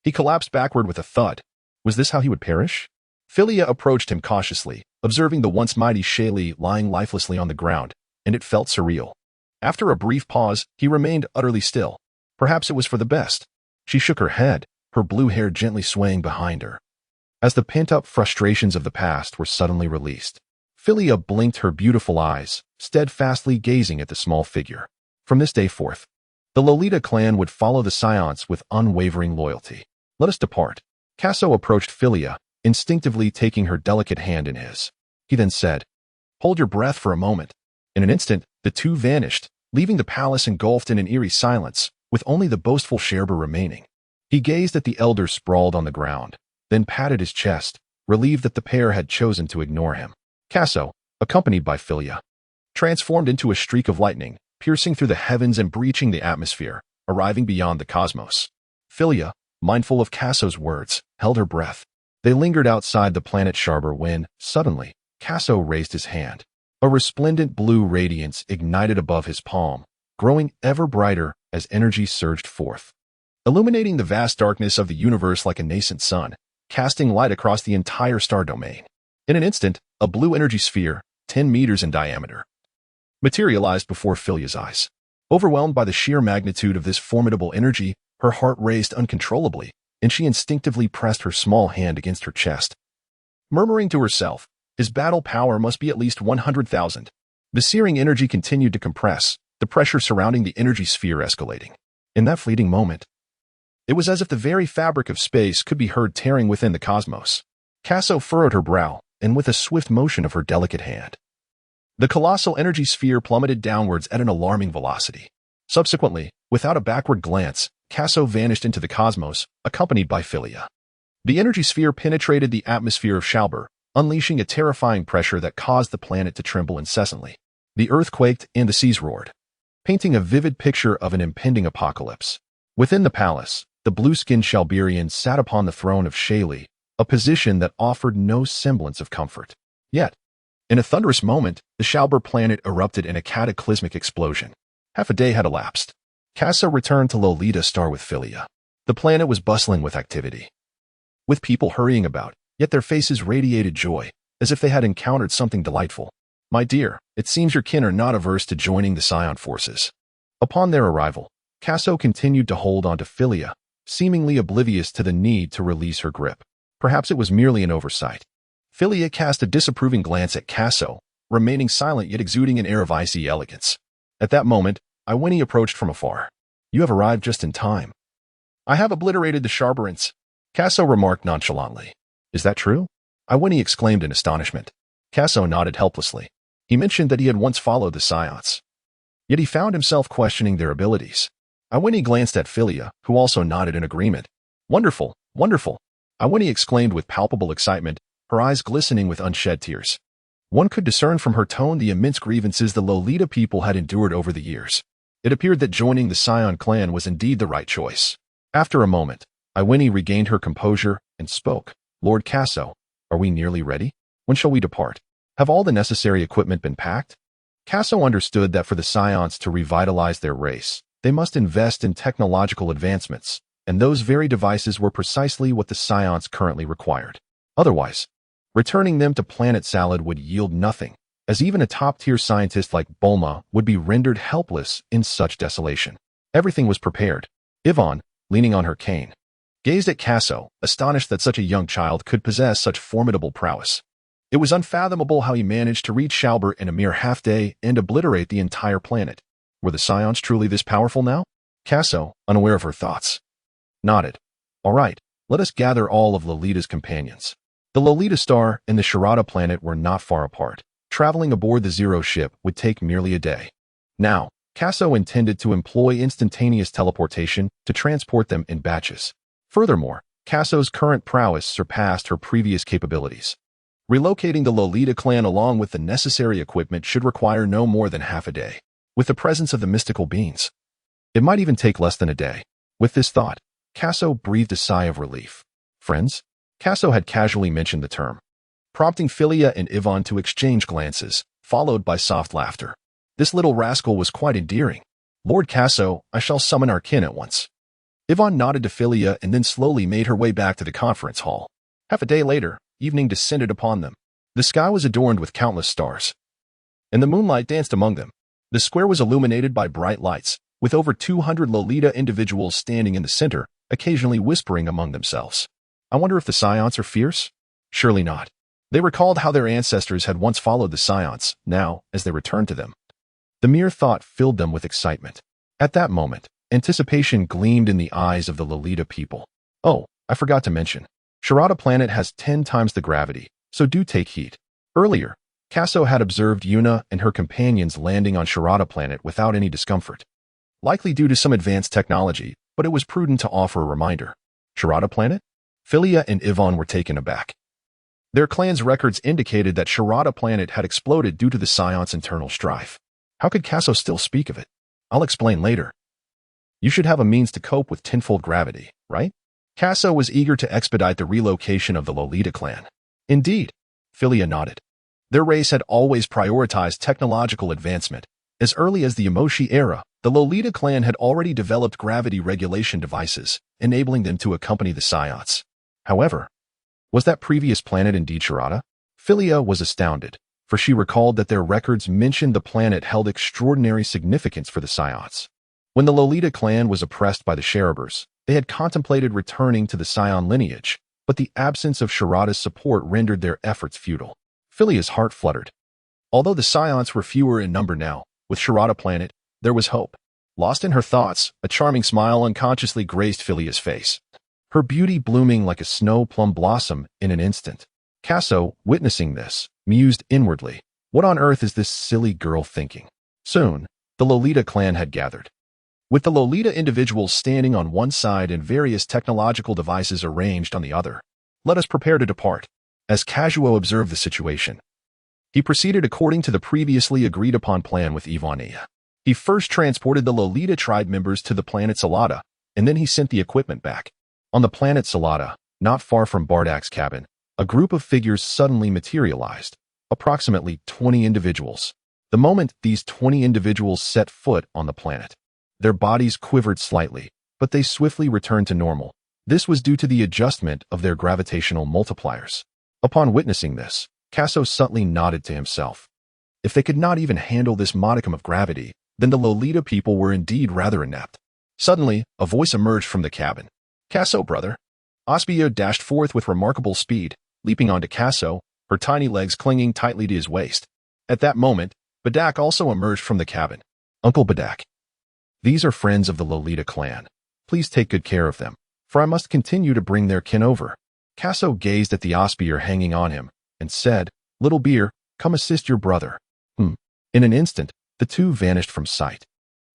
he collapsed backward with a thud. Was this how he would perish? Philia approached him cautiously, observing the once mighty Shaylee lying lifelessly on the ground, and it felt surreal. After a brief pause, he remained utterly still. Perhaps it was for the best. She shook her head, her blue hair gently swaying behind her, as the pent-up frustrations of the past were suddenly released. Philia blinked her beautiful eyes, steadfastly gazing at the small figure. From this day forth, the Lolita clan would follow the Scions with unwavering loyalty. Let us depart. Casso approached Philia, instinctively taking her delicate hand in his. He then said, "Hold your breath for a moment." In an instant, the two vanished, leaving the palace engulfed in an eerie silence, with only the boastful Sherber remaining. He gazed at the elder sprawled on the ground, then patted his chest, relieved that the pair had chosen to ignore him. Casso, accompanied by Philia, transformed into a streak of lightning, piercing through the heavens and breaching the atmosphere, arriving beyond the cosmos. Philia, mindful of Casso's words, held her breath. They lingered outside the planet Sharber when, suddenly, Casso raised his hand. A resplendent blue radiance ignited above his palm, growing ever brighter as energy surged forth, illuminating the vast darkness of the universe like a nascent sun, casting light across the entire star domain. In an instant, a blue energy sphere, 10 meters in diameter, materialized before Philia's eyes. Overwhelmed by the sheer magnitude of this formidable energy, her heart raced uncontrollably, and she instinctively pressed her small hand against her chest, murmuring to herself, "His battle power must be at least 100,000. The searing energy continued to compress, the pressure surrounding the energy sphere escalating. In that fleeting moment, it was as if the very fabric of space could be heard tearing within the cosmos. Casso furrowed her brow, and with a swift motion of her delicate hand, the colossal energy sphere plummeted downwards at an alarming velocity. Subsequently, without a backward glance, Casso vanished into the cosmos, accompanied by Philia. The energy sphere penetrated the atmosphere of Shalber, unleashing a terrifying pressure that caused the planet to tremble incessantly. The earth quaked and the seas roared, painting a vivid picture of an impending apocalypse. Within the palace, the blue-skinned Shalberian sat upon the throne of Shaylee, a position that offered no semblance of comfort. Yet, in a thunderous moment, the Shalber planet erupted in a cataclysmic explosion. Half a day had elapsed. Casso returned to Lolita Star with Philia. The planet was bustling with activity, with people hurrying about, yet their faces radiated joy, as if they had encountered something delightful. "My dear, it seems your kin are not averse to joining the Scion forces." Upon their arrival, Casso continued to hold on to Philia, seemingly oblivious to the need to release her grip. Perhaps it was merely an oversight. Philia cast a disapproving glance at Casso, remaining silent yet exuding an air of icy elegance. At that moment, Iwini approached from afar. "You have arrived just in time." "I have obliterated the Sharberans," Casso remarked nonchalantly. "Is that true?" Iwini exclaimed in astonishment. Casso nodded helplessly. He mentioned that he had once followed the Scions, yet he found himself questioning their abilities. Iwini glanced at Philia, who also nodded in agreement. "Wonderful, wonderful," Iwini exclaimed with palpable excitement, her eyes glistening with unshed tears. One could discern from her tone the immense grievances the Lolita people had endured over the years. It appeared that joining the Scion clan was indeed the right choice. After a moment, Iwini regained her composure and spoke. "Lord Casso, are we nearly ready? When shall we depart? Have all the necessary equipment been packed?" Casso understood that for the Scions to revitalize their race, they must invest in technological advancements, and those very devices were precisely what the Scions currently required. Otherwise, returning them to Planet Salad would yield nothing, as even a top-tier scientist like Bulma would be rendered helpless in such desolation. Everything was prepared. Yvonne, leaning on her cane, gazed at Casso, astonished that such a young child could possess such formidable prowess. It was unfathomable how he managed to reach Shalber in a mere half-day and obliterate the entire planet. Were the Scions truly this powerful now? Casso, unaware of her thoughts, nodded. "All right, let us gather all of Lolita's companions." The Lolita Star and the Sharada planet were not far apart. Traveling aboard the Zero ship would take merely a day. Now, Casso intended to employ instantaneous teleportation to transport them in batches. Furthermore, Casso's current prowess surpassed her previous capabilities. Relocating the Lolita clan along with the necessary equipment should require no more than half a day. With the presence of the mystical beings, it might even take less than a day. With this thought, Casso breathed a sigh of relief. Friends? Casso had casually mentioned the term, prompting Philia and Yvonne to exchange glances, followed by soft laughter. This little rascal was quite endearing. Lord Casso, I shall summon our kin at once. Yvonne nodded to Philia and then slowly made her way back to the conference hall. Half a day later, evening descended upon them. The sky was adorned with countless stars, and the moonlight danced among them. The square was illuminated by bright lights, with over 200 Lolita individuals standing in the center, occasionally whispering among themselves. I wonder if the Scions are fierce? Surely not. They recalled how their ancestors had once followed the Scions. Now, as they returned to them, the mere thought filled them with excitement. At that moment, anticipation gleamed in the eyes of the Lolita people. Oh, I forgot to mention. Yardrat planet has 10 times the gravity, so do take heed. Earlier, Casso had observed Yuna and her companions landing on Yardrat planet without any discomfort. Likely due to some advanced technology, but it was prudent to offer a reminder. Yardrat planet? Philia and Yvonne were taken aback. Their clan's records indicated that Yardrat planet had exploded due to the Scion's internal strife. How could Casso still speak of it? I'll explain later. You should have a means to cope with tenfold gravity, right? Casso was eager to expedite the relocation of the Lolita clan. Indeed, Philia nodded. Their race had always prioritized technological advancement. As early as the Emoshi era, the Lolita clan had already developed gravity regulation devices, enabling them to accompany the Scions. However, was that previous planet indeed Yardrat? Philia was astounded, for she recalled that their records mentioned the planet held extraordinary significance for the Scions. When the Lolita clan was oppressed by the Cherubers, they had contemplated returning to the Scion lineage, but the absence of Yardrat's support rendered their efforts futile. Philia's heart fluttered. Although the Scions were fewer in number now, with Yardrat planet, there was hope. Lost in her thoughts, a charming smile unconsciously graced Philia's face, her beauty blooming like a snow plum blossom in an instant. Casso, witnessing this, mused inwardly. What on earth is this silly girl thinking? Soon, the Lolita clan had gathered. With the Lolita individuals standing on one side and various technological devices arranged on the other. Let us prepare to depart. As Casso observed the situation, he proceeded according to the previously agreed-upon plan with Yvonne. He first transported the Lolita tribe members to the planet Salada, and then he sent the equipment back. On the planet Salada, not far from Bardak's cabin, a group of figures suddenly materialized, approximately 20 individuals. The moment these 20 individuals set foot on the planet, their bodies quivered slightly, but they swiftly returned to normal. This was due to the adjustment of their gravitational multipliers. Upon witnessing this, Casso subtly nodded to himself. If they could not even handle this modicum of gravity, then the Lolita people were indeed rather inept. Suddenly, a voice emerged from the cabin. Casso, brother. Osbier dashed forth with remarkable speed, leaping onto Casso, her tiny legs clinging tightly to his waist. At that moment, Badak also emerged from the cabin. Uncle Badak. These are friends of the Lolita clan. Please take good care of them, for I must continue to bring their kin over. Casso gazed at the Osbier hanging on him, and said, Little Beer, come assist your brother. In an instant, the two vanished from sight.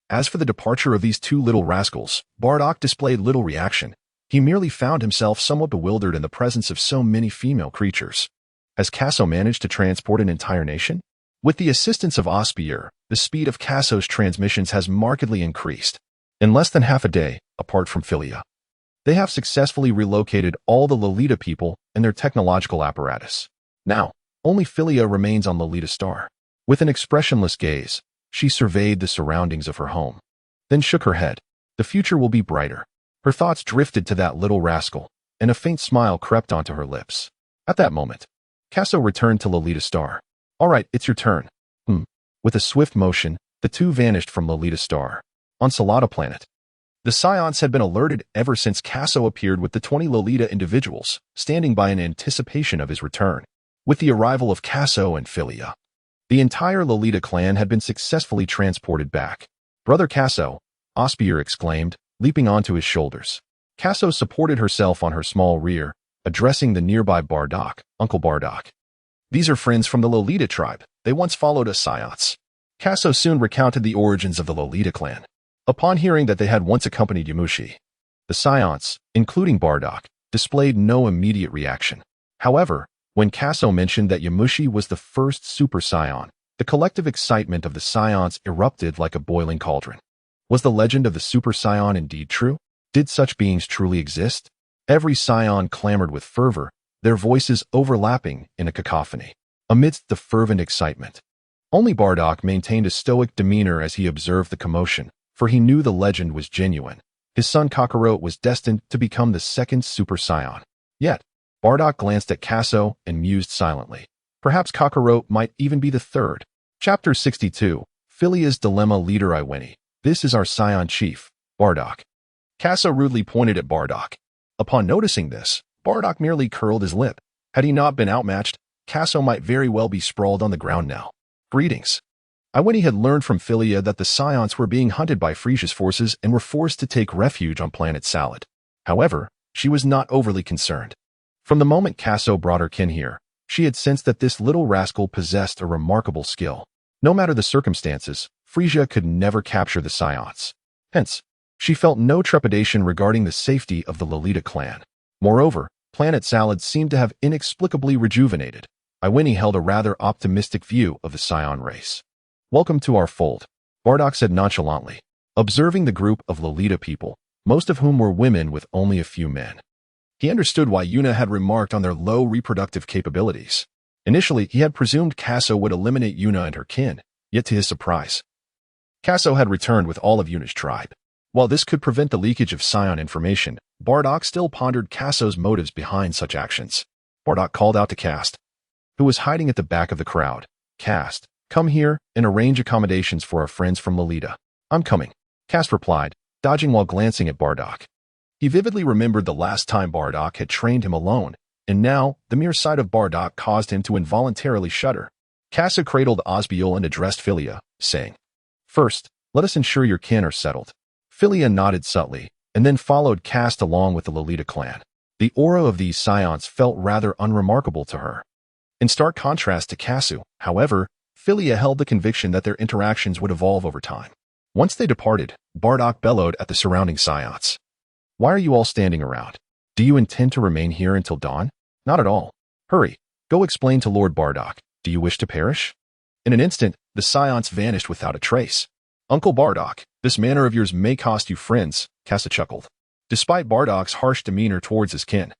As for the departure of these two little rascals, Bardak displayed little reaction. He merely found himself somewhat bewildered in the presence of so many female creatures. Has Casso managed to transport an entire nation? With the assistance of Osbier, the speed of Casso's transmissions has markedly increased. In less than half a day, apart from Philia, they have successfully relocated all the Lolita people and their technological apparatus. Now, only Philia remains on Lolita Star. With an expressionless gaze, she surveyed the surroundings of her home, then shook her head. The future will be brighter. Her thoughts drifted to that little rascal, and a faint smile crept onto her lips. At that moment, Casso returned to Lolita Star. All right, it's your turn. With a swift motion, the two vanished from Lolita Star. On Salada planet, the Scions had been alerted ever since Casso appeared with the 20 Lolita individuals, standing by in anticipation of his return. With the arrival of Casso and Philia, the entire Lolita clan had been successfully transported back. Brother Casso, Osbier exclaimed, leaping onto his shoulders. Casso supported herself on her small rear, addressing the nearby Bardak, Uncle Bardak. These are friends from the Lolita tribe. They once followed us Scions. Casso soon recounted the origins of the Lolita clan. Upon hearing that they had once accompanied Yamushi, the Saiyans, including Bardock, displayed no immediate reaction. However, when Casso mentioned that Yamushi was the first Super Saiyan, the collective excitement of the Saiyans erupted like a boiling cauldron. Was the legend of the Super Saiyan indeed true? Did such beings truly exist? Every Saiyan clamored with fervor, their voices overlapping in a cacophony. Amidst the fervent excitement, only Bardock maintained a stoic demeanor as he observed the commotion, for he knew the legend was genuine. His son Kakarot was destined to become the second Super Saiyan. Yet, Bardock glanced at Casso and mused silently. Perhaps Kakarot might even be the third. Chapter 62, Filia's Dilemma. Leader Iweni. This is our Saiyan chief, Bardock. Casso rudely pointed at Bardock. Upon noticing this, Bardock merely curled his lip. Had he not been outmatched, Casso might very well be sprawled on the ground now. Greetings. Iweni had learned from Filia that the Saiyans were being hunted by Frisia's forces and were forced to take refuge on planet Salad. However, she was not overly concerned. From the moment Casso brought her kin here, she had sensed that this little rascal possessed a remarkable skill. No matter the circumstances, Frisia could never capture the Saiyans. Hence, she felt no trepidation regarding the safety of the Lolita clan. Moreover, planet Salad seemed to have inexplicably rejuvenated. Iweni held a rather optimistic view of the Saiyan race. Welcome to our fold, Bardock said nonchalantly, observing the group of Lolita people, most of whom were women with only a few men. He understood why Yuna had remarked on their low reproductive capabilities. Initially, he had presumed Casso would eliminate Yuna and her kin, yet to his surprise, Casso had returned with all of Yuna's tribe. While this could prevent the leakage of Saiyan information, Bardock still pondered Casso's motives behind such actions. Bardock called out to Cast, who was hiding at the back of the crowd. Cast, come here and arrange accommodations for our friends from Lolita. I'm coming, Cast replied, dodging while glancing at Bardock. He vividly remembered the last time Bardock had trained him alone, and now the mere sight of Bardock caused him to involuntarily shudder. Casso cradled Osbier and addressed Filia, saying, First, let us ensure your kin are settled. Filia nodded subtly, and then followed Cast along with the Lolita clan. The aura of these Saiyans felt rather unremarkable to her. In stark contrast to Casso, however, Filia held the conviction that their interactions would evolve over time. Once they departed, Bardock bellowed at the surrounding Saiyans. Why are you all standing around? Do you intend to remain here until dawn? Not at all. Hurry, go explain to Lord Bardock. Do you wish to perish? In an instant, the Saiyans vanished without a trace. Uncle Bardock, this manner of yours may cost you friends, Casso chuckled. Despite Bardock's harsh demeanor towards his kin,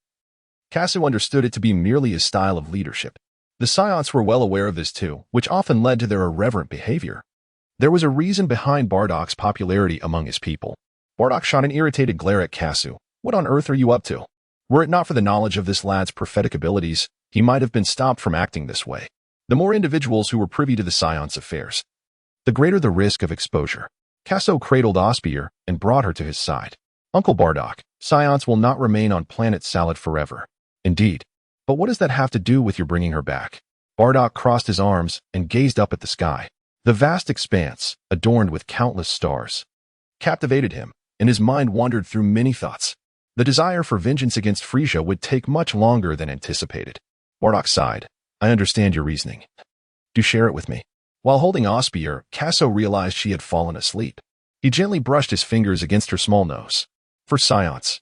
Casso understood it to be merely his style of leadership. The Saiyans were well aware of this too, which often led to their irreverent behavior. There was a reason behind Bardock's popularity among his people. Bardock shot an irritated glare at Casso. What on earth are you up to? Were it not for the knowledge of this lad's prophetic abilities, he might have been stopped from acting this way. The more individuals who were privy to the Saiyans' affairs, the greater the risk of exposure. Casso cradled Osbier and brought her to his side. Uncle Bardock, Saiyans will not remain on planet Salad forever. Indeed. But what does that have to do with your bringing her back? Bardock crossed his arms and gazed up at the sky. The vast expanse, adorned with countless stars, captivated him, and his mind wandered through many thoughts. The desire for vengeance against Frisia would take much longer than anticipated. Bardock sighed. I understand your reasoning. Do share it with me. While holding Osbier, Casso realized she had fallen asleep. He gently brushed his fingers against her small nose. For Saiyans,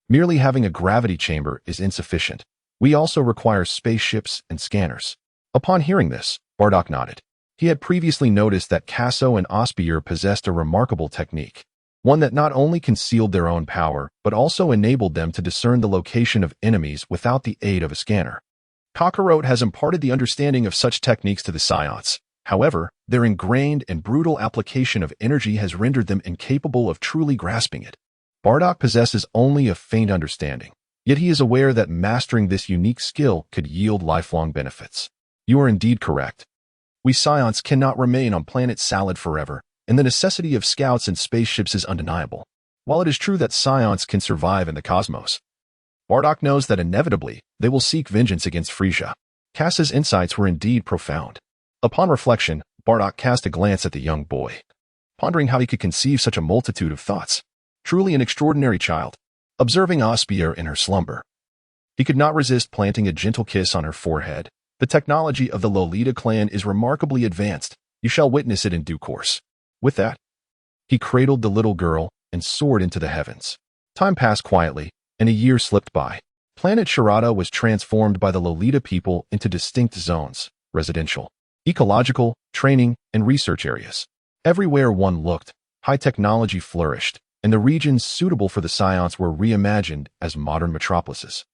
merely having a gravity chamber is insufficient. We also require spaceships and scanners. Upon hearing this, Bardock nodded. He had previously noticed that Casso and Osbier possessed a remarkable technique, one that not only concealed their own power, but also enabled them to discern the location of enemies without the aid of a scanner. Kakarot has imparted the understanding of such techniques to the Saiyans. However, their ingrained and brutal application of energy has rendered them incapable of truly grasping it. Bardock possesses only a faint understanding, yet he is aware that mastering this unique skill could yield lifelong benefits. You are indeed correct. We Saiyans cannot remain on planet Salad forever, and the necessity of scouts and spaceships is undeniable. While it is true that Saiyans can survive in the cosmos, Bardock knows that inevitably they will seek vengeance against Frisia. Casso's insights were indeed profound. Upon reflection, Bardock cast a glance at the young boy, pondering how he could conceive such a multitude of thoughts. Truly an extraordinary child. Observing Osbier in her slumber, he could not resist planting a gentle kiss on her forehead. The technology of the Lolita clan is remarkably advanced, You shall witness it in due course. With that, he cradled the little girl and soared into the heavens. Time passed quietly, and a year slipped by. Planet Sharada was transformed by the Lolita people into distinct zones: residential, ecological, training, and research areas. Everywhere one looked, high technology flourished, and the regions suitable for the Scions were reimagined as modern metropolises,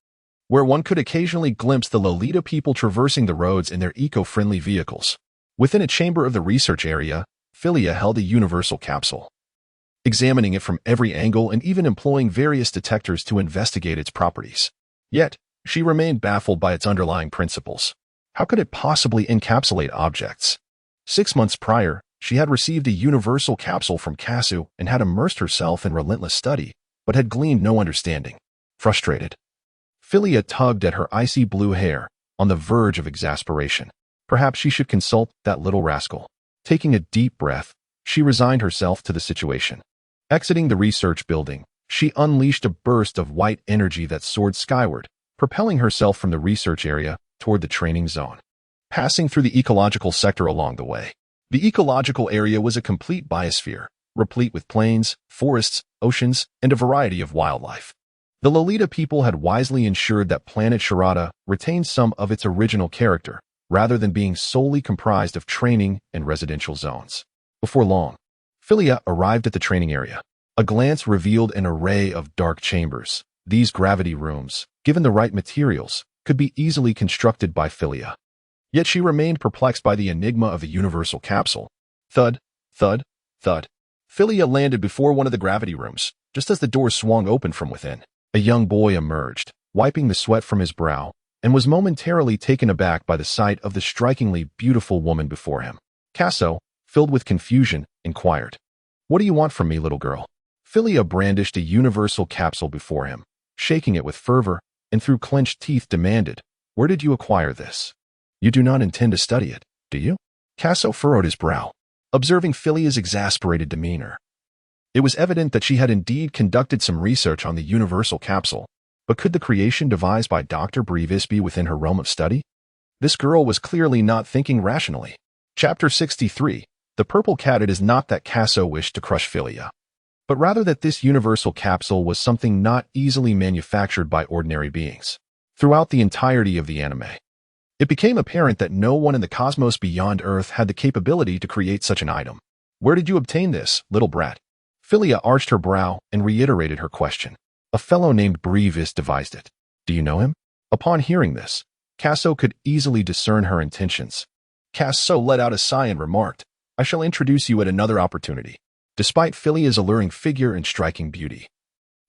where one could occasionally glimpse the Lolita people traversing the roads in their eco-friendly vehicles. Within a chamber of the research area, Philia held a universal capsule, examining it from every angle and even employing various detectors to investigate its properties. Yet, she remained baffled by its underlying principles. How could it possibly encapsulate objects? 6 months prior, she had received a universal capsule from Casso and had immersed herself in relentless study, but had gleaned no understanding. Frustrated, Philia tugged at her icy blue hair, on the verge of exasperation. Perhaps she should consult that little rascal. Taking a deep breath, she resigned herself to the situation. Exiting the research building, she unleashed a burst of white energy that soared skyward, propelling herself from the research area toward the training zone. Passing through the ecological sector along the way. The ecological area was a complete biosphere, replete with plains, forests, oceans, and a variety of wildlife. The Lolita people had wisely ensured that planet Sharada retained some of its original character, rather than being solely comprised of training and residential zones. Before long, Philia arrived at the training area. A glance revealed an array of dark chambers. These gravity rooms, given the right materials, could be easily constructed by Philia. Yet she remained perplexed by the enigma of a universal capsule. Thud, thud, thud. Philia landed before one of the gravity rooms, just as the door swung open from within. A young boy emerged, wiping the sweat from his brow, and was momentarily taken aback by the sight of the strikingly beautiful woman before him. Casso, filled with confusion, inquired, "What do you want from me, little girl?" Philia brandished a universal capsule before him, shaking it with fervor, and through clenched teeth demanded, "Where did you acquire this? You do not intend to study it, do you?" Casso furrowed his brow, observing Philia's exasperated demeanor. It was evident that she had indeed conducted some research on the universal capsule, but could the creation devised by Dr. Brevis be within her realm of study? This girl was clearly not thinking rationally. Chapter 63. The Purple Cat. It is not that Casso wished to crush Philia, but rather that this universal capsule was something not easily manufactured by ordinary beings. Throughout the entirety of the anime, it became apparent that no one in the cosmos beyond Earth had the capability to create such an item. "Where did you obtain this, little brat?" Philia arched her brow and reiterated her question. "A fellow named Brevis devised it. Do you know him?" Upon hearing this, Casso could easily discern her intentions. Casso let out a sigh and remarked, "I shall introduce you at another opportunity." Despite Philia's alluring figure and striking beauty,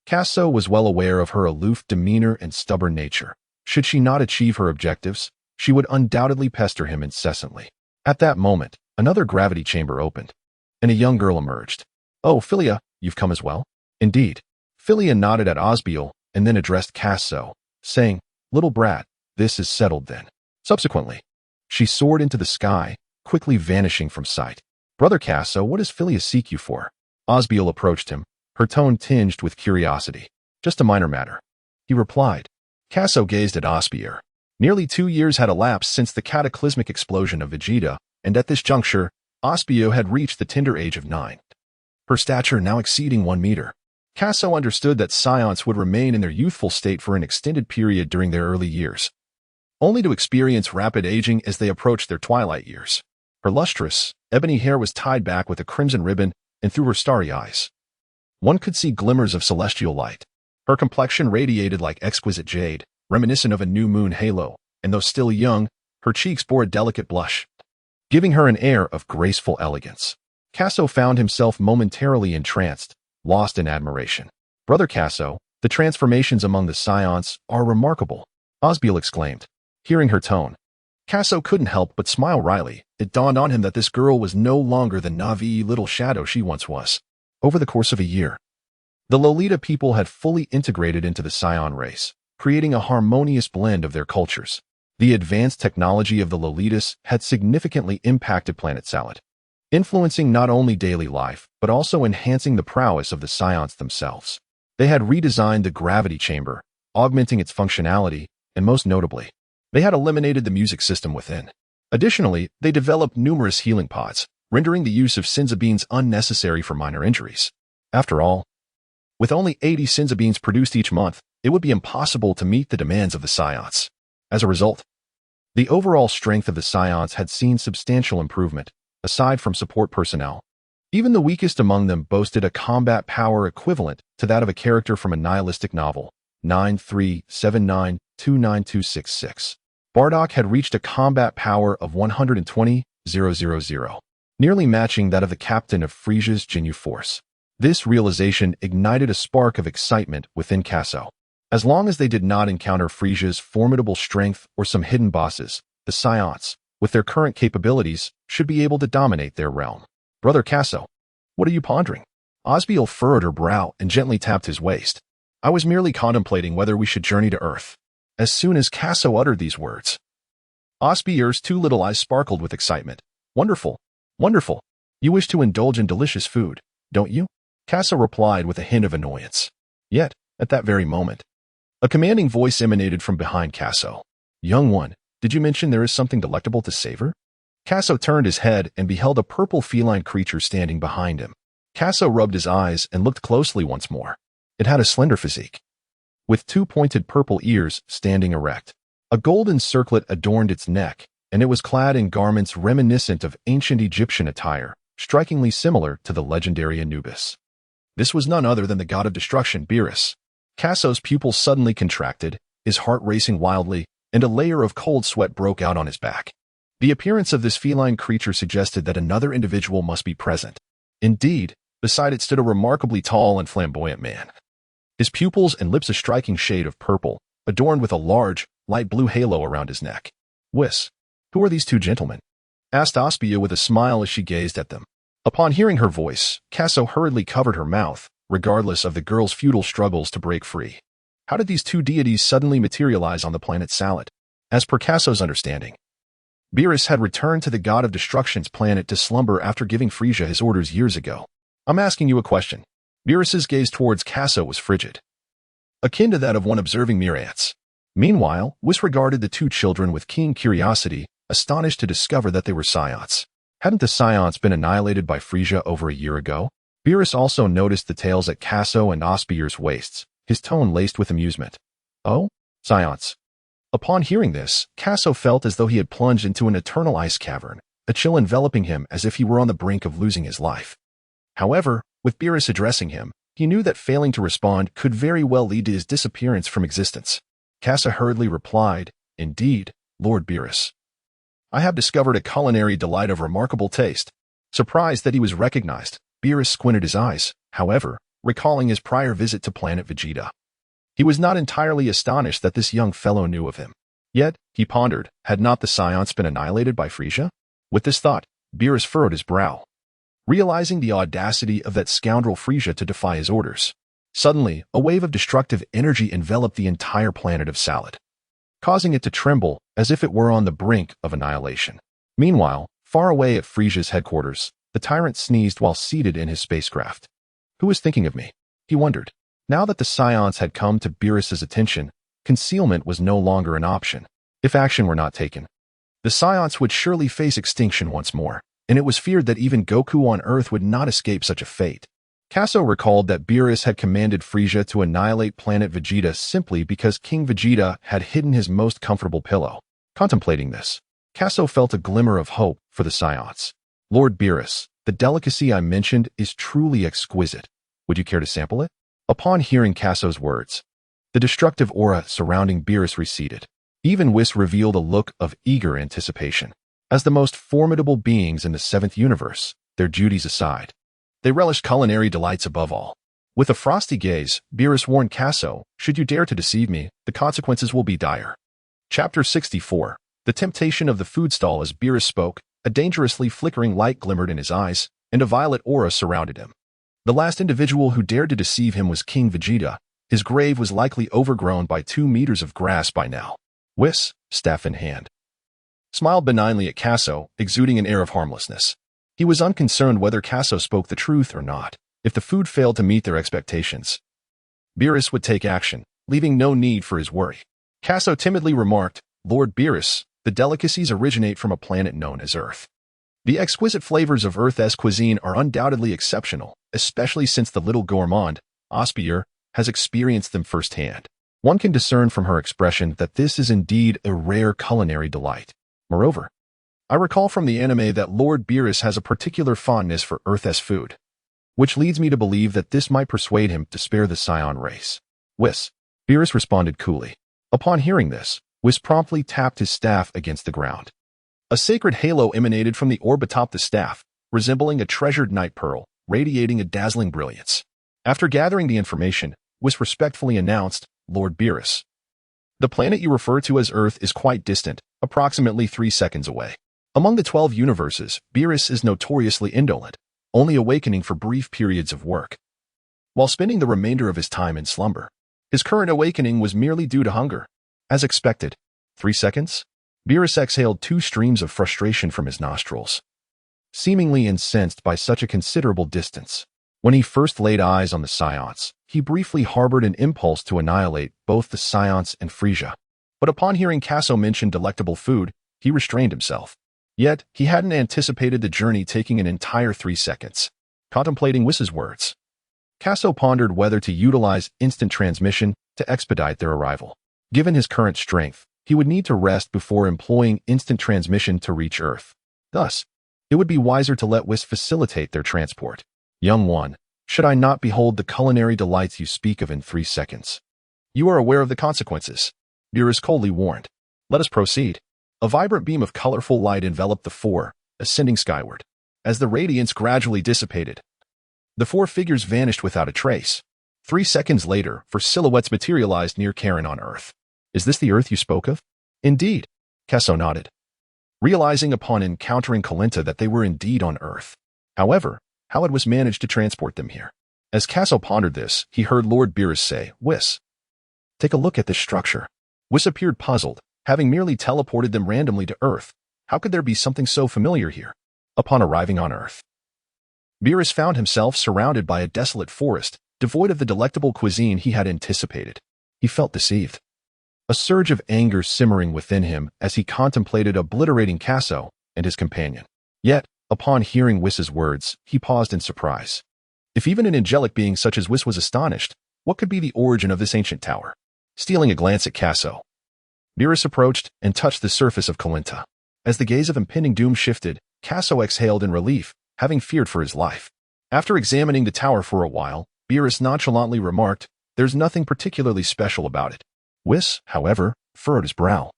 Casso was well aware of her aloof demeanor and stubborn nature. Should she not achieve her objectives, she would undoubtedly pester him incessantly. At that moment, another gravity chamber opened, and a young girl emerged. "Oh, Philia, you've come as well?" "Indeed." Philia nodded at Osbier and then addressed Casso, saying, "Little brat, this is settled then." Subsequently, she soared into the sky, quickly vanishing from sight. "Brother Casso, what does Philia seek you for?" Osbier approached him, her tone tinged with curiosity. "Just a minor matter," he replied. Casso gazed at Osbier. Nearly 2 years had elapsed since the cataclysmic explosion of Vegeta, and at this juncture, Osbier had reached the tender age of 9. Her stature now exceeding 1 meter. Casso understood that Scions would remain in their youthful state for an extended period during their early years, only to experience rapid aging as they approached their twilight years. Her lustrous, ebony hair was tied back with a crimson ribbon, and through her starry eyes, one could see glimmers of celestial light. Her complexion radiated like exquisite jade, reminiscent of a new moon halo, and though still young, her cheeks bore a delicate blush, giving her an air of graceful elegance. Casso found himself momentarily entranced, lost in admiration. "Brother Casso, the transformations among the Scions are remarkable," Osbiel exclaimed. Hearing her tone, Casso couldn't help but smile wryly. It dawned on him that this girl was no longer the naive little shadow she once was. Over the course of a year, the Lolita people had fully integrated into the Scion race, creating a harmonious blend of their cultures. The advanced technology of the Lolitas had significantly impacted Planet Salad, influencing not only daily life, but also enhancing the prowess of the Scions themselves. They had redesigned the gravity chamber, augmenting its functionality, and most notably, they had eliminated the music system within. Additionally, they developed numerous healing pods, rendering the use of Sinza unnecessary for minor injuries. After all, with only 80 Sinza produced each month, it would be impossible to meet the demands of the Saiyans. As a result, the overall strength of the Saiyans had seen substantial improvement, aside from support personnel. Even the weakest among them boasted a combat power equivalent to that of a character from a nihilistic novel, 9379292266. Bardock had reached a combat power of 120,000, nearly matching that of the captain of Friesia's Jinyu force. This realization ignited a spark of excitement within Casso. As long as they did not encounter Friesia's formidable strength or some hidden bosses, the Saiyans, with their current capabilities, should be able to dominate their realm. Brother Casso, what are you pondering? Osbier furrowed her brow and gently tapped his waist. I was merely contemplating whether we should journey to Earth. As soon as Casso uttered these words, Osbier's two little eyes sparkled with excitement. Wonderful, wonderful. You wish to indulge in delicious food, don't you? Casso replied with a hint of annoyance. Yet, at that very moment, a commanding voice emanated from behind Casso. Young one, did you mention there is something delectable to savor? Casso turned his head and beheld a purple feline creature standing behind him. Casso rubbed his eyes and looked closely once more. It had a slender physique, with two pointed purple ears standing erect. A golden circlet adorned its neck, and it was clad in garments reminiscent of ancient Egyptian attire, strikingly similar to the legendary Anubis. This was none other than the god of destruction, Beerus. Casso's pupils suddenly contracted, his heart racing wildly, and a layer of cold sweat broke out on his back. The appearance of this feline creature suggested that another individual must be present. Indeed, beside it stood a remarkably tall and flamboyant man. His pupils and lips a striking shade of purple, adorned with a large, light blue halo around his neck. Whis, who are these two gentlemen? Asked Osbier with a smile as she gazed at them. Upon hearing her voice, Casso hurriedly covered her mouth, regardless of the girl's futile struggles to break free. How did these two deities suddenly materialize on the planet Salad? As per Casso's understanding, Beerus had returned to the god of destruction's planet to slumber after giving Frisia his orders years ago. I'm asking you a question. Beerus's gaze towards Casso was frigid, akin to that of one observing mere ants. Meanwhile, Whis regarded the two children with keen curiosity, astonished to discover that they were Saiyans. Hadn't the Saiyans been annihilated by Frisia over a year ago? Beerus also noticed the tails at Casso and Osbier's waists, his tone laced with amusement. Oh? Saiyans. Upon hearing this, Casso felt as though he had plunged into an eternal ice cavern, a chill enveloping him as if he were on the brink of losing his life. However, with Beerus addressing him, he knew that failing to respond could very well lead to his disappearance from existence. Casso hurriedly replied, Indeed, Lord Beerus. I have discovered a culinary delight of remarkable taste. Surprised that he was recognized, Beerus squinted his eyes, however, recalling his prior visit to planet Vegeta. He was not entirely astonished that this young fellow knew of him. Yet, he pondered, had not the Saiyans been annihilated by Frisia? With this thought, Beerus furrowed his brow, realizing the audacity of that scoundrel Frisia to defy his orders. Suddenly, a wave of destructive energy enveloped the entire planet of Salad, causing it to tremble as if it were on the brink of annihilation. Meanwhile, far away at Frisia's headquarters, the tyrant sneezed while seated in his spacecraft. Who is thinking of me? He wondered. Now that the Saiyans had come to Beerus's attention, concealment was no longer an option. If action were not taken, the Saiyans would surely face extinction once more, and it was feared that even Goku on Earth would not escape such a fate. Casso recalled that Beerus had commanded Frisia to annihilate planet Vegeta simply because King Vegeta had hidden his most comfortable pillow. Contemplating this, Casso felt a glimmer of hope for the Saiyans. Lord Beerus, the delicacy I mentioned is truly exquisite. Would you care to sample it? Upon hearing Casso's words, the destructive aura surrounding Beerus receded. Even Whis revealed a look of eager anticipation. As the most formidable beings in the seventh universe, their duties aside, they relished culinary delights above all. With a frosty gaze, Beerus warned Casso, should you dare to deceive me, the consequences will be dire. Chapter 64. The temptation of the food stall. As Beerus spoke, a dangerously flickering light glimmered in his eyes, and a violet aura surrounded him. The last individual who dared to deceive him was King Vegeta. His grave was likely overgrown by 2 meters of grass by now. Whis, staff in hand, smiled benignly at Casso, exuding an air of harmlessness. He was unconcerned whether Casso spoke the truth or not. If the food failed to meet their expectations, Beerus would take action, leaving no need for his worry. Casso timidly remarked, Lord Beerus, The delicacies originate from a planet known as Earth. The exquisite flavors of Earth's cuisine are undoubtedly exceptional, especially since the little gourmand, Osbier, has experienced them firsthand. One can discern from her expression that this is indeed a rare culinary delight. Moreover, I recall from the anime that Lord Beerus has a particular fondness for Earth's food, which leads me to believe that this might persuade him to spare the Scion race. Whis. Beerus responded coolly. Upon hearing this, Whis promptly tapped his staff against the ground. A sacred halo emanated from the orb atop the staff, resembling a treasured night pearl, radiating a dazzling brilliance. After gathering the information, Whis respectfully announced, Lord Beerus, the planet you refer to as Earth is quite distant, approximately 3 seconds away. Among the 12 universes, Beerus is notoriously indolent, only awakening for brief periods of work, while spending the remainder of his time in slumber. His current awakening was merely due to hunger. As expected. 3 seconds? Beerus exhaled 2 streams of frustration from his nostrils, seemingly incensed by such a considerable distance. When he first laid eyes on the Scions, he briefly harbored an impulse to annihilate both the Scions and Frisia. But upon hearing Casso mention delectable food, he restrained himself. Yet, he hadn't anticipated the journey taking an entire 3 seconds. Contemplating Whis' words, Casso pondered whether to utilize instant transmission to expedite their arrival. Given his current strength, he would need to rest before employing instant transmission to reach Earth. Thus, it would be wiser to let Whis facilitate their transport. Young one, should I not behold the culinary delights you speak of in 3 seconds? You are aware of the consequences, Beerus coldly warned. Let us proceed. A vibrant beam of colorful light enveloped the four, ascending skyward. As the radiance gradually dissipated, the 4 figures vanished without a trace. 3 seconds later, 4 silhouettes materialized near Karen on Earth. Is this the Earth you spoke of? Indeed, Casso nodded, realizing upon encountering Kalinta that they were indeed on Earth. However, how had Whis managed to transport them here? As Casso pondered this, he heard Lord Beerus say, Whis, take a look at this structure. Whis appeared puzzled, having merely teleported them randomly to Earth. How could there be something so familiar here? Upon arriving on Earth, Beerus found himself surrounded by a desolate forest, devoid of the delectable cuisine he had anticipated. He felt deceived, a surge of anger simmering within him as he contemplated obliterating Casso and his companion. Yet, upon hearing Whis' words, he paused in surprise. If even an angelic being such as Whis was astonished, what could be the origin of this ancient tower? Stealing a glance at Casso, Beerus approached and touched the surface of Kalinta. As the gaze of impending doom shifted, Casso exhaled in relief, having feared for his life. After examining the tower for a while, Beerus nonchalantly remarked, there's nothing particularly special about it. Whis, however, furrowed his brow,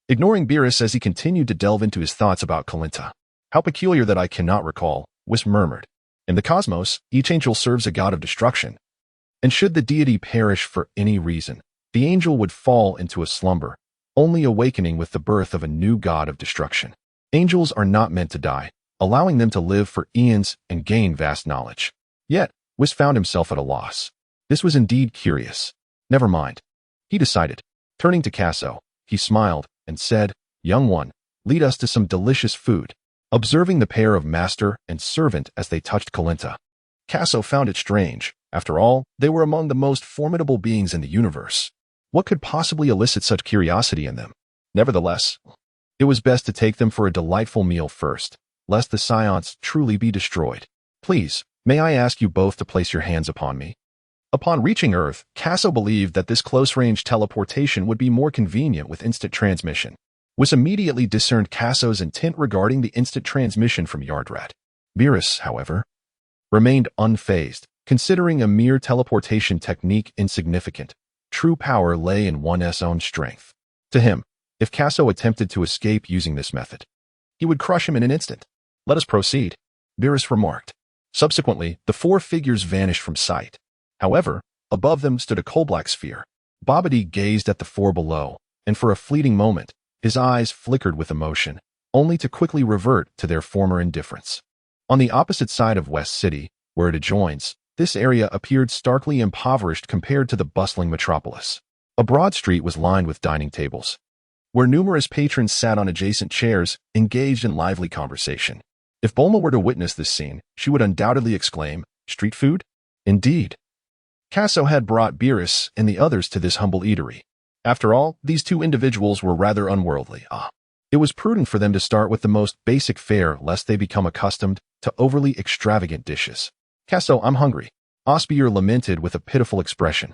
ignoring Beerus as he continued to delve into his thoughts about Kalinta. How peculiar that I cannot recall, Whis murmured. In the cosmos, each angel serves a god of destruction, and should the deity perish for any reason, the angel would fall into a slumber, only awakening with the birth of a new god of destruction. Angels are not meant to die, allowing them to live for eons and gain vast knowledge. Yet, Whis found himself at a loss. This was indeed curious. Never mind, he decided. Turning to Casso, he smiled and said, Young one, lead us to some delicious food. Observing the pair of master and servant as they touched Kalinta, Casso found it strange. After all, they were among the most formidable beings in the universe. What could possibly elicit such curiosity in them? Nevertheless, it was best to take them for a delightful meal first, lest the Scions truly be destroyed. Please, may I ask you both to place your hands upon me? Upon reaching Earth, Casso believed that this close-range teleportation would be more convenient with instant transmission. Whis immediately discerned Casso's intent regarding the instant transmission from Yardrat. Beerus, however, remained unfazed, considering a mere teleportation technique insignificant. True power lay in one's own strength. To him, if Casso attempted to escape using this method, he would crush him in an instant. Let us proceed, Beerus remarked. Subsequently, the 4 figures vanished from sight. However, above them stood a coal-black sphere. Babidi gazed at the 4 below, and for a fleeting moment, his eyes flickered with emotion, only to quickly revert to their former indifference. On the opposite side of West City, where it adjoins, this area appeared starkly impoverished compared to the bustling metropolis. A broad street was lined with dining tables, where numerous patrons sat on adjacent chairs, engaged in lively conversation. If Bulma were to witness this scene, she would undoubtedly exclaim, street food? Indeed. Casso had brought Beerus and the others to this humble eatery. After all, these 2 individuals were rather unworldly. It was prudent for them to start with the most basic fare lest they become accustomed to overly extravagant dishes. Casso, I'm hungry. Osbier lamented with a pitiful expression.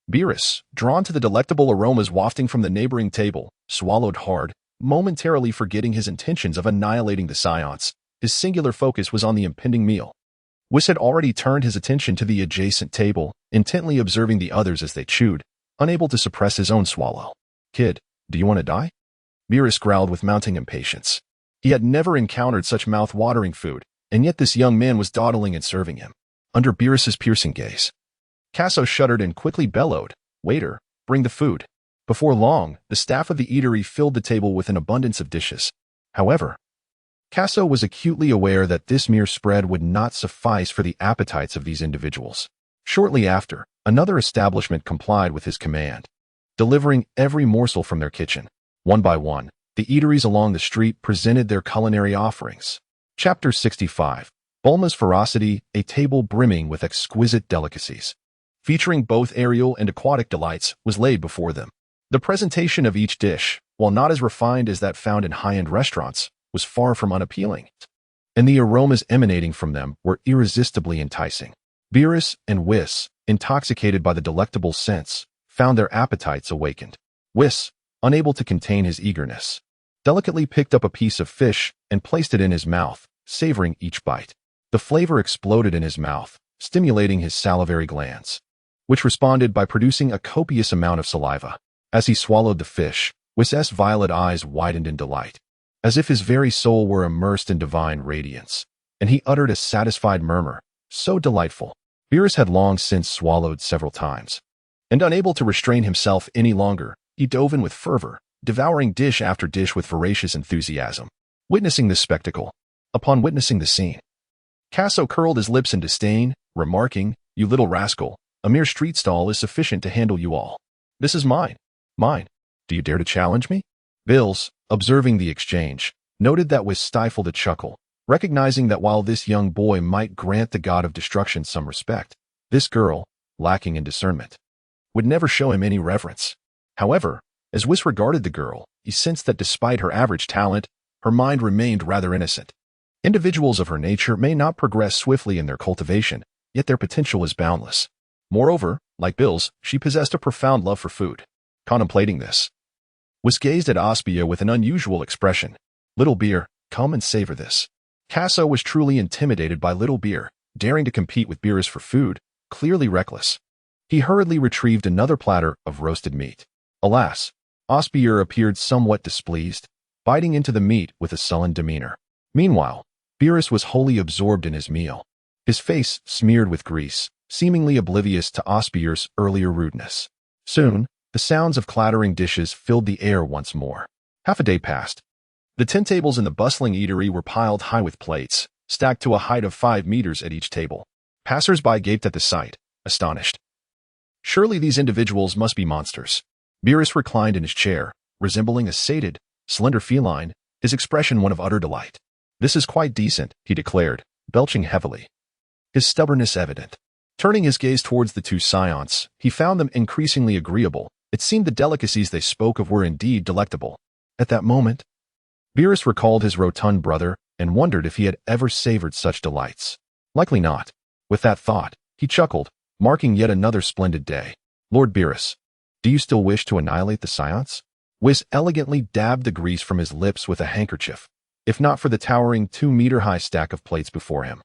Beerus, drawn to the delectable aromas wafting from the neighboring table, swallowed hard, momentarily forgetting his intentions of annihilating the Scions. His singular focus was on the impending meal. Whis had already turned his attention to the adjacent table, intently observing the others as they chewed, unable to suppress his own swallow. Kid, do you want to die? Beerus growled with mounting impatience. He had never encountered such mouth-watering food, and yet this young man was dawdling and serving him. Under Beerus's piercing gaze, Casso shuddered and quickly bellowed, "Waiter, bring the food." Before long, the staff of the eatery filled the table with an abundance of dishes. However, Casso was acutely aware that this mere spread would not suffice for the appetites of these individuals. Shortly after, another establishment complied with his command, delivering every morsel from their kitchen. One by one, the eateries along the street presented their culinary offerings. Chapter 65. Bulma's Ferocity, a table brimming with exquisite delicacies, featuring both aerial and aquatic delights, was laid before them. The presentation of each dish, while not as refined as that found in high-end restaurants, was far from unappealing, and the aromas emanating from them were irresistibly enticing. Beerus and Whis, intoxicated by the delectable scents, found their appetites awakened. Whis, unable to contain his eagerness, delicately picked up a piece of fish and placed it in his mouth, savoring each bite. The flavor exploded in his mouth, stimulating his salivary glands, which responded by producing a copious amount of saliva. As he swallowed the fish, Whis' violet eyes widened in delight, as if his very soul were immersed in divine radiance, and he uttered a satisfied murmur, so delightful. Beerus had long since swallowed several times, and unable to restrain himself any longer, he dove in with fervor, devouring dish after dish with voracious enthusiasm. Witnessing this spectacle, upon witnessing the scene, Casso curled his lips in disdain, remarking, "You little rascal, a mere street stall is sufficient to handle you all. This is mine. Mine. Do you dare to challenge me?" Bills, observing the exchange, noted that Whis stifled a chuckle, recognizing that while this young boy might grant the god of destruction some respect, this girl, lacking in discernment, would never show him any reverence. However, as Whis regarded the girl, he sensed that despite her average talent, her mind remained rather innocent. Individuals of her nature may not progress swiftly in their cultivation, yet their potential is boundless. Moreover, like Bills, she possessed a profound love for food. Contemplating this, Whis gazed at Osbier with an unusual expression. "Little Beer, come and savor this." Casso was truly intimidated by Little Beer, daring to compete with Beerus for food, clearly reckless. He hurriedly retrieved another platter of roasted meat. Alas, Osbier appeared somewhat displeased, biting into the meat with a sullen demeanor. Meanwhile, Beerus was wholly absorbed in his meal, his face smeared with grease, seemingly oblivious to Osbier's earlier rudeness. Soon, the sounds of clattering dishes filled the air once more. Half a day passed. The 10 tables in the bustling eatery were piled high with plates, stacked to a height of 5 meters at each table. Passers-by gaped at the sight, astonished. Surely these individuals must be monsters. Beerus reclined in his chair, resembling a sated, slender feline, his expression one of utter delight. "This is quite decent," he declared, belching heavily, his stubbornness evident. Turning his gaze towards the 2 Scions, he found them increasingly agreeable. It seemed the delicacies they spoke of were indeed delectable. At that moment, Beerus recalled his rotund brother and wondered if he had ever savored such delights. Likely not. With that thought, he chuckled, marking yet another splendid day. "Lord Beerus, do you still wish to annihilate the Scions?" Whis elegantly dabbed the grease from his lips with a handkerchief. If not for the towering 2-meter-high stack of plates before him,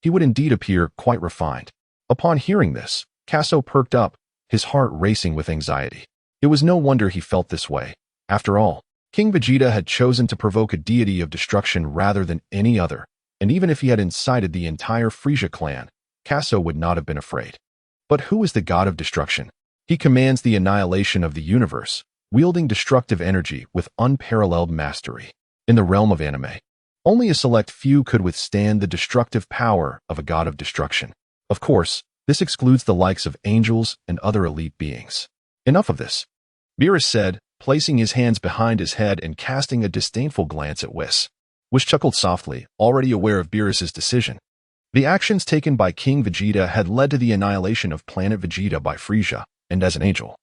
he would indeed appear quite refined. Upon hearing this, Casso perked up, his heart racing with anxiety. It was no wonder he felt this way. After all, King Vegeta had chosen to provoke a deity of destruction rather than any other, and even if he had incited the entire Frisia clan, Casso would not have been afraid. But who is the god of destruction? He commands the annihilation of the universe, wielding destructive energy with unparalleled mastery. In the realm of anime, only a select few could withstand the destructive power of a god of destruction. Of course, this excludes the likes of angels and other elite beings. Enough of this, Beerus said, placing his hands behind his head and casting a disdainful glance at Whis. Whis chuckled softly, already aware of Beerus's decision. The actions taken by King Vegeta had led to the annihilation of planet Vegeta by Frisia, and as an angel,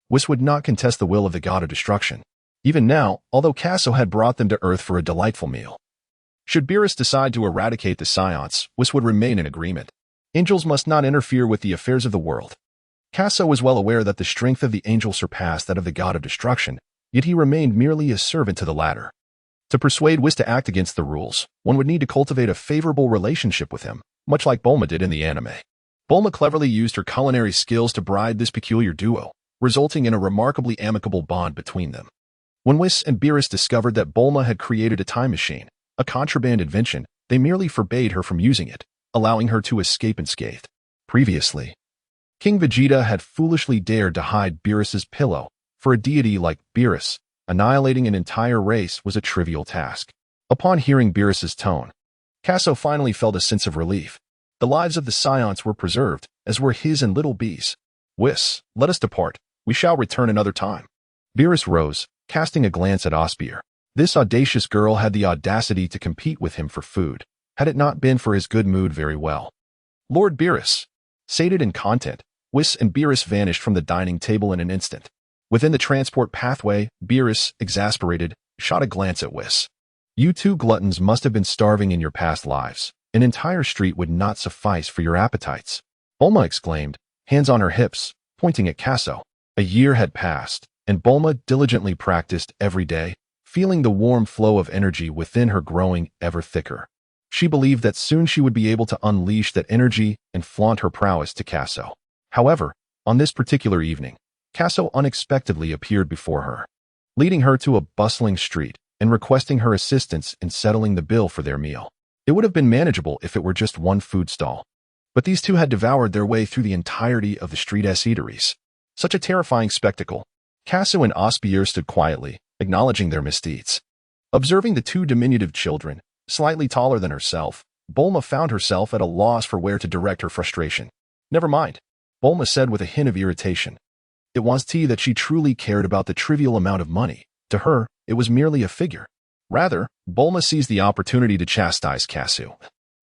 Whis would not contest the will of the god of destruction. even now, although Casso had brought them to Earth for a delightful meal. Should Beerus decide to eradicate the Scions, Whis would remain in agreement. Angels must not interfere with the affairs of the world. Casso was well aware that the strength of the angel surpassed that of the god of destruction, yet he remained merely a servant to the latter. To persuade Whis to act against the rules, one would need to cultivate a favorable relationship with him, much like Bulma did in the anime. Bulma cleverly used her culinary skills to bribe this peculiar duo, resulting in a remarkably amicable bond between them. When Whis and Beerus discovered that Bulma had created a time machine, a contraband invention, they merely forbade her from using it, allowing her to escape unscathed. Previously, King Vegeta had foolishly dared to hide Beerus's pillow. For a deity like Beerus, annihilating an entire race was a trivial task. Upon hearing Beerus's tone, Casso finally felt a sense of relief. The lives of the Scions were preserved, as were his and Little B's. Whis, let us depart. We shall return another time. Beerus rose, casting a glance at Osbier. This audacious girl had the audacity to compete with him for food, had it not been for his good mood very well. Lord Beerus. Sated in content, Whis and Beerus vanished from the dining table in an instant. Within the transport pathway, Beerus, exasperated, shot a glance at Whis. You two gluttons must have been starving in your past lives. An entire street would not suffice for your appetites. Bulma exclaimed, hands on her hips, pointing at Casso. A year had passed, and Bulma diligently practiced every day, feeling the warm flow of energy within her growing ever thicker. She believed that soon she would be able to unleash that energy and flaunt her prowess to Casso. However, on this particular evening, Casso unexpectedly appeared before her, leading her to a bustling street and requesting her assistance in settling the bill for their meal. It would have been manageable if it were just one food stall, but these two had devoured their way through the entirety of the street's eateries. Such a terrifying spectacle. Casso and Osbier stood quietly, acknowledging their misdeeds. Observing the two diminutive children, slightly taller than herself, Bulma found herself at a loss for where to direct her frustration. Never mind, Bulma said with a hint of irritation. It was that she truly cared about the trivial amount of money. To her, it was merely a figure. Rather, Bulma seized the opportunity to chastise Casso,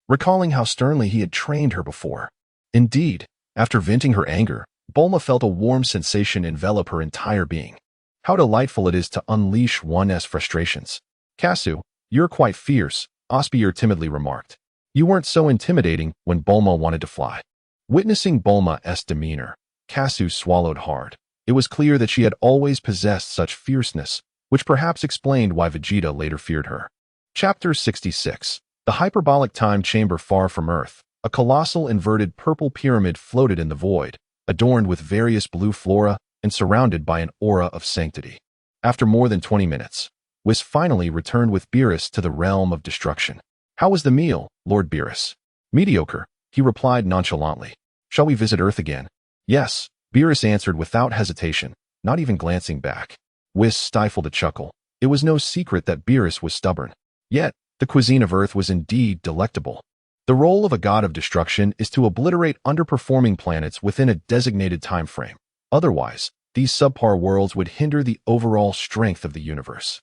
recalling how sternly he had trained her before. Indeed, after venting her anger, Bulma felt a warm sensation envelop her entire being. How delightful it is to unleash one's frustrations. Casso, you're quite fierce, Osbier timidly remarked. You weren't so intimidating when Bulma wanted to fly. Witnessing Bulma's demeanor, Casso swallowed hard. It was clear that she had always possessed such fierceness, which perhaps explained why Vegeta later feared her. Chapter 66. The hyperbolic time chamber far from Earth. A colossal inverted purple pyramid floated in the void, adorned with various blue flora and surrounded by an aura of sanctity. After more than 20 minutes, Whis finally returned with Beerus to the realm of destruction. How was the meal, Lord Beerus? Mediocre, he replied nonchalantly. Shall we visit Earth again? Yes, Beerus answered without hesitation, not even glancing back. Whis stifled a chuckle. It was no secret that Beerus was stubborn. Yet, the cuisine of Earth was indeed delectable. The role of a god of destruction is to obliterate underperforming planets within a designated time frame. Otherwise, these subpar worlds would hinder the overall strength of the universe.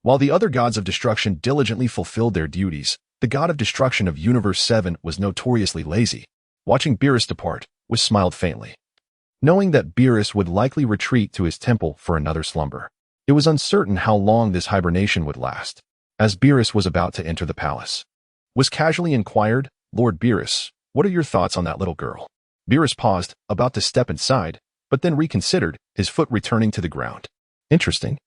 While the other gods of destruction diligently fulfilled their duties, the god of destruction of Universe 7 was notoriously lazy. Watching Beerus depart, Whis smiled faintly, knowing that Beerus would likely retreat to his temple for another slumber. It was uncertain how long this hibernation would last. As Beerus was about to enter the palace, Whis casually inquired, Lord Beerus, what are your thoughts on that little girl? Beerus paused, about to step inside, but then reconsidered, his foot returning to the ground. Interesting,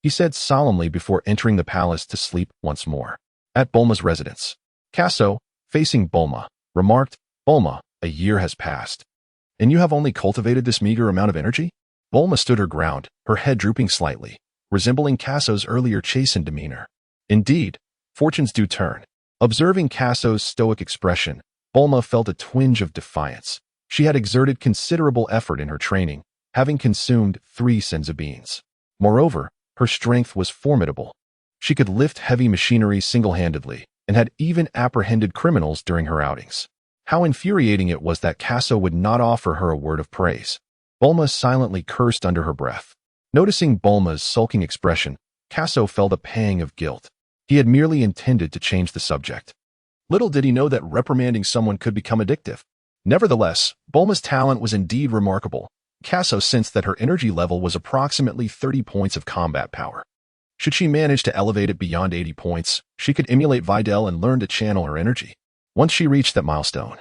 he said solemnly before entering the palace to sleep once more. At Bulma's residence, Casso, facing Bulma, remarked, Bulma, a year has passed, and you have only cultivated this meager amount of energy? Bulma stood her ground, her head drooping slightly, resembling Casso's earlier chastened demeanor. Indeed, fortunes do turn. Observing Casso's stoic expression, Bulma felt a twinge of defiance. She had exerted considerable effort in her training, having consumed 3 senzu beans. Moreover, her strength was formidable. She could lift heavy machinery single-handedly, and had even apprehended criminals during her outings. How infuriating it was that Casso would not offer her a word of praise. Bulma silently cursed under her breath. Noticing Bulma's sulking expression, Casso felt a pang of guilt. He had merely intended to change the subject. Little did he know that reprimanding someone could become addictive. Nevertheless, Bulma's talent was indeed remarkable. Casso sensed that her energy level was approximately 30 points of combat power. Should she manage to elevate it beyond 80 points, she could emulate Videl and learn to channel her energy. Once she reached that milestone,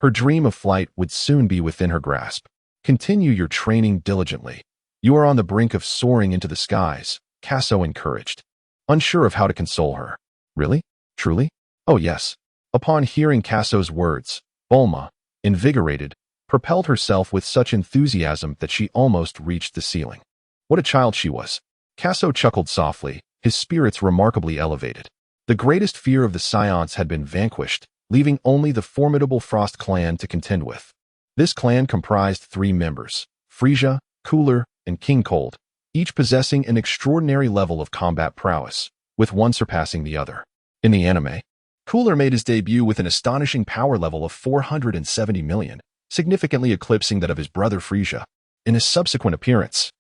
her dream of flight would soon be within her grasp. Continue your training diligently. You are on the brink of soaring into the skies, Casso encouraged, unsure of how to console her. Really? Truly? Oh yes. Upon hearing Casso's words, Bulma, invigorated, propelled herself with such enthusiasm that she almost reached the ceiling. What a child she was. Casso chuckled softly, his spirits remarkably elevated. The greatest fear of the Saiyans had been vanquished, leaving only the formidable Frost clan to contend with. This clan comprised 3 members, Frieza, Cooler, and King Cold, each possessing an extraordinary level of combat prowess, with one surpassing the other. In the anime, Cooler made his debut with an astonishing power level of 470 million, significantly eclipsing that of his brother Frieza. In his subsequent appearance,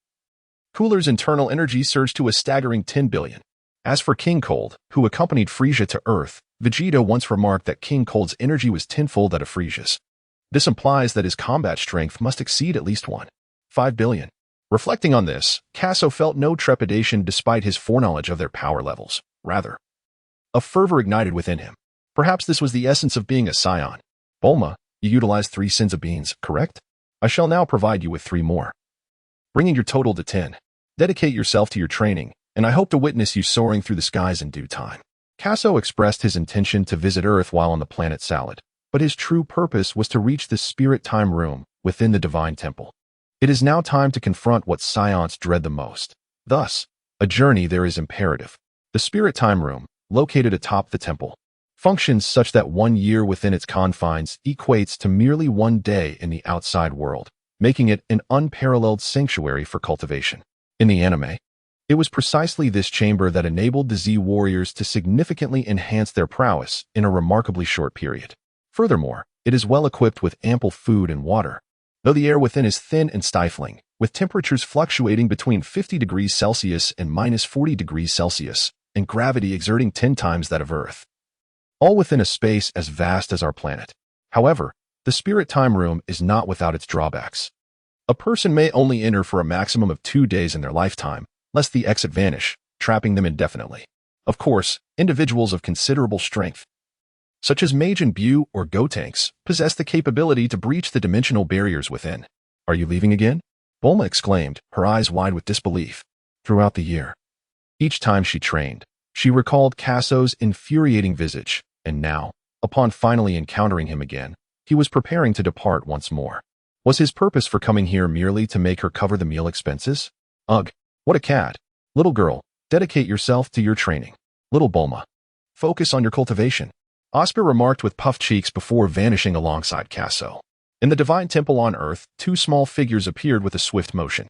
Cooler's internal energy surged to a staggering 10 billion. As for King Cold, who accompanied Frieza to Earth, Vegeta once remarked that King Cold's energy was tenfold that of Frieza's. This implies that his combat strength must exceed at least 1.5 billion. Reflecting on this, Casso felt no trepidation despite his foreknowledge of their power levels. Rather, a fervor ignited within him. Perhaps this was the essence of being a Saiyan. Bulma, you utilized 3 sins of beans, correct? I shall now provide you with 3 more, bringing your total to 10. Dedicate yourself to your training, and I hope to witness you soaring through the skies in due time. Casso expressed his intention to visit Earth while on the planet Salad, but his true purpose was to reach the Spirit Time Room within the Divine Temple. It is now time to confront what Saiyans dread the most. Thus, a journey there is imperative. The Spirit Time Room, located atop the temple, functions such that 1 year within its confines equates to merely 1 day in the outside world, making it an unparalleled sanctuary for cultivation. In the anime, it was precisely this chamber that enabled the Z warriors to significantly enhance their prowess in a remarkably short period. Furthermore, it is well equipped with ample food and water, though the air within is thin and stifling, with temperatures fluctuating between 50 degrees Celsius and minus 40 degrees Celsius, and gravity exerting 10 times that of Earth. All within a space as vast as our planet. However, the Spirit Time Room is not without its drawbacks. A person may only enter for a maximum of 2 days in their lifetime, lest the exit vanish, trapping them indefinitely. Of course, individuals of considerable strength, such as Majin Buu or Gotenks, possess the capability to breach the dimensional barriers within. Are you leaving again? Bulma exclaimed, her eyes wide with disbelief. Throughout the year, each time she trained, she recalled Casso's infuriating visage, and now, upon finally encountering him again, he was preparing to depart once more. Was his purpose for coming here merely to make her cover the meal expenses? Ugh, what a cad. Little girl, dedicate yourself to your training. Little Bulma, focus on your cultivation. Osbier remarked with puffed cheeks before vanishing alongside Casso. In the Divine Temple on Earth, 2 small figures appeared with a swift motion.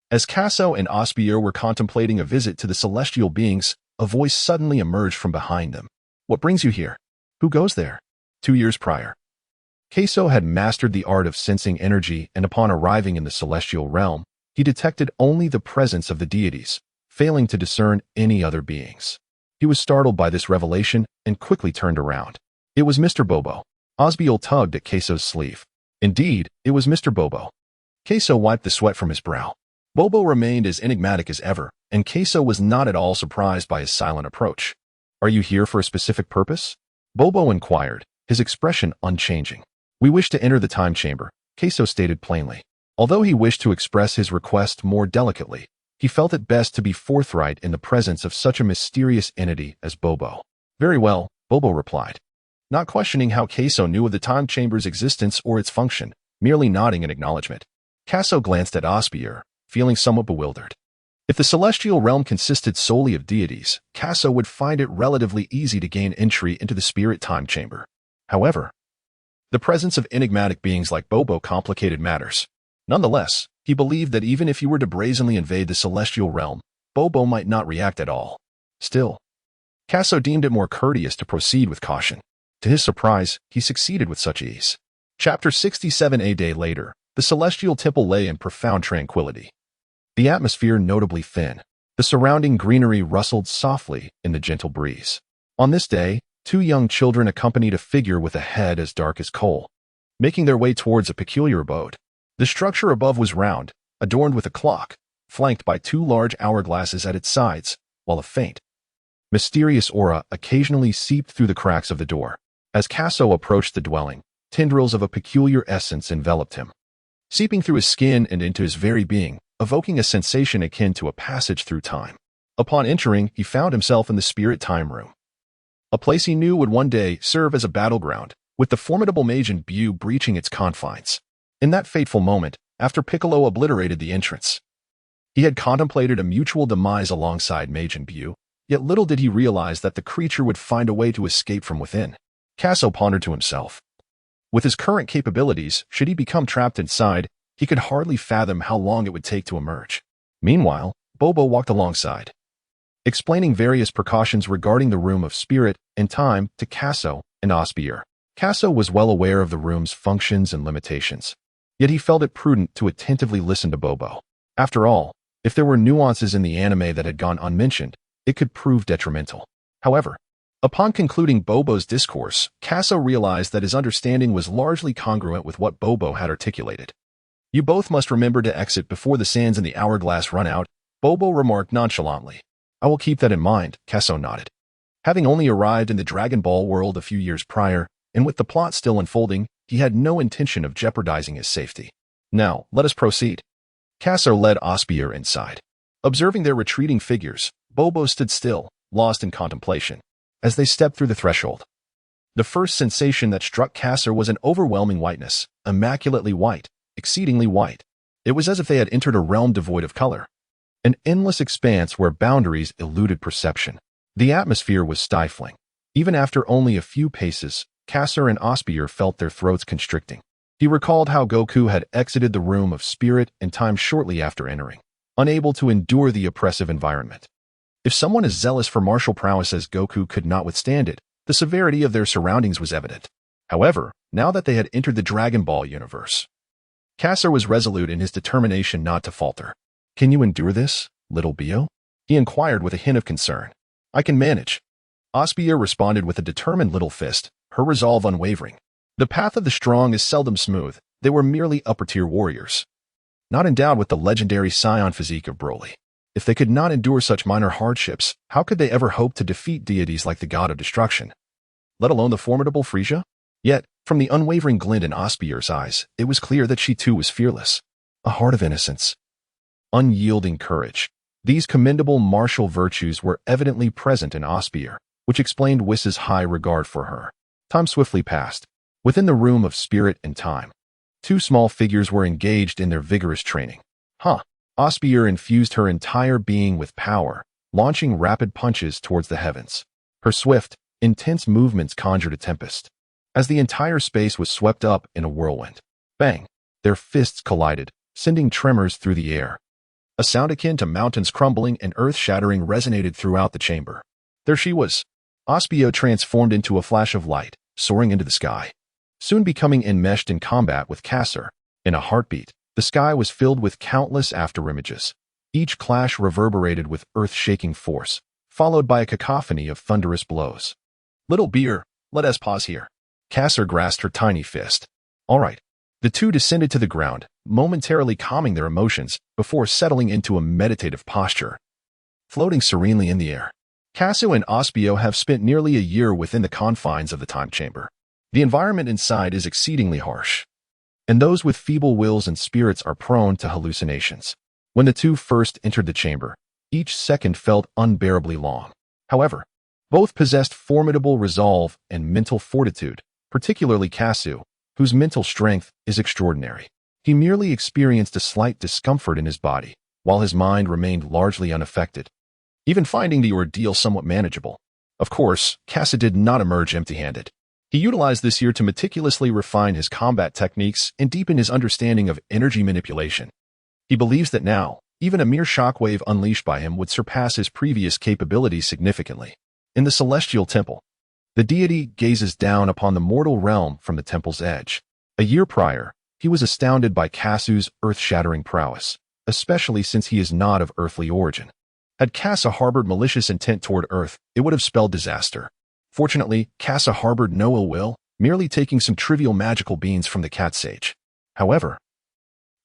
As Casso and Osbier were contemplating a visit to the celestial beings, a voice suddenly emerged from behind them. What brings you here? Who goes there? 2 years prior, Casso had mastered the art of sensing energy, and upon arriving in the celestial realm, he detected only the presence of the deities, failing to discern any other beings. He was startled by this revelation and quickly turned around. It was Mr. Bobo. Osbier tugged at Casso's sleeve. Indeed, it was Mr. Bobo. Casso wiped the sweat from his brow. Bobo remained as enigmatic as ever, and Casso was not at all surprised by his silent approach. Are you here for a specific purpose? Bobo inquired, his expression unchanging. We wish to enter the time chamber, Casso stated plainly. Although he wished to express his request more delicately, he felt it best to be forthright in the presence of such a mysterious entity as Bobo. Very well, Bobo replied, not questioning how Casso knew of the time chamber's existence or its function, merely nodding in acknowledgement. Casso glanced at Osbier, feeling somewhat bewildered. If the celestial realm consisted solely of deities, Casso would find it relatively easy to gain entry into the spirit time chamber. However, the presence of enigmatic beings like Bobo complicated matters. Nonetheless, he believed that even if he were to brazenly invade the celestial realm, Bobo might not react at all. Still, Casso deemed it more courteous to proceed with caution. To his surprise, he succeeded with such ease. Chapter 67. A day later, the celestial temple lay in profound tranquility. The atmosphere notably thin. The surrounding greenery rustled softly in the gentle breeze. On this day, 2 young children accompanied a figure with a head as dark as coal, making their way towards a peculiar abode. The structure above was round, adorned with a clock, flanked by 2 large hourglasses at its sides, while a faint, mysterious aura occasionally seeped through the cracks of the door. As Casso approached the dwelling, tendrils of a peculiar essence enveloped him, seeping through his skin and into his very being, evoking a sensation akin to a passage through time. Upon entering, he found himself in the spirit time room, a place he knew would one day serve as a battleground, with the formidable Majin Buu breaching its confines. In that fateful moment, after Piccolo obliterated the entrance, he had contemplated a mutual demise alongside Majin Buu, yet little did he realize that the creature would find a way to escape from within. Casso pondered to himself. With his current capabilities, should he become trapped inside, he could hardly fathom how long it would take to emerge. Meanwhile, Bobo walked alongside, explaining various precautions regarding the room of spirit and time to Casso and Osbier. Casso was well aware of the room's functions and limitations, yet he felt it prudent to attentively listen to Bobo. After all, if there were nuances in the anime that had gone unmentioned, it could prove detrimental. However, upon concluding Bobo's discourse, Casso realized that his understanding was largely congruent with what Bobo had articulated. "You both must remember to exit before the sands in the hourglass run out," Bobo remarked nonchalantly. "I will keep that in mind," Casso nodded. Having only arrived in the Dragon Ball world a few years prior, and with the plot still unfolding, he had no intention of jeopardizing his safety. "Now, let us proceed." Casso led Osbier inside. Observing their retreating figures, Bobo stood still, lost in contemplation. As they stepped through the threshold, the first sensation that struck Casso was an overwhelming whiteness, immaculately white, exceedingly white. It was as if they had entered a realm devoid of color, an endless expanse where boundaries eluded perception. The atmosphere was stifling. Even after only a few paces, Casso and Osbier felt their throats constricting. He recalled how Goku had exited the room of spirit and time shortly after entering, unable to endure the oppressive environment. If someone as zealous for martial prowess as Goku could not withstand it, the severity of their surroundings was evident. However, now that they had entered the Dragon Ball universe, Casso was resolute in his determination not to falter. "Can you endure this, little Bio?" he inquired with a hint of concern. "I can manage." Osbier responded with a determined little fist, her resolve unwavering. The path of the strong is seldom smooth. They were merely upper-tier warriors, not endowed with the legendary Saiyan physique of Broly. If they could not endure such minor hardships, how could they ever hope to defeat deities like the God of Destruction, let alone the formidable Frieza? Yet, from the unwavering glint in Osbier's eyes, it was clear that she too was fearless. A heart of innocence, unyielding courage. These commendable martial virtues were evidently present in Osbier, which explained Whis' high regard for her. Time swiftly passed. Within the room of spirit and time, two small figures were engaged in their vigorous training. Osbier infused her entire being with power, launching rapid punches towards the heavens. Her swift, intense movements conjured a tempest, as the entire space was swept up in a whirlwind. Bang! Their fists collided, sending tremors through the air. A sound akin to mountains crumbling and earth shattering resonated throughout the chamber. There she was. Osbier transformed into a flash of light, soaring into the sky, soon becoming enmeshed in combat with Casso. In a heartbeat, the sky was filled with countless afterimages. Each clash reverberated with earth-shaking force, followed by a cacophony of thunderous blows. "Little Beer, let us pause here." Casso grasped her tiny fist. "All right." The two descended to the ground, momentarily calming their emotions before settling into a meditative posture, floating serenely in the air. Casso and Osbier have spent nearly a year within the confines of the time chamber. The environment inside is exceedingly harsh, and those with feeble wills and spirits are prone to hallucinations. When the two first entered the chamber, each second felt unbearably long. However, both possessed formidable resolve and mental fortitude, particularly Casso, whose mental strength is extraordinary. He merely experienced a slight discomfort in his body, while his mind remained largely unaffected, even finding the ordeal somewhat manageable. Of course, Casso did not emerge empty-handed. He utilized this year to meticulously refine his combat techniques and deepen his understanding of energy manipulation. He believes that now, even a mere shockwave unleashed by him would surpass his previous capabilities significantly. In the Celestial Temple, the deity gazes down upon the mortal realm from the temple's edge. A year prior, he was astounded by Casso's earth-shattering prowess, especially since he is not of earthly origin. Had Casso harbored malicious intent toward Earth, it would have spelled disaster. Fortunately, Casso harbored no ill will, merely taking some trivial magical beans from the Cat Sage. However,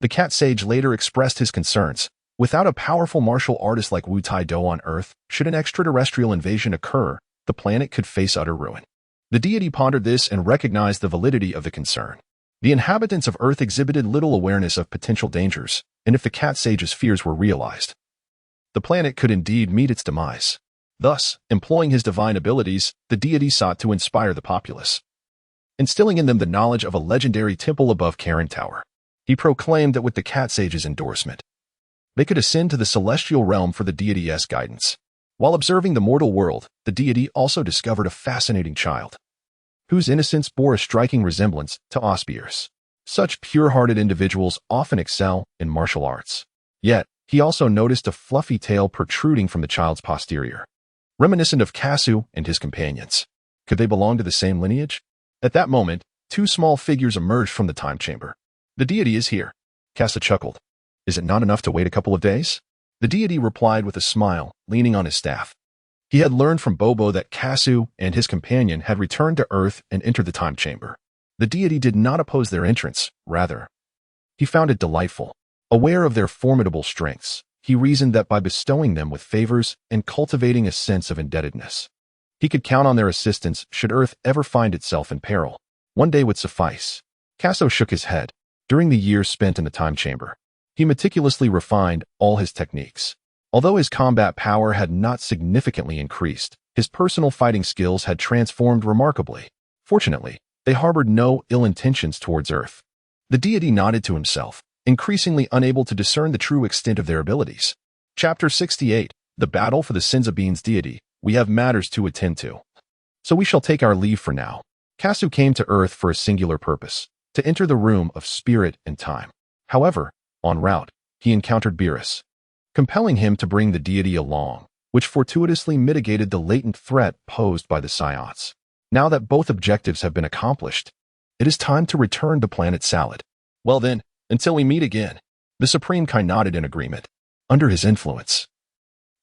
the Cat Sage later expressed his concerns, Without a powerful martial artist like Wu Tai Do on Earth, should an extraterrestrial invasion occur, the planet could face utter ruin. The deity pondered this and recognized the validity of the concern. The inhabitants of Earth exhibited little awareness of potential dangers, and if the cat sage's fears were realized, the planet could indeed meet its demise. Thus, employing his divine abilities, the deity sought to inspire the populace, instilling in them the knowledge of a legendary temple above Karen Tower. He proclaimed that with the cat sage's endorsement, they could ascend to the celestial realm for the deity's guidance. While observing the mortal world, the deity also discovered a fascinating child, whose innocence bore a striking resemblance to Osbier's. Such pure-hearted individuals often excel in martial arts. Yet, he also noticed a fluffy tail protruding from the child's posterior, reminiscent of Casso and his companions. Could they belong to the same lineage? At that moment, two small figures emerged from the time chamber. The deity is here. Casso chuckled. Is it not enough to wait a couple of days? The deity replied with a smile, leaning on his staff. He had learned from Bobo that Casso and his companion had returned to Earth and entered the time chamber. The deity did not oppose their entrance, rather, he found it delightful. Aware of their formidable strengths, he reasoned that by bestowing them with favors and cultivating a sense of indebtedness, he could count on their assistance should Earth ever find itself in peril. One day would suffice. Casso shook his head. During the years spent in the time chamber, he meticulously refined all his techniques. Although his combat power had not significantly increased, his personal fighting skills had transformed remarkably. Fortunately, they harbored no ill intentions towards Earth. The deity nodded to himself, increasingly unable to discern the true extent of their abilities. Chapter 68, The Battle for the Senza Beans Deity. We have matters to attend to, so we shall take our leave for now. Casso came to Earth for a singular purpose, to enter the room of spirit and time. However, en route, he encountered Beerus, compelling him to bring the deity along, which fortuitously mitigated the latent threat posed by the Scions. Now that both objectives have been accomplished, it is time to return to Planet Salad. Well then, until we meet again. The Supreme Kai nodded in agreement. Under his influence,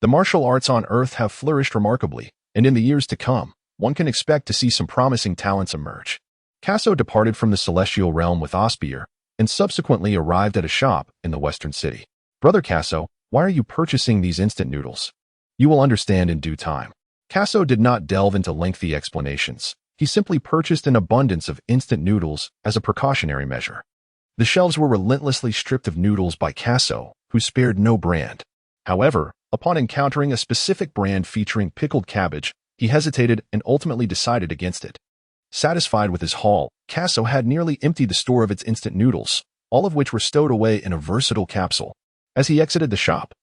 the martial arts on Earth have flourished remarkably, and in the years to come, one can expect to see some promising talents emerge. Casso departed from the celestial realm with Osbier, and subsequently arrived at a shop in the western city. Brother Casso, why are you purchasing these instant noodles? You will understand in due time. Casso did not delve into lengthy explanations. He simply purchased an abundance of instant noodles as a precautionary measure. The shelves were relentlessly stripped of noodles by Casso, who spared no brand. However, upon encountering a specific brand featuring pickled cabbage, he hesitated and ultimately decided against it. Satisfied with his haul, Casso had nearly emptied the store of its instant noodles, all of which were stowed away in a versatile capsule. As he exited the shop,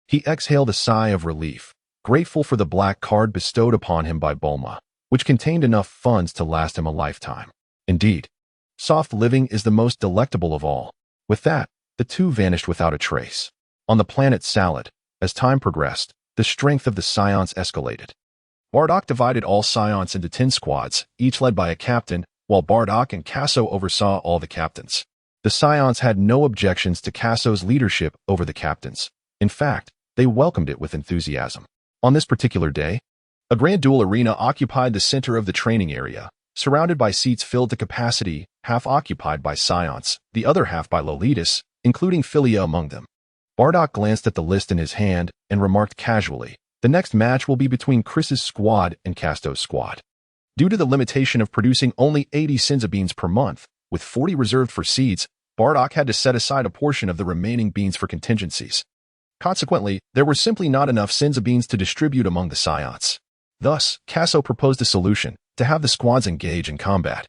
he exhaled a sigh of relief, grateful for the black card bestowed upon him by Bulma, which contained enough funds to last him a lifetime. Indeed, soft living is the most delectable of all. With that, the two vanished without a trace. On the planet Salad, as time progressed, the strength of the Scions escalated. Bardock divided all Scions into 10 squads, each led by a captain, while Bardock and Casso oversaw all the captains. The Scions had no objections to Casso's leadership over the captains. In fact, they welcomed it with enthusiasm. On this particular day, a grand duel arena occupied the center of the training area, surrounded by seats filled to capacity, half occupied by Scions, the other half by Lolitas, including Philia among them. Bardock glanced at the list in his hand and remarked casually, the next match will be between Chris's squad and Cassto's squad. Due to the limitation of producing only 80 Senza beans per month, with 40 reserved for seeds, Bardock had to set aside a portion of the remaining beans for contingencies. Consequently, there were simply not enough Senza beans to distribute among the Scions. Thus, Casso proposed a solution, to have the squads engage in combat,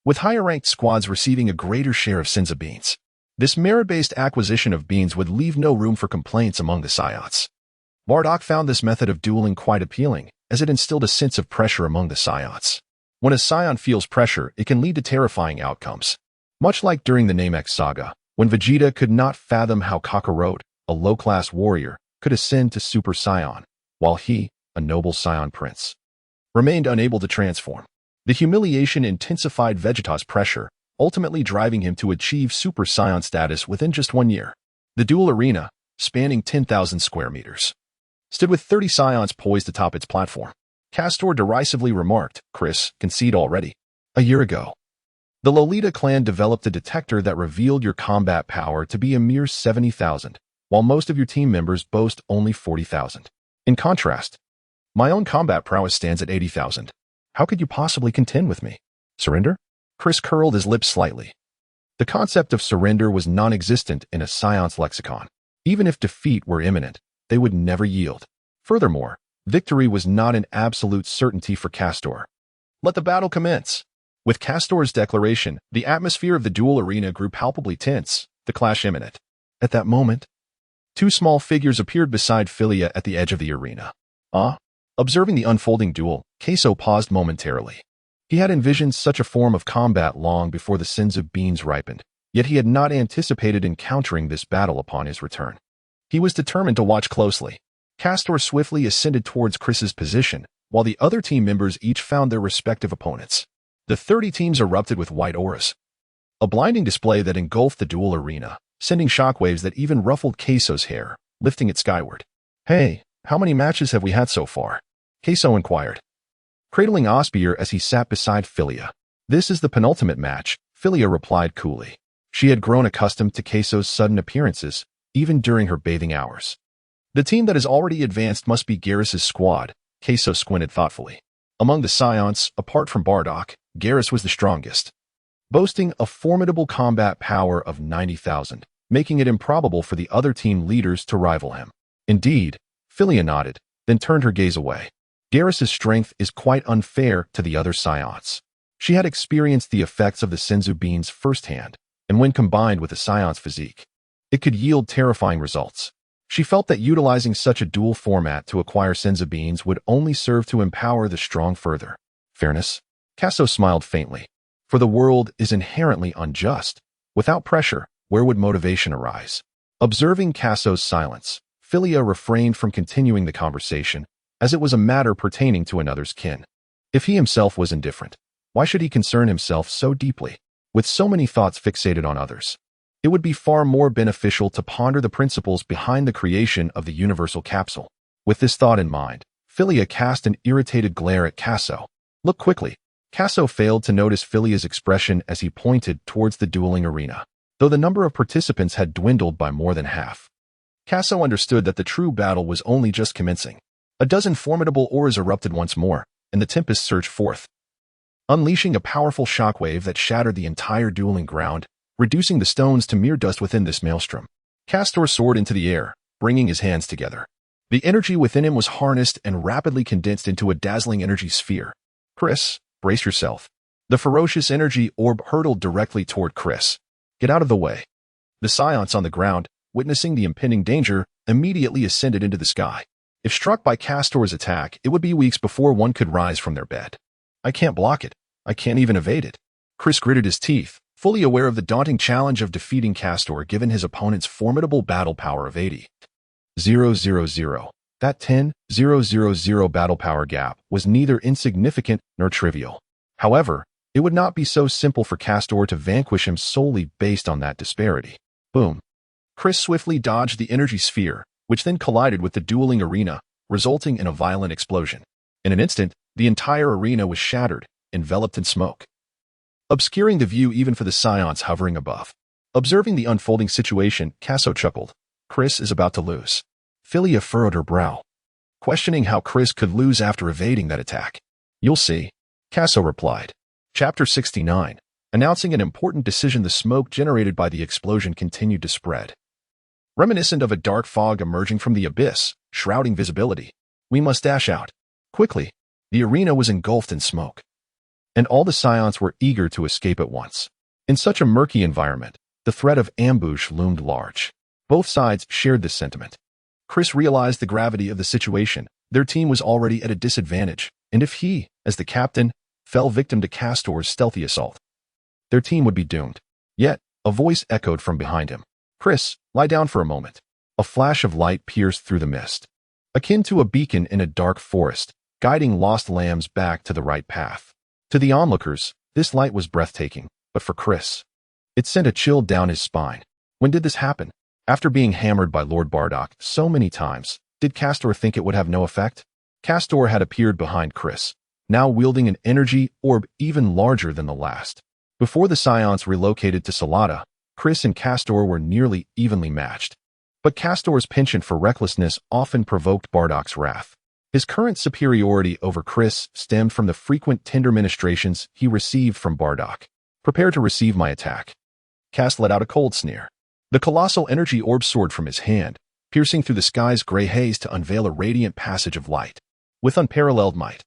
with higher-ranked squads receiving a greater share of Senza beans. This merit-based acquisition of beans would leave no room for complaints among the Scions. Bardock found this method of dueling quite appealing, as it instilled a sense of pressure among the Scions. When a Scion feels pressure, it can lead to terrifying outcomes. Much like during the Namek saga, when Vegeta could not fathom how Kakarot, a low-class warrior, could ascend to Super Saiyan, while he, a noble Scion prince, remained unable to transform. The humiliation intensified Vegeta's pressure, ultimately driving him to achieve Super Saiyan status within just 1 year. The duel arena, spanning 10,000 square meters, stood with 30 Scions poised atop its platform. Castor derisively remarked, Chris, concede already. A year ago, the Lolita clan developed a detector that revealed your combat power to be a mere 70,000, while most of your team members boast only 40,000. In contrast, my own combat prowess stands at 80,000. How could you possibly contend with me? Surrender? Chris curled his lips slightly. The concept of surrender was non-existent in a Science lexicon. Even if defeat were imminent, they would never yield. Furthermore, victory was not an absolute certainty for Castor. Let the battle commence. With Castor's declaration, the atmosphere of the duel arena grew palpably tense, the clash imminent. At that moment, two small figures appeared beside Philia at the edge of the arena. Observing the unfolding duel, Casso paused momentarily. He had envisioned such a form of combat long before the senzu beans ripened, yet he had not anticipated encountering this battle upon his return. He was determined to watch closely. Castor swiftly ascended towards Chris's position, while the other team members each found their respective opponents. The 30 teams erupted with white auras, a blinding display that engulfed the duel arena, sending shockwaves that even ruffled Casso's hair, lifting it skyward. Hey, how many matches have we had so far? Casso inquired, cradling Osbier as he sat beside Philia. This is the penultimate match, Philia replied coolly. She had grown accustomed to Casso's sudden appearances, even during her bathing hours. The team that has already advanced must be Garrus's squad, Casso squinted thoughtfully. Among the Scions, apart from Bardock, Garrus was the strongest, boasting a formidable combat power of 90,000, making it improbable for the other team leaders to rival him. Indeed, Philia nodded, then turned her gaze away. Garrus's strength is quite unfair to the other Scions. She had experienced the effects of the senzu beans firsthand, and when combined with a Scion's physique, it could yield terrifying results. She felt that utilizing such a dual format to acquire senzu beans would only serve to empower the strong further. Fairness? Casso smiled faintly. For the world is inherently unjust. Without pressure, where would motivation arise? Observing Casso's silence, Philia refrained from continuing the conversation, as it was a matter pertaining to another's kin. If he himself was indifferent, why should he concern himself so deeply, with so many thoughts fixated on others? It would be far more beneficial to ponder the principles behind the creation of the universal capsule. With this thought in mind, Philia cast an irritated glare at Casso. Look quickly. Casso failed to notice Philia's expression as he pointed towards the dueling arena, though the number of participants had dwindled by more than half. Casso understood that the true battle was only just commencing. A dozen formidable auras erupted once more, and the tempest surged forth, unleashing a powerful shockwave that shattered the entire dueling ground, reducing the stones to mere dust within this maelstrom. Castor soared into the air, bringing his hands together. The energy within him was harnessed and rapidly condensed into a dazzling energy sphere. Chris, brace yourself. The ferocious energy orb hurtled directly toward Chris. Get out of the way. The Scions on the ground, witnessing the impending danger, immediately ascended into the sky. If struck by Castor's attack, it would be weeks before one could rise from their bed. I can't block it. I can't even evade it. Chris gritted his teeth, fully aware of the daunting challenge of defeating Castor given his opponent's formidable battle power of 80,000. That 10,000 battle power gap was neither insignificant nor trivial. However, it would not be so simple for Castor to vanquish him solely based on that disparity. Boom. Chris swiftly dodged the energy sphere, which then collided with the dueling arena, resulting in a violent explosion. In an instant, the entire arena was shattered, enveloped in smoke, obscuring the view even for the Scions hovering above. Observing the unfolding situation, Casso chuckled. Chris is about to lose. Philia furrowed her brow, questioning how Chris could lose after evading that attack. You'll see, Casso replied. Chapter 69. Announcing an important decision, the smoke generated by the explosion continued to spread, reminiscent of a dark fog emerging from the abyss, shrouding visibility. We must dash out. Quickly. The arena was engulfed in smoke, and all the Scions were eager to escape at once. In such a murky environment, the threat of ambush loomed large. Both sides shared this sentiment. Chris realized the gravity of the situation. Their team was already at a disadvantage, and if he, as the captain, fell victim to Castor's stealthy assault, their team would be doomed. Yet, a voice echoed from behind him. Chris, lie down for a moment. A flash of light pierced through the mist, akin to a beacon in a dark forest, guiding lost lambs back to the right path. To the onlookers, this light was breathtaking, but for Chris, it sent a chill down his spine. When did this happen? After being hammered by Lord Bardock so many times, did Castor think it would have no effect? Castor had appeared behind Chris, now wielding an energy orb even larger than the last. Before the Scions relocated to Salada, Chris and Castor were nearly evenly matched. But Castor's penchant for recklessness often provoked Bardock's wrath. His current superiority over Chris stemmed from the frequent tender ministrations he received from Bardock. "Prepare to receive my attack." Cass let out a cold sneer. The colossal energy orb soared from his hand, piercing through the sky's gray haze to unveil a radiant passage of light. With unparalleled might,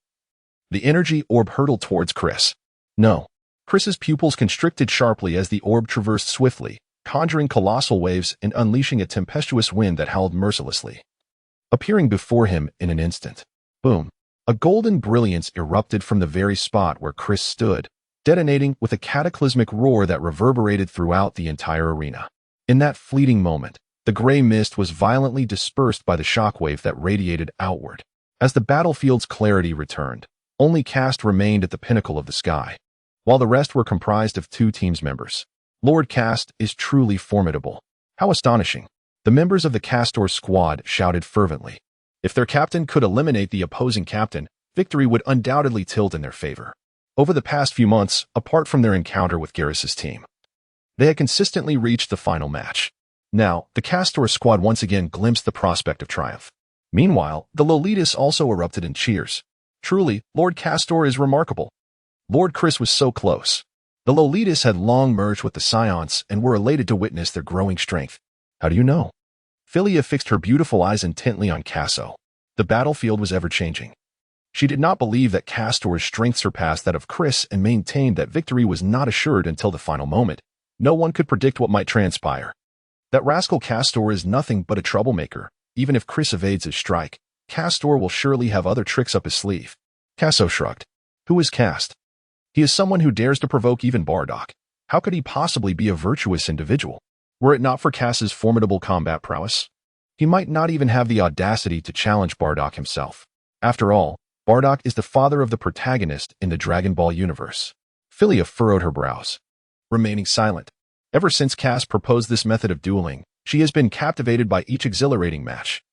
the energy orb hurtled towards Chris. No. Chris's pupils constricted sharply as the orb traversed swiftly, conjuring colossal waves and unleashing a tempestuous wind that howled mercilessly. Appearing before him in an instant. Boom. A golden brilliance erupted from the very spot where Chris stood, detonating with a cataclysmic roar that reverberated throughout the entire arena. In that fleeting moment, the gray mist was violently dispersed by the shockwave that radiated outward. As the battlefield's clarity returned, only Cast remained at the pinnacle of the sky, while the rest were comprised of 2 team's members. Lord Cast is truly formidable. How astonishing. The members of the Castor squad shouted fervently. If their captain could eliminate the opposing captain, victory would undoubtedly tilt in their favor. Over the past few months, apart from their encounter with Garrus's team, they had consistently reached the final match. Now, the Castor squad once again glimpsed the prospect of triumph. Meanwhile, the Lolitas also erupted in cheers. Truly, Lord Castor is remarkable. Lord Chris was so close. The Lolitas had long merged with the Scions and were elated to witness their growing strength. How do you know? Philia fixed her beautiful eyes intently on Casso. The battlefield was ever-changing. She did not believe that Castor's strength surpassed that of Chris and maintained that victory was not assured until the final moment. No one could predict what might transpire. That rascal Castor is nothing but a troublemaker. Even if Chris evades his strike, Castor will surely have other tricks up his sleeve. Casso shrugged. Who is Cast? He is someone who dares to provoke even Bardock. How could he possibly be a virtuous individual? Were it not for Cass's formidable combat prowess, he might not even have the audacity to challenge Bardock himself. After all, Bardock is the father of the protagonist in the Dragon Ball universe. Philia furrowed her brows, remaining silent. Ever since Cass proposed this method of dueling, she has been captivated by each exhilarating match.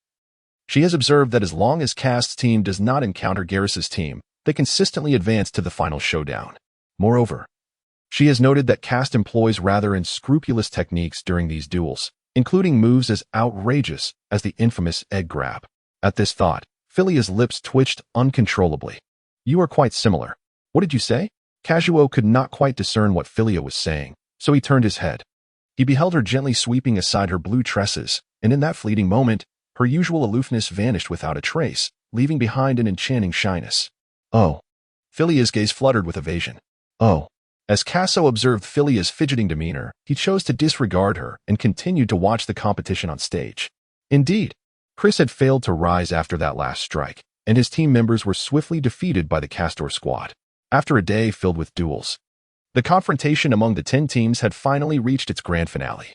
She has observed that as long as Cast's team does not encounter Garrus's team, they consistently advance to the final showdown. Moreover, she has noted that Cast employs rather unscrupulous techniques during these duels, including moves as outrageous as the infamous egg grab. At this thought, Philia's lips twitched uncontrollably. You are quite similar. What did you say? Kazuo could not quite discern what Philia was saying, so he turned his head. He beheld her gently sweeping aside her blue tresses, and in that fleeting moment, her usual aloofness vanished without a trace, leaving behind an enchanting shyness. Oh. Philia's gaze fluttered with evasion. Oh. As Casso observed Philia's fidgeting demeanor, he chose to disregard her and continued to watch the competition on stage. Indeed, Chris had failed to rise after that last strike, and his team members were swiftly defeated by the Castor squad. After a day filled with duels, the confrontation among the 10 teams had finally reached its grand finale.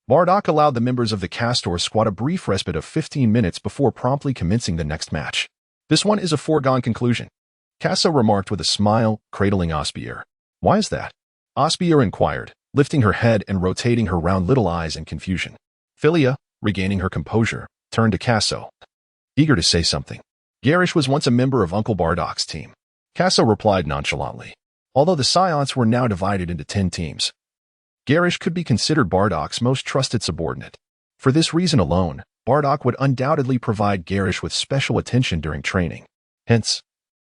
Bardock allowed the members of the Castor squad a brief respite of 15 minutes before promptly commencing the next match. This one is a foregone conclusion, Casso remarked with a smile, cradling Osbier. Why is that? Osbier inquired, lifting her head and rotating her round little eyes in confusion. Philia, regaining her composure, turned to Casso, eager to say something. Garrus was once a member of Uncle Bardock's team. Casso replied nonchalantly. Although the Scions were now divided into 10 teams, Garrus could be considered Bardock's most trusted subordinate. For this reason alone, Bardock would undoubtedly provide Garrus with special attention during training. Hence,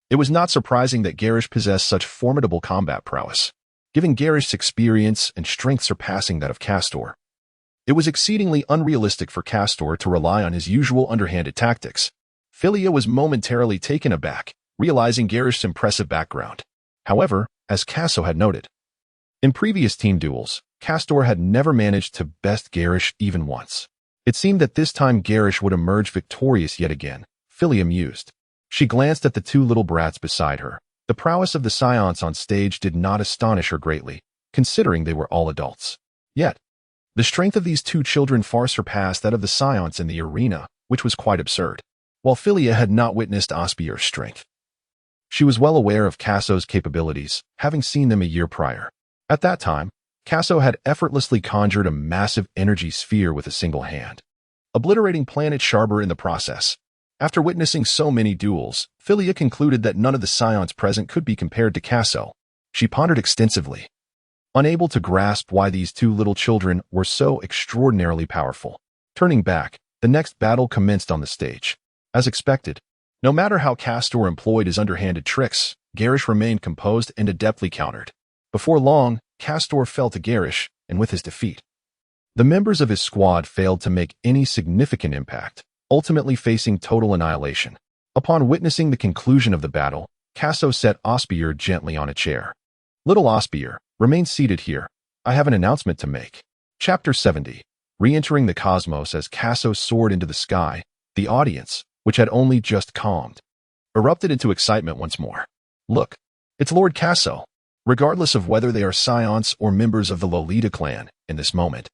it was not surprising that Garrus possessed such formidable combat prowess, giving Garrus experience and strength surpassing that of Castor. It was exceedingly unrealistic for Castor to rely on his usual underhanded tactics. Philia was momentarily taken aback, realizing Garrus' impressive background. However, as Casso had noted, in previous team duels, Castor had never managed to best Garrus even once. It seemed that this time Garrus would emerge victorious yet again. Philia mused. She glanced at the 2 little brats beside her. The prowess of the Scions on stage did not astonish her greatly, considering they were all adults. Yet, the strength of these 2 children far surpassed that of the Scions in the arena, which was quite absurd. While Philia had not witnessed Osbier's strength, she was well aware of Casso's capabilities, having seen them a year prior. At that time, Casso had effortlessly conjured a massive energy sphere with a single hand, obliterating planet Sharber in the process. After witnessing so many duels, Philia concluded that none of the Scions present could be compared to Casso. She pondered extensively, unable to grasp why these 2 little children were so extraordinarily powerful. Turning back, the next battle commenced on the stage. As expected, no matter how Castor employed his underhanded tricks, Garish remained composed and adeptly countered. Before long, Castor fell to Garish, and with his defeat, the members of his squad failed to make any significant impact, ultimately facing total annihilation. Upon witnessing the conclusion of the battle, Casso set Osbier gently on a chair. "Little Osbier, remain seated here. I have an announcement to make." Chapter 70. Re-entering the cosmos. As Casso soared into the sky, the audience, which had only just calmed, erupted into excitement once more. "Look, it's Lord Casso." Regardless of whether they are Scions or members of the Lolita clan, in this moment,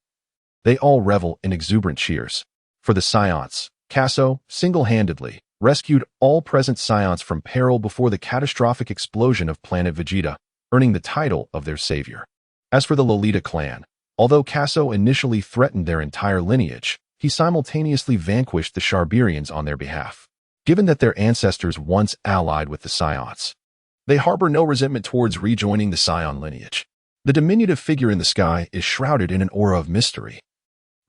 they all revel in exuberant cheers. For the Scions, Casso, single-handedly, rescued all present Scions from peril before the catastrophic explosion of planet Vegeta, earning the title of their savior. As for the Lolita clan, although Casso initially threatened their entire lineage, he simultaneously vanquished the Sharbirians on their behalf. Given that their ancestors once allied with the Scions, they harbor no resentment towards rejoining the Scion lineage. The diminutive figure in the sky is shrouded in an aura of mystery.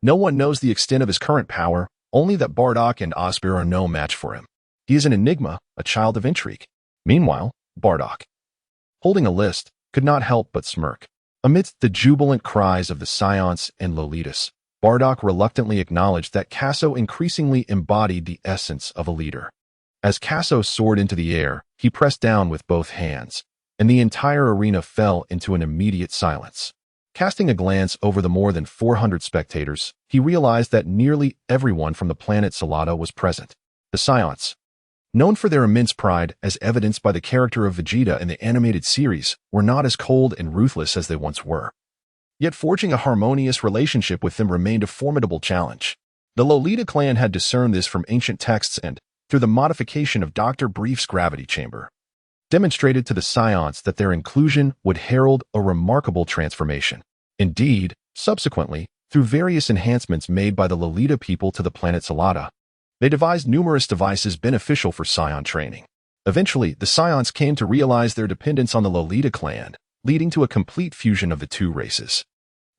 No one knows the extent of his current power, only that Bardock and Osbier are no match for him. He is an enigma, a child of intrigue. Meanwhile, Bardock, holding a list, could not help but smirk. Amidst the jubilant cries of the Scions and Lolitas, Bardock reluctantly acknowledged that Casso increasingly embodied the essence of a leader. As Casso soared into the air, he pressed down with both hands, and the entire arena fell into an immediate silence. Casting a glance over the more than 400 spectators, he realized that nearly everyone from the planet Salata was present. The Scions, known for their immense pride as evidenced by the character of Vegeta in the animated series, were not as cold and ruthless as they once were. Yet forging a harmonious relationship with them remained a formidable challenge. The Lolita clan had discerned this from ancient texts and, through the modification of Dr. Brief's gravity chamber, demonstrated to the Scions that their inclusion would herald a remarkable transformation. Indeed, subsequently, through various enhancements made by the Lolita people to the planet Salata, they devised numerous devices beneficial for Scion training. Eventually, the Scions came to realize their dependence on the Lolita clan, leading to a complete fusion of the two races.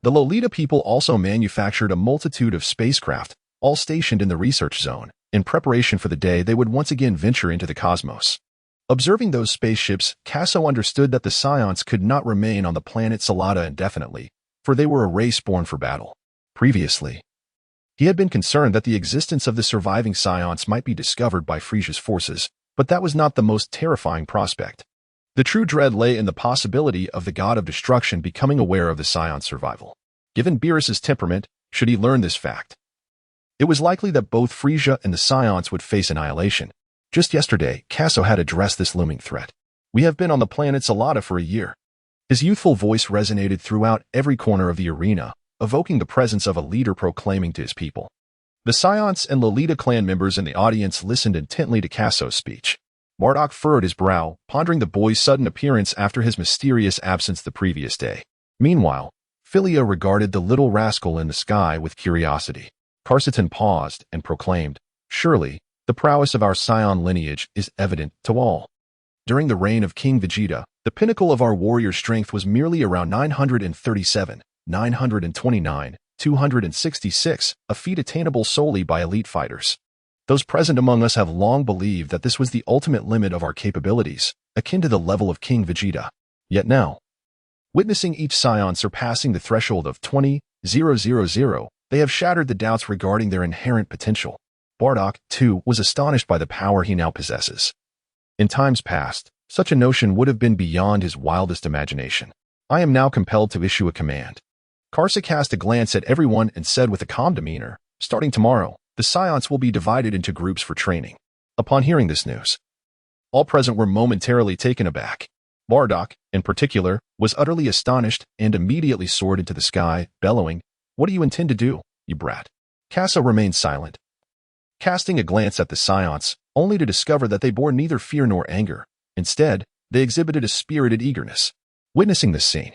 The Lolita people also manufactured a multitude of spacecraft, all stationed in the research zone, in preparation for the day they would once again venture into the cosmos. Observing those spaceships, Casso understood that the Scions could not remain on the planet Salata indefinitely, for they were a race born for battle. Previously, he had been concerned that the existence of the surviving Scions might be discovered by Frisia's forces, but that was not the most terrifying prospect. The true dread lay in the possibility of the god of destruction becoming aware of the Scion's survival. Given Beerus's temperament, should he learn this fact, it was likely that both Frisia and the Scions would face annihilation. Just yesterday, Casso had addressed this looming threat. "We have been on the planet Salata for a year." His youthful voice resonated throughout every corner of the arena, evoking the presence of a leader proclaiming to his people. The Scions and Lolita clan members in the audience listened intently to Casso's speech. Bardock furrowed his brow, pondering the boy's sudden appearance after his mysterious absence the previous day. Meanwhile, Philia regarded the little rascal in the sky with curiosity. Carciton paused and proclaimed, "Surely, the prowess of our Scion lineage is evident to all. During the reign of King Vegeta, the pinnacle of our warrior strength was merely around 937, 929, 266, a feat attainable solely by elite fighters. Those present among us have long believed that this was the ultimate limit of our capabilities, akin to the level of King Vegeta. Yet now, witnessing each Scion surpassing the threshold of 20,000, they have shattered the doubts regarding their inherent potential." Bardock, too, was astonished by the power he now possesses. In times past, such a notion would have been beyond his wildest imagination. "I am now compelled to issue a command." Carsa cast a glance at everyone and said with a calm demeanor, "Starting tomorrow, the Scions will be divided into groups for training." Upon hearing this news, all present were momentarily taken aback. Bardock, in particular, was utterly astonished and immediately soared into the sky, bellowing, "What do you intend to do, you brat?" Casso remained silent, casting a glance at the Scions, only to discover that they bore neither fear nor anger. Instead, they exhibited a spirited eagerness. Witnessing this scene,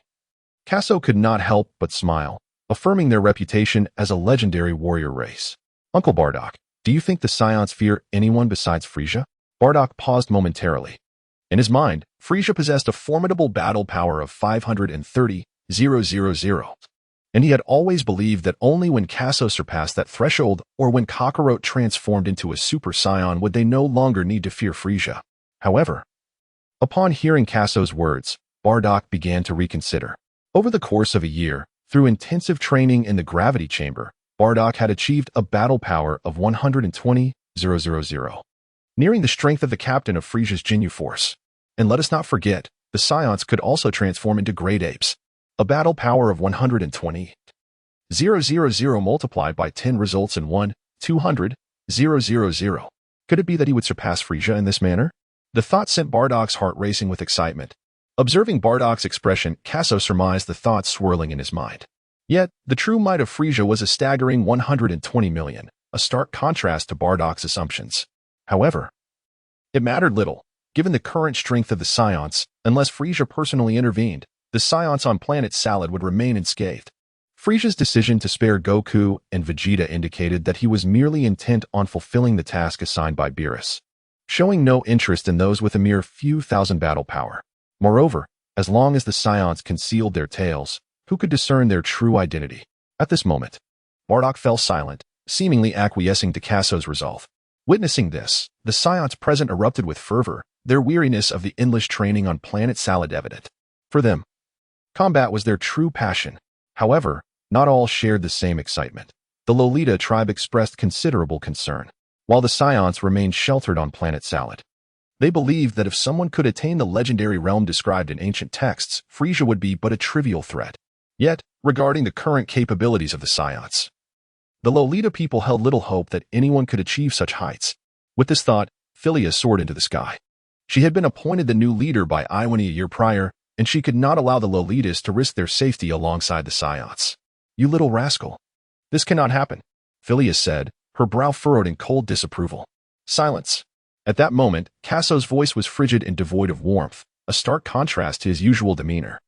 Casso could not help but smile, affirming their reputation as a legendary warrior race. "Uncle Bardock, do you think the Scions fear anyone besides Frisia?" Bardock paused momentarily. In his mind, Frisia possessed a formidable battle power of 530,000. and he had always believed that only when Casso surpassed that threshold or when Kakarot transformed into a Super Saiyan would they no longer need to fear Frieza. However, upon hearing Casso's words, Bardock began to reconsider. Over the course of a year, through intensive training in the gravity chamber, Bardock had achieved a battle power of 120,000, nearing the strength of the captain of Frieza's Ginyu Force. And let us not forget, the Saiyans could also transform into great apes. A battle power of 120,000 multiplied by 10 results in 200,000. Could it be that he would surpass Frieza in this manner? The thought sent Bardock's heart racing with excitement. Observing Bardock's expression, Casso surmised the thoughts swirling in his mind. Yet, the true might of Frieza was a staggering 120 million, a stark contrast to Bardock's assumptions. However, it mattered little. Given the current strength of the Saiyans, unless Frieza personally intervened, the Saiyans on planet Salad would remain unscathed. Frieza's decision to spare Goku and Vegeta indicated that he was merely intent on fulfilling the task assigned by Beerus, showing no interest in those with a mere few thousand battle power. Moreover, as long as the Saiyans concealed their tails, who could discern their true identity? At this moment, Bardock fell silent, seemingly acquiescing to Casso's resolve. Witnessing this, the Saiyans present erupted with fervor, their weariness of the endless training on planet Salad evident. For them, combat was their true passion. However, not all shared the same excitement. The Lolita tribe expressed considerable concern, while the Saiyans remained sheltered on planet Salad. They believed that if someone could attain the legendary realm described in ancient texts, Frieza would be but a trivial threat. Yet, regarding the current capabilities of the Saiyans, the Lolita people held little hope that anyone could achieve such heights. With this thought, Philia soared into the sky. She had been appointed the new leader by Iwani a year prior, and she could not allow the Lolitas to risk their safety alongside the Saiyans. "You little rascal. This cannot happen," Philia said, her brow furrowed in cold disapproval. "Silence." At that moment, Casso's voice was frigid and devoid of warmth, a stark contrast to his usual demeanor.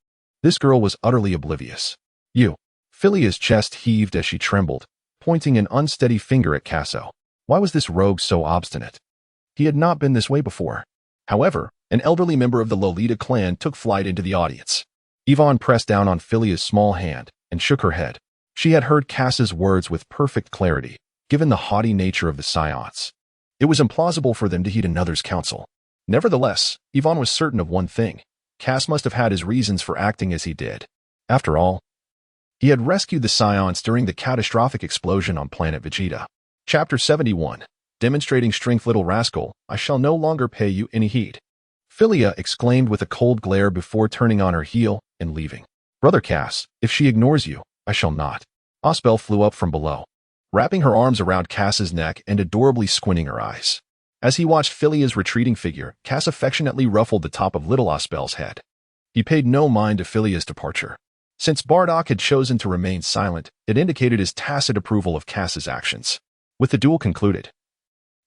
This girl was utterly oblivious. "You." Philia's chest heaved as she trembled, pointing an unsteady finger at Casso. Why was this rogue so obstinate? He had not been this way before. However, an elderly member of the Lolita clan took flight into the audience. Yvonne pressed down on Philia's small hand and shook her head. She had heard Casso's words with perfect clarity, given the haughty nature of the Saiyans. It was implausible for them to heed another's counsel. Nevertheless, Yvonne was certain of one thing. Cass must have had his reasons for acting as he did. After all, he had rescued the Saiyans during the catastrophic explosion on planet Vegeta. Chapter 71. Demonstrating strength, little rascal, I shall no longer pay you any heed. Philia exclaimed with a cold glare before turning on her heel and leaving. "Brother Cass, if she ignores you, I shall not." Osbier flew up from below, wrapping her arms around Cass's neck and adorably squinting her eyes. As he watched Philia's retreating figure, Cass affectionately ruffled the top of little Osbier's head. He paid no mind to Philia's departure. Since Bardock had chosen to remain silent, it indicated his tacit approval of Cass's actions. With the duel concluded,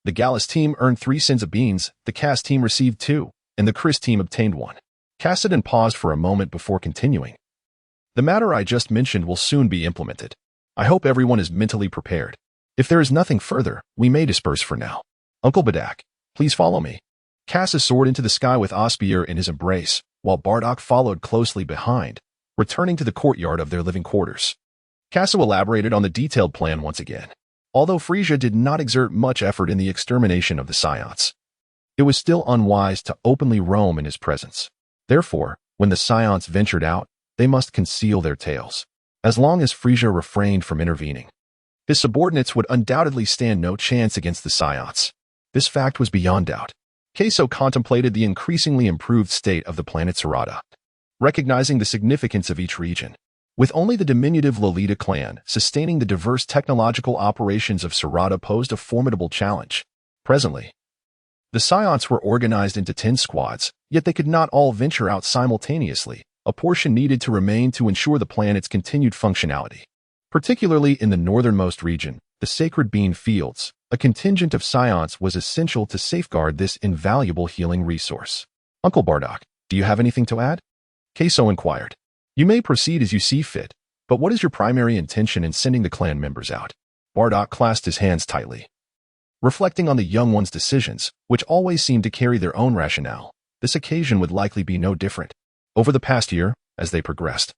the Gallus team earned 3 sins of beans, the Cass team received 2, and the Chris team obtained 1. Cassidon paused for a moment before continuing. "The matter I just mentioned will soon be implemented. I hope everyone is mentally prepared. If there is nothing further, we may disperse for now. Uncle Badak, please follow me." Cassis soared into the sky with Osbier in his embrace, while Bardock followed closely behind, returning to the courtyard of their living quarters. Casso elaborated on the detailed plan once again. Although Frieza did not exert much effort in the extermination of the Saiyans, it was still unwise to openly roam in his presence. Therefore, when the Saiyans ventured out, they must conceal their tails. As long as Frieza refrained from intervening, his subordinates would undoubtedly stand no chance against the Saiyans. This fact was beyond doubt. Casso contemplated the increasingly improved state of the planet Sarada, recognizing the significance of each region. With only the diminutive Lolita clan sustaining the diverse technological operations of Sarada posed a formidable challenge. Presently, the Saiyans were organized into 10 squads, yet they could not all venture out simultaneously. A portion needed to remain to ensure the planet's continued functionality. Particularly in the northernmost region, the Sacred Bean Fields, a contingent of Saiyans was essential to safeguard this invaluable healing resource. "Uncle Bardock, do you have anything to add?" Casso inquired. "You may proceed as you see fit, but what is your primary intention in sending the clan members out?" Bardock clasped his hands tightly. Reflecting on the young one's decisions, which always seemed to carry their own rationale, this occasion would likely be no different. Over the past year, as they progressed,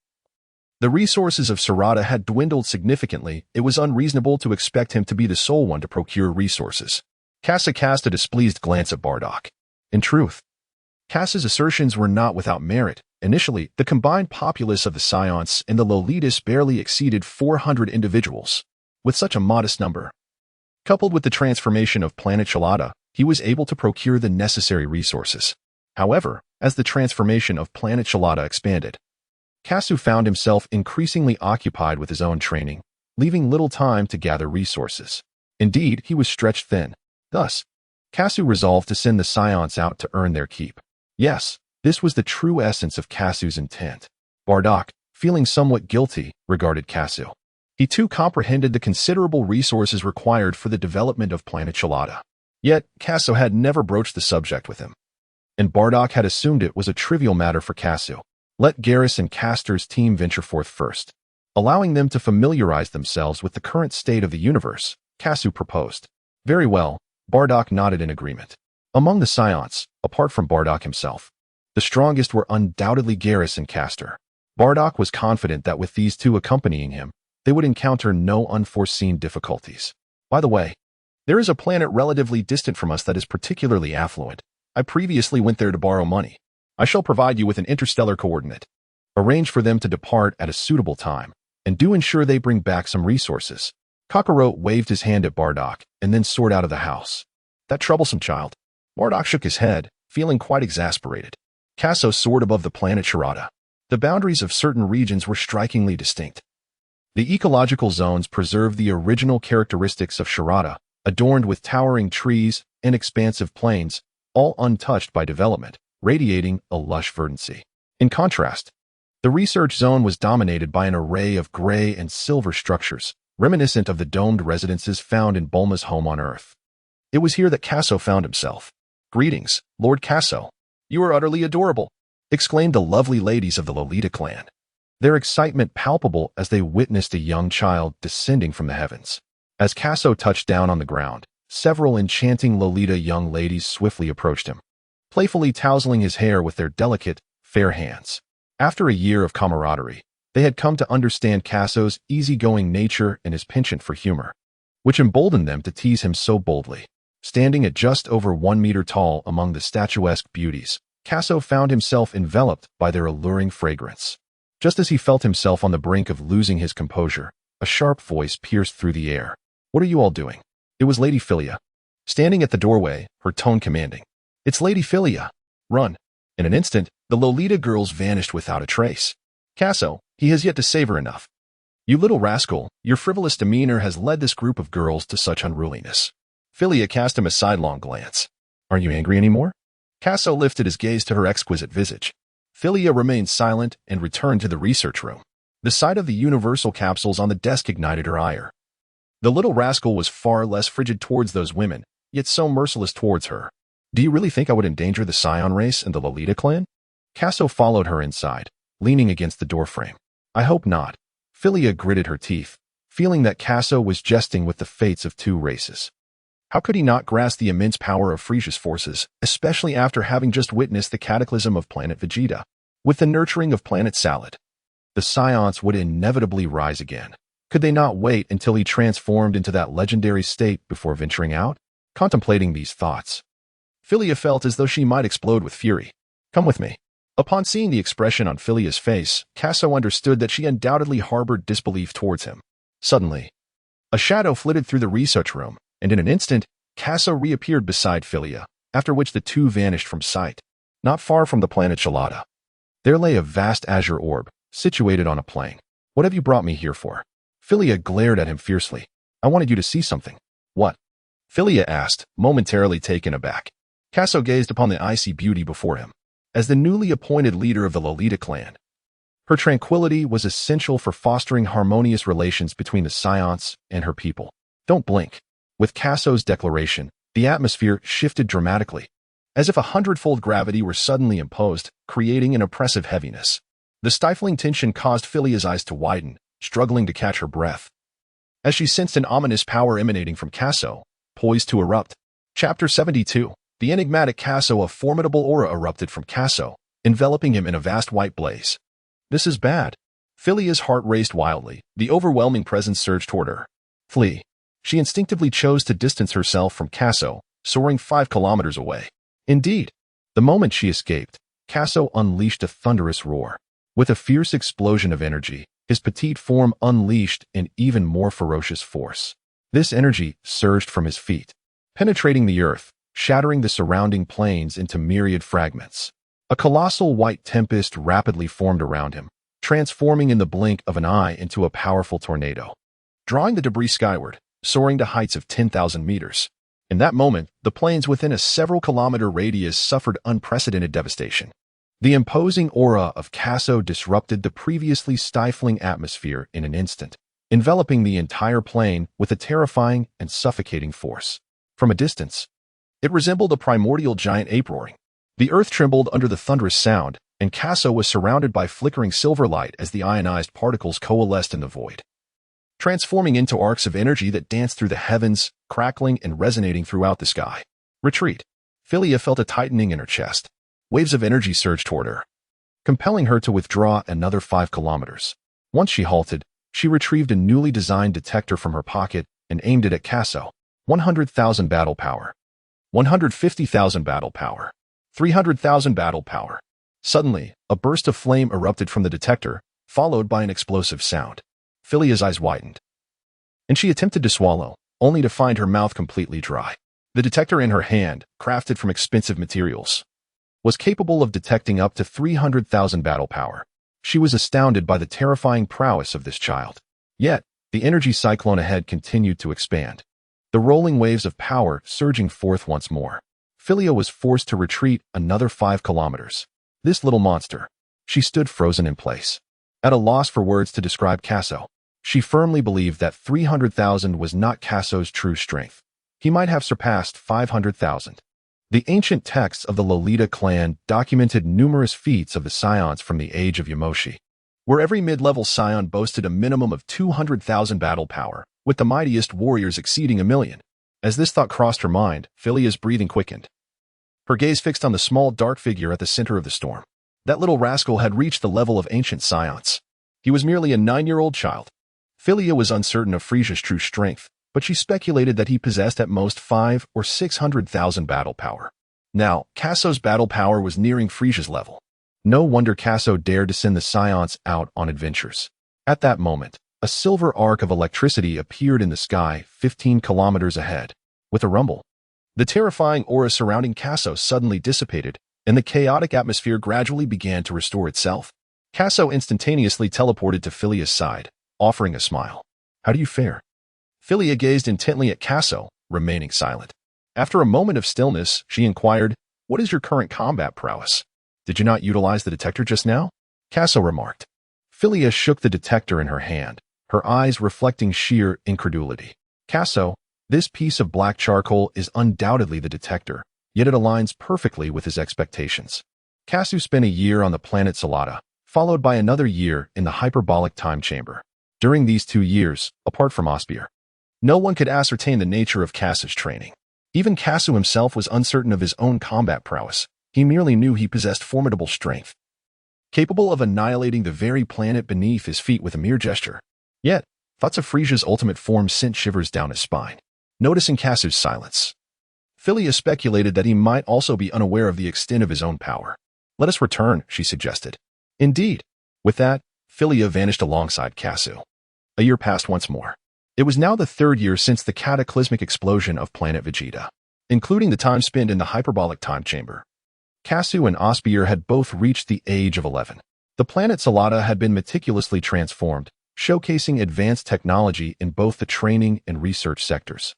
The resources of Sarada had dwindled significantly. It was unreasonable to expect him to be the sole one to procure resources. Casso cast a displeased glance at Bardock. In truth, Casso's assertions were not without merit. Initially, the combined populace of the Scions and the Lolitas barely exceeded 400 individuals. With such a modest number, coupled with the transformation of planet Shalata, he was able to procure the necessary resources. However, as the transformation of planet Shalata expanded, Casso found himself increasingly occupied with his own training, leaving little time to gather resources. Indeed, he was stretched thin. Thus, Casso resolved to send the Scions out to earn their keep. Yes, this was the true essence of Casso's intent. Bardock, feeling somewhat guilty, regarded Casso. He too comprehended the considerable resources required for the development of planet Shalata. Yet, Casso had never broached the subject with him, and Bardock had assumed it was a trivial matter for Casso. Let Garrus and Castor's team venture forth first. Allowing them to familiarize themselves with the current state of the universe, Casso proposed. Very well, Bardock nodded in agreement. Among the Scions, apart from Bardock himself, the strongest were undoubtedly Garrus and Castor. Bardock was confident that with these two accompanying him, they would encounter no unforeseen difficulties. By the way, there is a planet relatively distant from us that is particularly affluent. I previously went there to borrow money. I shall provide you with an interstellar coordinate. Arrange for them to depart at a suitable time, and do ensure they bring back some resources. Kakarot waved his hand at Bardock, and then soared out of the house. That troublesome child. Bardock shook his head, feeling quite exasperated. Casso soared above the planet Sharada. The boundaries of certain regions were strikingly distinct. The ecological zones preserved the original characteristics of Sharada, adorned with towering trees and expansive plains, all untouched by development, radiating a lush verdancy. In contrast, the research zone was dominated by an array of gray and silver structures, reminiscent of the domed residences found in Bulma's home on Earth. It was here that Casso found himself. "Greetings, Lord Casso. You are utterly adorable," exclaimed the lovely ladies of the Lolita clan, their excitement palpable as they witnessed a young child descending from the heavens. As Casso touched down on the ground, several enchanting Lolita young ladies swiftly approached him, playfully tousling his hair with their delicate, fair hands. After a year of camaraderie, they had come to understand Casso's easygoing nature and his penchant for humor, which emboldened them to tease him so boldly. Standing at just over 1 meter tall among the statuesque beauties, Casso found himself enveloped by their alluring fragrance. Just as he felt himself on the brink of losing his composure, a sharp voice pierced through the air. "What are you all doing?" It was Lady Philia, standing at the doorway, her tone commanding. "It's Lady Philia. Run." In an instant, the Lolita girls vanished without a trace. "Casso, he has yet to savor enough. You little rascal, your frivolous demeanor has led this group of girls to such unruliness." Philia cast him a sidelong glance. "Aren't you angry anymore?" Casso lifted his gaze to her exquisite visage. Philia remained silent and returned to the research room. The sight of the universal capsules on the desk ignited her ire. The little rascal was far less frigid towards those women, yet so merciless towards her. "Do you really think I would endanger the Scion race and the Lolita clan?" Casso followed her inside, leaning against the doorframe. "I hope not." Philia gritted her teeth, feeling that Casso was jesting with the fates of two races. How could he not grasp the immense power of Frisia's forces, especially after having just witnessed the cataclysm of planet Vegeta? With the nurturing of planet Salad, the Scions would inevitably rise again. Could they not wait until he transformed into that legendary state before venturing out? Contemplating these thoughts, Philia felt as though she might explode with fury. "Come with me." Upon seeing the expression on Philia's face, Casso understood that she undoubtedly harbored disbelief towards him. Suddenly, a shadow flitted through the research room, and in an instant, Casso reappeared beside Philia, after which the two vanished from sight. Not far from the planet Shalata, there lay a vast azure orb, situated on a plain. "What have you brought me here for?" Philia glared at him fiercely. "I wanted you to see something." "What?" Philia asked, momentarily taken aback. Casso gazed upon the icy beauty before him. As the newly appointed leader of the Lolita clan, her tranquility was essential for fostering harmonious relations between the Scions and her people. "Don't blink." With Casso's declaration, the atmosphere shifted dramatically, as if a 100-fold gravity were suddenly imposed, creating an oppressive heaviness. The stifling tension caused Philia's eyes to widen, struggling to catch her breath, as she sensed an ominous power emanating from Casso, poised to erupt. Chapter 72. The enigmatic Casso. A formidable aura erupted from Casso, enveloping him in a vast white blaze. "This is bad." Philia's heart raced wildly. The overwhelming presence surged toward her. Flee. She instinctively chose to distance herself from Casso, soaring 5 kilometers away. Indeed, the moment she escaped, Casso unleashed a thunderous roar. With a fierce explosion of energy, his petite form unleashed an even more ferocious force. This energy surged from his feet, penetrating the earth, shattering the surrounding plains into myriad fragments. A colossal white tempest rapidly formed around him, transforming in the blink of an eye into a powerful tornado, drawing the debris skyward, soaring to heights of 10,000 meters. In that moment, the plains within a several-kilometer radius suffered unprecedented devastation. The imposing aura of Casso disrupted the previously stifling atmosphere in an instant, enveloping the entire plain with a terrifying and suffocating force. From a distance, it resembled a primordial giant ape roaring. The earth trembled under the thunderous sound, and Casso was surrounded by flickering silver light as the ionized particles coalesced in the void, transforming into arcs of energy that danced through the heavens, crackling and resonating throughout the sky. Retreat. Philia felt a tightening in her chest. Waves of energy surged toward her, compelling her to withdraw another 5 kilometers. Once she halted, she retrieved a newly designed detector from her pocket and aimed it at Casso. 100,000 battle power. 150,000 battle power. 300,000 battle power. Suddenly, a burst of flame erupted from the detector, followed by an explosive sound. Philia's eyes widened, and she attempted to swallow, only to find her mouth completely dry. The detector in her hand, crafted from expensive materials, was capable of detecting up to 300,000 battle power. She was astounded by the terrifying prowess of this child. Yet, the energy cyclone ahead continued to expand, the rolling waves of power surging forth once more. Philia was forced to retreat another 5 kilometers. This little monster. She stood frozen in place, at a loss for words to describe Casso. She firmly believed that 300,000 was not Casso's true strength. He might have surpassed 500,000. The ancient texts of the Lolita clan documented numerous feats of the Scions from the age of Yamoshi, where every mid-level Scion boasted a minimum of 200,000 battle power, with the mightiest warriors exceeding 1,000,000. As this thought crossed her mind, Philia's breathing quickened, her gaze fixed on the small dark figure at the center of the storm. That little rascal had reached the level of ancient Scions. He was merely a 9-year-old child. Philia was uncertain of Frisia's true strength, but she speculated that he possessed at most 500,000 or 600,000 battle power. Now, Casso's battle power was nearing Frisia's level. No wonder Casso dared to send the Scions out on adventures. At that moment, a silver arc of electricity appeared in the sky 15 kilometers ahead. With a rumble, the terrifying aura surrounding Casso suddenly dissipated, and the chaotic atmosphere gradually began to restore itself. Casso instantaneously teleported to Philia's side, offering a smile. "How do you fare?" Philia gazed intently at Casso, remaining silent. After a moment of stillness, she inquired, "What is your current combat prowess? Did you not utilize the detector just now?" Casso remarked. Philia shook the detector in her hand, her eyes reflecting sheer incredulity. "Casso, this piece of black charcoal is undoubtedly the detector, yet it aligns perfectly with his expectations." Casso spent a year on the planet Salata, followed by another year in the hyperbolic time chamber. During these 2 years, apart from Osbier, no one could ascertain the nature of Casso's training. Even Casso himself was uncertain of his own combat prowess. He merely knew he possessed formidable strength, capable of annihilating the very planet beneath his feet with a mere gesture. Yet, thoughts of Frisia's ultimate form sent shivers down his spine. Noticing Casso's silence, Philia speculated that he might also be unaware of the extent of his own power. "Let us return," she suggested. Indeed. With that, Philia vanished alongside Casso. A year passed once more. It was now the 3rd year since the cataclysmic explosion of planet Vegeta, including the time spent in the hyperbolic time chamber. Casso and Osbier had both reached the age of 11. The planet Salata had been meticulously transformed, showcasing advanced technology in both the training and research sectors.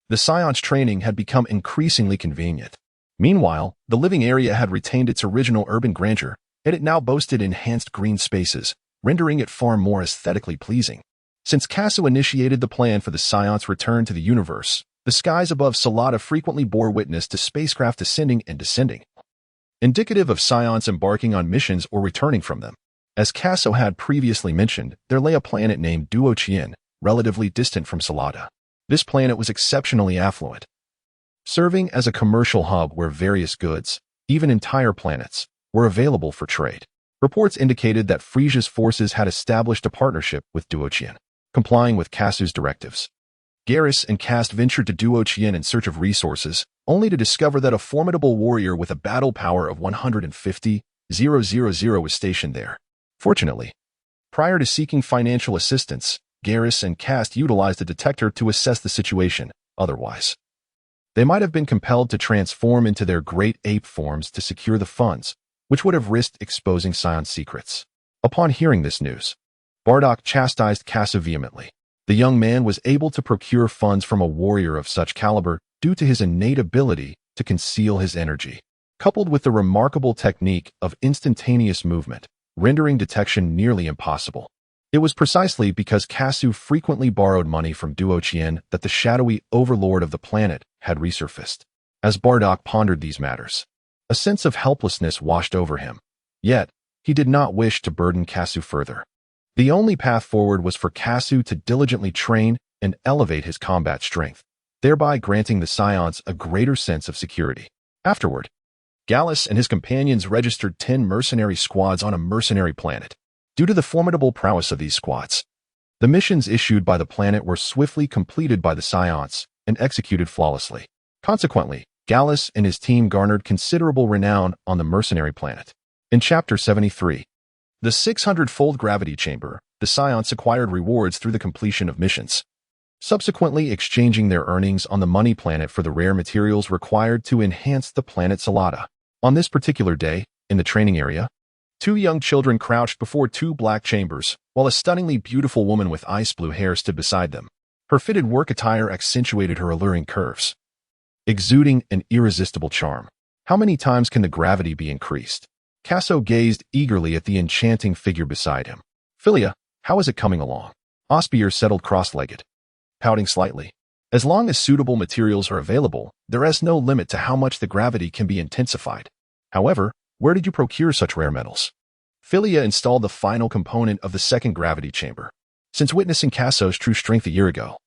The Scion's training had become increasingly convenient. Meanwhile, the living area had retained its original urban grandeur, and it now boasted enhanced green spaces, rendering it far more aesthetically pleasing. Since Casso initiated the plan for the Scion's return to the universe, the skies above Salata frequently bore witness to spacecraft ascending and descending, indicative of Scions embarking on missions or returning from them. As Casso had previously mentioned, there lay a planet named Duochien, relatively distant from Salata. This planet was exceptionally affluent, serving as a commercial hub where various goods, even entire planets, were available for trade. Reports indicated that Frisia's forces had established a partnership with Duoqian, complying with Casso's directives. Garrus and Cast ventured to Duoqian in search of resources, only to discover that a formidable warrior with a battle power of 150,000 was stationed there. Fortunately, prior to seeking financial assistance, Garrus and Cast utilized a detector to assess the situation. Otherwise, they might have been compelled to transform into their great ape forms to secure the funds, which would have risked exposing Scion's secrets. Upon hearing this news, Bardock chastised Casso vehemently. The young man was able to procure funds from a warrior of such caliber due to his innate ability to conceal his energy, coupled with the remarkable technique of instantaneous movement, rendering detection nearly impossible. It was precisely because Casso frequently borrowed money from Duoqian that the shadowy overlord of the planet had resurfaced. As Bardock pondered these matters, a sense of helplessness washed over him. Yet, he did not wish to burden Casso further. The only path forward was for Casso to diligently train and elevate his combat strength, thereby granting the Scions a greater sense of security. Afterward, Gallus and his companions registered 10 mercenary squads on a mercenary planet. Due to the formidable prowess of these squads, the missions issued by the planet were swiftly completed by the Scions and executed flawlessly. Consequently, Gallus and his team garnered considerable renown on the mercenary planet. In Chapter 73, the 600-fold gravity chamber, the Scions acquired rewards through the completion of missions, subsequently exchanging their earnings on the money planet for the rare materials required to enhance the planet's Salada. On this particular day, in the training area, 2 young children crouched before 2 black chambers, while a stunningly beautiful woman with ice blue hair stood beside them. Her fitted work attire accentuated her alluring curves, exuding an irresistible charm. How many times can the gravity be increased? Casso gazed eagerly at the enchanting figure beside him. Philia, how is it coming along? Osbier settled cross-legged, pouting slightly. As long as suitable materials are available, there is no limit to how much the gravity can be intensified. However, where did you procure such rare metals? Philia installed the final component of the second gravity chamber. Since witnessing Casso's true strength a year ago,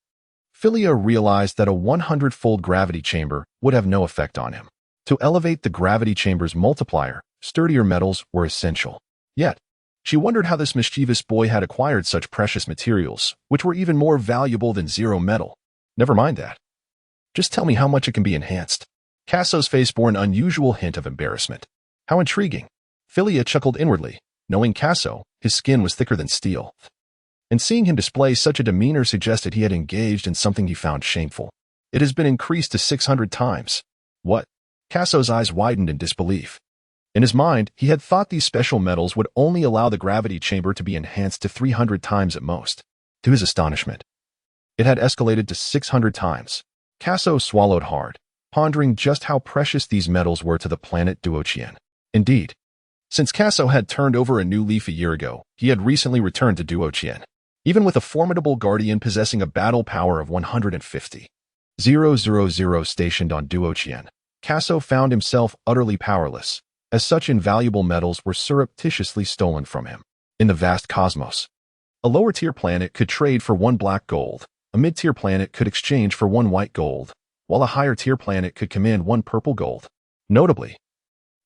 Philia realized that a 100-fold gravity chamber would have no effect on him. To elevate the gravity chamber's multiplier, sturdier metals were essential. Yet, she wondered how this mischievous boy had acquired such precious materials, which were even more valuable than zero metal. Never mind that. Just tell me how much it can be enhanced. Casso's face bore an unusual hint of embarrassment. How intriguing. Philia chuckled inwardly. Knowing Casso, his skin was thicker than steel, and seeing him display such a demeanor suggested he had engaged in something he found shameful. It has been increased to 600 times. What? Casso's eyes widened in disbelief. In his mind, he had thought these special metals would only allow the gravity chamber to be enhanced to 300 times at most. To his astonishment, it had escalated to 600 times. Casso swallowed hard, pondering just how precious these metals were to the planet Duoqian. Indeed, since Casso had turned over a new leaf a year ago, he had recently returned to Duoqian. Even with a formidable guardian possessing a battle power of 150,000 stationed on Duoqian, Casso found himself utterly powerless, as such invaluable metals were surreptitiously stolen from him. In the vast cosmos, a lower-tier planet could trade for 1 black gold, a mid-tier planet could exchange for 1 white gold, while a higher-tier planet could command 1 purple gold. Notably,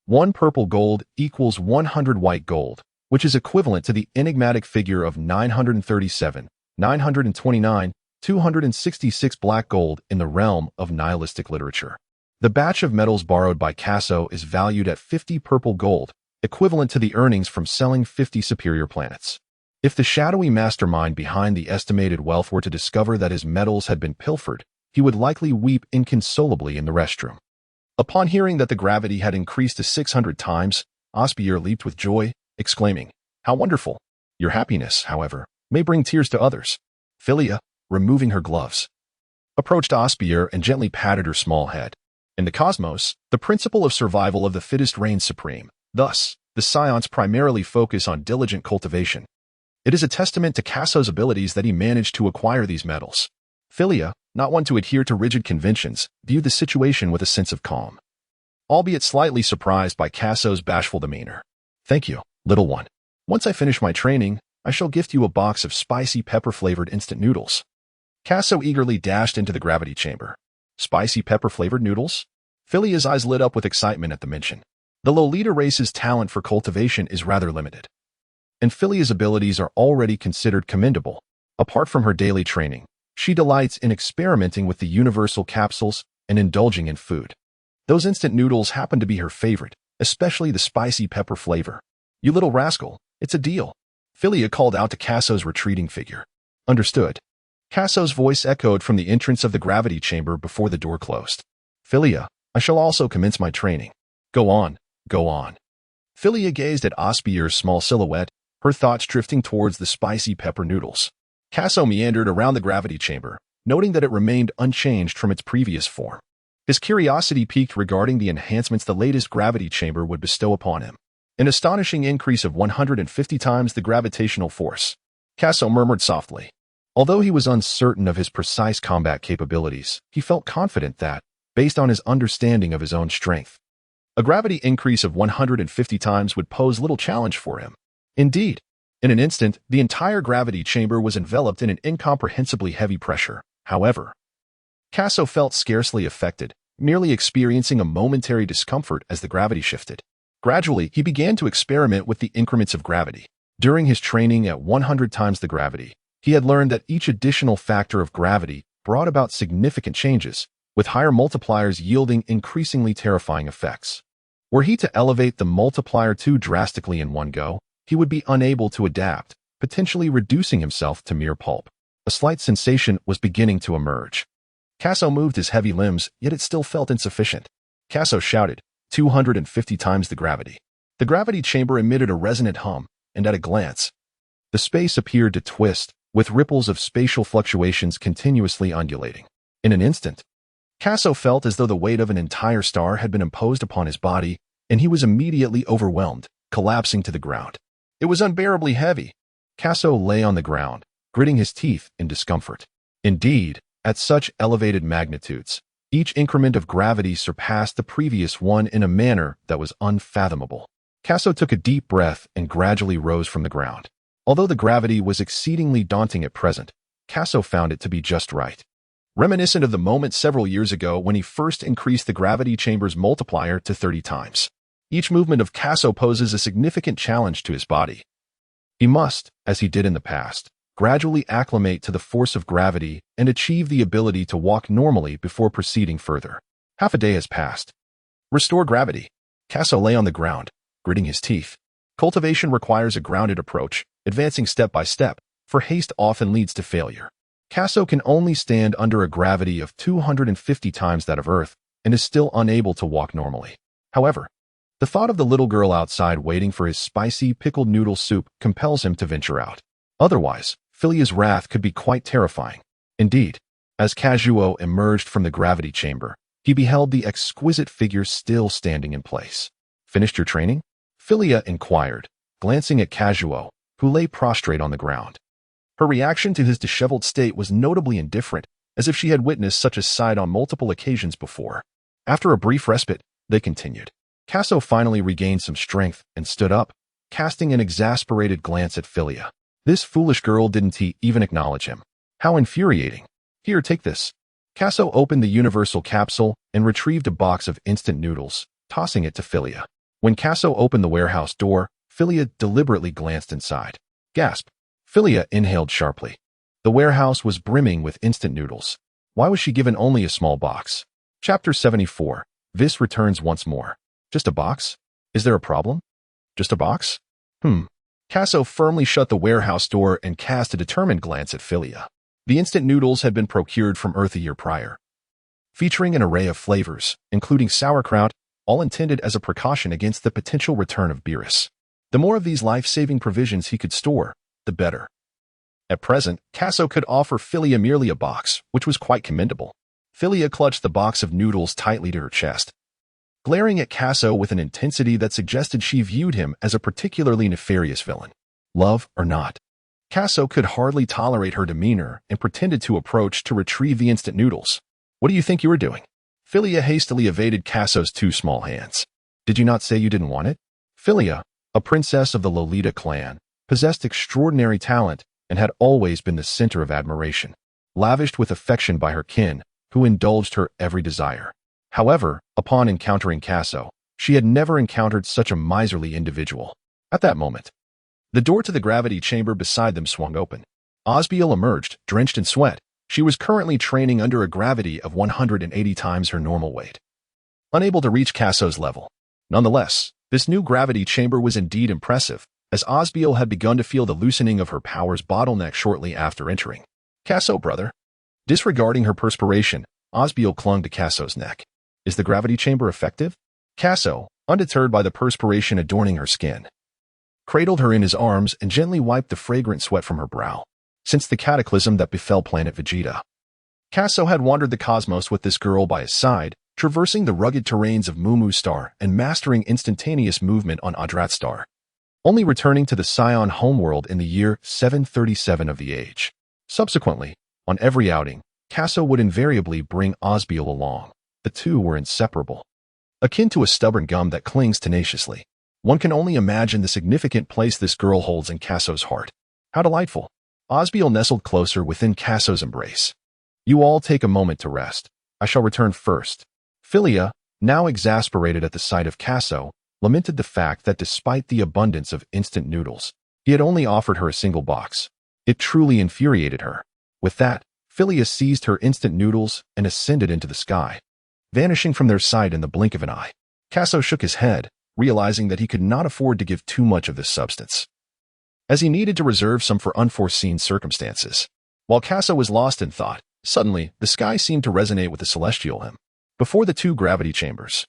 1 purple gold equals 100 white gold, which is equivalent to the enigmatic figure of 937, 929, 266 black gold in the realm of nihilistic literature. The batch of metals borrowed by Casso is valued at 50 purple gold, equivalent to the earnings from selling 50 superior planets. If the shadowy mastermind behind the estimated wealth were to discover that his metals had been pilfered, he would likely weep inconsolably in the restroom. Upon hearing that the gravity had increased to 600 times, Osbier leaped with joy, exclaiming, "How wonderful!" Your happiness, however, may bring tears to others. Philia, removing her gloves, approached Osbier and gently patted her small head. In the cosmos, the principle of survival of the fittest reigns supreme. Thus, the Scions primarily focus on diligent cultivation. It is a testament to Casso's abilities that he managed to acquire these metals. Philia, not one to adhere to rigid conventions, viewed the situation with a sense of calm, albeit slightly surprised by Casso's bashful demeanor. "Thank you, little one. Once I finish my training, I shall gift you a box of spicy pepper-flavored instant noodles." Casso eagerly dashed into the gravity chamber. Spicy pepper-flavored noodles? Philia's eyes lit up with excitement at the mention. The Lolita race's talent for cultivation is rather limited, and Philia's abilities are already considered commendable. Apart from her daily training, she delights in experimenting with the universal capsules and indulging in food. Those instant noodles happen to be her favorite, especially the spicy pepper flavor. "You little rascal, it's a deal," Philia called out to Casso's retreating figure. "Understood." Casso's voice echoed from the entrance of the gravity chamber before the door closed. "Philia, I shall also commence my training." "Go on, go on." Philia gazed at Osbier's small silhouette, her thoughts drifting towards the spicy pepper noodles. Casso meandered around the gravity chamber, noting that it remained unchanged from its previous form. His curiosity piqued regarding the enhancements the latest gravity chamber would bestow upon him. An astonishing increase of 150 times the gravitational force. Casso murmured softly. Although he was uncertain of his precise combat capabilities, he felt confident that, based on his understanding of his own strength, a gravity increase of 150 times would pose little challenge for him. Indeed, in an instant, the entire gravity chamber was enveloped in an incomprehensibly heavy pressure. However, Casso felt scarcely affected, merely experiencing a momentary discomfort as the gravity shifted. Gradually, he began to experiment with the increments of gravity. During his training at 100 times the gravity, he had learned that each additional factor of gravity brought about significant changes, with higher multipliers yielding increasingly terrifying effects. Were he to elevate the multiplier too drastically in one go, he would be unable to adapt, potentially reducing himself to mere pulp. A slight sensation was beginning to emerge. Casso moved his heavy limbs, yet it still felt insufficient. Casso shouted, 250 times the gravity. The gravity chamber emitted a resonant hum, and at a glance, the space appeared to twist, with ripples of spatial fluctuations continuously undulating. In an instant, Casso felt as though the weight of an entire star had been imposed upon his body, and he was immediately overwhelmed, collapsing to the ground. It was unbearably heavy. Casso lay on the ground, gritting his teeth in discomfort. Indeed, at such elevated magnitudes, each increment of gravity surpassed the previous one in a manner that was unfathomable. Casso took a deep breath and gradually rose from the ground. Although the gravity was exceedingly daunting at present, Casso found it to be just right. Reminiscent of the moment several years ago when he first increased the gravity chamber's multiplier to 30 times. Each movement of Casso poses a significant challenge to his body. He must, as he did in the past, gradually acclimate to the force of gravity and achieve the ability to walk normally before proceeding further. Half a day has passed. Restore gravity. Casso lay on the ground, gritting his teeth. Cultivation requires a grounded approach, advancing step by step, for haste often leads to failure. Casso can only stand under a gravity of 250 times that of Earth and is still unable to walk normally. However, the thought of the little girl outside waiting for his spicy pickled noodle soup compels him to venture out. Otherwise, Philia's wrath could be quite terrifying. Indeed, as Casso emerged from the gravity chamber, he beheld the exquisite figure still standing in place. "Finished your training?" Philia inquired, glancing at Casso, who lay prostrate on the ground. Her reaction to his disheveled state was notably indifferent, as if she had witnessed such a sight on multiple occasions before. After a brief respite, they continued. Casso finally regained some strength and stood up, casting an exasperated glance at Philia. This foolish girl didn't even acknowledge him. How infuriating. "Here, take this." Casso opened the universal capsule and retrieved a box of instant noodles, tossing it to Philia. When Casso opened the warehouse door, Philia deliberately glanced inside. Gasp. Philia inhaled sharply. The warehouse was brimming with instant noodles. Why was she given only a small box? Chapter 74. Vis returns once more. Just a box? Is there a problem? Just a box? Casso firmly shut the warehouse door and cast a determined glance at Philia. The instant noodles had been procured from Earth a year prior, featuring an array of flavors, including sauerkraut, all intended as a precaution against the potential return of Beerus. The more of these life-saving provisions he could store, the better. At present, Casso could offer Philia merely a box, which was quite commendable. Philia clutched the box of noodles tightly to her chest, glaring at Casso with an intensity that suggested she viewed him as a particularly nefarious villain. Love or not, Casso could hardly tolerate her demeanor and pretended to approach to retrieve the instant noodles. "What do you think you were doing?" Philia hastily evaded Casso's two small hands. "Did you not say you didn't want it?" Philia, a princess of the Lolita clan, possessed extraordinary talent and had always been the center of admiration, lavished with affection by her kin, who indulged her every desire. However, upon encountering Casso, She had never encountered such a miserly individual. At that moment, the door to the gravity chamber beside them swung open. Osbier emerged, drenched in sweat. She was currently training under a gravity of 180 times her normal weight, unable to reach Casso's level. Nonetheless, this new gravity chamber was indeed impressive, as Osbier had begun to feel the loosening of her powers bottleneck shortly after entering. Casso, brother. Disregarding her perspiration, Osbier clung to Casso's neck. Is the gravity chamber effective? Casso, undeterred by the perspiration adorning her skin, cradled her in his arms and gently wiped the fragrant sweat from her brow. Since the cataclysm that befell planet Vegeta, Casso had wandered the cosmos with this girl by his side, traversing the rugged terrains of Mumu Star and mastering instantaneous movement on Yardrat Star, only returning to the Saiyan homeworld in the year 737 of the age. Subsequently, on every outing, Casso would invariably bring Osbier along. The two were inseparable, akin to a stubborn gum that clings tenaciously. One can only imagine the significant place this girl holds in Casso's heart. How delightful! Osbier nestled closer within Casso's embrace. You all take a moment to rest. I shall return first. Philia, now exasperated at the sight of Casso, lamented the fact that despite the abundance of instant noodles, he had only offered her a single box. It truly infuriated her. With that, Philia seized her instant noodles and ascended into the sky, vanishing from their sight in the blink of an eye. Casso shook his head, realizing that he could not afford to give too much of this substance, as he needed to reserve some for unforeseen circumstances. While Casso was lost in thought, suddenly the sky seemed to resonate with the celestial hymn. Before the two gravity chambers,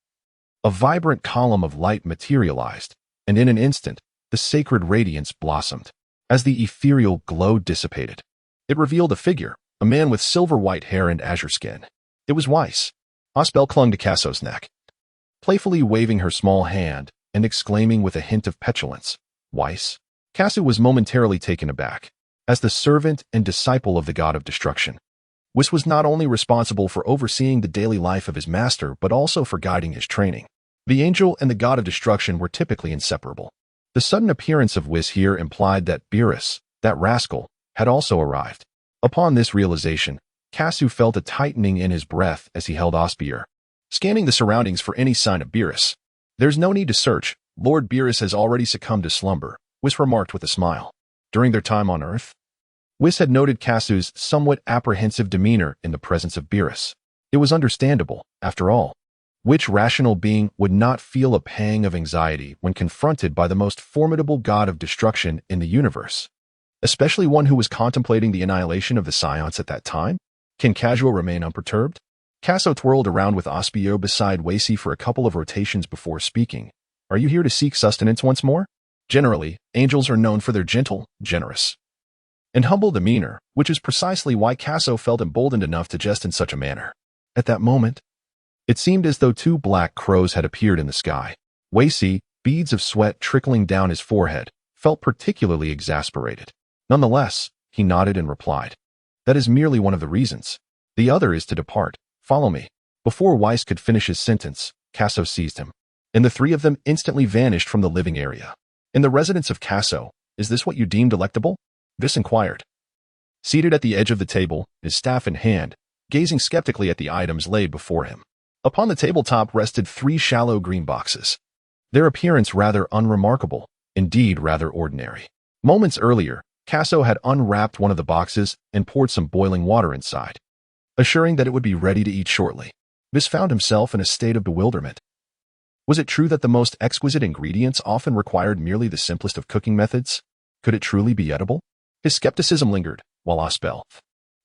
a vibrant column of light materialized, and in an instant, the sacred radiance blossomed. As the ethereal glow dissipated, it revealed a figure, a man with silver-white hair and azure skin. It was Weiss. Osbier clung to Casso's neck, playfully waving her small hand and exclaiming with a hint of petulance, Weiss? Casso was momentarily taken aback. As the servant and disciple of the god of destruction, Weiss was not only responsible for overseeing the daily life of his master but also for guiding his training. The angel and the god of destruction were typically inseparable. The sudden appearance of Weiss here implied that Beerus, that rascal, had also arrived. Upon this realization, Casso felt a tightening in his breath as he held Osbier, scanning the surroundings for any sign of Beerus. There's no need to search. Lord Beerus has already succumbed to slumber, Weiss remarked with a smile. During their time on Earth, Weiss had noted Casso's somewhat apprehensive demeanor in the presence of Beerus. It was understandable, after all. Which rational being would not feel a pang of anxiety when confronted by the most formidable god of destruction in the universe? Especially one who was contemplating the annihilation of the Saiyans at that time? Can Casual remain unperturbed? Casso twirled around with Osbier beside Weiss for a couple of rotations before speaking. Are you here to seek sustenance once more? Generally, angels are known for their gentle, generous, and humble demeanor, which is precisely why Casso felt emboldened enough to jest in such a manner. At that moment, it seemed as though two black crows had appeared in the sky. Weiss, beads of sweat trickling down his forehead, felt particularly exasperated. Nonetheless, he nodded and replied, That is merely one of the reasons. The other is to depart. Follow me. Before Weiss could finish his sentence, Casso seized him, and the three of them instantly vanished from the living area. In the residence of Casso, is this what you deem delectable? Weiss inquired. Seated at the edge of the table, his staff in hand, gazing skeptically at the items laid before him. Upon the tabletop rested 3 shallow green boxes. Their appearance rather unremarkable, indeed rather ordinary. Moments earlier, Casso had unwrapped one of the boxes and poured some boiling water inside, assuring that it would be ready to eat shortly. Weiss found himself in a state of bewilderment. Was it true that the most exquisite ingredients often required merely the simplest of cooking methods? Could it truly be edible? His skepticism lingered, while Osbier,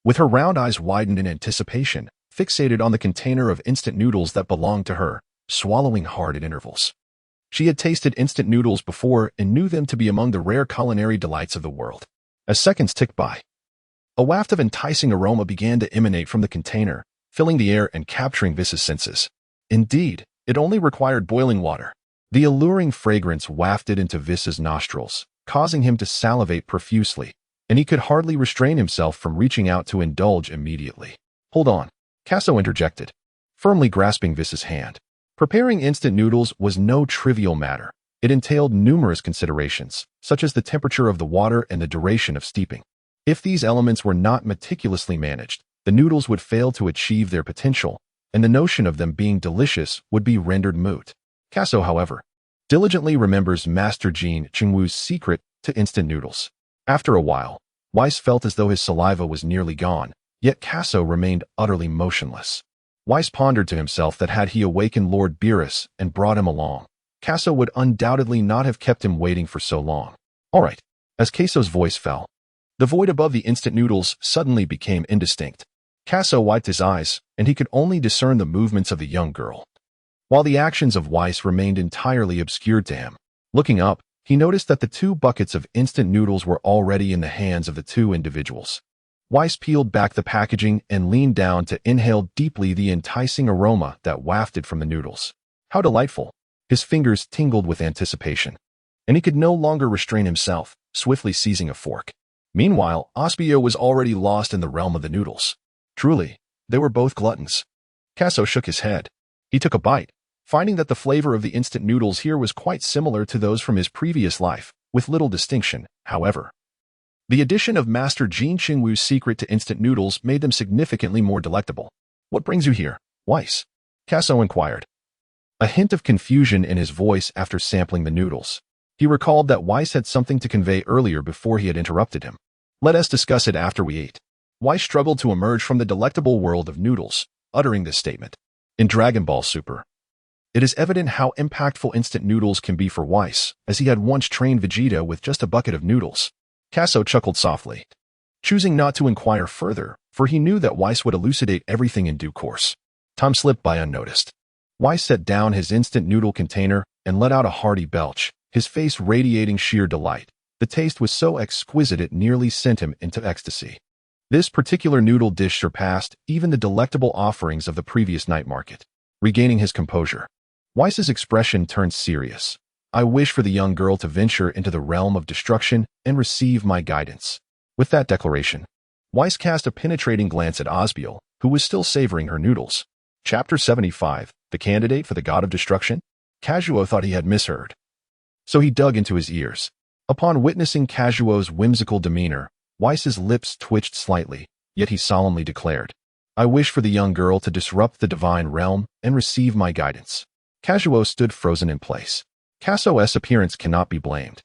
with her round eyes widened in anticipation, fixated on the container of instant noodles that belonged to her, swallowing hard at intervals. She had tasted instant noodles before and knew them to be among the rare culinary delights of the world. As seconds ticked by, a waft of enticing aroma began to emanate from the container, filling the air and capturing Weiss's senses. Indeed, it only required boiling water. The alluring fragrance wafted into Weiss's nostrils, causing him to salivate profusely, and he could hardly restrain himself from reaching out to indulge immediately. Hold on, Casso interjected, firmly grasping Weiss's hand. Preparing instant noodles was no trivial matter. It entailed numerous considerations, such as the temperature of the water and the duration of steeping. If these elements were not meticulously managed, the noodles would fail to achieve their potential, and the notion of them being delicious would be rendered moot. Casso, however, diligently remembers Master Jin Qingwu's secret to instant noodles. After a while, Weiss felt as though his saliva was nearly gone, yet Casso remained utterly motionless. Weiss pondered to himself that had he awakened Lord Beerus and brought him along, Casso would undoubtedly not have kept him waiting for so long. All right. As Casso's voice fell, the void above the instant noodles suddenly became indistinct. Casso wiped his eyes, and he could only discern the movements of the young girl, while the actions of Weiss remained entirely obscured to him. Looking up, he noticed that the 2 buckets of instant noodles were already in the hands of the 2 individuals. Weiss peeled back the packaging and leaned down to inhale deeply the enticing aroma that wafted from the noodles. How delightful! His fingers tingled with anticipation, and he could no longer restrain himself, swiftly seizing a fork. Meanwhile, Osbier was already lost in the realm of the noodles. Truly, they were both gluttons. Casso shook his head. He took a bite, finding that the flavor of the instant noodles here was quite similar to those from his previous life, with little distinction, however. The addition of Master Jin Qingwu's secret to instant noodles made them significantly more delectable. What brings you here, Weiss? Casso inquired, a hint of confusion in his voice after sampling the noodles. He recalled that Weiss had something to convey earlier before he had interrupted him. Let us discuss it after we ate. Weiss struggled to emerge from the delectable world of noodles, uttering this statement. In Dragon Ball Super, it is evident how impactful instant noodles can be for Weiss, as he had once trained Vegeta with just a bucket of noodles. Casso chuckled softly, choosing not to inquire further, for he knew that Weiss would elucidate everything in due course. Time slipped by unnoticed. Weiss set down his instant noodle container and let out a hearty belch, his face radiating sheer delight. The taste was so exquisite it nearly sent him into ecstasy. This particular noodle dish surpassed even the delectable offerings of the previous night market. Regaining his composure, Weiss's expression turned serious. I wish for the young girl to venture into the realm of destruction and receive my guidance. With that declaration, Weiss cast a penetrating glance at Osbiel, who was still savoring her noodles. Chapter 75, The Candidate for the God of Destruction? Kazuo thought he had misheard, so he dug into his ears. Upon witnessing Kazuo's whimsical demeanor, Weiss's lips twitched slightly, yet he solemnly declared, I wish for the young girl to disrupt the divine realm and receive my guidance. Kazuo stood frozen in place. Casso's appearance cannot be blamed,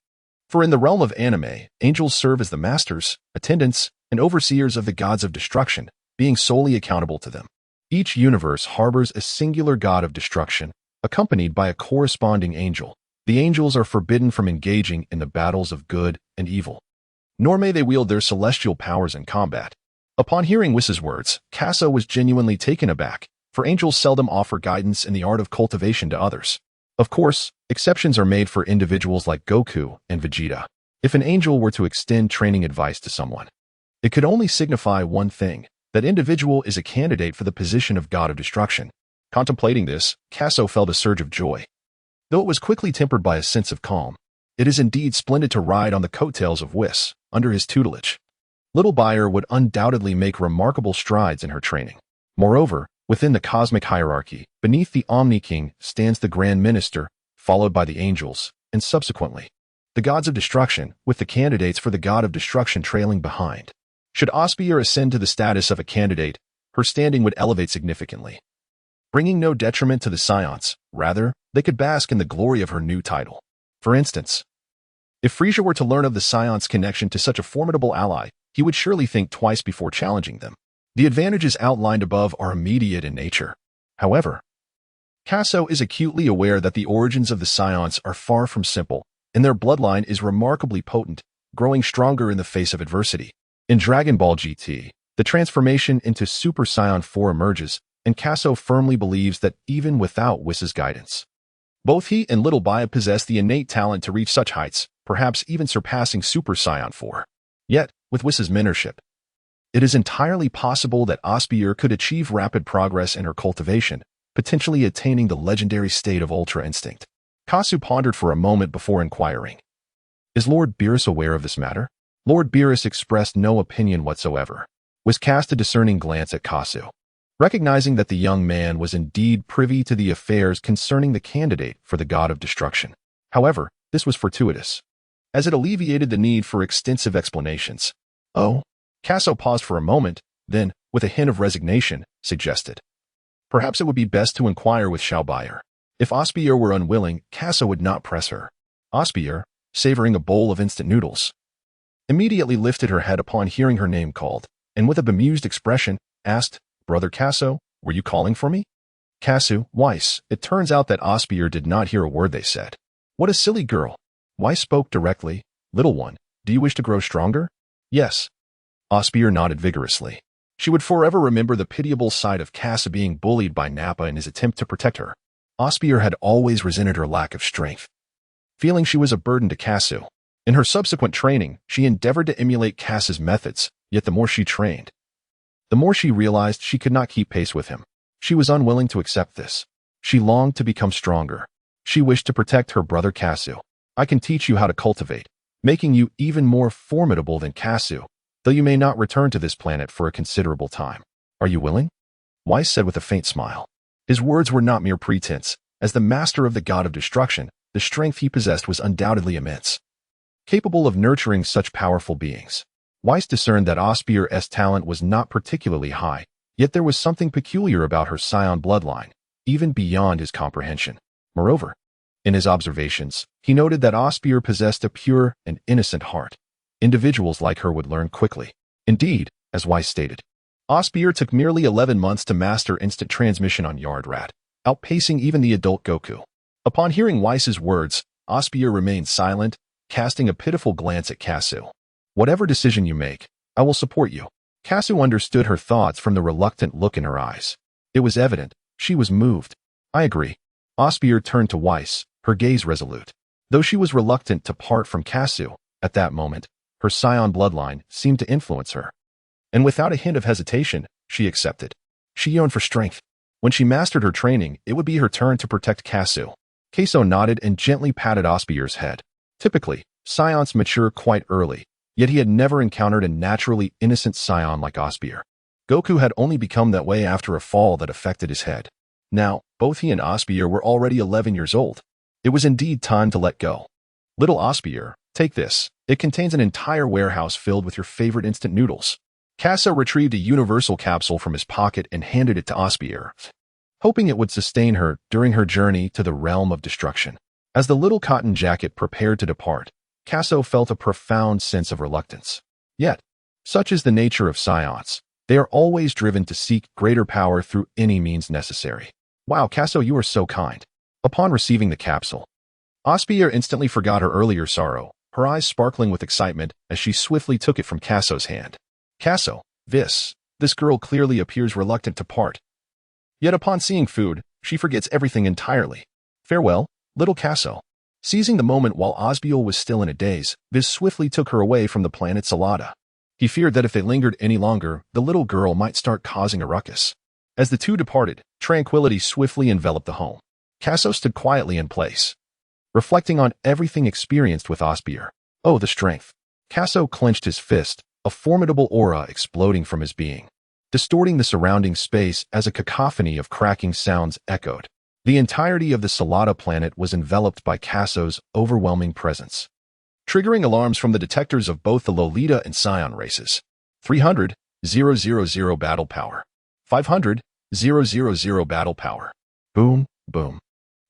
for in the realm of anime, angels serve as the masters, attendants, and overseers of the gods of destruction, being solely accountable to them. Each universe harbors a singular god of destruction, accompanied by a corresponding angel. The angels are forbidden from engaging in the battles of good and evil, nor may they wield their celestial powers in combat. Upon hearing Weiss's words, Casso was genuinely taken aback, for angels seldom offer guidance in the art of cultivation to others. Of course, exceptions are made for individuals like Goku and Vegeta. If an angel were to extend training advice to someone, it could only signify one thing: that individual is a candidate for the position of God of Destruction. Contemplating this, Casso felt a surge of joy, though it was quickly tempered by a sense of calm. It is indeed splendid to ride on the coattails of Weiss, under his tutelage. Little Bayer would undoubtedly make remarkable strides in her training. Moreover, within the cosmic hierarchy, beneath the Omni King stands the Grand Minister, followed by the angels, and subsequently, the gods of destruction, with the candidates for the God of Destruction trailing behind. Should Osbier ascend to the status of a candidate, her standing would elevate significantly, bringing no detriment to the Saiyans. Rather, they could bask in the glory of her new title. For instance, if Frieza were to learn of the Saiyans' connection to such a formidable ally, he would surely think twice before challenging them. The advantages outlined above are immediate in nature. However, Casso is acutely aware that the origins of the Saiyans are far from simple, and their bloodline is remarkably potent, growing stronger in the face of adversity. In Dragon Ball GT, the transformation into Super Saiyan 4 emerges, and Casso firmly believes that even without Weiss's guidance, both he and Little Baya possess the innate talent to reach such heights, perhaps even surpassing Super Saiyan 4. Yet, with Weiss's mentorship, it is entirely possible that Osbier could achieve rapid progress in her cultivation, potentially attaining the legendary state of Ultra Instinct. Casso pondered for a moment before inquiring, is Lord Beerus aware of this matter? Lord Beerus expressed no opinion whatsoever. Weiss cast a discerning glance at Casso, recognizing that the young man was indeed privy to the affairs concerning the candidate for the God of Destruction. However, this was fortuitous, as it alleviated the need for extensive explanations. Oh? Casso paused for a moment, then, with a hint of resignation, suggested, perhaps it would be best to inquire with Xiao Bayer. If Osbier were unwilling, Casso would not press her. Osbier, savoring a bowl of instant noodles, immediately lifted her head upon hearing her name called, and with a bemused expression, asked, "Brother Casso, were you calling for me?" Casso, Weiss. It turns out that Osbier did not hear a word they said. What a silly girl. Weiss spoke directly. "Little one, do you wish to grow stronger?" "Yes." Osbier nodded vigorously. She would forever remember the pitiable sight of Casso being bullied by Nappa in his attempt to protect her. Osbier had always resented her lack of strength, feeling she was a burden to Casso. In her subsequent training, she endeavored to emulate Casso's methods, yet the more she trained, the more she realized she could not keep pace with him. She was unwilling to accept this. She longed to become stronger. She wished to protect her brother Casso. "I can teach you how to cultivate, making you even more formidable than Casso, though you may not return to this planet for a considerable time. Are you willing?" Weiss said with a faint smile. His words were not mere pretense. As the master of the god of destruction, the strength he possessed was undoubtedly immense, capable of nurturing such powerful beings. Weiss discerned that Osbier's talent was not particularly high, yet there was something peculiar about her Saiyan bloodline, even beyond his comprehension. Moreover, in his observations, he noted that Osbier possessed a pure and innocent heart. Individuals like her would learn quickly. Indeed, as Weiss stated, Osbier took merely 11 months to master instant transmission on Yardrat, outpacing even the adult Goku. Upon hearing Weiss's words, Osbier remained silent, casting a pitiful glance at Casso. "Whatever decision you make, I will support you." Casso understood her thoughts from the reluctant look in her eyes. It was evident she was moved. "I agree." Osbier turned to Weiss, her gaze resolute. Though she was reluctant to part from Casso, at that moment, her Saiyan bloodline seemed to influence her. And without a hint of hesitation, she accepted. She yearned for strength. When she mastered her training, it would be her turn to protect Casso. Casso nodded and gently patted Osbier's head. Typically, Saiyans mature quite early, yet he had never encountered a naturally innocent Saiyan like Osbier. Goku had only become that way after a fall that affected his head. Now, both he and Osbier were already 11 years old. It was indeed time to let go. "Little Osbier, take this. It contains an entire warehouse filled with your favorite instant noodles." Casso retrieved a universal capsule from his pocket and handed it to Osbier, hoping it would sustain her during her journey to the realm of destruction. As the little cotton jacket prepared to depart, Casso felt a profound sense of reluctance. Yet, such is the nature of Saiyans. They are always driven to seek greater power through any means necessary. "Wow, Casso, you are so kind." Upon receiving the capsule, Osbier instantly forgot her earlier sorrow, her eyes sparkling with excitement as she swiftly took it from Casso's hand. "Casso, this girl clearly appears reluctant to part. Yet upon seeing food, she forgets everything entirely. Farewell, little Casso." Seizing the moment while Osbiel was still in a daze, Viz swiftly took her away from the planet Salada. He feared that if they lingered any longer, the little girl might start causing a ruckus. As the two departed, tranquility swiftly enveloped the home. Casso stood quietly in place, reflecting on everything experienced with Osbier. Oh, the strength. Casso clenched his fist, a formidable aura exploding from his being, distorting the surrounding space as a cacophony of cracking sounds echoed. The entirety of the Salada planet was enveloped by Casso's overwhelming presence, triggering alarms from the detectors of both the Lolita and Saiyan races. 300,000 battle power. 500,000 battle power. Boom, boom.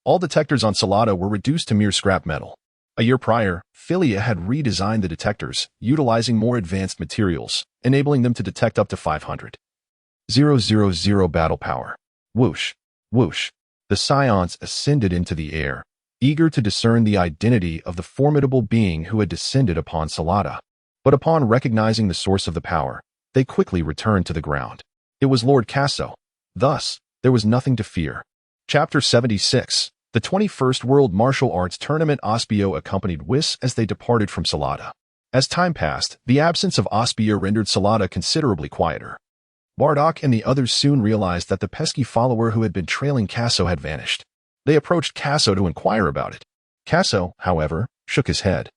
All detectors on Salada were reduced to mere scrap metal. A year prior, Philia had redesigned the detectors, utilizing more advanced materials, enabling them to detect up to 500,000 battle power. Whoosh, whoosh. The Saiyans ascended into the air, eager to discern the identity of the formidable being who had descended upon Salada. But upon recognizing the source of the power, they quickly returned to the ground. It was Lord Casso. Thus, there was nothing to fear. Chapter 76. The 21st World Martial Arts Tournament. Osbio accompanied Whis as they departed from Salada. As time passed, the absence of Osbier rendered Salada considerably quieter. Bardock and the others soon realized that the pesky follower who had been trailing Casso had vanished. They approached Casso to inquire about it. Casso, however, shook his head,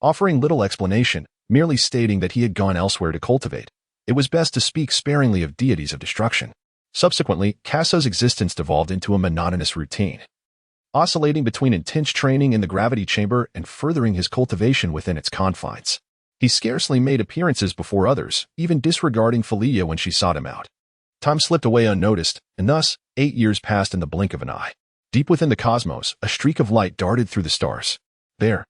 offering little explanation, merely stating that he had gone elsewhere to cultivate. It was best to speak sparingly of deities of destruction. Subsequently, Casso's existence devolved into a monotonous routine, oscillating between intense training in the gravity chamber and furthering his cultivation within its confines. He scarcely made appearances before others, even disregarding Philia when she sought him out. Time slipped away unnoticed, and thus, 8 years passed in the blink of an eye. Deep within the cosmos, a streak of light darted through the stars. There,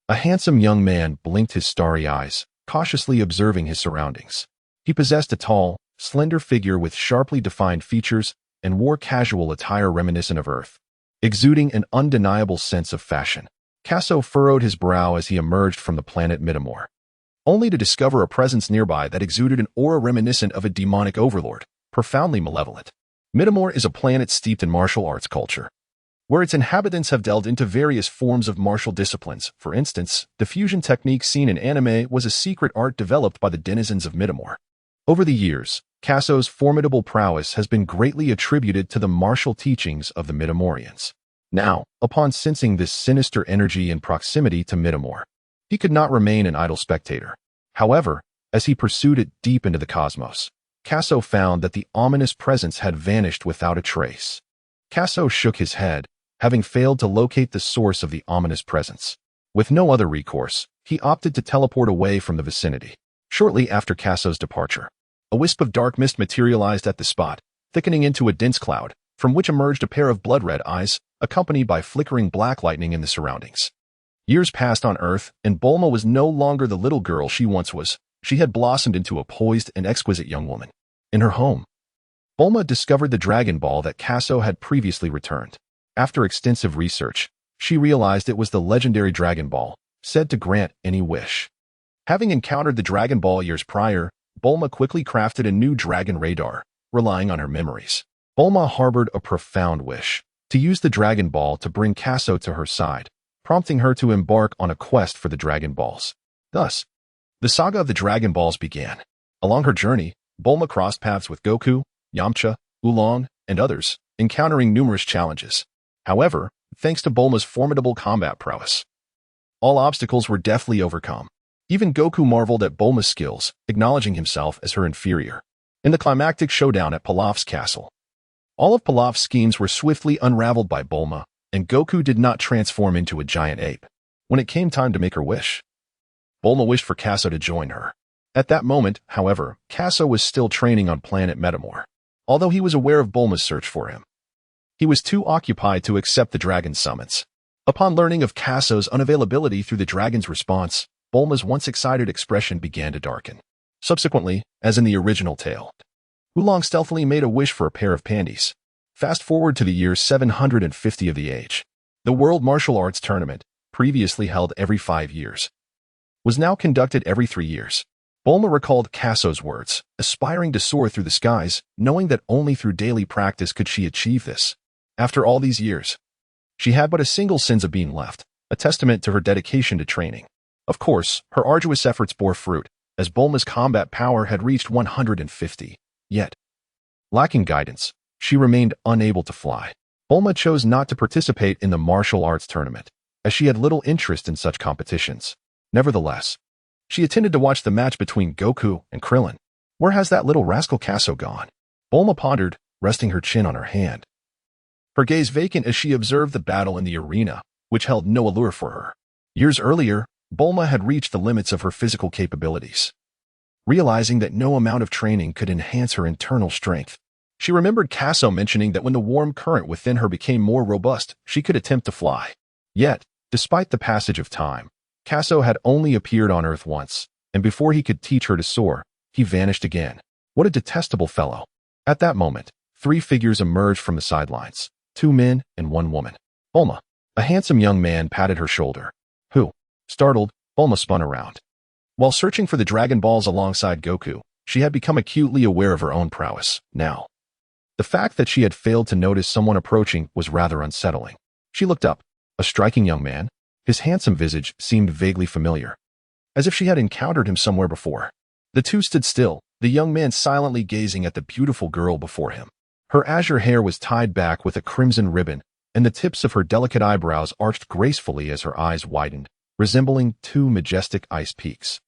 a handsome young man blinked his starry eyes, cautiously observing his surroundings. He possessed a tall, slender figure with sharply defined features and wore casual attire reminiscent of Earth, exuding an undeniable sense of fashion. Casso furrowed his brow as he emerged from the planet Midamore, only to discover a presence nearby that exuded an aura reminiscent of a demonic overlord, profoundly malevolent. Midamore is a planet steeped in martial arts culture, where its inhabitants have delved into various forms of martial disciplines. For instance, the fusion technique seen in anime was a secret art developed by the denizens of Midamore. Over the years, Casso's formidable prowess has been greatly attributed to the martial teachings of the Midamorians. Now, upon sensing this sinister energy in proximity to Midamore, he could not remain an idle spectator. However, as he pursued it deep into the cosmos, Casso found that the ominous presence had vanished without a trace. Casso shook his head, having failed to locate the source of the ominous presence. With no other recourse, he opted to teleport away from the vicinity. Shortly after Casso's departure, a wisp of dark mist materialized at the spot, thickening into a dense cloud, from which emerged a pair of blood-red eyes, accompanied by flickering black lightning in the surroundings. Years passed on Earth, and Bulma was no longer the little girl she once was. She had blossomed into a poised and exquisite young woman. In her home, Bulma discovered the Dragon Ball that Casso had previously returned. After extensive research, she realized it was the legendary Dragon Ball, said to grant any wish. Having encountered the Dragon Ball years prior, Bulma quickly crafted a new dragon radar, relying on her memories. Bulma harbored a profound wish to use the Dragon Ball to bring Casso to her side, prompting her to embark on a quest for the Dragon Balls. Thus, the saga of the Dragon Balls began. Along her journey, Bulma crossed paths with Goku, Yamcha, Oolong, and others, encountering numerous challenges. However, thanks to Bulma's formidable combat prowess, all obstacles were deftly overcome. Even Goku marveled at Bulma's skills, acknowledging himself as her inferior. In the climactic showdown at Pilaf's castle, all of Pilaf's schemes were swiftly unraveled by Bulma, and Goku did not transform into a giant ape. When it came time to make her wish, Bulma wished for Casso to join her. At that moment, however, Casso was still training on planet Midamore. Although he was aware of Bulma's search for him, he was too occupied to accept the dragon's summons. Upon learning of Casso's unavailability through the dragon's response, Bulma's once excited expression began to darken. Subsequently, as in the original tale, Oolong stealthily made a wish for a pair of panties. Fast forward to the year 750 of the age. The World Martial Arts Tournament, previously held every 5 years, was now conducted every 3 years. Bulma recalled Casso's words, aspiring to soar through the skies, knowing that only through daily practice could she achieve this. After all these years, she had but a single Senzu bean left, a testament to her dedication to training. Of course, her arduous efforts bore fruit, as Bulma's combat power had reached 150. Yet, lacking guidance, she remained unable to fly. Bulma chose not to participate in the martial arts tournament, as she had little interest in such competitions. Nevertheless, she attended to watch the match between Goku and Krillin. Where has that little rascal Casso gone? Bulma pondered, resting her chin on her hand, her gaze vacant as she observed the battle in the arena, which held no allure for her. Years earlier, Bulma had reached the limits of her physical capabilities. Realizing that no amount of training could enhance her internal strength, she remembered Casso mentioning that when the warm current within her became more robust, she could attempt to fly. Yet, despite the passage of time, Casso had only appeared on Earth once, and before he could teach her to soar, he vanished again. What a detestable fellow. At that moment, 3 figures emerged from the sidelines, 2 men and 1 woman. Bulma, a handsome young man, patted her shoulder. Who? Startled, Bulma spun around. While searching for the Dragon Balls alongside Goku, she had become acutely aware of her own prowess. Now, the fact that she had failed to notice someone approaching was rather unsettling. She looked up. A striking young man. His handsome visage seemed vaguely familiar, as if she had encountered him somewhere before. The two stood still, the young man silently gazing at the beautiful girl before him. Her azure hair was tied back with a crimson ribbon, and the tips of her delicate eyebrows arched gracefully as her eyes widened, resembling 2 majestic ice peaks.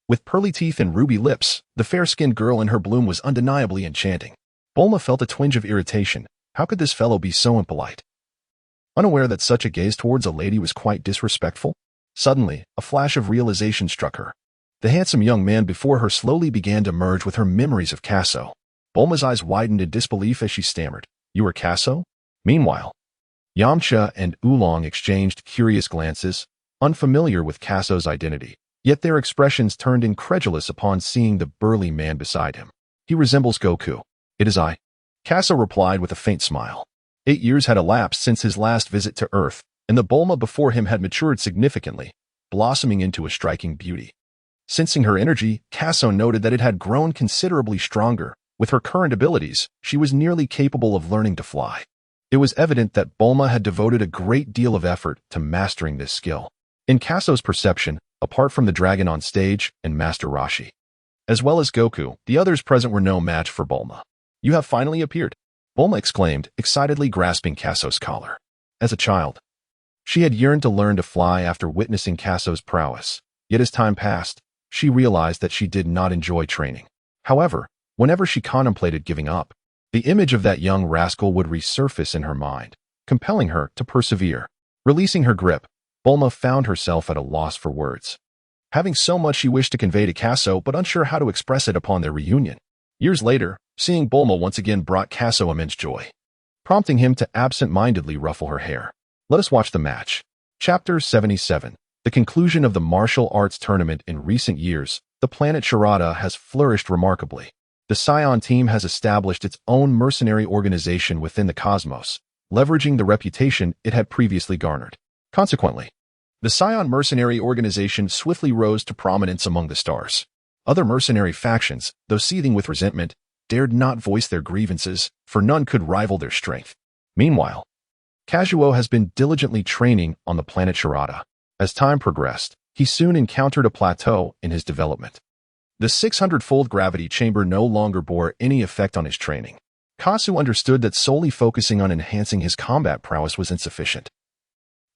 With pearly teeth and ruby lips, the fair-skinned girl in her bloom was undeniably enchanting. Bulma felt a twinge of irritation. How could this fellow be so impolite? Unaware that such a gaze towards a lady was quite disrespectful, suddenly, a flash of realization struck her. The handsome young man before her slowly began to merge with her memories of Casso. Bulma's eyes widened in disbelief as she stammered, "You are Casso?" Meanwhile, Yamcha and Oolong exchanged curious glances, unfamiliar with Casso's identity, yet their expressions turned incredulous upon seeing the burly man beside him. He resembles Goku. It is I. Casso replied with a faint smile. 8 years had elapsed since his last visit to Earth, and the Bulma before him had matured significantly, blossoming into a striking beauty. Sensing her energy, Casso noted that it had grown considerably stronger. With her current abilities, she was nearly capable of learning to fly. It was evident that Bulma had devoted a great deal of effort to mastering this skill. In Casso's perception, apart from the dragon on stage and Master Roshi, as well as Goku, the others present were no match for Bulma. You have finally appeared, Bulma exclaimed, excitedly grasping Casso's collar. As a child, she had yearned to learn to fly after witnessing Casso's prowess, yet as time passed, she realized that she did not enjoy training. However, whenever she contemplated giving up, the image of that young rascal would resurface in her mind, compelling her to persevere. Releasing her grip, Bulma found herself at a loss for words. Having so much she wished to convey to Casso but unsure how to express it upon their reunion. Years later, seeing Bulma once again brought Casso immense joy, prompting him to absent-mindedly ruffle her hair. Let us watch the match. Chapter 77. The conclusion of the martial arts tournament. In recent years, the planet Yardrat has flourished remarkably. The Saiyan team has established its own mercenary organization within the cosmos, leveraging the reputation it had previously garnered. Consequently, the Saiyan mercenary organization swiftly rose to prominence among the stars. Other mercenary factions, though seething with resentment, dared not voice their grievances, for none could rival their strength. Meanwhile, Kazuo has been diligently training on the planet Yardrat. As time progressed, he soon encountered a plateau in his development. The 600-fold gravity chamber no longer bore any effect on his training. Casso understood that solely focusing on enhancing his combat prowess was insufficient.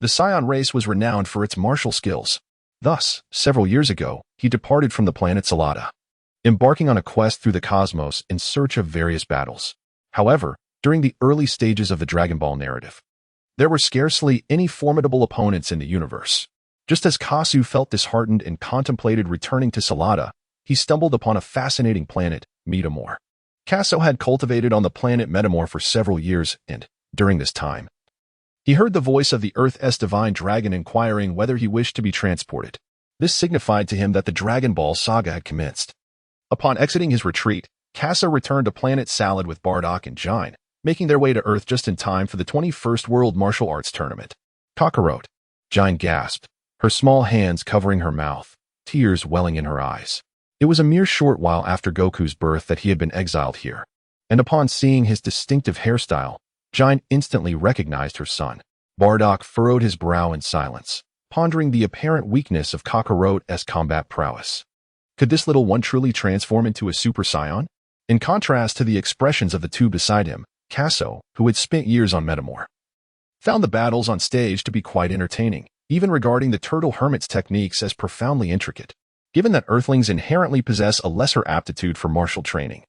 The Saiyan race was renowned for its martial skills. Thus, several years ago, he departed from the planet Salada, embarking on a quest through the cosmos in search of various battles. However, during the early stages of the Dragon Ball narrative, there were scarcely any formidable opponents in the universe. Just as Casso felt disheartened and contemplated returning to Salada, he stumbled upon a fascinating planet, Metamor. Casso had cultivated on the planet Metamor for several years, and, during this time, he heard the voice of the Earth's divine dragon inquiring whether he wished to be transported. This signified to him that the Dragon Ball saga had commenced. Upon exiting his retreat, Casso returned to planet Salad with Bardock and Jine, making their way to Earth just in time for the 21st World Martial Arts Tournament. Kakarot, Jine gasped, her small hands covering her mouth, tears welling in her eyes. It was a mere short while after Goku's birth that he had been exiled here, and upon seeing his distinctive hairstyle, Jine instantly recognized her son. Bardock furrowed his brow in silence, pondering the apparent weakness of Kakarot's combat prowess. Could this little one truly transform into a Super Saiyan? In contrast to the expressions of the two beside him, Casso, who had spent years on Metamor, found the battles on stage to be quite entertaining, even regarding the Turtle Hermit's techniques as profoundly intricate. Given that Earthlings inherently possess a lesser aptitude for martial training,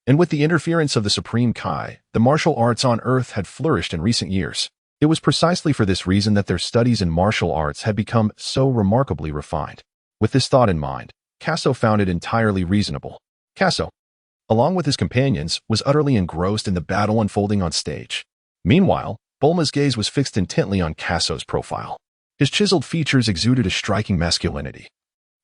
and with the interference of the Supreme Kai, the martial arts on Earth had flourished in recent years. It was precisely for this reason that their studies in martial arts had become so remarkably refined. With this thought in mind, Casso found it entirely reasonable. Casso, along with his companions, was utterly engrossed in the battle unfolding on stage. Meanwhile, Bulma's gaze was fixed intently on Casso's profile. His chiseled features exuded a striking masculinity,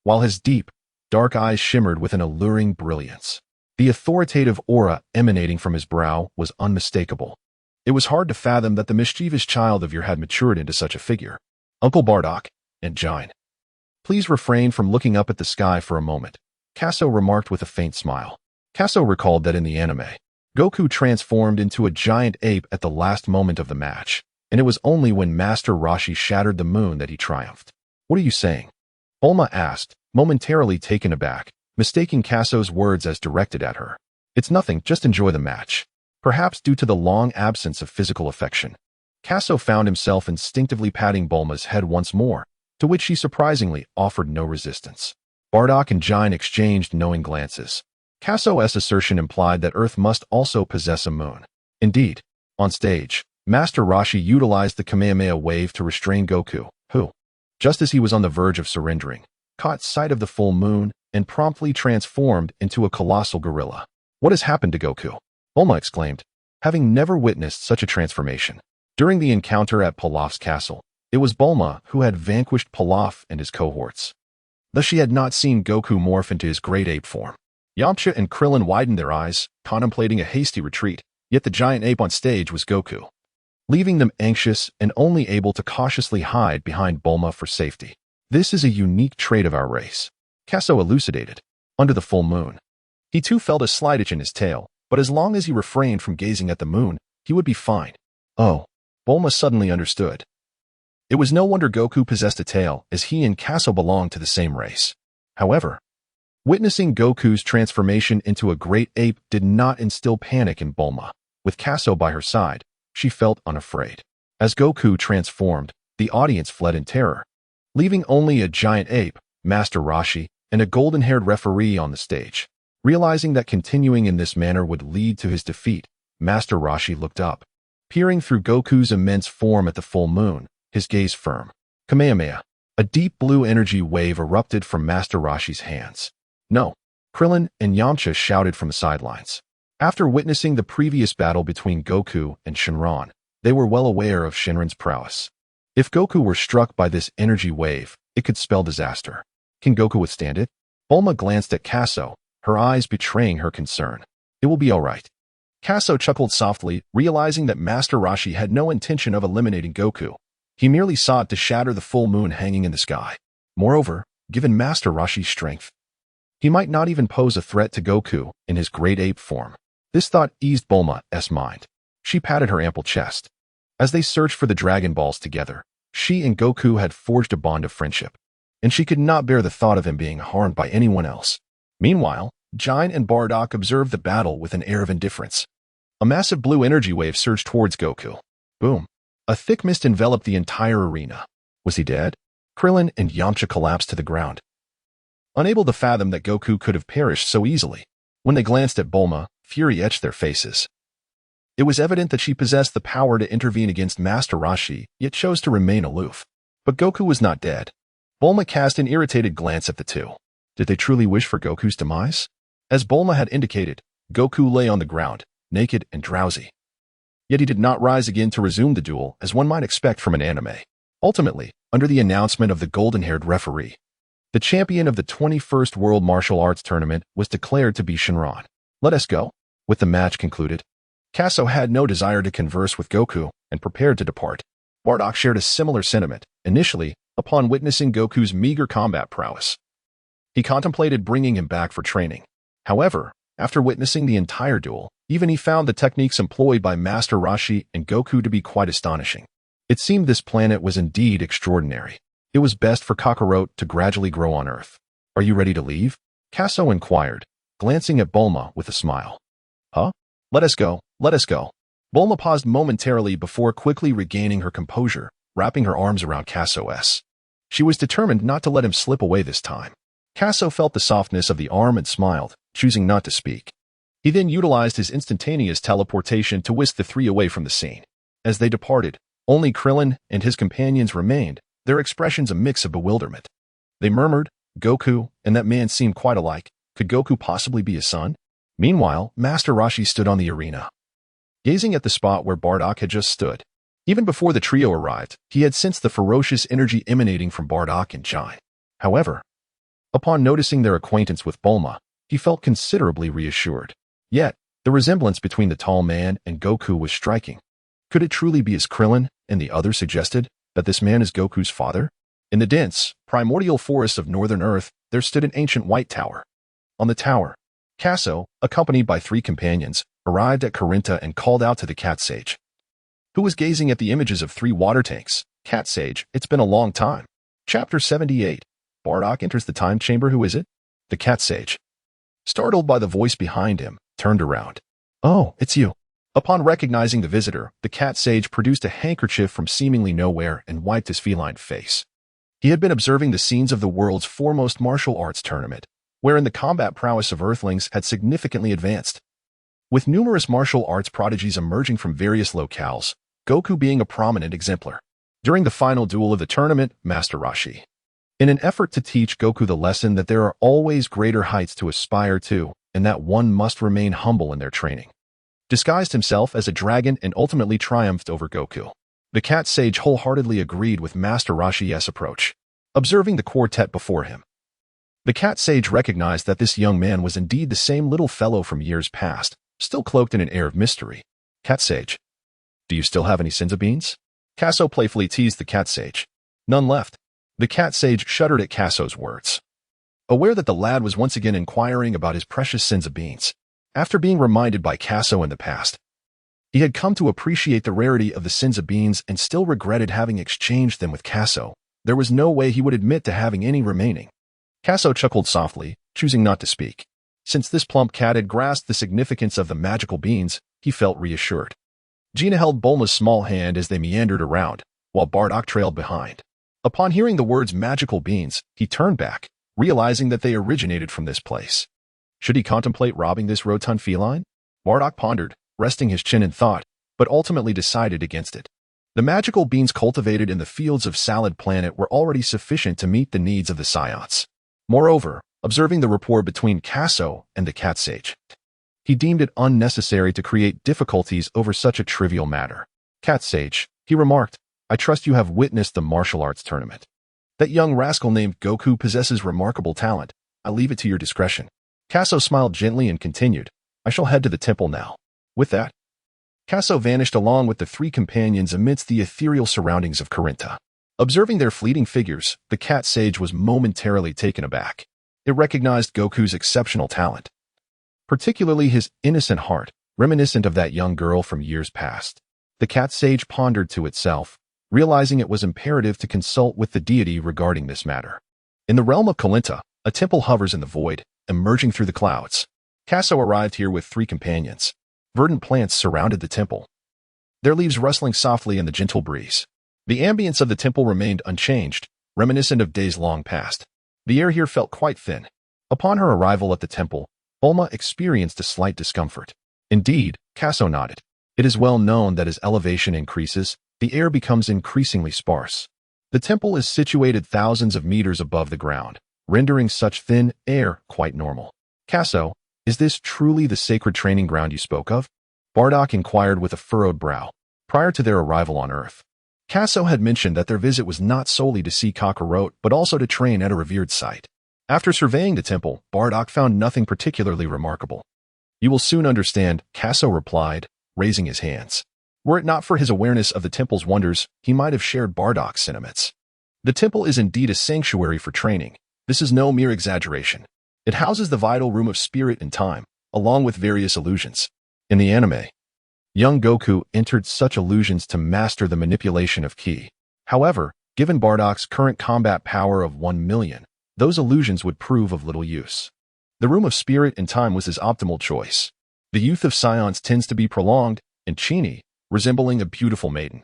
while his deep, dark eyes shimmered with an alluring brilliance. The authoritative aura emanating from his brow was unmistakable. It was hard to fathom that the mischievous child of Yer had matured into such a figure. Uncle Bardock and Jine, please refrain from looking up at the sky for a moment, Casso remarked with a faint smile. Casso recalled that in the anime, Goku transformed into a giant ape at the last moment of the match, and it was only when Master Roshi shattered the moon that he triumphed. What are you saying? Bulma asked, momentarily taken aback, mistaking Casso's words as directed at her. It's nothing, just enjoy the match. Perhaps due to the long absence of physical affection, Casso found himself instinctively patting Bulma's head once more, to which she surprisingly offered no resistance. Bardock and Jine exchanged knowing glances. Casso's assertion implied that Earth must also possess a moon. Indeed, on stage, Master Roshi utilized the Kamehameha wave to restrain Goku, who, just as he was on the verge of surrendering, caught sight of the full moon and promptly transformed into a colossal gorilla. What has happened to Goku? Bulma exclaimed, having never witnessed such a transformation. During the encounter at Pilaf's castle, it was Bulma who had vanquished Pilaf and his cohorts. Thus she had not seen Goku morph into his great ape form. Yamcha and Krillin widened their eyes, contemplating a hasty retreat, yet the giant ape on stage was Goku, leaving them anxious and only able to cautiously hide behind Bulma for safety. This is a unique trait of our race, Casso elucidated. Under the full moon, he too felt a slight itch in his tail, but as long as he refrained from gazing at the moon, he would be fine. Oh, Bulma suddenly understood. It was no wonder Goku possessed a tail, as he and Casso belonged to the same race. However, witnessing Goku's transformation into a great ape did not instill panic in Bulma. With Casso by her side, she felt unafraid. As Goku transformed, the audience fled in terror, leaving only a giant ape, Master Roshi, and a golden-haired referee on the stage. Realizing that continuing in this manner would lead to his defeat, Master Roshi looked up, peering through Goku's immense form at the full moon, his gaze firm. Kamehameha. A deep blue energy wave erupted from Master Roshi's hands. No! Krillin and Yamcha shouted from the sidelines. After witnessing the previous battle between Goku and Shenron, they were well aware of Shenron's prowess. If Goku were struck by this energy wave, it could spell disaster. Can Goku withstand it? Bulma glanced at Casso, her eyes betraying her concern. It will be all right. Casso chuckled softly, realizing that Master Roshi had no intention of eliminating Goku. He merely sought to shatter the full moon hanging in the sky. Moreover, given Master Roshi's strength, he might not even pose a threat to Goku in his great ape form. This thought eased Bulma's mind. She patted her ample chest. As they searched for the Dragon Balls together, she and Goku had forged a bond of friendship, and she could not bear the thought of him being harmed by anyone else. Meanwhile, Giant and Bardock observed the battle with an air of indifference. A massive blue energy wave surged towards Goku. Boom! A thick mist enveloped the entire arena. Was he dead? Krillin and Yamcha collapsed to the ground, unable to fathom that Goku could have perished so easily. When they glanced at Bulma, fury etched their faces. It was evident that she possessed the power to intervene against Master Roshi, yet chose to remain aloof. But Goku was not dead. Bulma cast an irritated glance at the two. Did they truly wish for Goku's demise? As Bulma had indicated, Goku lay on the ground, naked and drowsy. Yet he did not rise again to resume the duel, as one might expect from an anime. Ultimately, under the announcement of the golden-haired referee, the champion of the 21st World Martial Arts Tournament was declared to be Shenron. Let us go. With the match concluded, Casso had no desire to converse with Goku and prepared to depart. Bardock shared a similar sentiment. Initially, upon witnessing Goku's meager combat prowess, he contemplated bringing him back for training. However, after witnessing the entire duel, even he found the techniques employed by Master Roshi and Goku to be quite astonishing. It seemed this planet was indeed extraordinary. It was best for Kakarot to gradually grow on Earth. Are you ready to leave? Casso inquired, glancing at Bulma with a smile. Huh? Let us go, let us go. Bulma paused momentarily before quickly regaining her composure, wrapping her arms around Casso's. She was determined not to let him slip away this time. Casso felt the softness of the arm and smiled, choosing not to speak. He then utilized his instantaneous teleportation to whisk the three away from the scene. As they departed, only Krillin and his companions remained, their expressions a mix of bewilderment. They murmured, Goku and that man seemed quite alike. Could Goku possibly be his son? Meanwhile, Master Roshi stood on the arena, gazing at the spot where Bardock had just stood. Even before the trio arrived, he had sensed the ferocious energy emanating from Bardock and Giant. However, upon noticing their acquaintance with Bulma, he felt considerably reassured. Yet, the resemblance between the tall man and Goku was striking. Could it truly be as Krillin and the others suggested, that this man is Goku's father? In the dense, primordial forests of northern Earth, there stood an ancient white tower. On the tower, Casso, accompanied by three companions, arrived at Carinta and called out to the cat sage, who was gazing at the images of three water tanks. Cat sage, it's been a long time. Chapter 78. Bardock enters the time chamber. Who is it? The cat sage, startled by the voice behind him, turned around. Oh, it's you. Upon recognizing the visitor, the cat sage produced a handkerchief from seemingly nowhere and wiped his feline face. He had been observing the scenes of the world's foremost martial arts tournament, wherein the combat prowess of Earthlings had significantly advanced, with numerous martial arts prodigies emerging from various locales, Goku being a prominent exemplar. During the final duel of the tournament, Master Roshi, in an effort to teach Goku the lesson that there are always greater heights to aspire to, and that one must remain humble in their training, disguised himself as a dragon and ultimately triumphed over Goku. The cat sage wholeheartedly agreed with Master Rashi's approach, observing the quartet before him. The cat sage recognized that this young man was indeed the same little fellow from years past, still cloaked in an air of mystery. Cat sage, do you still have any Sinza beans? Casso playfully teased the cat sage. None left. The cat sage shuddered at Casso's words, aware that the lad was once again inquiring about his precious Sinza beans. After being reminded by Casso in the past, he had come to appreciate the rarity of the Sinza beans and still regretted having exchanged them with Casso. There was no way he would admit to having any remaining. Casso chuckled softly, choosing not to speak. Since this plump cat had grasped the significance of the magical beans, he felt reassured. Gina held Bulma's small hand as they meandered around, while Bardock trailed behind. Upon hearing the words magical beans, he turned back, realizing that they originated from this place. Should he contemplate robbing this rotund feline? Bardock pondered, resting his chin in thought, but ultimately decided against it. The magical beans cultivated in the fields of Salad Planet were already sufficient to meet the needs of the Saiyans. Moreover, observing the rapport between Casso and the cat sage, he deemed it unnecessary to create difficulties over such a trivial matter. Cat sage, he remarked, I trust you have witnessed the martial arts tournament. That young rascal named Goku possesses remarkable talent. I leave it to your discretion. Casso smiled gently and continued, I shall head to the temple now. With that, Casso vanished along with the three companions amidst the ethereal surroundings of Corinta. Observing their fleeting figures, the cat sage was momentarily taken aback. It recognized Goku's exceptional talent, particularly his innocent heart, reminiscent of that young girl from years past. The cat sage pondered to itself, realizing it was imperative to consult with the deity regarding this matter. In the realm of Corinta, a temple hovers in the void, emerging through the clouds. Casso arrived here with three companions. Verdant plants surrounded the temple, their leaves rustling softly in the gentle breeze. The ambience of the temple remained unchanged, reminiscent of days long past. The air here felt quite thin. Upon her arrival at the temple, Bulma experienced a slight discomfort. Indeed, Casso nodded. It is well known that as elevation increases, the air becomes increasingly sparse. The temple is situated thousands of meters above the ground, rendering such thin air quite normal. Casso, is this truly the sacred training ground you spoke of? Bardock inquired with a furrowed brow. Prior to their arrival on Earth, Casso had mentioned that their visit was not solely to see Kakarot, but also to train at a revered site. After surveying the temple, Bardock found nothing particularly remarkable. You will soon understand, Casso replied, raising his hands. Were it not for his awareness of the temple's wonders, he might have shared Bardock's sentiments. The temple is indeed a sanctuary for training. This is no mere exaggeration. It houses the vital room of spirit and time, along with various illusions. In the anime, young Goku entered such illusions to master the manipulation of ki. However, given Bardock's current combat power of 1 million, those illusions would prove of little use. The room of spirit and time was his optimal choice. The youth of Saiyans tends to be prolonged, and Chini, resembling a beautiful maiden,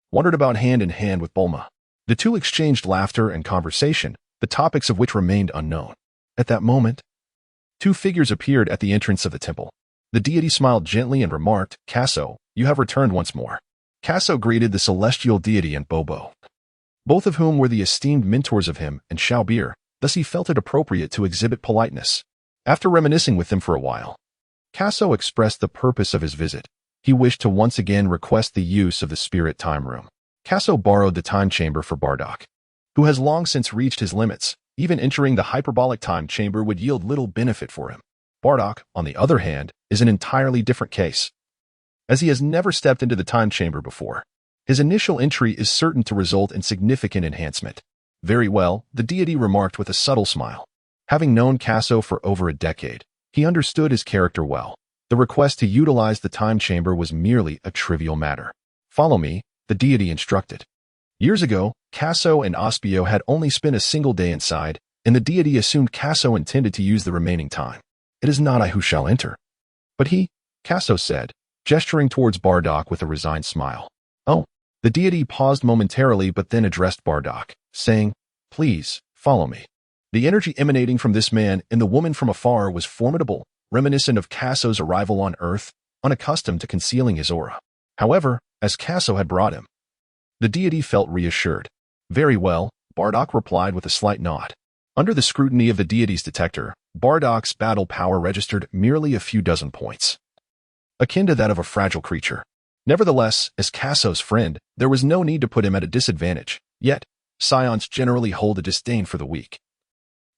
wandered about hand in hand with Bulma. The two exchanged laughter and conversation, the topics of which remained unknown. At that moment, two figures appeared at the entrance of the temple. The deity smiled gently and remarked, Casso, you have returned once more. Casso greeted the celestial deity and Bobo, both of whom were the esteemed mentors of him and Osbier, thus he felt it appropriate to exhibit politeness. After reminiscing with them for a while, Casso expressed the purpose of his visit. He wished to once again request the use of the spirit time room. Casso borrowed the time chamber for Bardock, who has long since reached his limits. Even entering the hyperbolic time chamber would yield little benefit for him. Bardock, on the other hand, is an entirely different case, as he has never stepped into the time chamber before. His initial entry is certain to result in significant enhancement. Very well, the deity remarked with a subtle smile. Having known Casso for over a decade, he understood his character well. The request to utilize the time chamber was merely a trivial matter. Follow me, the deity instructed. Years ago, Casso and Osbier had only spent a single day inside, and the deity assumed Casso intended to use the remaining time. It is not I who shall enter, but he, Casso said, gesturing towards Bardock with a resigned smile. Oh, the deity paused momentarily but then addressed Bardock, saying, please, follow me. The energy emanating from this man and the woman from afar was formidable, reminiscent of Casso's arrival on Earth, unaccustomed to concealing his aura. However, as Casso had brought him, the deity felt reassured. Very well, Bardock replied with a slight nod. Under the scrutiny of the deity's detector, Bardock's battle power registered merely a few dozen points, akin to that of a fragile creature. Nevertheless, as Casso's friend, there was no need to put him at a disadvantage. Yet, Saiyans generally hold a disdain for the weak,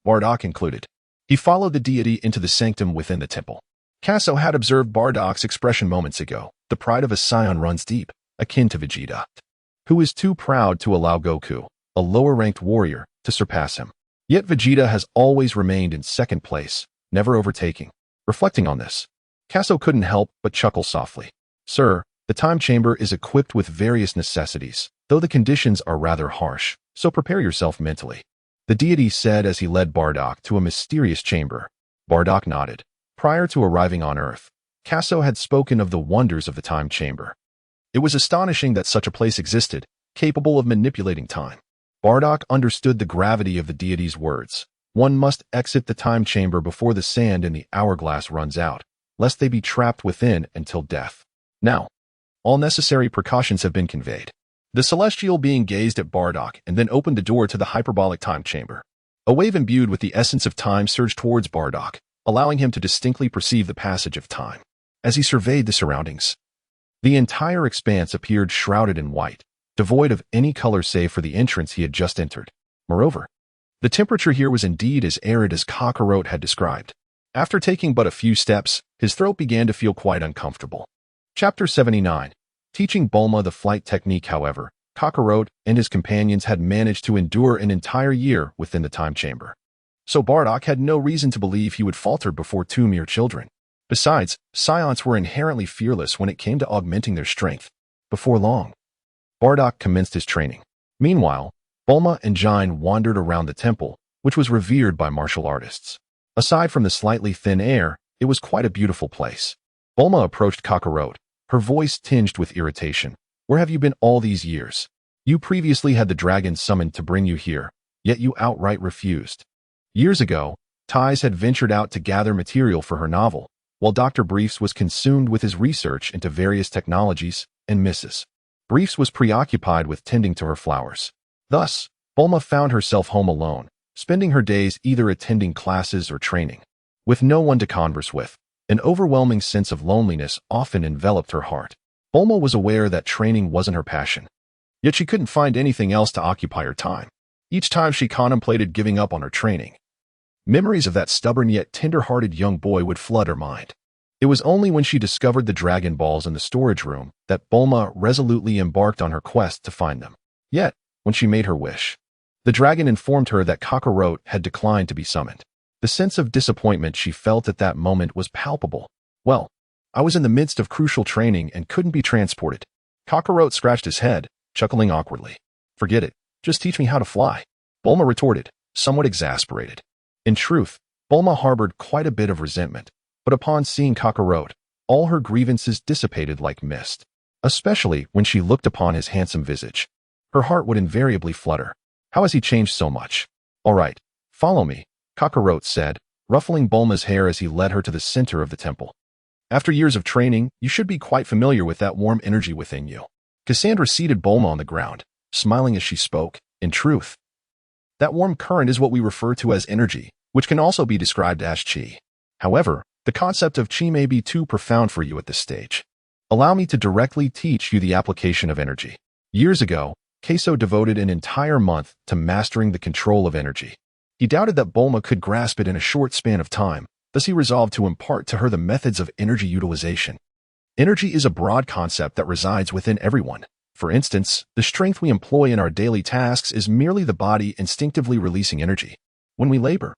Bardock included. He followed the deity into the sanctum within the temple. Casso had observed Bardock's expression moments ago. The pride of a Saiyan runs deep, akin to Vegeta, who is too proud to allow Goku, a lower-ranked warrior, to surpass him. Yet Vegeta has always remained in second place, never overtaking. Reflecting on this, Casso couldn't help but chuckle softly. Sir, the time chamber is equipped with various necessities, though the conditions are rather harsh, so prepare yourself mentally. The deity said as he led Bardock to a mysterious chamber. Bardock nodded. Prior to arriving on Earth, Casso had spoken of the wonders of the time chamber. It was astonishing that such a place existed, capable of manipulating time. Bardock understood the gravity of the deity's words. One must exit the time chamber before the sand in the hourglass runs out, lest they be trapped within until death. Now, all necessary precautions have been conveyed. The celestial being gazed at Bardock and then opened the door to the hyperbolic time chamber. A wave imbued with the essence of time surged towards Bardock, allowing him to distinctly perceive the passage of time. As he surveyed the surroundings, the entire expanse appeared shrouded in white, devoid of any color save for the entrance he had just entered. Moreover, the temperature here was indeed as arid as Kakarot had described. After taking but a few steps, his throat began to feel quite uncomfortable. Chapter 79. Teaching Bulma the flight technique. However, Kakarot and his companions had managed to endure an entire year within the time chamber. So Bardock had no reason to believe he would falter before two mere children. Besides, Saiyans were inherently fearless when it came to augmenting their strength. Before long, Bardock commenced his training. Meanwhile, Bulma and Jine wandered around the temple, which was revered by martial artists. Aside from the slightly thin air, it was quite a beautiful place. Bulma approached Kakarot, her voice tinged with irritation. Where have you been all these years? You previously had the dragon summoned to bring you here, yet you outright refused. Years ago, Tais had ventured out to gather material for her novel, while Dr. Briefs was consumed with his research into various technologies, and Mrs. Briefs was preoccupied with tending to her flowers. Thus, Bulma found herself home alone, spending her days either attending classes or training. With no one to converse with, an overwhelming sense of loneliness often enveloped her heart. Bulma was aware that training wasn't her passion, yet she couldn't find anything else to occupy her time. Each time she contemplated giving up on her training, memories of that stubborn yet tender-hearted young boy would flood her mind. It was only when she discovered the Dragon Balls in the storage room that Bulma resolutely embarked on her quest to find them. Yet, when she made her wish, the dragon informed her that Kakarot had declined to be summoned. The sense of disappointment she felt at that moment was palpable. Well, I was in the midst of crucial training and couldn't be transported. Kakarot scratched his head, chuckling awkwardly. Forget it. Just teach me how to fly. Bulma retorted, somewhat exasperated. In truth, Bulma harbored quite a bit of resentment, but upon seeing Kakarot, all her grievances dissipated like mist. Especially when she looked upon his handsome visage. Her heart would invariably flutter. How has he changed so much? All right, follow me, Kakarot said, ruffling Bulma's hair as he led her to the center of the temple. After years of training, you should be quite familiar with that warm energy within you. Cassandra seated Bulma on the ground, smiling as she spoke. In truth, that warm current is what we refer to as energy, which can also be described as chi. However, the concept of chi may be too profound for you at this stage. Allow me to directly teach you the application of energy. Years ago, Casso devoted an entire month to mastering the control of energy. He doubted that Bulma could grasp it in a short span of time, thus he resolved to impart to her the methods of energy utilization. Energy is a broad concept that resides within everyone. For instance, the strength we employ in our daily tasks is merely the body instinctively releasing energy. When we labor,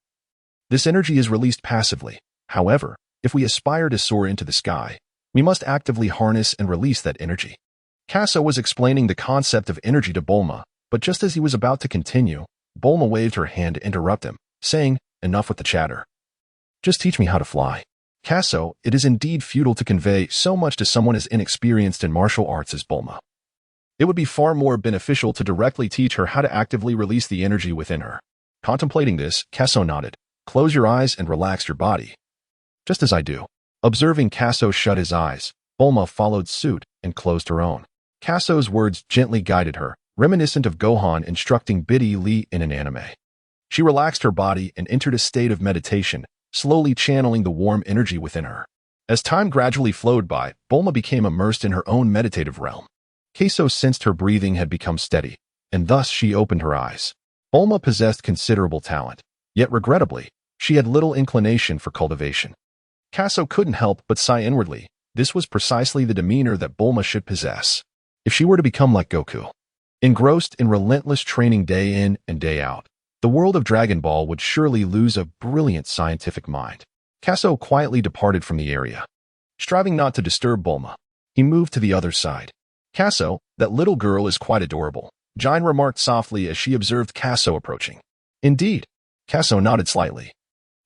this energy is released passively. However, if we aspire to soar into the sky, we must actively harness and release that energy. Casso was explaining the concept of energy to Bulma, but just as he was about to continue, Bulma waved her hand to interrupt him, saying, enough with the chatter. Just teach me how to fly. Casso, it is indeed futile to convey so much to someone as inexperienced in martial arts as Bulma. It would be far more beneficial to directly teach her how to actively release the energy within her. Contemplating this, Casso nodded. Close your eyes and relax your body. Just as I do. Observing Casso shut his eyes, Bulma followed suit and closed her own. Casso's words gently guided her, reminiscent of Gohan instructing Biddy Lee in an anime. She relaxed her body and entered a state of meditation, slowly channeling the warm energy within her. As time gradually flowed by, Bulma became immersed in her own meditative realm. Casso sensed her breathing had become steady, and thus she opened her eyes. Bulma possessed considerable talent, yet regrettably, she had little inclination for cultivation. Casso couldn't help but sigh inwardly. This was precisely the demeanor that Bulma should possess, if she were to become like Goku. Engrossed in relentless training day in and day out, the world of Dragon Ball would surely lose a brilliant scientific mind. Casso quietly departed from the area. Striving not to disturb Bulma, he moved to the other side. Casso, that little girl is quite adorable, Jine remarked softly as she observed Casso approaching. Indeed, Casso nodded slightly,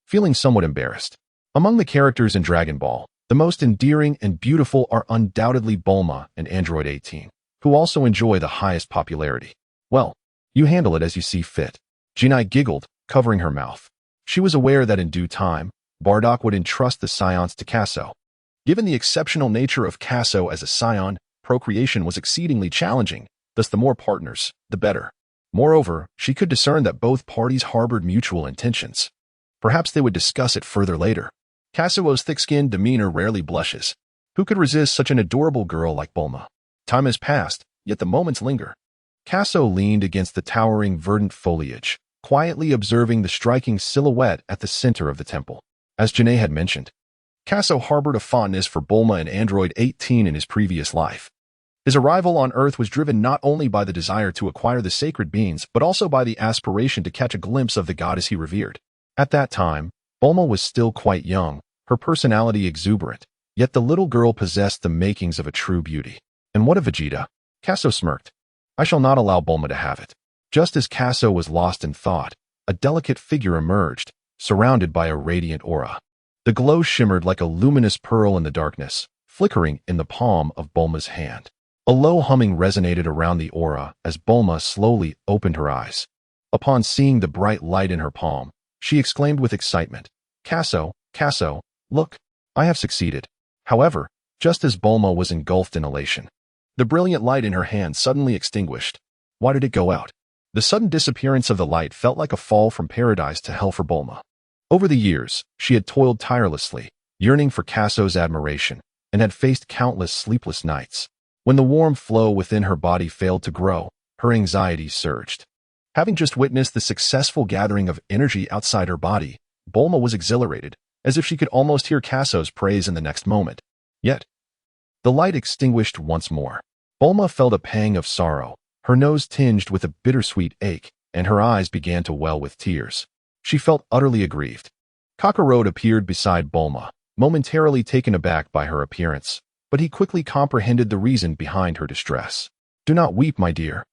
feeling somewhat embarrassed. Among the characters in Dragon Ball, the most endearing and beautiful are undoubtedly Bulma and Android 18, who also enjoy the highest popularity. Well, you handle it as you see fit. Jinai giggled, covering her mouth. She was aware that in due time, Bardock would entrust the scions to Casso. Given the exceptional nature of Casso as a scion, procreation was exceedingly challenging, thus the more partners, the better. Moreover, she could discern that both parties harbored mutual intentions. Perhaps they would discuss it further later. Casso's thick-skinned demeanor rarely blushes. Who could resist such an adorable girl like Bulma? Time has passed, yet the moments linger. Casso leaned against the towering verdant foliage, quietly observing the striking silhouette at the center of the temple. As Janae had mentioned, Casso harbored a fondness for Bulma and Android 18 in his previous life. His arrival on Earth was driven not only by the desire to acquire the sacred beings, but also by the aspiration to catch a glimpse of the goddess he revered. At that time, Bulma was still quite young, her personality exuberant, yet the little girl possessed the makings of a true beauty. And what of Vegeta? Casso smirked. I shall not allow Bulma to have it. Just as Casso was lost in thought, a delicate figure emerged, surrounded by a radiant aura. The glow shimmered like a luminous pearl in the darkness, flickering in the palm of Bulma's hand. A low humming resonated around the aura as Bulma slowly opened her eyes. Upon seeing the bright light in her palm, she exclaimed with excitement, Casso, Casso, look, I have succeeded. However, just as Bulma was engulfed in elation, the brilliant light in her hand suddenly extinguished. Why did it go out? The sudden disappearance of the light felt like a fall from paradise to hell for Bulma. Over the years, she had toiled tirelessly, yearning for Casso's admiration, and had faced countless sleepless nights. When the warm flow within her body failed to grow, her anxiety surged. Having just witnessed the successful gathering of energy outside her body, Bulma was exhilarated, as if she could almost hear Casso's praise in the next moment. Yet, the light extinguished once more. Bulma felt a pang of sorrow, her nose tinged with a bittersweet ache, and her eyes began to well with tears. She felt utterly aggrieved. Kakarot appeared beside Bulma, momentarily taken aback by her appearance, but he quickly comprehended the reason behind her distress. Do not weep, my dear.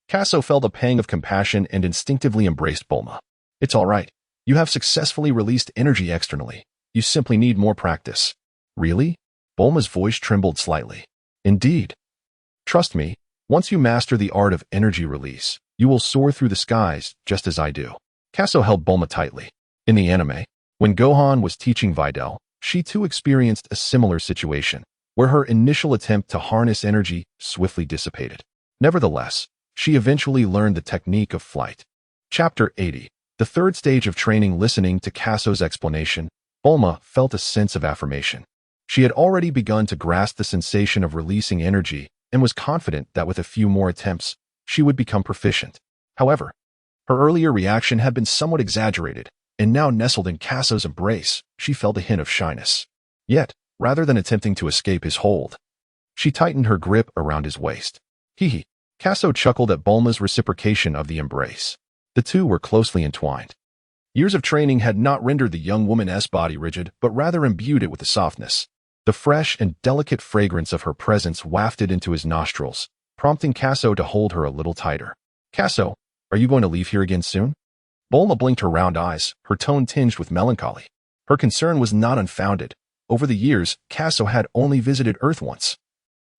Casso felt a pang of compassion and instinctively embraced Bulma. It's all right. You have successfully released energy externally. You simply need more practice. Really? Bulma's voice trembled slightly. Indeed. Trust me, once you master the art of energy release, you will soar through the skies just as I do. Casso held Bulma tightly. In the anime, when Gohan was teaching Videl, she too experienced a similar situation, where her initial attempt to harness energy swiftly dissipated. Nevertheless, she eventually learned the technique of flight. Chapter 80. The third stage of training. Listening to Casso's explanation, Bulma felt a sense of affirmation. She had already begun to grasp the sensation of releasing energy and was confident that with a few more attempts, she would become proficient. However, her earlier reaction had been somewhat exaggerated, and now nestled in Casso's embrace, she felt a hint of shyness. Yet, rather than attempting to escape his hold, she tightened her grip around his waist. Hee. Casso chuckled at Bulma's reciprocation of the embrace. The two were closely entwined. Years of training had not rendered the young woman's body rigid, but rather imbued it with a softness. The fresh and delicate fragrance of her presence wafted into his nostrils, prompting Casso to hold her a little tighter. Casso, are you going to leave here again soon? Bulma blinked her round eyes, her tone tinged with melancholy. Her concern was not unfounded. Over the years, Casso had only visited Earth once,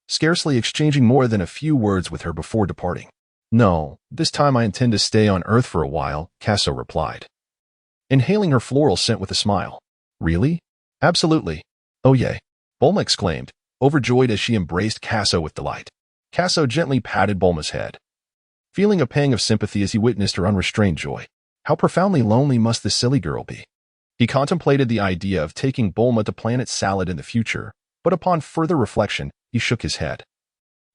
scarcely exchanging more than a few words with her before departing. No, this time I intend to stay on Earth for a while, Casso replied, inhaling her floral scent with a smile. Really? Absolutely. Oh yay, Bulma exclaimed, overjoyed as she embraced Casso with delight. Casso gently patted Bulma's head, feeling a pang of sympathy as he witnessed her unrestrained joy. How profoundly lonely must this silly girl be? He contemplated the idea of taking Bulma to Planet Salad in the future, but upon further reflection, he shook his head.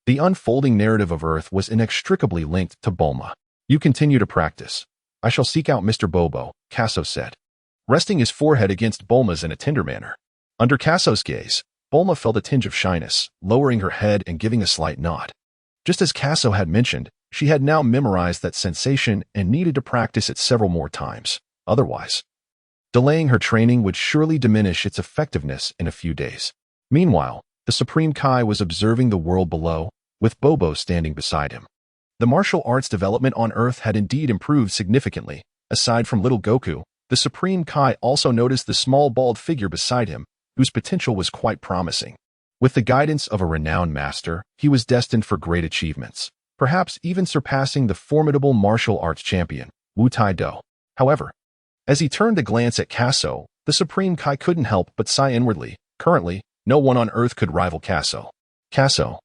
The unfolding narrative of Earth was inextricably linked to Bulma. You continue to practice. I shall seek out Mr. Bobo, Casso said, resting his forehead against Bulma's in a tender manner. Under Casso's gaze, Bulma felt a tinge of shyness, lowering her head and giving a slight nod. Just as Casso had mentioned, she had now memorized that sensation and needed to practice it several more times. Otherwise, delaying her training would surely diminish its effectiveness in a few days. Meanwhile, the Supreme Kai was observing the world below, with Bobo standing beside him. The martial arts development on Earth had indeed improved significantly. Aside from little Goku, the Supreme Kai also noticed the small bald figure beside him, whose potential was quite promising. With the guidance of a renowned master, he was destined for great achievements, perhaps even surpassing the formidable martial arts champion, Wu Tai Do. However, as he turned to glance at Casso, the Supreme Kai couldn't help but sigh inwardly. Currently, no one on Earth could rival Casso. Casso,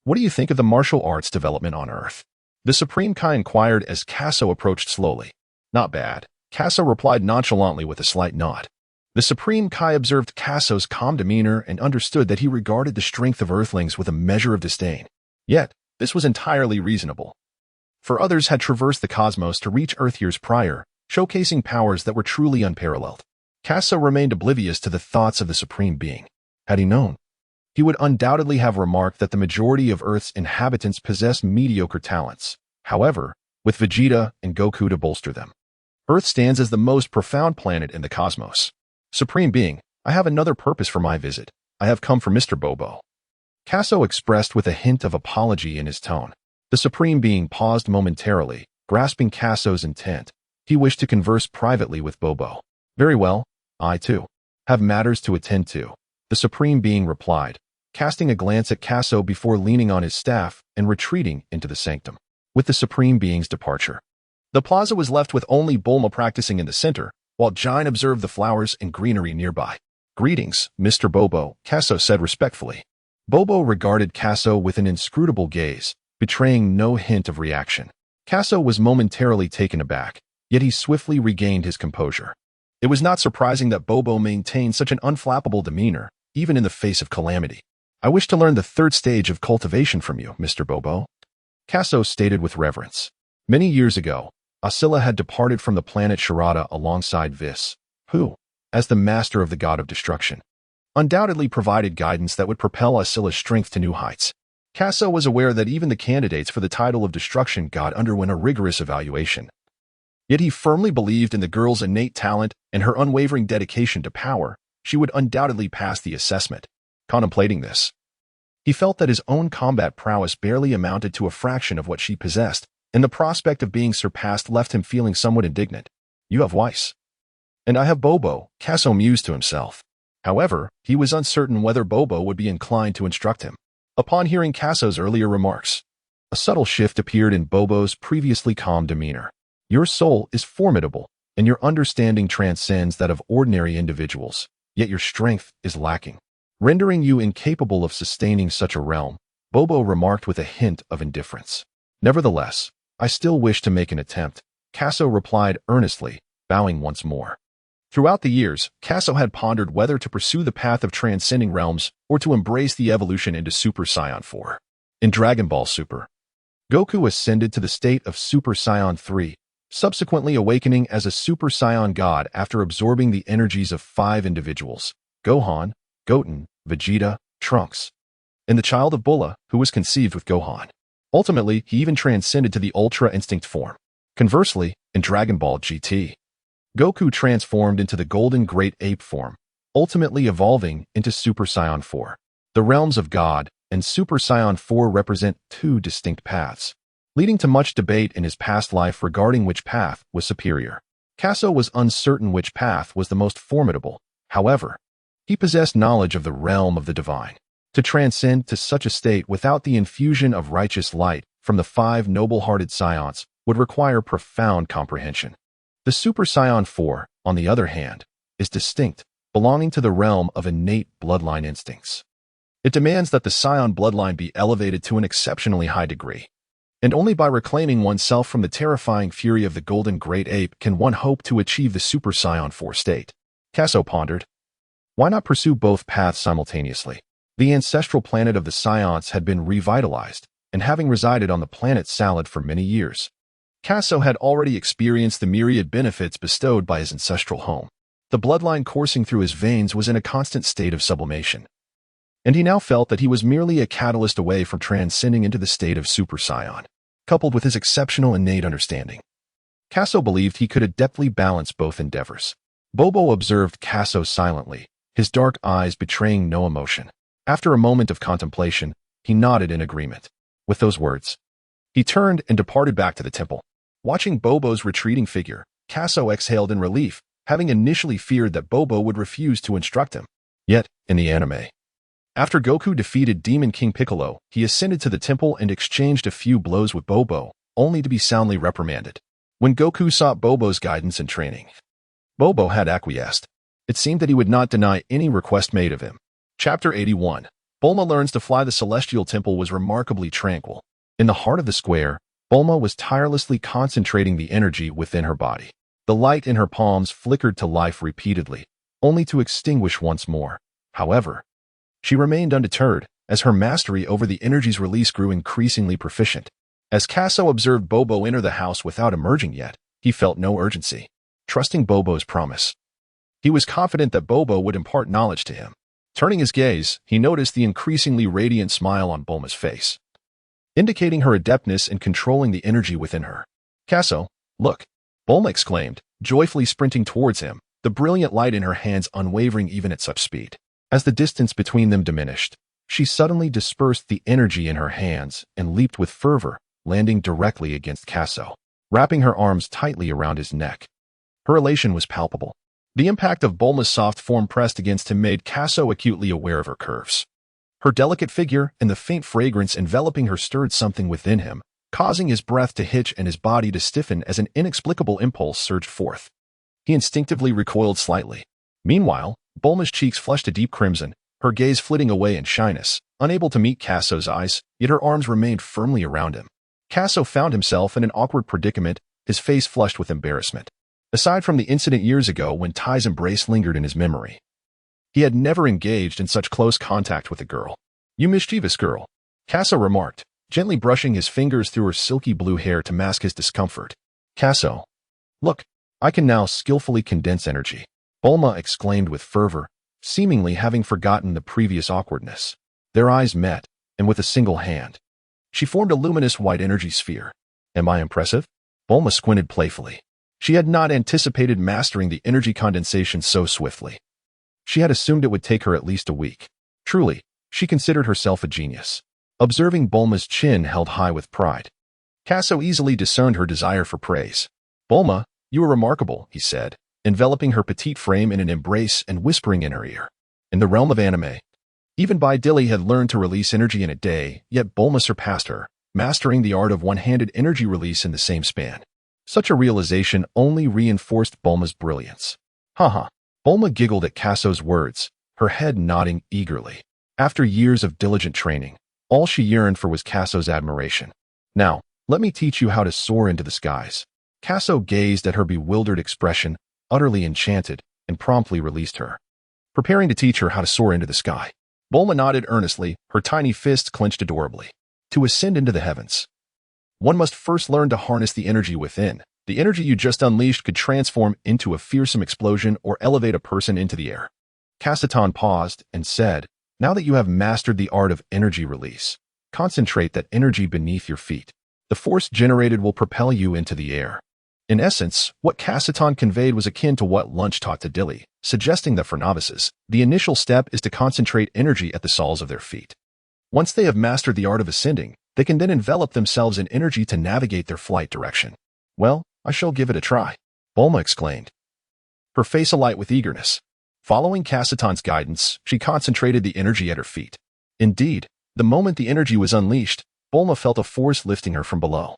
what do you think of the martial arts development on Earth? The Supreme Kai inquired as Casso approached slowly. Not bad, Casso replied nonchalantly with a slight nod. The Supreme Kai observed Casso's calm demeanor and understood that he regarded the strength of Earthlings with a measure of disdain. Yet, this was entirely reasonable. For others had traversed the cosmos to reach Earth years prior, showcasing powers that were truly unparalleled. Casso remained oblivious to the thoughts of the Supreme Being. Had he known, he would undoubtedly have remarked that the majority of Earth's inhabitants possess mediocre talents. However, with Vegeta and Goku to bolster them, Earth stands as the most profound planet in the cosmos. Supreme Being, I have another purpose for my visit. I have come for Mr. Bobo. Casso expressed with a hint of apology in his tone. The Supreme Being paused momentarily, grasping Casso's intent. He wished to converse privately with Bobo. Very well, I too have matters to attend to, the Supreme Being replied, casting a glance at Casso before leaning on his staff and retreating into the sanctum. With the Supreme Being's departure, the plaza was left with only Bulma practicing in the center, while Jine observed the flowers and greenery nearby. Greetings, Mr. Bobo, Casso said respectfully. Bobo regarded Casso with an inscrutable gaze, betraying no hint of reaction. Casso was momentarily taken aback, yet he swiftly regained his composure. It was not surprising that Bobo maintained such an unflappable demeanor, even in the face of calamity. I wish to learn the third stage of cultivation from you, Mr. Bobo, Casso stated with reverence. Many years ago, Asila had departed from the planet Sharada alongside Vis, who, as the master of the god of destruction, undoubtedly provided guidance that would propel Asila's strength to new heights. Casso was aware that even the candidates for the title of destruction god underwent a rigorous evaluation. Yet he firmly believed in the girl's innate talent and her unwavering dedication to power. She would undoubtedly pass the assessment. Contemplating this, he felt that his own combat prowess barely amounted to a fraction of what she possessed, and the prospect of being surpassed left him feeling somewhat indignant. You have Weiss, and I have Bobo, Casso mused to himself. However, he was uncertain whether Bobo would be inclined to instruct him. Upon hearing Casso's earlier remarks, a subtle shift appeared in Bobo's previously calm demeanor. Your soul is formidable, and your understanding transcends that of ordinary individuals, yet your strength is lacking, rendering you incapable of sustaining such a realm, Bobo remarked with a hint of indifference. Nevertheless, I still wish to make an attempt, Casso replied earnestly, bowing once more. Throughout the years, Casso had pondered whether to pursue the path of transcending realms or to embrace the evolution into Super Saiyan 4. In Dragon Ball Super, Goku ascended to the state of Super Saiyan 3, subsequently awakening as a Super Saiyan God after absorbing the energies of 5 individuals, Gohan, Goten, Vegeta, Trunks, and the child of Bulla, who was conceived with Gohan. Ultimately, he even transcended to the Ultra Instinct form. Conversely, in Dragon Ball GT, Goku transformed into the Golden Great Ape form, ultimately evolving into Super Saiyan 4. The realms of God and Super Saiyan 4 represent 2 distinct paths, leading to much debate in his past life regarding which path was superior. Casso was uncertain which path was the most formidable. However, he possessed knowledge of the realm of the divine. To transcend to such a state without the infusion of righteous light from the 5 noble-hearted Saiyans would require profound comprehension. The Super Saiyan 4, on the other hand, is distinct, belonging to the realm of innate bloodline instincts. It demands that the Saiyan bloodline be elevated to an exceptionally high degree, and only by reclaiming oneself from the terrifying fury of the Golden Great Ape can one hope to achieve the Super Saiyan 4 state. Casso pondered. Why not pursue both paths simultaneously? The ancestral planet of the Scions had been revitalized, and having resided on the planet Salad for many years, Casso had already experienced the myriad benefits bestowed by his ancestral home. The bloodline coursing through his veins was in a constant state of sublimation, and he now felt that he was merely a catalyst away from transcending into the state of Super Saiyan, coupled with his exceptional innate understanding. Casso believed he could adeptly balance both endeavors. Bobo observed Casso silently, his dark eyes betraying no emotion. After a moment of contemplation, he nodded in agreement. With those words, he turned and departed back to the temple. Watching Bobo's retreating figure, Casso exhaled in relief, having initially feared that Bobo would refuse to instruct him. Yet, in the anime, after Goku defeated Demon King Piccolo, he ascended to the temple and exchanged a few blows with Bobo, only to be soundly reprimanded. When Goku sought Bobo's guidance and training, Bobo had acquiesced. It seemed that he would not deny any request made of him. Chapter 81. Bulma learns to fly. The Celestial Temple was remarkably tranquil. In the heart of the square, Bulma was tirelessly concentrating the energy within her body. The light in her palms flickered to life repeatedly, only to extinguish once more. However, she remained undeterred, as her mastery over the energy's release grew increasingly proficient. As Casso observed Bobo enter the house without emerging yet, he felt no urgency. Trusting Bobo's promise, he was confident that Bobo would impart knowledge to him. Turning his gaze, he noticed the increasingly radiant smile on Bulma's face, indicating her adeptness in controlling the energy within her. Casso, look! Bulma exclaimed, joyfully sprinting towards him, the brilliant light in her hands unwavering even at such speed. As the distance between them diminished, she suddenly dispersed the energy in her hands and leaped with fervor, landing directly against Casso, wrapping her arms tightly around his neck. Her elation was palpable. The impact of Bulma's soft form pressed against him made Casso acutely aware of her curves. Her delicate figure and the faint fragrance enveloping her stirred something within him, causing his breath to hitch and his body to stiffen as an inexplicable impulse surged forth. He instinctively recoiled slightly. Meanwhile, Bulma's cheeks flushed a deep crimson, her gaze flitting away in shyness, unable to meet Casso's eyes, yet her arms remained firmly around him. Casso found himself in an awkward predicament, his face flushed with embarrassment. Aside from the incident years ago when Tai's embrace lingered in his memory, he had never engaged in such close contact with a girl. "You mischievous girl," Casso remarked, gently brushing his fingers through her silky blue hair to mask his discomfort. "Casso, look, I can now skillfully condense energy," Bulma exclaimed with fervor, seemingly having forgotten the previous awkwardness. Their eyes met, and with a single hand, she formed a luminous white energy sphere. "Am I impressive?" Bulma squinted playfully. She had not anticipated mastering the energy condensation so swiftly. She had assumed it would take her at least a week. Truly, she considered herself a genius. Observing Bulma's chin held high with pride, Casso easily discerned her desire for praise. "Bulma, you are remarkable," he said, enveloping her petite frame in an embrace and whispering in her ear. In the realm of anime, even Bai Dilly had learned to release energy in a day, yet Bulma surpassed her, mastering the art of one-handed energy release in the same span. Such a realization only reinforced Bulma's brilliance. Haha. Bulma giggled at Casso's words, her head nodding eagerly. After years of diligent training, all she yearned for was Casso's admiration. "Now, let me teach you how to soar into the skies." Casso gazed at her bewildered expression, utterly enchanted, and promptly released her, preparing to teach her how to soar into the sky. Bulma nodded earnestly, her tiny fists clenched adorably. To ascend into the heavens, one must first learn to harness the energy within. The energy you just unleashed could transform into a fearsome explosion or elevate a person into the air. Cassiton paused and said, "Now that you have mastered the art of energy release, concentrate that energy beneath your feet. The force generated will propel you into the air." In essence, what Cassiton conveyed was akin to what Lunch taught to Dilly, suggesting that for novices, the initial step is to concentrate energy at the soles of their feet. Once they have mastered the art of ascending, they can then envelop themselves in energy to navigate their flight direction. "Well, I shall give it a try," Bulma exclaimed, her face alight with eagerness. Following Cassiton's guidance, she concentrated the energy at her feet. Indeed, the moment the energy was unleashed, Bulma felt a force lifting her from below.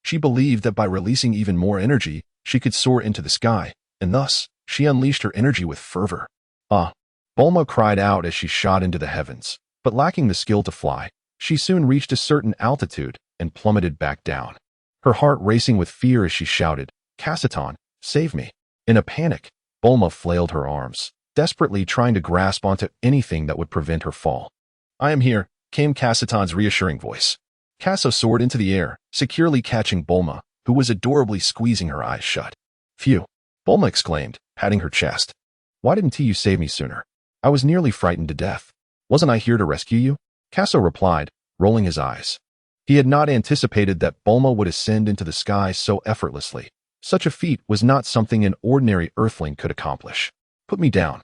She believed that by releasing even more energy, she could soar into the sky, and thus, she unleashed her energy with fervor. "Ah!" Bulma cried out as she shot into the heavens, but lacking the skill to fly, she soon reached a certain altitude and plummeted back down. Her heart racing with fear as she shouted, "Cassiton, save me!" In a panic, Bulma flailed her arms, desperately trying to grasp onto anything that would prevent her fall. "I am here," came Cassaton's reassuring voice. Casso soared into the air, securely catching Bulma, who was adorably squeezing her eyes shut. "Phew," Bulma exclaimed, patting her chest. "Why didn't you save me sooner? I was nearly frightened to death. Wasn't I here to rescue you?" Casso replied, rolling his eyes. He had not anticipated that Bulma would ascend into the sky so effortlessly. Such a feat was not something an ordinary earthling could accomplish. "Put me down.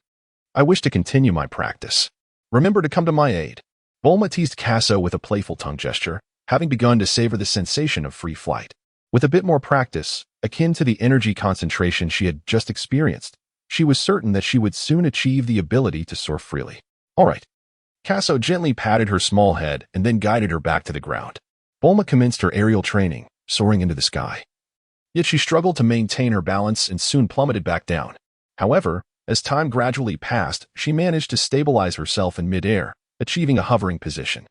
I wish to continue my practice. Remember to come to my aid." Bulma teased Casso with a playful tongue gesture, having begun to savor the sensation of free flight. With a bit more practice, akin to the energy concentration she had just experienced, she was certain that she would soon achieve the ability to soar freely. "All right." Casso gently patted her small head and then guided her back to the ground. Bulma commenced her aerial training, soaring into the sky. Yet she struggled to maintain her balance and soon plummeted back down. However, as time gradually passed, she managed to stabilize herself in midair, achieving a hovering position.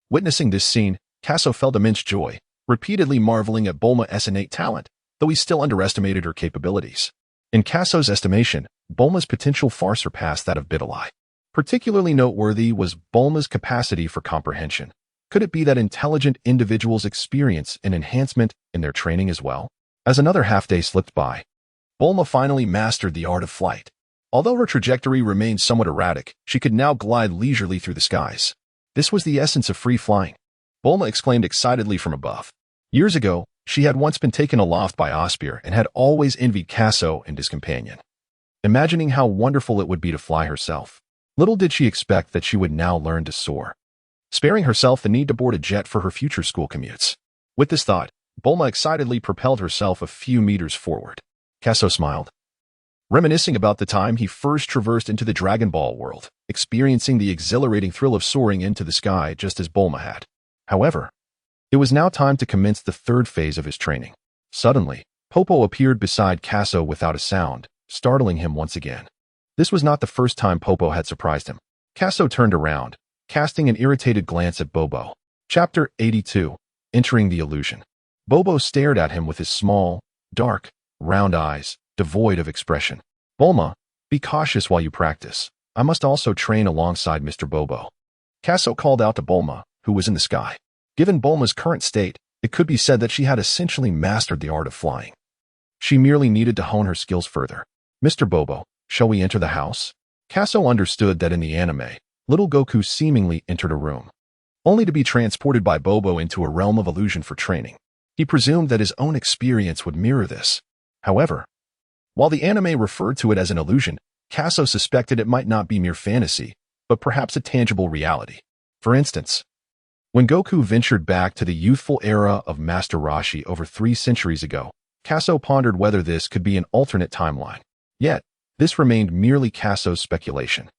Witnessing this scene, Casso felt immense joy, repeatedly marveling at Bulma's innate talent, though he still underestimated her capabilities. In Casso's estimation, Bulma's potential far surpassed that of Bidalai. Particularly noteworthy was Bulma's capacity for comprehension. Could it be that intelligent individuals experience an enhancement in their training as well? As another half-day slipped by, Bulma finally mastered the art of flight. Although her trajectory remained somewhat erratic, she could now glide leisurely through the skies. This was the essence of free flying. Bulma exclaimed excitedly from above. Years ago, she had once been taken aloft by Osbier and had always envied Casso and his companion. Imagining how wonderful it would be to fly herself, little did she expect that she would now learn to soar, sparing herself the need to board a jet for her future school commutes. With this thought, Bulma excitedly propelled herself a few meters forward. Casso smiled, reminiscing about the time he first traversed into the Dragon Ball world, experiencing the exhilarating thrill of soaring into the sky just as Bulma had. However, it was now time to commence the third phase of his training. Suddenly, Popo appeared beside Casso without a sound, startling him once again. This was not the first time Popo had surprised him. Casso turned around, casting an irritated glance at Bobo. Chapter 82. Entering the Illusion. Bobo stared at him with his small, dark, round eyes, devoid of expression. "Bulma, be cautious while you practice. I must also train alongside Mr. Bobo." Casso called out to Bulma, who was in the sky. Given Bulma's current state, it could be said that she had essentially mastered the art of flying. She merely needed to hone her skills further. "Mr. Bobo, shall we enter the house?" Casso understood that in the anime, little Goku seemingly entered a room, only to be transported by Bobo into a realm of illusion for training. He presumed that his own experience would mirror this. However, while the anime referred to it as an illusion, Casso suspected it might not be mere fantasy, but perhaps a tangible reality. For instance, when Goku ventured back to the youthful era of Master Roshi over 3 centuries ago, Casso pondered whether this could be an alternate timeline. Yet, this remained merely Casso's speculation.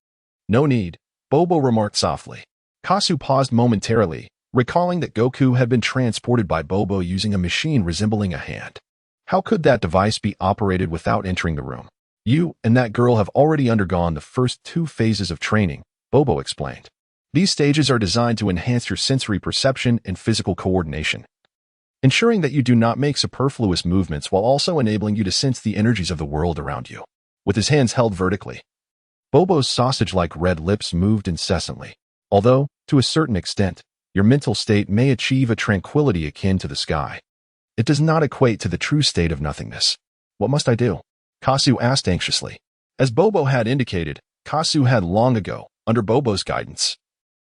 "No need," Bobo remarked softly. Casso paused momentarily, recalling that Goku had been transported by Bobo using a machine resembling a hand. How could that device be operated without entering the room? "You and that girl have already undergone the first 2 phases of training," Bobo explained. "These stages are designed to enhance your sensory perception and physical coordination, ensuring that you do not make superfluous movements while also enabling you to sense the energies of the world around you." With his hands held vertically, Bobo's sausage-like red lips moved incessantly. "Although, to a certain extent, your mental state may achieve a tranquility akin to the sky, it does not equate to the true state of nothingness. What must I do?" Casso asked anxiously. As Bobo had indicated, Casso had long ago, under Bobo's guidance,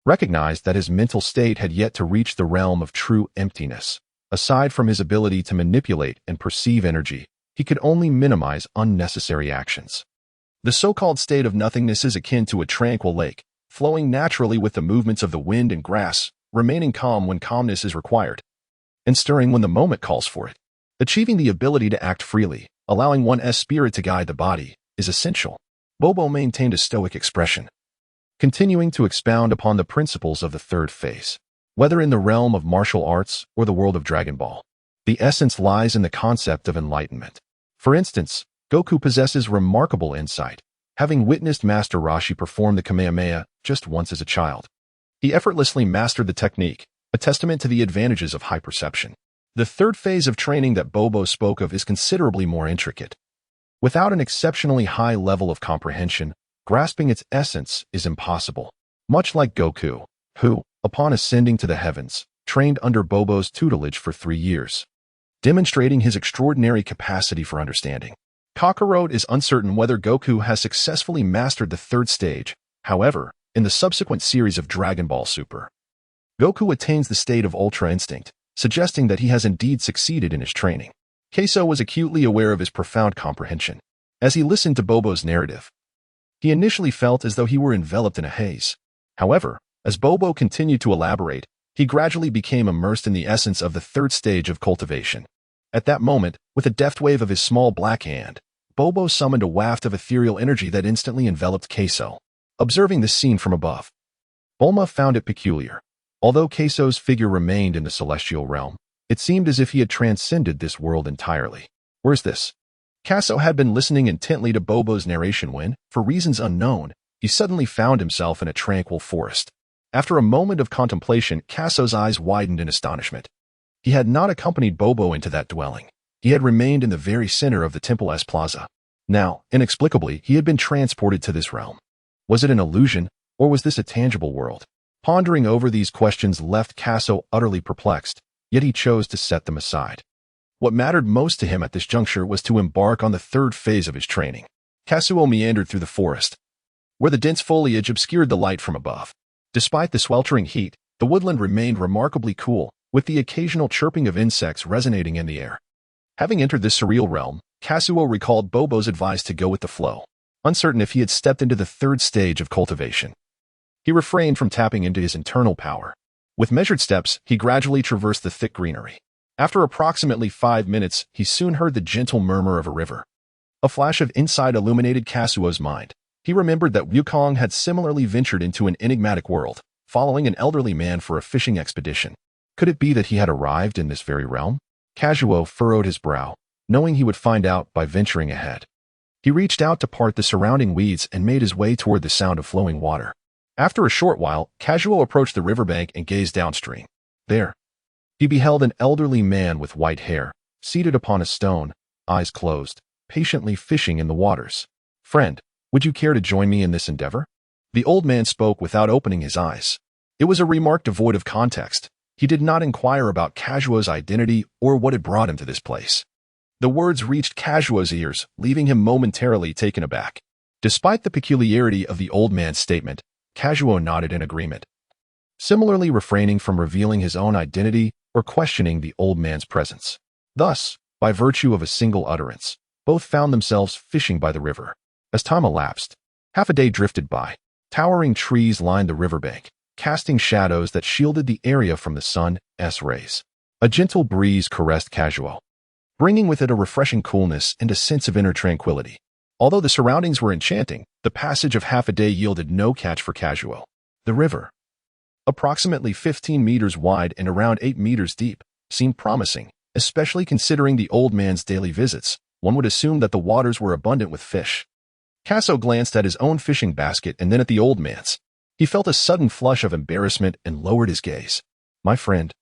recognized that his mental state had yet to reach the realm of true emptiness. Aside from his ability to manipulate and perceive energy, he could only minimize unnecessary actions. The so-called state of nothingness is akin to a tranquil lake, flowing naturally with the movements of the wind and grass, remaining calm when calmness is required, and stirring when the moment calls for it. Achieving the ability to act freely, allowing one's spirit to guide the body, is essential. Bobo maintained a stoic expression, continuing to expound upon the principles of the third phase. Whether in the realm of martial arts or the world of Dragon Ball, the essence lies in the concept of enlightenment. For instance, Goku possesses remarkable insight, having witnessed Master Roshi perform the Kamehameha just once as a child. He effortlessly mastered the technique, a testament to the advantages of high perception. The third phase of training that Bobo spoke of is considerably more intricate. Without an exceptionally high level of comprehension, grasping its essence is impossible. Much like Goku, who, upon ascending to the heavens, trained under Bobo's tutelage for 3 years, demonstrating his extraordinary capacity for understanding. Kakarot is uncertain whether Goku has successfully mastered the 3rd stage. However, in the subsequent series of Dragon Ball Super, Goku attains the state of Ultra Instinct, suggesting that he has indeed succeeded in his training. Casso was acutely aware of his profound comprehension. As he listened to Bobo's narrative, he initially felt as though he were enveloped in a haze. However, as Bobo continued to elaborate, he gradually became immersed in the essence of the 3rd stage of cultivation. At that moment, with a deft wave of his small black hand, Bobo summoned a waft of ethereal energy that instantly enveloped Casso. Observing this scene from above, Bulma found it peculiar. Although Casso's figure remained in the celestial realm, it seemed as if he had transcended this world entirely. Where's this? Casso had been listening intently to Bobo's narration when, for reasons unknown, he suddenly found himself in a tranquil forest. After a moment of contemplation, Casso's eyes widened in astonishment. He had not accompanied Bobo into that dwelling. He had remained in the very center of the Temple S Plaza. Now, inexplicably, he had been transported to this realm. Was it an illusion, or was this a tangible world? Pondering over these questions left Casso utterly perplexed, yet he chose to set them aside. What mattered most to him at this juncture was to embark on the 3rd phase of his training. Casso meandered through the forest, where the dense foliage obscured the light from above. Despite the sweltering heat, the woodland remained remarkably cool, with the occasional chirping of insects resonating in the air. Having entered this surreal realm, Casso recalled Bobo's advice to go with the flow, uncertain if he had stepped into the 3rd stage of cultivation. He refrained from tapping into his internal power. With measured steps, he gradually traversed the thick greenery. After approximately 5 minutes, he soon heard the gentle murmur of a river. A flash of insight illuminated Casso's mind. He remembered that Wukong had similarly ventured into an enigmatic world, following an elderly man for a fishing expedition. Could it be that he had arrived in this very realm? Casso furrowed his brow, knowing he would find out by venturing ahead. He reached out to part the surrounding weeds and made his way toward the sound of flowing water. After a short while, Casso approached the riverbank and gazed downstream. There, he beheld an elderly man with white hair, seated upon a stone, eyes closed, patiently fishing in the waters. "Friend, would you care to join me in this endeavor?" The old man spoke without opening his eyes. It was a remark devoid of context. He did not inquire about Casso's identity or what had brought him to this place. The words reached Casso's ears, leaving him momentarily taken aback. Despite the peculiarity of the old man's statement, Casso nodded in agreement, similarly refraining from revealing his own identity or questioning the old man's presence. Thus, by virtue of a single utterance, both found themselves fishing by the river. As time elapsed, half a day drifted by. Towering trees lined the riverbank, casting shadows that shielded the area from the sun's rays. A gentle breeze caressed Casso, bringing with it a refreshing coolness and a sense of inner tranquility. Although the surroundings were enchanting, the passage of half a day yielded no catch for Casso. The river, approximately 15 meters wide and around 8 meters deep, seemed promising, especially considering the old man's daily visits. One would assume that the waters were abundant with fish. Casso glanced at his own fishing basket and then at the old man's. He felt a sudden flush of embarrassment and lowered his gaze. "My friend,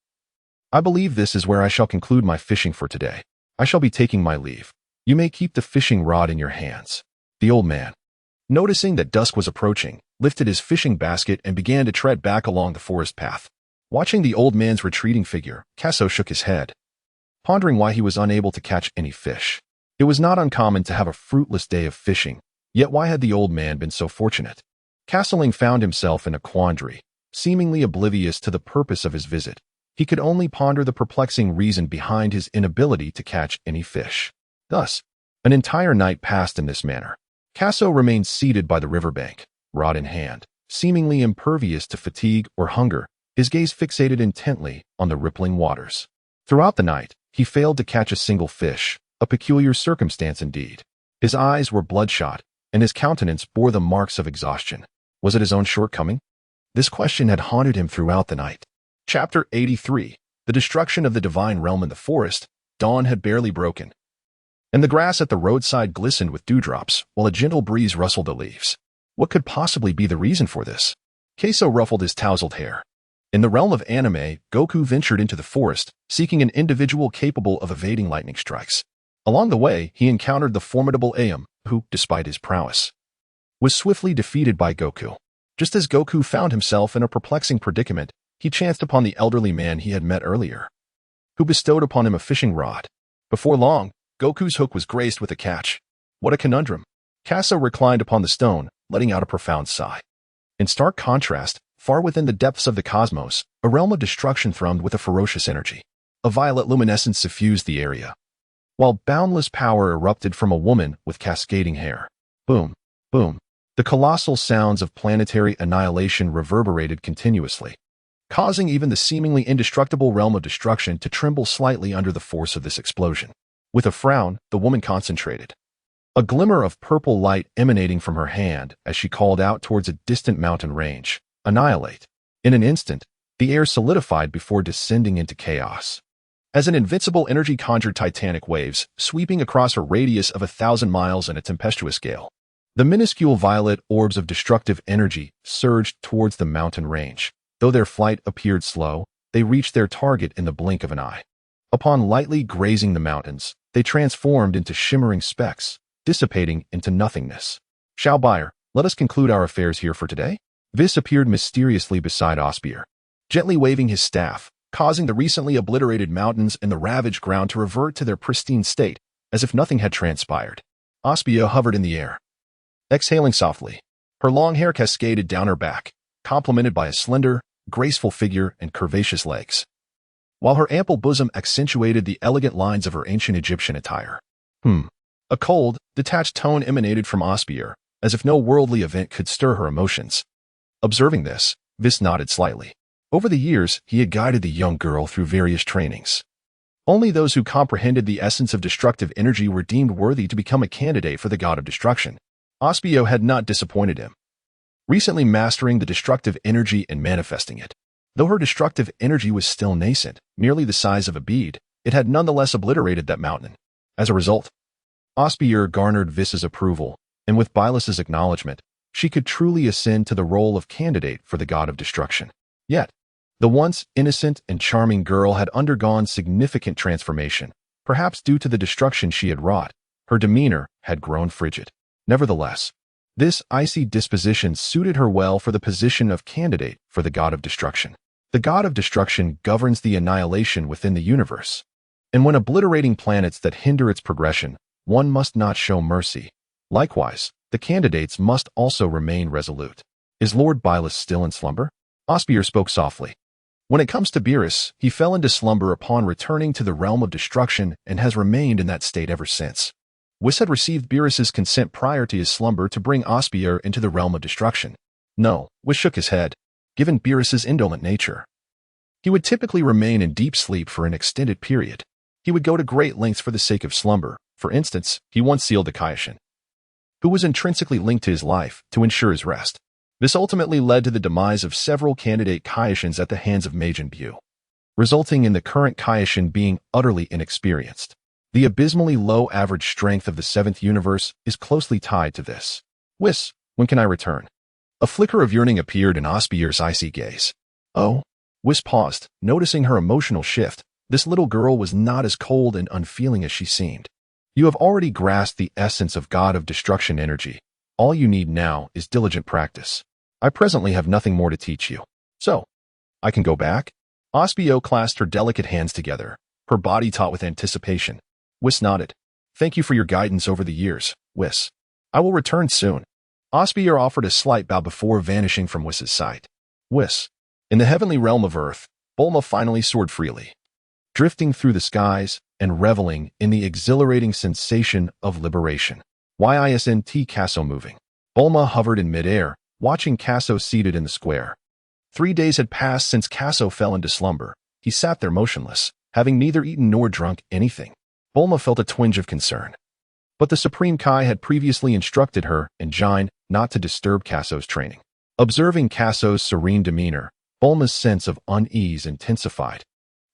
I believe this is where I shall conclude my fishing for today. I shall be taking my leave. You may keep the fishing rod in your hands." The old man, noticing that dusk was approaching, lifted his fishing basket and began to tread back along the forest path. Watching the old man's retreating figure, Casso shook his head, pondering why he was unable to catch any fish. It was not uncommon to have a fruitless day of fishing, yet why had the old man been so fortunate? Casso found himself in a quandary, seemingly oblivious to the purpose of his visit. He could only ponder the perplexing reason behind his inability to catch any fish. Thus, an entire night passed in this manner. Casso remained seated by the riverbank, rod in hand, seemingly impervious to fatigue or hunger, his gaze fixated intently on the rippling waters. Throughout the night, he failed to catch a single fish, a peculiar circumstance indeed. His eyes were bloodshot, and his countenance bore the marks of exhaustion. Was it his own shortcoming? This question had haunted him throughout the night. Chapter 83. The destruction of the divine realm in the forest. Dawn had barely broken, and the grass at the roadside glistened with dewdrops, while a gentle breeze rustled the leaves. What could possibly be the reason for this? Casso ruffled his tousled hair. In the realm of anime, Goku ventured into the forest, seeking an individual capable of evading lightning strikes. Along the way, he encountered the formidable Aum, who, despite his prowess, was swiftly defeated by Goku. Just as Goku found himself in a perplexing predicament, he chanced upon the elderly man he had met earlier, who bestowed upon him a fishing rod. Before long, Goku's hook was graced with a catch. What a conundrum! Casso reclined upon the stone, letting out a profound sigh. In stark contrast, far within the depths of the cosmos, a realm of destruction thrummed with a ferocious energy. A violet luminescence suffused the area, while boundless power erupted from a woman with cascading hair. Boom, boom. The colossal sounds of planetary annihilation reverberated continuously, causing even the seemingly indestructible realm of destruction to tremble slightly under the force of this explosion. With a frown, the woman concentrated, a glimmer of purple light emanating from her hand as she called out towards a distant mountain range. Annihilate. In an instant, the air solidified before descending into chaos, as an invincible energy conjured titanic waves, sweeping across a radius of 1,000 miles in a tempestuous gale. The minuscule violet orbs of destructive energy surged towards the mountain range. Though their flight appeared slow, they reached their target in the blink of an eye. Upon lightly grazing the mountains, they transformed into shimmering specks, dissipating into nothingness. Shao Buyer, let us conclude our affairs here for today. Vis appeared mysteriously beside Osbier, gently waving his staff, causing the recently obliterated mountains and the ravaged ground to revert to their pristine state, as if nothing had transpired. Osbier hovered in the air, exhaling softly. Her long hair cascaded down her back, complemented by a slender, graceful figure and curvaceous legs, while her ample bosom accentuated the elegant lines of her ancient Egyptian attire. A cold, detached tone emanated from Osbier, as if no worldly event could stir her emotions. Observing this, Vis nodded slightly. Over the years, he had guided the young girl through various trainings. Only those who comprehended the essence of destructive energy were deemed worthy to become a candidate for the god of destruction. Osbier had not disappointed him, recently mastering the destructive energy and manifesting it. Though her destructive energy was still nascent, merely the size of a bead, it had nonetheless obliterated that mountain. As a result, Osbier garnered Vis's approval, and with Bylus's acknowledgement, she could truly ascend to the role of candidate for the god of destruction. Yet, the once innocent and charming girl had undergone significant transformation. Perhaps due to the destruction she had wrought, her demeanor had grown frigid. Nevertheless, this icy disposition suited her well for the position of candidate for the god of destruction. The god of destruction governs the annihilation within the universe, and when obliterating planets that hinder its progression, one must not show mercy. Likewise, the candidates must also remain resolute. Is Lord Bylus still in slumber? Osbier spoke softly. When it comes to Beerus, he fell into slumber upon returning to the realm of destruction and has remained in that state ever since. Whis had received Beerus's consent prior to his slumber to bring Osbier into the realm of destruction. No, Whis shook his head. Given Beerus's indolent nature, he would typically remain in deep sleep for an extended period. He would go to great lengths for the sake of slumber. For instance, he once sealed the Kaishin, who was intrinsically linked to his life, to ensure his rest. This ultimately led to the demise of several candidate Kaishins at the hands of Majin Buu, resulting in the current Kaishin being utterly inexperienced. The abysmally low average strength of the 7th universe is closely tied to this. Whis, when can I return? A flicker of yearning appeared in Osbier's icy gaze. Oh? Whis paused, noticing her emotional shift. This little girl was not as cold and unfeeling as she seemed. You have already grasped the essence of God of Destruction energy. All you need now is diligent practice. I presently have nothing more to teach you. So, I can go back? Osbier clasped her delicate hands together, her body taut with anticipation. Whis nodded. Thank you for your guidance over the years, Whis. I will return soon. Osbier offered a slight bow before vanishing from Whis's sight. Whis. In the heavenly realm of Earth, Bulma finally soared freely, drifting through the skies and reveling in the exhilarating sensation of liberation. Sint Casso moving. Bulma hovered in midair, watching Casso seated in the square. 3 days had passed since Casso fell into slumber. He sat there motionless, having neither eaten nor drunk anything. Bulma felt a twinge of concern. But the Supreme Kai had previously instructed her and Jine not to disturb Casso's training. Observing Casso's serene demeanor, Bulma's sense of unease intensified.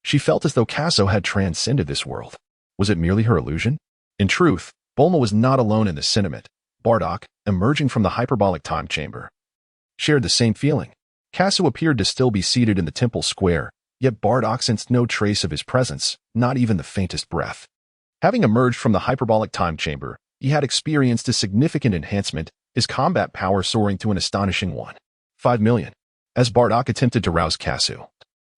She felt as though Casso had transcended this world. Was it merely her illusion? In truth, Bulma was not alone in this sentiment. Bardock, emerging from the hyperbolic time chamber, shared the same feeling. Casso appeared to still be seated in the temple square, yet Bardock sensed no trace of his presence, not even the faintest breath. Having emerged from the hyperbolic time chamber, he had experienced a significant enhancement, his combat power soaring to an astonishing 1.5 million. As Bardock attempted to rouse Casso,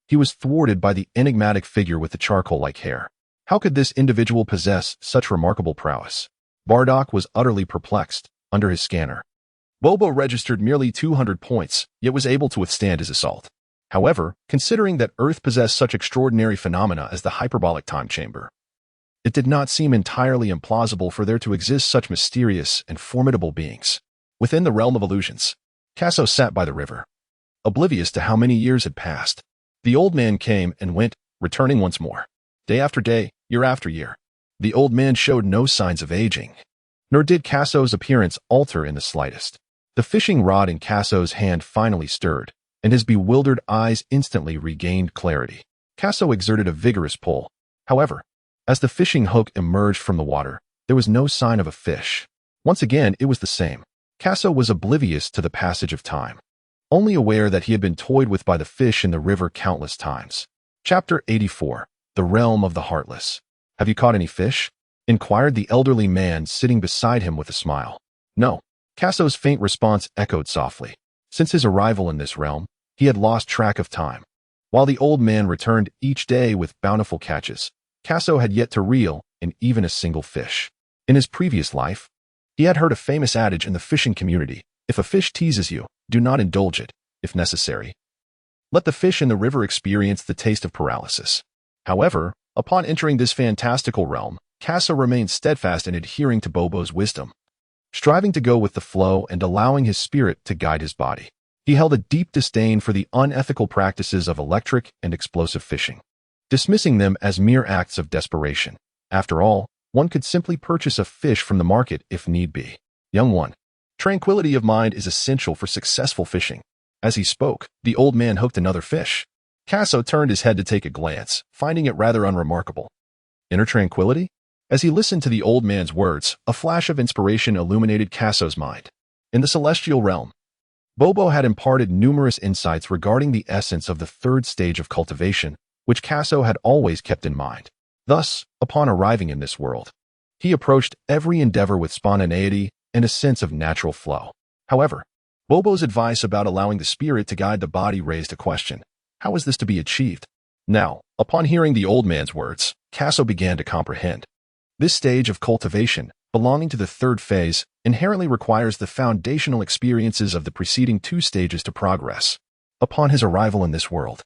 he was thwarted by the enigmatic figure with the charcoal-like hair. How could this individual possess such remarkable prowess? Bardock was utterly perplexed. Under his scanner, Bobo registered merely 200 points, yet was able to withstand his assault. However, considering that Earth possessed such extraordinary phenomena as the hyperbolic time chamber, it did not seem entirely implausible for there to exist such mysterious and formidable beings. Within the realm of illusions, Casso sat by the river, oblivious to how many years had passed. The old man came and went, returning once more. Day after day, year after year. The old man showed no signs of aging, nor did Casso's appearance alter in the slightest. The fishing rod in Casso's hand finally stirred, and his bewildered eyes instantly regained clarity. Casso exerted a vigorous pull. However, as the fishing hook emerged from the water, there was no sign of a fish. Once again, it was the same. Casso was oblivious to the passage of time, only aware that he had been toyed with by the fish in the river countless times. Chapter 84. The Realm of the Heartless. Have you caught any fish? Inquired the elderly man sitting beside him with a smile. No. Casso's faint response echoed softly. Since his arrival in this realm, he had lost track of time. While the old man returned each day with bountiful catches, Casso had yet to reel in even a single fish. In his previous life, he had heard a famous adage in the fishing community: if a fish teases you, do not indulge it. If necessary, let the fish in the river experience the taste of paralysis. However, upon entering this fantastical realm, Casso remained steadfast in adhering to Bobo's wisdom, striving to go with the flow and allowing his spirit to guide his body. He held a deep disdain for the unethical practices of electric and explosive fishing, dismissing them as mere acts of desperation. After all, one could simply purchase a fish from the market if need be. Young one, tranquility of mind is essential for successful fishing. As he spoke, the old man hooked another fish. Casso turned his head to take a glance, finding it rather unremarkable. Inner tranquility? As he listened to the old man's words, a flash of inspiration illuminated Casso's mind. In the celestial realm, Bobo had imparted numerous insights regarding the essence of the third stage of cultivation, which Casso had always kept in mind. Thus, upon arriving in this world, he approached every endeavor with spontaneity and a sense of natural flow. However, Bobo's advice about allowing the spirit to guide the body raised a question. How was this to be achieved? Now, upon hearing the old man's words, Casso began to comprehend. This stage of cultivation, belonging to the third phase, inherently requires the foundational experiences of the preceding two stages to progress. Upon his arrival in this world,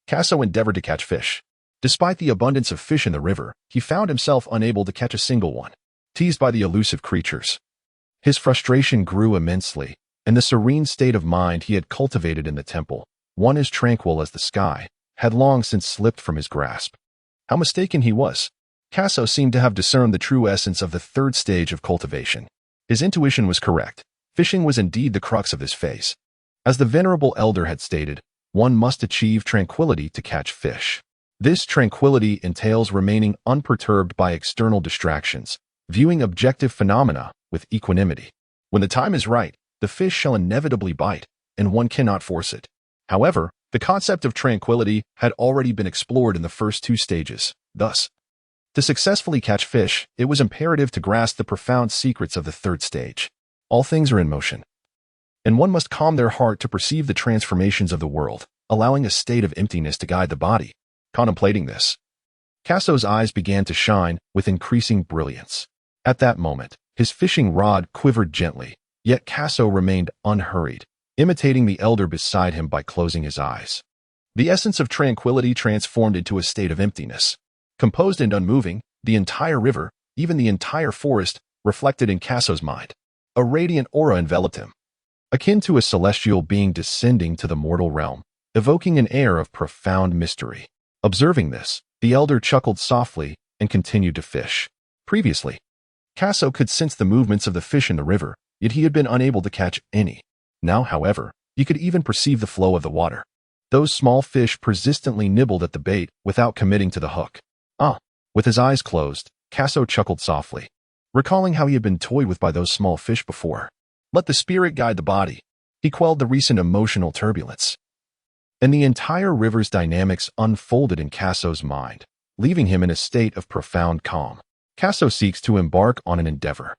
Casso endeavored to catch fish. Despite the abundance of fish in the river, he found himself unable to catch a single one. Teased by the elusive creatures, his frustration grew immensely, and the serene state of mind he had cultivated in the temple, one as tranquil as the sky, had long since slipped from his grasp. How mistaken he was! Casso seemed to have discerned the true essence of the third stage of cultivation. His intuition was correct. Fishing was indeed the crux of this phase. As the venerable elder had stated, one must achieve tranquility to catch fish. This tranquility entails remaining unperturbed by external distractions, viewing objective phenomena with equanimity. When the time is right, the fish shall inevitably bite, and one cannot force it. However, the concept of tranquility had already been explored in the first two stages. Thus, to successfully catch fish, it was imperative to grasp the profound secrets of the third stage. All things are in motion, and one must calm their heart to perceive the transformations of the world, allowing a state of emptiness to guide the body. Contemplating this, Casso's eyes began to shine with increasing brilliance. At that moment, his fishing rod quivered gently, yet Casso remained unhurried, imitating the elder beside him by closing his eyes. The essence of tranquility transformed into a state of emptiness. Composed and unmoving, the entire river, even the entire forest, reflected in Casso's mind. A radiant aura enveloped him, akin to a celestial being descending to the mortal realm, evoking an air of profound mystery. Observing this, the elder chuckled softly and continued to fish. Previously, Casso could sense the movements of the fish in the river, yet he had been unable to catch any. Now, however, he could even perceive the flow of the water. Those small fish persistently nibbled at the bait without committing to the hook. With his eyes closed, Casso chuckled softly, recalling how he had been toyed with by those small fish before. Let the spirit guide the body. He quelled the recent emotional turbulence, and the entire river's dynamics unfolded in Casso's mind, leaving him in a state of profound calm. Casso seeks to embark on an endeavor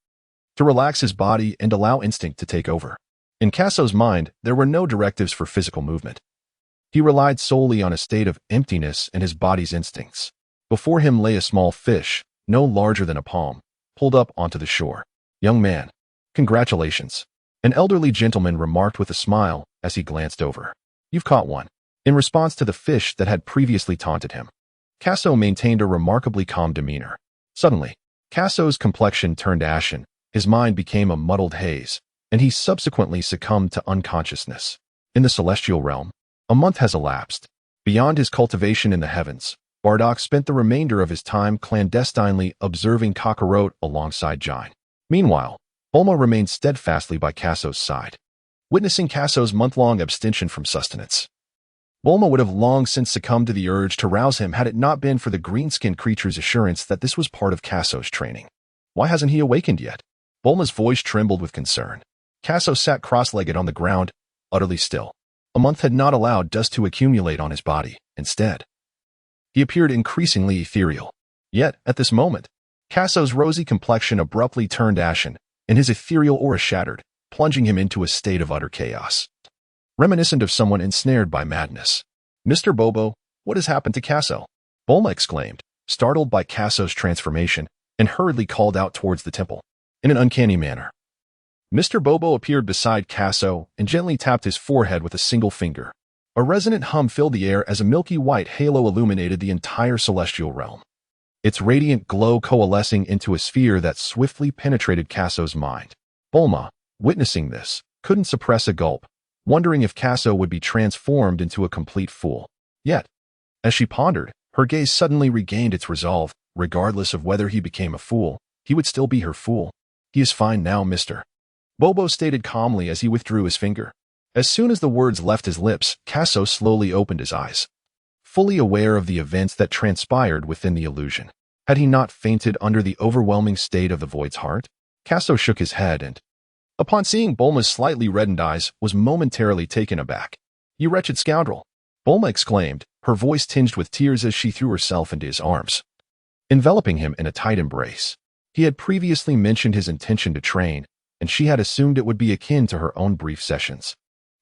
to relax his body and allow instinct to take over. In Casso's mind, there were no directives for physical movement. He relied solely on a state of emptiness and his body's instincts. Before him lay a small fish, no larger than a palm, pulled up onto the shore. "Young man, congratulations," an elderly gentleman remarked with a smile as he glanced over. "You've caught one." In response to the fish that had previously taunted him, Casso maintained a remarkably calm demeanor. Suddenly, Casso's complexion turned ashen, his mind became a muddled haze, and he subsequently succumbed to unconsciousness. In the celestial realm, a month has elapsed. Beyond his cultivation in the heavens, Bardock spent the remainder of his time clandestinely observing Kakarot alongside Jine. Meanwhile, Bulma remained steadfastly by Casso's side, witnessing Casso's month-long abstention from sustenance. Bulma would have long since succumbed to the urge to rouse him had it not been for the green-skinned creature's assurance that this was part of Casso's training. "Why hasn't he awakened yet?" Bulma's voice trembled with concern. Casso sat cross-legged on the ground, utterly still. A month had not allowed dust to accumulate on his body. Instead, he appeared increasingly ethereal. Yet, at this moment, Casso's rosy complexion abruptly turned ashen, and his ethereal aura shattered, plunging him into a state of utter chaos, reminiscent of someone ensnared by madness. "Mr. Bobo, what has happened to Casso?" Bulma exclaimed, startled by Casso's transformation, and hurriedly called out towards the temple. In an uncanny manner, Mr. Bobo appeared beside Casso and gently tapped his forehead with a single finger. A resonant hum filled the air as a milky white halo illuminated the entire celestial realm, its radiant glow coalescing into a sphere that swiftly penetrated Casso's mind. Bulma, witnessing this, couldn't suppress a gulp, wondering if Casso would be transformed into a complete fool. Yet, as she pondered, her gaze suddenly regained its resolve. Regardless of whether he became a fool, he would still be her fool. "He is fine now, Mr. Bobo stated calmly as he withdrew his finger. As soon as the words left his lips, Casso slowly opened his eyes, fully aware of the events that transpired within the illusion. Had he not fainted under the overwhelming state of the void's heart? Casso shook his head and, upon seeing Bulma's slightly reddened eyes, was momentarily taken aback. "You wretched scoundrel!" Bulma exclaimed, her voice tinged with tears as she threw herself into his arms, enveloping him in a tight embrace. He had previously mentioned his intention to train, and she had assumed it would be akin to her own brief sessions.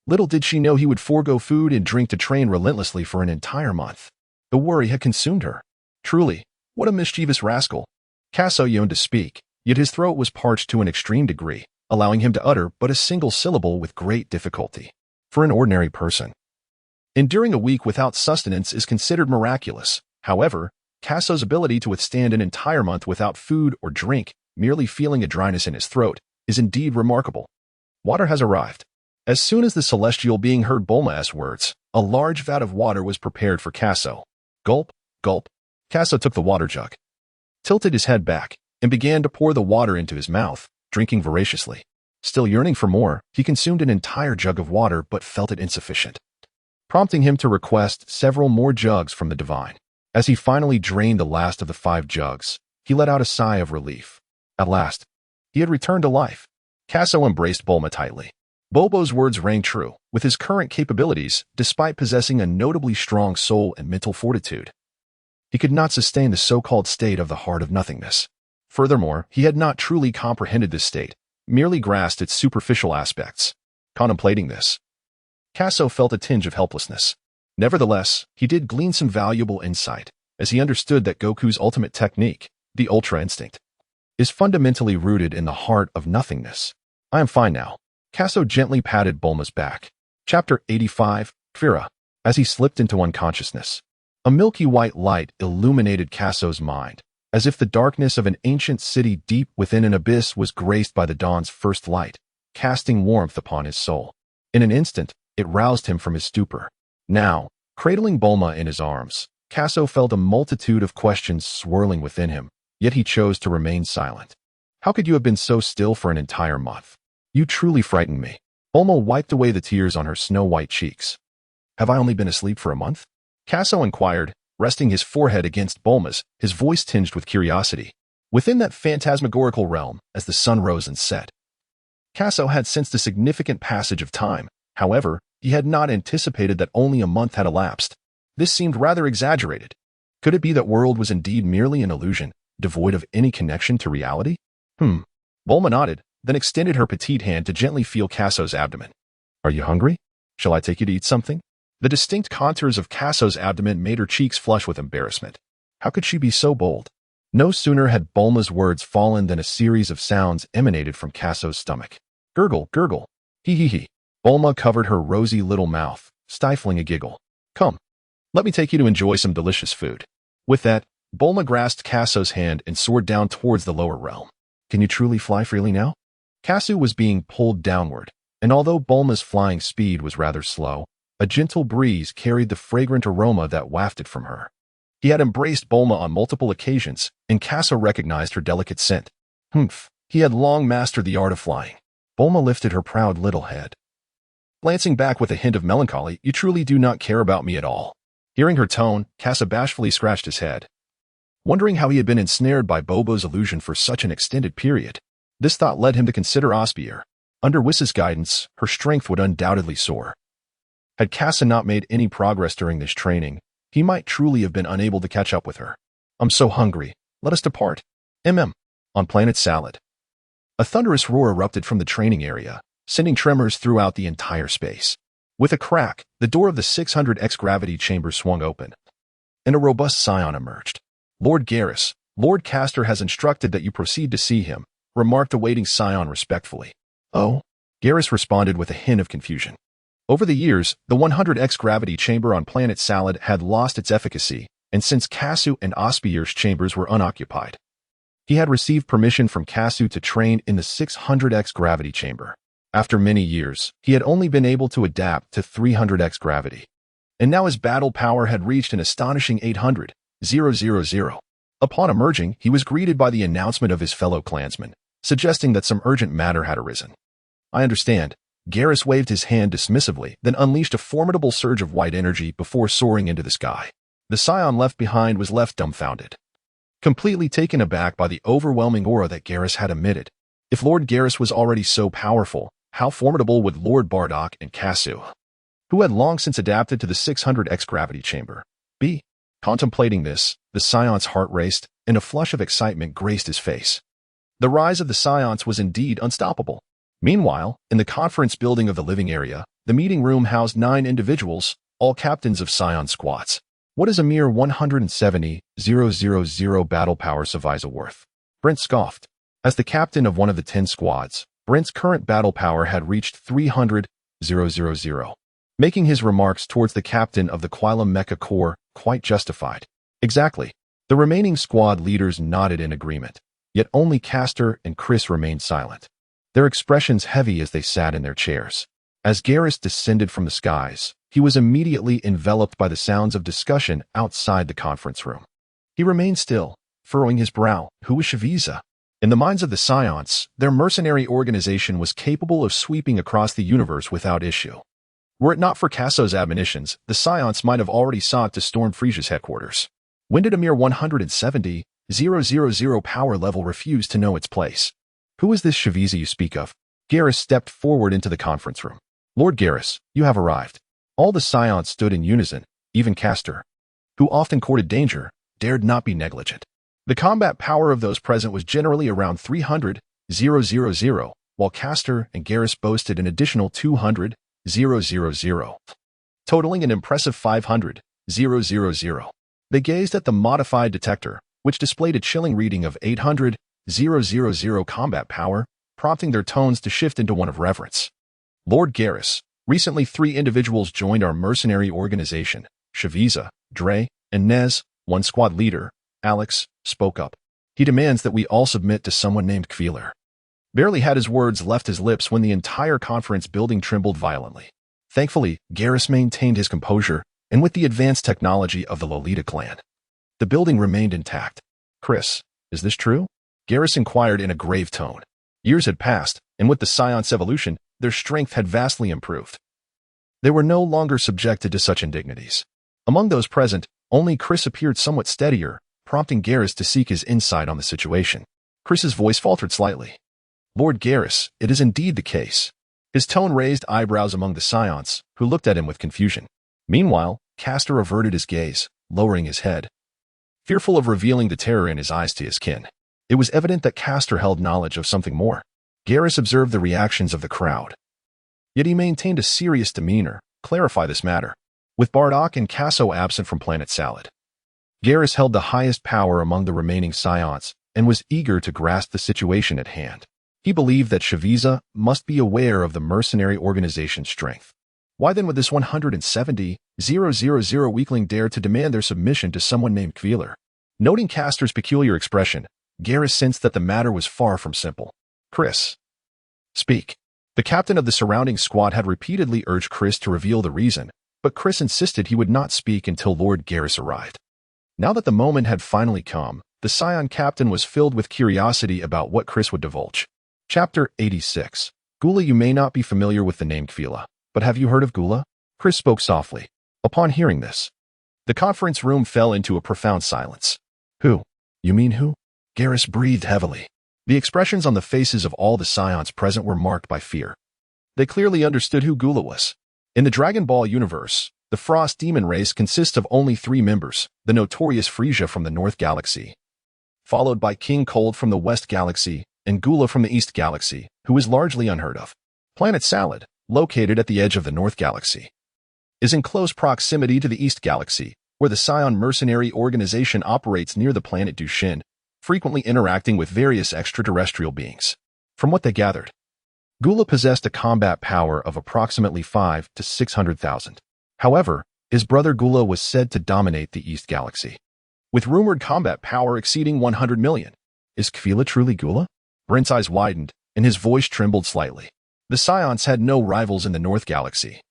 Little did she know he would forego food and drink to train relentlessly for an entire month. The worry had consumed her. Truly, what a mischievous rascal. Casso yearned to speak, yet his throat was parched to an extreme degree, allowing him to utter but a single syllable with great difficulty. For an ordinary person, enduring a week without sustenance is considered miraculous. However, Casso's ability to withstand an entire month without food or drink, merely feeling a dryness in his throat, is indeed remarkable. Water has arrived. As soon as the celestial being heard Bulma's words, a large vat of water was prepared for Casso. Gulp, gulp. Casso took the water jug, tilted his head back, and began to pour the water into his mouth, drinking voraciously. Still yearning for more, he consumed an entire jug of water but felt it insufficient, prompting him to request several more jugs from the divine. As he finally drained the last of the 5 jugs, he let out a sigh of relief. At last, he had returned to life. Casso embraced Bulma tightly. Bobo's words rang true. With his current capabilities, despite possessing a notably strong soul and mental fortitude, he could not sustain the so-called state of the heart of nothingness. Furthermore, he had not truly comprehended this state, merely grasped its superficial aspects. Contemplating this, Casso felt a tinge of helplessness. Nevertheless, he did glean some valuable insight, as he understood that Goku's ultimate technique, the Ultra Instinct, is fundamentally rooted in the heart of nothingness. "I am fine now." Casso gently patted Bulma's back. Chapter 85, Fira. As he slipped into unconsciousness, a milky white light illuminated Casso's mind, as if the darkness of an ancient city deep within an abyss was graced by the dawn's first light, casting warmth upon his soul. In an instant, it roused him from his stupor. Now, cradling Bulma in his arms, Casso felt a multitude of questions swirling within him, yet he chose to remain silent. "How could you have been so still for an entire month? You truly frightened me." Bulma wiped away the tears on her snow-white cheeks. "Have I only been asleep for a month?" Casso inquired, resting his forehead against Bulma's, his voice tinged with curiosity. Within that phantasmagorical realm, as the sun rose and set, Casso had sensed a significant passage of time. However, he had not anticipated that only a month had elapsed. This seemed rather exaggerated. Could it be that world was indeed merely an illusion, devoid of any connection to reality? Bulma nodded, then extended her petite hand to gently feel Casso's abdomen. Are you hungry? Shall I take you to eat something? The distinct contours of Casso's abdomen made her cheeks flush with embarrassment. How could she be so bold? No sooner had Bulma's words fallen than a series of sounds emanated from Casso's stomach. Gurgle, gurgle. Hee. Bulma covered her rosy little mouth, stifling a giggle. Come, let me take you to enjoy some delicious food. With that, Bulma grasped Casso's hand and soared down towards the lower realm. Can you truly fly freely now? Casso was being pulled downward, and although Bulma's flying speed was rather slow, a gentle breeze carried the fragrant aroma that wafted from her. He had embraced Bulma on multiple occasions, and Casso recognized her delicate scent. He had long mastered the art of flying. Bulma lifted her proud little head. Glancing back with a hint of melancholy, you truly do not care about me at all. Hearing her tone, Casso bashfully scratched his head. Wondering how he had been ensnared by Bobo's illusion for such an extended period, this thought led him to consider Osbier. Under Whis' guidance, her strength would undoubtedly soar. Had Casso not made any progress during this training, he might truly have been unable to catch up with her. I'm so hungry. Let us depart. On planet Salad. A thunderous roar erupted from the training area, sending tremors throughout the entire space. With a crack, the door of the 600X gravity chamber swung open, and a robust scion emerged. Lord Garrus, Lord Castor has instructed that you proceed to see him, remarked the waiting scion respectfully. Oh? Garrus responded with a hint of confusion. Over the years, the 100X gravity chamber on planet Salad had lost its efficacy, and since Casso and Osbier's chambers were unoccupied, he had received permission from Casso to train in the 600X gravity chamber. After many years, he had only been able to adapt to 300X gravity, and now his battle power had reached an astonishing 800,000. Upon emerging, he was greeted by the announcement of his fellow clansmen, suggesting that some urgent matter had arisen. I understand. Garrus waved his hand dismissively, then unleashed a formidable surge of white energy before soaring into the sky. The scion left behind was left dumbfounded, completely taken aback by the overwhelming aura that Garrus had emitted. If Lord Garrus was already so powerful, how formidable would Lord Bardock and Casso, who had long since adapted to the 600X gravity chamber, be? Contemplating this, the scion's heart raced, and a flush of excitement graced his face. The rise of the scions was indeed unstoppable. Meanwhile, in the conference building of the living area, the meeting room housed 9 individuals, all captains of scion squads. What is a mere 170,000 battle power Savisa worth? Brent scoffed. As the captain of one of the 10 squads, Brent's current battle power had reached 300,000, making his remarks towards the captain of the Quilum Mecha Corps quite justified. Exactly. The remaining squad leaders nodded in agreement, yet only Castor and Chris remained silent, their expressions heavy as they sat in their chairs. As Garrus descended from the skies, he was immediately enveloped by the sounds of discussion outside the conference room. He remained still, furrowing his brow. Who was Savisa? In the minds of the Scions, their mercenary organization was capable of sweeping across the universe without issue. Were it not for Casso's admonitions, the Scions might have already sought to storm Frisia's headquarters. When did a mere 170,000 power level refuse to know its place? Who is this Savisa you speak of? Garrus stepped forward into the conference room. Lord Garrus, you have arrived. All the Scions stood in unison, even Castor, who often courted danger, dared not be negligent. The combat power of those present was generally around 300,000, while Castor and Garrus boasted an additional 200,000, totaling an impressive 500,000. They gazed at the modified detector, which displayed a chilling reading of 800,000 combat power, prompting their tones to shift into one of reverence. Lord Garrus, recently 3 individuals joined our mercenary organization. Savisa, Dre, and Nez, one squad leader, Alex, spoke up. He demands that we all submit to someone named Kveeler. Barely had his words left his lips when the entire conference building trembled violently. Thankfully, Garrus maintained his composure, and with the advanced technology of the Lolita clan, the building remained intact. Chris, is this true? Garrus inquired in a grave tone. Years had passed, and with the Scion's evolution, their strength had vastly improved. They were no longer subjected to such indignities. Among those present, only Chris appeared somewhat steadier, prompting Garrus to seek his insight on the situation. Chris's voice faltered slightly. Lord Garrus, it is indeed the case. His tone raised eyebrows among the Scions, who looked at him with confusion. Meanwhile, Castor averted his gaze, lowering his head. fearful of revealing the terror in his eyes to his kin. It was evident that Castor held knowledge of something more. Garrus observed the reactions of the crowd. Yet he maintained a serious demeanor. Clarify this matter. With Bardock and Casso absent from Planet Salad, Garrus held the highest power among the remaining Scions and was eager to grasp the situation at hand. He believed that Shaviza must be aware of the mercenary organization's strength. Why then would this 170,000 weakling dare to demand their submission to someone named Kveler? Noting Castor's peculiar expression, Garrus sensed that the matter was far from simple. Chris, speak. The captain of the surrounding squad had repeatedly urged Chris to reveal the reason, but Chris insisted he would not speak until Lord Garrus arrived. Now that the moment had finally come, the Scion captain was filled with curiosity about what Chris would divulge. Chapter 86. Gula. You may not be familiar with the name Kveler, but have you heard of Gula? Chris spoke softly. Upon hearing this, the conference room fell into a profound silence. Who? You mean who? Garrus breathed heavily. The expressions on the faces of all the Scions present were marked by fear. They clearly understood who Gula was. In the Dragon Ball universe, the Frost Demon race consists of only 3 members, the notorious Frisia from the North Galaxy, followed by King Cold from the West Galaxy, and Gula from the East Galaxy, who is largely unheard of. Planet Salad, located at the edge of the North Galaxy, is in close proximity to the East Galaxy, where the Scion mercenary organization operates near the planet Dushin, frequently interacting with various extraterrestrial beings. From what they gathered, Gula possessed a combat power of approximately 500,000 to 600,000. However, his brother Gula was said to dominate the East Galaxy, with rumored combat power exceeding 100 million. Is Kveler truly Gula? Brent's eyes widened, and his voice trembled slightly. The Scions had no rivals in the North Galaxy.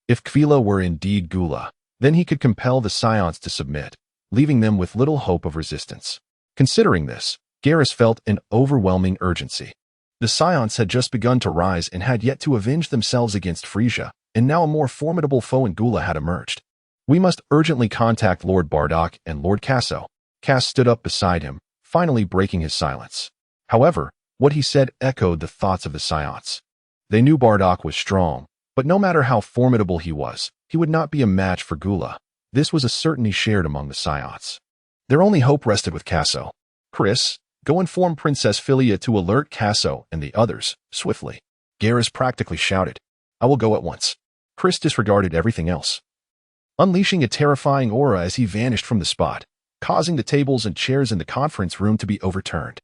If Kveler were indeed Gula, then he could compel the Scions to submit, leaving them with little hope of resistance. Considering this, Garrus felt an overwhelming urgency. The Scions had just begun to rise and had yet to avenge themselves against Frisia, and now a more formidable foe in Gula had emerged. We must urgently contact Lord Bardock and Lord Casso. Cass stood up beside him, finally breaking his silence. However, what he said echoed the thoughts of the Scions. They knew Bardock was strong, but no matter how formidable he would not be a match for Gula. This was a certainty shared among the Scions. Their only hope rested with Casso. Chris, go inform Princess Philia to alert Casso and the others, swiftly. Garrus practically shouted. I will go at once. Chris disregarded everything else, unleashing a terrifying aura as he vanished from the spot, causing the tables and chairs in the conference room to be overturned.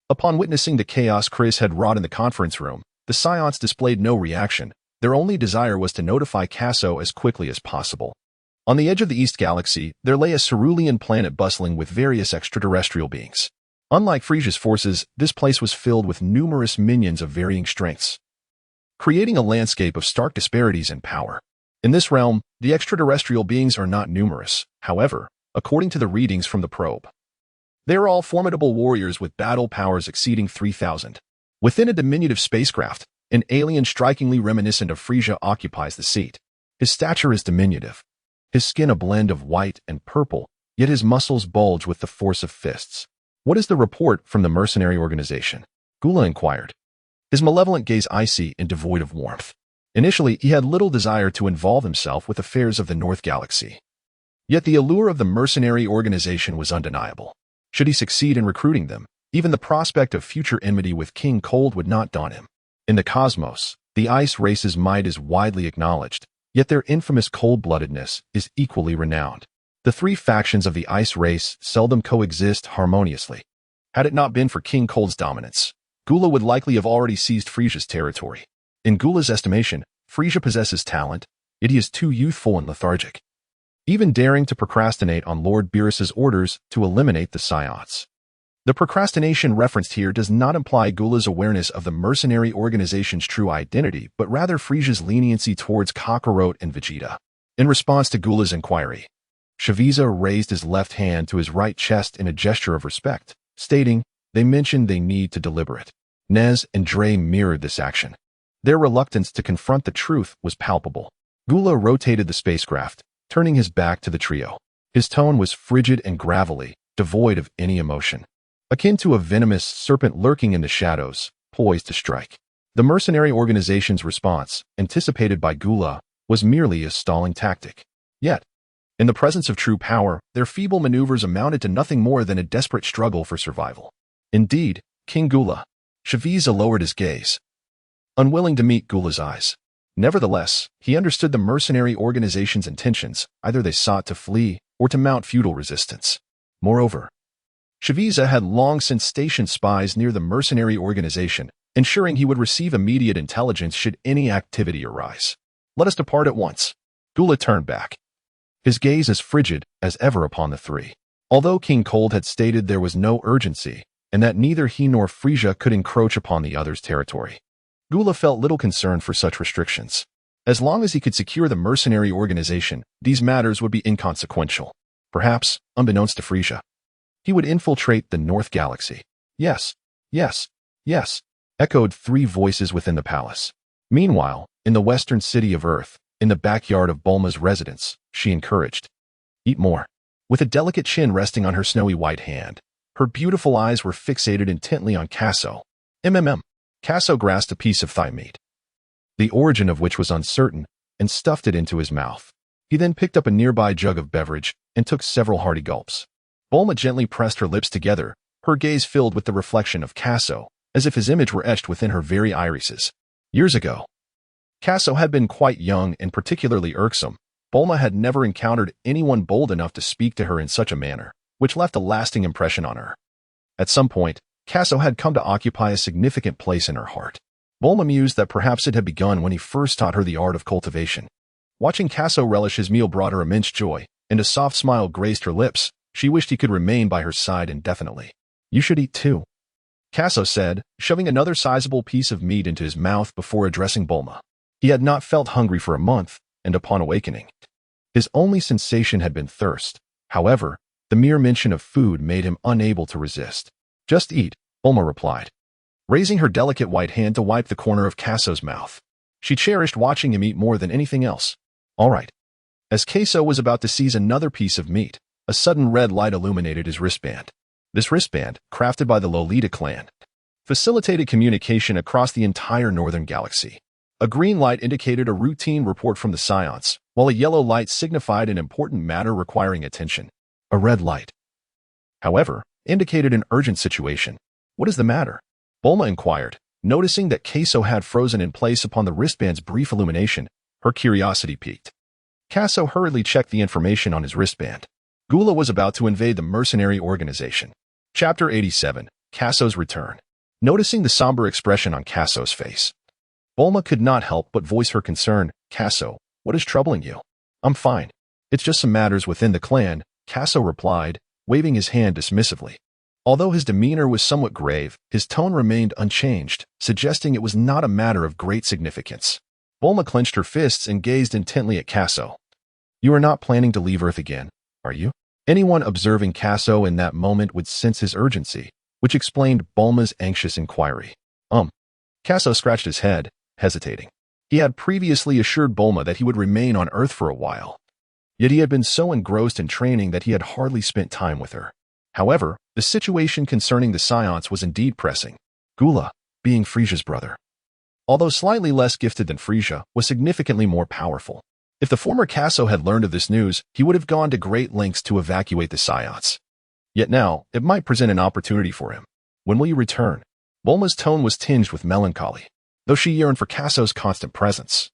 Upon witnessing the chaos Chris had wrought in the conference room, the Scions displayed no reaction. Their only desire was to notify Casso as quickly as possible. On the edge of the East Galaxy, there lay a cerulean planet bustling with various extraterrestrial beings. Unlike Frisia's forces, this place was filled with numerous minions of varying strengths, creating a landscape of stark disparities in power. In this realm, the extraterrestrial beings are not numerous. However, according to the readings from the probe, they are all formidable warriors with battle powers exceeding 3,000. Within a diminutive spacecraft, an alien strikingly reminiscent of Frisia occupies the seat. His stature is diminutive, his skin a blend of white and purple, yet his muscles bulge with the force of fists. What is the report from the mercenary organization? Gula inquired, his malevolent gaze icy and devoid of warmth. Initially, he had little desire to involve himself with affairs of the North Galaxy. Yet the allure of the mercenary organization was undeniable. Should he succeed in recruiting them, even the prospect of future enmity with King Cold would not daunt him. In the cosmos, the ice race's might is widely acknowledged, yet their infamous cold-bloodedness is equally renowned. The 3 factions of the ice race seldom coexist harmoniously. Had it not been for King Cold's dominance, Gula would likely have already seized Frisia's territory. In Gula's estimation, Frisia possesses talent, yet he is too youthful and lethargic, even daring to procrastinate on Lord Beerus's orders to eliminate the Scions. The procrastination referenced here does not imply Gula's awareness of the mercenary organization's true identity, but rather Frisia's leniency towards Kakarot and Vegeta. In response to Gula's inquiry, Shaviza raised his left hand to his right chest in a gesture of respect, stating, they mentioned they need to deliberate. Nez and Dre mirrored this action. Their reluctance to confront the truth was palpable. Gula rotated the spacecraft, turning his back to the trio. His tone was frigid and gravelly, devoid of any emotion, akin to a venomous serpent lurking in the shadows, poised to strike. The mercenary organization's response, anticipated by Gula, was merely a stalling tactic. Yet, In the presence of true power, their feeble maneuvers amounted to nothing more than a desperate struggle for survival. Indeed, King Gula. Shaviza lowered his gaze, unwilling to meet Gula's eyes. Nevertheless, he understood the mercenary organization's intentions. Either they sought to flee or to mount futile resistance. Moreover, Shaviza had long since stationed spies near the mercenary organization, ensuring he would receive immediate intelligence should any activity arise. Let us depart at once. Gula turned back, his gaze as frigid as ever upon the three. Although King Cold had stated there was no urgency, and that neither he nor Frisia could encroach upon the other's territory, Gula felt little concern for such restrictions. As long as he could secure the mercenary organization, these matters would be inconsequential. Perhaps, unbeknownst to Frisia, he would infiltrate the North Galaxy. Yes, yes, yes, echoed three voices within the palace. Meanwhile, in the western city of Earth, in the backyard of Bulma's residence, she encouraged, "Eat more." With a delicate chin resting on her snowy white hand, her beautiful eyes were fixated intently on Casso. Casso grasped a piece of thigh meat, the origin of which was uncertain, and stuffed it into his mouth. He then picked up a nearby jug of beverage and took several hearty gulps. Bulma gently pressed her lips together, her gaze filled with the reflection of Casso, as if his image were etched within her very irises. Years ago, Casso had been quite young and particularly irksome. Bulma had never encountered anyone bold enough to speak to her in such a manner, which left a lasting impression on her. At some point, Casso had come to occupy a significant place in her heart. Bulma mused that perhaps it had begun when he first taught her the art of cultivation. Watching Casso relish his meal brought her immense joy, and a soft smile graced her lips. She wished he could remain by her side indefinitely. "You should eat too," Casso said, shoving another sizable piece of meat into his mouth before addressing Bulma. He had not felt hungry for a month, and upon awakening, his only sensation had been thirst. However, the mere mention of food made him unable to resist. "Just eat," Bulma replied, raising her delicate white hand to wipe the corner of Casso's mouth. She cherished watching him eat more than anything else. "All right." As Casso was about to seize another piece of meat, a sudden red light illuminated his wristband. This wristband, crafted by the Lolita clan, facilitated communication across the entire northern galaxy. A green light indicated a routine report from the Scions, while a yellow light signified an important matter requiring attention. A red light, however, indicated an urgent situation. "What is the matter?" Bulma inquired, noticing that Casso had frozen in place upon the wristband's brief illumination. Her curiosity piqued. Casso hurriedly checked the information on his wristband. Gula was about to invade the mercenary organization. Chapter 87, Casso's Return. Noticing the somber expression on Casso's face, Bulma could not help but voice her concern. "Casso, what is troubling you?" "I'm fine. It's just some matters within the clan," Casso replied, waving his hand dismissively. Although his demeanor was somewhat grave, his tone remained unchanged, suggesting it was not a matter of great significance. Bulma clenched her fists and gazed intently at Casso. "You are not planning to leave Earth again, are you?" Anyone observing Casso in that moment would sense his urgency, which explained Bulma's anxious inquiry. Casso scratched his head, hesitating. He had previously assured Bulma that he would remain on Earth for a while. Yet he had been so engrossed in training that he had hardly spent time with her. However, the situation concerning the Scions was indeed pressing. Gula, being Frisia's brother, although slightly less gifted than Frisia, was significantly more powerful. If the former Casso had learned of this news, he would have gone to great lengths to evacuate the Scions. Yet now, it might present an opportunity for him. "When will you return?" Bulma's tone was tinged with melancholy, though she yearned for Casso's constant presence.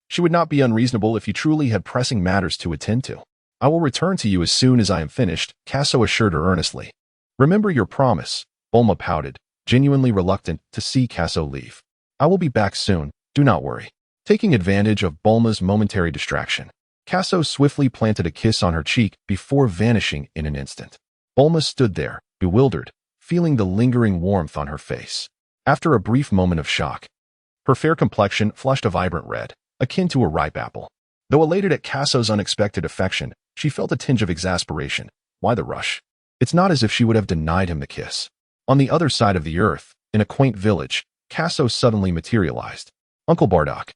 She would not be unreasonable if he truly had pressing matters to attend to. "I will return to you as soon as I am finished," Casso assured her earnestly. "Remember your promise," Bulma pouted, genuinely reluctant to see Casso leave. "I will be back soon, do not worry." Taking advantage of Bulma's momentary distraction, Casso swiftly planted a kiss on her cheek before vanishing in an instant. Bulma stood there, bewildered, feeling the lingering warmth on her face. After a brief moment of shock, her fair complexion flushed a vibrant red, akin to a ripe apple. Though elated at Casso's unexpected affection, she felt a tinge of exasperation. Why the rush? It's not as if she would have denied him the kiss. On the other side of the earth, in a quaint village, Casso suddenly materialized. "Uncle Bardock,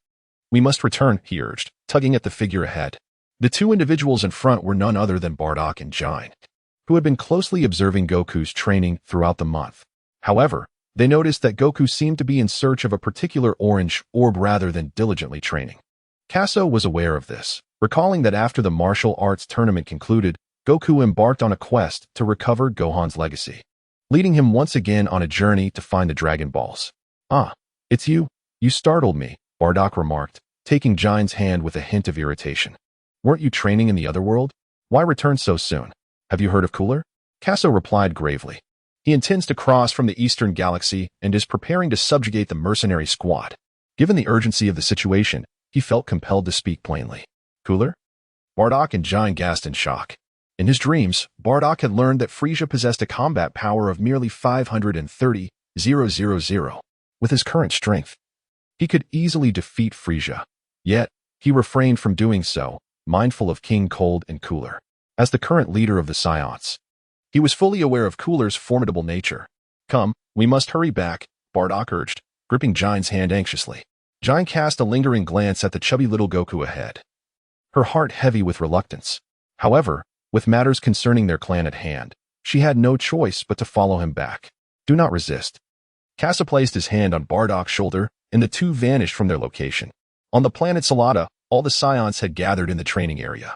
we must return," he urged, tugging at the figure ahead. The two individuals in front were none other than Bardock and Jine, who had been closely observing Goku's training throughout the month. However, they noticed that Goku seemed to be in search of a particular orange orb rather than diligently training. Casso was aware of this, Recalling that after the martial arts tournament concluded, Goku embarked on a quest to recover Gohan's legacy, leading him once again on a journey to find the Dragon Balls. "Ah, it's you. You startled me," Bardock remarked, taking Giant's hand with a hint of irritation. "Weren't you training in the other world? Why return so soon? Have you heard of Cooler?" Casso replied gravely. He intends to cross from the Eastern Galaxy and is preparing to subjugate the mercenary squad. Given the urgency of the situation, he felt compelled to speak plainly. "Cooler?" Bardock and Giant gasped in shock. In his dreams, Bardock had learned that Frieza possessed a combat power of merely 530,000. With his current strength, he could easily defeat Frieza. Yet, he refrained from doing so, mindful of King Cold and Cooler. As the current leader of the Saiyans, he was fully aware of Cooler's formidable nature. "Come, we must hurry back," Bardock urged, gripping Giant's hand anxiously. Giant cast a lingering glance at the chubby little Goku ahead, her heart heavy with reluctance. However, with matters concerning their clan at hand, she had no choice but to follow him back. "Do not resist." Casso placed his hand on Bardock's shoulder, and the two vanished from their location. On the planet Salada, all the Saiyans had gathered in the training area,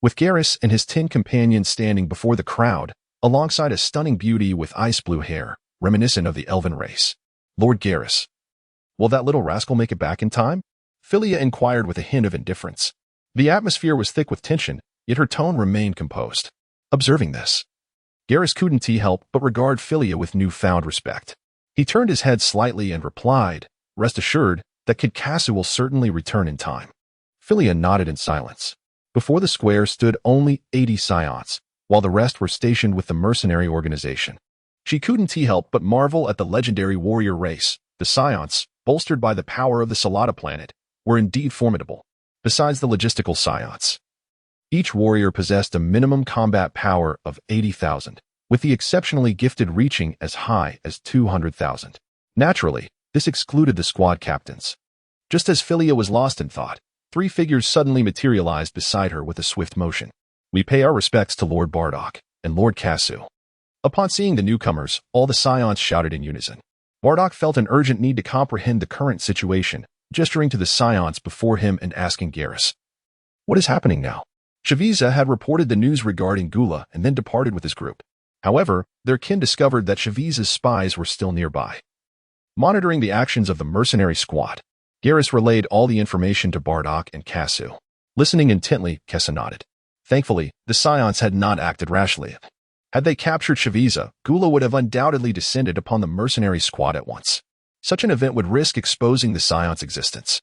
with Garrus and his 10 companions standing before the crowd, alongside a stunning beauty with ice blue hair, reminiscent of the elven race. "Lord Garrus, will that little rascal make it back in time?" Philia inquired with a hint of indifference. The atmosphere was thick with tension, yet her tone remained composed. Observing this, Garrus couldn't help but regard Philia with newfound respect. He turned his head slightly and replied, "Rest assured that Kid Casso will certainly return in time." Philia nodded in silence. Before the square stood only 80 Saiyans, while the rest were stationed with the mercenary organization. She couldn't help but marvel at the legendary warrior race. The Saiyans, bolstered by the power of the Salada planet, were indeed formidable. Besides the logistical Saiyans, each warrior possessed a minimum combat power of 80,000, with the exceptionally gifted reaching as high as 200,000. Naturally, this excluded the squad captains. Just as Philia was lost in thought, 3 figures suddenly materialized beside her with a swift motion. "We pay our respects to Lord Bardock and Lord Casso." Upon seeing the newcomers, all the Saiyans shouted in unison. Bardock felt an urgent need to comprehend the current situation, gesturing to the Saiyans before him and asking Garrus, "What is happening now?" Shaviza had reported the news regarding Gula and then departed with his group. However, their kin discovered that Shaviza's spies were still nearby, monitoring the actions of the mercenary squad. Garrus relayed all the information to Bardock and Casso. Listening intently, Kessa nodded. Thankfully, the Saiyans had not acted rashly. Had they captured Shaviza, Gula would have undoubtedly descended upon the mercenary squad at once. Such an event would risk exposing the Saiyans' existence.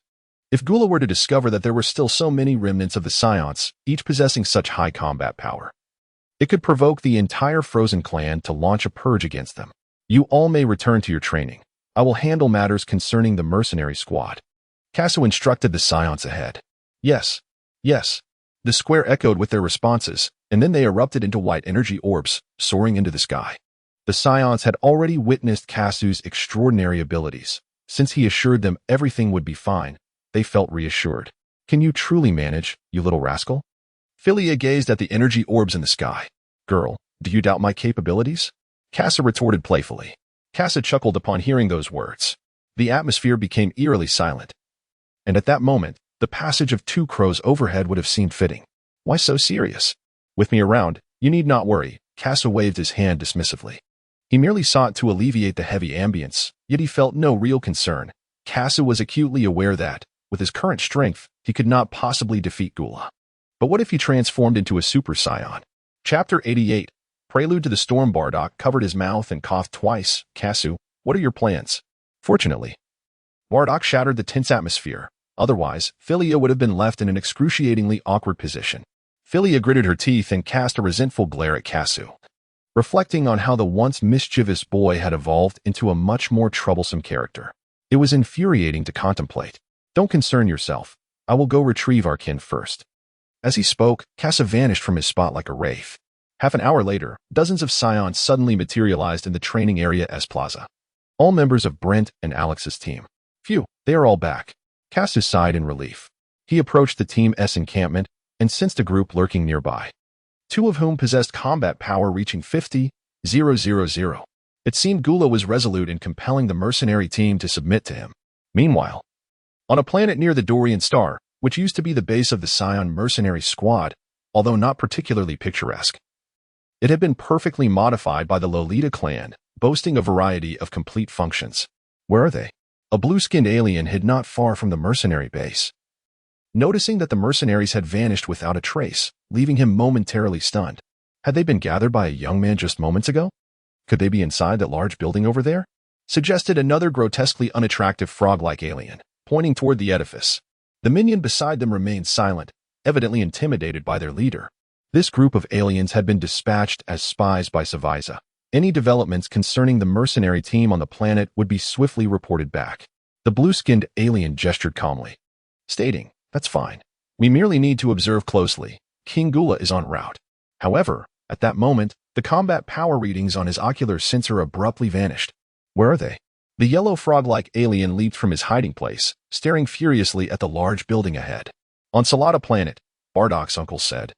If Gula were to discover that there were still so many remnants of the Saiyans, each possessing such high combat power, it could provoke the entire Frozen clan to launch a purge against them. "You all may return to your training. I will handle matters concerning the mercenary squad." Casso instructed the Saiyans ahead. "Yes, yes." The square echoed with their responses, and then they erupted into white energy orbs, soaring into the sky. The Saiyans had already witnessed Casso's extraordinary abilities. Since he assured them everything would be fine, they felt reassured. "Can you truly manage, you little rascal?" Philia gazed at the energy orbs in the sky. "Girl, do you doubt my capabilities?" Casso retorted playfully. Casso chuckled upon hearing those words. The atmosphere became eerily silent. And at that moment, the passage of 2 crows overhead would have seemed fitting. "Why so serious? With me around, you need not worry." Casso waved his hand dismissively. He merely sought to alleviate the heavy ambience, yet he felt no real concern. Casso was acutely aware that, with his current strength, he could not possibly defeat Gula. But what if he transformed into a Super Saiyan? Chapter 88, Prelude to the Storm. Bardock covered his mouth and coughed twice. "Casso, what are your plans?" Fortunately, Bardock shattered the tense atmosphere. Otherwise, Philia would have been left in an excruciatingly awkward position. Philia gritted her teeth and cast a resentful glare at Casso, reflecting on how the once mischievous boy had evolved into a much more troublesome character. It was infuriating to contemplate. "Don't concern yourself. I will go retrieve our kin first." As he spoke, Casso vanished from his spot like a wraith. Half an hour later, dozens of Saiyans suddenly materialized in the training area S Plaza. All members of Brent and Alex's team. "Phew, they are all back." Casso sighed in relief. He approached the Team S encampment and sensed a group lurking nearby, 2 of whom possessed combat power reaching 50,000. It seemed Gula was resolute in compelling the mercenary team to submit to him. Meanwhile, on a planet near the Dorian star, which used to be the base of the Saiyan mercenary squad, although not particularly picturesque. It had been perfectly modified by the Lolita clan, boasting a variety of complete functions. Where are they? A blue-skinned alien hid not far from the mercenary base. Noticing that the mercenaries had vanished without a trace, leaving him momentarily stunned. Had they been gathered by a young man just moments ago? Could they be inside that large building over there? Suggested another grotesquely unattractive frog-like alien, pointing toward the edifice. The minion beside them remained silent, evidently intimidated by their leader. This group of aliens had been dispatched as spies by Savaiza. Any developments concerning the mercenary team on the planet would be swiftly reported back. The blue-skinned alien gestured calmly, stating, "That's fine. We merely need to observe closely. King Gula is en route." However, at that moment, the combat power readings on his ocular sensor abruptly vanished. Where are they? The yellow frog-like alien leaped from his hiding place, staring furiously at the large building ahead. "On Salada Planet," Bardock's uncle said.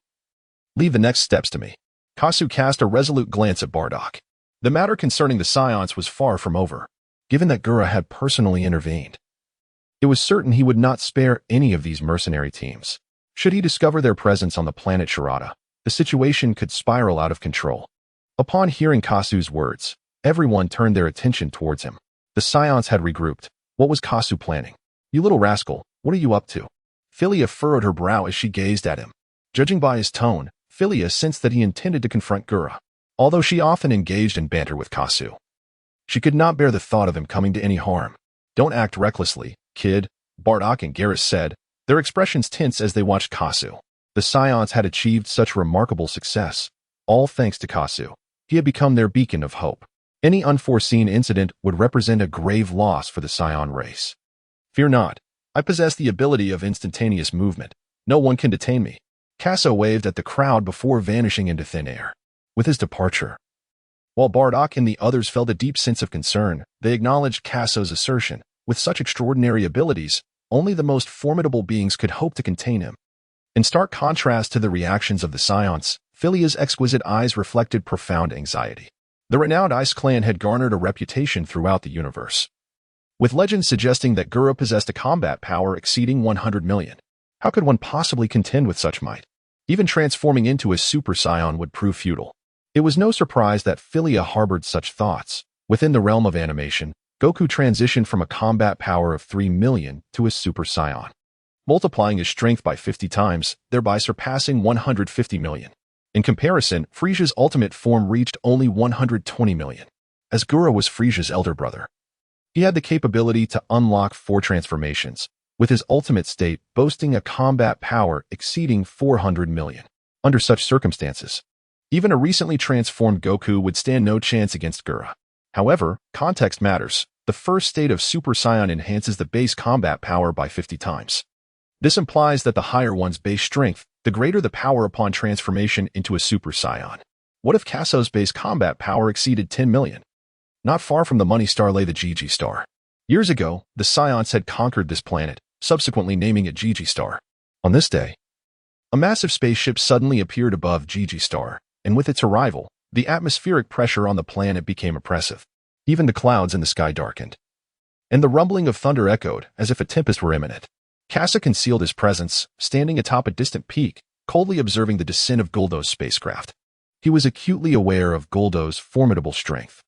"Leave the next steps to me." Casso cast a resolute glance at Bardock. The matter concerning the Scions was far from over, given that Gura had personally intervened. It was certain he would not spare any of these mercenary teams. Should he discover their presence on the planet Sharada, the situation could spiral out of control. Upon hearing Casso's words, everyone turned their attention towards him. The Scions had regrouped. What was Casso planning? "You little rascal, what are you up to?" Philia furrowed her brow as she gazed at him. Judging by his tone, Philia sensed that he intended to confront Gura. Although she often engaged in banter with Casso, she could not bear the thought of him coming to any harm. "Don't act recklessly, kid," Bardock and Garrus said, their expressions tense as they watched Casso. The Scions had achieved such remarkable success, all thanks to Casso. He had become their beacon of hope. Any unforeseen incident would represent a grave loss for the Scion race. "Fear not. I possess the ability of instantaneous movement. No one can detain me." Casso waved at the crowd before vanishing into thin air. With his departure, while Bardock and the others felt a deep sense of concern, they acknowledged Casso's assertion. With such extraordinary abilities, only the most formidable beings could hope to contain him. In stark contrast to the reactions of the Scions, Philia's exquisite eyes reflected profound anxiety. The renowned Ice Clan had garnered a reputation throughout the universe, with legends suggesting that Gura possessed a combat power exceeding 100 million. How could one possibly contend with such might? Even transforming into a Super Saiyan would prove futile. It was no surprise that Philia harbored such thoughts. Within the realm of animation, Goku transitioned from a combat power of 3 million to a Super Saiyan, multiplying his strength by 50 times, thereby surpassing 150 million. In comparison, Frisia's ultimate form reached only 120 million, as Gura was Frisia's elder brother. He had the capability to unlock 4 transformations, with his ultimate state boasting a combat power exceeding 400 million. Under such circumstances, even a recently transformed Goku would stand no chance against Gura. However, context matters. The first state of Super Saiyan enhances the base combat power by 50 times. This implies that the higher one's base strength, the greater the power upon transformation into a Super Saiyan. What if Casso's base combat power exceeded 10 million? Not far from the Money Star lay the Gigi Star. Years ago, the Scions had conquered this planet, subsequently naming it Gigi Star. On this day, a massive spaceship suddenly appeared above Gigi Star, and with its arrival, the atmospheric pressure on the planet became oppressive. Even the clouds in the sky darkened, and the rumbling of thunder echoed as if a tempest were imminent. Casso concealed his presence, standing atop a distant peak, coldly observing the descent of Guldo's spacecraft. He was acutely aware of Guldo's formidable strength.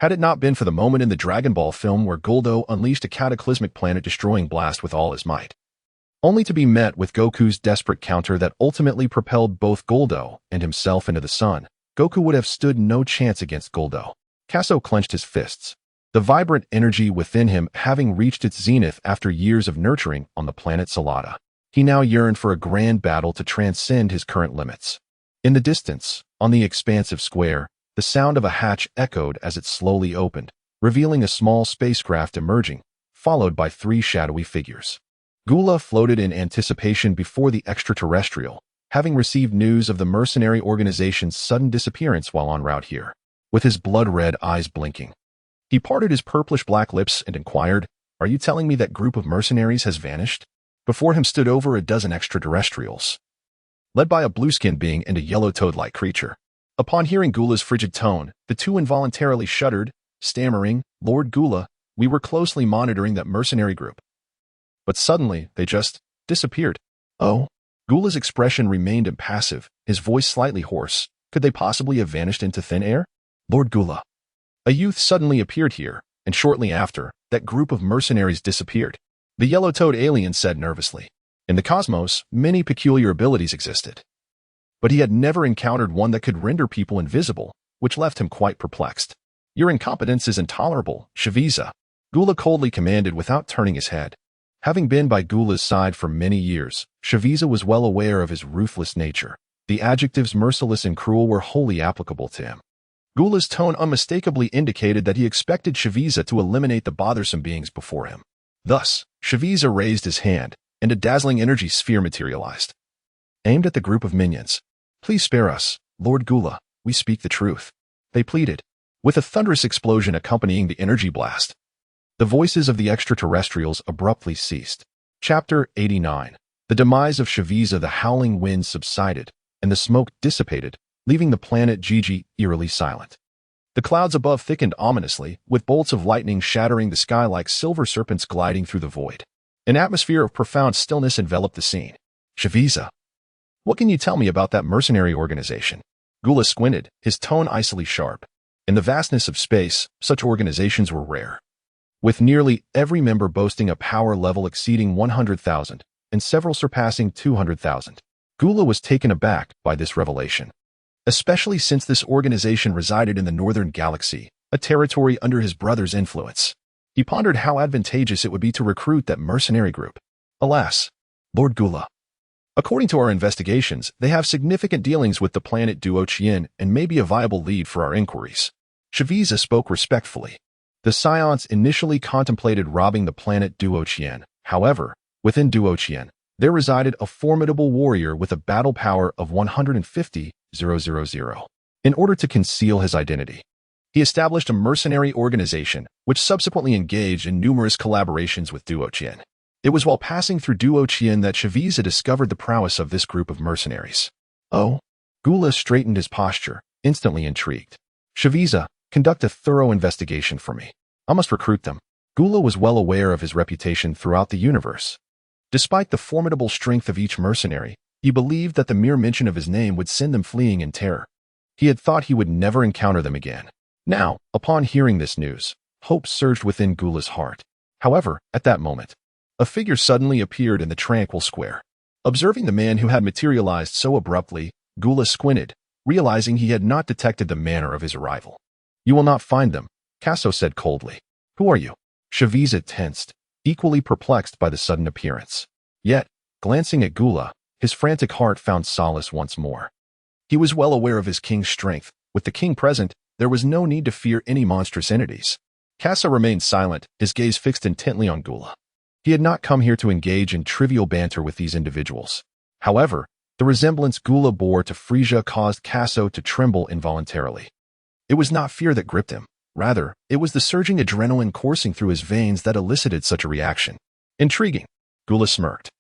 Had it not been for the moment in the Dragon Ball film where Guldo unleashed a cataclysmic planet-destroying blast with all his might, only to be met with Goku's desperate counter that ultimately propelled both Guldo and himself into the sun, Goku would have stood no chance against Guldo. Casso clenched his fists, the vibrant energy within him having reached its zenith after years of nurturing on the planet Salada. He now yearned for a grand battle to transcend his current limits. In the distance, on the expansive square, the sound of a hatch echoed as it slowly opened, revealing a small spacecraft emerging, followed by 3 shadowy figures. Gula floated in anticipation before the extraterrestrial, having received news of the mercenary organization's sudden disappearance while en route here. With his blood-red eyes blinking, he parted his purplish-black lips and inquired, "Are you telling me that group of mercenaries has vanished?" Before him stood over a dozen extraterrestrials, led by a blue-skinned being and a yellow toad-like creature. Upon hearing Gula's frigid tone, the two involuntarily shuddered, stammering, "Lord Gula, we were closely monitoring that mercenary group." But suddenly, they just disappeared. Oh. Gula's expression remained impassive, his voice slightly hoarse. Could they possibly have vanished into thin air? Lord Gula. A youth suddenly appeared here, and shortly after, that group of mercenaries disappeared. The yellow-toed alien said nervously. In the cosmos, many peculiar abilities existed. But he had never encountered one that could render people invisible, which left him quite perplexed. Your incompetence is intolerable, Shaviza. Gula coldly commanded without turning his head. Having been by Gula's side for many years, Shaviza was well aware of his ruthless nature. The adjectives merciless and cruel were wholly applicable to him. Gula's tone unmistakably indicated that he expected Shaviza to eliminate the bothersome beings before him. Thus, Shaviza raised his hand, and a dazzling energy sphere materialized. Aimed at the group of minions. Please spare us, Lord Gula, we speak the truth. They pleaded, with a thunderous explosion accompanying the energy blast. The voices of the extraterrestrials abruptly ceased. Chapter 89. The demise of Shaviza. The howling wind subsided, and the smoke dissipated, leaving the planet Gigi eerily silent. The clouds above thickened ominously, with bolts of lightning shattering the sky like silver serpents gliding through the void. An atmosphere of profound stillness enveloped the scene. Shaviza. What can you tell me about that mercenary organization? Gula squinted, his tone icily sharp. In the vastness of space, such organizations were rare. With nearly every member boasting a power level exceeding 100,000, and several surpassing 200,000. Gula was taken aback by this revelation. Especially since this organization resided in the northern galaxy, a territory under his brother's influence. He pondered how advantageous it would be to recruit that mercenary group. Alas, Lord Gula. According to our investigations, they have significant dealings with the planet Duotian and may be a viable lead for our inquiries. Shaviza spoke respectfully. The Scions initially contemplated robbing the planet Duotian. However, within Duotian, there resided a formidable warrior with a battle power of 150,000. In order to conceal his identity, he established a mercenary organization, which subsequently engaged in numerous collaborations with Duotian. It was while passing through Duotian that Shaviza discovered the prowess of this group of mercenaries. Oh. Gula straightened his posture, instantly intrigued. Shaviza, conduct a thorough investigation for me. I must recruit them. Gula was well aware of his reputation throughout the universe. Despite the formidable strength of each mercenary, he believed that the mere mention of his name would send them fleeing in terror. He had thought he would never encounter them again. Now, upon hearing this news, hope surged within Gula's heart. However, at that moment, a figure suddenly appeared in the tranquil square. Observing the man who had materialized so abruptly, Gula squinted, realizing he had not detected the manner of his arrival. You will not find them, Casso said coldly. Who are you? Shaviza tensed, equally perplexed by the sudden appearance. Yet, glancing at Gula, his frantic heart found solace once more. He was well aware of his king's strength. With the king present, there was no need to fear any monstrous entities. Casso remained silent, his gaze fixed intently on Gula. He had not come here to engage in trivial banter with these individuals. However, the resemblance Gula bore to Frisia caused Casso to tremble involuntarily. It was not fear that gripped him. Rather, it was the surging adrenaline coursing through his veins that elicited such a reaction. Intriguing. Gula smirked,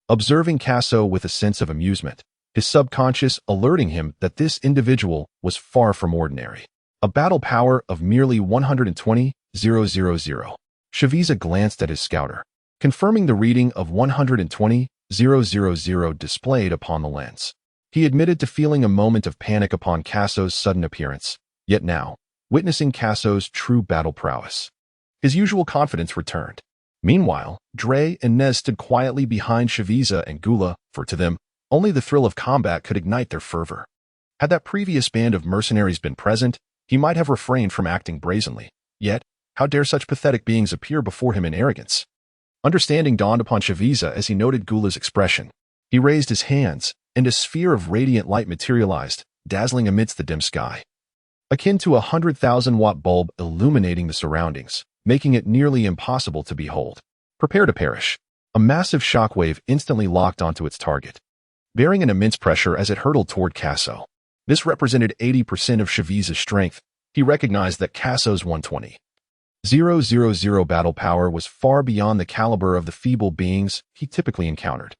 observing Casso with a sense of amusement, his subconscious alerting him that this individual was far from ordinary. A battle power of merely 120,000. Shaviza glanced at his scouter, confirming the reading of 120,000 displayed upon the lens. He admitted to feeling a moment of panic upon Casso's sudden appearance, yet now, witnessing Casso's true battle prowess, his usual confidence returned. Meanwhile, Dre and Nez stood quietly behind Shaviza and Gula, for to them, only the thrill of combat could ignite their fervor. Had that previous band of mercenaries been present, he might have refrained from acting brazenly. Yet, how dare such pathetic beings appear before him in arrogance? Understanding dawned upon Shaviza as he noted Gula's expression. He raised his hands, and a sphere of radiant light materialized, dazzling amidst the dim sky. Akin to a 100,000-watt bulb illuminating the surroundings, making it nearly impossible to behold. Prepare to perish. A massive shockwave instantly locked onto its target, bearing an immense pressure as it hurtled toward Casso. This represented 80% of Shaviza's strength. He recognized that Casso's 120,000 battle power was far beyond the caliber of the feeble beings he typically encountered.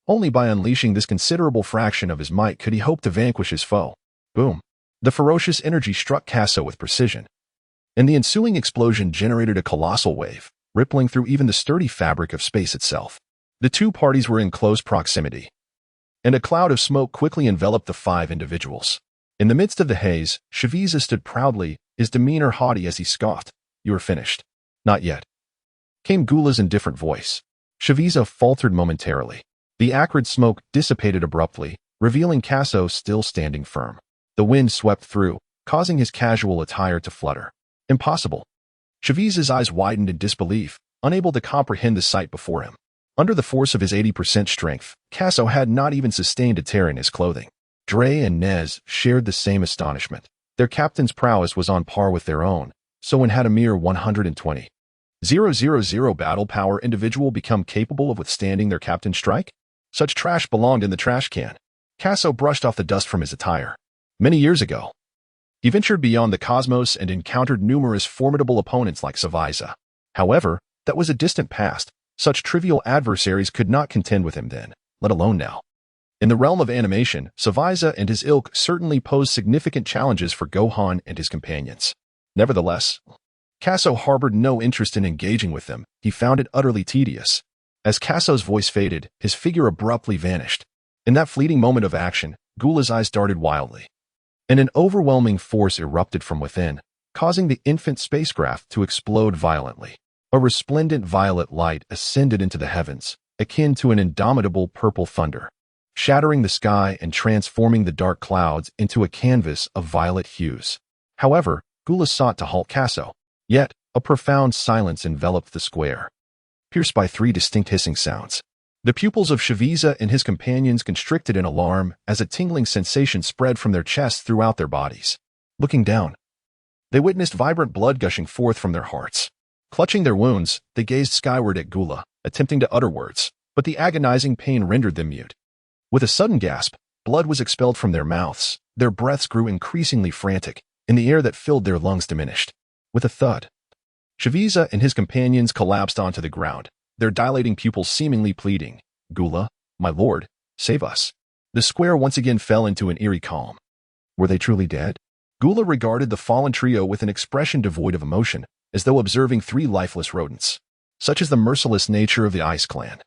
Only by unleashing this considerable fraction of his might could he hope to vanquish his foe. Boom. The ferocious energy struck Casso with precision, and the ensuing explosion generated a colossal wave, rippling through even the sturdy fabric of space itself. The two parties were in close proximity, and a cloud of smoke quickly enveloped the 5 individuals. In the midst of the haze, Shaviza stood proudly, his demeanor haughty as he scoffed. "You are finished." "Not yet," came Gula's indifferent voice. Shaviza faltered momentarily. The acrid smoke dissipated abruptly, revealing Casso still standing firm. The wind swept through, causing his casual attire to flutter. "Impossible." Shaviza's eyes widened in disbelief, unable to comprehend the sight before him. Under the force of his 80% strength, Casso had not even sustained a tear in his clothing. Dre and Nez shared the same astonishment. Their captain's prowess was on par with their own, so had a mere 120,000 battle power individual become capable of withstanding their captain's strike? Such trash belonged in the trash can. Casso brushed off the dust from his attire. Many years ago, he ventured beyond the cosmos and encountered numerous formidable opponents like Saviza. However, that was a distant past. Such trivial adversaries could not contend with him then, let alone now. In the realm of animation, Saviza and his ilk certainly posed significant challenges for Gohan and his companions. Nevertheless, Casso harbored no interest in engaging with them. He found it utterly tedious. As Casso's voice faded, his figure abruptly vanished. In that fleeting moment of action, Gula's eyes darted wildly, and an overwhelming force erupted from within, causing the infant spacecraft to explode violently. A resplendent violet light ascended into the heavens, akin to an indomitable purple thunder, shattering the sky and transforming the dark clouds into a canvas of violet hues. However, Gula sought to halt Casso. Yet, a profound silence enveloped the square, pierced by 3 distinct hissing sounds. The pupils of Shaviza and his companions constricted in alarm as a tingling sensation spread from their chests throughout their bodies. Looking down, they witnessed vibrant blood gushing forth from their hearts. Clutching their wounds, they gazed skyward at Gula, attempting to utter words, but the agonizing pain rendered them mute. With a sudden gasp, blood was expelled from their mouths. Their breaths grew increasingly frantic, and the air that filled their lungs diminished. With a thud, Shaviza and his companions collapsed onto the ground, their dilating pupils seemingly pleading, "Gula, my lord, save us." The square once again fell into an eerie calm. Were they truly dead? Gula regarded the fallen trio with an expression devoid of emotion, as though observing 3 lifeless rodents. Such is the merciless nature of the Ice Clan.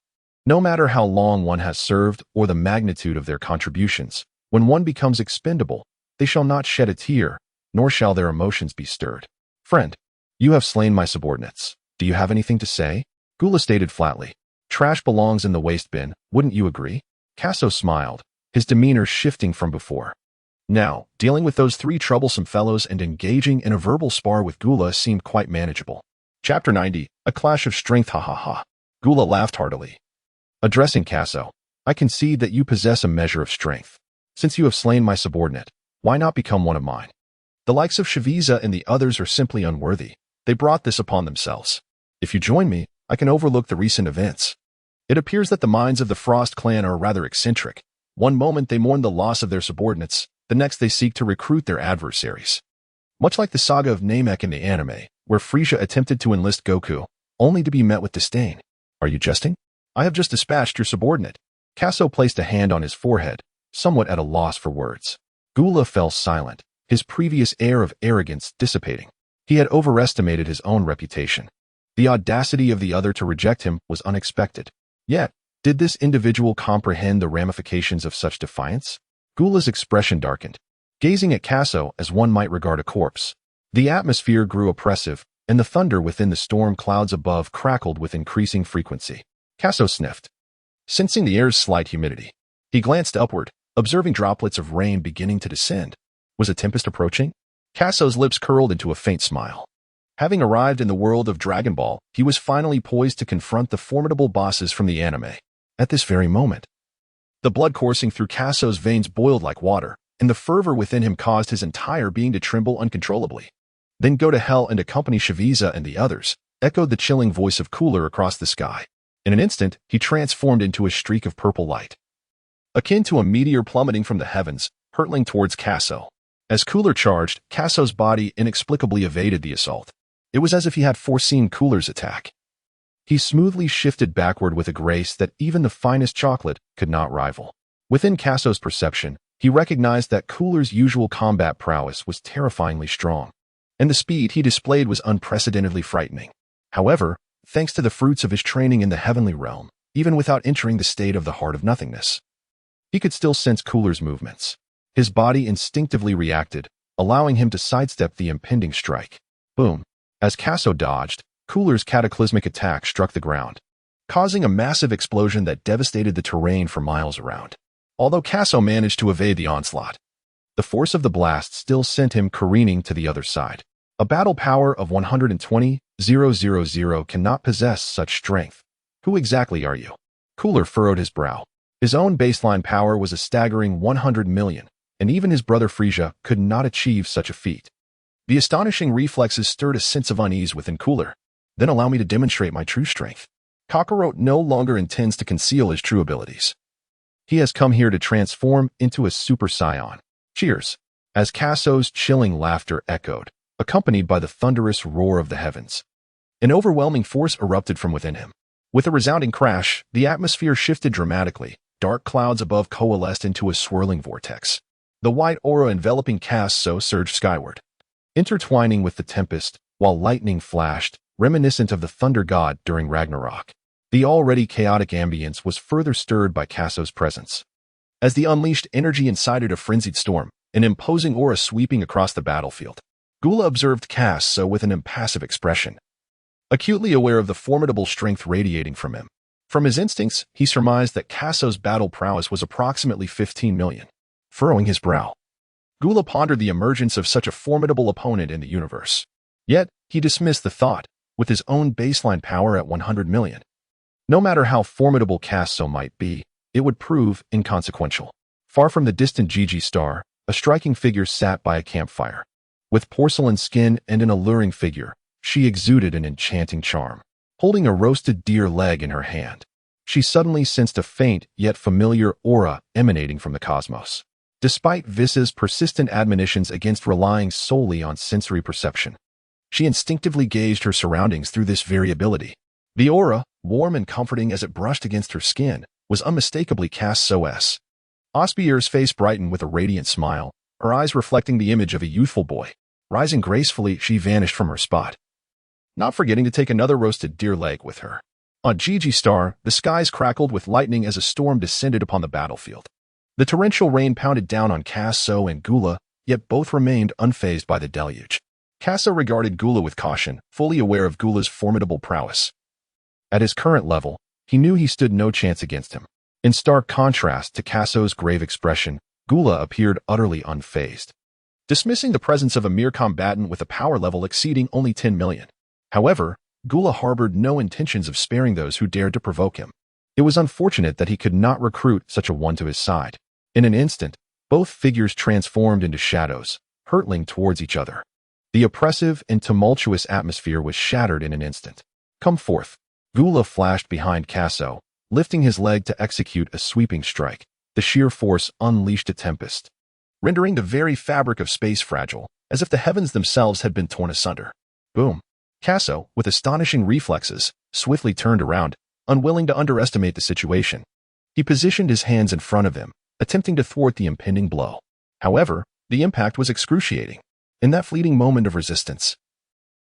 No matter how long one has served or the magnitude of their contributions, when one becomes expendable, they shall not shed a tear, nor shall their emotions be stirred. "Friend, you have slain my subordinates. Do you have anything to say?" Gula stated flatly. "Trash belongs in the waste bin, wouldn't you agree?" Casso smiled, his demeanor shifting from before. Now, dealing with those 3 troublesome fellows and engaging in a verbal spar with Gula seemed quite manageable. Chapter 90, A Clash of Strength. Ha ha ha. Gula laughed heartily. Addressing Casso, "I concede that you possess a measure of strength. Since you have slain my subordinate, why not become one of mine? The likes of Shaviza and the others are simply unworthy. They brought this upon themselves. If you join me, I can overlook the recent events. It appears that the minds of the Frost clan are rather eccentric. One moment they mourn the loss of their subordinates, the next they seek to recruit their adversaries. Much like the saga of Namek in the anime, where Frieza attempted to enlist Goku, only to be met with disdain. Are you jesting? I have just dispatched your subordinate." Casso placed a hand on his forehead, somewhat at a loss for words. Gula fell silent, his previous air of arrogance dissipating. He had overestimated his own reputation. The audacity of the other to reject him was unexpected. Yet, did this individual comprehend the ramifications of such defiance? Gula's expression darkened, gazing at Casso as one might regard a corpse. The atmosphere grew oppressive, and the thunder within the storm clouds above crackled with increasing frequency. Casso sniffed, sensing the air's slight humidity. He glanced upward, observing droplets of rain beginning to descend. Was a tempest approaching? Casso's lips curled into a faint smile. Having arrived in the world of Dragon Ball, he was finally poised to confront the formidable bosses from the anime. At this very moment, the blood coursing through Casso's veins boiled like water, and the fervor within him caused his entire being to tremble uncontrollably. "Then go to hell and accompany Shaviza and the others," echoed the chilling voice of Cooler across the sky. In an instant, he transformed into a streak of purple light, akin to a meteor plummeting from the heavens, hurtling towards Casso. As Cooler charged, Casso's body inexplicably evaded the assault. It was as if he had foreseen Cooler's attack. He smoothly shifted backward with a grace that even the finest chocolate could not rival. Within Casso's perception, he recognized that Cooler's usual combat prowess was terrifyingly strong, and the speed he displayed was unprecedentedly frightening. However, thanks to the fruits of his training in the heavenly realm, even without entering the state of the heart of nothingness. He could still sense Cooler's movements. His body instinctively reacted, allowing him to sidestep the impending strike. Boom. As Casso dodged, Cooler's cataclysmic attack struck the ground, causing a massive explosion that devastated the terrain for miles around. Although Casso managed to evade the onslaught, the force of the blast still sent him careening to the other side. A battle power of 120,000 cannot possess such strength. Who exactly are you? Cooler furrowed his brow. His own baseline power was a staggering 100 million, and even his brother Frisia could not achieve such a feat. The astonishing reflexes stirred a sense of unease within Cooler. Then allow me to demonstrate my true strength. Kakarot no longer intends to conceal his true abilities. He has come here to transform into a Super Saiyan. Cheers! As Casso's chilling laughter echoed, accompanied by the thunderous roar of the heavens. An overwhelming force erupted from within him. With a resounding crash, the atmosphere shifted dramatically. Dark clouds above coalesced into a swirling vortex. The white aura enveloping Casso surged skyward, intertwining with the tempest, while lightning flashed, reminiscent of the thunder god during Ragnarok. The already chaotic ambience was further stirred by Casso's presence. As the unleashed energy incited a frenzied storm, an imposing aura sweeping across the battlefield. Gula observed Casso with an impassive expression, acutely aware of the formidable strength radiating from him. From his instincts, he surmised that Casso's battle prowess was approximately 15 million. Furrowing his brow, Gula pondered the emergence of such a formidable opponent in the universe. Yet, he dismissed the thought, with his own baseline power at 100 million. No matter how formidable Casso might be, it would prove inconsequential. Far from the distant Gigi star, a striking figure sat by a campfire. With porcelain skin and an alluring figure, she exuded an enchanting charm. Holding a roasted deer leg in her hand, she suddenly sensed a faint yet familiar aura emanating from the cosmos. Despite Vissa's persistent admonitions against relying solely on sensory perception, she instinctively gauged her surroundings through this variability. The aura, warm and comforting as it brushed against her skin, was unmistakably Casso's. Osbier's face brightened with a radiant smile, her eyes reflecting the image of a youthful boy. Rising gracefully, she vanished from her spot, not forgetting to take another roasted deer leg with her. On Gigi Star, the skies crackled with lightning as a storm descended upon the battlefield. The torrential rain pounded down on Casso and Gula, yet both remained unfazed by the deluge. Casso regarded Gula with caution, fully aware of Gula's formidable prowess. At his current level, he knew he stood no chance against him. In stark contrast to Casso's grave expression, Gula appeared utterly unfazed, dismissing the presence of a mere combatant with a power level exceeding only 10 million. However, Gula harbored no intentions of sparing those who dared to provoke him. It was unfortunate that he could not recruit such a one to his side. In an instant, both figures transformed into shadows, hurtling towards each other. The oppressive and tumultuous atmosphere was shattered in an instant. Come forth. Gula flashed behind Casso, lifting his leg to execute a sweeping strike. The sheer force unleashed a tempest, rendering the very fabric of space fragile, as if the heavens themselves had been torn asunder. Boom. Casso, with astonishing reflexes, swiftly turned around, unwilling to underestimate the situation. He positioned his hands in front of him, attempting to thwart the impending blow. However, the impact was excruciating. In that fleeting moment of resistance,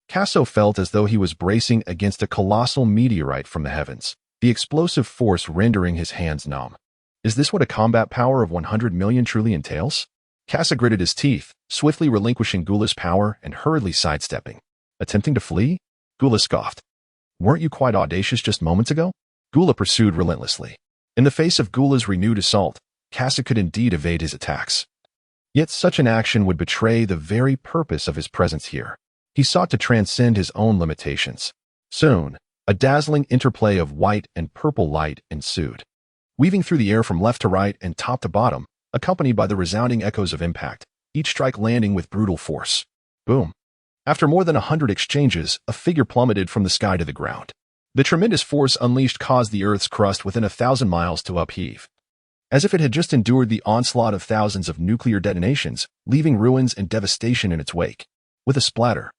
Casso felt as though he was bracing against a colossal meteorite from the heavens, the explosive force rendering his hands numb. Is this what a combat power of 100 million truly entails? Casso gritted his teeth, swiftly relinquishing Gula's power and hurriedly sidestepping. Attempting to flee? Gula scoffed. Weren't you quite audacious just moments ago? Gula pursued relentlessly. In the face of Gula's renewed assault, Casso could indeed evade his attacks. Yet such an action would betray the very purpose of his presence here. He sought to transcend his own limitations. Soon, a dazzling interplay of white and purple light ensued, weaving through the air from left to right and top to bottom, accompanied by the resounding echoes of impact, each strike landing with brutal force. Boom. After more than 100 exchanges, a figure plummeted from the sky to the ground. The tremendous force unleashed caused the Earth's crust within 1,000 miles to upheave, as if it had just endured the onslaught of thousands of nuclear detonations, leaving ruins and devastation in its wake. With a splatter,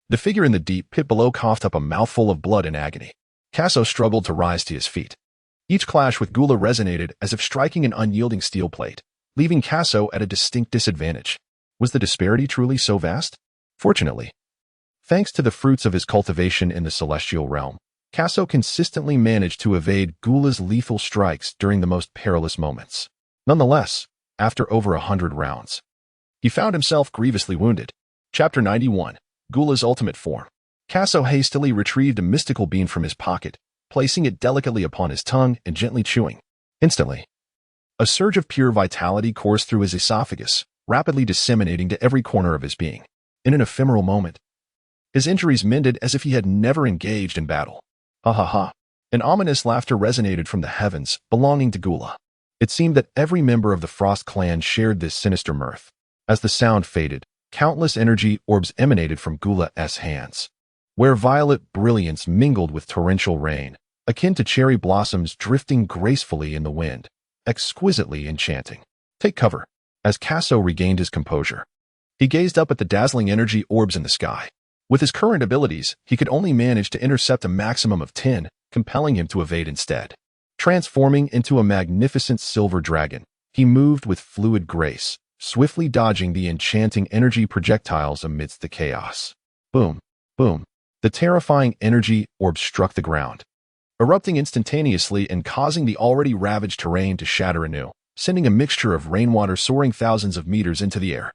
the figure in the deep pit below coughed up a mouthful of blood in agony. Casso struggled to rise to his feet. Each clash with Gula resonated as if striking an unyielding steel plate, leaving Casso at a distinct disadvantage. Was the disparity truly so vast? Fortunately, thanks to the fruits of his cultivation in the celestial realm, Casso consistently managed to evade Gula's lethal strikes during the most perilous moments. Nonetheless, after over 100 rounds, he found himself grievously wounded. Chapter 91. Gula's Ultimate Form. Casso hastily retrieved a mystical bean from his pocket, placing it delicately upon his tongue and gently chewing. Instantly, a surge of pure vitality coursed through his esophagus, rapidly disseminating to every corner of his being. In an ephemeral moment, his injuries mended as if he had never engaged in battle. Ha ha ha. An ominous laughter resonated from the heavens, belonging to Gula. It seemed that every member of the Frost clan shared this sinister mirth. As the sound faded, countless energy orbs emanated from Gula's hands, where violet brilliance mingled with torrential rain, akin to cherry blossoms drifting gracefully in the wind, exquisitely enchanting. Take cover. As Casso regained his composure, he gazed up at the dazzling energy orbs in the sky. With his current abilities, he could only manage to intercept a maximum of 10, compelling him to evade instead. Transforming into a magnificent silver dragon, he moved with fluid grace, swiftly dodging the enchanting energy projectiles amidst the chaos. Boom, boom. The terrifying energy orb struck the ground, erupting instantaneously and causing the already ravaged terrain to shatter anew, sending a mixture of rainwater soaring thousands of meters into the air.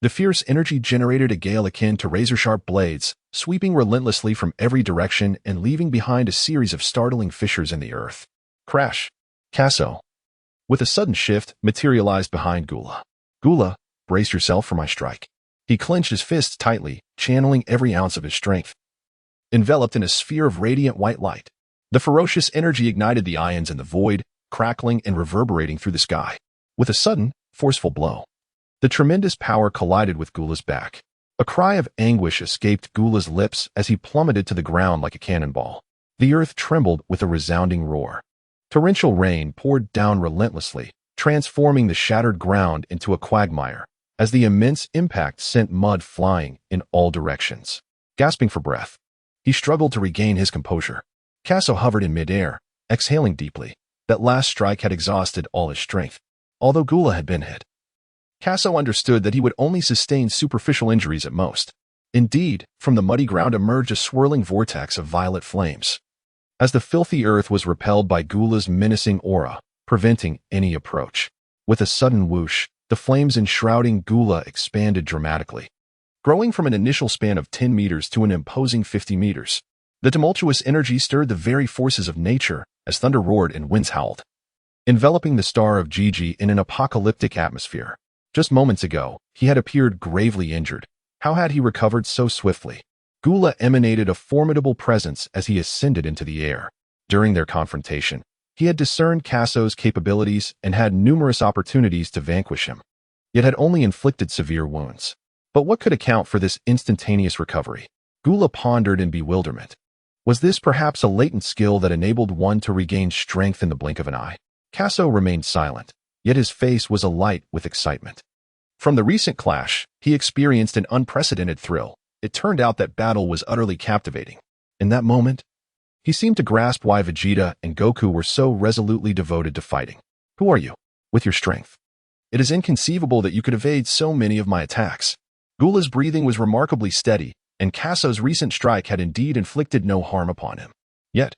The fierce energy generated a gale akin to razor-sharp blades, sweeping relentlessly from every direction and leaving behind a series of startling fissures in the earth. Crash. Casso, with a sudden shift, materialized behind Gula. Gula, brace yourself for my strike. He clenched his fists tightly, channeling every ounce of his strength. Enveloped in a sphere of radiant white light, the ferocious energy ignited the ions in the void, crackling and reverberating through the sky. With a sudden, forceful blow, the tremendous power collided with Gula's back. A cry of anguish escaped Gula's lips as he plummeted to the ground like a cannonball. The earth trembled with a resounding roar. Torrential rain poured down relentlessly, transforming the shattered ground into a quagmire, as the immense impact sent mud flying in all directions. Gasping for breath, he struggled to regain his composure. Casso hovered in midair, exhaling deeply. That last strike had exhausted all his strength. Although Gula had been hit, Casso understood that he would only sustain superficial injuries at most. Indeed, from the muddy ground emerged a swirling vortex of violet flames, as the filthy earth was repelled by Gula's menacing aura, preventing any approach. With a sudden whoosh, the flames enshrouding Gula expanded dramatically, growing from an initial span of 10 meters to an imposing 50 meters. The tumultuous energy stirred the very forces of nature as thunder roared and winds howled, enveloping the star of Gigi in an apocalyptic atmosphere. Just moments ago, he had appeared gravely injured. How had he recovered so swiftly? Gula emanated a formidable presence as he ascended into the air. During their confrontation, he had discerned Casso's capabilities and had numerous opportunities to vanquish him, yet had only inflicted severe wounds. But what could account for this instantaneous recovery? Gula pondered in bewilderment. Was this perhaps a latent skill that enabled one to regain strength in the blink of an eye? Casso remained silent, yet his face was alight with excitement. From the recent clash, he experienced an unprecedented thrill. It turned out that battle was utterly captivating. In that moment, he seemed to grasp why Vegeta and Goku were so resolutely devoted to fighting. Who are you? With your strength, it is inconceivable that you could evade so many of my attacks. Gula's breathing was remarkably steady, and Casso's recent strike had indeed inflicted no harm upon him. Yet,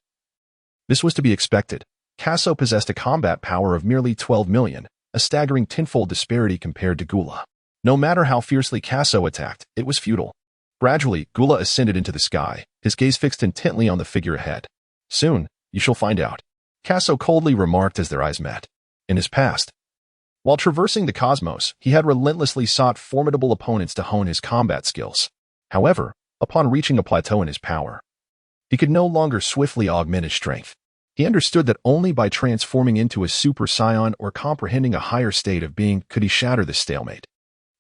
this was to be expected. Casso possessed a combat power of merely 12 million, a staggering tenfold disparity compared to Gula. No matter how fiercely Casso attacked, it was futile. Gradually, Gula ascended into the sky, his gaze fixed intently on the figure ahead. Soon, you shall find out, Casso coldly remarked as their eyes met. In his past, while traversing the cosmos, he had relentlessly sought formidable opponents to hone his combat skills. However, upon reaching a plateau in his power, he could no longer swiftly augment his strength. He understood that only by transforming into a Super Saiyan or comprehending a higher state of being could he shatter this stalemate.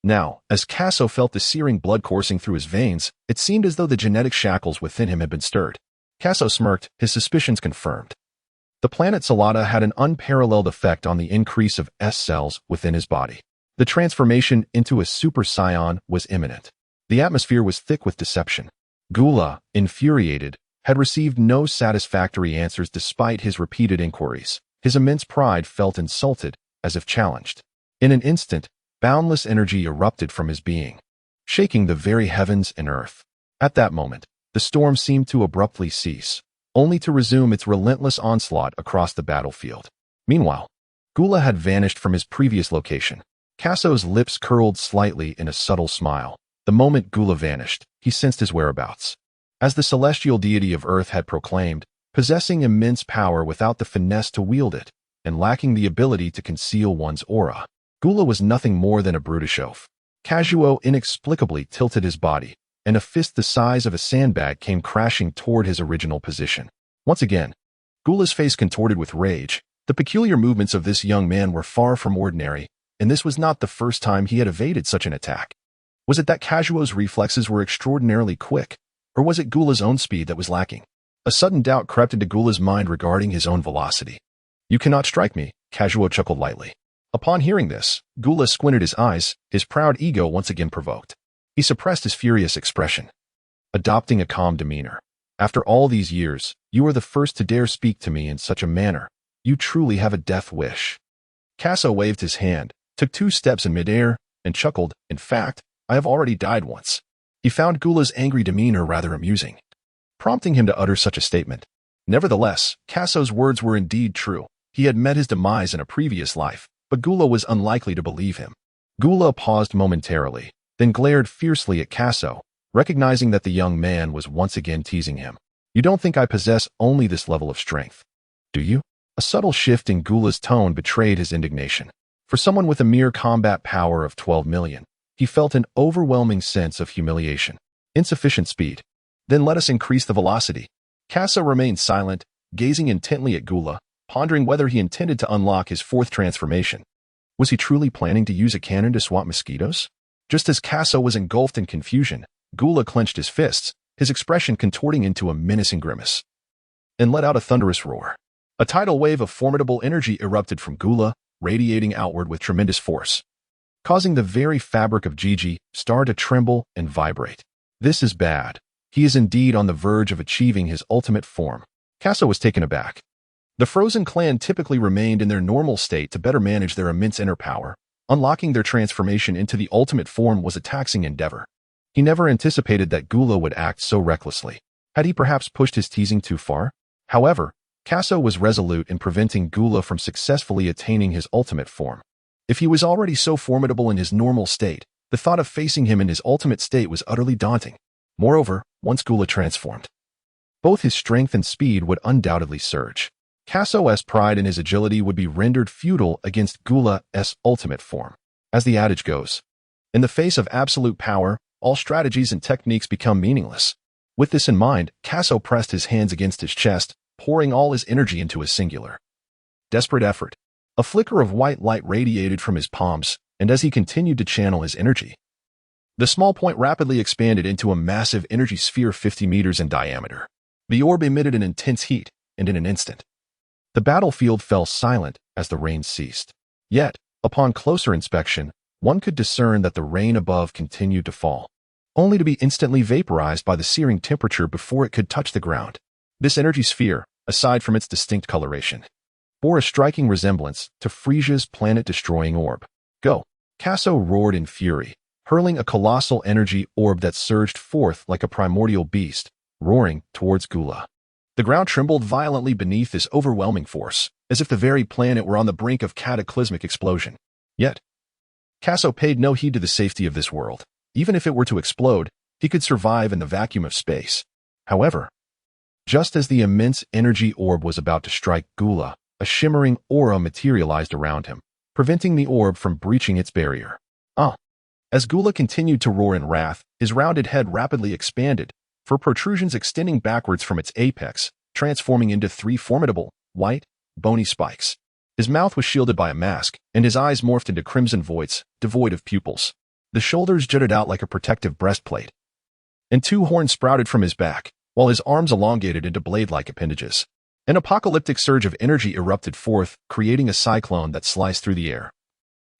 Now, as Casso felt the searing blood coursing through his veins, it seemed as though the genetic shackles within him had been stirred. Casso smirked, his suspicions confirmed. The planet Salada had an unparalleled effect on the increase of S cells within his body. The transformation into a Super Saiyan was imminent. The atmosphere was thick with deception. Gula, infuriated, had received no satisfactory answers despite his repeated inquiries. His immense pride felt insulted, as if challenged. In an instant, boundless energy erupted from his being, shaking the very heavens and earth. At that moment, the storm seemed to abruptly cease. only to resume its relentless onslaught across the battlefield. Meanwhile, Gula had vanished from his previous location. Casso's lips curled slightly in a subtle smile. The moment Gula vanished, he sensed his whereabouts. As the celestial deity of Earth had proclaimed, possessing immense power without the finesse to wield it, and lacking the ability to conceal one's aura, Gula was nothing more than a brutish oaf. Casso inexplicably tilted his body, and a fist the size of a sandbag came crashing toward his original position. Once again, Gula's face contorted with rage. The peculiar movements of this young man were far from ordinary, and this was not the first time he had evaded such an attack. Was it that Casso's reflexes were extraordinarily quick, or was it Gula's own speed that was lacking? A sudden doubt crept into Gula's mind regarding his own velocity. "You cannot strike me," Casso chuckled lightly. Upon hearing this, Gula squinted his eyes, his proud ego once again provoked. He suppressed his furious expression, adopting a calm demeanor. "After all these years, you are the first to dare speak to me in such a manner. You truly have a death wish." Casso waved his hand, took 2 steps in midair, and chuckled. "In fact, I have already died once." He found Gula's angry demeanor rather amusing, prompting him to utter such a statement. Nevertheless, Casso's words were indeed true. He had met his demise in a previous life, but Gula was unlikely to believe him. Gula paused momentarily, then glared fiercely at Casso, recognizing that the young man was once again teasing him. "You don't think I possess only this level of strength, do you?" A subtle shift in Gula's tone betrayed his indignation. For someone with a mere combat power of 12 million, he felt an overwhelming sense of humiliation. "Insufficient speed. Then let us increase the velocity." Casso remained silent, gazing intently at Gula, pondering whether he intended to unlock his 4th transformation. Was he truly planning to use a cannon to swat mosquitoes? Just as Casso was engulfed in confusion, Gula clenched his fists, his expression contorting into a menacing grimace, and let out a thunderous roar. A tidal wave of formidable energy erupted from Gula, radiating outward with tremendous force, causing the very fabric of Gigi Star to tremble and vibrate. "This is bad. He is indeed on the verge of achieving his ultimate form." Casso was taken aback. The Frozen clan typically remained in their normal state to better manage their immense inner power. Unlocking their transformation into the ultimate form was a taxing endeavor. He never anticipated that Gula would act so recklessly. Had he perhaps pushed his teasing too far? However, Casso was resolute in preventing Gula from successfully attaining his ultimate form. If he was already so formidable in his normal state, the thought of facing him in his ultimate state was utterly daunting. Moreover, once Gula transformed, both his strength and speed would undoubtedly surge. Casso's pride in his agility would be rendered futile against Gula's ultimate form. As the adage goes, in the face of absolute power, all strategies and techniques become meaningless. With this in mind, Casso pressed his hands against his chest, pouring all his energy into a singular, desperate effort. A flicker of white light radiated from his palms, and as he continued to channel his energy, the small point rapidly expanded into a massive energy sphere 50 meters in diameter. The orb emitted an intense heat, and in an instant, the battlefield fell silent as the rain ceased. Yet, upon closer inspection, one could discern that the rain above continued to fall, only to be instantly vaporized by the searing temperature before it could touch the ground. This energy sphere, aside from its distinct coloration, bore a striking resemblance to Frisia's planet-destroying orb. "Go!" Casso roared in fury, hurling a colossal energy orb that surged forth like a primordial beast, roaring towards Gula. The ground trembled violently beneath this overwhelming force, as if the very planet were on the brink of cataclysmic explosion. Yet, Casso paid no heed to the safety of this world. Even if it were to explode, he could survive in the vacuum of space. However, just as the immense energy orb was about to strike Gula, a shimmering aura materialized around him, preventing the orb from breaching its barrier. As Gula continued to roar in wrath, his rounded head rapidly expanded, for protrusions extending backwards from its apex, transforming into 3 formidable, white, bony spikes. His mouth was shielded by a mask, and his eyes morphed into crimson voids, devoid of pupils. The shoulders jutted out like a protective breastplate, and 2 horns sprouted from his back, while his arms elongated into blade-like appendages. An apocalyptic surge of energy erupted forth, creating a cyclone that sliced through the air,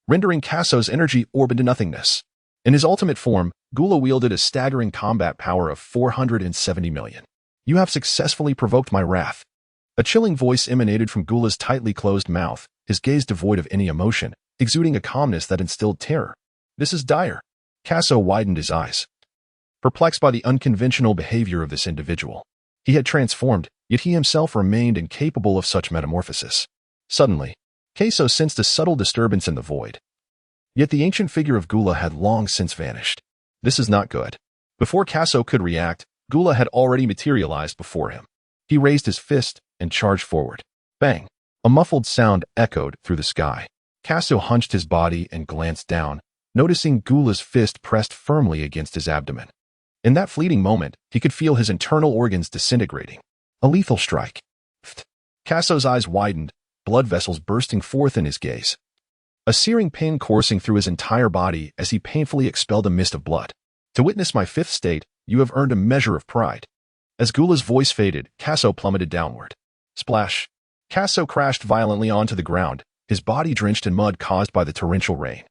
rendering Casso's energy orb into nothingness. In his ultimate form, Gula wielded a staggering combat power of 470 million. "You have successfully provoked my wrath." A chilling voice emanated from Gula's tightly closed mouth, his gaze devoid of any emotion, exuding a calmness that instilled terror. "This is dire." Casso widened his eyes, perplexed by the unconventional behavior of this individual. He had transformed, yet he himself remained incapable of such metamorphosis. Suddenly, Casso sensed a subtle disturbance in the void. Yet the ancient figure of Gula had long since vanished. This is not good. Before Casso could react, Gula had already materialized before him. He raised his fist and charged forward. Bang! A muffled sound echoed through the sky. Casso hunched his body and glanced down, noticing Gula's fist pressed firmly against his abdomen. In that fleeting moment, he could feel his internal organs disintegrating. A lethal strike. Casso's eyes widened, blood vessels bursting forth in his gaze. A searing pain coursing through his entire body as he painfully expelled a mist of blood. To witness my fifth state, you have earned a measure of pride. As Gula's voice faded, Casso plummeted downward. Splash! Casso crashed violently onto the ground, his body drenched in mud caused by the torrential rain.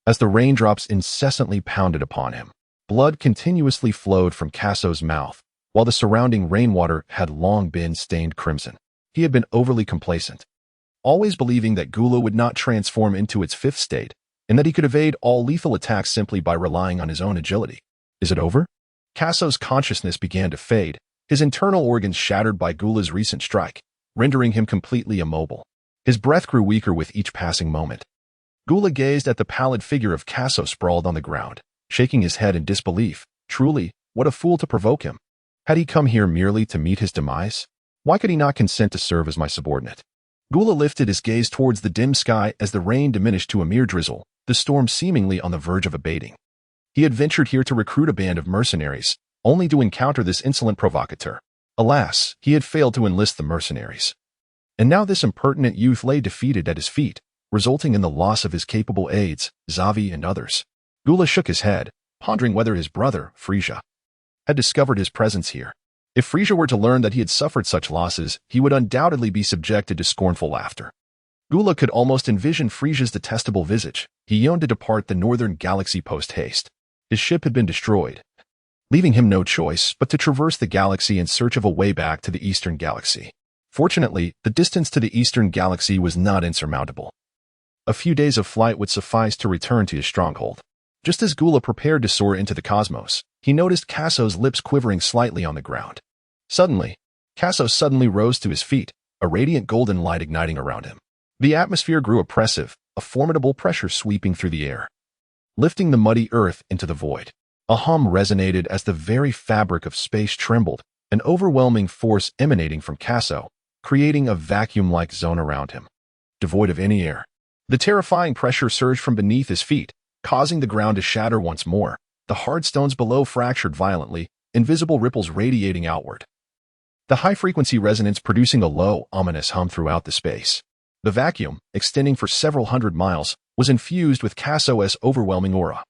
As the raindrops incessantly pounded upon him, blood continuously flowed from Casso's mouth, while the surrounding rainwater had long been stained crimson. He had been overly complacent, always believing that Gula would not transform into its fifth state, and that he could evade all lethal attacks simply by relying on his own agility. Is it over? Casso's consciousness began to fade, his internal organs shattered by Gula's recent strike, rendering him completely immobile. His breath grew weaker with each passing moment. Gula gazed at the pallid figure of Casso sprawled on the ground, shaking his head in disbelief. Truly, what a fool to provoke him. Had he come here merely to meet his demise? Why could he not consent to serve as my subordinate? Gula lifted his gaze towards the dim sky as the rain diminished to a mere drizzle, the storm seemingly on the verge of abating. He had ventured here to recruit a band of mercenaries, only to encounter this insolent provocateur. Alas, he had failed to enlist the mercenaries. And now this impertinent youth lay defeated at his feet, resulting in the loss of his capable aides, Zavi and others. Gula shook his head, pondering whether his brother, Frisia, had discovered his presence here. If Frisia were to learn that he had suffered such losses, he would undoubtedly be subjected to scornful laughter. Gula could almost envision Frisia's detestable visage. He yearned to depart the northern galaxy post-haste. His ship had been destroyed, leaving him no choice but to traverse the galaxy in search of a way back to the eastern galaxy. Fortunately, the distance to the eastern galaxy was not insurmountable. A few days of flight would suffice to return to his stronghold. Just as Gula prepared to soar into the cosmos, he noticed Casso's lips quivering slightly on the ground. Suddenly, Casso suddenly rose to his feet, a radiant golden light igniting around him. The atmosphere grew oppressive, a formidable pressure sweeping through the air, lifting the muddy earth into the void. A hum resonated as the very fabric of space trembled, an overwhelming force emanating from Casso, creating a vacuum-like zone around him, devoid of any air. The terrifying pressure surged from beneath his feet, causing the ground to shatter once more. The hard stones below fractured violently, invisible ripples radiating outward. The high-frequency resonance producing a low, ominous hum throughout the space. The vacuum, extending for several hundred miles, was infused with Casso's overwhelming aura,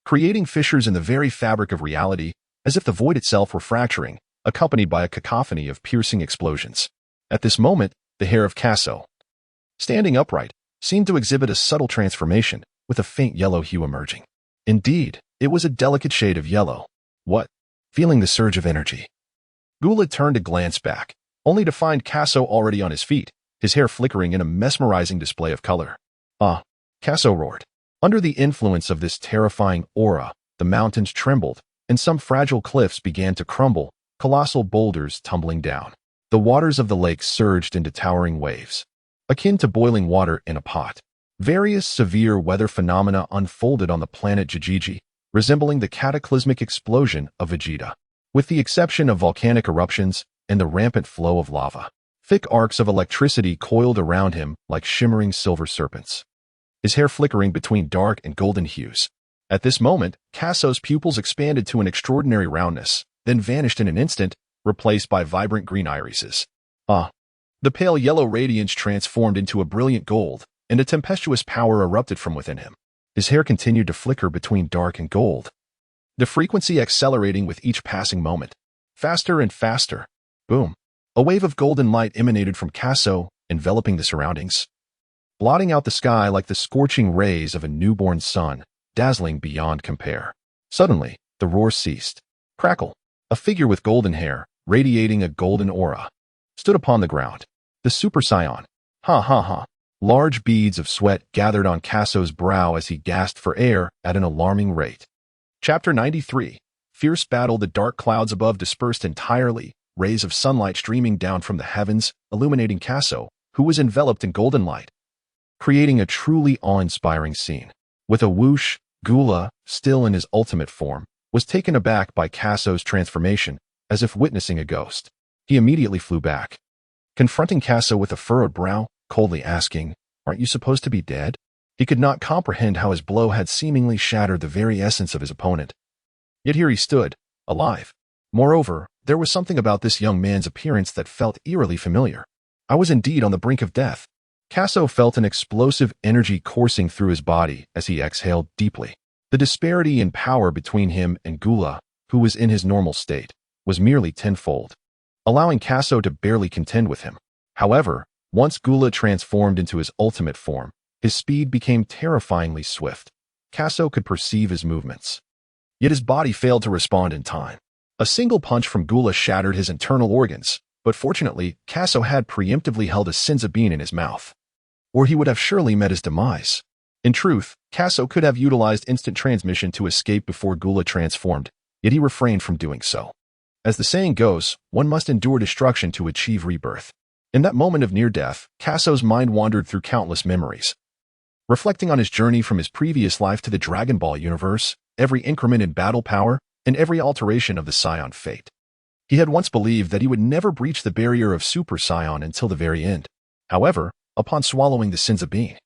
creating fissures in the very fabric of reality, as if the void itself were fracturing, accompanied by a cacophony of piercing explosions. At this moment, the hair of Casso, standing upright, seemed to exhibit a subtle transformation, with a faint yellow hue emerging. Indeed, it was a delicate shade of yellow. What? Feeling the surge of energy, Gula turned to glance back, only to find Casso already on his feet, his hair flickering in a mesmerizing display of color. Ah! Casso roared. Under the influence of this terrifying aura, the mountains trembled, and some fragile cliffs began to crumble, colossal boulders tumbling down. The waters of the lake surged into towering waves, akin to boiling water in a pot. Various severe weather phenomena unfolded on the planet Jijiji, resembling the cataclysmic explosion of Vegeta. With the exception of volcanic eruptions and the rampant flow of lava, thick arcs of electricity coiled around him like shimmering silver serpents, his hair flickering between dark and golden hues. At this moment, Casso's pupils expanded to an extraordinary roundness, then vanished in an instant, replaced by vibrant green irises. Ah! The pale yellow radiance transformed into a brilliant gold, and a tempestuous power erupted from within him. His hair continued to flicker between dark and gold, the frequency accelerating with each passing moment. Faster and faster. Boom! A wave of golden light emanated from Casso, enveloping the surroundings, blotting out the sky like the scorching rays of a newborn sun, dazzling beyond compare. Suddenly, the roar ceased. Crackle! A figure with golden hair, radiating a golden aura, stood upon the ground. The Super Saiyan. Ha ha ha. Large beads of sweat gathered on Casso's brow as he gasped for air at an alarming rate. Chapter 93. Fierce battle. The dark clouds above dispersed entirely, rays of sunlight streaming down from the heavens, illuminating Casso, who was enveloped in golden light, creating a truly awe-inspiring scene. With a whoosh, Gula, still in his ultimate form, was taken aback by Casso's transformation, as if witnessing a ghost. He immediately flew back, confronting Casso with a furrowed brow, coldly asking, "Aren't you supposed to be dead?" He could not comprehend how his blow had seemingly shattered the very essence of his opponent. Yet here he stood, alive. Moreover, there was something about this young man's appearance that felt eerily familiar. I was indeed on the brink of death. Casso felt an explosive energy coursing through his body as he exhaled deeply. The disparity in power between him and Gula, who was in his normal state, was merely tenfold, allowing Casso to barely contend with him. However, once Gula transformed into his ultimate form, his speed became terrifyingly swift. Casso could perceive his movements, yet his body failed to respond in time. A single punch from Gula shattered his internal organs, but fortunately, Casso had preemptively held a Senzu bean in his mouth, or he would have surely met his demise. In truth, Casso could have utilized instant transmission to escape before Gula transformed, yet he refrained from doing so. As the saying goes, one must endure destruction to achieve rebirth. In that moment of near death, Casso's mind wandered through countless memories. Reflecting on his journey from his previous life to the Dragon Ball universe, every increment in battle power, and every alteration of the Saiyan fate. He had once believed that he would never breach the barrier of Super Saiyan until the very end. However, upon swallowing the Senzu bean,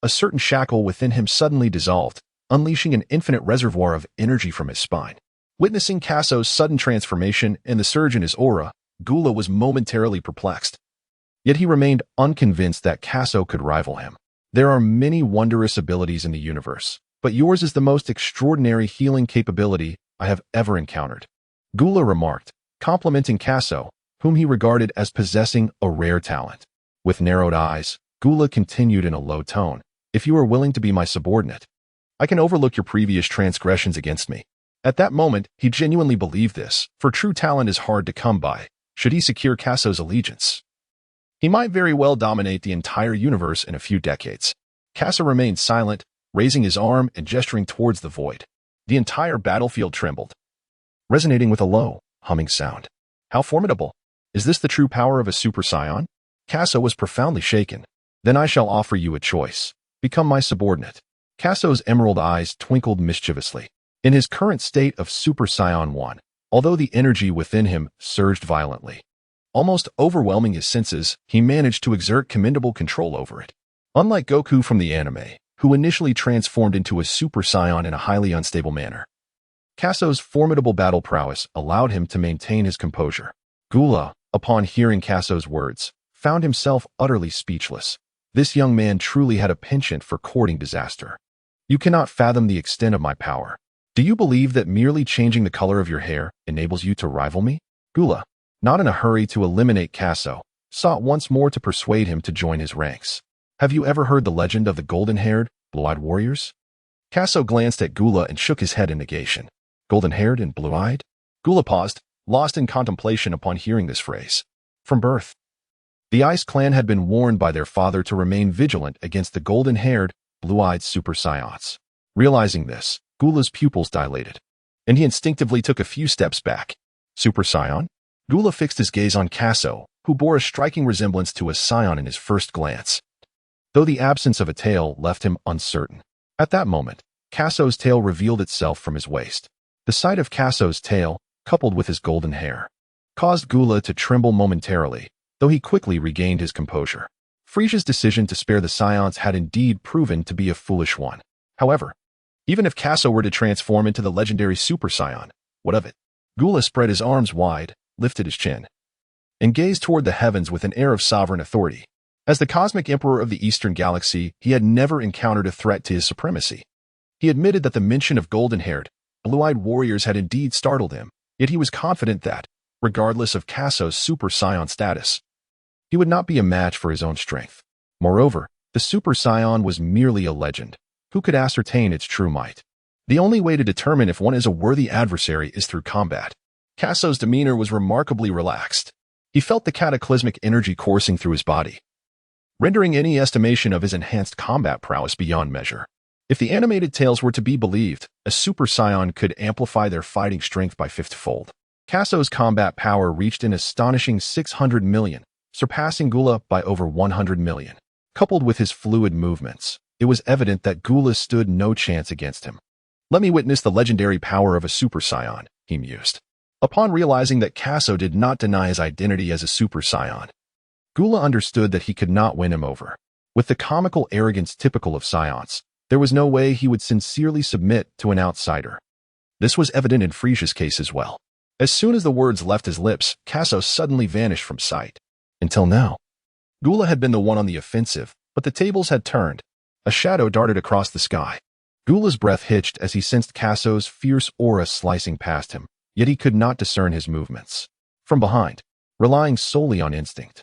a certain shackle within him suddenly dissolved, unleashing an infinite reservoir of energy from his spine. Witnessing Casso's sudden transformation and the surge in his aura, Gula was momentarily perplexed. Yet he remained unconvinced that Casso could rival him. There are many wondrous abilities in the universe, but yours is the most extraordinary healing capability I have ever encountered, Gula remarked, complimenting Casso, whom he regarded as possessing a rare talent. With narrowed eyes, Gula continued in a low tone, "If you are willing to be my subordinate, I can overlook your previous transgressions against me." At that moment, he genuinely believed this, for true talent is hard to come by. Should he secure Casso's allegiance, he might very well dominate the entire universe in a few decades. Casso remained silent, raising his arm and gesturing towards the void. The entire battlefield trembled, resonating with a low, humming sound. How formidable! Is this the true power of a Super Saiyan? Casso was profoundly shaken. Then I shall offer you a choice. Become my subordinate. Casso's emerald eyes twinkled mischievously. In his current state of Super Saiyan 1, although the energy within him surged violently, almost overwhelming his senses, he managed to exert commendable control over it. Unlike Goku from the anime, who initially transformed into a Super Saiyan in a highly unstable manner, Casso's formidable battle prowess allowed him to maintain his composure. Gula, upon hearing Casso's words, found himself utterly speechless. This young man truly had a penchant for courting disaster. You cannot fathom the extent of my power. Do you believe that merely changing the color of your hair enables you to rival me? Gula, not in a hurry to eliminate Casso, sought once more to persuade him to join his ranks. Have you ever heard the legend of the golden-haired, blue-eyed warriors? Casso glanced at Gula and shook his head in negation. Golden-haired and blue-eyed? Gula paused, lost in contemplation upon hearing this phrase. From birth, the Ice Clan had been warned by their father to remain vigilant against the golden-haired, blue-eyed Super Saiyans. Realizing this, Gula's pupils dilated, and he instinctively took a few steps back. Super Saiyan? Gula fixed his gaze on Casso, who bore a striking resemblance to a Saiyan in his first glance, though the absence of a tail left him uncertain. At that moment, Casso's tail revealed itself from his waist. The sight of Casso's tail, coupled with his golden hair, caused Gula to tremble momentarily, though he quickly regained his composure. Frisia's decision to spare the Saiyans had indeed proven to be a foolish one. However, even if Casso were to transform into the legendary Super Saiyan, what of it? Gula spread his arms wide, lifted his chin, and gazed toward the heavens with an air of sovereign authority. As the cosmic emperor of the Eastern Galaxy, he had never encountered a threat to his supremacy. He admitted that the mention of golden-haired, blue-eyed warriors had indeed startled him, yet he was confident that, regardless of Casso's Super Saiyan status, he would not be a match for his own strength. Moreover, the Super Saiyan was merely a legend. Who could ascertain its true might? The only way to determine if one is a worthy adversary is through combat. Casso's demeanor was remarkably relaxed. He felt the cataclysmic energy coursing through his body, rendering any estimation of his enhanced combat prowess beyond measure. If the animated tales were to be believed, a Super Saiyan could amplify their fighting strength by 50-fold. Casso's combat power reached an astonishing 600 million, surpassing Gula by over 100 million. Coupled with his fluid movements, it was evident that Gula stood no chance against him. Let me witness the legendary power of a Super Saiyan, he mused. Upon realizing that Casso did not deny his identity as a Super Saiyan, Gula understood that he could not win him over. With the comical arrogance typical of Saiyans, there was no way he would sincerely submit to an outsider. This was evident in Frisia's case as well. As soon as the words left his lips, Casso suddenly vanished from sight. Until now, Gula had been the one on the offensive, but the tables had turned. A shadow darted across the sky. Gula's breath hitched as he sensed Casso's fierce aura slicing past him, yet he could not discern his movements. From behind, relying solely on instinct,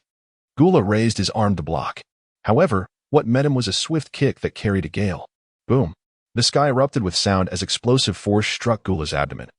Gula raised his arm to block. However, what met him was a swift kick that carried a gale. Boom! The sky erupted with sound as explosive force struck Gula's abdomen.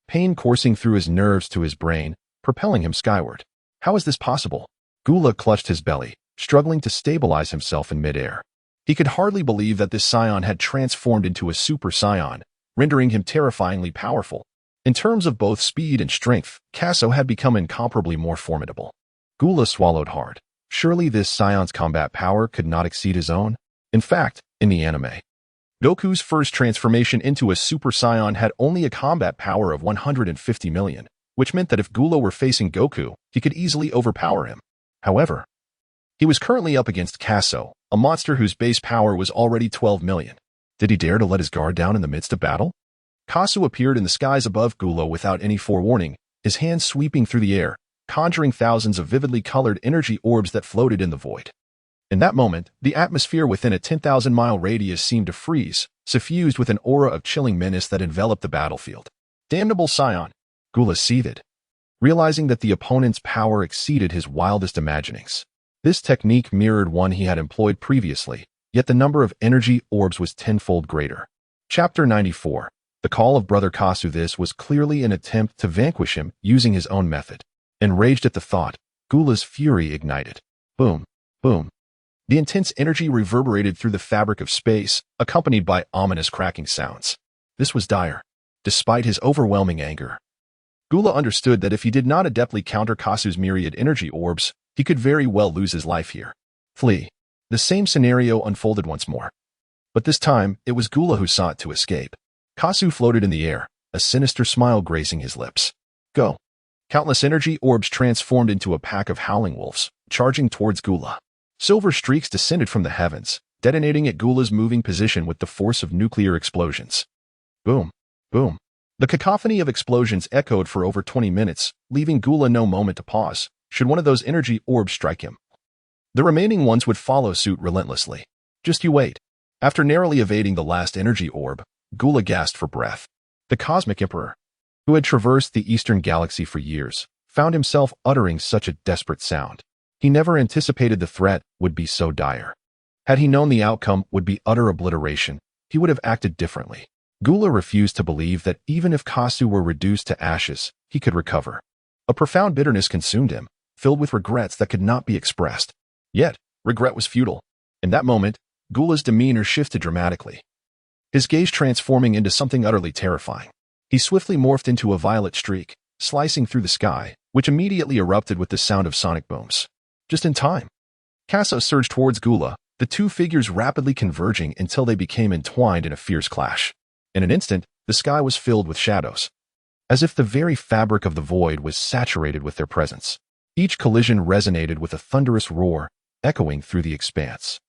Pain coursing through his nerves to his brain, propelling him skyward. How is this possible? Gula clutched his belly, struggling to stabilize himself in midair. He could hardly believe that this Saiyan had transformed into a Super Saiyan, rendering him terrifyingly powerful. In terms of both speed and strength, Casso had become incomparably more formidable. Gula swallowed hard. Surely this Saiyan's combat power could not exceed his own? In fact, in the anime, Goku's first transformation into a Super Saiyan had only a combat power of 150 million, which meant that if Gula were facing Goku, he could easily overpower him. However, he was currently up against Casso, a monster whose base power was already 12 million. Did he dare to let his guard down in the midst of battle? Casso appeared in the skies above Gula without any forewarning, his hands sweeping through the air, conjuring thousands of vividly colored energy orbs that floated in the void. In that moment, the atmosphere within a 10,000-mile radius seemed to freeze, suffused with an aura of chilling menace that enveloped the battlefield. Damnable Saiyan! Gula seethed, realizing that the opponent's power exceeded his wildest imaginings. This technique mirrored one he had employed previously, yet the number of energy orbs was tenfold greater. Chapter 94. The Call of Brother Casso. This was clearly an attempt to vanquish him using his own method. Enraged at the thought, Gula's fury ignited. Boom, boom. The intense energy reverberated through the fabric of space, accompanied by ominous cracking sounds. This was dire. Despite his overwhelming anger, Gula understood that if he did not adeptly counter Casso's myriad energy orbs, he could very well lose his life here. Flee. The same scenario unfolded once more. But this time, it was Gula who sought to escape. Casso floated in the air, a sinister smile gracing his lips. Go. Countless energy orbs transformed into a pack of howling wolves, charging towards Gula. Silver streaks descended from the heavens, detonating at Gula's moving position with the force of nuclear explosions. Boom, boom. The cacophony of explosions echoed for over 20 minutes, leaving Gula no moment to pause, should one of those energy orbs strike him. The remaining ones would follow suit relentlessly. Just you wait. After narrowly evading the last energy orb, Gula gasped for breath. The Cosmic Emperor, who had traversed the eastern galaxy for years, found himself uttering such a desperate sound. He never anticipated the threat would be so dire. Had he known the outcome would be utter obliteration, he would have acted differently. Gula refused to believe that even if Casso were reduced to ashes, he could recover. A profound bitterness consumed him, filled with regrets that could not be expressed. Yet, regret was futile. In that moment, Gula's demeanor shifted dramatically, his gaze transforming into something utterly terrifying. He swiftly morphed into a violet streak, slicing through the sky, which immediately erupted with the sound of sonic booms. Just in time. Casso surged towards Gula, the two figures rapidly converging until they became entwined in a fierce clash. In an instant, the sky was filled with shadows, as if the very fabric of the void was saturated with their presence. Each collision resonated with a thunderous roar, echoing through the expanse.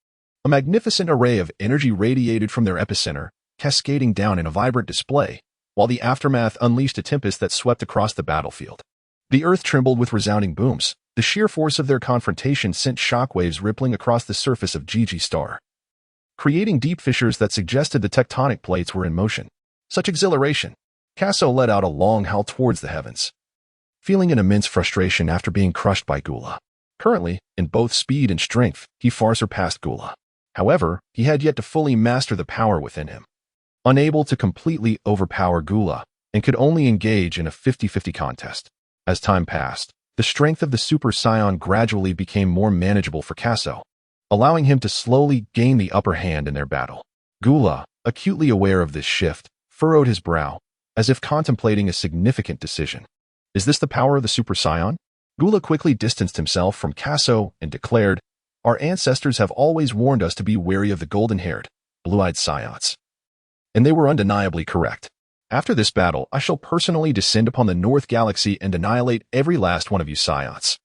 A magnificent array of energy radiated from their epicenter, cascading down in a vibrant display, while the aftermath unleashed a tempest that swept across the battlefield. The earth trembled with resounding booms. The sheer force of their confrontation sent shockwaves rippling across the surface of Gigi Star, creating deep fissures that suggested the tectonic plates were in motion. Such exhilaration! Casso let out a long howl towards the heavens, feeling an immense frustration after being crushed by Gula. Currently, in both speed and strength, he far surpassed Gula. However, he had yet to fully master the power within him. Unable to completely overpower Gula, and could only engage in a 50-50 contest. As time passed, the strength of the Super Saiyan gradually became more manageable for Casso, allowing him to slowly gain the upper hand in their battle. Gula, acutely aware of this shift, furrowed his brow, as if contemplating a significant decision. Is this the power of the Super Saiyan? Gula quickly distanced himself from Casso and declared, "Our ancestors have always warned us to be wary of the golden-haired, blue-eyed Saiyans. And they were undeniably correct. After this battle, I shall personally descend upon the North Galaxy and annihilate every last one of you Saiyans.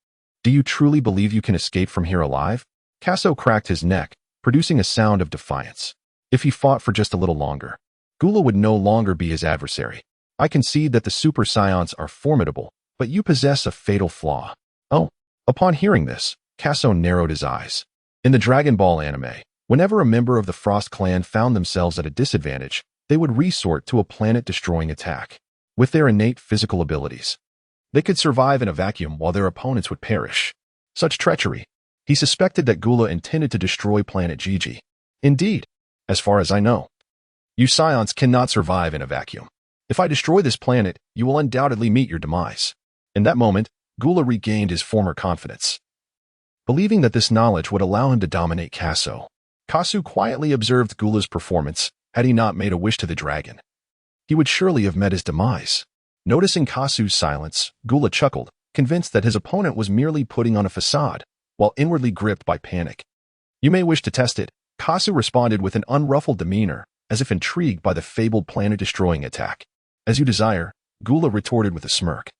Do you truly believe you can escape from here alive?" Casso cracked his neck, producing a sound of defiance. If he fought for just a little longer, Gula would no longer be his adversary. "I concede that the Super Saiyans are formidable, but you possess a fatal flaw." Oh, upon hearing this, Casso narrowed his eyes. In the Dragon Ball anime, whenever a member of the Frost clan found themselves at a disadvantage, they would resort to a planet-destroying attack. With their innate physical abilities, they could survive in a vacuum while their opponents would perish. Such treachery. He suspected that Gula intended to destroy planet Gigi. Indeed, as far as I know, you Saiyans cannot survive in a vacuum. If I destroy this planet, you will undoubtedly meet your demise. In that moment, Gula regained his former confidence. Believing that this knowledge would allow him to dominate Casso, Casso quietly observed Gula's performance. Had he not made a wish to the dragon, he would surely have met his demise. Noticing Casso's silence, Gula chuckled, convinced that his opponent was merely putting on a facade, while inwardly gripped by panic. "You may wish to test it," Casso responded with an unruffled demeanor, as if intrigued by the fabled planet-destroying attack. "As you desire," Gula retorted with a smirk.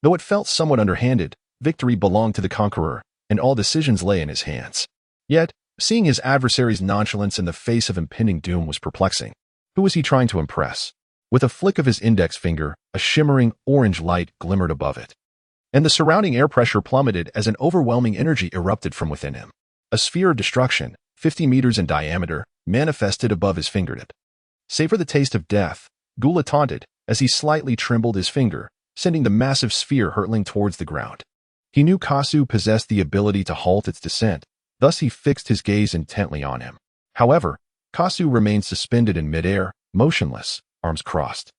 Though it felt somewhat underhanded, victory belonged to the conqueror, and all decisions lay in his hands. Yet, seeing his adversary's nonchalance in the face of impending doom was perplexing. Who was he trying to impress? With a flick of his index finger, a shimmering orange light glimmered above it, and the surrounding air pressure plummeted as an overwhelming energy erupted from within him. A sphere of destruction, 50 meters in diameter, manifested above his fingertip. "Savor the taste of death," Gula taunted, as he slightly trembled his finger, sending the massive sphere hurtling towards the ground. He knew Casso possessed the ability to halt its descent, thus he fixed his gaze intently on him. However, Casso remained suspended in midair, motionless, arms crossed,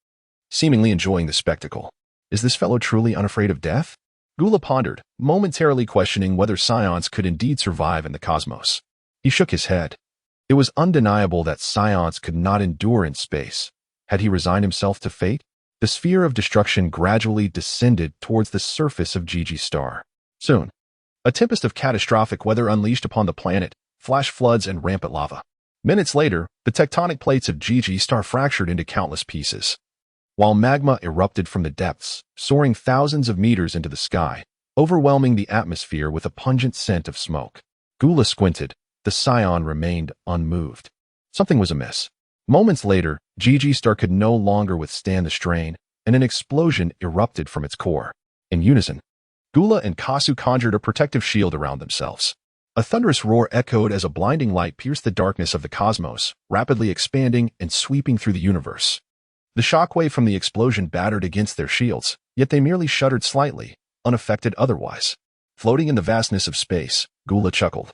seemingly enjoying the spectacle. Is this fellow truly unafraid of death? Gula pondered, momentarily questioning whether Saiyans could indeed survive in the cosmos. He shook his head. It was undeniable that Saiyans could not endure in space. Had he resigned himself to fate? The sphere of destruction gradually descended towards the surface of Gigi's star. Soon, a tempest of catastrophic weather unleashed upon the planet, flash floods and rampant lava. Minutes later, the tectonic plates of Gigi's star fractured into countless pieces, while magma erupted from the depths, soaring thousands of meters into the sky, overwhelming the atmosphere with a pungent scent of smoke. Gula squinted. The Saiyan remained unmoved. Something was amiss. Moments later, Gigi's star could no longer withstand the strain, and an explosion erupted from its core. In unison, Gula and Casso conjured a protective shield around themselves. A thunderous roar echoed as a blinding light pierced the darkness of the cosmos, rapidly expanding and sweeping through the universe. The shockwave from the explosion battered against their shields, yet they merely shuddered slightly, unaffected otherwise. Floating in the vastness of space, Gula chuckled,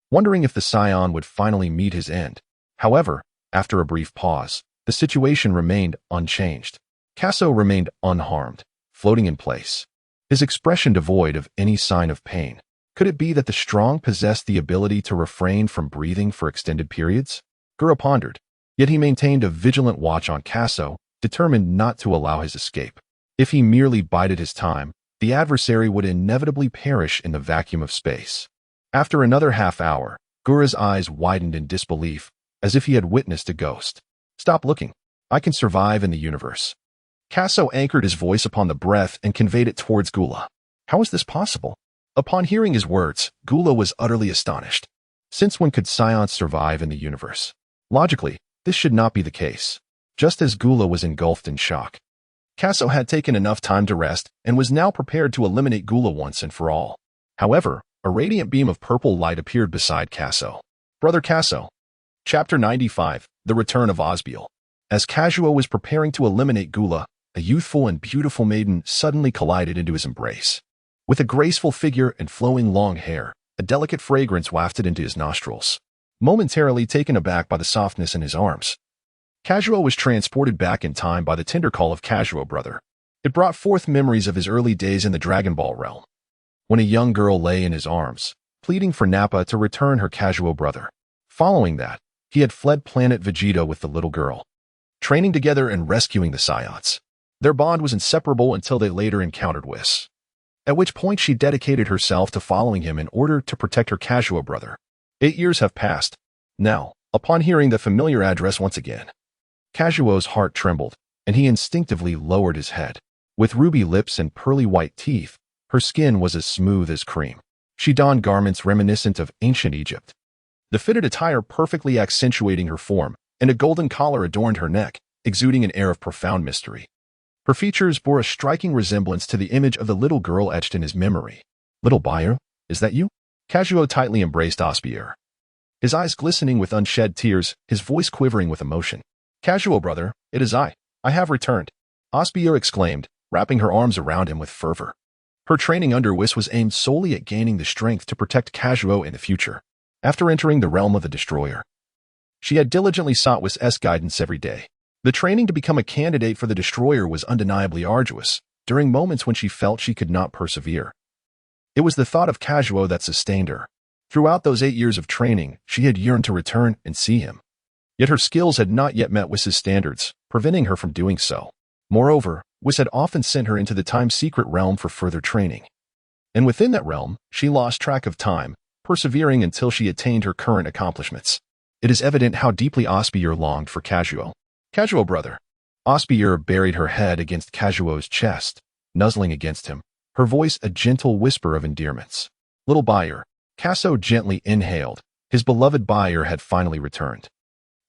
wondering if the Saiyan would finally meet his end. However, after a brief pause, the situation remained unchanged. Casso remained unharmed, floating in place, his expression devoid of any sign of pain. Could it be that the strong possessed the ability to refrain from breathing for extended periods? Gura pondered, yet he maintained a vigilant watch on Casso, determined not to allow his escape. If he merely bided his time, the adversary would inevitably perish in the vacuum of space. After another half hour, Gura's eyes widened in disbelief, as if he had witnessed a ghost. "Stop looking. I can survive in the universe." Casso anchored his voice upon the breath and conveyed it towards Gula. How is this possible? Upon hearing his words, Gula was utterly astonished. Since when could Saiyans survive in the universe? Logically, this should not be the case. Just as Gula was engulfed in shock, Casso had taken enough time to rest and was now prepared to eliminate Gula once and for all. However, a radiant beam of purple light appeared beside Casso. "Brother Casso." Chapter 95, The Return of Osbier. As Casso was preparing to eliminate Gula, a youthful and beautiful maiden suddenly collided into his embrace. With a graceful figure and flowing long hair, a delicate fragrance wafted into his nostrils. Momentarily taken aback by the softness in his arms, Casso was transported back in time by the tender call of Casso brother. It brought forth memories of his early days in the Dragon Ball realm, when a young girl lay in his arms, pleading for Nappa to return her Casso brother. Following that, he had fled planet Vegeta with the little girl, training together and rescuing the Saiyans. Their bond was inseparable until they later encountered Whis, at which point she dedicated herself to following him in order to protect her Casso brother. 8 years have passed. Now, upon hearing the familiar address once again, Casso's heart trembled, and he instinctively lowered his head. With ruby lips and pearly white teeth, her skin was as smooth as cream. She donned garments reminiscent of ancient Egypt, the fitted attire perfectly accentuating her form, and a golden collar adorned her neck, exuding an air of profound mystery. Her features bore a striking resemblance to the image of the little girl etched in his memory. "Little buyer, is that you?" Casso tightly embraced Osbier, his eyes glistening with unshed tears, his voice quivering with emotion. "Casso brother, it is I. I have returned," Osbier exclaimed, wrapping her arms around him with fervor. Her training under Whis was aimed solely at gaining the strength to protect Casso in the future. After entering the realm of the Destroyer, she had diligently sought Whis' guidance every day. The training to become a candidate for the Destroyer was undeniably arduous, during moments when she felt she could not persevere. It was the thought of Casso that sustained her. Throughout those 8 years of training, she had yearned to return and see him. Yet her skills had not yet met Whis' standards, preventing her from doing so. Moreover, Whis had often sent her into the time-secret realm for further training. And within that realm, she lost track of time, persevering until she attained her current accomplishments. It is evident how deeply Osbier longed for Casso. "Casso brother." Osbier buried her head against Casso's chest, nuzzling against him, her voice a gentle whisper of endearments. "Little buyer." Casso gently inhaled. His beloved buyer had finally returned,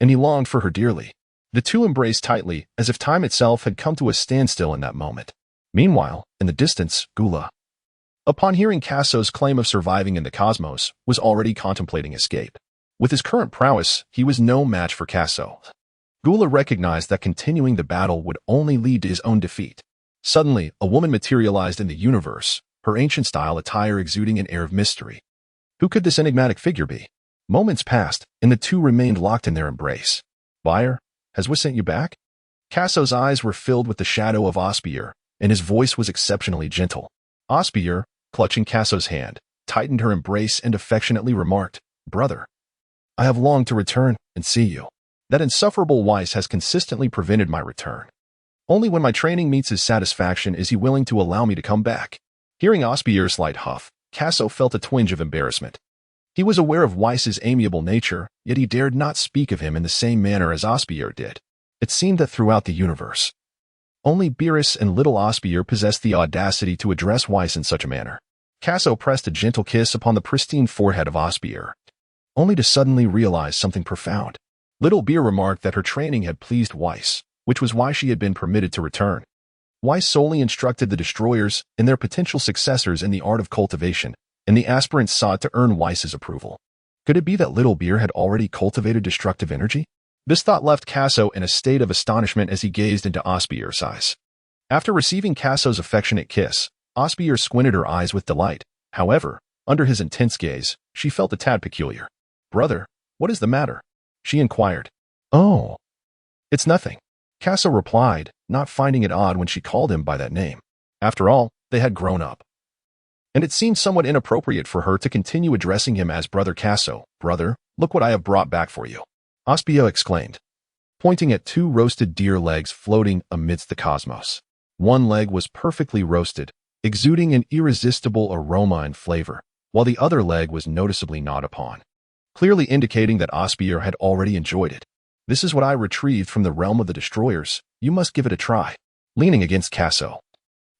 and he longed for her dearly. The two embraced tightly, as if time itself had come to a standstill in that moment. Meanwhile, in the distance, Gula, upon hearing Casso's claim of surviving in the cosmos, was already contemplating escape. With his current prowess, he was no match for Casso. Gula recognized that continuing the battle would only lead to his own defeat. Suddenly, a woman materialized in the universe, her ancient-style attire exuding an air of mystery. Who could this enigmatic figure be? Moments passed, and the two remained locked in their embrace. "Buyer, has Whis sent you back?" Casso's eyes were filled with the shadow of Osbier, and his voice was exceptionally gentle. Osbier, clutching Casso's hand, tightened her embrace and affectionately remarked, "Brother, I have longed to return and see you. That insufferable Whis has consistently prevented my return. Only when my training meets his satisfaction is he willing to allow me to come back." Hearing Osbier's slight huff, Casso felt a twinge of embarrassment. He was aware of Whis' amiable nature, yet he dared not speak of him in the same manner as Osbier did. It seemed that throughout the universe, only Beerus and little Osbier possessed the audacity to address Whis in such a manner. Casso pressed a gentle kiss upon the pristine forehead of Osbier, only to suddenly realize something profound. Little Beer remarked that her training had pleased Whis, which was why she had been permitted to return. Whis solely instructed the Destroyers and their potential successors in the art of cultivation, and the aspirants sought to earn Whis' approval. Could it be that Little Beer had already cultivated destructive energy? This thought left Casso in a state of astonishment as he gazed into Osbier's eyes. After receiving Casso's affectionate kiss, Osbier squinted her eyes with delight. However, under his intense gaze, she felt a tad peculiar. "Brother, what is the matter?" she inquired. "Oh, it's nothing," Casso replied, not finding it odd when she called him by that name. After all, they had grown up, and it seemed somewhat inappropriate for her to continue addressing him as Brother Casso. "Brother, look what I have brought back for you," Osbier exclaimed, pointing at 2 roasted deer legs floating amidst the cosmos. One leg was perfectly roasted, exuding an irresistible aroma and flavor, while the other leg was noticeably gnawed upon, clearly indicating that Osbier had already enjoyed it. "This is what I retrieved from the realm of the Destroyers. You must give it a try." Leaning against Casso,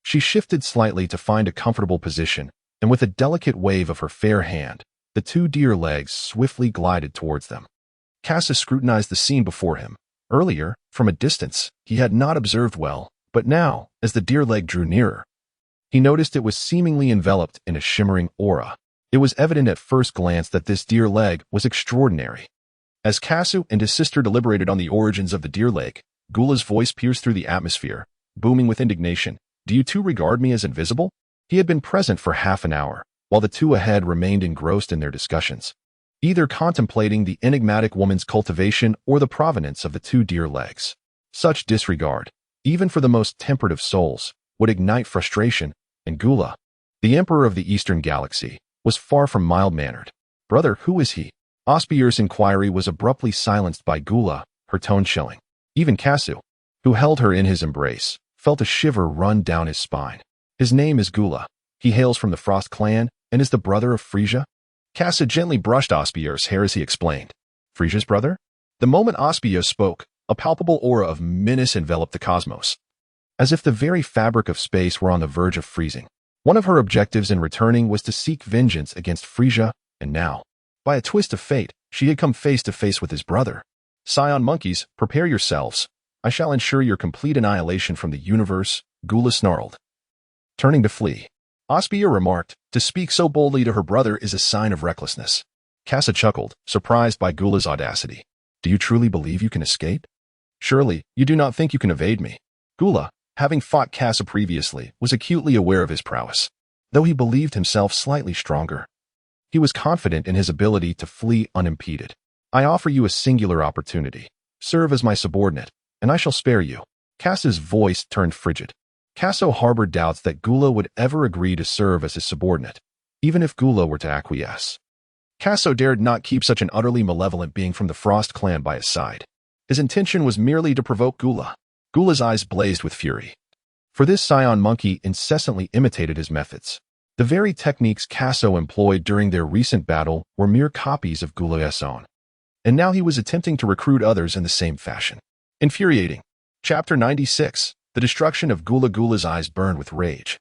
she shifted slightly to find a comfortable position, and with a delicate wave of her fair hand, the 2 deer legs swiftly glided towards them. Casso scrutinized the scene before him. Earlier, from a distance, he had not observed well, but now, as the deer leg drew nearer, he noticed it was seemingly enveloped in a shimmering aura. It was evident at first glance that this deer leg was extraordinary. As Casso and his sister deliberated on the origins of the deer leg, Gula's voice pierced through the atmosphere, booming with indignation. "Do you two regard me as invisible?" He had been present for half an hour, while the two ahead remained engrossed in their discussions, either contemplating the enigmatic woman's cultivation or the provenance of the 2 deer legs. Such disregard, even for the most tempered of souls, would ignite frustration, and Gula, the emperor of the Eastern Galaxy, was far from mild-mannered. "Brother, who is he?" Osbier's inquiry was abruptly silenced by Gula, her tone chilling. Even Casso, who held her in his embrace, felt a shiver run down his spine. His name is Gula. He hails from the Frost clan and is the brother of Frisia. Casso gently brushed Osbier's hair as he explained. Frisia's brother? The moment Osbier spoke, a palpable aura of menace enveloped the cosmos, as if the very fabric of space were on the verge of freezing. One of her objectives in returning was to seek vengeance against Frisia, and now, by a twist of fate, she had come face to face with his brother. Scion monkeys, prepare yourselves. I shall ensure your complete annihilation from the universe, Gula snarled. Turning to flee, Osbier remarked, to speak so boldly to her brother is a sign of recklessness. Casso chuckled, surprised by Gula's audacity. Do you truly believe you can escape? Surely, you do not think you can evade me. Gula, having fought Casso previously, was acutely aware of his prowess. Though he believed himself slightly stronger, he was confident in his ability to flee unimpeded. I offer you a singular opportunity. Serve as my subordinate, and I shall spare you. Casso's voice turned frigid. Casso harbored doubts that Gula would ever agree to serve as his subordinate, even if Gula were to acquiesce. Casso dared not keep such an utterly malevolent being from the Frost clan by his side. His intention was merely to provoke Gula. Gula's eyes blazed with fury. For this Scion monkey incessantly imitated his methods. The very techniques Casso employed during their recent battle were mere copies of Gula's own. And now he was attempting to recruit others in the same fashion. Infuriating. Chapter 96. The destruction of Gula. Gula's eyes burned with rage.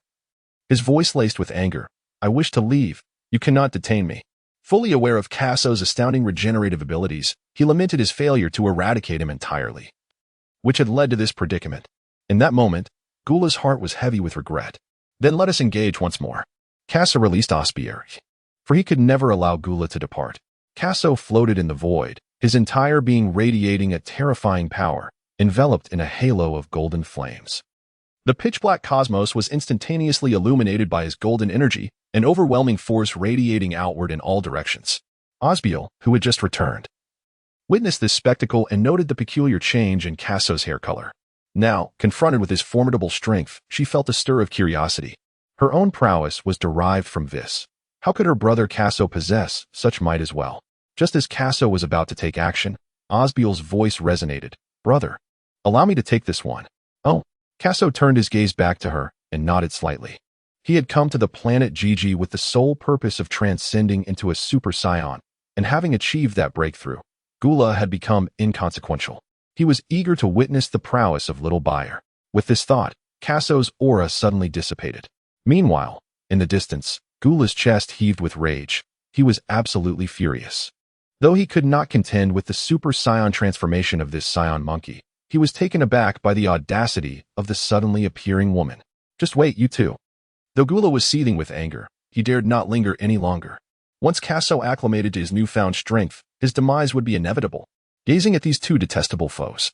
His voice laced with anger. I wish to leave. You cannot detain me. Fully aware of Casso's astounding regenerative abilities, he lamented his failure to eradicate him entirely, which had led to this predicament. In that moment, Gula's heart was heavy with regret. Then let us engage once more. Casso released Osbier, for he could never allow Gula to depart. Casso floated in the void, his entire being radiating a terrifying power, enveloped in a halo of golden flames. The pitch-black cosmos was instantaneously illuminated by his golden energy, an overwhelming force radiating outward in all directions. Osbier, who had just returned, witnessed this spectacle and noted the peculiar change in Casso's hair color. Now, confronted with his formidable strength, she felt a stir of curiosity. Her own prowess was derived from this. How could her brother Casso possess such might as well? Just as Casso was about to take action, Osbier's voice resonated. Brother, allow me to take this one. Oh. Casso turned his gaze back to her and nodded slightly. He had come to the planet Gigi with the sole purpose of transcending into a super scion, and having achieved that breakthrough, Gula had become inconsequential. He was eager to witness the prowess of little Bayer. With this thought, Casso's aura suddenly dissipated. Meanwhile, in the distance, Gula's chest heaved with rage. He was absolutely furious. Though he could not contend with the super scion transformation of this scion monkey, he was taken aback by the audacity of the suddenly appearing woman. Just wait, you two. Though Gula was seething with anger, he dared not linger any longer. Once Casso acclimated to his newfound strength, his demise would be inevitable. Gazing at these two detestable foes,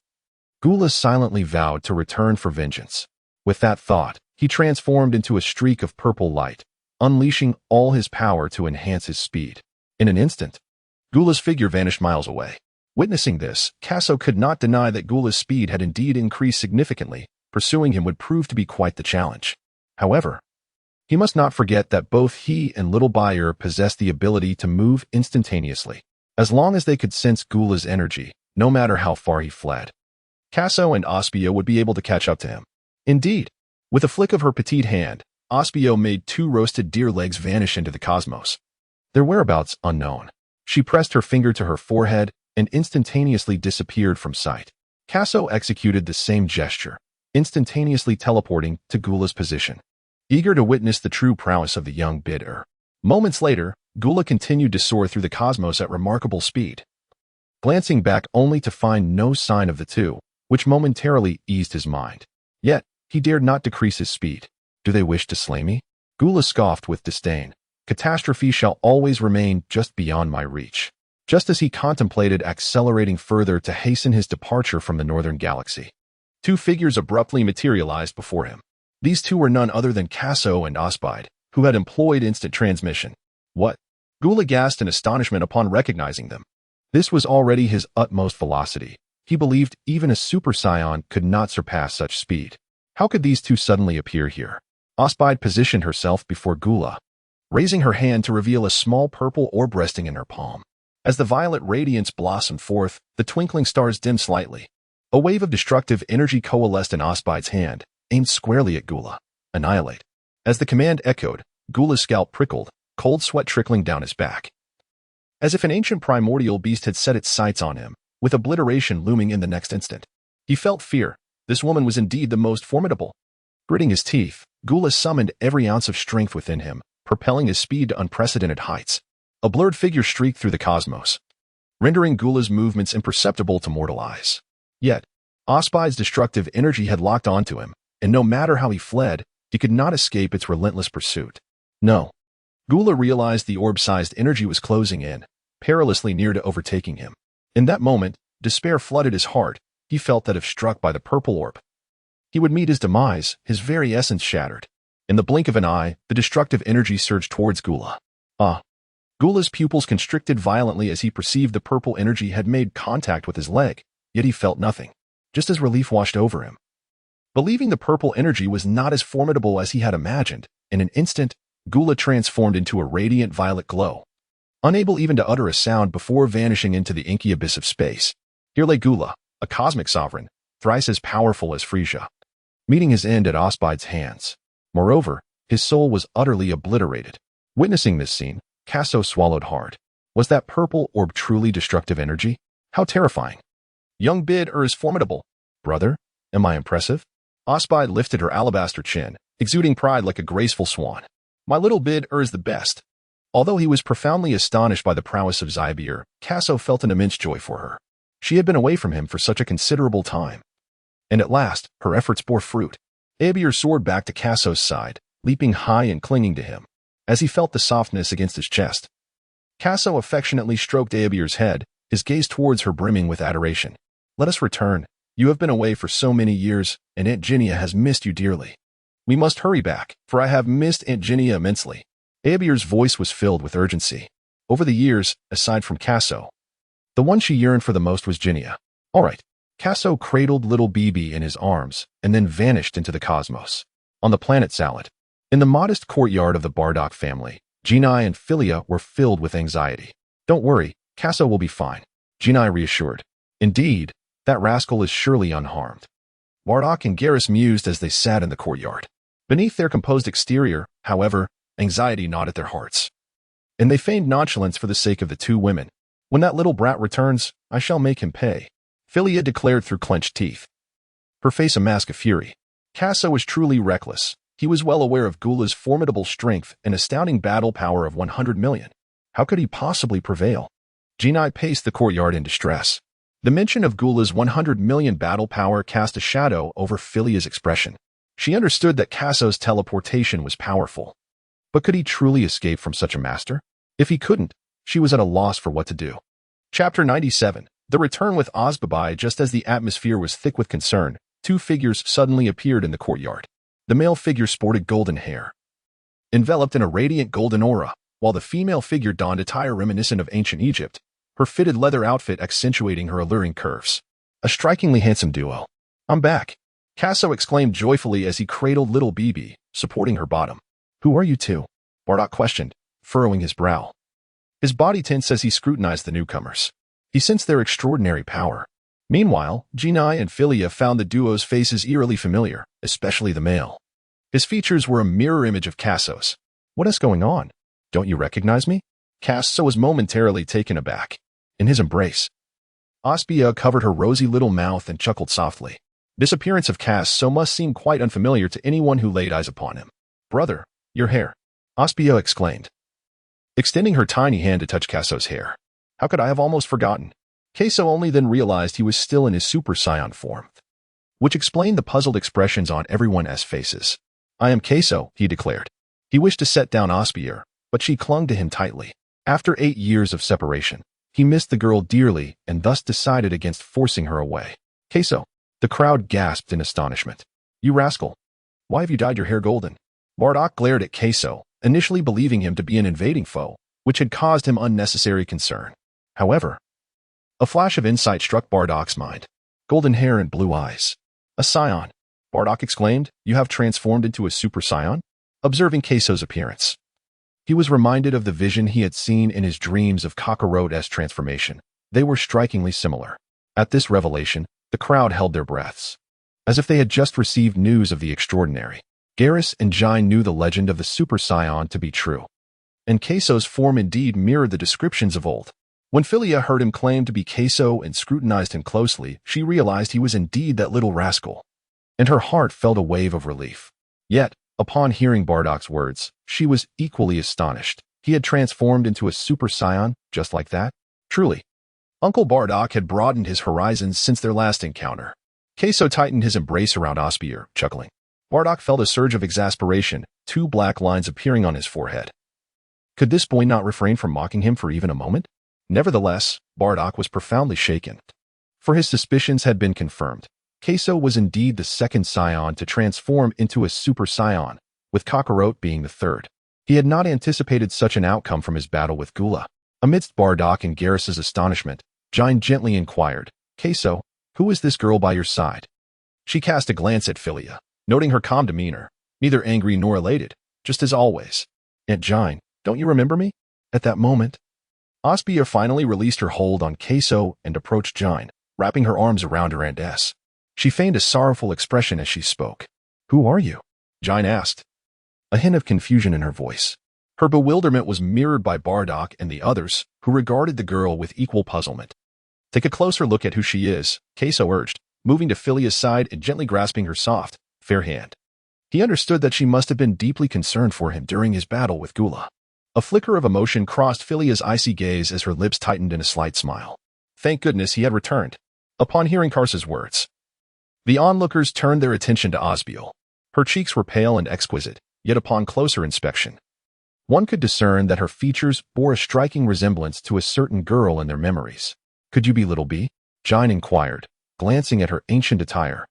Gula silently vowed to return for vengeance. With that thought, he transformed into a streak of purple light, unleashing all his power to enhance his speed. In an instant, Gula's figure vanished miles away. Witnessing this, Casso could not deny that Gula's speed had indeed increased significantly. Pursuing him would prove to be quite the challenge. However, he must not forget that both he and little Bayer possessed the ability to move instantaneously, as long as they could sense Gula's energy, no matter how far he fled. Casso and Osbier would be able to catch up to him. Indeed, with a flick of her petite hand, Osbier made 2 roasted deer legs vanish into the cosmos. Their whereabouts unknown. She pressed her finger to her forehead and instantaneously disappeared from sight. Casso executed the same gesture, instantaneously teleporting to Gula's position, eager to witness the true prowess of the young bidder. Moments later, Gula continued to soar through the cosmos at remarkable speed, glancing back only to find no sign of the two, which momentarily eased his mind. Yet, he dared not decrease his speed. Do they wish to slay me? Gula scoffed with disdain. Catastrophe shall always remain just beyond my reach. Just as he contemplated accelerating further to hasten his departure from the northern galaxy, 2 figures abruptly materialized before him. These 2 were none other than Casso and Osbier, who had employed instant transmission. What? Gula gasped in astonishment upon recognizing them. This was already his utmost velocity. He believed even a super scion could not surpass such speed. How could these 2 suddenly appear here? Osbier positioned herself before Gula, raising her hand to reveal a small purple orb resting in her palm. As the violet radiance blossomed forth, the twinkling stars dimmed slightly. A wave of destructive energy coalesced in Osbier's hand, aimed squarely at Gula. Annihilate. As the command echoed, Gula's scalp prickled, cold sweat trickling down his back. As if an ancient primordial beast had set its sights on him, with obliteration looming in the next instant. He felt fear. This woman was indeed the most formidable. Gritting his teeth, Gula summoned every ounce of strength within him, propelling his speed to unprecedented heights. A blurred figure streaked through the cosmos, rendering Gula's movements imperceptible to mortal eyes. Yet, Osbier's destructive energy had locked onto him, and no matter how he fled, he could not escape its relentless pursuit. No. Gula realized the orb-sized energy was closing in, perilously near to overtaking him. In that moment, despair flooded his heart. He felt that if struck by the purple orb, he would meet his demise, his very essence shattered. In the blink of an eye, the destructive energy surged towards Gula. Gula's pupils constricted violently as he perceived the purple energy had made contact with his leg, yet he felt nothing, just as relief washed over him. Believing the purple energy was not as formidable as he had imagined, in an instant, Gula transformed into a radiant violet glow, unable even to utter a sound before vanishing into the inky abyss of space. Here lay Gula, a cosmic sovereign, thrice as powerful as Frisia, meeting his end at Osbier's hands. Moreover, his soul was utterly obliterated. Witnessing this scene, Casso swallowed hard. Was that purple orb truly destructive energy? How terrifying. Young Bid is formidable. Brother, am I impressive? Osbier lifted her alabaster chin, exuding pride like a graceful swan. My little Bid is the best. Although he was profoundly astonished by the prowess of Osbier, Casso felt an immense joy for her. She had been away from him for such a considerable time. And at last, her efforts bore fruit. Osbier soared back to Casso's side, leaping high and clinging to him, as he felt the softness against his chest. Casso affectionately stroked Osbier's head, his gaze towards her brimming with adoration. Let us return. You have been away for so many years, and Aunt Ginia has missed you dearly. We must hurry back, for I have missed Aunt Ginia immensely. Osbier's voice was filled with urgency. Over the years, aside from Casso, the one she yearned for the most was Ginia. All right. Casso cradled little BB in his arms and then vanished into the cosmos. On the planet Salad, in the modest courtyard of the Bardock family, Genii and Philia were filled with anxiety. Don't worry, Casso will be fine, Genii reassured. Indeed, that rascal is surely unharmed. Bardock and Garrus mused as they sat in the courtyard. Beneath their composed exterior, however, anxiety gnawed at their hearts. And they feigned nonchalance for the sake of the two women. When that little brat returns, I shall make him pay, Philia declared through clenched teeth, her face a mask of fury. Casso was truly reckless. He was well aware of Gula's formidable strength and astounding battle power of 100 million. How could he possibly prevail? Genii paced the courtyard in distress. The mention of Gula's 100 million battle power cast a shadow over Philia's expression. She understood that Casso's teleportation was powerful. But could he truly escape from such a master? If he couldn't, she was at a loss for what to do. Chapter 97. The return with Osbier. Just as the atmosphere was thick with concern, two figures suddenly appeared in the courtyard. The male figure sported golden hair, enveloped in a radiant golden aura, while the female figure donned attire reminiscent of ancient Egypt, her fitted leather outfit accentuating her alluring curves. A strikingly handsome duo. I'm back, Casso exclaimed joyfully as he cradled little BB, supporting her bottom. Who are you two? Bardock questioned, furrowing his brow. His body tense as he scrutinized the newcomers. He sensed their extraordinary power. Meanwhile, Genii and Philia found the duo's faces eerily familiar, especially the male. His features were a mirror image of Casso's. What is going on? Don't you recognize me? Casso was momentarily taken aback. In his embrace, Osbier covered her rosy little mouth and chuckled softly. This appearance of Casso must seem quite unfamiliar to anyone who laid eyes upon him. Brother, your hair, Osbier exclaimed, extending her tiny hand to touch Casso's hair. How could I have almost forgotten? Casso only then realized he was still in his Super Saiyan form, which explained the puzzled expressions on everyone's faces. I am Casso, he declared. He wished to set down Osbier, but she clung to him tightly. After 8 years of separation, he missed the girl dearly and thus decided against forcing her away. Casso, the crowd gasped in astonishment. You rascal. Why have you dyed your hair golden? Bardock glared at Casso, initially believing him to be an invading foe, which had caused him unnecessary concern. However, a flash of insight struck Bardock's mind. Golden hair and blue eyes. A Saiyan, Bardock exclaimed. You have transformed into a Super Saiyan? Observing Casso's appearance, he was reminded of the vision he had seen in his dreams of Kakarot's transformation. They were strikingly similar. At this revelation, the crowd held their breaths. as if they had just received news of the extraordinary. Garrus and Jine knew the legend of the Super Saiyan to be true, and Casso's form indeed mirrored the descriptions of old. When Philia heard him claim to be Casso and scrutinized him closely, she realized he was indeed that little rascal, and her heart felt a wave of relief. Yet, upon hearing Bardock's words, she was equally astonished. He had transformed into a Super Saiyan just like that? Truly. Uncle Bardock had broadened his horizons since their last encounter. Casso tightened his embrace around Osbier, chuckling. Bardock felt a surge of exasperation, 2 black lines appearing on his forehead. Could this boy not refrain from mocking him for even a moment? Nevertheless, Bardock was profoundly shaken, for his suspicions had been confirmed. Casso was indeed the second Saiyan to transform into a Super Saiyan, with Kakarot being the third. He had not anticipated such an outcome from his battle with Gula. Amidst Bardock and Garrus's astonishment, Jine gently inquired, Casso, who is this girl by your side? She cast a glance at Philia, noting her calm demeanor, neither angry nor elated, just as always. Aunt Jine, don't you remember me? At that moment, Osbier finally released her hold on Casso and approached Jine, wrapping her arms around her Aunt S. She feigned a sorrowful expression as she spoke. Who are you? Jine asked, a hint of confusion in her voice. Her bewilderment was mirrored by Bardock and the others, who regarded the girl with equal puzzlement. Take a closer look at who she is, Casso urged, moving to Philia's side and gently grasping her soft, fair hand. He understood that she must have been deeply concerned for him during his battle with Gula. A flicker of emotion crossed Philia's icy gaze as her lips tightened in a slight smile. Thank goodness he had returned. Upon hearing Karsa's words, the onlookers turned their attention to Osbiel. Her cheeks were pale and exquisite, yet upon closer inspection, one could discern that her features bore a striking resemblance to a certain girl in their memories. Could you be Little B? Jine inquired, glancing at her ancient attire,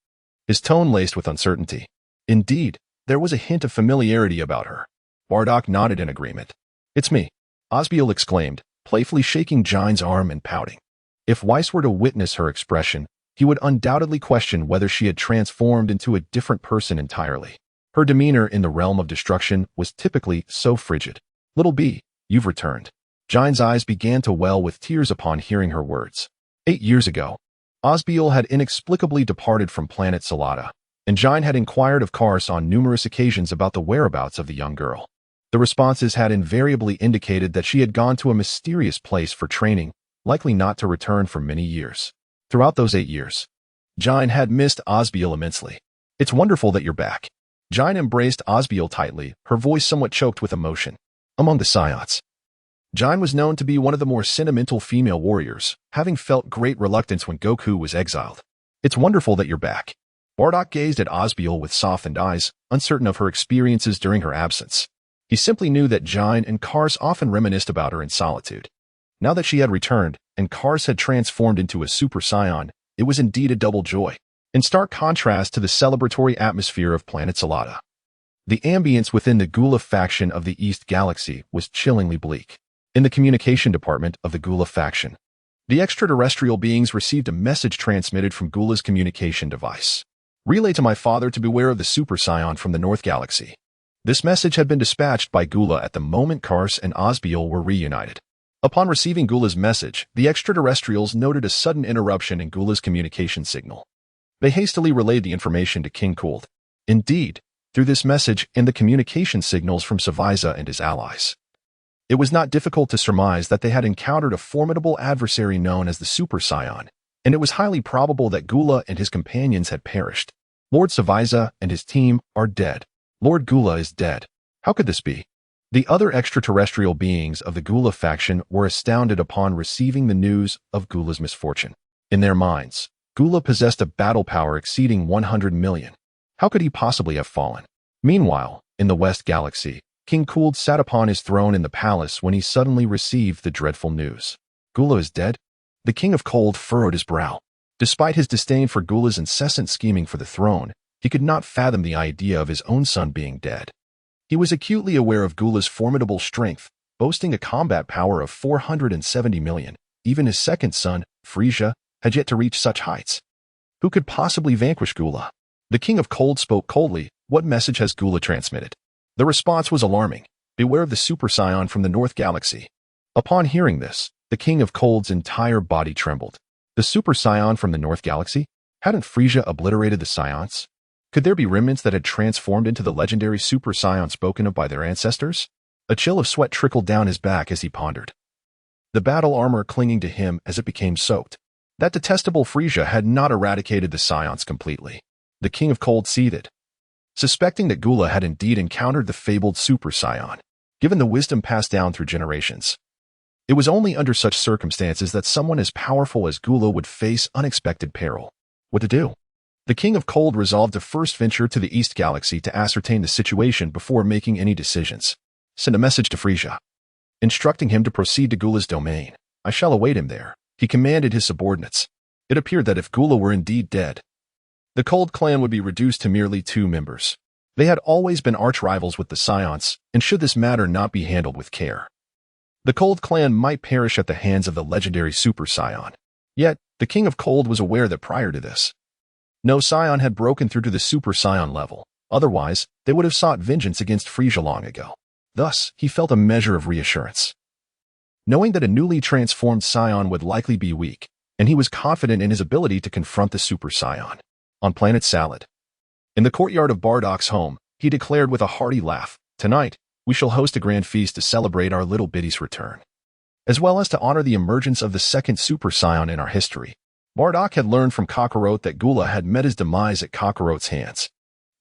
his tone laced with uncertainty. Indeed, there was a hint of familiarity about her. Bardock nodded in agreement. It's me, Osbiel exclaimed, playfully shaking Jine's arm and pouting. If Weiss were to witness her expression, he would undoubtedly question whether she had transformed into a different person entirely. Her demeanor in the realm of destruction was typically so frigid. Little B, you've returned. Jine's eyes began to well with tears upon hearing her words. 8 years ago, Osbiel had inexplicably departed from planet Salata, and Jine had inquired of Kars on numerous occasions about the whereabouts of the young girl. The responses had invariably indicated that she had gone to a mysterious place for training, likely not to return for many years. Throughout those 8 years, Jine had missed Osbiel immensely. It's wonderful that you're back. Jine embraced Osbiel tightly, her voice somewhat choked with emotion. Among the Saiyans, Jine was known to be one of the more sentimental female warriors, having felt great reluctance when Goku was exiled. It's wonderful that you're back. Bardock gazed at Osbiel with softened eyes, uncertain of her experiences during her absence. He simply knew that Jine and Kars often reminisced about her in solitude. Now that she had returned, and Kars had transformed into a Super Saiyan, it was indeed a double joy, in stark contrast to the celebratory atmosphere of planet Salata. The ambience within the Gula faction of the East Galaxy was chillingly bleak. In the communication department of the Gula faction, the extraterrestrial beings received a message transmitted from Gula's communication device. Relay to my father to beware of the Super Saiyan from the North Galaxy. This message had been dispatched by Gula at the moment Kars and Osbiel were reunited. Upon receiving Gula's message, the extraterrestrials noted a sudden interruption in Gula's communication signal. They hastily relayed the information to King Cold. Indeed, through this message and the communication signals from Savaiza and his allies, it was not difficult to surmise that they had encountered a formidable adversary known as the Super Saiyan, and it was highly probable that Gula and his companions had perished. Lord Savaiza and his team are dead. Lord Gula is dead. How could this be? The other extraterrestrial beings of the Gula faction were astounded upon receiving the news of Gula's misfortune. In their minds, Gula possessed a battle power exceeding 100 million. How could he possibly have fallen? Meanwhile, in the West Galaxy, King Cold sat upon his throne in the palace when he suddenly received the dreadful news. Gula is dead? The King of Cold furrowed his brow. Despite his disdain for Gula's incessant scheming for the throne, he could not fathom the idea of his own son being dead. He was acutely aware of Gula's formidable strength, boasting a combat power of 470 million. Even his second son, Frisia, had yet to reach such heights. Who could possibly vanquish Gula? The King of Cold spoke coldly. What message has Gula transmitted? The response was alarming. Beware of the Super Saiyan from the North Galaxy. Upon hearing this, the King of Cold's entire body trembled. The Super Saiyan from the North Galaxy? Hadn't Frisia obliterated the Scions? Could there be remnants that had transformed into the legendary Super Saiyan spoken of by their ancestors? A chill of sweat trickled down his back as he pondered, the battle armor clinging to him as it became soaked. That detestable Frisia had not eradicated the Scions completely. The King of Cold seethed, suspecting that Gula had indeed encountered the fabled Super Saiyan, given the wisdom passed down through generations. It was only under such circumstances that someone as powerful as Gula would face unexpected peril. What to do? The King of Cold resolved to first venture to the East Galaxy to ascertain the situation before making any decisions. Send a message to Frisia, instructing him to proceed to Gula's domain. I shall await him there, he commanded his subordinates. It appeared that if Gula were indeed dead, the Cold clan would be reduced to merely 2 members. They had always been arch-rivals with the Scions, and should this matter not be handled with care, the Cold clan might perish at the hands of the legendary Super Saiyan. Yet, the King of Cold was aware that prior to this, no Saiyan had broken through to the Super Saiyan level. Otherwise, they would have sought vengeance against Frisia long ago. Thus, he felt a measure of reassurance, knowing that a newly transformed Saiyan would likely be weak, and he was confident in his ability to confront the Super Saiyan. On Planet Salad, in the courtyard of Bardock's home, he declared with a hearty laugh, "Tonight, we shall host a grand feast to celebrate our little biddie's return, as well as to honor the emergence of the second Super Saiyan in our history." Bardock had learned from Kakarot that Gula had met his demise at Kakarot's hands.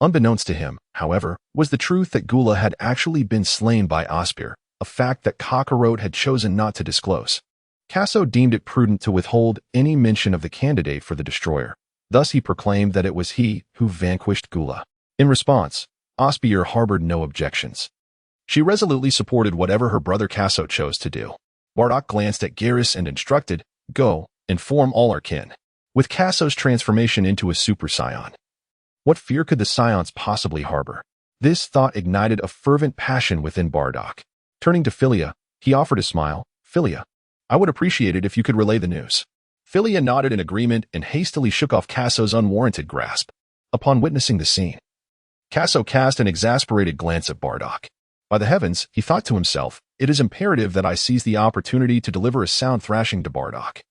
Unbeknownst to him, however, was the truth that Gula had actually been slain by Osbier, a fact that Kakarot had chosen not to disclose. Casso deemed it prudent to withhold any mention of the candidate for the destroyer. Thus he proclaimed that it was he who vanquished Gula. In response, Osbier harbored no objections. She resolutely supported whatever her brother Casso chose to do. Bardock glanced at Garrus and instructed, "Go, inform all our kin." With Casso's transformation into a Super Saiyan, what fear could the Scions possibly harbor? This thought ignited a fervent passion within Bardock. Turning to Philia, he offered a smile. "Philia, I would appreciate it if you could relay the news." Philia nodded in agreement and hastily shook off Casso's unwarranted grasp. Upon witnessing the scene, Casso cast an exasperated glance at Bardock. By the heavens, he thought to himself, it is imperative that I seize the opportunity to deliver a sound thrashing to Bardock.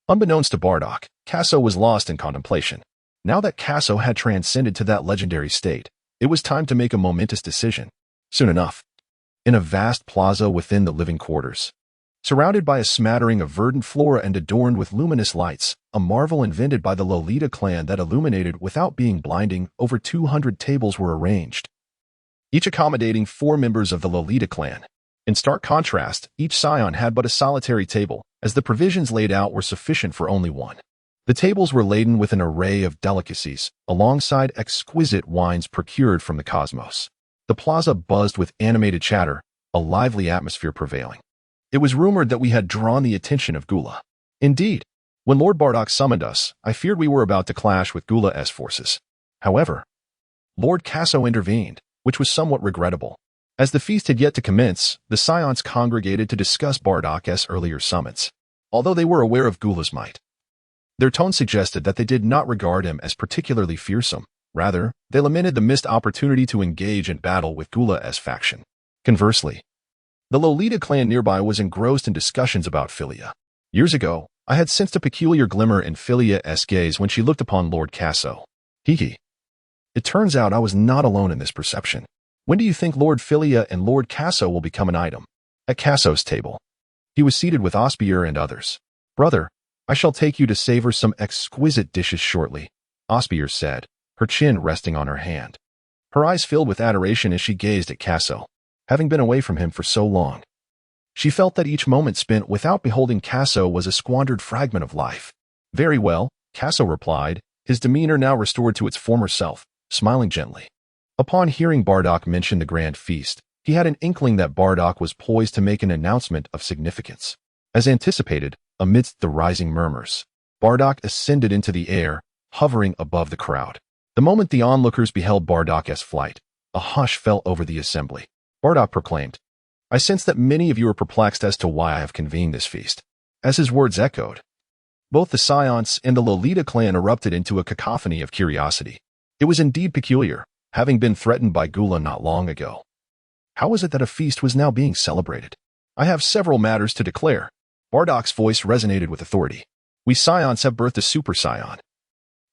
Unbeknownst to Bardock, Casso was lost in contemplation. Now that Casso had transcended to that legendary state, it was time to make a momentous decision. Soon enough, in a vast plaza within the living quarters, surrounded by a smattering of verdant flora and adorned with luminous lights, a marvel invented by the Lolita clan that illuminated without being blinding, over 200 tables were arranged, each accommodating 4 members of the Lolita clan. In stark contrast, each Scion had but a solitary table, as the provisions laid out were sufficient for only one. The tables were laden with an array of delicacies, alongside exquisite wines procured from the cosmos. The plaza buzzed with animated chatter, a lively atmosphere prevailing. It was rumored that we had drawn the attention of Gula. Indeed, when Lord Bardock summoned us, I feared we were about to clash with Gula's forces. However, Lord Casso intervened, which was somewhat regrettable. As the feast had yet to commence, the Scions congregated to discuss Bardock's earlier summons. Although they were aware of Gula's might, their tone suggested that they did not regard him as particularly fearsome. Rather, they lamented the missed opportunity to engage in battle with Gula's faction. Conversely, the Lolita clan nearby was engrossed in discussions about Philia. Years ago, I had sensed a peculiar glimmer in Philia's gaze when she looked upon Lord Casso. Hee. It turns out I was not alone in this perception. When do you think Lord Philia and Lord Casso will become an item? At Casso's table, he was seated with Osbier and others. Brother, I shall take you to savor some exquisite dishes shortly, Osbier said, her chin resting on her hand. Her eyes filled with adoration as she gazed at Casso, having been away from him for so long. She felt that each moment spent without beholding Casso was a squandered fragment of life. Very well, Casso replied, his demeanor now restored to its former self, smiling gently. Upon hearing Bardock mention the grand feast, he had an inkling that Bardock was poised to make an announcement of significance. As anticipated, amidst the rising murmurs, Bardock ascended into the air, hovering above the crowd. The moment the onlookers beheld Bardock's flight, a hush fell over the assembly. Bardock proclaimed, I sense that many of you are perplexed as to why I have convened this feast. As his words echoed, both the Scions and the Lolita clan erupted into a cacophony of curiosity. It was indeed peculiar, having been threatened by Gula not long ago. How was it that a feast was now being celebrated? I have several matters to declare. Bardock's voice resonated with authority. We Scions have birthed a Super Saiyan.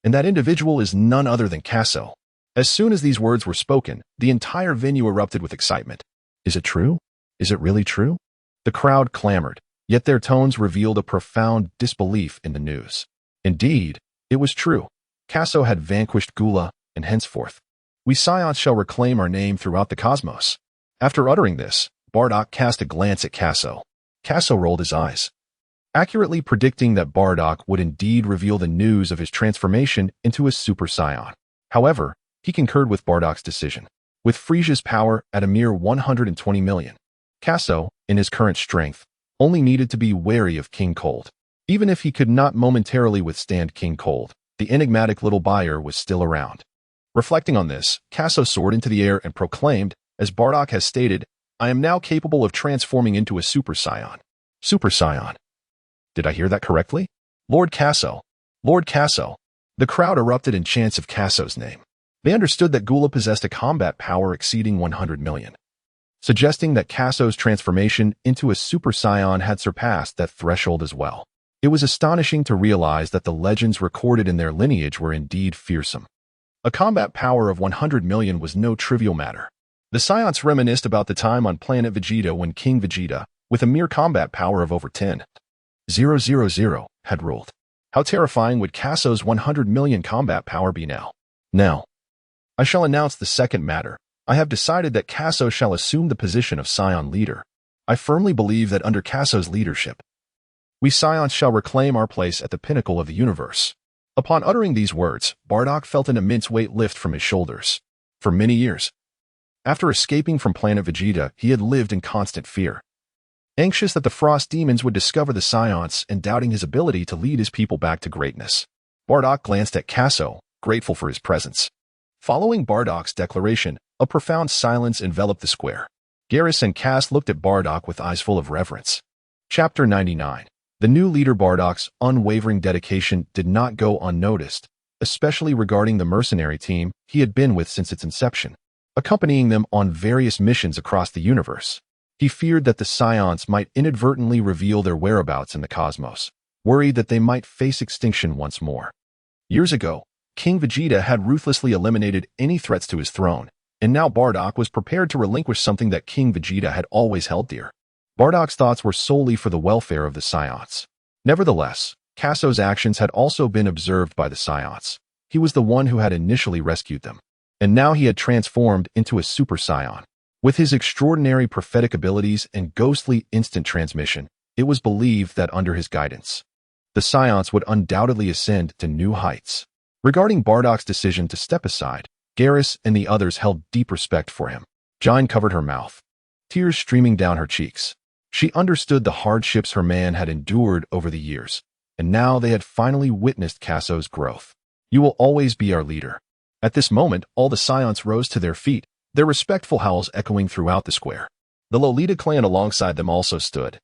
And that individual is none other than Casso. As soon as these words were spoken, the entire venue erupted with excitement. Is it true? Is it really true? The crowd clamored, yet their tones revealed a profound disbelief in the news. Indeed, it was true. Casso had vanquished Gula, and henceforth, we Scions shall reclaim our name throughout the cosmos. After uttering this, Bardock cast a glance at Casso. Casso rolled his eyes, accurately predicting that Bardock would indeed reveal the news of his transformation into a Super Saiyan. However, he concurred with Bardock's decision. With Friesia's power at a mere 120 million, Casso, in his current strength, only needed to be wary of King Cold. Even if he could not momentarily withstand King Cold, the enigmatic little buyer was still around. Reflecting on this, Casso soared into the air and proclaimed, as Bardock has stated, I am now capable of transforming into a Super Saiyan. Super Saiyan. Did I hear that correctly? Lord Casso. Lord Casso. The crowd erupted in chants of Casso's name. They understood that Gula possessed a combat power exceeding 100 million, suggesting that Casso's transformation into a Super Saiyan had surpassed that threshold as well. It was astonishing to realize that the legends recorded in their lineage were indeed fearsome. A combat power of 100 million was no trivial matter. The Scions reminisced about the time on planet Vegeta when King Vegeta, with a mere combat power of over 10,000, had ruled. How terrifying would Casso's 100 million combat power be now? Now, I shall announce the second matter. I have decided that Casso shall assume the position of Scion leader. I firmly believe that under Casso's leadership, we Scions shall reclaim our place at the pinnacle of the universe. Upon uttering these words, Bardock felt an immense weight lift from his shoulders. For many years, after escaping from planet Vegeta, he had lived in constant fear. Anxious that the Frost Demons would discover the Scions and doubting his ability to lead his people back to greatness, Bardock glanced at Casso, grateful for his presence. Following Bardock's declaration, a profound silence enveloped the square. Garrus and Cass looked at Bardock with eyes full of reverence. Chapter 99. The new leader Bardock's unwavering dedication did not go unnoticed, especially regarding the mercenary team he had been with since its inception, accompanying them on various missions across the universe. He feared that the Scions might inadvertently reveal their whereabouts in the cosmos, worried that they might face extinction once more. Years ago, King Vegeta had ruthlessly eliminated any threats to his throne, and now Bardock was prepared to relinquish something that King Vegeta had always held dear. Bardock's thoughts were solely for the welfare of the Scions. Nevertheless, Casso's actions had also been observed by the Scions. He was the one who had initially rescued them, and now he had transformed into a Super Saiyan. With his extraordinary prophetic abilities and ghostly instant transmission, it was believed that under his guidance, the Scions would undoubtedly ascend to new heights. Regarding Bardock's decision to step aside, Garrus and the others held deep respect for him. Jine covered her mouth, tears streaming down her cheeks. She understood the hardships her man had endured over the years, and now they had finally witnessed Casso's growth. You will always be our leader. At this moment, all the Scions rose to their feet, their respectful howls echoing throughout the square. The Lolita clan alongside them also stood,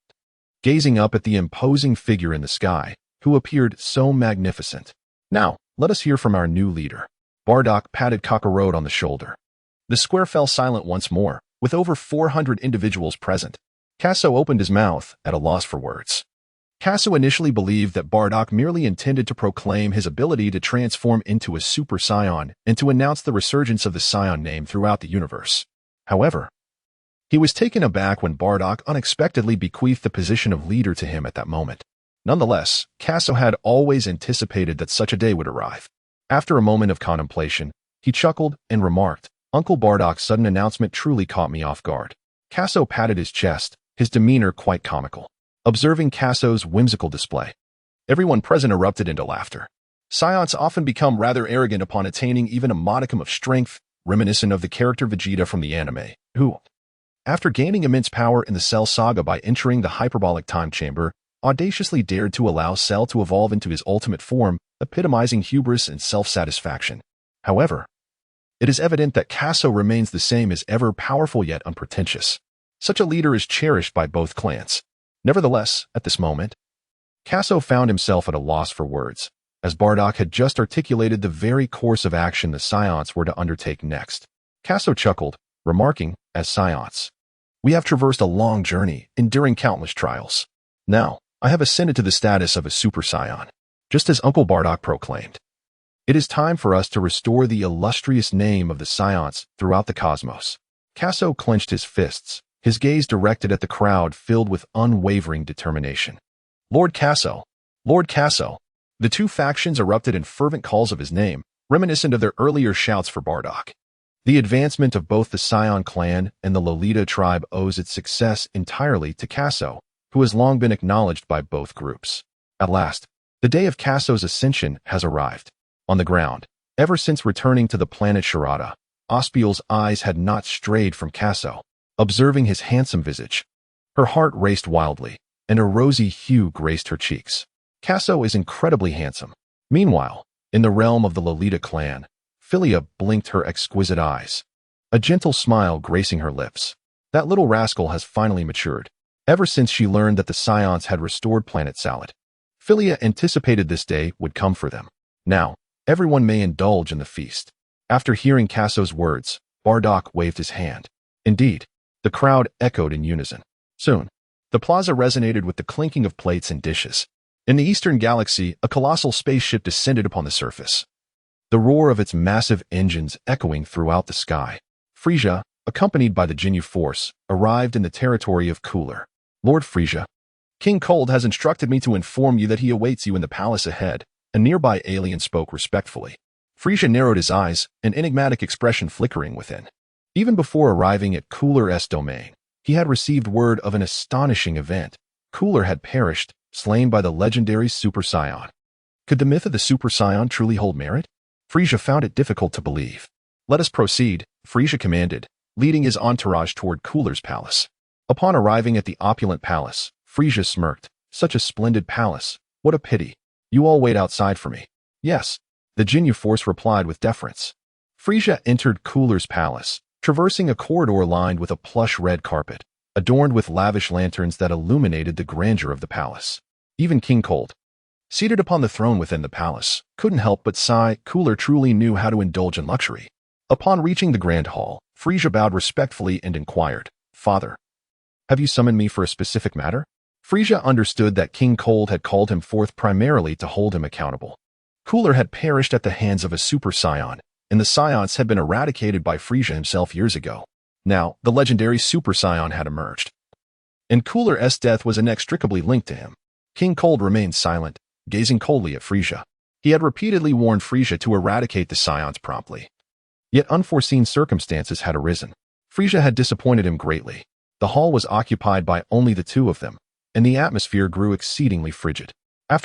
gazing up at the imposing figure in the sky, who appeared so magnificent. Now, let us hear from our new leader. Bardock patted Kakarot on the shoulder. The square fell silent once more, with over 400 individuals present. Casso opened his mouth, at a loss for words. Casso initially believed that Bardock merely intended to proclaim his ability to transform into a Super Saiyan and to announce the resurgence of the Saiyan name throughout the universe. However, he was taken aback when Bardock unexpectedly bequeathed the position of leader to him at that moment. Nonetheless, Casso had always anticipated that such a day would arrive. After a moment of contemplation, he chuckled and remarked, Uncle Bardock's sudden announcement truly caught me off guard. Casso patted his chest, his demeanor quite comical. Observing Casso's whimsical display, everyone present erupted into laughter. Scions often become rather arrogant upon attaining even a modicum of strength, reminiscent of the character Vegeta from the anime, who, after gaining immense power in the Cell Saga by entering the hyperbolic time chamber, audaciously dared to allow Cell to evolve into his ultimate form, epitomizing hubris and self-satisfaction. However, it is evident that Casso remains the same as ever, powerful yet unpretentious. Such a leader is cherished by both clans. Nevertheless, at this moment, Casso found himself at a loss for words, as Bardock had just articulated the very course of action the Scions were to undertake next. Casso chuckled, remarking, as Scions, we have traversed a long journey, enduring countless trials. Now, I have ascended to the status of a Super Saiyan, just as Uncle Bardock proclaimed. It is time for us to restore the illustrious name of the Saiyans throughout the cosmos. Casso clenched his fists, his gaze directed at the crowd filled with unwavering determination. Lord Casso! Lord Casso! The two factions erupted in fervent calls of his name, reminiscent of their earlier shouts for Bardock. The advancement of both the Saiyan clan and the Lolita tribe owes its success entirely to Casso, who has long been acknowledged by both groups. At last, the day of Casso's ascension has arrived. On the ground, ever since returning to the planet Sharada, Osbier's eyes had not strayed from Casso, observing his handsome visage. Her heart raced wildly, and a rosy hue graced her cheeks. Casso is incredibly handsome. Meanwhile, in the realm of the Lolita clan, Philia blinked her exquisite eyes, a gentle smile gracing her lips. That little rascal has finally matured. Ever since she learned that the Saiyans had restored Planet Salad, Philia anticipated this day would come for them. Now, everyone may indulge in the feast. After hearing Casso's words, Bardock waved his hand. Indeed, the crowd echoed in unison. Soon, the plaza resonated with the clinking of plates and dishes. In the eastern galaxy, a colossal spaceship descended upon the surface, the roar of its massive engines echoing throughout the sky. Frisia, accompanied by the Ginyu Force, arrived in the territory of Cooler. Lord Frisia, King Cold has instructed me to inform you that he awaits you in the palace ahead. A nearby alien spoke respectfully. Frisia narrowed his eyes, an enigmatic expression flickering within. Even before arriving at Cooler's domain, he had received word of an astonishing event. Cooler had perished, slain by the legendary Super Saiyan. Could the myth of the Super Saiyan truly hold merit? Frisia found it difficult to believe. Let us proceed, Frisia commanded, leading his entourage toward Cooler's palace. Upon arriving at the opulent palace, Frisia smirked. Such a splendid palace. What a pity. You all wait outside for me. Yes, the Ginyu Force replied with deference. Frisia entered Cooler's palace, traversing a corridor lined with a plush red carpet, adorned with lavish lanterns that illuminated the grandeur of the palace. Even King Cold, seated upon the throne within the palace, couldn't help but sigh. Cooler truly knew how to indulge in luxury. Upon reaching the grand hall, Frisia bowed respectfully and inquired, "Father, have you summoned me for a specific matter?" Frisia understood that King Cold had called him forth primarily to hold him accountable. Cooler had perished at the hands of a Super Saiyan, and the Saiyans had been eradicated by Frisia himself years ago. Now, the legendary Super Saiyan had emerged, and Cooler's death was inextricably linked to him. King Cold remained silent, gazing coldly at Frisia. He had repeatedly warned Frisia to eradicate the Saiyans promptly. Yet unforeseen circumstances had arisen. Frisia had disappointed him greatly. The hall was occupied by only the two of them, and the atmosphere grew exceedingly frigid.